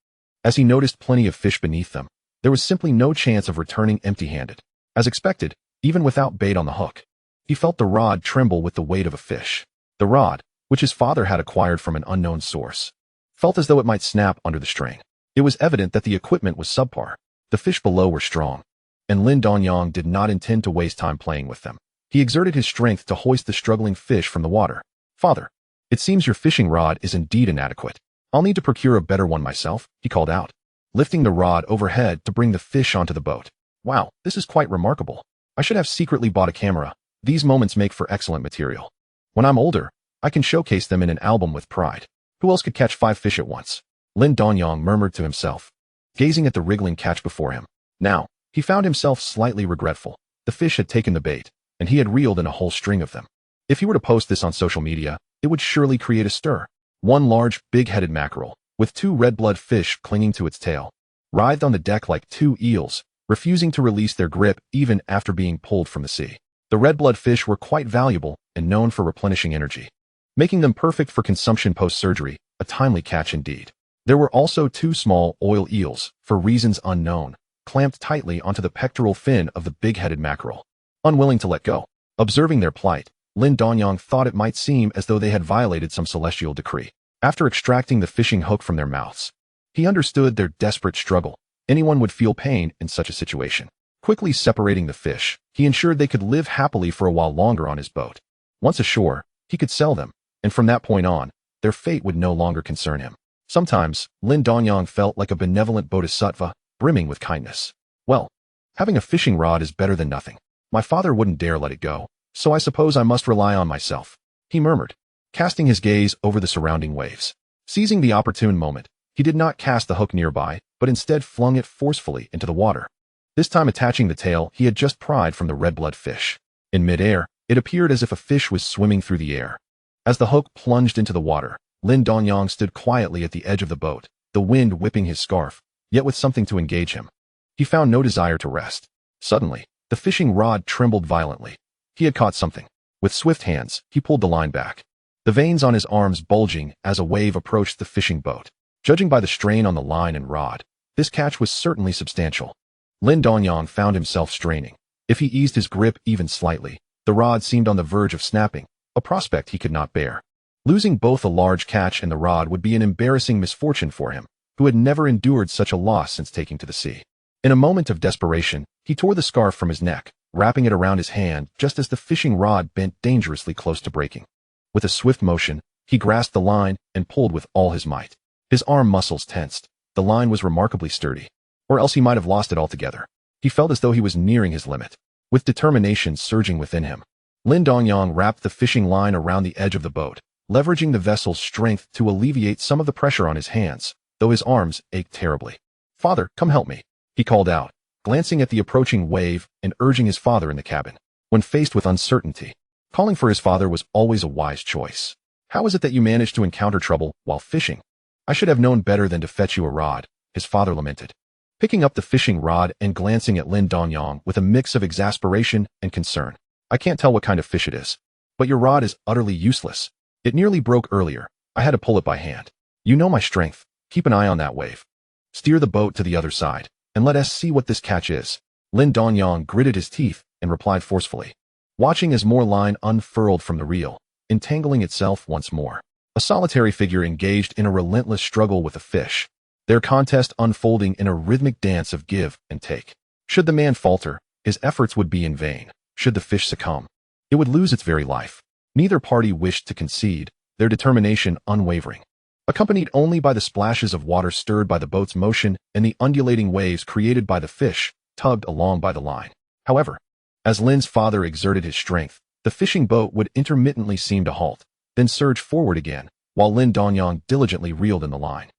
As he noticed plenty of fish beneath them, there was simply no chance of returning empty-handed. As expected, even without bait on the hook, he felt the rod tremble with the weight of a fish. The rod, which his father had acquired from an unknown source, felt as though it might snap under the strain. It was evident that the equipment was subpar. The fish below were strong, and Lin Dongyang did not intend to waste time playing with them. He exerted his strength to hoist the struggling fish from the water. "Father, it seems your fishing rod is indeed inadequate. I'll need to procure a better one myself," he called out, lifting the rod overhead to bring the fish onto the boat. "Wow, this is quite remarkable. I should have secretly bought a camera. These moments make for excellent material. When I'm older, I can showcase them in an album with pride. Who else could catch 5 fish at once?" Lin Dongyang murmured to himself, gazing at the wriggling catch before him. Now, he found himself slightly regretful. The fish had taken the bait, and he had reeled in a whole string of them. If he were to post this on social media, it would surely create a stir. One large, big-headed mackerel, with 2 red-blood fish clinging to its tail, writhed on the deck like 2 eels, refusing to release their grip even after being pulled from the sea. The red-blood fish were quite valuable and known for replenishing energy, making them perfect for consumption post-surgery, a timely catch indeed. There were also 2 small oil eels, for reasons unknown, clamped tightly onto the pectoral fin of the big-headed mackerel. Unwilling to let go, observing their plight, Lin Dongyang thought it might seem as though they had violated some celestial decree. After extracting the fishing hook from their mouths, he understood their desperate struggle. Anyone would feel pain in such a situation. Quickly separating the fish, he ensured they could live happily for a while longer on his boat. Once ashore, he could sell them, and from that point on, their fate would no longer concern him. Sometimes, Lin Dongyang felt like a benevolent bodhisattva, brimming with kindness. "Well, having a fishing rod is better than nothing. My father wouldn't dare let it go, so I suppose I must rely on myself," he murmured, casting his gaze over the surrounding waves. Seizing the opportune moment, he did not cast the hook nearby, but instead flung it forcefully into the water, this time attaching the tail he had just pried from the red-blood fish. In midair, it appeared as if a fish was swimming through the air. As the hook plunged into the water, Lin Dongyang stood quietly at the edge of the boat, the wind whipping his scarf, yet with something to engage him. He found no desire to rest. Suddenly, the fishing rod trembled violently. He had caught something. With swift hands, he pulled the line back, the veins on his arms bulging as a wave approached the fishing boat. Judging by the strain on the line and rod, this catch was certainly substantial. Lin Dongyang found himself straining. If he eased his grip even slightly, the rod seemed on the verge of snapping, a prospect he could not bear. Losing both a large catch and the rod would be an embarrassing misfortune for him, who had never endured such a loss since taking to the sea. In a moment of desperation, he tore the scarf from his neck, wrapping it around his hand just as the fishing rod bent dangerously close to breaking. With a swift motion, he grasped the line and pulled with all his might. His arm muscles tensed. The line was remarkably sturdy. Or else he might have lost it altogether. He felt as though he was nearing his limit. With determination surging within him, Lin Dongyang wrapped the fishing line around the edge of the boat, leveraging the vessel's strength to alleviate some of the pressure on his hands, though his arms ached terribly. "Father, come help me," he called out, glancing at the approaching wave and urging his father in the cabin. When faced with uncertainty, calling for his father was always a wise choice. "How is it that you managed to encounter trouble while fishing? I should have known better than to fetch you a rod," his father lamented. Picking up the fishing rod and glancing at Lin Dongyang with a mix of exasperation and concern. "I can't tell what kind of fish it is, but your rod is utterly useless. It nearly broke earlier. I had to pull it by hand. You know my strength. Keep an eye on that wave. Steer the boat to the other side, and let us see what this catch is." Lin Dongyang gritted his teeth and replied forcefully, watching as more line unfurled from the reel, entangling itself once more. A solitary figure engaged in a relentless struggle with a fish, their contest unfolding in a rhythmic dance of give and take. Should the man falter, his efforts would be in vain. Should the fish succumb, it would lose its very life. Neither party wished to concede, their determination unwavering, accompanied only by the splashes of water stirred by the boat's motion and the undulating waves created by the fish, tugged along by the line. However, as Lin's father exerted his strength, the fishing boat would intermittently seem to halt, then surge forward again, while Lin Dongyang diligently reeled in the line.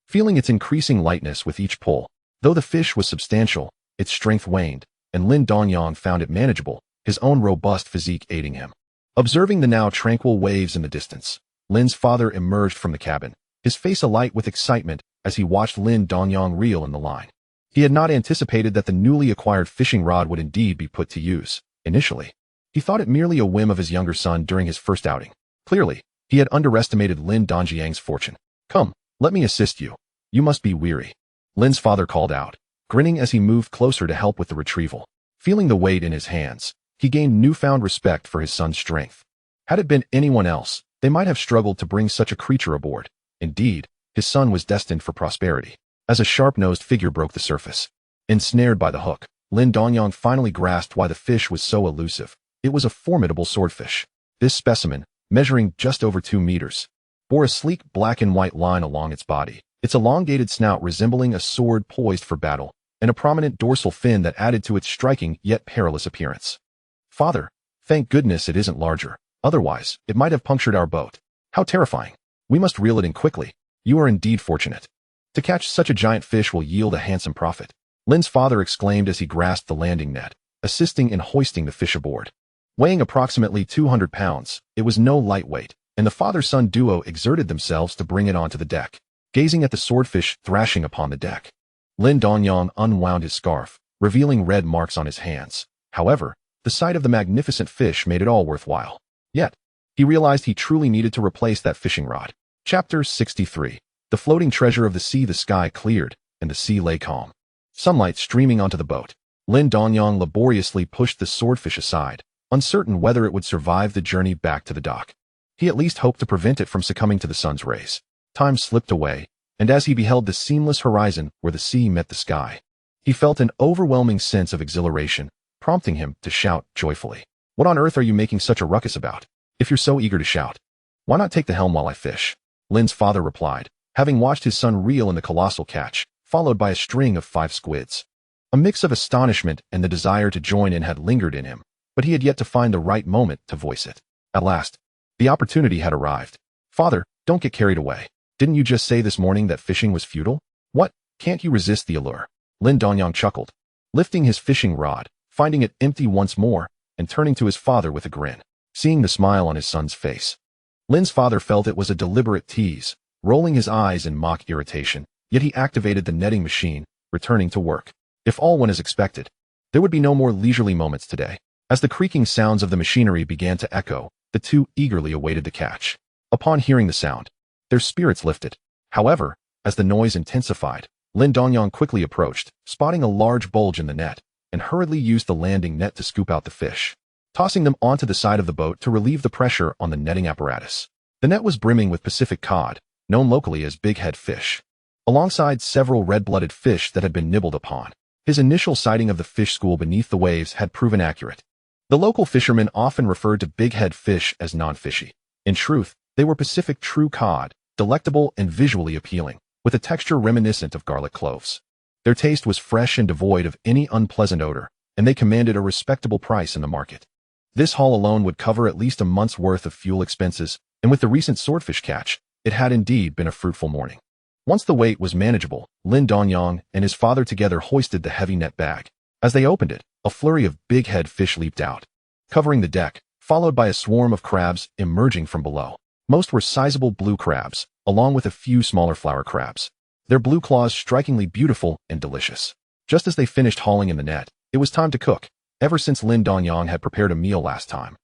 Feeling its increasing lightness with each pull, though the fish was substantial, its strength waned, and Lin Dongyang found it manageable, his own robust physique aiding him. Observing the now tranquil waves in the distance, Lin's father emerged from the cabin, his face alight with excitement as he watched Lin Dongyang reel in the line. He had not anticipated that the newly acquired fishing rod would indeed be put to use. Initially, he thought it merely a whim of his younger son during his first outing. Clearly, he had underestimated Lin Dongyang's fortune. "Come, let me assist you. You must be weary," Lin's father called out, grinning as he moved closer to help with the retrieval. Feeling the weight in his hands, he gained newfound respect for his son's strength. Had it been anyone else, they might have struggled to bring such a creature aboard. Indeed, his son was destined for prosperity. As a sharp-nosed figure broke the surface, ensnared by the hook, Lin Dongyang finally grasped why the fish was so elusive. It was a formidable swordfish. This specimen, measuring just over 2 meters, bore a sleek black and white line along its body, its elongated snout resembling a sword poised for battle, and a prominent dorsal fin that added to its striking yet perilous appearance. "Father, thank goodness it isn't larger. Otherwise, it might have punctured our boat. How terrifying. We must reel it in quickly. You are indeed fortunate. To catch such a giant fish will yield a handsome profit," Lin's father exclaimed as he grasped the landing net, assisting in hoisting the fish aboard. Weighing approximately 200 pounds, it was no lightweight, and the father-son duo exerted themselves to bring it onto the deck. Gazing at the swordfish thrashing upon the deck, Lin Dongyang unwound his scarf, revealing red marks on his hands. However, the sight of the magnificent fish made it all worthwhile. Yet, he realized he truly needed to replace that fishing rod. Chapter 63. The floating treasure of the sea. The sky cleared, and the sea lay calm. Sunlight streaming onto the boat. Lin Dongyang laboriously pushed the swordfish aside, uncertain whether it would survive the journey back to the dock. He at least hoped to prevent it from succumbing to the sun's rays. Time slipped away, and as he beheld the seamless horizon where the sea met the sky, he felt an overwhelming sense of exhilaration, prompting him to shout joyfully. "What on earth are you making such a ruckus about? If you're so eager to shout, why not take the helm while I fish?" Lin's father replied, having watched his son reel in the colossal catch, followed by a string of 5 squids. A mix of astonishment and the desire to join in had lingered in him, but he had yet to find the right moment to voice it. At last, the opportunity had arrived. "Father, don't get carried away. Didn't you just say this morning that fishing was futile? What, can't you resist the allure?" Lin Dongyang chuckled, lifting his fishing rod, finding it empty once more, and turning to his father with a grin. Seeing the smile on his son's face, Lin's father felt it was a deliberate tease, rolling his eyes in mock irritation, yet he activated the netting machine, returning to work. If all went as expected, there would be no more leisurely moments today. As the creaking sounds of the machinery began to echo, the two eagerly awaited the catch. Upon hearing the sound, their spirits lifted. However, as the noise intensified, Lin Dongyang quickly approached, spotting a large bulge in the net, and hurriedly used the landing net to scoop out the fish, tossing them onto the side of the boat to relieve the pressure on the netting apparatus. The net was brimming with Pacific cod, known locally as bighead fish, alongside several red-blooded fish that had been nibbled upon. His initial sighting of the fish school beneath the waves had proven accurate. The local fishermen often referred to bighead fish as non-fishy. In truth, they were Pacific true cod, delectable and visually appealing. with a texture reminiscent of garlic cloves. Their taste was fresh and devoid of any unpleasant odor, and they commanded a respectable price in the market. This haul alone would cover at least a month's worth of fuel expenses, and with the recent swordfish catch, it had indeed been a fruitful morning. Once the weight was manageable, Lin Dongyang and his father together hoisted the heavy net bag. As they opened it, a flurry of big-head fish leaped out, covering the deck, followed by a swarm of crabs emerging from below. Most were sizable blue crabs, along with a few smaller flower crabs, their blue claws strikingly beautiful and delicious. Just as they finished hauling in the net, it was time to cook. Ever since Lin Dongyang had prepared a meal last time,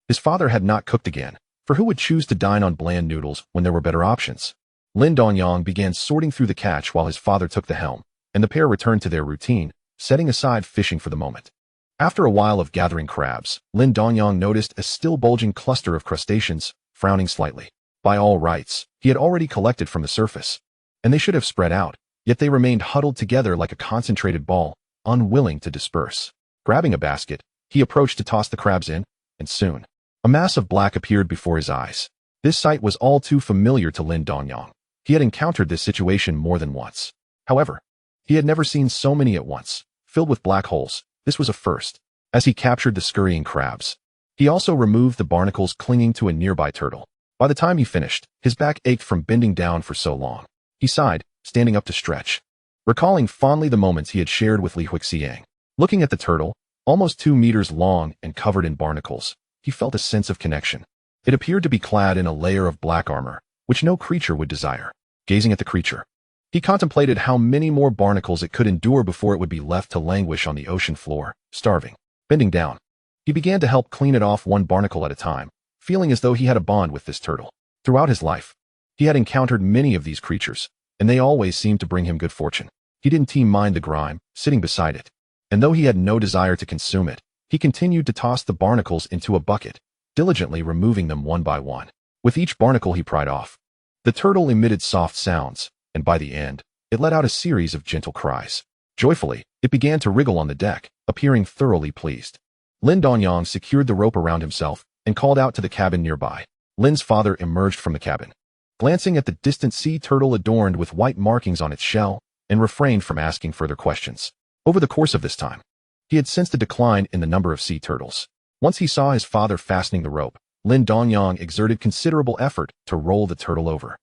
his father had not cooked again, for who would choose to dine on bland noodles when there were better options? Lin Dongyang began sorting through the catch while his father took the helm, and the pair returned to their routine, setting aside fishing for the moment. After a while of gathering crabs, Lin Dongyang noticed a still bulging cluster of crustaceans, frowning slightly. By all rights, he had already collected from the surface, and they should have spread out, yet they remained huddled together like a concentrated ball, unwilling to disperse. Grabbing a basket, he approached to toss the crabs in, and soon, a mass of black appeared before his eyes. This sight was all too familiar to Lin Dongyang. He had encountered this situation more than once. However, he had never seen so many at once, filled with black holes. This was a first. As he captured the scurrying crabs, he also removed the barnacles clinging to a nearby turtle. By the time he finished, his back ached from bending down for so long. He sighed, standing up to stretch, recalling fondly the moments he had shared with Li Huixiang. Looking at the turtle, almost 2 meters long and covered in barnacles, he felt a sense of connection. It appeared to be clad in a layer of black armor, which no creature would desire. Gazing at the creature, he contemplated how many more barnacles it could endure before it would be left to languish on the ocean floor, starving. Bending down, he began to help clean it off one barnacle at a time, feeling as though he had a bond with this turtle. Throughout his life, he had encountered many of these creatures, and they always seemed to bring him good fortune. He didn't mind the grime, sitting beside it, and though he had no desire to consume it, he continued to toss the barnacles into a bucket, diligently removing them one by one. With each barnacle he pried off, the turtle emitted soft sounds, and by the end, it let out a series of gentle cries. Joyfully, it began to wriggle on the deck, appearing thoroughly pleased. Lin Dongyang secured the rope around himself and called out to the cabin nearby. Lin's father emerged from the cabin, glancing at the distant sea turtle adorned with white markings on its shell, and refrained from asking further questions. Over the course of this time, he had sensed a decline in the number of sea turtles. Once he saw his father fastening the rope, Lin Dongyang exerted considerable effort to roll the turtle over.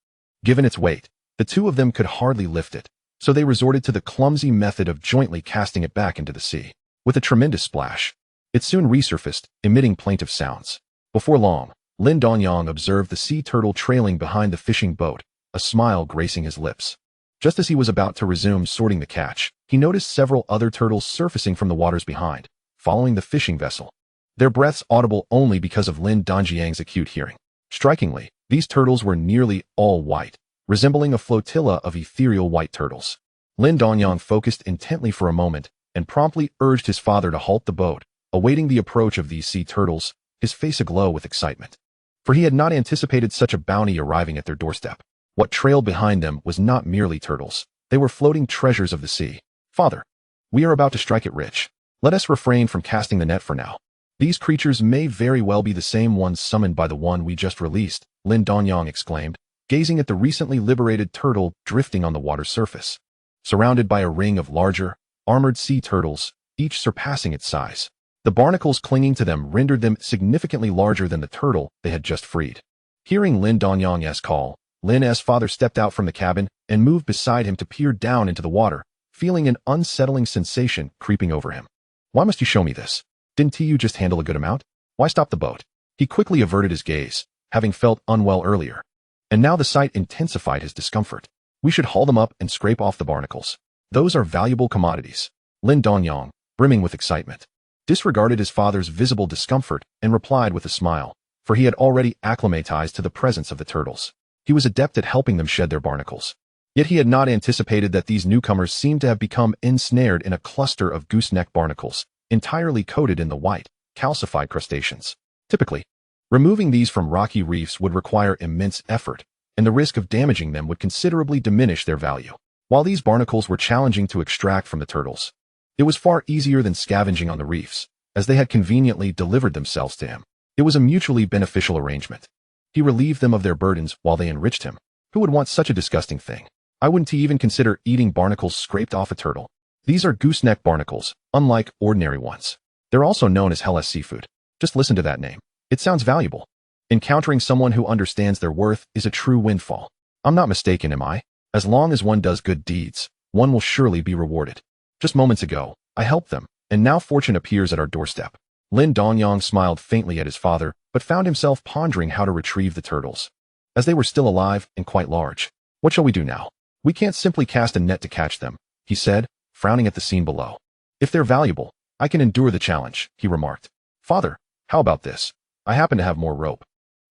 Given its weight, the two of them could hardly lift it, so they resorted to the clumsy method of jointly casting it back into the sea. With a tremendous splash, it soon resurfaced, emitting plaintive sounds. Before long, Lin Dongyang observed the sea turtle trailing behind the fishing boat, a smile gracing his lips. Just as he was about to resume sorting the catch, he noticed several other turtles surfacing from the waters behind, following the fishing vessel, their breaths audible only because of Lin Dongyang's acute hearing. Strikingly, these turtles were nearly all white, resembling a flotilla of ethereal white turtles. Lin Dongyang focused intently for a moment and promptly urged his father to halt the boat, awaiting the approach of these sea turtles, his face aglow with excitement. For he had not anticipated such a bounty arriving at their doorstep. What trailed behind them was not merely turtles. They were floating treasures of the sea. Father, we are about to strike it rich. Let us refrain from casting the net for now. These creatures may very well be the same ones summoned by the one we just released, Lin Dongyang exclaimed, gazing at the recently liberated turtle drifting on the water's surface. Surrounded by a ring of larger, armored sea turtles, each surpassing its size, the barnacles clinging to them rendered them significantly larger than the turtle they had just freed. Hearing Lin Dongyang's call, Lin's father stepped out from the cabin and moved beside him to peer down into the water, feeling an unsettling sensation creeping over him. Why must you show me this? Didn't you just handle a good amount? Why stop the boat? He quickly averted his gaze, having felt unwell earlier, and now the sight intensified his discomfort. We should haul them up and scrape off the barnacles. Those are valuable commodities. Lin Dongyang, brimming with excitement, disregarded his father's visible discomfort and replied with a smile, for he had already acclimatized to the presence of the turtles. He was adept at helping them shed their barnacles. Yet he had not anticipated that these newcomers seemed to have become ensnared in a cluster of gooseneck barnacles, entirely coated in the white, calcified crustaceans. Typically, removing these from rocky reefs would require immense effort, and the risk of damaging them would considerably diminish their value. While these barnacles were challenging to extract from the turtles, it was far easier than scavenging on the reefs, as they had conveniently delivered themselves to him. It was a mutually beneficial arrangement. He relieved them of their burdens while they enriched him. Who would want such a disgusting thing? I wouldn't even consider eating barnacles scraped off a turtle. These are gooseneck barnacles, unlike ordinary ones. They're also known as Hellas seafood. Just listen to that name. It sounds valuable. Encountering someone who understands their worth is a true windfall. I'm not mistaken, am I? As long as one does good deeds, one will surely be rewarded. Just moments ago, I helped them, and now fortune appears at our doorstep. Lin Dongyang smiled faintly at his father, but found himself pondering how to retrieve the turtles. As they were still alive and quite large. What shall we do now? We can't simply cast a net to catch them, he said, frowning at the scene below. If they're valuable, I can endure the challenge, he remarked. Father, how about this? I happen to have more rope.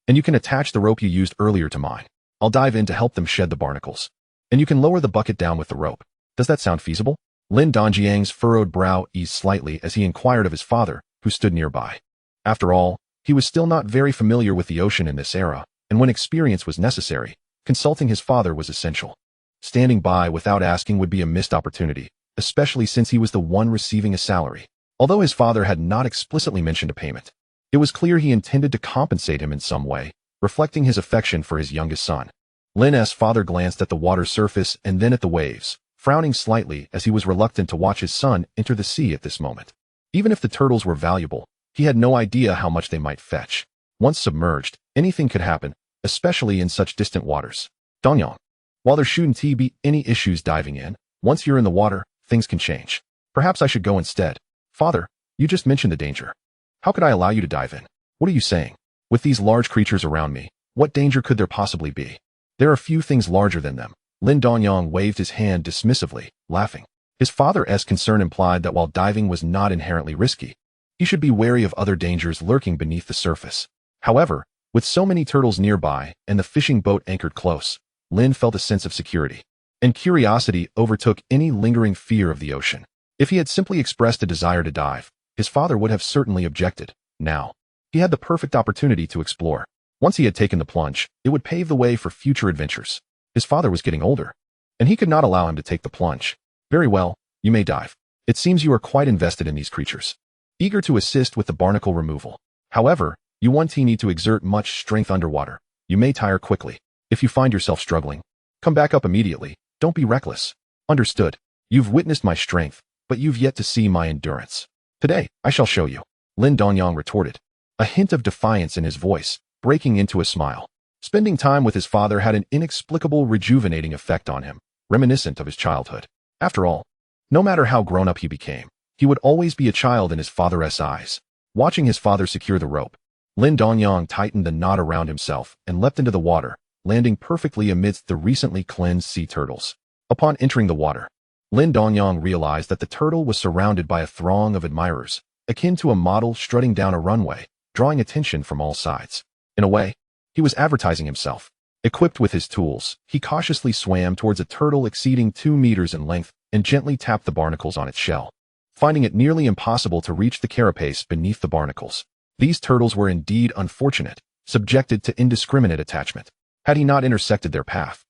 And you can attach the rope you used earlier to mine. I'll dive in to help them shed the barnacles. And you can lower the bucket down with the rope. Does that sound feasible? Lin Dongyang's furrowed brow eased slightly as he inquired of his father, who stood nearby. After all, he was still not very familiar with the ocean in this era, and when experience was necessary, consulting his father was essential. Standing by without asking would be a missed opportunity, especially since he was the one receiving a salary. Although his father had not explicitly mentioned a payment, it was clear he intended to compensate him in some way, reflecting his affection for his youngest son. Lin's father glanced at the water's surface and then at the waves, frowning slightly as he was reluctant to watch his son enter the sea at this moment. Even if the turtles were valuable, he had no idea how much they might fetch. Once submerged, anything could happen, especially in such distant waters. Dongyang. While there shouldn't be any issues diving in, once you're in the water, things can change. Perhaps I should go instead. Father, you just mentioned the danger. How could I allow you to dive in? What are you saying? With these large creatures around me, what danger could there possibly be? There are few things larger than them. Lin Dongyang waved his hand dismissively, laughing. His father's concern implied that while diving was not inherently risky, he should be wary of other dangers lurking beneath the surface. However, with so many turtles nearby and the fishing boat anchored close, Lin felt a sense of security. And curiosity overtook any lingering fear of the ocean. If he had simply expressed a desire to dive, his father would have certainly objected. Now, he had the perfect opportunity to explore. Once he had taken the plunge, it would pave the way for future adventures. His father was getting older, and he could not allow him to take the plunge. Very well, you may dive. It seems you are quite invested in these creatures. Eager to assist with the barnacle removal. However, you won't need to exert much strength underwater. You may tire quickly. If you find yourself struggling, come back up immediately. Don't be reckless. Understood. You've witnessed my strength, but you've yet to see my endurance. Today, I shall show you. Lin Dongyang retorted, a hint of defiance in his voice, breaking into a smile. Spending time with his father had an inexplicable rejuvenating effect on him, reminiscent of his childhood. After all, no matter how grown up he became, he would always be a child in his father's eyes. Watching his father secure the rope, Lin Dongyang tightened the knot around himself and leapt into the water, landing perfectly amidst the recently cleansed sea turtles. Upon entering the water, Lin Dongyang realized that the turtle was surrounded by a throng of admirers, akin to a model strutting down a runway, drawing attention from all sides. In a way, he was advertising himself. Equipped with his tools, he cautiously swam towards a turtle exceeding 2 meters in length and gently tapped the barnacles on its shell, finding it nearly impossible to reach the carapace beneath the barnacles. These turtles were indeed unfortunate, subjected to indiscriminate attachment. Had he not intersected their path,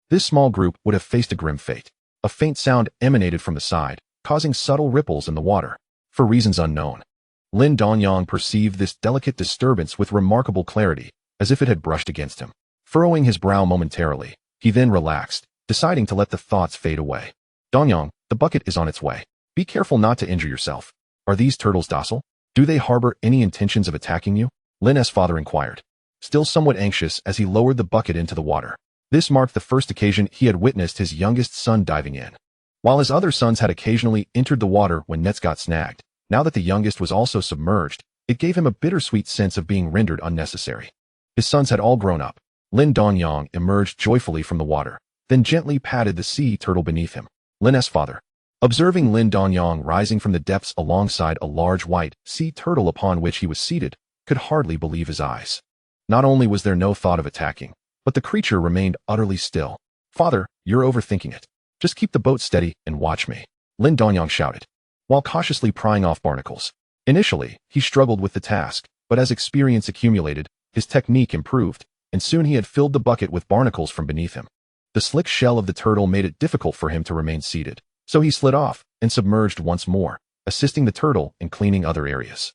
this small group would have faced a grim fate. A faint sound emanated from the side, causing subtle ripples in the water. For reasons unknown, Lin Dongyang perceived this delicate disturbance with remarkable clarity, as if it had brushed against him. Furrowing his brow momentarily, he then relaxed, deciding to let the thoughts fade away. Dongyang, the bucket is on its way. Be careful not to injure yourself. Are these turtles docile? Do they harbor any intentions of attacking you? Lin's father inquired, still somewhat anxious as he lowered the bucket into the water. This marked the first occasion he had witnessed his youngest son diving in. While his other sons had occasionally entered the water when nets got snagged, now that the youngest was also submerged, it gave him a bittersweet sense of being rendered unnecessary. His sons had all grown up. Lin Dongyang emerged joyfully from the water, then gently patted the sea turtle beneath him. Lin's father, observing Lin Dongyang rising from the depths alongside a large white sea turtle upon which he was seated, could hardly believe his eyes. Not only was there no thought of attacking, but the creature remained utterly still. Father, you're overthinking it. Just keep the boat steady and watch me, Lin Dongyang shouted, while cautiously prying off barnacles. Initially, he struggled with the task, but as experience accumulated, his technique improved, and soon he had filled the bucket with barnacles from beneath him. The slick shell of the turtle made it difficult for him to remain seated, so he slid off and submerged once more, assisting the turtle in cleaning other areas.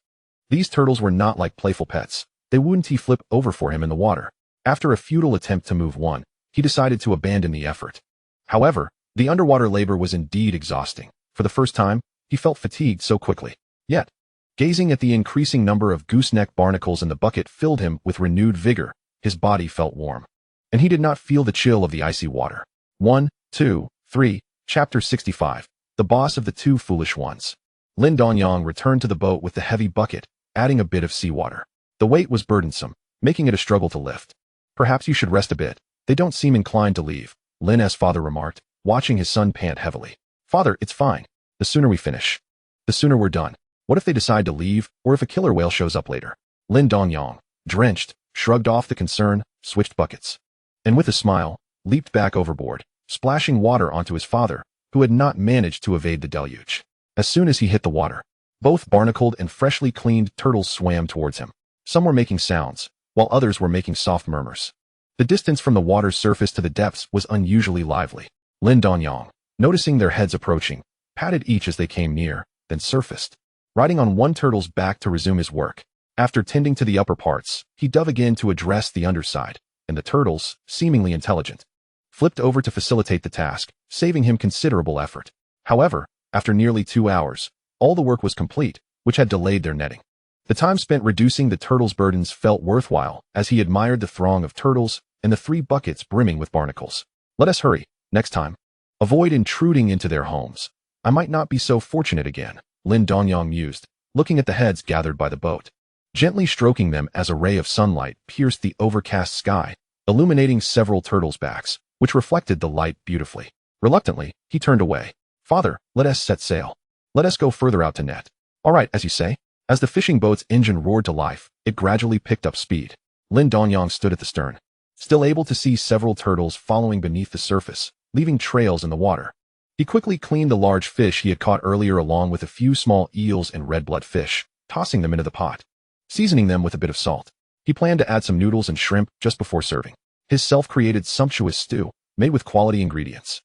These turtles were not like playful pets. They wouldn't flip over for him in the water. After a futile attempt to move one, he decided to abandon the effort. However, the underwater labor was indeed exhausting. For the first time, he felt fatigued so quickly. Yet, gazing at the increasing number of gooseneck barnacles in the bucket filled him with renewed vigor. His body felt warm, and he did not feel the chill of the icy water. 1, 2, 3, Chapter 65. The Boss of the Two Foolish Ones. Lin Dongyang returned to the boat with the heavy bucket, adding a bit of seawater. The weight was burdensome, making it a struggle to lift. Perhaps you should rest a bit. They don't seem inclined to leave, Lin's father remarked, watching his son pant heavily. Father, it's fine. The sooner we finish, the sooner we're done. What if they decide to leave, or if a killer whale shows up later? Lin Dongyang, drenched, shrugged off the concern, switched buckets, and with a smile, leaped back overboard, splashing water onto his father, who had not managed to evade the deluge. As soon as he hit the water, both barnacled and freshly cleaned turtles swam towards him. Some were making sounds, while others were making soft murmurs. The distance from the water's surface to the depths was unusually lively. Lin Dongyang, noticing their heads approaching, patted each as they came near, then surfaced, riding on one turtle's back to resume his work. After tending to the upper parts, he dove again to address the underside, and the turtles, seemingly intelligent, flipped over to facilitate the task, saving him considerable effort. However, after nearly 2 hours, all the work was complete, which had delayed their netting. The time spent reducing the turtles' burdens felt worthwhile as he admired the throng of turtles and the 3 buckets brimming with barnacles. Let us hurry, next time. Avoid intruding into their homes. I might not be so fortunate again, Lin Dongyang mused, looking at the heads gathered by the boat. Gently stroking them as a ray of sunlight pierced the overcast sky, illuminating several turtles' backs, which reflected the light beautifully. Reluctantly, he turned away. Father, let us set sail. Let us go further out to net. All right, as you say. As the fishing boat's engine roared to life, it gradually picked up speed. Lin Dongyang stood at the stern, still able to see several turtles following beneath the surface, leaving trails in the water. He quickly cleaned the large fish he had caught earlier along with a few small eels and red-blood fish, tossing them into the pot, seasoning them with a bit of salt. He planned to add some noodles and shrimp just before serving. His self-created sumptuous stew, made with quality ingredients,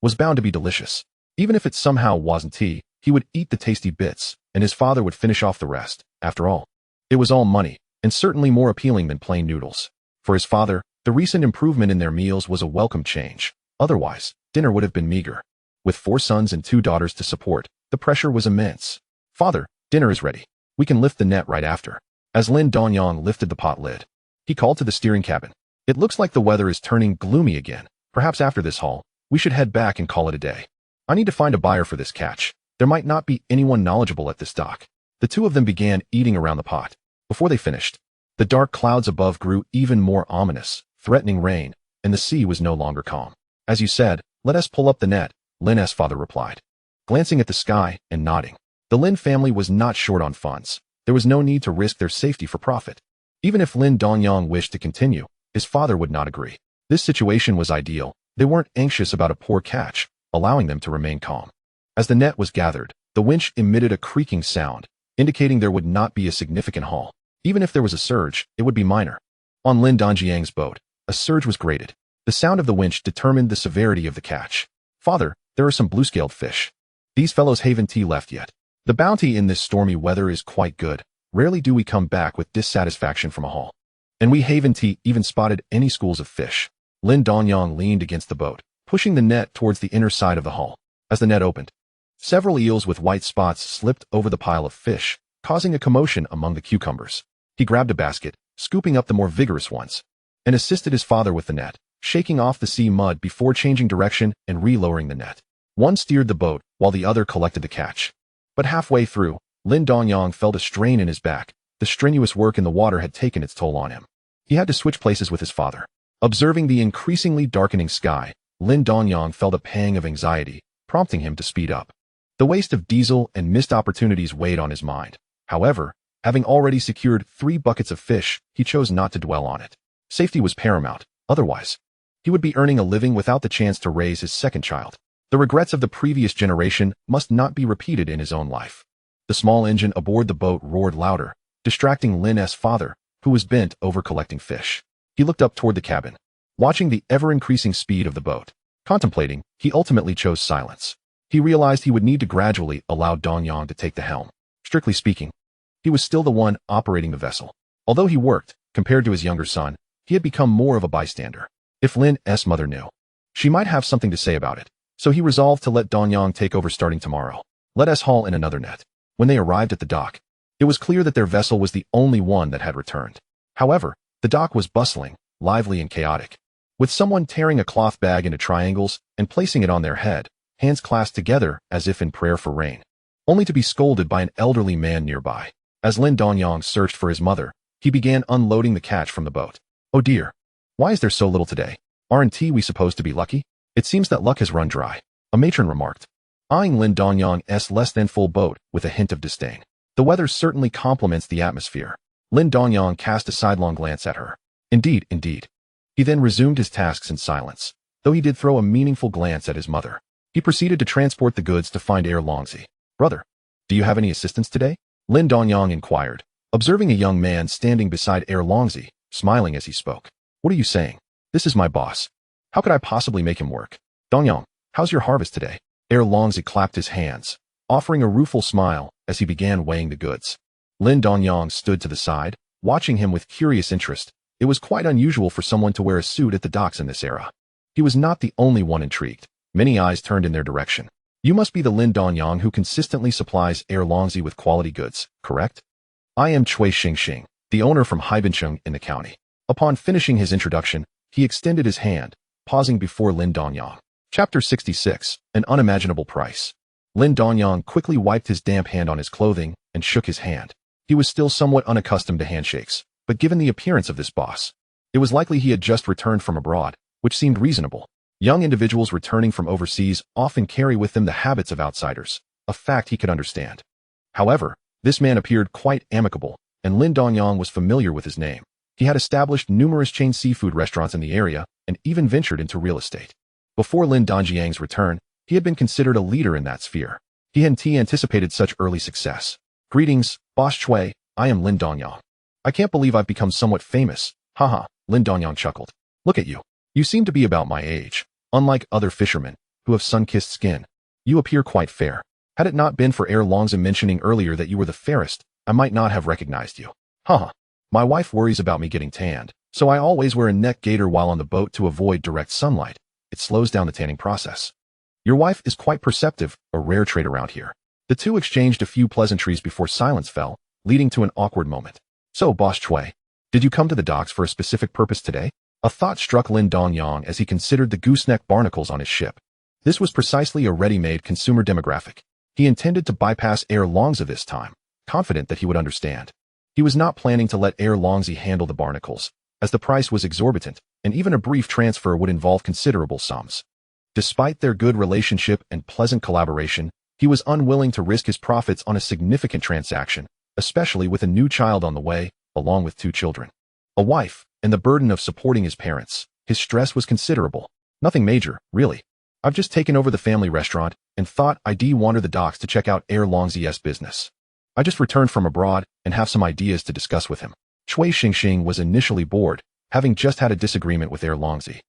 was bound to be delicious. Even if it somehow wasn't tea, he would eat the tasty bits, and his father would finish off the rest. After all, it was all money, and certainly more appealing than plain noodles. For his father, the recent improvement in their meals was a welcome change. Otherwise, dinner would have been meager. With 4 sons and 2 daughters to support, the pressure was immense. Father, dinner is ready. We can lift the net right after. As Lin Dongyang lifted the pot lid, he called to the steering cabin. It looks like the weather is turning gloomy again. Perhaps after this haul, we should head back and call it a day. I need to find a buyer for this catch. There might not be anyone knowledgeable at this dock. The 2 of them began eating around the pot. Before they finished, the dark clouds above grew even more ominous, threatening rain, and the sea was no longer calm. As you said, let us pull up the net, Lin's father replied, glancing at the sky and nodding. The Lin family was not short on funds. There was no need to risk their safety for profit. Even if Lin Dongyang wished to continue, his father would not agree. This situation was ideal. They weren't anxious about a poor catch, allowing them to remain calm. As the net was gathered, the winch emitted a creaking sound, indicating there would not be a significant haul. Even if there was a surge, it would be minor. On Lin Dongyang's boat, a surge was grated. The sound of the winch determined the severity of the catch. Father, there are some blue-scaled fish. These fellows haven't left yet. The bounty in this stormy weather is quite good. Rarely do we come back with dissatisfaction from a haul. And we haven't even spotted any schools of fish. Lin Dongyang leaned against the boat, pushing the net towards the inner side of the hull. As the net opened, several eels with white spots slipped over the pile of fish, causing a commotion among the cucumbers. He grabbed a basket, scooping up the more vigorous ones, and assisted his father with the net, shaking off the sea mud before changing direction and re-lowering the net. One steered the boat, while the other collected the catch. But halfway through, Lin Dongyang felt a strain in his back. The strenuous work in the water had taken its toll on him. He had to switch places with his father. Observing the increasingly darkening sky, Lin Dongyang felt a pang of anxiety, prompting him to speed up. The waste of diesel and missed opportunities weighed on his mind. However, having already secured 3 buckets of fish, he chose not to dwell on it. Safety was paramount. Otherwise, he would be earning a living without the chance to raise his second child. The regrets of the previous generation must not be repeated in his own life. The small engine aboard the boat roared louder, distracting Lin's father, who was bent over collecting fish. He looked up toward the cabin, watching the ever-increasing speed of the boat. Contemplating, he ultimately chose silence. He realized he would need to gradually allow Dongyang to take the helm. Strictly speaking, he was still the one operating the vessel. Although he worked, compared to his younger son, he had become more of a bystander. If Lin's mother knew, She might have something to say about it. So he resolved to let Dongyang take over starting tomorrow. Let us haul in another net. When they arrived at the dock, it was clear that their vessel was the only one that had returned. However, the dock was bustling, lively and chaotic. With someone tearing a cloth bag into triangles and placing it on their head, hands clasped together as if in prayer for rain, only to be scolded by an elderly man nearby. As Lin Dongyang searched for his mother, he began unloading the catch from the boat. Oh dear. Why is there so little today? Aren't we supposed to be lucky? It seems that luck has run dry, a matron remarked, eyeing Lin Dongyang's less than full boat with a hint of disdain. The weather certainly complements the atmosphere. Lin Dongyang cast a sidelong glance at her. Indeed, indeed. He then resumed his tasks in silence, though he did throw a meaningful glance at his mother. He proceeded to transport the goods to find Longzi. Brother, do you have any assistance today? Lin Dongyang inquired, observing a young man standing beside Longzi, smiling as he spoke. What are you saying? This is my boss. How could I possibly make him work? Dongyang, how's your harvest today? Longzi clapped his hands, offering a rueful smile as he began weighing the goods. Lin Dongyang stood to the side, watching him with curious interest. It was quite unusual for someone to wear a suit at the docks in this era. He was not the only one intrigued. Many eyes turned in their direction. You must be the Lin Dongyang who consistently supplies Longzi with quality goods, correct? I am Cui Xingxing, the owner from Haibencheng in the county. Upon finishing his introduction, he extended his hand, pausing before Lin Dongyang. Chapter 66, An Unimaginable Price. Lin Dongyang quickly wiped his damp hand on his clothing and shook his hand. He was still somewhat unaccustomed to handshakes, but given the appearance of this boss, it was likely he had just returned from abroad, which seemed reasonable. Young individuals returning from overseas often carry with them the habits of outsiders, a fact he could understand. However, this man appeared quite amicable, and Lin Dongyang was familiar with his name. He had established numerous chain seafood restaurants in the area and even ventured into real estate. Before Lin Dongyang's return, he had been considered a leader in that sphere. He hadn't anticipated such early success. Greetings, Boss Cui, I am Lin Dongyang. I can't believe I've become somewhat famous. Haha, Lin Dongyang chuckled. Look at you. You seem to be about my age. Unlike other fishermen, who have sun-kissed skin, you appear quite fair. Had it not been for Longzi mentioning earlier that you were the fairest, I might not have recognized you. Haha. My wife worries about me getting tanned, so I always wear a neck gaiter while on the boat to avoid direct sunlight. It slows down the tanning process. Your wife is quite perceptive, a rare trait around here. The two exchanged a few pleasantries before silence fell, leading to an awkward moment. So, Boss Cui, did you come to the docks for a specific purpose today? A thought struck Lin Dongyang as he considered the gooseneck barnacles on his ship. This was precisely a ready-made consumer demographic. He intended to bypass Longzi this time, confident that he would understand. He was not planning to let Longzi handle the barnacles, as the price was exorbitant, and even a brief transfer would involve considerable sums. Despite their good relationship and pleasant collaboration, he was unwilling to risk his profits on a significant transaction, especially with a new child on the way, along with 2 children. A wife, and the burden of supporting his parents. His stress was considerable. Nothing major, really. I've just taken over the family restaurant and thought I'd wander the docks to check out Longzi's business. I just returned from abroad and have some ideas to discuss with him. Cui Xingxing was initially bored, having just had a disagreement with Longzi.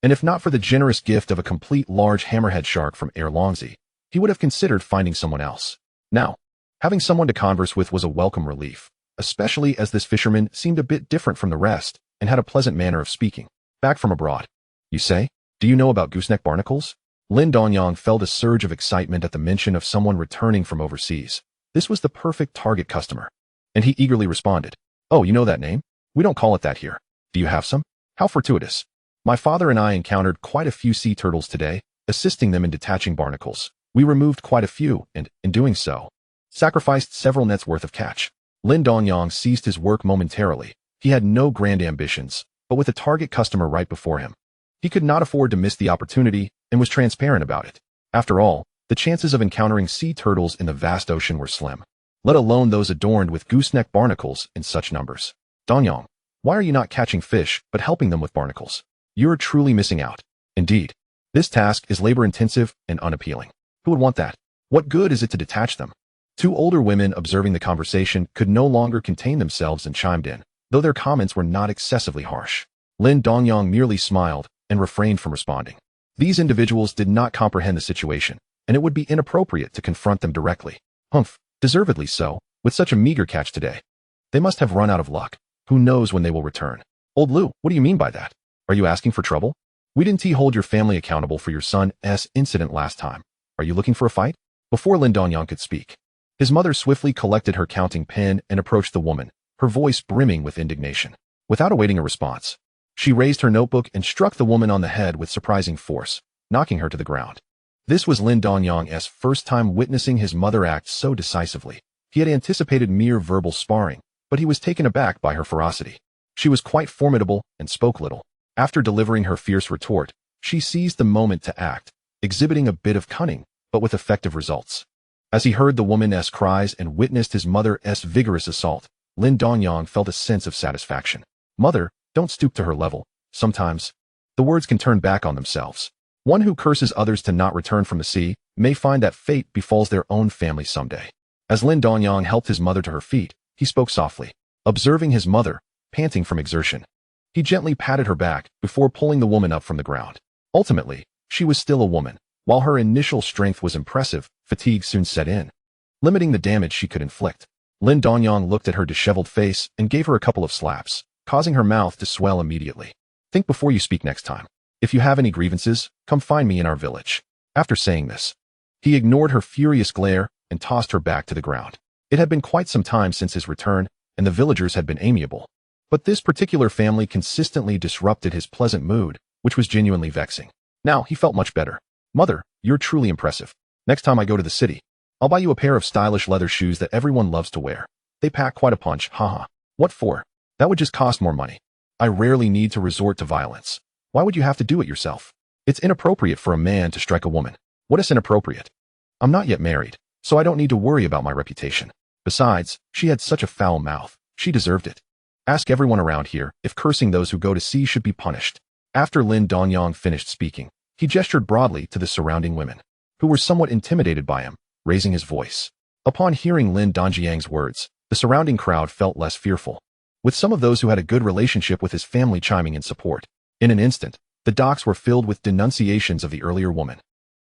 And if not for the generous gift of a complete large hammerhead shark from Longzi, he would have considered finding someone else. Now, having someone to converse with was a welcome relief, especially as this fisherman seemed a bit different from the rest and had a pleasant manner of speaking. Back from abroad. You say? Do you know about gooseneck barnacles? Lin Dongyang felt a surge of excitement at the mention of someone returning from overseas. This was the perfect target customer. And he eagerly responded, Oh, you know that name? We don't call it that here. Do you have some? How fortuitous. My father and I encountered quite a few sea turtles today, assisting them in detaching barnacles. We removed quite a few, and, in doing so, sacrificed several nets worth of catch. Lin Dongyang ceased his work momentarily. He had no grand ambitions, but with a target customer right before him, he could not afford to miss the opportunity and was transparent about it. After all, the chances of encountering sea turtles in the vast ocean were slim, let alone those adorned with gooseneck barnacles in such numbers. Dongyang, why are you not catching fish but helping them with barnacles? You're truly missing out. Indeed, this task is labor-intensive and unappealing. Who would want that? What good is it to detach them? 2 older women observing the conversation could no longer contain themselves and chimed in, though their comments were not excessively harsh. Lin Dongyang merely smiled and refrained from responding. These individuals did not comprehend the situation, and it would be inappropriate to confront them directly. Humph, deservedly so, with such a meager catch today. They must have run out of luck. Who knows when they will return? Old Lu, what do you mean by that? Are you asking for trouble? We didn't hold your family accountable for your son's incident last time. Are you looking for a fight? Before Lin Dongyang could speak, his mother swiftly collected her counting pen and approached the woman, her voice brimming with indignation. Without awaiting a response, she raised her notebook and struck the woman on the head with surprising force, knocking her to the ground. This was Lin Dongyang's first time witnessing his mother act so decisively. He had anticipated mere verbal sparring, but he was taken aback by her ferocity. She was quite formidable and spoke little. After delivering her fierce retort, she seized the moment to act, exhibiting a bit of cunning, but with effective results. As he heard the woman's cries and witnessed his mother's vigorous assault, Lin Dongyang felt a sense of satisfaction. Mother, don't stoop to her level. Sometimes, the words can turn back on themselves. One who curses others to not return from the sea may find that fate befalls their own family someday. As Lin Dongyang helped his mother to her feet, he spoke softly, observing his mother, panting from exertion. He gently patted her back before pulling the woman up from the ground. Ultimately, she was still a woman. While her initial strength was impressive, fatigue soon set in, limiting the damage she could inflict. Lin Dongyang looked at her disheveled face and gave her a couple of slaps, causing her mouth to swell immediately. Think before you speak next time. If you have any grievances, come find me in our village. After saying this, he ignored her furious glare and tossed her back to the ground. It had been quite some time since his return, and the villagers had been amiable. But this particular family consistently disrupted his pleasant mood, which was genuinely vexing. Now he felt much better. Mother, you're truly impressive. Next time I go to the city, I'll buy you a pair of stylish leather shoes that everyone loves to wear. They pack quite a punch, haha. What for? That would just cost more money. I rarely need to resort to violence. Why would you have to do it yourself? It's inappropriate for a man to strike a woman. What is inappropriate? I'm not yet married, so I don't need to worry about my reputation. Besides, she had such a foul mouth. She deserved it. Ask everyone around here if cursing those who go to sea should be punished. After Lin Dongyang finished speaking, he gestured broadly to the surrounding women, who were somewhat intimidated by him, raising his voice. Upon hearing Lin Dongyang's words, the surrounding crowd felt less fearful, with some of those who had a good relationship with his family chiming in support. In an instant, the docks were filled with denunciations of the earlier woman.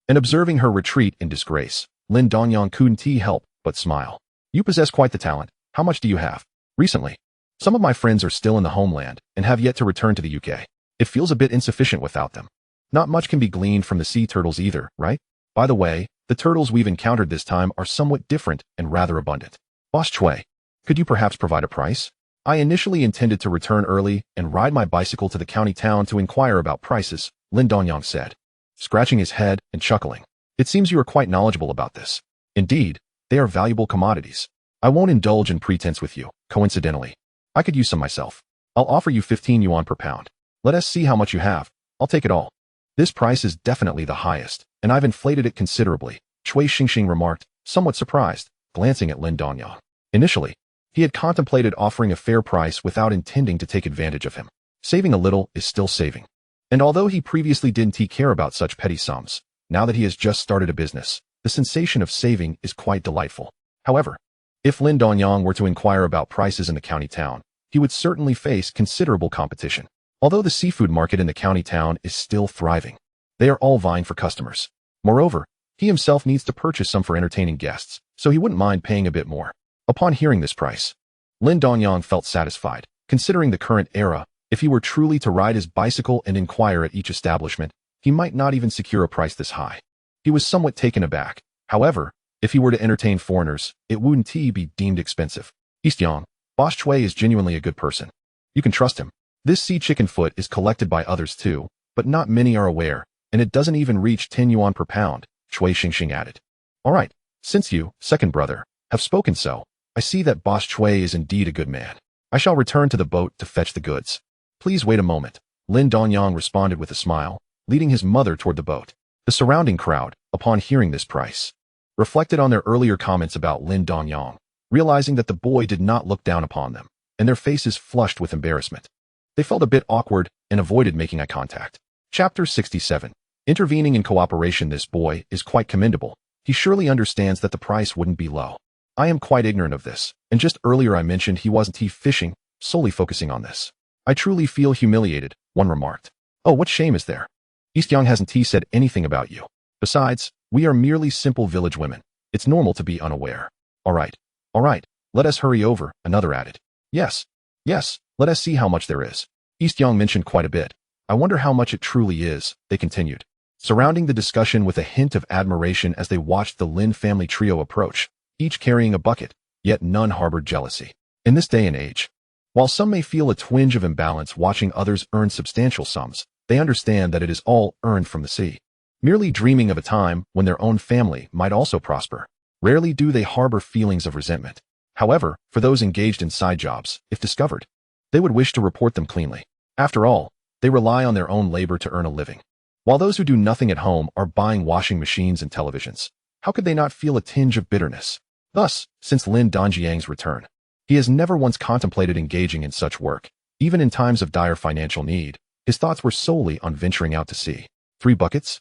And observing her retreat in disgrace, Lin Dongyang couldn't help but smile. You possess quite the talent. How much do you have? Recently, some of my friends are still in the homeland and have yet to return to the UK. It feels a bit insufficient without them. Not much can be gleaned from the sea turtles either, right? By the way, the turtles we've encountered this time are somewhat different and rather abundant. Boss Chui, could you perhaps provide a price? I initially intended to return early and ride my bicycle to the county town to inquire about prices, Lin Dongyang said, scratching his head and chuckling. It seems you are quite knowledgeable about this. Indeed, they are valuable commodities. I won't indulge in pretense with you, coincidentally. I could use some myself. I'll offer you 15 yuan per pound. Let us see how much you have. I'll take it all. This price is definitely the highest, and I've inflated it considerably, Chui Xingxing remarked, somewhat surprised, glancing at Lin Dongyang. Initially, he had contemplated offering a fair price without intending to take advantage of him. Saving a little is still saving. And although he previously didn't care about such petty sums, now that he has just started a business, the sensation of saving is quite delightful. However, if Lin Dongyang were to inquire about prices in the county town, he would certainly face considerable competition. Although the seafood market in the county town is still thriving, they are all vying for customers. Moreover, he himself needs to purchase some for entertaining guests, so he wouldn't mind paying a bit more. Upon hearing this price, Lin Dongyang felt satisfied. Considering the current era, if he were truly to ride his bicycle and inquire at each establishment, he might not even secure a price this high. He was somewhat taken aback. However, if he were to entertain foreigners, it wouldn't be deemed expensive. Eastyong, Boss Chui is genuinely a good person. You can trust him. This sea chicken foot is collected by others too, but not many are aware, and it doesn't even reach 10 yuan per pound, Chui Xingxing added. Alright, since you, second brother, have spoken so, I see that Boss Chui is indeed a good man. I shall return to the boat to fetch the goods. Please wait a moment, Lin Dongyang responded with a smile, leading his mother toward the boat. The surrounding crowd, upon hearing this price, reflected on their earlier comments about Lin Dongyang, realizing that the boy did not look down upon them, and their faces flushed with embarrassment. They felt a bit awkward and avoided making eye contact. Chapter 67. Intervening in cooperation. This boy is quite commendable. He surely understands that the price wouldn't be low. I am quite ignorant of this, and just earlier I mentioned he wasn't fishing, solely focusing on this. I truly feel humiliated, one remarked. Oh, what shame is there? Eastyong hasn't said anything about you. Besides, we are merely simple village women. It's normal to be unaware. Alright, let us hurry over, another added. Yes, let us see how much there is. Eastyong mentioned quite a bit, I wonder how much it truly is, they continued, surrounding the discussion with a hint of admiration as they watched the Lin family trio approach, each carrying a bucket, yet none harbored jealousy. In this day and age, while some may feel a twinge of imbalance watching others earn substantial sums, they understand that it is all earned from the sea. Merely dreaming of a time when their own family might also prosper. Rarely do they harbor feelings of resentment. However, for those engaged in side jobs, if discovered, they would wish to report them cleanly. After all, they rely on their own labor to earn a living. While those who do nothing at home are buying washing machines and televisions, how could they not feel a tinge of bitterness? Thus, since Lin Dongyang's return, he has never once contemplated engaging in such work. Even in times of dire financial need, his thoughts were solely on venturing out to sea. 3 buckets?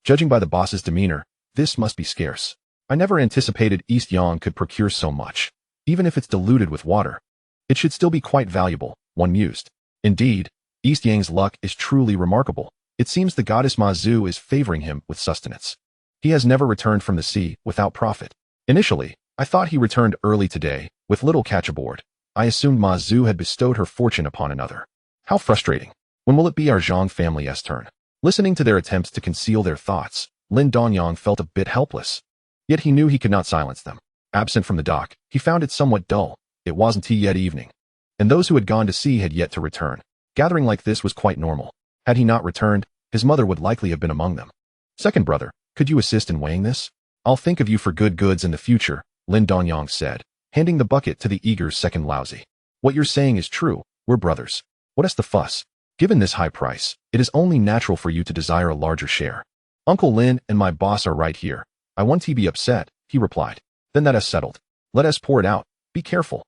Judging by the boss's demeanor, this must be scarce. I never anticipated East Yang could procure so much. Even if it's diluted with water, it should still be quite valuable, one mused. Indeed, East Yang's luck is truly remarkable. It seems the goddess Ma Zhu is favoring him with sustenance. He has never returned from the sea without profit. Initially, I thought he returned early today, with little catch aboard. I assumed Ma Zhu had bestowed her fortune upon another. How frustrating. When will it be our Zhang family's turn? Listening to their attempts to conceal their thoughts, Lin Dongyang felt a bit helpless. Yet he knew he could not silence them. Absent from the dock, he found it somewhat dull. It wasn't yet evening, and those who had gone to sea had yet to return. Gathering like this was quite normal. Had he not returned, his mother would likely have been among them. Second brother, could you assist in weighing this? I'll think of you for good goods in the future, Lin Dongyang said, handing the bucket to the eager second lousy. What you're saying is true, we're brothers. What is the fuss? Given this high price, it is only natural for you to desire a larger share. Uncle Lin and my boss are right here. I want to be upset, he replied. Then that is settled. Let us pour it out. Be careful.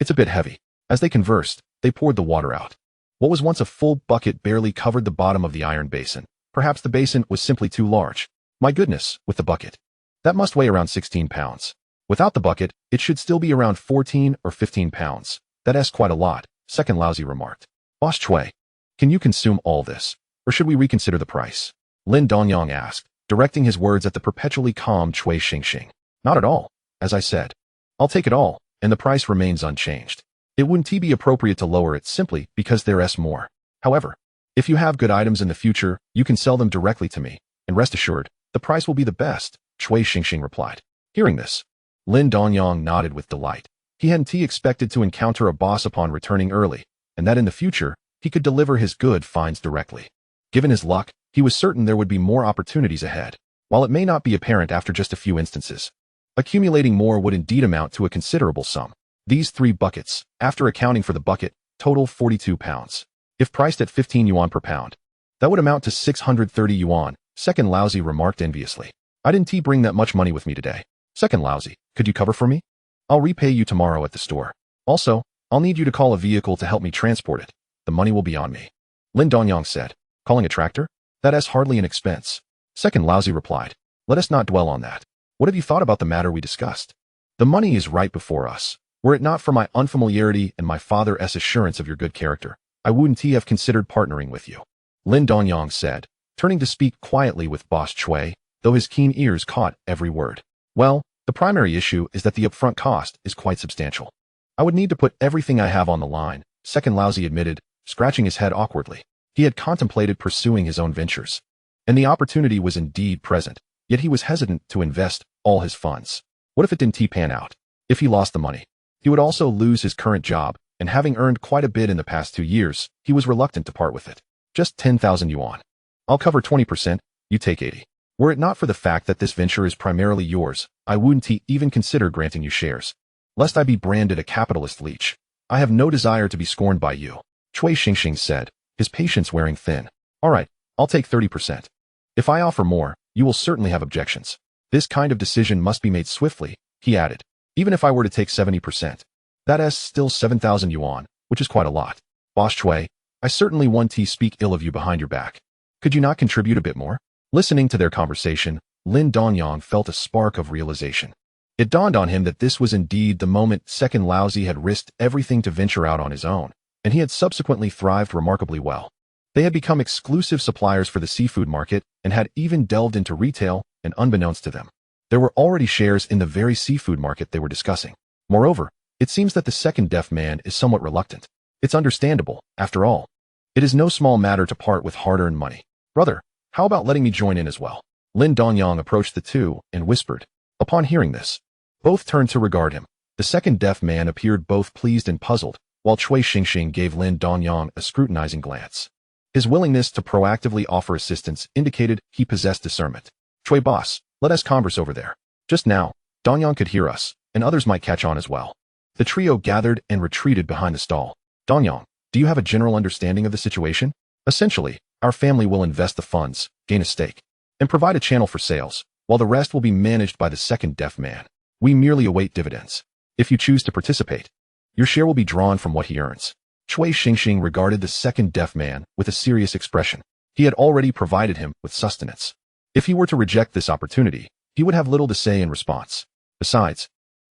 It's a bit heavy. As they conversed, they poured the water out. What was once a full bucket barely covered the bottom of the iron basin. Perhaps the basin was simply too large. My goodness, with the bucket. That must weigh around 16 pounds. Without the bucket, it should still be around 14 or 15 pounds. That's quite a lot, second lousy remarked. Boss Chui, can you consume all this, or should we reconsider the price? Lin Dongyang asked, directing his words at the perpetually calm Chui Xingxing. Not at all, as I said. I'll take it all, and the price remains unchanged. It wouldn't be appropriate to lower it simply because there's more. However, if you have good items in the future, you can sell them directly to me, and rest assured, the price will be the best, Chui Xingxing replied. Hearing this, Lin Dongyang nodded with delight. He hadn't expected to encounter a boss upon returning early, and that in the future, he could deliver his good finds directly. Given his luck, he was certain there would be more opportunities ahead. While it may not be apparent after just a few instances, accumulating more would indeed amount to a considerable sum. These 3 buckets, after accounting for the bucket, total 42 pounds. If priced at 15 yuan per pound, that would amount to 630 yuan, second lousy remarked enviously. I didn't bring that much money with me today. Second lousy, could you cover for me? I'll repay you tomorrow at the store. Also, I'll need you to call a vehicle to help me transport it. The money will be on me. Lin Dongyang said. Calling a tractor? That's hardly an expense. Second lousy replied. Let us not dwell on that. What have you thought about the matter we discussed? The money is right before us. Were it not for my unfamiliarity and my father's assurance of your good character, I wouldn't have considered partnering with you. Lin Dongyang said, turning to speak quietly with Boss Chui, though his keen ears caught every word. Well, the primary issue is that the upfront cost is quite substantial. I would need to put everything I have on the line, second lousy admitted, scratching his head awkwardly. He had contemplated pursuing his own ventures, and the opportunity was indeed present, yet he was hesitant to invest all his funds. What if it didn't pan out? If he lost the money, he would also lose his current job, and having earned quite a bit in the past 2 years, he was reluctant to part with it. Just 10,000 yuan. I'll cover 20%, you take 80. Were it not for the fact that this venture is primarily yours, I wouldn't even consider granting you shares. Lest I be branded a capitalist leech. I have no desire to be scorned by you, Chui Xingxing said, his patience wearing thin. All right, I'll take 30%. If I offer more, you will certainly have objections. This kind of decision must be made swiftly, he added. Even if I were to take 70%, that's still 7,000 yuan, which is quite a lot. Boss Chui, I certainly want to speak ill of you behind your back. Could you not contribute a bit more? Listening to their conversation, Lin Dongyang felt a spark of realization. It dawned on him that this was indeed the moment second lousy had risked everything to venture out on his own, and he had subsequently thrived remarkably well. They had become exclusive suppliers for the seafood market and had even delved into retail, and unbeknownst to them, there were already shares in the very seafood market they were discussing. Moreover, it seems that the second deaf man is somewhat reluctant. It's understandable, after all. It is no small matter to part with hard-earned money. Brother, how about letting me join in as well? Lin Dongyang approached the two and whispered. Upon hearing this, both turned to regard him. The second deaf man appeared both pleased and puzzled, while Cui Xingxing gave Lin Dongyang a scrutinizing glance. His willingness to proactively offer assistance indicated he possessed discernment. Cui boss, let us converse over there. Just now, Dongyang could hear us, and others might catch on as well. The trio gathered and retreated behind the stall. Dongyang, do you have a general understanding of the situation? Essentially, our family will invest the funds, gain a stake, and provide a channel for sales, while the rest will be managed by the second deaf man. We merely await dividends. If you choose to participate, your share will be drawn from what he earns. Cui Xingxing regarded the second deaf man with a serious expression. He had already provided him with sustenance. If he were to reject this opportunity, he would have little to say in response. Besides,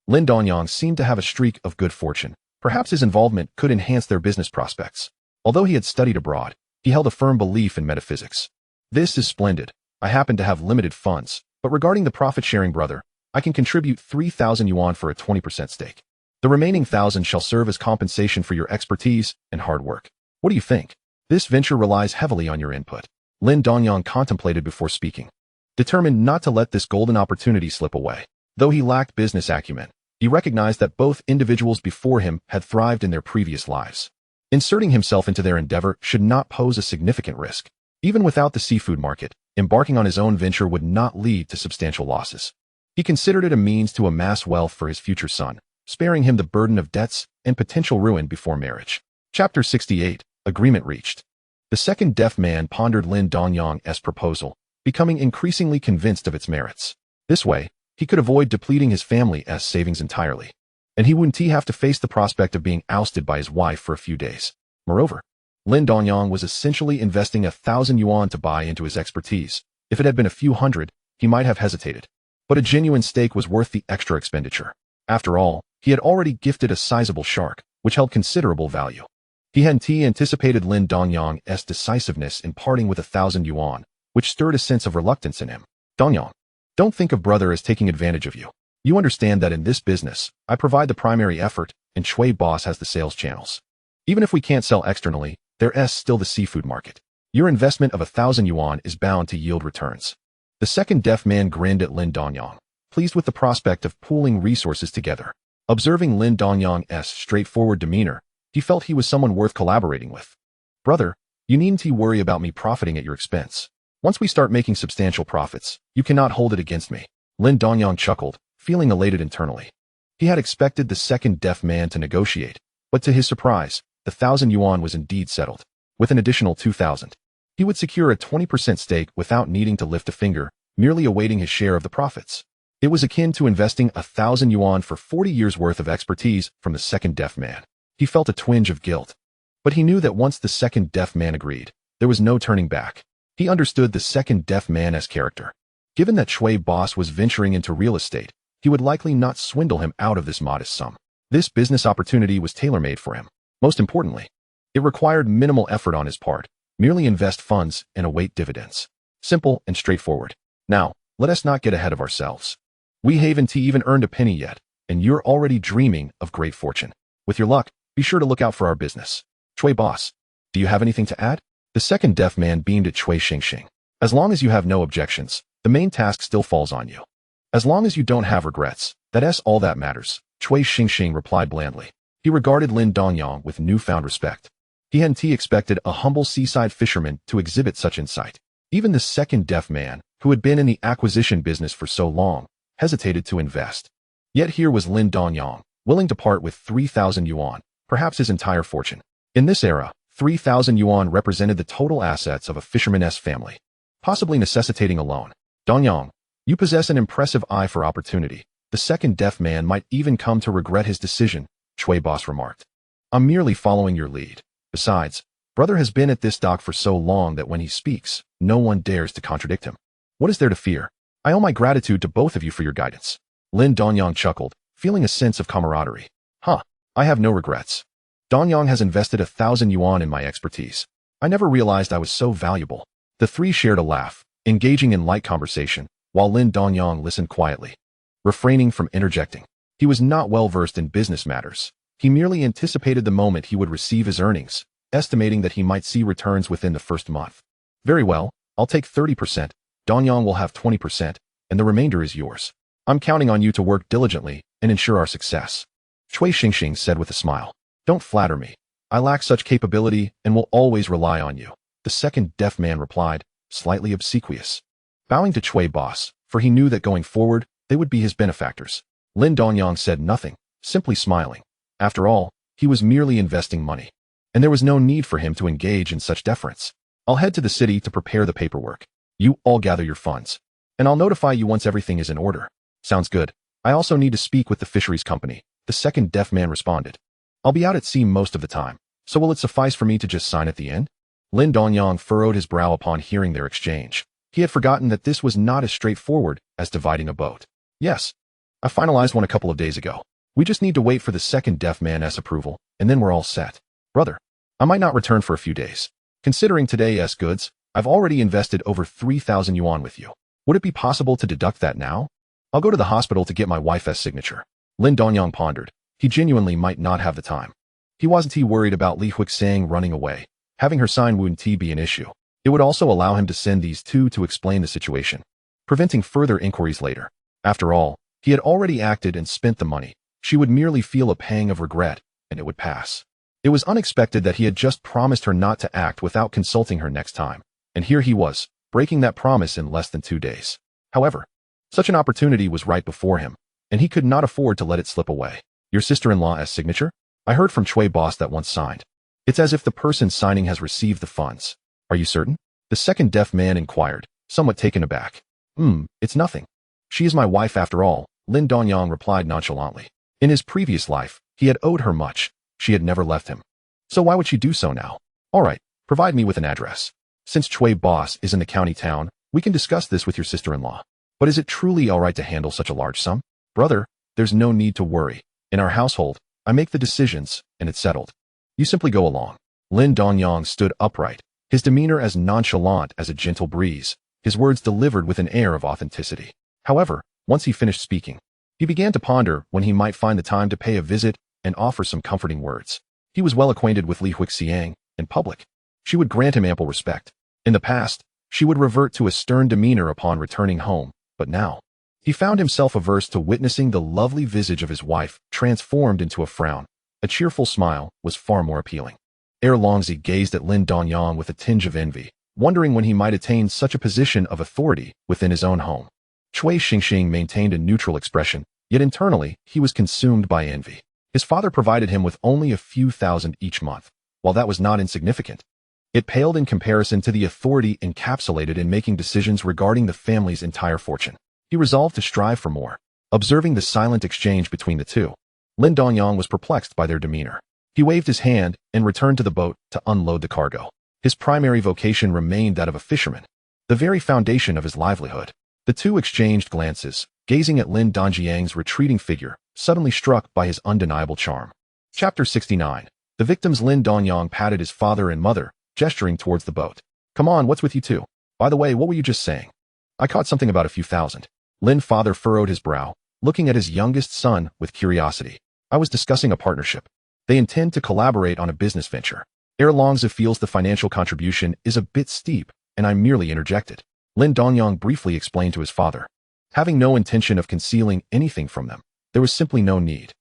Lin Dongyang seemed to have a streak of good fortune. Perhaps his involvement could enhance their business prospects. Although he had studied abroad, he held a firm belief in metaphysics. This is splendid. I happen to have limited funds, but regarding the profit-sharing, brother, I can contribute 3,000 yuan for a 20% stake. The remaining 1,000 shall serve as compensation for your expertise and hard work. What do you think? This venture relies heavily on your input. Lin Dongyang contemplated before speaking, determined not to let this golden opportunity slip away. Though he lacked business acumen, he recognized that both individuals before him had thrived in their previous lives. Inserting himself into their endeavor should not pose a significant risk. Even without the seafood market, embarking on his own venture would not lead to substantial losses. He considered it a means to amass wealth for his future son, sparing him the burden of debts and potential ruin before marriage. Chapter 68, Agreement Reached. The second deaf man pondered Lin Dongyang's proposal, becoming increasingly convinced of its merits. This way, he could avoid depleting his family's savings entirely, and he wouldn't have to face the prospect of being ousted by his wife for a few days. Moreover, Lin Dongyang was essentially investing 1,000 yuan to buy into his expertise. If it had been a few hundred, he might have hesitated. But a genuine stake was worth the extra expenditure. After all, he had already gifted a sizable shark, which held considerable value. He hadn't anticipated Lin Dongyang's decisiveness in parting with 1,000 yuan, which stirred a sense of reluctance in him. Dongyang, don't think of brother as taking advantage of you. You understand that in this business, I provide the primary effort, and Cui boss has the sales channels. Even if we can't sell externally, there's still the seafood market. Your investment of 1,000 yuan is bound to yield returns. The second deaf man grinned at Lin Dongyang, pleased with the prospect of pooling resources together. Observing Lin Dongyang's straightforward demeanor, he felt he was someone worth collaborating with. Brother, you needn't worry about me profiting at your expense. Once we start making substantial profits, you cannot hold it against me. Lin Dongyang chuckled, feeling elated internally. He had expected the second deaf man to negotiate, but to his surprise, the 1,000 yuan was indeed settled. With an additional 2,000, he would secure a 20% stake without needing to lift a finger, merely awaiting his share of the profits. It was akin to investing 1,000 yuan for 40 years' worth of expertise from the second deaf man. He felt a twinge of guilt, but he knew that once the second deaf man agreed, there was no turning back. He understood the second deaf man's character. Given that Cui boss was venturing into real estate, he would likely not swindle him out of this modest sum. This business opportunity was tailor-made for him. Most importantly, it required minimal effort on his part, merely invest funds and await dividends. Simple and straightforward. Now, let us not get ahead of ourselves. We haven't even earned a penny yet, and you're already dreaming of great fortune. With your luck, be sure to look out for our business. Cui boss, do you have anything to add? The second deaf man beamed at Cui Xingxing. As long as you have no objections, the main task still falls on you. As long as you don't have regrets, that's all that matters, Cui Xingxing replied blandly. He regarded Lin Dongyang with newfound respect. He hadn't expected a humble seaside fisherman to exhibit such insight. Even the second deaf man, who had been in the acquisition business for so long, hesitated to invest. Yet here was Lin Dongyang, willing to part with 3,000 yuan, perhaps his entire fortune. In this era, 3,000 yuan represented the total assets of a fisherman's family, possibly necessitating a loan. Dongyang, you possess an impressive eye for opportunity. The second deaf man might even come to regret his decision, Cui boss remarked. I'm merely following your lead. Besides, brother has been at this dock for so long that when he speaks, no one dares to contradict him. What is there to fear? I owe my gratitude to both of you for your guidance. Lin Dongyang chuckled, feeling a sense of camaraderie. I have no regrets. Dongyang has invested 1,000 yuan in my expertise. I never realized I was so valuable. The three shared a laugh, engaging in light conversation, while Lin Dongyang listened quietly, refraining from interjecting. He was not well versed in business matters. He merely anticipated the moment he would receive his earnings, estimating that he might see returns within the first month. Very well, I'll take 30%, Dongyang will have 20%, and the remainder is yours. I'm counting on you to work diligently and ensure our success. Cui Xingxing said with a smile. Don't flatter me. I lack such capability and will always rely on you. The second deaf man replied, slightly obsequious. Bowing to Cui boss, for he knew that going forward, they would be his benefactors. Lin Dongyang said nothing, simply smiling. After all, he was merely investing money, and there was no need for him to engage in such deference. I'll head to the city to prepare the paperwork. You all gather your funds, and I'll notify you once everything is in order. Sounds good. I also need to speak with the fisheries company, the second deaf man responded. I'll be out at sea most of the time, so will it suffice for me to just sign at the end? Lin Dongyang furrowed his brow upon hearing their exchange. He had forgotten that this was not as straightforward as dividing a boat. Yes. I finalized one a couple of days ago. We just need to wait for the second deaf man's approval, and then we're all set. Brother, I might not return for a few days. Considering today's goods, I've already invested over 3,000 yuan with you. Would it be possible to deduct that now? I'll go to the hospital to get my wife's signature. Lin Dongyang pondered. He genuinely might not have the time. He wasn't worried about Li Huixiang running away. Having her sign wouldn't be an issue. It would also allow him to send these two to explain the situation, preventing further inquiries later. After all, he had already acted and spent the money. She would merely feel a pang of regret, and it would pass. It was unexpected that he had just promised her not to act without consulting her next time, and here he was, breaking that promise in less than 2 days. However, such an opportunity was right before him, and he could not afford to let it slip away. Your sister-in-law's signature? I heard from Cui boss that once signed. It's as if the person signing has received the funds. Are you certain? The second deaf man inquired, somewhat taken aback. It's nothing. She is my wife after all, Lin Dongyang replied nonchalantly. In his previous life, he had owed her much. She had never left him. So why would she do so now? All right, provide me with an address. Since Cui boss is in the county town, we can discuss this with your sister-in-law. But is it truly all right to handle such a large sum? Brother, there's no need to worry. In our household, I make the decisions, and it's settled. You simply go along. Lin Dongyang stood upright, his demeanor as nonchalant as a gentle breeze, his words delivered with an air of authenticity. However, once he finished speaking, he began to ponder when he might find the time to pay a visit and offer some comforting words. He was well acquainted with Li Huixiang. In public, she would grant him ample respect. In the past, she would revert to a stern demeanor upon returning home, but now, he found himself averse to witnessing the lovely visage of his wife transformed into a frown. A cheerful smile was far more appealing. Longzi gazed at Lin Dongyang with a tinge of envy, wondering when he might attain such a position of authority within his own home. Cui Xingxing maintained a neutral expression, yet internally, he was consumed by envy. His father provided him with only a few thousand each month. While that was not insignificant, it paled in comparison to the authority encapsulated in making decisions regarding the family's entire fortune. He resolved to strive for more. Observing the silent exchange between the two, Lin Dongyang was perplexed by their demeanor. He waved his hand and returned to the boat to unload the cargo. His primary vocation remained that of a fisherman, the very foundation of his livelihood. The two exchanged glances, gazing at Lin Dongyang's retreating figure, suddenly struck by his undeniable charm. Chapter 69. The victims. Lin Dongyang patted his father and mother, gesturing towards the boat. Come on, what's with you two? By the way, what were you just saying? I caught something about a few thousand. Lin father furrowed his brow, looking at his youngest son with curiosity. I was discussing a partnership. They intend to collaborate on a business venture. Longzi feels the financial contribution is a bit steep, and I merely interjected. Lin Dongyang briefly explained to his father. Having no intention of concealing anything from them, there was simply no need.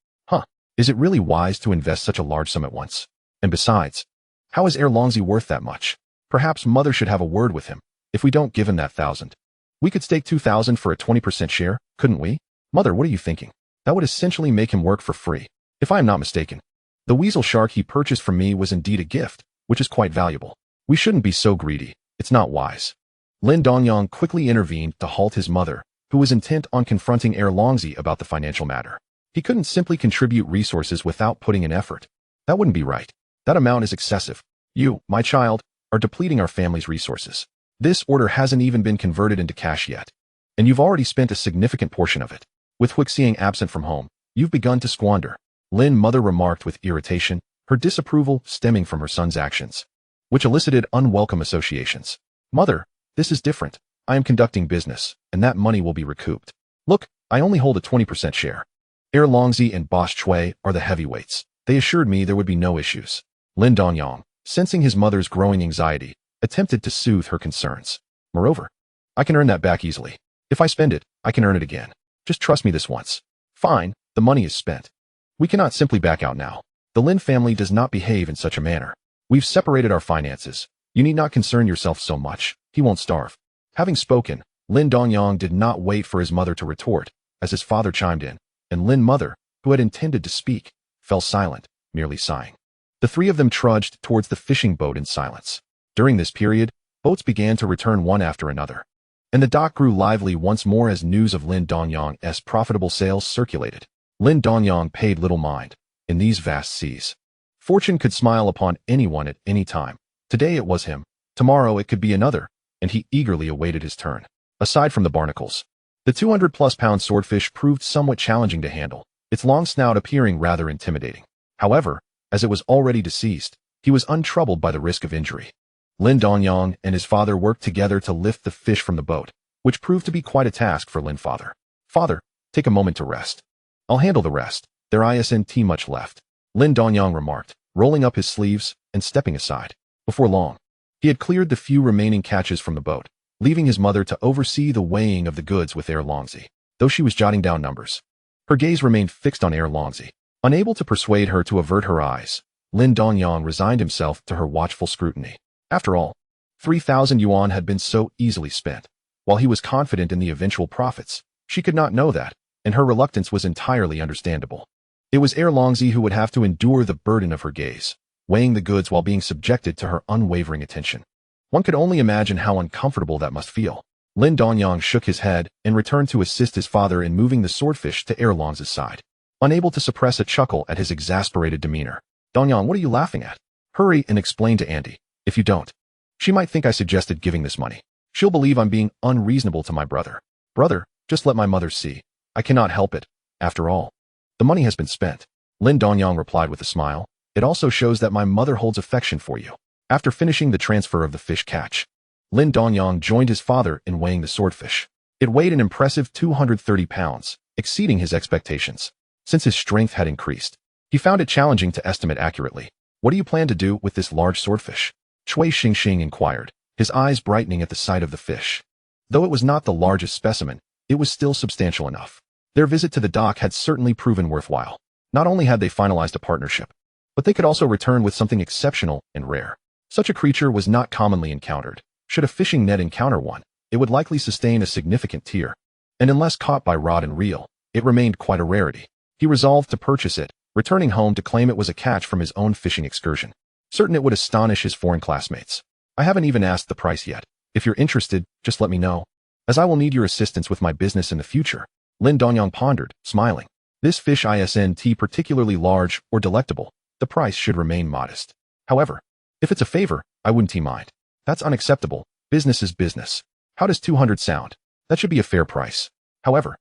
Is it really wise to invest such a large sum at once? And besides, how is Longzi worth that much? Perhaps mother should have a word with him. If we don't give him that 1,000, we could stake 2,000 for a 20% share, couldn't we? Mother, what are you thinking? That would essentially make him work for free. If I am not mistaken, the weasel shark he purchased from me was indeed a gift, which is quite valuable. We shouldn't be so greedy. It's not wise. Lin Dongyang quickly intervened to halt his mother, who was intent on confronting Longzi about the financial matter. He couldn't simply contribute resources without putting in effort. That wouldn't be right. That amount is excessive. You, my child, are depleting our family's resources. This order hasn't even been converted into cash yet, and you've already spent a significant portion of it. With Huixiang absent from home, you've begun to squander. Lin mother remarked with irritation, her disapproval stemming from her son's actions, which elicited unwelcome associations. Mother, this is different. I am conducting business, and that money will be recouped. Look, I only hold a 20% share. Longzi and Boss Cui are the heavyweights. They assured me there would be no issues. Lin Dongyang, sensing his mother's growing anxiety, attempted to soothe her concerns. Moreover, I can earn that back easily. If I spend it, I can earn it again. Just trust me this once. Fine, the money is spent. We cannot simply back out now. The Lin family does not behave in such a manner. We've separated our finances. You need not concern yourself so much. He won't starve. Having spoken, Lin Dongyang did not wait for his mother to retort, as his father chimed in, and Lin mother, who had intended to speak, fell silent, merely sighing. The three of them trudged towards the fishing boat in silence. During this period, boats began to return one after another, and the dock grew lively once more as news of Lin Dongyang's profitable sales circulated. Lin Dongyang paid little mind. In these vast seas, fortune could smile upon anyone at any time. Today it was him, tomorrow it could be another, and he eagerly awaited his turn. Aside from the barnacles, the 200-plus-pound swordfish proved somewhat challenging to handle, its long snout appearing rather intimidating. However, as it was already deceased, he was untroubled by the risk of injury. Lin Dongyang and his father worked together to lift the fish from the boat, which proved to be quite a task for Lin father. Father, take a moment to rest. I'll handle the rest. There isn't much left, Lin Dongyang remarked, rolling up his sleeves and stepping aside. Before long, he had cleared the few remaining catches from the boat, leaving his mother to oversee the weighing of the goods with Longzi. Though she was jotting down numbers, her gaze remained fixed on Longzi. Unable to persuade her to avert her eyes, Lin Dongyang resigned himself to her watchful scrutiny. After all, 3,000 yuan had been so easily spent. While he was confident in the eventual profits, she could not know that, and her reluctance was entirely understandable. It was Longzi who would have to endure the burden of her gaze, weighing the goods while being subjected to her unwavering attention. One could only imagine how uncomfortable that must feel. Lin Dongyang shook his head and returned to assist his father in moving the swordfish to Longzi's side. Unable to suppress a chuckle at his exasperated demeanor. Dongyang, what are you laughing at? Hurry and explain to Andy. If you don't, she might think I suggested giving this money. She'll believe I'm being unreasonable to my brother. Brother, just let my mother see. I cannot help it. After all, the money has been spent. Lin Dongyang replied with a smile. It also shows that my mother holds affection for you. After finishing the transfer of the fish catch, Lin Dongyang joined his father in weighing the swordfish. It weighed an impressive 230 pounds, exceeding his expectations. Since his strength had increased, he found it challenging to estimate accurately. What do you plan to do with this large swordfish? Cui Xingxing inquired, his eyes brightening at the sight of the fish. Though it was not the largest specimen, it was still substantial enough. Their visit to the dock had certainly proven worthwhile. Not only had they finalized a partnership, but they could also return with something exceptional and rare. Such a creature was not commonly encountered. Should a fishing net encounter one, it would likely sustain a significant tier. And unless caught by rod and reel, it remained quite a rarity. He resolved to purchase it, returning home to claim it was a catch from his own fishing excursion. Certain it would astonish his foreign classmates. I haven't even asked the price yet. If you're interested, just let me know, as I will need your assistance with my business in the future. Lin Dongyang pondered, smiling. This fish isn't particularly large or delectable. The price should remain modest. However, if it's a favor, I wouldn't mind. That's unacceptable. Business is business. How does 200 sound? That should be a fair price. However,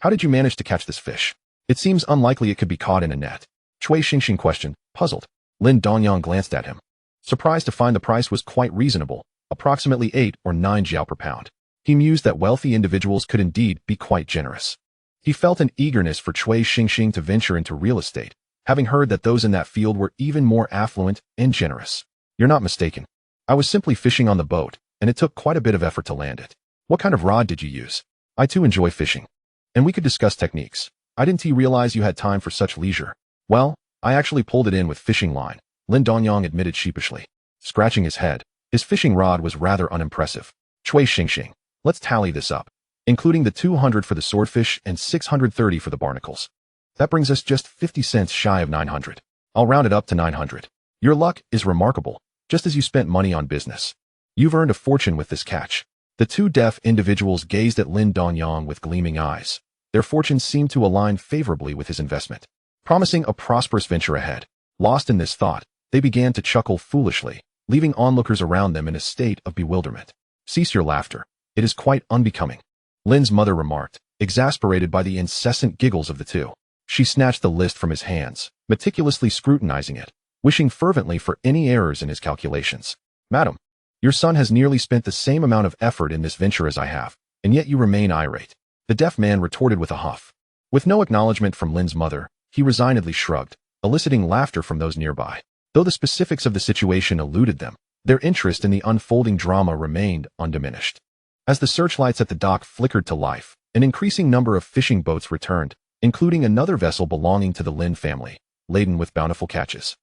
how did you manage to catch this fish? It seems unlikely it could be caught in a net. Cui Xingxing questioned, puzzled. Lin Dongyang glanced at him, surprised to find the price was quite reasonable, approximately 8 or 9 jiao per pound. He mused that wealthy individuals could indeed be quite generous. He felt an eagerness for Cui Xingxing to venture into real estate, having heard that those in that field were even more affluent and generous. You're not mistaken. I was simply fishing on the boat, and it took quite a bit of effort to land it. What kind of rod did you use? I too enjoy fishing, and we could discuss techniques. I didn't realize you had time for such leisure. Well, I actually pulled it in with fishing line, Lin Dongyang admitted sheepishly. Scratching his head, his fishing rod was rather unimpressive. Cui Xingxing, let's tally this up, including the 200 for the swordfish and 630 for the barnacles. That brings us just 50 cents shy of 900. I'll round it up to 900. Your luck is remarkable, just as you spent money on business. You've earned a fortune with this catch. The two deaf individuals gazed at Lin Dongyang with gleaming eyes. Their fortunes seemed to align favorably with his investment, promising a prosperous venture ahead. Lost in this thought, they began to chuckle foolishly, leaving onlookers around them in a state of bewilderment. Cease your laughter. It is quite unbecoming, Lin's mother remarked, exasperated by the incessant giggles of the two. She snatched the list from his hands, meticulously scrutinizing it, wishing fervently for any errors in his calculations. Madam, your son has nearly spent the same amount of effort in this venture as I have, and yet you remain irate. The deaf man retorted with a huff. With no acknowledgement from Lin's mother, he resignedly shrugged, eliciting laughter from those nearby. Though the specifics of the situation eluded them, their interest in the unfolding drama remained undiminished. As the searchlights at the dock flickered to life, an increasing number of fishing boats returned, including another vessel belonging to the Lin family, laden with bountiful catches.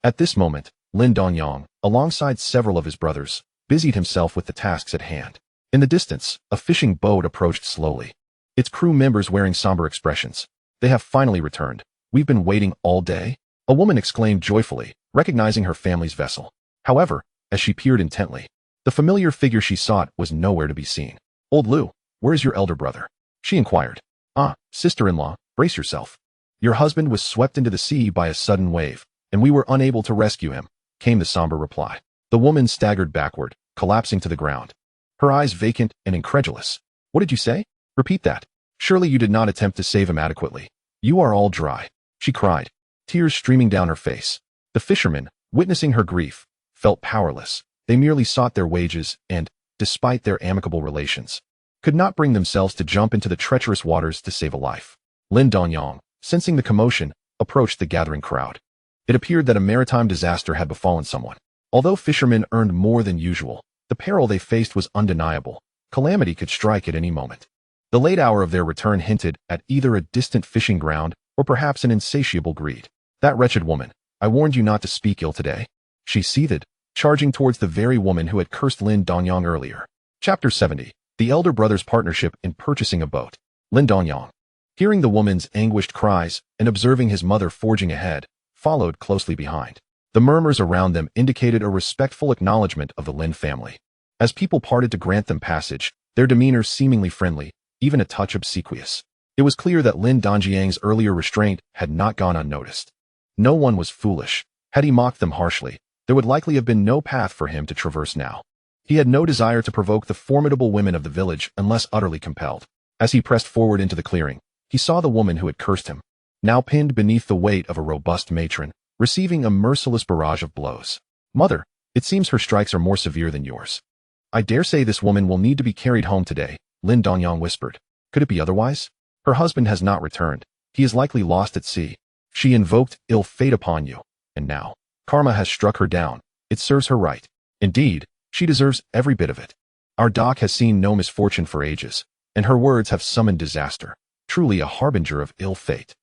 At this moment, Lin Dongyang, alongside several of his brothers, busied himself with the tasks at hand. In the distance, a fishing boat approached slowly, its crew members wearing somber expressions. "They have finally returned. We've been waiting all day," a woman exclaimed joyfully, recognizing her family's vessel. However, as she peered intently, the familiar figure she sought was nowhere to be seen. "Old Lu, where is your elder brother?" she inquired. "Ah, sister-in-law, brace yourself. Your husband was swept into the sea by a sudden wave, and we were unable to rescue him," came the somber reply. The woman staggered backward, collapsing to the ground, her eyes vacant and incredulous. "What did you say? Repeat that. Surely you did not attempt to save him adequately. You are all dry," she cried, tears streaming down her face. The fishermen, witnessing her grief, felt powerless. They merely sought their wages and, despite their amicable relations, could not bring themselves to jump into the treacherous waters to save a life. Lin Dongyang, sensing the commotion, approached the gathering crowd. It appeared that a maritime disaster had befallen someone. Although fishermen earned more than usual, the peril they faced was undeniable. Calamity could strike at any moment. The late hour of their return hinted at either a distant fishing ground or perhaps an insatiable greed. "That wretched woman, I warned you not to speak ill today," she seethed, charging towards the very woman who had cursed Lin Dongyang earlier. Chapter 70. The Elder Brother's Partnership in Purchasing a Boat. Lin Dongyang, hearing the woman's anguished cries and observing his mother forging ahead, followed closely behind. The murmurs around them indicated a respectful acknowledgement of the Lin family. As people parted to grant them passage, their demeanor seemingly friendly, even a touch obsequious. It was clear that Lin Dongyang's earlier restraint had not gone unnoticed. No one was foolish. Had he mocked them harshly, there would likely have been no path for him to traverse now. He had no desire to provoke the formidable women of the village unless utterly compelled. As he pressed forward into the clearing, he saw the woman who had cursed him, now pinned beneath the weight of a robust matron, receiving a merciless barrage of blows. "Mother, it seems her strikes are more severe than yours. I dare say this woman will need to be carried home today," Lin Dongyang whispered. "Could it be otherwise? Her husband has not returned. He is likely lost at sea. She invoked ill fate upon you, and now karma has struck her down. It serves her right. Indeed, she deserves every bit of it. Our dock has seen no misfortune for ages, and her words have summoned disaster. Truly a harbinger of ill fate."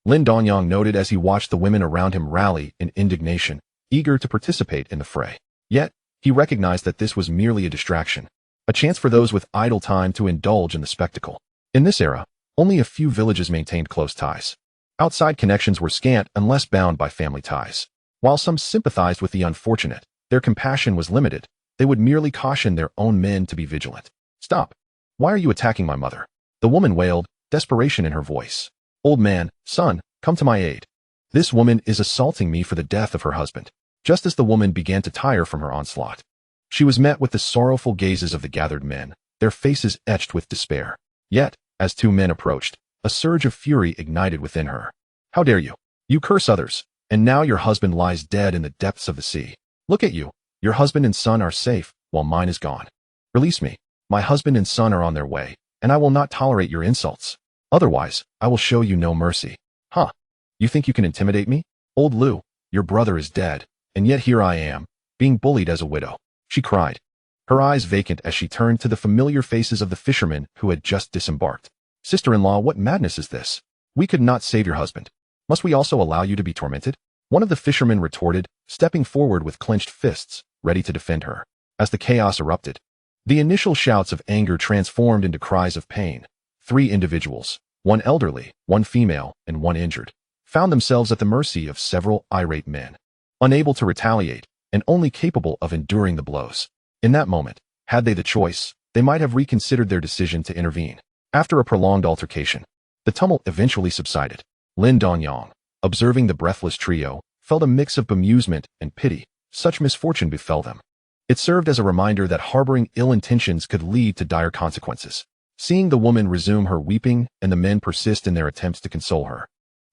Lin Dongyang noted as he watched the women around him rally in indignation, eager to participate in the fray. Yet, he recognized that this was merely a distraction, a chance for those with idle time to indulge in the spectacle. In this era, only a few villages maintained close ties. Outside connections were scant unless bound by family ties. While some sympathized with the unfortunate, their compassion was limited. They would merely caution their own men to be vigilant. "Stop! Why are you attacking my mother?" the woman wailed, desperation in her voice. "Old man, son, come to my aid. This woman is assaulting me for the death of her husband." Just as the woman began to tire from her onslaught, she was met with the sorrowful gazes of the gathered men, their faces etched with despair. Yet, as two men approached, a surge of fury ignited within her. "How dare you? You curse others, and now your husband lies dead in the depths of the sea. Look at you. Your husband and son are safe, while mine is gone. Release me. My husband and son are on their way, and I will not tolerate your insults. Otherwise, I will show you no mercy." "Huh? You think you can intimidate me? Old Lu, your brother is dead, and yet here I am, being bullied as a widow," she cried, her eyes vacant as she turned to the familiar faces of the fishermen who had just disembarked. "Sister-in-law, what madness is this? We could not save your husband. Must we also allow you to be tormented?" One of the fishermen retorted, stepping forward with clenched fists, ready to defend her. As the chaos erupted, the initial shouts of anger transformed into cries of pain. 3 individuals, one elderly, one female, and one injured, found themselves at the mercy of several irate men, unable to retaliate and only capable of enduring the blows. In that moment, had they the choice, they might have reconsidered their decision to intervene. After a prolonged altercation, the tumult eventually subsided. Lin Dongyang, observing the breathless trio, felt a mix of bemusement and pity. Such misfortune befell them. It served as a reminder that harboring ill intentions could lead to dire consequences. Seeing the woman resume her weeping and the men persist in their attempts to console her,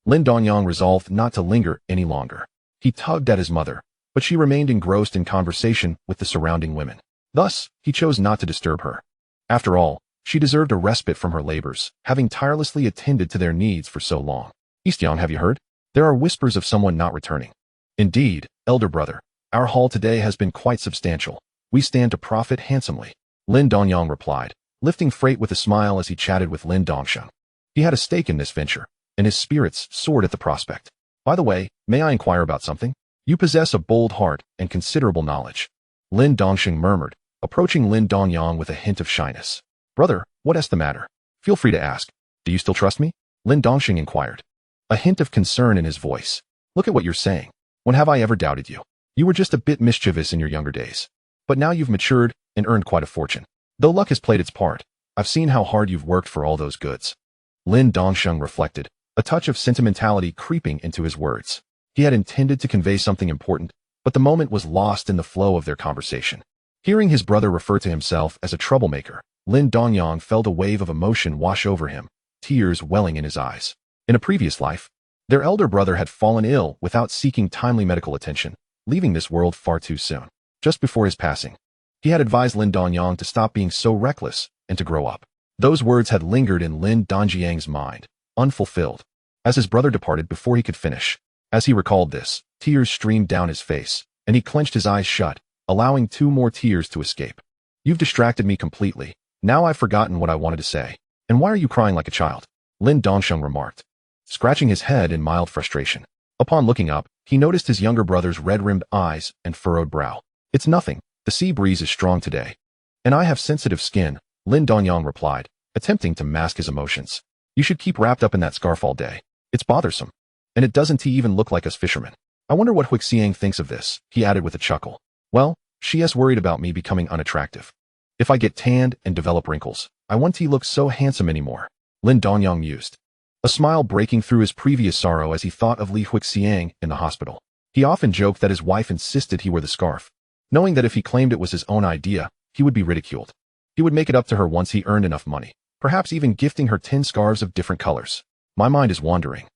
Lin Dongyang resolved not to linger any longer. He tugged at his mother, but she remained engrossed in conversation with the surrounding women. Thus, he chose not to disturb her. After all, she deserved a respite from her labors, having tirelessly attended to their needs for so long. "Eastyoung, have you heard? There are whispers of someone not returning." Indeed, Elder brother, our haul today has been quite substantial. We stand to profit handsomely. Lin Dongyang replied, lifting freight with a smile as he chatted with Lin Dongyang. He had a stake in this venture, and his spirits soared at the prospect. By the way, may I inquire about something? You possess a bold heart and considerable knowledge. Lin Dongyang murmured, approaching Lin Dongyang with a hint of shyness. Brother, what is the matter? Feel free to ask. Do you still trust me? Lin Dongyang inquired. A hint of concern in his voice. Look at what you're saying. When have I ever doubted you? You were just a bit mischievous in your younger days. But now you've matured and earned quite a fortune. Though luck has played its part, I've seen how hard you've worked for all those goods. Lin Dongyang reflected, a touch of sentimentality creeping into his words. He had intended to convey something important, but the moment was lost in the flow of their conversation. Hearing his brother refer to himself as a troublemaker, Lin Dongyang felt a wave of emotion wash over him, tears welling in his eyes. In a previous life, their elder brother had fallen ill without seeking timely medical attention, leaving this world far too soon. Just before his passing, he had advised Lin Dongyang to stop being so reckless and to grow up. Those words had lingered in Lin Dongyang's mind, unfulfilled. As his brother departed before he could finish, as he recalled this, tears streamed down his face, and he clenched his eyes shut, allowing 2 more tears to escape. You've distracted me completely. Now I've forgotten what I wanted to say. And why are you crying like a child? Lin Dongyang remarked, scratching his head in mild frustration. Upon looking up, he noticed his younger brother's red-rimmed eyes and furrowed brow. It's nothing. The sea breeze is strong today. And I have sensitive skin, Lin Dongyang replied, attempting to mask his emotions. You should keep wrapped up in that scarf all day. It's bothersome. And it doesn't even look like us fishermen. I wonder what Huixiang thinks of this, he added with a chuckle. Well, she is worried about me becoming unattractive. If I get tanned and develop wrinkles, I won't look so handsome anymore. Lin Dongyang mused, a smile breaking through his previous sorrow as he thought of Li Huixiang in the hospital. He often joked that his wife insisted he wear the scarf, knowing that if he claimed it was his own idea, he would be ridiculed. He would make it up to her once he earned enough money, perhaps even gifting her 10 scarves of different colors. My mind is wandering.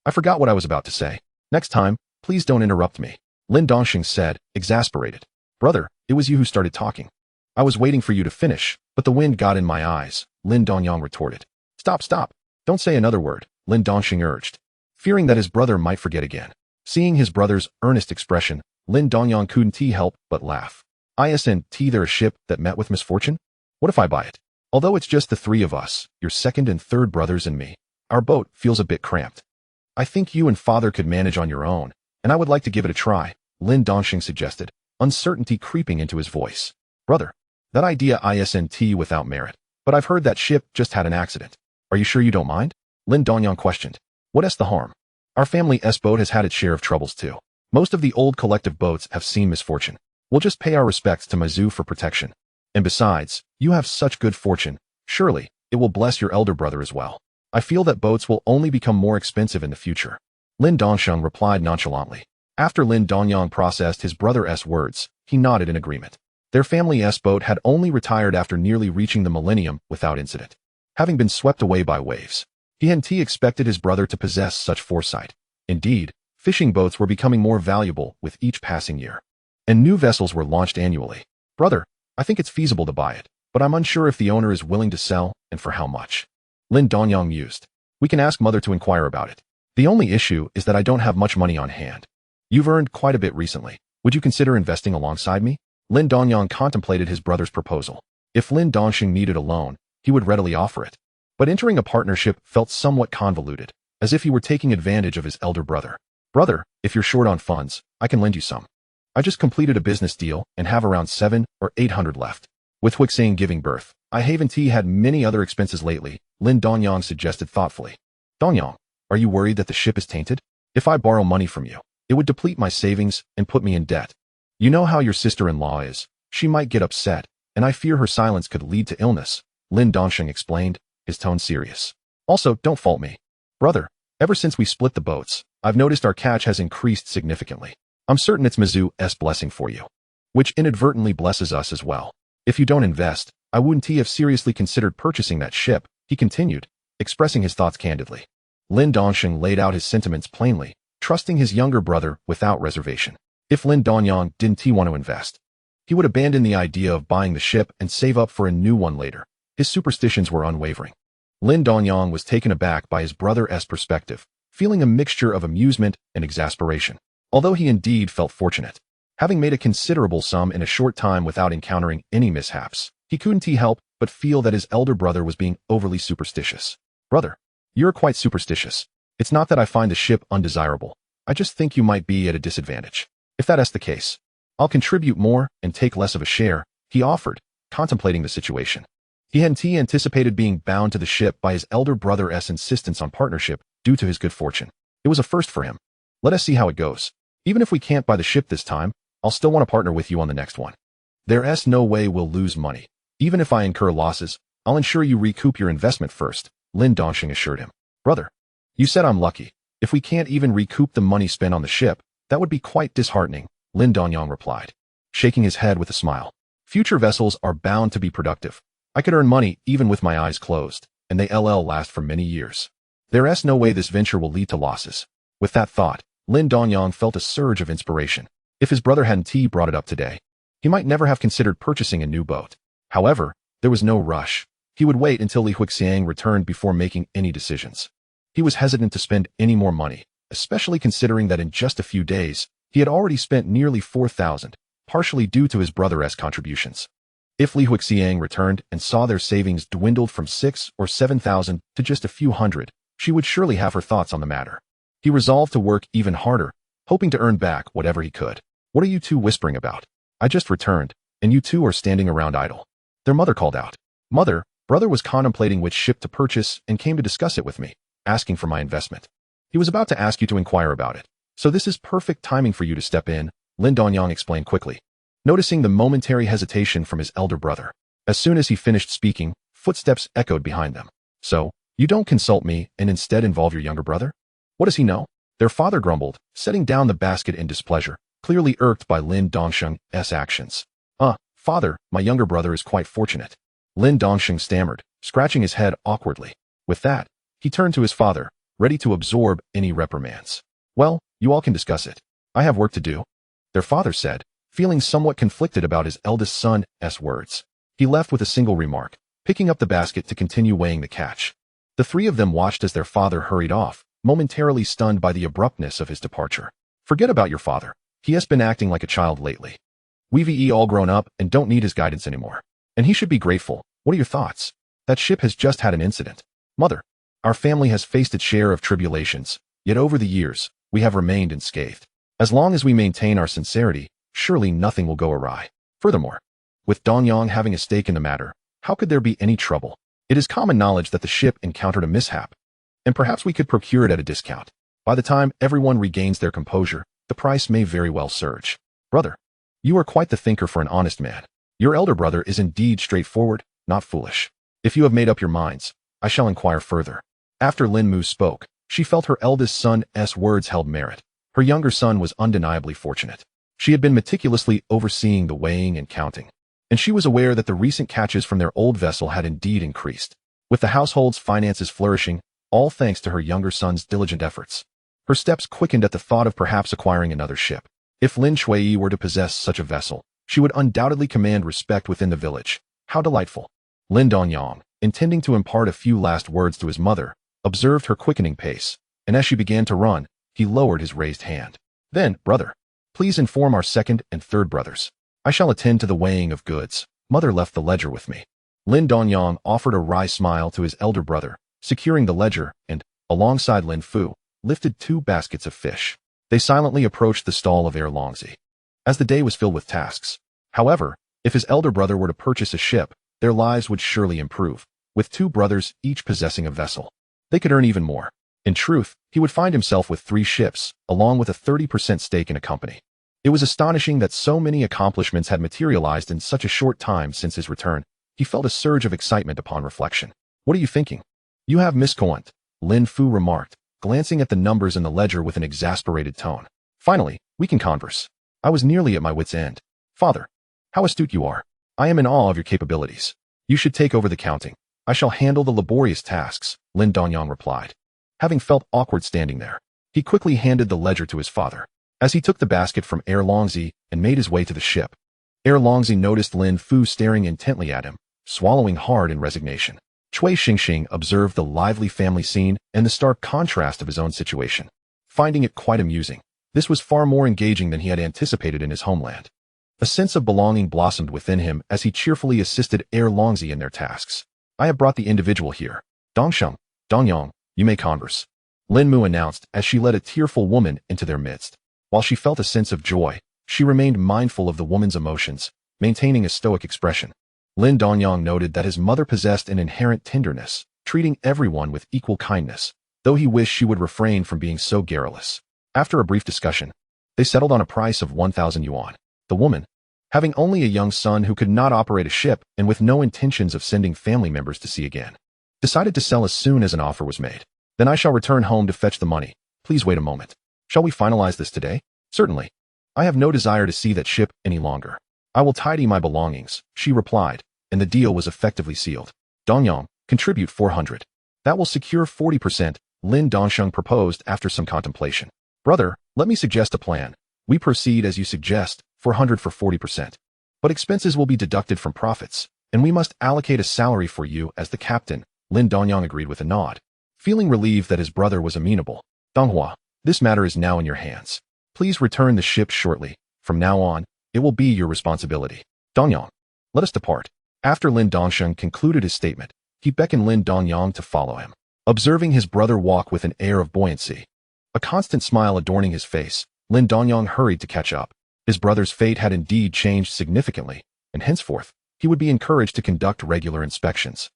I forgot what I was about to say. Next time, please don't interrupt me. Lin Dongyang said, exasperated. Brother, it was you who started talking. I was waiting for you to finish, but the wind got in my eyes, Lin Dongyang retorted. Stop. Don't say another word, Lin Dongyang urged, fearing that his brother might forget again. Seeing his brother's earnest expression, Lin Dongyang couldn't help but laugh. Isn't there a ship that met with misfortune? What if I buy it? Although it's just the 3 of us, your second and third brothers and me, our boat feels a bit cramped. I think you and father could manage on your own, and I would like to give it a try, Lin Dongyang suggested, uncertainty creeping into his voice. Brother, that idea isn't without merit, but I've heard that ship just had an accident. Are you sure you don't mind? Lin Dongyang questioned. What is the harm? Our family's boat has had its share of troubles too. Most of the old collective boats have seen misfortune. We'll just pay our respects to Mizu for protection. And besides, you have such good fortune. Surely, it will bless your elder brother as well. I feel that boats will only become more expensive in the future. Lin Dongyang replied nonchalantly. After Lin Dongyang processed his brother's words, he nodded in agreement. Their family's boat had only retired after nearly reaching the millennium without incident, having been swept away by waves. He hadn't expected his brother to possess such foresight. Indeed, fishing boats were becoming more valuable with each passing year, and new vessels were launched annually. Brother, I think it's feasible to buy it, but I'm unsure if the owner is willing to sell and for how much. Lin Dongyang mused. We can ask mother to inquire about it. The only issue is that I don't have much money on hand. You've earned quite a bit recently. Would you consider investing alongside me? Lin Dongyang contemplated his brother's proposal. If Lin Dongyang needed a loan, he would readily offer it. But entering a partnership felt somewhat convoluted, as if he were taking advantage of his elder brother. Brother, if you're short on funds, I can lend you some. I just completed a business deal and have around 700 or 800 left. With Huixiang giving birth, I haven't had many other expenses lately, Lin Dongyang suggested thoughtfully. Dongyang, are you worried that the ship is tainted? If I borrow money from you, it would deplete my savings and put me in debt. You know how your sister-in-law is. She might get upset, and I fear her silence could lead to illness, Lin Dongyang explained, his tone serious. Also, don't fault me. Brother, ever since we split the boats, I've noticed our catch has increased significantly. I'm certain it's Mizu's blessing for you, which inadvertently blesses us as well. If you don't invest, I wouldn't have seriously considered purchasing that ship, he continued, expressing his thoughts candidly. Lin Dongyang laid out his sentiments plainly, trusting his younger brother without reservation. If Lin Dongyang didn't want to invest, he would abandon the idea of buying the ship and save up for a new one later. His superstitions were unwavering. Lin Dongyang was taken aback by his brother's perspective, feeling a mixture of amusement and exasperation. Although he indeed felt fortunate, having made a considerable sum in a short time without encountering any mishaps, he couldn't help but feel that his elder brother was being overly superstitious. Brother, you're quite superstitious. It's not that I find the ship undesirable. I just think you might be at a disadvantage. If that's the case, I'll contribute more and take less of a share, he offered, contemplating the situation. He hadn't anticipated being bound to the ship by his elder brother's insistence on partnership due to his good fortune. It was a first for him. Let us see how it goes. Even if we can't buy the ship this time, I'll still want to partner with you on the next one. There's no way we'll lose money. Even if I incur losses, I'll ensure you recoup your investment first, Lin Dongyang assured him. Brother, you said I'm lucky. If we can't even recoup the money spent on the ship, that would be quite disheartening, Lin Dongyang replied, shaking his head with a smile. Future vessels are bound to be productive. I could earn money even with my eyes closed, and they'll last for many years. There's no way this venture will lead to losses. With that thought, Lin Dongyang felt a surge of inspiration. If his brother hadn't brought it up today, he might never have considered purchasing a new boat. However, there was no rush. He would wait until Li Huixiang returned before making any decisions. He was hesitant to spend any more money, especially considering that in just a few days, he had already spent nearly 4,000, partially due to his brother's contributions. If Li Huixiang returned and saw their savings dwindled from 6,000 or 7,000 to just a few hundred, she would surely have her thoughts on the matter. He resolved to work even harder, hoping to earn back whatever he could. What are you two whispering about? I just returned, and you two are standing around idle. Their mother called out. Mother, brother was contemplating which ship to purchase and came to discuss it with me, asking for my investment. He was about to ask you to inquire about it. So this is perfect timing for you to step in, Lin Dongyang explained quickly, noticing the momentary hesitation from his elder brother. As soon as he finished speaking, footsteps echoed behind them. So, you don't consult me and instead involve your younger brother? What does he know? Their father grumbled, setting down the basket in displeasure, clearly irked by Lin Dongyang's actions. Father, my younger brother is quite fortunate. Lin Dongyang stammered, scratching his head awkwardly. With that, he turned to his father, ready to absorb any reprimands. Well, you all can discuss it. I have work to do. Their father said, feeling somewhat conflicted about his eldest son's words. He left with a single remark, picking up the basket to continue weighing the catch. The three of them watched as their father hurried off, momentarily stunned by the abruptness of his departure. Forget about your father. He has been acting like a child lately. We've all grown up and don't need his guidance anymore. And he should be grateful. What are your thoughts? That ship has just had an incident. Mother, our family has faced its share of tribulations, yet over the years, we have remained unscathed. As long as we maintain our sincerity, surely nothing will go awry. Furthermore, with Dongyang having a stake in the matter, how could there be any trouble? It is common knowledge that the ship encountered a mishap, and perhaps we could procure it at a discount. By the time everyone regains their composure, the price may very well surge. Brother, you are quite the thinker for an honest man. Your elder brother is indeed straightforward, not foolish. If you have made up your minds, I shall inquire further. After Lin Mu spoke, she felt her eldest son's words held merit. Her younger son was undeniably fortunate. She had been meticulously overseeing the weighing and counting, and she was aware that the recent catches from their old vessel had indeed increased. With the household's finances flourishing, all thanks to her younger son's diligent efforts. Her steps quickened at the thought of perhaps acquiring another ship. If Lin Shui were to possess such a vessel, she would undoubtedly command respect within the village. How delightful. Lin Dongyang, intending to impart a few last words to his mother, observed her quickening pace, and as she began to run, he lowered his raised hand. Then, brother, please inform our second and third brothers. I shall attend to the weighing of goods. Mother left the ledger with me. Lin Dongyang offered a wry smile to his elder brother, securing the ledger, and, alongside Lin Fu, lifted 2 baskets of fish. They silently approached the stall of Longzi. As the day was filled with tasks. However, if his elder brother were to purchase a ship, their lives would surely improve. With 2 brothers each possessing a vessel, they could earn even more. In truth, he would find himself with 3 ships, along with a 30% stake in a company. It was astonishing that so many accomplishments had materialized in such a short time since his return. He felt a surge of excitement upon reflection. What are you thinking? You have miscounted, Lin Fu remarked, glancing at the numbers in the ledger with an exasperated tone. Finally, we can converse. I was nearly at my wit's end. Father, how astute you are. I am in awe of your capabilities. You should take over the counting. I shall handle the laborious tasks, Lin Dongyang replied. Having felt awkward standing there, he quickly handed the ledger to his father. As he took the basket from Longzi and made his way to the ship, Longzi noticed Lin Fu staring intently at him, swallowing hard in resignation. Cui Xingxing observed the lively family scene and the stark contrast of his own situation, finding it quite amusing. This was far more engaging than he had anticipated in his homeland. A sense of belonging blossomed within him as he cheerfully assisted Longzi in their tasks. I have brought the individual here. Lin Dongyang, you may converse. Lin Mu announced as she led a tearful woman into their midst. While she felt a sense of joy, she remained mindful of the woman's emotions, maintaining a stoic expression. Lin Dongyang noted that his mother possessed an inherent tenderness, treating everyone with equal kindness, though he wished she would refrain from being so garrulous. After a brief discussion, they settled on a price of 1,000 yuan. The woman, having only a young son who could not operate a ship and with no intentions of sending family members to sea again, decided to sell as soon as an offer was made. Then I shall return home to fetch the money. Please wait a moment. Shall we finalize this today? Certainly. I have no desire to see that ship any longer. I will tidy my belongings, she replied, and the deal was effectively sealed. Dongyang, contribute 400. That will secure 40%, Lin Dongyang proposed after some contemplation. Brother, let me suggest a plan. We proceed as you suggest, 400 for 40%. But expenses will be deducted from profits, and we must allocate a salary for you as the captain, Lin Dongyang agreed with a nod. Feeling relieved that his brother was amenable, Donghua, this matter is now in your hands. Please return the ship shortly. From now on, it will be your responsibility. Dongyang, let us depart. After Lin Dongyang concluded his statement, he beckoned Lin Dongyang to follow him. Observing his brother walk with an air of buoyancy, a constant smile adorning his face, Lin Dongyang hurried to catch up. His brother's fate had indeed changed significantly, and henceforth, he would be encouraged to conduct regular inspections.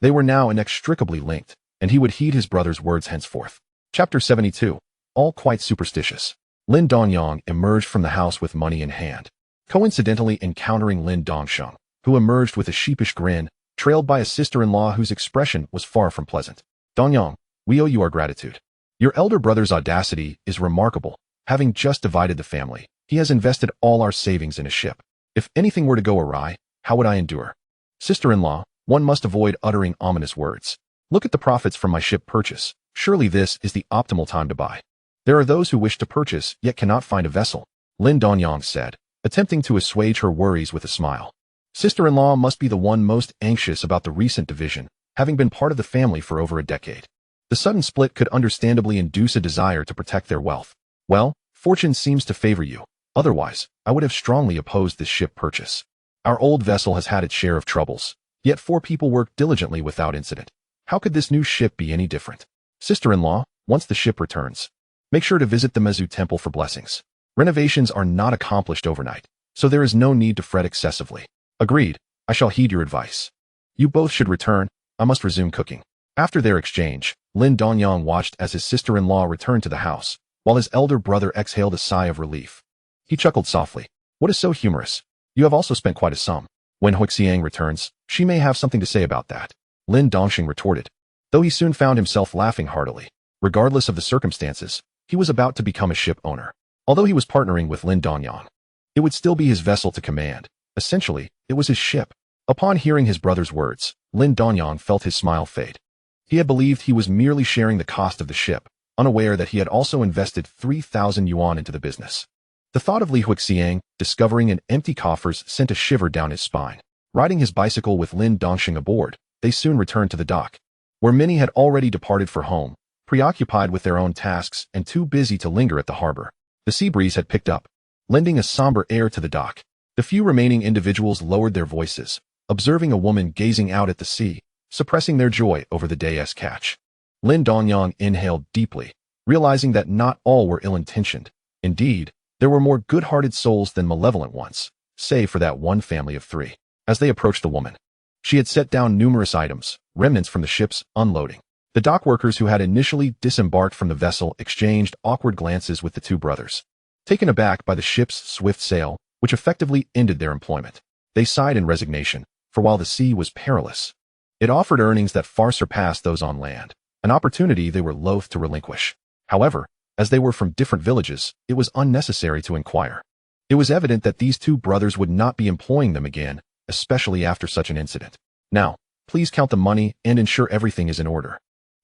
They were now inextricably linked, and he would heed his brother's words henceforth. Chapter 72. All quite superstitious. Lin Dongyang emerged from the house with money in hand, coincidentally encountering Lin Dongyang, who emerged with a sheepish grin, trailed by a sister-in-law whose expression was far from pleasant. Dongyang, we owe you our gratitude. Your elder brother's audacity is remarkable. Having just divided the family, he has invested all our savings in a ship. If anything were to go awry, how would I endure? Sister-in-law, one must avoid uttering ominous words. Look at the profits from my ship purchase. Surely this is the optimal time to buy. There are those who wish to purchase yet cannot find a vessel, Lin Dongyang said, attempting to assuage her worries with a smile. Sister-in-law must be the one most anxious about the recent division, having been part of the family for over a decade. The sudden split could understandably induce a desire to protect their wealth. Well, fortune seems to favor you. Otherwise, I would have strongly opposed this ship purchase. Our old vessel has had its share of troubles, yet 4 people worked diligently without incident. How could this new ship be any different? Sister-in-law, once the ship returns, make sure to visit the Mezu Temple for blessings. Renovations are not accomplished overnight, so there is no need to fret excessively. Agreed, I shall heed your advice. You both should return, I must resume cooking. After their exchange, Lin Dongyang watched as his sister-in-law returned to the house, while his elder brother exhaled a sigh of relief. He chuckled softly. What is so humorous? You have also spent quite a sum. When Huixiang returns, she may have something to say about that. Lin Dongyang retorted, though he soon found himself laughing heartily. Regardless of the circumstances, he was about to become a ship owner. Although he was partnering with Lin Dongyang, it would still be his vessel to command. Essentially, it was his ship. Upon hearing his brother's words, Lin Dongyang felt his smile fade. He had believed he was merely sharing the cost of the ship, unaware that he had also invested 3,000 yuan into the business. The thought of Li Huixiang discovering an empty coffers sent a shiver down his spine. Riding his bicycle with Lin Dongyang aboard, they soon returned to the dock, where many had already departed for home, preoccupied with their own tasks and too busy to linger at the harbor. The sea breeze had picked up, lending a somber air to the dock. The few remaining individuals lowered their voices, observing a woman gazing out at the sea, suppressing their joy over the day's catch. Lin Dongyang inhaled deeply, realizing that not all were ill-intentioned. Indeed, there were more good-hearted souls than malevolent ones, save for that one family of 3. As they approached the woman, she had set down numerous items, remnants from the ship's unloading. The dock workers who had initially disembarked from the vessel exchanged awkward glances with the 2 brothers. Taken aback by the ship's swift sail, which effectively ended their employment, they sighed in resignation, for while the sea was perilous, it offered earnings that far surpassed those on land, an opportunity they were loath to relinquish. However, as they were from different villages, it was unnecessary to inquire. It was evident that these 2 brothers would not be employing them again, especially after such an incident. Now, please count the money and ensure everything is in order.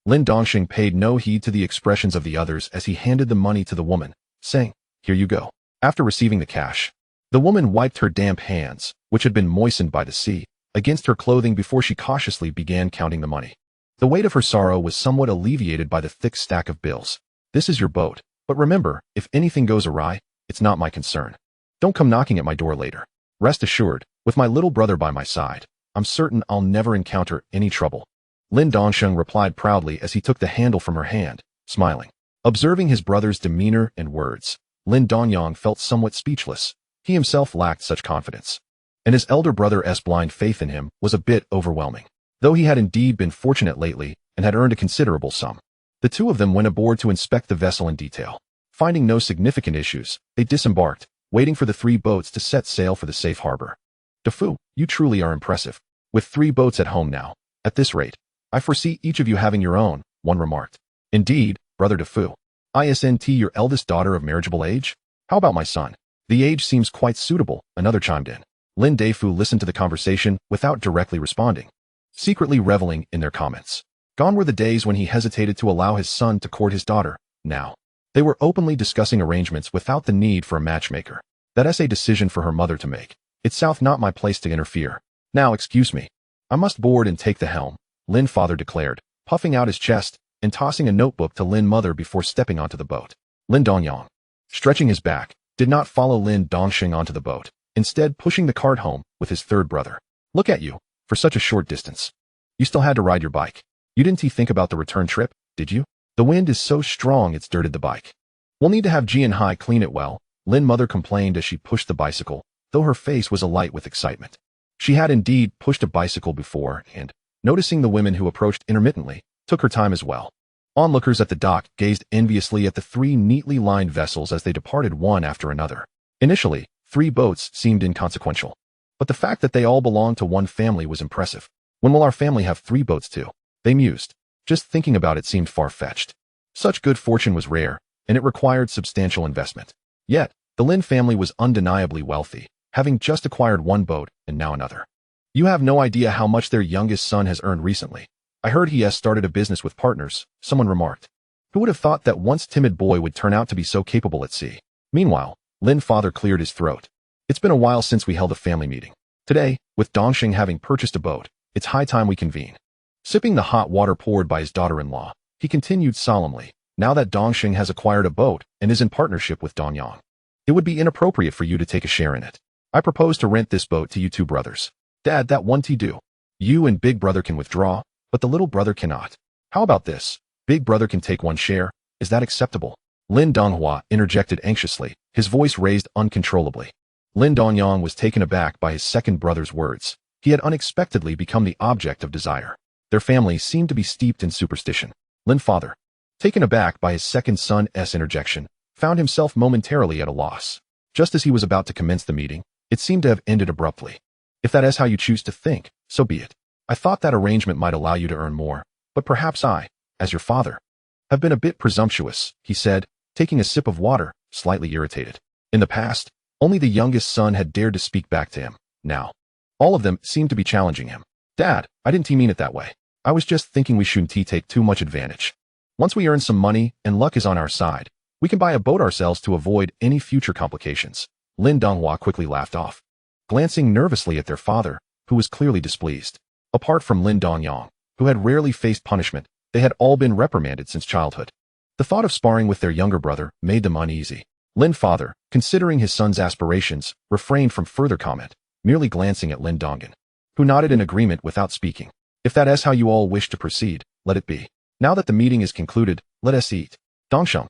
Lin Dongyang paid no heed to the expressions of the others as he handed the money to the woman, saying, "Here you go." After receiving the cash, the woman wiped her damp hands, which had been moistened by the sea, against her clothing before she cautiously began counting the money. The weight of her sorrow was somewhat alleviated by the thick stack of bills. "This is your boat. But remember, if anything goes awry, it's not my concern. Don't come knocking at my door later. Rest assured, with my little brother by my side, I'm certain I'll never encounter any trouble. Lin Dongyang replied proudly as he took the handle from her hand, smiling. Observing his brother's demeanor and words, Lin Dongyang felt somewhat speechless. He himself lacked such confidence, and his elder brother's blind faith in him was a bit overwhelming. Though he had indeed been fortunate lately and had earned a considerable sum, the two of them went aboard to inspect the vessel in detail. Finding no significant issues, they disembarked, waiting for the 3 boats to set sail for the safe harbor. Defu, you truly are impressive. With 3 boats at home now, at this rate, I foresee each of you having your own, one remarked. Indeed, brother Defu. Isn't your eldest daughter of marriageable age? How about my son? The age seems quite suitable, another chimed in. Lin Defu listened to the conversation without directly responding, secretly reveling in their comments. Gone were the days when he hesitated to allow his son to court his daughter. Now, they were openly discussing arrangements without the need for a matchmaker. That's a decision for her mother to make. It's not my place to interfere. Now excuse me. I must board and take the helm, Lin father declared, puffing out his chest and tossing a notebook to Lin mother before stepping onto the boat. Lin Dongyang, stretching his back, did not follow Lin Dongyang onto the boat, instead pushing the cart home with his 3rd brother. Look at you, for such a short distance. You still had to ride your bike. You didn't think about the return trip, did you? The wind is so strong it's dirted the bike. We'll need to have Ji and Hai clean it well, Lin mother complained as she pushed the bicycle, though her face was alight with excitement. She had indeed pushed a bicycle before and, noticing the women who approached intermittently, took her time as well. Onlookers at the dock gazed enviously at the 3 neatly lined vessels as they departed one after another. Initially, 3 boats seemed inconsequential, but the fact that they all belonged to one family was impressive. When will our family have 3 boats too? They mused. Just thinking about it seemed far-fetched. Such good fortune was rare, and it required substantial investment. Yet, the Lin family was undeniably wealthy, having just acquired 1 boat and now another. You have no idea how much their youngest son has earned recently. I heard he has started a business with partners, someone remarked. Who would have thought that once timid boy would turn out to be so capable at sea? Meanwhile, Lin father cleared his throat. It's been a while since we held a family meeting. Today, with Dongyang having purchased a boat, it's high time we convene. Sipping the hot water poured by his daughter-in-law, he continued solemnly, now that Dongyang has acquired a boat and is in partnership with Dongyang, it would be inappropriate for you to take a share in it. I propose to rent this boat to you 2 brothers. Dad, that won't do. You and big brother can withdraw, but the little brother cannot. How about this? Big brother can take 1 share. Is that acceptable? Lin Donghua interjected anxiously, his voice raised uncontrollably. Lin Dongyang was taken aback by his second brother's words. He had unexpectedly become the object of desire. Their family seemed to be steeped in superstition. Lin father, taken aback by his second son's interjection, found himself momentarily at a loss. Just as he was about to commence the meeting, it seemed to have ended abruptly. If that is how you choose to think, so be it. I thought that arrangement might allow you to earn more, but perhaps I, as your father, have been a bit presumptuous, he said, taking a sip of water, slightly irritated. In the past, only the youngest son had dared to speak back to him. Now, all of them seemed to be challenging him. Dad, I didn't mean it that way. I was just thinking we shouldn't take too much advantage. Once we earn some money and luck is on our side, we can buy a boat ourselves to avoid any future complications. Lin Donghua quickly laughed off, glancing nervously at their father, who was clearly displeased. Apart from Lin Dongyang, who had rarely faced punishment, they had all been reprimanded since childhood. The thought of sparring with their younger brother made them uneasy. Lin father, considering his son's aspirations, refrained from further comment, merely glancing at Lin Dongyang, who nodded in agreement without speaking. If that is how you all wish to proceed, let it be. Now that the meeting is concluded, let us eat. Dongyang,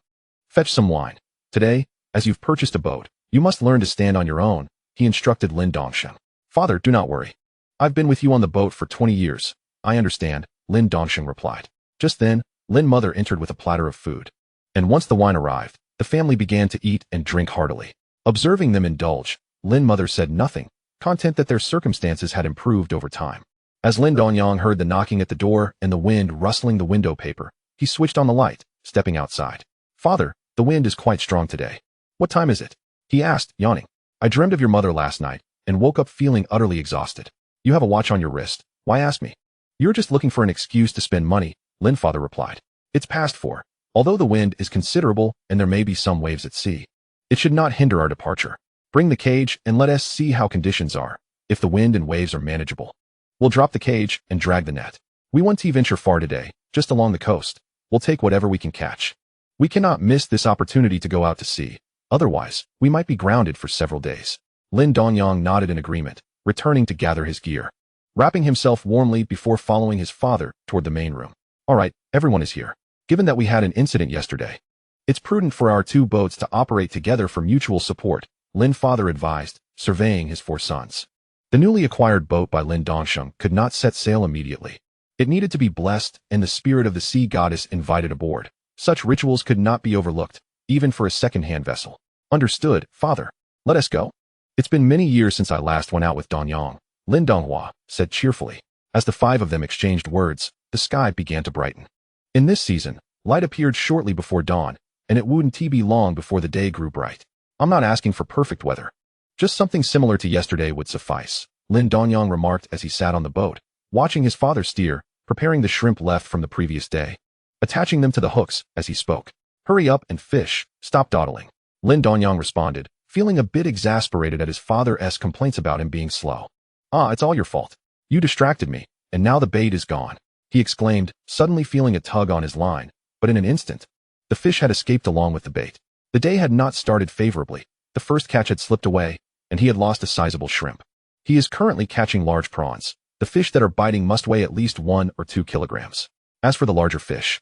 fetch some wine. Today, as you've purchased a boat, you must learn to stand on your own, he instructed Lin Dongyang. Father, do not worry. I've been with you on the boat for 20 years. I understand, Lin Dongyang replied. Just then, Lin mother entered with a platter of food. And once the wine arrived, the family began to eat and drink heartily. Observing them indulge, Lin mother said nothing, content that their circumstances had improved over time. As Lin Dongyang heard the knocking at the door and the wind rustling the window paper, he switched on the light, stepping outside. Father, the wind is quite strong today. What time is it? He asked, yawning. I dreamed of your mother last night and woke up feeling utterly exhausted. You have a watch on your wrist. Why ask me? You're just looking for an excuse to spend money, Lin father replied. It's past 4. Although the wind is considerable and there may be some waves at sea, it should not hinder our departure. Bring the cage and let us see how conditions are. If the wind and waves are manageable, we'll drop the cage and drag the net. We won't venture far today, just along the coast. We'll take whatever we can catch. We cannot miss this opportunity to go out to sea. Otherwise, we might be grounded for several days. Lin Dongyang nodded in agreement, returning to gather his gear, wrapping himself warmly before following his father toward the main room. All right, everyone is here. Given that we had an incident yesterday, it's prudent for our two boats to operate together for mutual support, Lin father advised, surveying his four sons. The newly acquired boat by Lin Dongyang could not set sail immediately. It needed to be blessed, and the spirit of the sea goddess invited aboard. Such rituals could not be overlooked, even for a second-hand vessel. Understood, father. Let us go. It's been many years since I last went out with Dongyang, Lin Donghua said cheerfully. As the five of them exchanged words, the sky began to brighten. In this season, light appeared shortly before dawn, and it wouldn't be long before the day grew bright. I'm not asking for perfect weather. Just something similar to yesterday would suffice, Lin Dongyang remarked as he sat on the boat, watching his father steer, preparing the shrimp left from the previous day, attaching them to the hooks as he spoke. Hurry up and fish, stop dawdling. Lin Dongyang responded, feeling a bit exasperated at his father's complaints about him being slow. Ah, it's all your fault. You distracted me, and now the bait is gone, he exclaimed, suddenly feeling a tug on his line, but in an instant, the fish had escaped along with the bait. The day had not started favorably. The first catch had slipped away, and he had lost a sizable shrimp. He is currently catching large prawns. The fish that are biting must weigh at least 1 or 2 kilograms. As for the larger fish,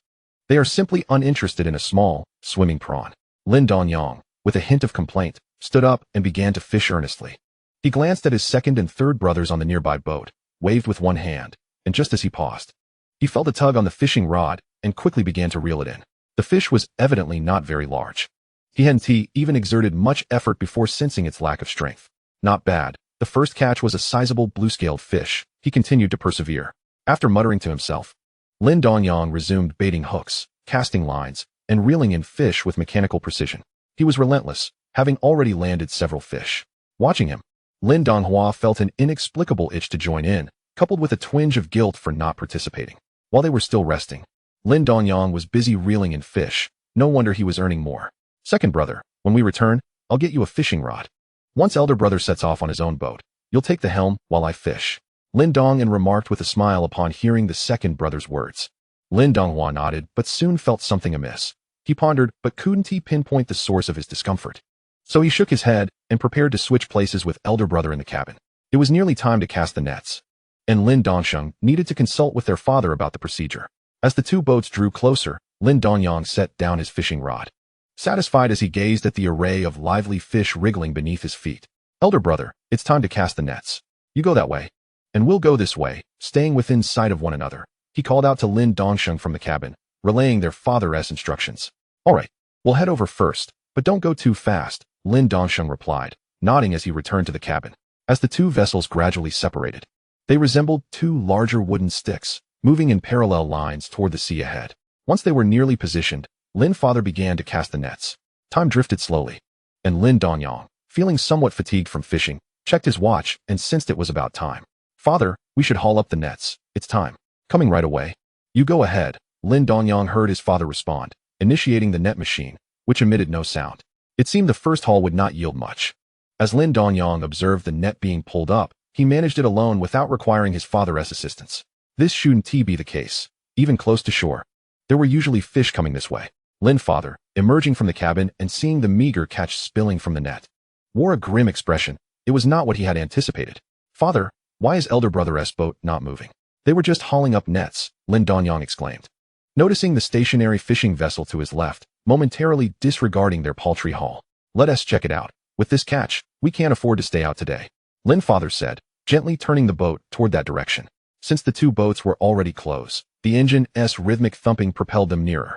they are simply uninterested in a small, swimming prawn. Lin Dongyang, with a hint of complaint, stood up and began to fish earnestly. He glanced at his second and third brothers on the nearby boat, waved with one hand, and just as he paused, he felt a tug on the fishing rod and quickly began to reel it in. The fish was evidently not very large. He hadn't even exerted much effort before sensing its lack of strength. Not bad. The first catch was a sizable blue-scaled fish. He continued to persevere. After muttering to himself, Lin Dongyang resumed baiting hooks, casting lines, and reeling in fish with mechanical precision. He was relentless, having already landed several fish. Watching him, Lin Donghua felt an inexplicable itch to join in, coupled with a twinge of guilt for not participating. While they were still resting, Lin Dongyang was busy reeling in fish. No wonder he was earning more. Second brother, when we return, I'll get you a fishing rod. Once elder brother sets off on his own boat, you'll take the helm while I fish. Lin Dongyang remarked with a smile upon hearing the second brother's words. Lin Donghua nodded, but soon felt something amiss. He pondered, but couldn't he pinpoint the source of his discomfort? So he shook his head and prepared to switch places with elder brother in the cabin. It was nearly time to cast the nets, and Lin Dongyang needed to consult with their father about the procedure. As the two boats drew closer, Lin Dongyang set down his fishing rod, satisfied as he gazed at the array of lively fish wriggling beneath his feet. Elder brother, it's time to cast the nets. You go that way, and we'll go this way, staying within sight of one another. He called out to Lin Dongyang from the cabin, relaying their father's instructions. All right, we'll head over first, but don't go too fast, Lin Dongyang replied, nodding as he returned to the cabin. As the two vessels gradually separated, they resembled two larger wooden sticks, moving in parallel lines toward the sea ahead. Once they were nearly positioned, Lin father began to cast the nets. Time drifted slowly, and Lin Dongyang, feeling somewhat fatigued from fishing, checked his watch and sensed it was about time. Father, we should haul up the nets. It's time. Coming right away. You go ahead, Lin Dongyang heard his father respond, initiating the net machine, which emitted no sound. It seemed the first haul would not yield much. As Lin Dongyang observed the net being pulled up, he managed it alone without requiring his father's assistance. This shouldn't be the case. Even close to shore, there were usually fish coming this way. Lin father, emerging from the cabin and seeing the meager catch spilling from the net, wore a grim expression. It was not what he had anticipated. Father, why is elder brother's boat not moving? They were just hauling up nets, Lin Dongyang exclaimed, noticing the stationary fishing vessel to his left, momentarily disregarding their paltry haul. Let us check it out. With this catch, we can't afford to stay out today, Lin father said, gently turning the boat toward that direction. Since the two boats were already close, the engine's rhythmic thumping propelled them nearer.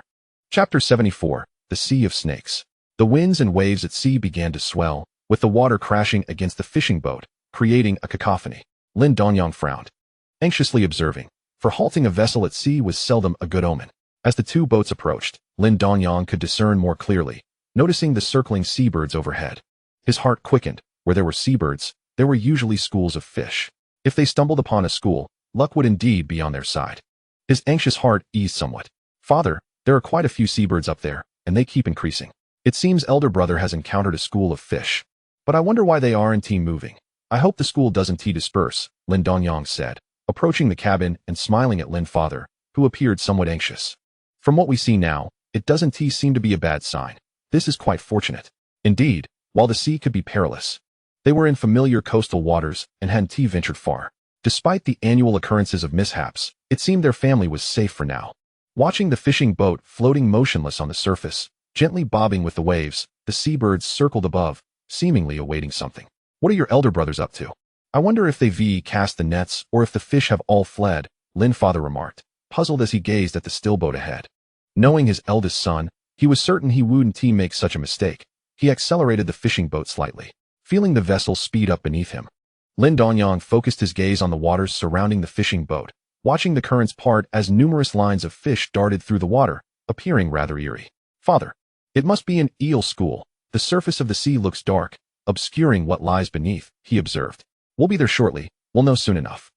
Chapter 74, The Sea of Snakes. The winds and waves at sea began to swell, with the water crashing against the fishing boat, creating a cacophony. Lin Dongyang frowned, anxiously observing, for halting a vessel at sea was seldom a good omen. As the two boats approached, Lin Dongyang could discern more clearly, noticing the circling seabirds overhead. His heart quickened. Where there were seabirds, there were usually schools of fish. If they stumbled upon a school, luck would indeed be on their side. His anxious heart eased somewhat. Father, there are quite a few seabirds up there, and they keep increasing. It seems elder brother has encountered a school of fish. But I wonder why they aren't moving. I hope the school doesn't disperse, Lin Dongyang said, approaching the cabin and smiling at Lin father, who appeared somewhat anxious. From what we see now, It doesn't seem to be a bad sign. This is quite fortunate. Indeed, while the sea could be perilous, they were in familiar coastal waters and hadn't ventured far. Despite the annual occurrences of mishaps, it seemed their family was safe for now. Watching the fishing boat floating motionless on the surface, gently bobbing with the waves, the seabirds circled above, seemingly awaiting something. What are your elder brothers up to? I wonder if they've cast the nets or if the fish have all fled, Lin father remarked, puzzled as he gazed at the still boat ahead. Knowing his eldest son, he was certain he wouldn't make such a mistake. He accelerated the fishing boat slightly, feeling the vessel speed up beneath him. Lin Dongyang focused his gaze on the waters surrounding the fishing boat, watching the currents part as numerous lines of fish darted through the water, appearing rather eerie. Father, it must be an eel school. The surface of the sea looks dark, obscuring what lies beneath, he observed. We'll be there shortly. We'll know soon enough.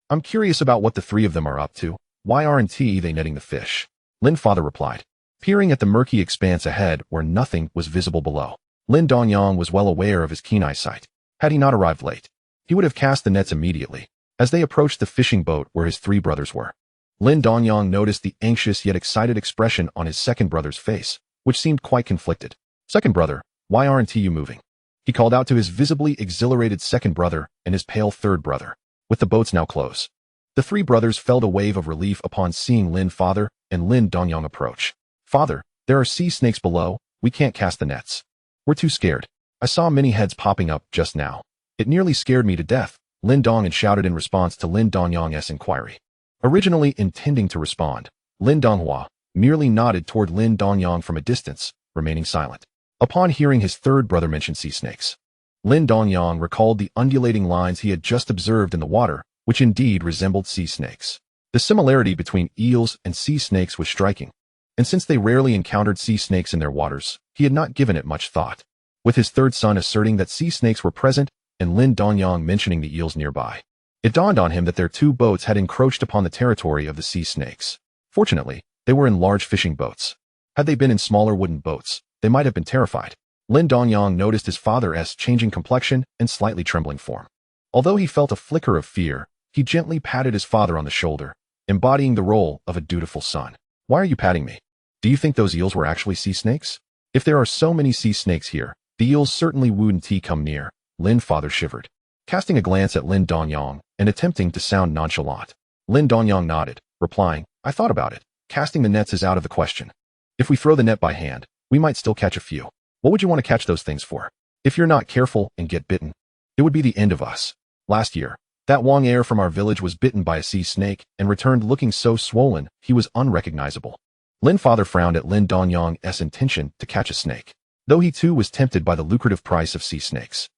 I'm curious about what the three of them are up to. Why aren't they netting the fish? Lin father replied, peering at the murky expanse ahead where nothing was visible below. Lin Dongyang was well aware of his keen eyesight. Had he not arrived late, he would have cast the nets immediately. As they approached the fishing boat where his three brothers were, Lin Dongyang noticed the anxious yet excited expression on his second brother's face, which seemed quite conflicted. Second brother, why aren't you moving? He called out to his visibly exhilarated second brother and his pale third brother. With the boats now close, the three brothers felt a wave of relief upon seeing Lin father and Lin Dongyang approach. Father, there are sea snakes below. We can't cast the nets. We're too scared. I saw many heads popping up just now. It nearly scared me to death, Lin Dongyang shouted in response to Lin Dongyang's inquiry. Originally intending to respond, Lin Donghua merely nodded toward Lin Dongyang from a distance, remaining silent. Upon hearing his third brother mention sea snakes, Lin Dongyang recalled the undulating lines he had just observed in the water, which indeed resembled sea snakes. The similarity between eels and sea snakes was striking, and since they rarely encountered sea snakes in their waters, he had not given it much thought. With his third son asserting that sea snakes were present and Lin Dongyang mentioning the eels nearby, it dawned on him that their two boats had encroached upon the territory of the sea snakes. Fortunately, they were in large fishing boats. Had they been in smaller wooden boats, they might have been terrified. Lin Dongyang noticed his father's changing complexion and slightly trembling form. Although he felt a flicker of fear, he gently patted his father on the shoulder, embodying the role of a dutiful son. Why are you patting me? Do you think those eels were actually sea snakes? If there are so many sea snakes here, the eels certainly wouldn't come near, Lin father shivered. Casting a glance at Lin Dongyang and attempting to sound nonchalant, Lin Dongyang nodded, replying, I thought about it. Casting the nets is out of the question. If we throw the net by hand, we might still catch a few. What would you want to catch those things for? If you're not careful and get bitten, it would be the end of us. Last year, that Wang heir from our village was bitten by a sea snake and returned looking so swollen he was unrecognizable. Lin father frowned at Lin Dongyang's intention to catch a snake. Though he too was tempted by the lucrative price of sea snakes,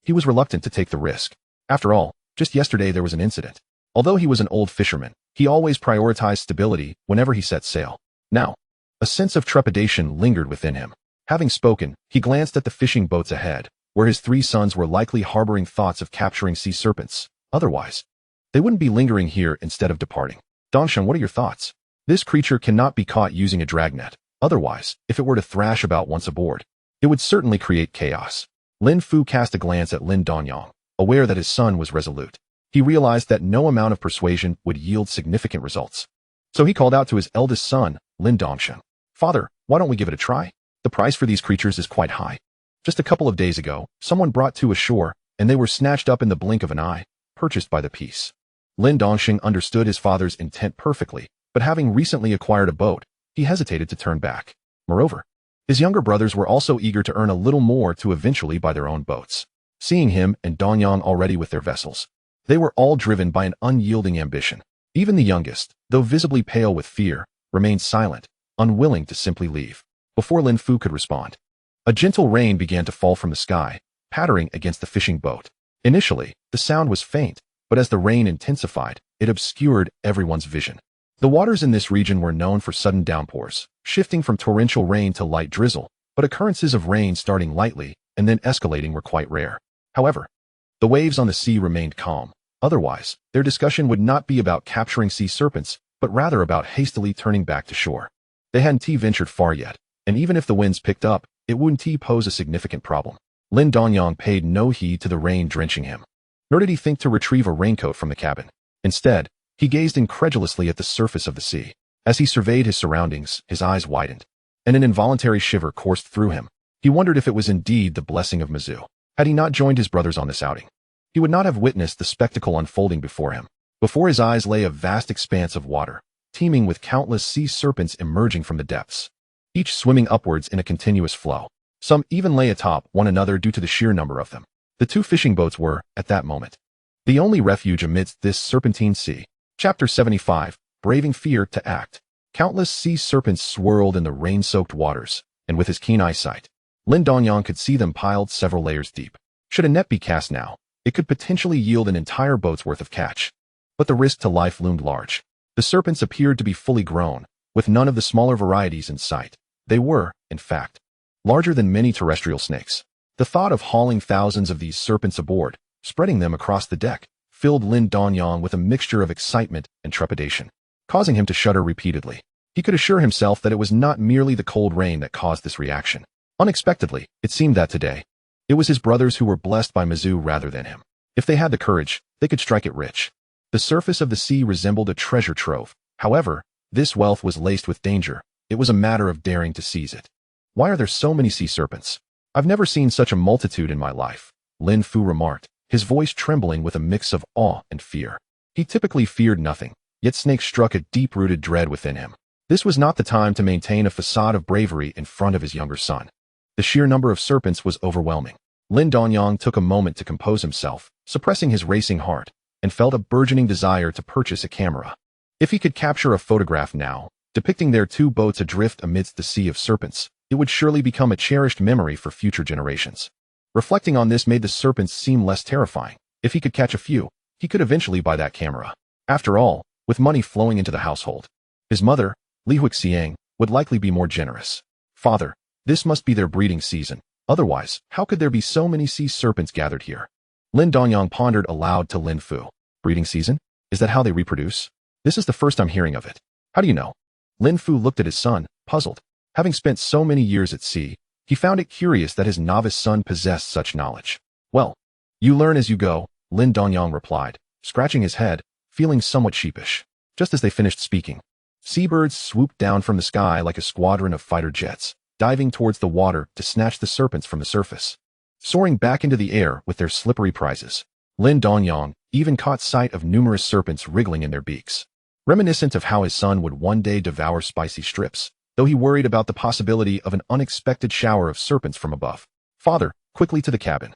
he was reluctant to take the risk. After all, just yesterday there was an incident. Although he was an old fisherman, he always prioritized stability whenever he set sail. Now, a sense of trepidation lingered within him. Having spoken, he glanced at the fishing boats ahead, where his three sons were likely harboring thoughts of capturing sea serpents. Otherwise, they wouldn't be lingering here instead of departing. Dongshan, what are your thoughts? This creature cannot be caught using a dragnet. Otherwise, if it were to thrash about once aboard, it would certainly create chaos. Lin Fu cast a glance at Lin Dongyang, aware that his son was resolute. He realized that no amount of persuasion would yield significant results. So he called out to his eldest son, Lin Dongshan. Father, why don't we give it a try? The price for these creatures is quite high. Just a couple of days ago, someone brought two ashore, and they were snatched up in the blink of an eye, purchased by the piece. Lin Dongyang understood his father's intent perfectly, but having recently acquired a boat, he hesitated to turn back. Moreover, his younger brothers were also eager to earn a little more to eventually buy their own boats. Seeing him and Dongyang already with their vessels, they were all driven by an unyielding ambition. Even the youngest, though visibly pale with fear, remained silent, unwilling to simply leave. Before Lin Fu could respond, a gentle rain began to fall from the sky, pattering against the fishing boat. Initially, the sound was faint, but as the rain intensified, it obscured everyone's vision. The waters in this region were known for sudden downpours, shifting from torrential rain to light drizzle, but occurrences of rain starting lightly and then escalating were quite rare. However, the waves on the sea remained calm. Otherwise, their discussion would not be about capturing sea serpents, but rather about hastily turning back to shore. They hadn't ventured far yet, and even if the winds picked up, it wouldn't pose a significant problem. Lin Dongyang paid no heed to the rain drenching him, nor did he think to retrieve a raincoat from the cabin. Instead, he gazed incredulously at the surface of the sea. As he surveyed his surroundings, his eyes widened. and an involuntary shiver coursed through him. He wondered if it was indeed the blessing of Mizu. Had he not joined his brothers on this outing, he would not have witnessed the spectacle unfolding before him. Before his eyes lay a vast expanse of water, teeming with countless sea serpents emerging from the depths, each swimming upwards in a continuous flow. Some even lay atop one another due to the sheer number of them. The two fishing boats were, at that moment, the only refuge amidst this serpentine sea. Chapter 75, Braving Fear to Act. Countless sea serpents swirled in the rain-soaked waters, and with his keen eyesight, Lin Dongyang could see them piled several layers deep. Should a net be cast now, it could potentially yield an entire boat's worth of catch. But the risk to life loomed large. The serpents appeared to be fully grown, with none of the smaller varieties in sight. They were, in fact, larger than many terrestrial snakes. The thought of hauling thousands of these serpents aboard, spreading them across the deck, filled Lin Dongyang with a mixture of excitement and trepidation, causing him to shudder repeatedly. He could assure himself that it was not merely the cold rain that caused this reaction. Unexpectedly, it seemed that today, it was his brothers who were blessed by Mizu rather than him. If they had the courage, they could strike it rich. The surface of the sea resembled a treasure trove. However, this wealth was laced with danger. It was a matter of daring to seize it. Why are there so many sea serpents? I've never seen such a multitude in my life, Lin Fu remarked, his voice trembling with a mix of awe and fear. He typically feared nothing, yet snakes struck a deep-rooted dread within him. This was not the time to maintain a facade of bravery in front of his younger son. The sheer number of serpents was overwhelming. Lin Dongyang took a moment to compose himself, suppressing his racing heart, and felt a burgeoning desire to purchase a camera. If he could capture a photograph now, depicting their two boats adrift amidst the sea of serpents, it would surely become a cherished memory for future generations. Reflecting on this made the serpents seem less terrifying. If he could catch a few, he could eventually buy that camera. After all, with money flowing into the household, his mother, Li Huixiang, would likely be more generous. Father, this must be their breeding season. Otherwise, how could there be so many sea serpents gathered here? Lin Dongyang pondered aloud to Lin Fu. Breeding season? Is that how they reproduce? This is the first I'm hearing of it. How do you know? Lin Fu looked at his son, puzzled. Having spent so many years at sea, he found it curious that his novice son possessed such knowledge. Well, you learn as you go, Lin Dongyang replied, scratching his head, feeling somewhat sheepish. Just as they finished speaking, seabirds swooped down from the sky like a squadron of fighter jets, diving towards the water to snatch the serpents from the surface. Soaring back into the air with their slippery prizes, Lin Dongyang even caught sight of numerous serpents wriggling in their beaks, reminiscent of how his son would one day devour spicy strips, though he worried about the possibility of an unexpected shower of serpents from above. Father, quickly to the cabin,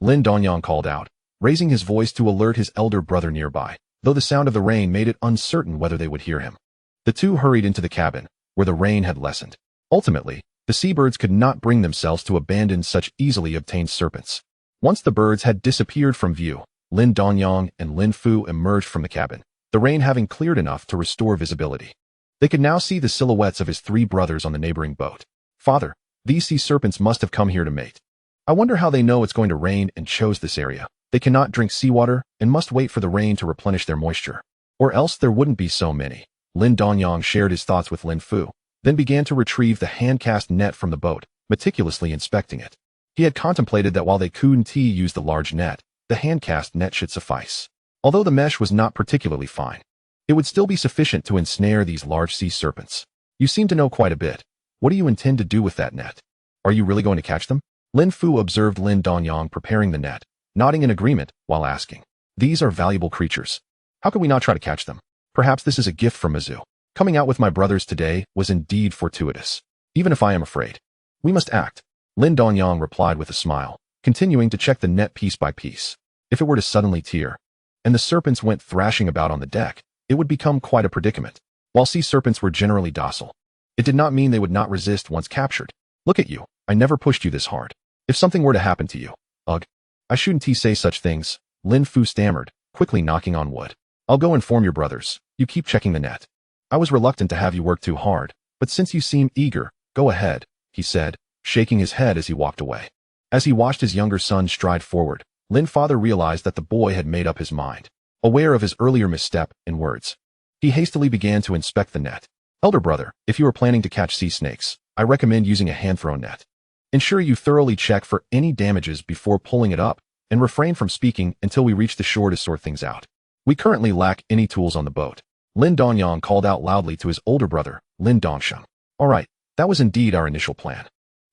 Lin Dongyang called out, raising his voice to alert his elder brother nearby, though the sound of the rain made it uncertain whether they would hear him. The two hurried into the cabin, where the rain had lessened. Ultimately, the seabirds could not bring themselves to abandon such easily obtained serpents. Once the birds had disappeared from view, Lin Dongyang and Lin Fu emerged from the cabin, the rain having cleared enough to restore visibility. They could now see the silhouettes of his three brothers on the neighboring boat. Father, these sea serpents must have come here to mate. I wonder how they know it's going to rain and chose this area. They cannot drink seawater and must wait for the rain to replenish their moisture. Or else there wouldn't be so many. Lin Dongyang shared his thoughts with Lin Fu, then began to retrieve the hand-cast net from the boat, meticulously inspecting it. He had contemplated that while they couldn't use the large net, the hand-cast net should suffice. Although the mesh was not particularly fine, it would still be sufficient to ensnare these large sea serpents. You seem to know quite a bit. What do you intend to do with that net? Are you really going to catch them? Lin Fu observed Lin Dongyang preparing the net, nodding in agreement while asking. These are valuable creatures. How could we not try to catch them? Perhaps this is a gift from Mizu. Coming out with my brothers today was indeed fortuitous. Even if I am afraid, we must act. Lin Dongyang replied with a smile, continuing to check the net piece by piece. If it were to suddenly tear, and the serpents went thrashing about on the deck, it would become quite a predicament. While sea serpents were generally docile, it did not mean they would not resist once captured. Look at you, I never pushed you this hard. If something were to happen to you, ugh. I shouldn't say such things, Lin Fu stammered, quickly knocking on wood. I'll go inform your brothers. You keep checking the net. I was reluctant to have you work too hard, but since you seem eager, go ahead, he said, shaking his head as he walked away. As he watched his younger son stride forward, Lin father realized that the boy had made up his mind. Aware of his earlier misstep in words, he hastily began to inspect the net. Elder brother, if you are planning to catch sea snakes, I recommend using a hand-thrown net. Ensure you thoroughly check for any damages before pulling it up, and refrain from speaking until we reach the shore to sort things out. We currently lack any tools on the boat. Lin Dongyang called out loudly to his older brother, Lin Dongsheng. All right, That was indeed our initial plan.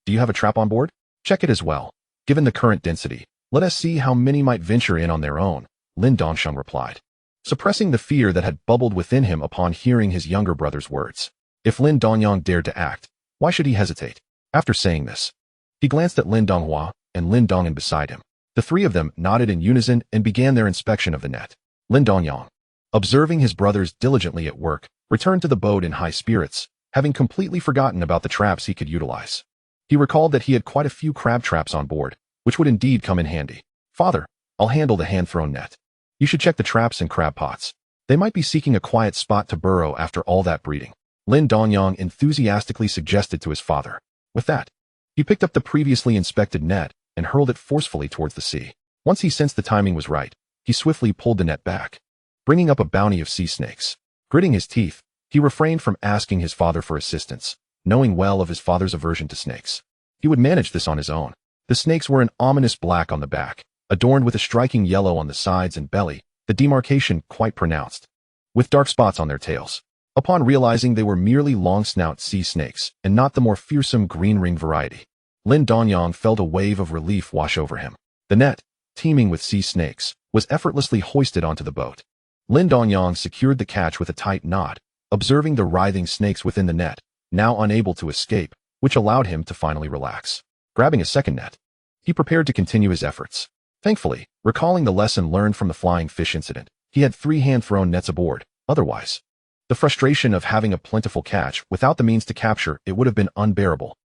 Do you have a trap on board? Check it as well. Given the current density, let us see how many might venture in on their own, Lin Dongyang replied, suppressing the fear that had bubbled within him upon hearing his younger brother's words. If Lin Dongyang dared to act, why should he hesitate? After saying this, he glanced at Lin Donghua and Lin Dongan beside him. The three of them nodded in unison and began their inspection of the net. Lin Dongyang, observing his brothers diligently at work, returned to the boat in high spirits, having completely forgotten about the traps he could utilize. He recalled that he had quite a few crab traps on board, which would indeed come in handy. Father, I'll handle the hand-thrown net. You should check the traps and crab pots. They might be seeking a quiet spot to burrow after all that breeding, Lin Dongyang enthusiastically suggested to his father. With that, he picked up the previously inspected net and hurled it forcefully towards the sea. Once he sensed the timing was right, he swiftly pulled the net back, bringing up a bounty of sea snakes. Gritting his teeth, he refrained from asking his father for assistance, knowing well of his father's aversion to snakes. He would manage this on his own. The snakes were an ominous black on the back, adorned with a striking yellow on the sides and belly, the demarcation quite pronounced, with dark spots on their tails. Upon realizing they were merely long-snout sea snakes and not the more fearsome green-ring variety, Lin Dongyang felt a wave of relief wash over him. The net, teeming with sea snakes, was effortlessly hoisted onto the boat. Lin Dongyang secured the catch with a tight knot, observing the writhing snakes within the net, now unable to escape, which allowed him to finally relax. Grabbing a second net, he prepared to continue his efforts. Thankfully, recalling the lesson learned from the flying fish incident, he had 3 hand-thrown nets aboard. Otherwise, the frustration of having a plentiful catch without the means to capture it would have been unbearable.